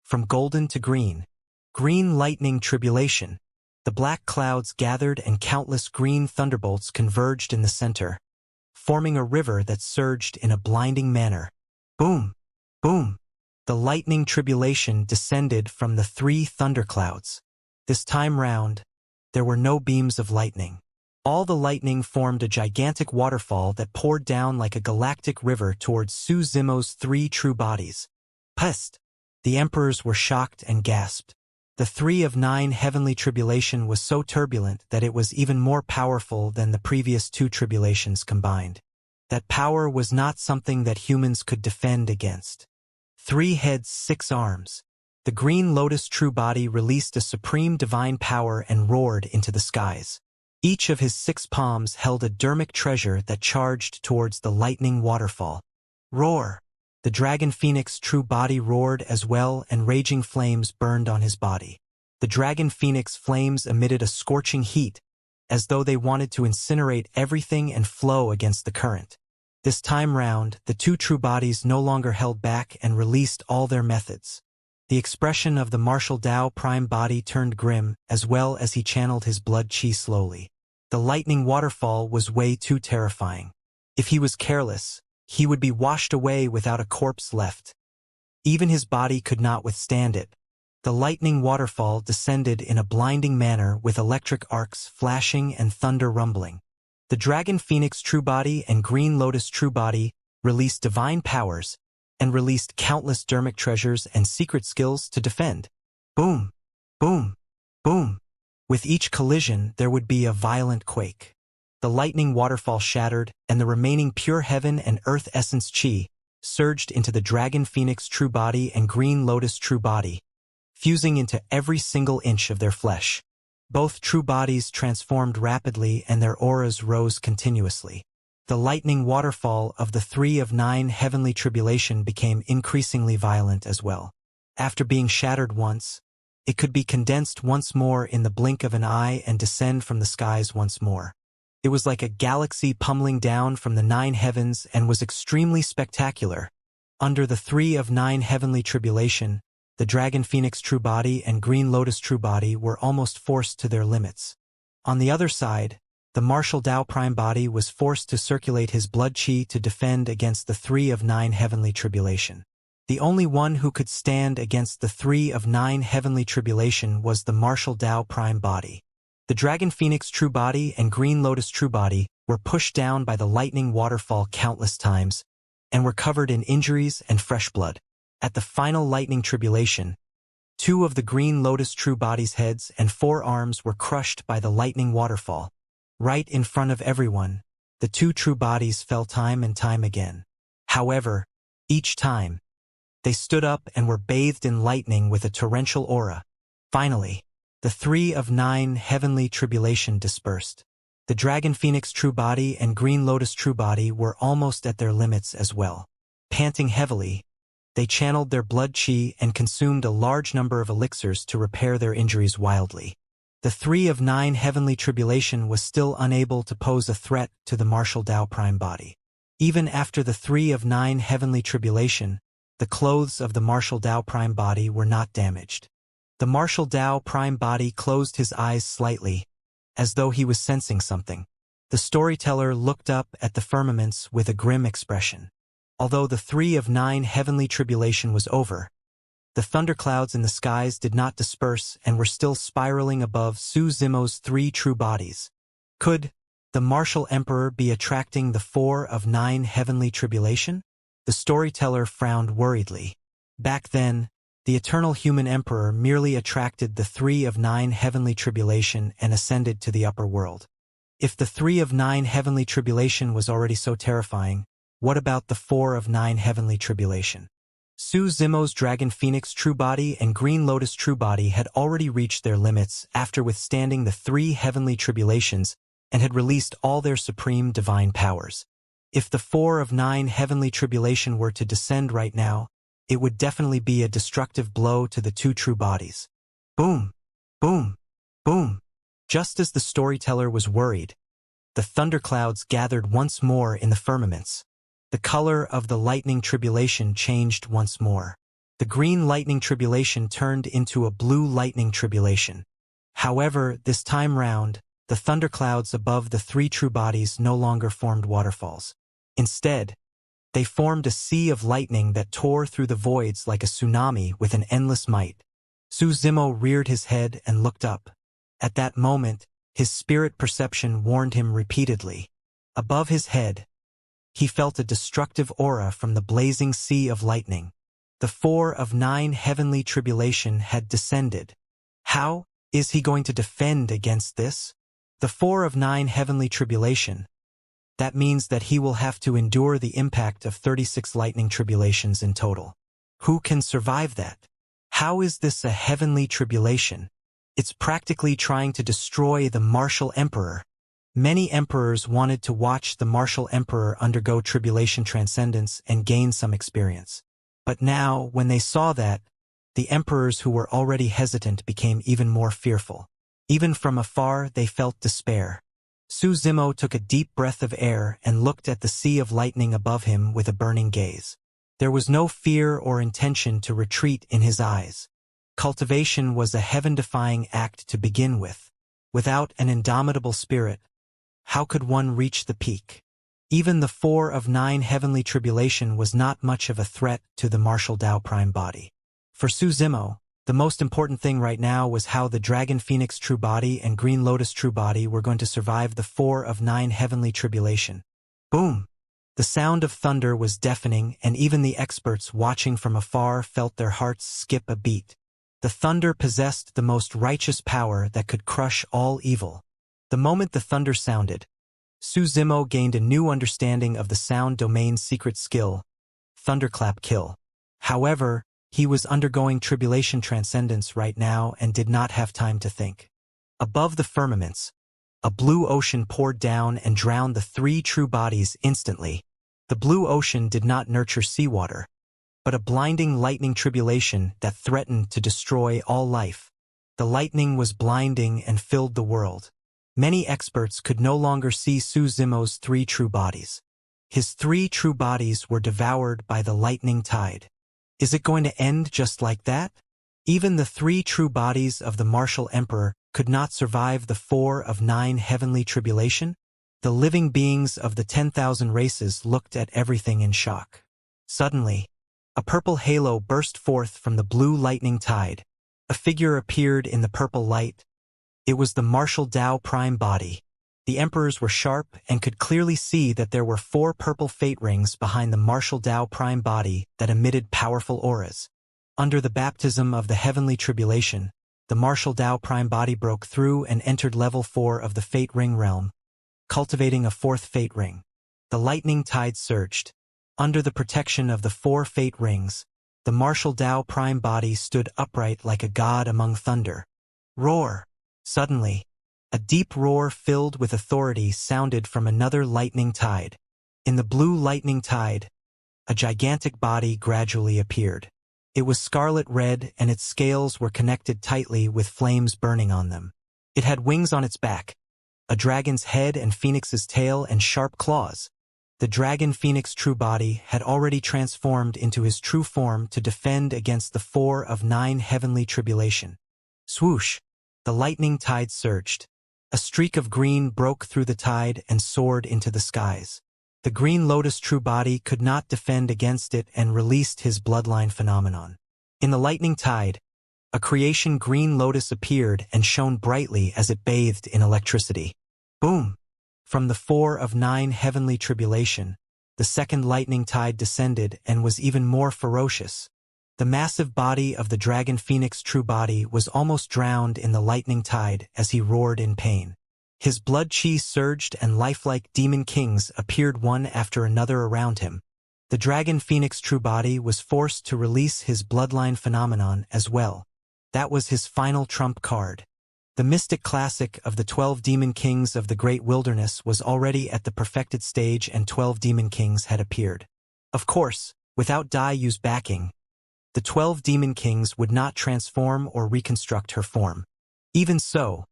From golden to green. Green lightning tribulation. The black clouds gathered and countless green thunderbolts converged in the center, forming a river that surged in a blinding manner. Boom! Boom! The lightning tribulation descended from the three thunderclouds. This time round, there were no beams of lightning. All the lightning formed a gigantic waterfall that poured down like a galactic river towards Su Zimo's 3 true bodies. Pest! The emperors were shocked and gasped. The 3 of 9 heavenly tribulation was so turbulent that it was even more powerful than the previous 2 tribulations combined. That power was not something that humans could defend against. 3 heads, 6 arms. The green lotus true body released a supreme divine power and roared into the skies. Each of his 6 palms held a dermic treasure that charged towards the lightning waterfall. Roar! The dragon phoenix true body roared as well, and raging flames burned on his body. The dragon phoenix flames emitted a scorching heat, as though they wanted to incinerate everything and flow against the current. This time round, the 2 true bodies no longer held back and released all their methods. The expression of the martial Dao prime body turned grim, as well as he channeled his blood chi slowly. The lightning waterfall was way too terrifying. If he was careless, he would be washed away without a corpse left. Even his body could not withstand it. The lightning waterfall descended in a blinding manner with electric arcs flashing and thunder rumbling. The dragon phoenix true body and green lotus true body released divine powers and released countless dermic treasures and secret skills to defend. Boom! Boom! Boom! With each collision, there would be a violent quake. The lightning waterfall shattered, and the remaining pure heaven and earth essence chi surged into the dragon phoenix true body and green lotus true body, fusing into every single inch of their flesh. Both true bodies transformed rapidly and their auras rose continuously. The lightning waterfall of the 3 of 9 heavenly tribulation became increasingly violent as well. After being shattered once, it could be condensed once more in the blink of an eye and descend from the skies once more. It was like a galaxy pummeling down from the 9 heavens and was extremely spectacular. Under the 3 of 9 heavenly tribulation, the dragon phoenix true body and green lotus true body were almost forced to their limits. On the other side, the martial Dao prime body was forced to circulate his blood chi to defend against the 3 of 9 heavenly tribulation. The only one who could stand against the 3 of 9 heavenly tribulation was the martial Dao prime body. The dragon phoenix true body and green lotus true body were pushed down by the lightning waterfall countless times and were covered in injuries and fresh blood. At the final lightning tribulation, 2 of the green lotus true body's heads and 4 arms were crushed by the lightning waterfall. Right in front of everyone, the 2 true bodies fell time and time again. However, each time, they stood up and were bathed in lightning with a torrential aura. Finally, the 3 of 9 heavenly tribulation dispersed. The dragon phoenix true body and green lotus true body were almost at their limits as well. Panting heavily, they channeled their blood chi and consumed a large number of elixirs to repair their injuries wildly. The 3 of 9 heavenly tribulation was still unable to pose a threat to the martial Dao prime body. Even after the 3 of 9 heavenly tribulation, the clothes of the martial Dao prime body were not damaged. The martial Dao prime body closed his eyes slightly, as though he was sensing something. The storyteller looked up at the firmaments with a grim expression. Although the 3 of 9 heavenly tribulation was over, the thunderclouds in the skies did not disperse and were still spiraling above Su Zimo's 3 true bodies. Could the martial emperor be attracting the 4 of 9 heavenly tribulation? The storyteller frowned worriedly. Back then, the eternal human emperor merely attracted the 3 of 9 heavenly tribulation and ascended to the upper world. If the 3 of 9 heavenly tribulation was already so terrifying, what about the 4 of 9 heavenly tribulation? Su Zimo's dragon phoenix true body and green lotus true body had already reached their limits after withstanding the 3 heavenly tribulations and had released all their supreme divine powers. If the 4 of 9 heavenly tribulation were to descend right now, it would definitely be a destructive blow to the 2 true bodies. Boom! Boom! Boom! Just as the storyteller was worried, the thunderclouds gathered once more in the firmaments. The color of the lightning tribulation changed once more. The green lightning tribulation turned into a blue lightning tribulation. However, this time round, the thunderclouds above the 3 true bodies no longer formed waterfalls. Instead, they formed a sea of lightning that tore through the voids like a tsunami with an endless might. Su Zimo reared his head and looked up. At that moment, His spirit perception warned him repeatedly. Above his head, he felt a destructive aura from the blazing sea of lightning. The 4 of 9 heavenly tribulation had descended. How is he going to defend against this? The 4 of 9 heavenly tribulation. That means that he will have to endure the impact of 36 lightning tribulations in total. Who can survive that? How is this a heavenly tribulation? It's practically trying to destroy the martial emperor. Many emperors wanted to watch the martial emperor undergo tribulation transcendence and gain some experience. But now, when they saw that, the emperors who were already hesitant became even more fearful. Even from afar, they felt despair. Su Zimo took a deep breath of air and looked at the sea of lightning above him with a burning gaze. There was no fear or intention to retreat in his eyes. Cultivation was a heaven-defying act to begin with. Without an indomitable spirit, how could one reach the peak? Even the 4 of 9 heavenly tribulation was not much of a threat to the martial Tao prime body. For Su Zimo, the most important thing right now was how the Dragon Phoenix true body and Green Lotus true body were going to survive the 4 of 9 heavenly tribulation. Boom! The sound of thunder was deafening, and even the experts watching from afar felt their hearts skip a beat. The thunder possessed the most righteous power that could crush all evil. The moment the thunder sounded, Su Zimo gained a new understanding of the sound domain's secret skill, Thunderclap Kill. However, he was undergoing tribulation transcendence right now and did not have time to think. Above the firmaments, a blue ocean poured down and drowned the 3 true bodies instantly. The blue ocean did not nurture seawater, but a blinding lightning tribulation that threatened to destroy all life. The lightning was blinding and filled the world. Many experts could no longer see Su Zimo's 3 true bodies. His 3 true bodies were devoured by the lightning tide. Is it going to end just like that? Even the 3 true bodies of the martial emperor could not survive the 4 of 9 heavenly tribulation? The living beings of the 10,000 races looked at everything in shock. Suddenly, a purple halo burst forth from the blue lightning tide. A figure appeared in the purple light. It was the martial Tao prime body. The emperors were sharp and could clearly see that there were 4 purple fate rings behind the martial Tao prime body that emitted powerful auras. Under the baptism of the heavenly tribulation, the martial Tao prime body broke through and entered level 4 of the fate ring realm, cultivating a 4th fate ring. The lightning tide surged. Under the protection of the 4 fate rings, the martial Tao prime body stood upright like a god among thunder. Roar! Suddenly, a deep roar filled with authority sounded from another lightning tide. In the blue lightning tide, a gigantic body gradually appeared. It was scarlet red and its scales were connected tightly with flames burning on them. It had wings on its back, a dragon's head and phoenix's tail and sharp claws. The dragon phoenix true body had already transformed into his true form to defend against the 4 of 9 heavenly tribulation. Swoosh! The lightning tide surged. A streak of green broke through the tide and soared into the skies. The Green Lotus true body could not defend against it and released his bloodline phenomenon. In the lightning tide, a creation Green Lotus appeared and shone brightly as it bathed in electricity. Boom! From the 4 of 9 heavenly tribulation, the second lightning tide descended and was even more ferocious. The massive body of the Dragon Phoenix true body was almost drowned in the lightning tide as he roared in pain. His blood chi surged and lifelike demon kings appeared one after another around him. The Dragon Phoenix true body was forced to release his bloodline phenomenon as well. That was his final trump card. The mystic classic of the 12 demon kings of the great wilderness was already at the perfected stage and 12 demon kings had appeared. Of course, without Dai Yu's backing, the 12 demon kings would not transform or reconstruct her form. Even so,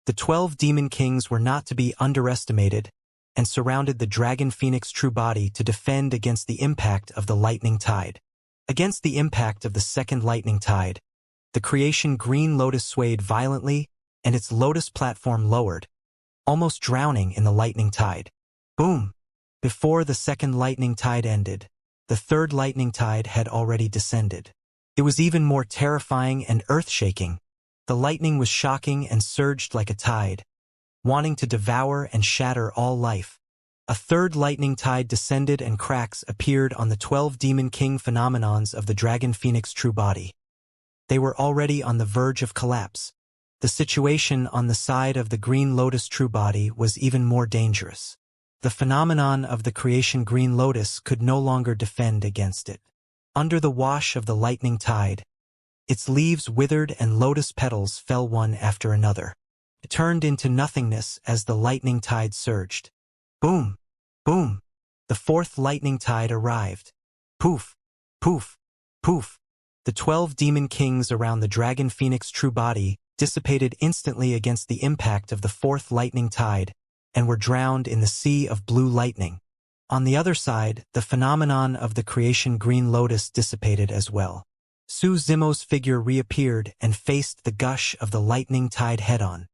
the 12 demon kings were not to be underestimated and surrounded the Dragon Phoenix true body to defend against the impact of the lightning tide. Against the impact of the second lightning tide, the creation Green Lotus swayed violently and its lotus platform lowered, almost drowning in the lightning tide. Boom! Before the second lightning tide ended, the third lightning tide had already descended. It was even more terrifying and earth-shaking. The lightning was shocking and surged like a tide. wanting to devour and shatter all life. A third lightning tide descended and cracks appeared on the 12 Demon King phenomenons of the Dragon Phoenix true body. They were already on the verge of collapse. The situation on the side of the Green Lotus true body was even more dangerous. The phenomenon of the creation Green Lotus could no longer defend against it. Under the wash of the lightning tide, its leaves withered and lotus petals fell one after another. It turned into nothingness as the lightning tide surged. Boom! Boom! The fourth lightning tide arrived. Poof! Poof! Poof! The 12 demon kings around the Dragon Phoenix true body dissipated instantly against the impact of the fourth lightning tide and were drowned in the sea of blue lightning. On the other side, the phenomenon of the creation Green Lotus dissipated as well. Su Zimo's figure reappeared and faced the gush of the lightning tide head-on.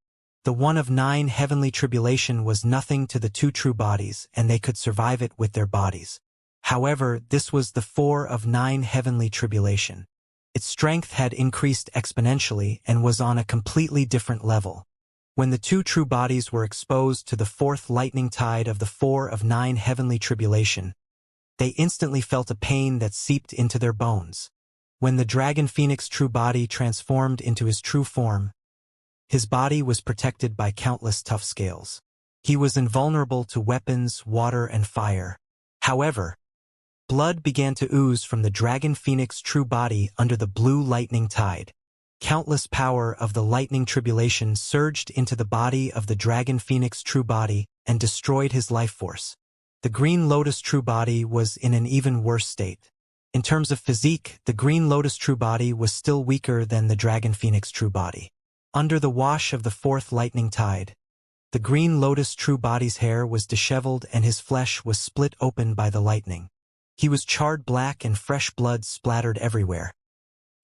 The one of 9 heavenly tribulation was nothing to the 2 true bodies, and they could survive it with their bodies. However, this was the 4 of 9 heavenly tribulation. Its strength had increased exponentially and was on a completely different level. When the 2 true bodies were exposed to the 4th lightning tide of the 4 of 9 heavenly tribulation, they instantly felt a pain that seeped into their bones. When the Dragon Phoenix true body transformed into his true form, his body was protected by countless tough scales. He was invulnerable to weapons, water, and fire. However, blood began to ooze from the Dragon Phoenix true body under the blue lightning tide. Countless power of the lightning tribulation surged into the body of the Dragon Phoenix true body and destroyed his life force. The Green Lotus true body was in an even worse state. In terms of physique, the Green Lotus true body was still weaker than the Dragon Phoenix true body. Under the wash of the 4th lightning tide, the Green Lotus true body's hair was disheveled and his flesh was split open by the lightning. He was charred black and fresh blood splattered everywhere.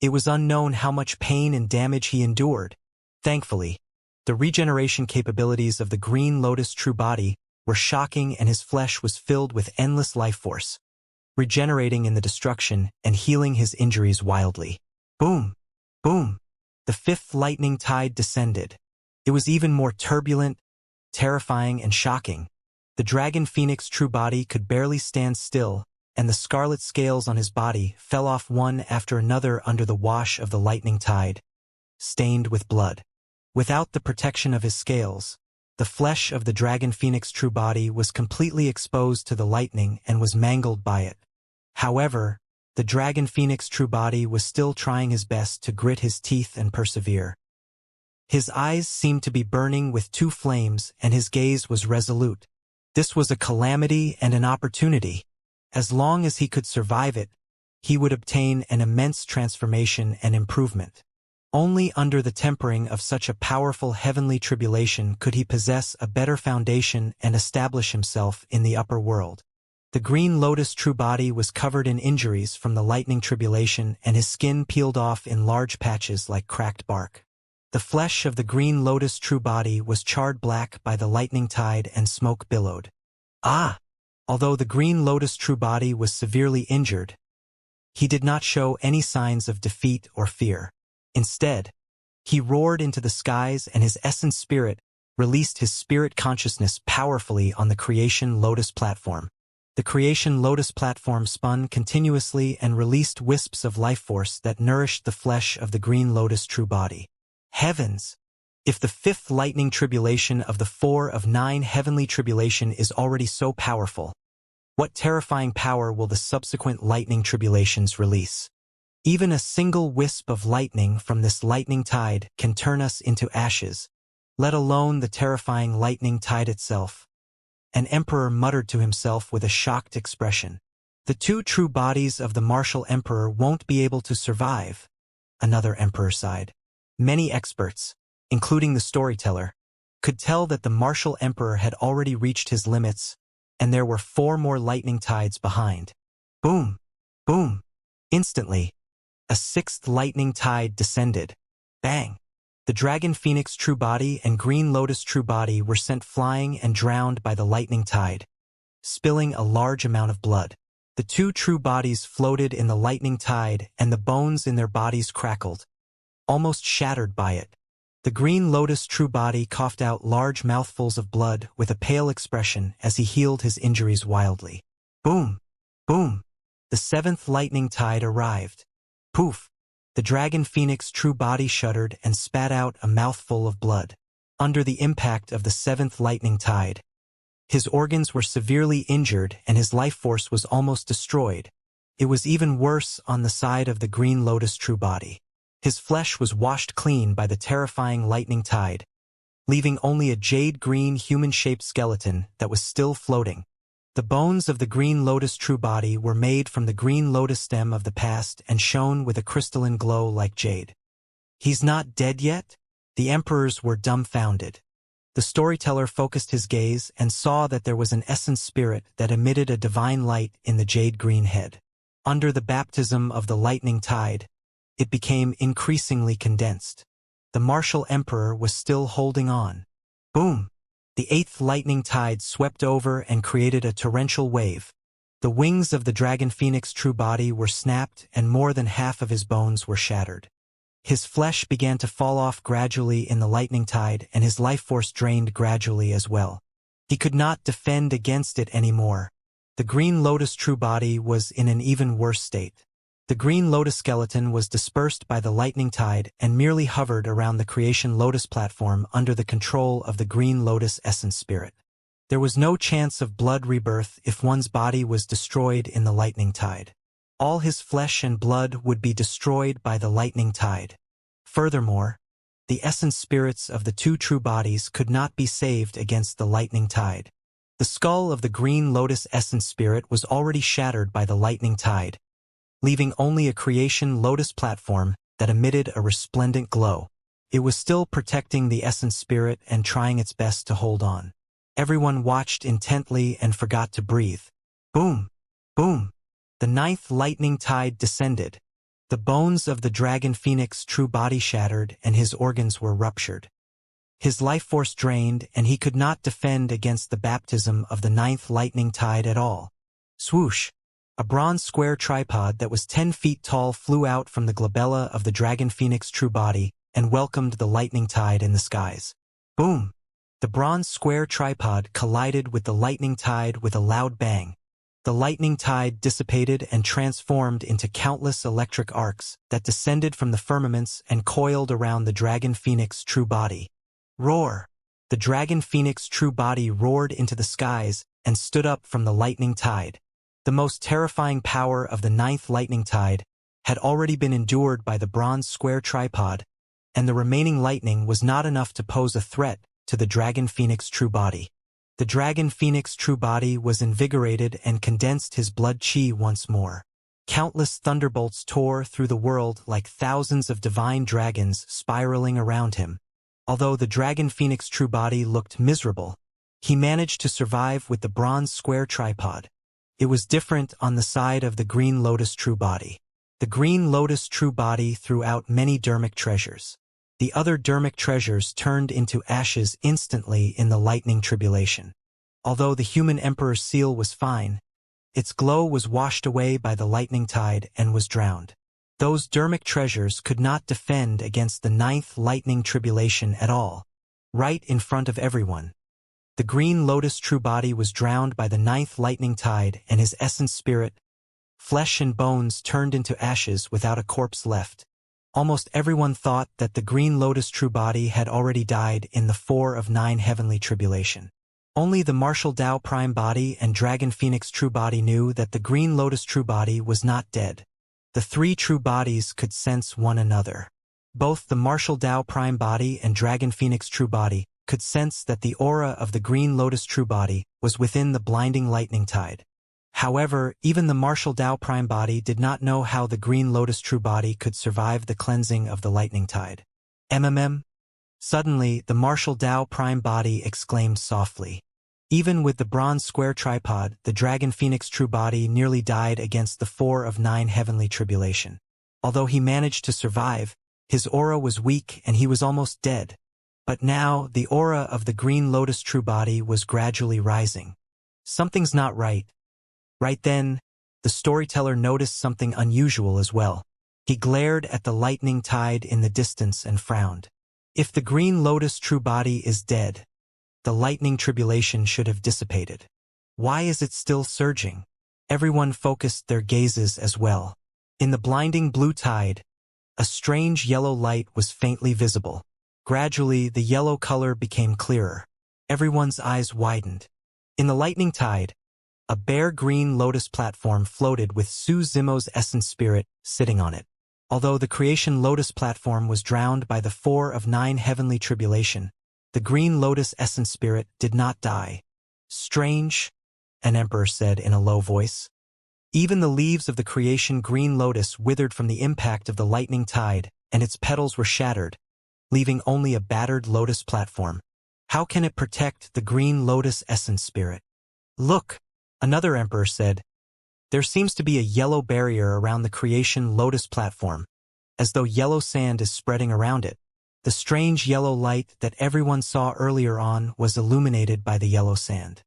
It was unknown how much pain and damage he endured. Thankfully, the regeneration capabilities of the Green Lotus true body were shocking and his flesh was filled with endless life force, regenerating in the destruction and healing his injuries wildly. Boom! Boom! The 5th lightning tide descended. It was even more turbulent, terrifying, and shocking. The Dragon Phoenix true body could barely stand still, and the scarlet scales on his body fell off one after another under the wash of the lightning tide, stained with blood. Without the protection of his scales, the flesh of the Dragon Phoenix true body was completely exposed to the lightning and was mangled by it. However, the Dragon Phoenix true body was still trying his best to grit his teeth and persevere. His eyes seemed to be burning with 2 flames and his gaze was resolute. This was a calamity and an opportunity. As long as he could survive it, he would obtain an immense transformation and improvement. Only under the tempering of such a powerful heavenly tribulation could he possess a better foundation and establish himself in the upper world. The Green Lotus true body was covered in injuries from the lightning tribulation and his skin peeled off in large patches like cracked bark. The flesh of the Green Lotus true body was charred black by the lightning tide and smoke billowed. Ah! Although the Green Lotus true body was severely injured, he did not show any signs of defeat or fear. Instead, he roared into the skies and his essence spirit released his spirit consciousness powerfully on the Creation Lotus platform. The Creation Lotus platform spun continuously and released wisps of life force that nourished the flesh of the Green Lotus true body. Heavens! If the 5th lightning tribulation of the 4 of 9 heavenly tribulation is already so powerful, what terrifying power will the subsequent lightning tribulations release? Even a single wisp of lightning from this lightning tide can turn us into ashes, let alone the terrifying lightning tide itself. An emperor muttered to himself with a shocked expression. The 2 true bodies of the martial emperor won't be able to survive. Another emperor sighed. Many experts, including the storyteller, could tell that the martial emperor had already reached his limits, and there were 4 more lightning tides behind. Boom! Boom! Instantly, a 6th lightning tide descended. Bang! The Dragon Phoenix true body and Green Lotus true body were sent flying and drowned by the lightning tide, spilling a large amount of blood. The 2 true bodies floated in the lightning tide and the bones in their bodies crackled, almost shattered by it. The green lotus true body coughed out large mouthfuls of blood with a pale expression as he healed his injuries wildly. Boom! Boom! The seventh lightning tide arrived. Poof! The dragon phoenix true body shuddered and spat out a mouthful of blood. Under the impact of the seventh lightning tide, his organs were severely injured and his life force was almost destroyed. It was even worse on the side of the green lotus true body. His flesh was washed clean by the terrifying lightning tide, leaving only a jade-green human-shaped skeleton that was still floating. The bones of the green lotus true body were made from the green lotus stem of the past and shone with a crystalline glow like jade. He's not dead yet? The emperors were dumbfounded. The storyteller focused his gaze and saw that there was an essence spirit that emitted a divine light in the jade-green head. Under the baptism of the lightning tide, it became increasingly condensed. The martial emperor was still holding on. Boom! The eighth lightning tide swept over and created a torrential wave. The wings of the dragon phoenix true body were snapped and more than half of his bones were shattered. His flesh began to fall off gradually in the lightning tide and his life force drained gradually as well. He could not defend against it anymore. The green lotus true body was in an even worse state. The green lotus skeleton was dispersed by the lightning tide and merely hovered around the creation lotus platform under the control of the green lotus essence spirit. There was no chance of blood rebirth if one's body was destroyed in the lightning tide. All his flesh and blood would be destroyed by the lightning tide. Furthermore, the essence spirits of the two true bodies could not be saved against the lightning tide. The skull of the green lotus essence spirit was already shattered by the lightning tide, leaving only a creation lotus platform that emitted a resplendent glow. It was still protecting the essence spirit and trying its best to hold on. Everyone watched intently and forgot to breathe. Boom! Boom! The ninth lightning tide descended. The bones of the dragon phoenix true body shattered and his organs were ruptured. His life force drained and he could not defend against the baptism of the ninth lightning tide at all. Swoosh! A bronze square tripod that was 10 feet tall flew out from the glabella of the dragon phoenix true body and welcomed the lightning tide in the skies. Boom! The bronze square tripod collided with the lightning tide with a loud bang. The lightning tide dissipated and transformed into countless electric arcs that descended from the firmaments and coiled around the dragon phoenix true body. Roar! The dragon phoenix true body roared into the skies and stood up from the lightning tide. The most terrifying power of the ninth lightning tide had already been endured by the bronze square tripod, and the remaining lightning was not enough to pose a threat to the dragon phoenix true body. The dragon phoenix true body was invigorated and condensed his blood chi once more. Countless thunderbolts tore through the world like thousands of divine dragons spiraling around him. Although the dragon phoenix true body looked miserable, he managed to survive with the bronze square tripod. It was different on the side of the green lotus true body. The green lotus true body threw out many dermic treasures. The other dermic treasures turned into ashes instantly in the lightning tribulation. Although the human emperor's seal was fine, its glow was washed away by the lightning tide and was drowned. Those dermic treasures could not defend against the ninth lightning tribulation at all. Right in front of everyone, the green lotus true body was drowned by the ninth lightning tide and his essence spirit. Flesh and bones turned into ashes without a corpse left. Almost everyone thought that the green lotus true body had already died in the 4 of 9 heavenly tribulation. Only the martial Tao prime body and dragon phoenix true body knew that the green lotus true body was not dead. The 3 true bodies could sense one another. Both the martial Tao prime body and dragon phoenix true body could sense that the aura of the green lotus true body was within the blinding lightning tide. However, even the martial Tao prime body did not know how the green lotus true body could survive the cleansing of the lightning tide. Suddenly, the martial Tao prime body exclaimed softly. Even with the bronze square tripod, the dragon phoenix true body nearly died against the 4 of 9 heavenly tribulation. Although he managed to survive, his aura was weak and he was almost dead. But now, the aura of the green lotus true body was gradually rising. Something's not right. Right then, the storyteller noticed something unusual as well. He glared at the lightning tide in the distance and frowned. If the green lotus true body is dead, the lightning tribulation should have dissipated. Why is it still surging? Everyone focused their gazes as well. In the blinding blue tide, a strange yellow light was faintly visible. Gradually, the yellow color became clearer. Everyone's eyes widened. In the lightning tide, a bare green lotus platform floated with Su Zimo's essence spirit sitting on it. Although the creation lotus platform was drowned by the 4 of 9 heavenly tribulation, the green lotus essence spirit did not die. Strange, an emperor said in a low voice. Even the leaves of the creation green lotus withered from the impact of the lightning tide, and its petals were shattered, leaving only a battered lotus platform. How can it protect the green lotus essence spirit? Look, another emperor said. There seems to be a yellow barrier around the creation lotus platform, as though yellow sand is spreading around it. The strange yellow light that everyone saw earlier on was illuminated by the yellow sand.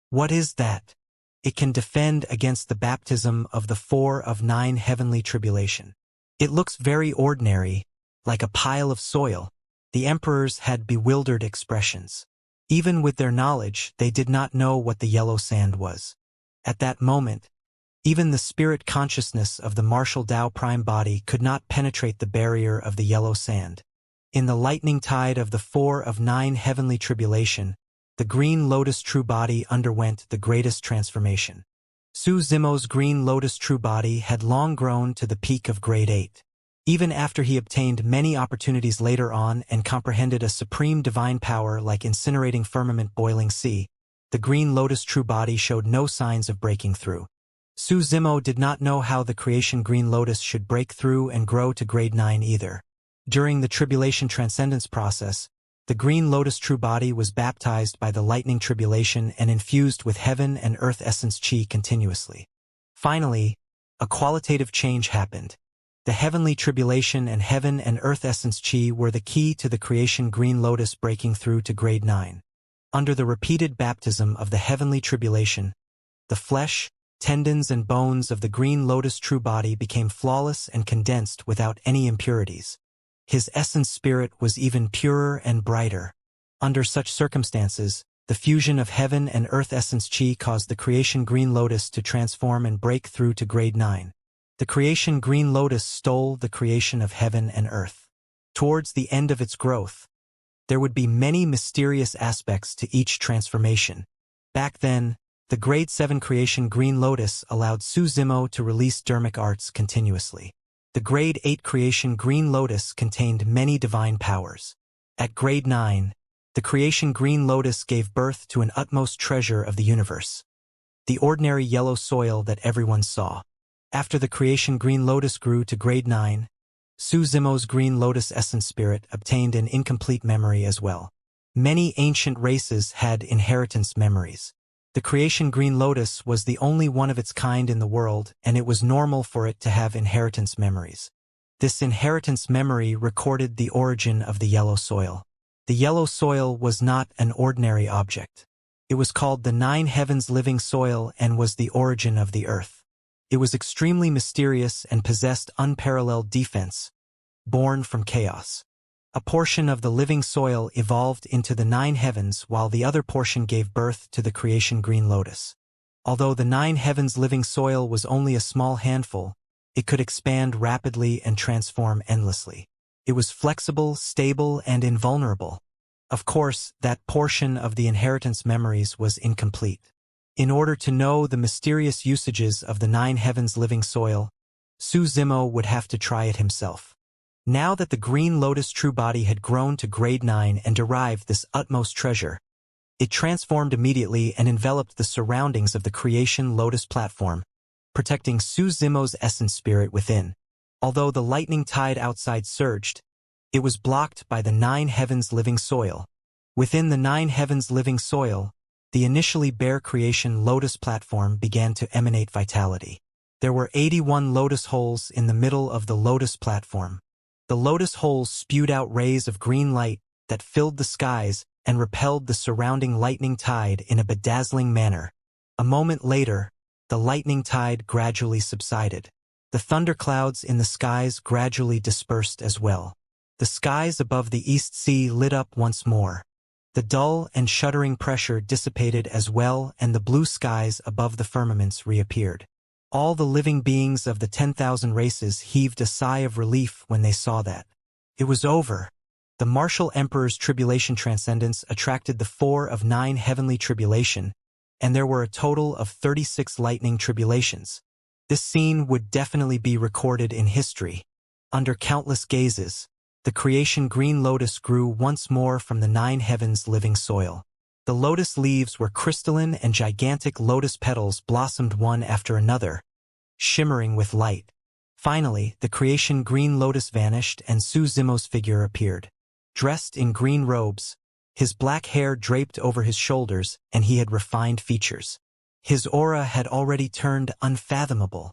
What is that? It can defend against the baptism of the 4 of 9 heavenly tribulation. It looks very ordinary, like a pile of soil. The emperors had bewildered expressions. Even with their knowledge, they did not know what the yellow sand was. At that moment, even the spirit consciousness of the martial Tao prime body could not penetrate the barrier of the yellow sand. In the lightning tide of the 4 of 9 heavenly tribulation, the green lotus true body underwent the greatest transformation. Su Zimo's green lotus true body had long grown to the peak of grade 8. Even after he obtained many opportunities later on and comprehended a supreme divine power like incinerating firmament boiling sea, the green lotus true body showed no signs of breaking through. Su Zimo did not know how the creation green lotus should break through and grow to grade 9 either. During the tribulation transcendence process, the green lotus true body was baptized by the lightning tribulation and infused with heaven and earth essence chi continuously. Finally, a qualitative change happened. The heavenly tribulation and heaven and earth essence chi were the key to the creation green lotus breaking through to grade 9. Under the repeated baptism of the heavenly tribulation, the flesh, tendons and bones of the green lotus true body became flawless and condensed without any impurities. His essence spirit was even purer and brighter. Under such circumstances, the fusion of heaven and earth essence chi caused the creation green lotus to transform and break through to grade 9. The creation green lotus stole the creation of heaven and earth. Towards the end of its growth, there would be many mysterious aspects to each transformation. Back then, the grade 7 creation green lotus allowed Su Zimo to release dermic arts continuously. The grade 8 creation green lotus contained many divine powers. At grade 9, the creation green lotus gave birth to an utmost treasure of the universe, the ordinary yellow soil that everyone saw. After the creation green lotus grew to grade 9, Su Zimo's green lotus essence spirit obtained an incomplete memory as well. Many ancient races had inheritance memories. The creation green lotus was the only one of its kind in the world, and it was normal for it to have inheritance memories. This inheritance memory recorded the origin of the yellow soil. The yellow soil was not an ordinary object. It was called the 9 heavens living soil and was the origin of the earth. It was extremely mysterious and possessed unparalleled defense, born from chaos. A portion of the living soil evolved into the 9 heavens while the other portion gave birth to the creation green lotus. Although the 9 heavens living soil was only a small handful, it could expand rapidly and transform endlessly. It was flexible, stable, and invulnerable. Of course, that portion of the inheritance memories was incomplete. In order to know the mysterious usages of the 9 heavens living soil, Su Zimo would have to try it himself. Now that the green lotus true body had grown to grade 9 and derived this utmost treasure, it transformed immediately and enveloped the surroundings of the creation lotus platform, protecting Su Zimo's essence spirit within. Although the lightning tide outside surged, it was blocked by the 9 heavens living soil. Within the 9 heavens living soil, the initially bare creation lotus platform began to emanate vitality. There were 81 lotus holes in the middle of the lotus platform. The lotus holes spewed out rays of green light that filled the skies and repelled the surrounding lightning tide in a bedazzling manner. A moment later, the lightning tide gradually subsided. The thunderclouds in the skies gradually dispersed as well. The skies above the East Sea lit up once more. The dull and shuddering pressure dissipated as well, and the blue skies above the firmaments reappeared. All the living beings of the 10,000 races heaved a sigh of relief when they saw that. It was over. The martial emperor's tribulation transcendence attracted the 4 of 9 heavenly tribulation, and there were a total of 36 lightning tribulations. This scene would definitely be recorded in history. Under countless gazes, the creation green lotus grew once more from the 9 heavens' living soil. The lotus leaves were crystalline, and gigantic lotus petals blossomed one after another, shimmering with light. Finally, the creation green lotus vanished and Su Zimo's figure appeared. Dressed in green robes, his black hair draped over his shoulders, and he had refined features. His aura had already turned unfathomable.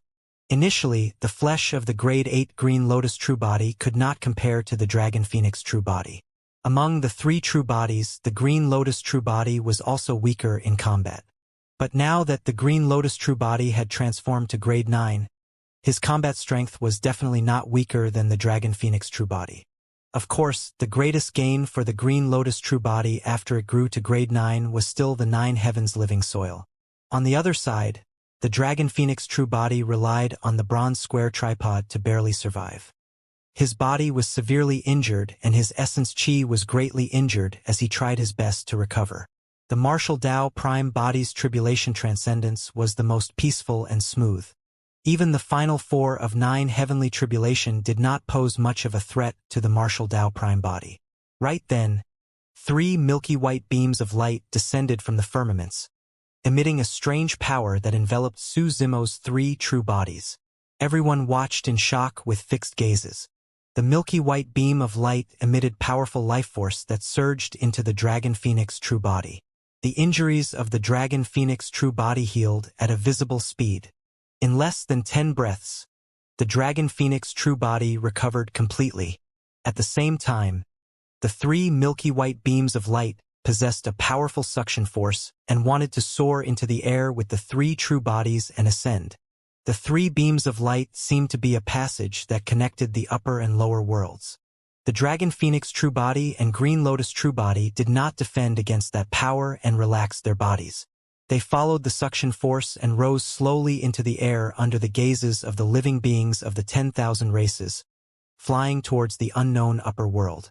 Initially, the flesh of the grade 8 green lotus true body could not compare to the dragon phoenix true body. Among the 3 true bodies, the green lotus true body was also weaker in combat. But now that the green lotus true body had transformed to grade 9, his combat strength was definitely not weaker than the dragon phoenix true body. Of course, the greatest gain for the green lotus true body after it grew to grade 9 was still the 9 heavens living soil. On the other side, the dragon phoenix true body relied on the bronze square tripod to barely survive. His body was severely injured, and his essence chi was greatly injured as he tried his best to recover. The martial Tao prime body's tribulation transcendence was the most peaceful and smooth. Even the final 4 of 9 heavenly tribulation did not pose much of a threat to the martial Tao prime body. Right then, 3 milky white beams of light descended from the firmaments, emitting a strange power that enveloped Su Zimo's 3 true bodies. Everyone watched in shock with fixed gazes. The milky white beam of light emitted powerful life force that surged into the dragon phoenix true body. The injuries of the dragon phoenix true body healed at a visible speed. In less than 10 breaths, the dragon phoenix true body recovered completely. At the same time, the 3 milky white beams of light possessed a powerful suction force and wanted to soar into the air with the 3 true bodies and ascend. The 3 beams of light seemed to be a passage that connected the upper and lower worlds. The dragon phoenix true body and green lotus true body did not defend against that power and relaxed their bodies. They followed the suction force and rose slowly into the air under the gazes of the living beings of the 10,000 races, flying towards the unknown upper world.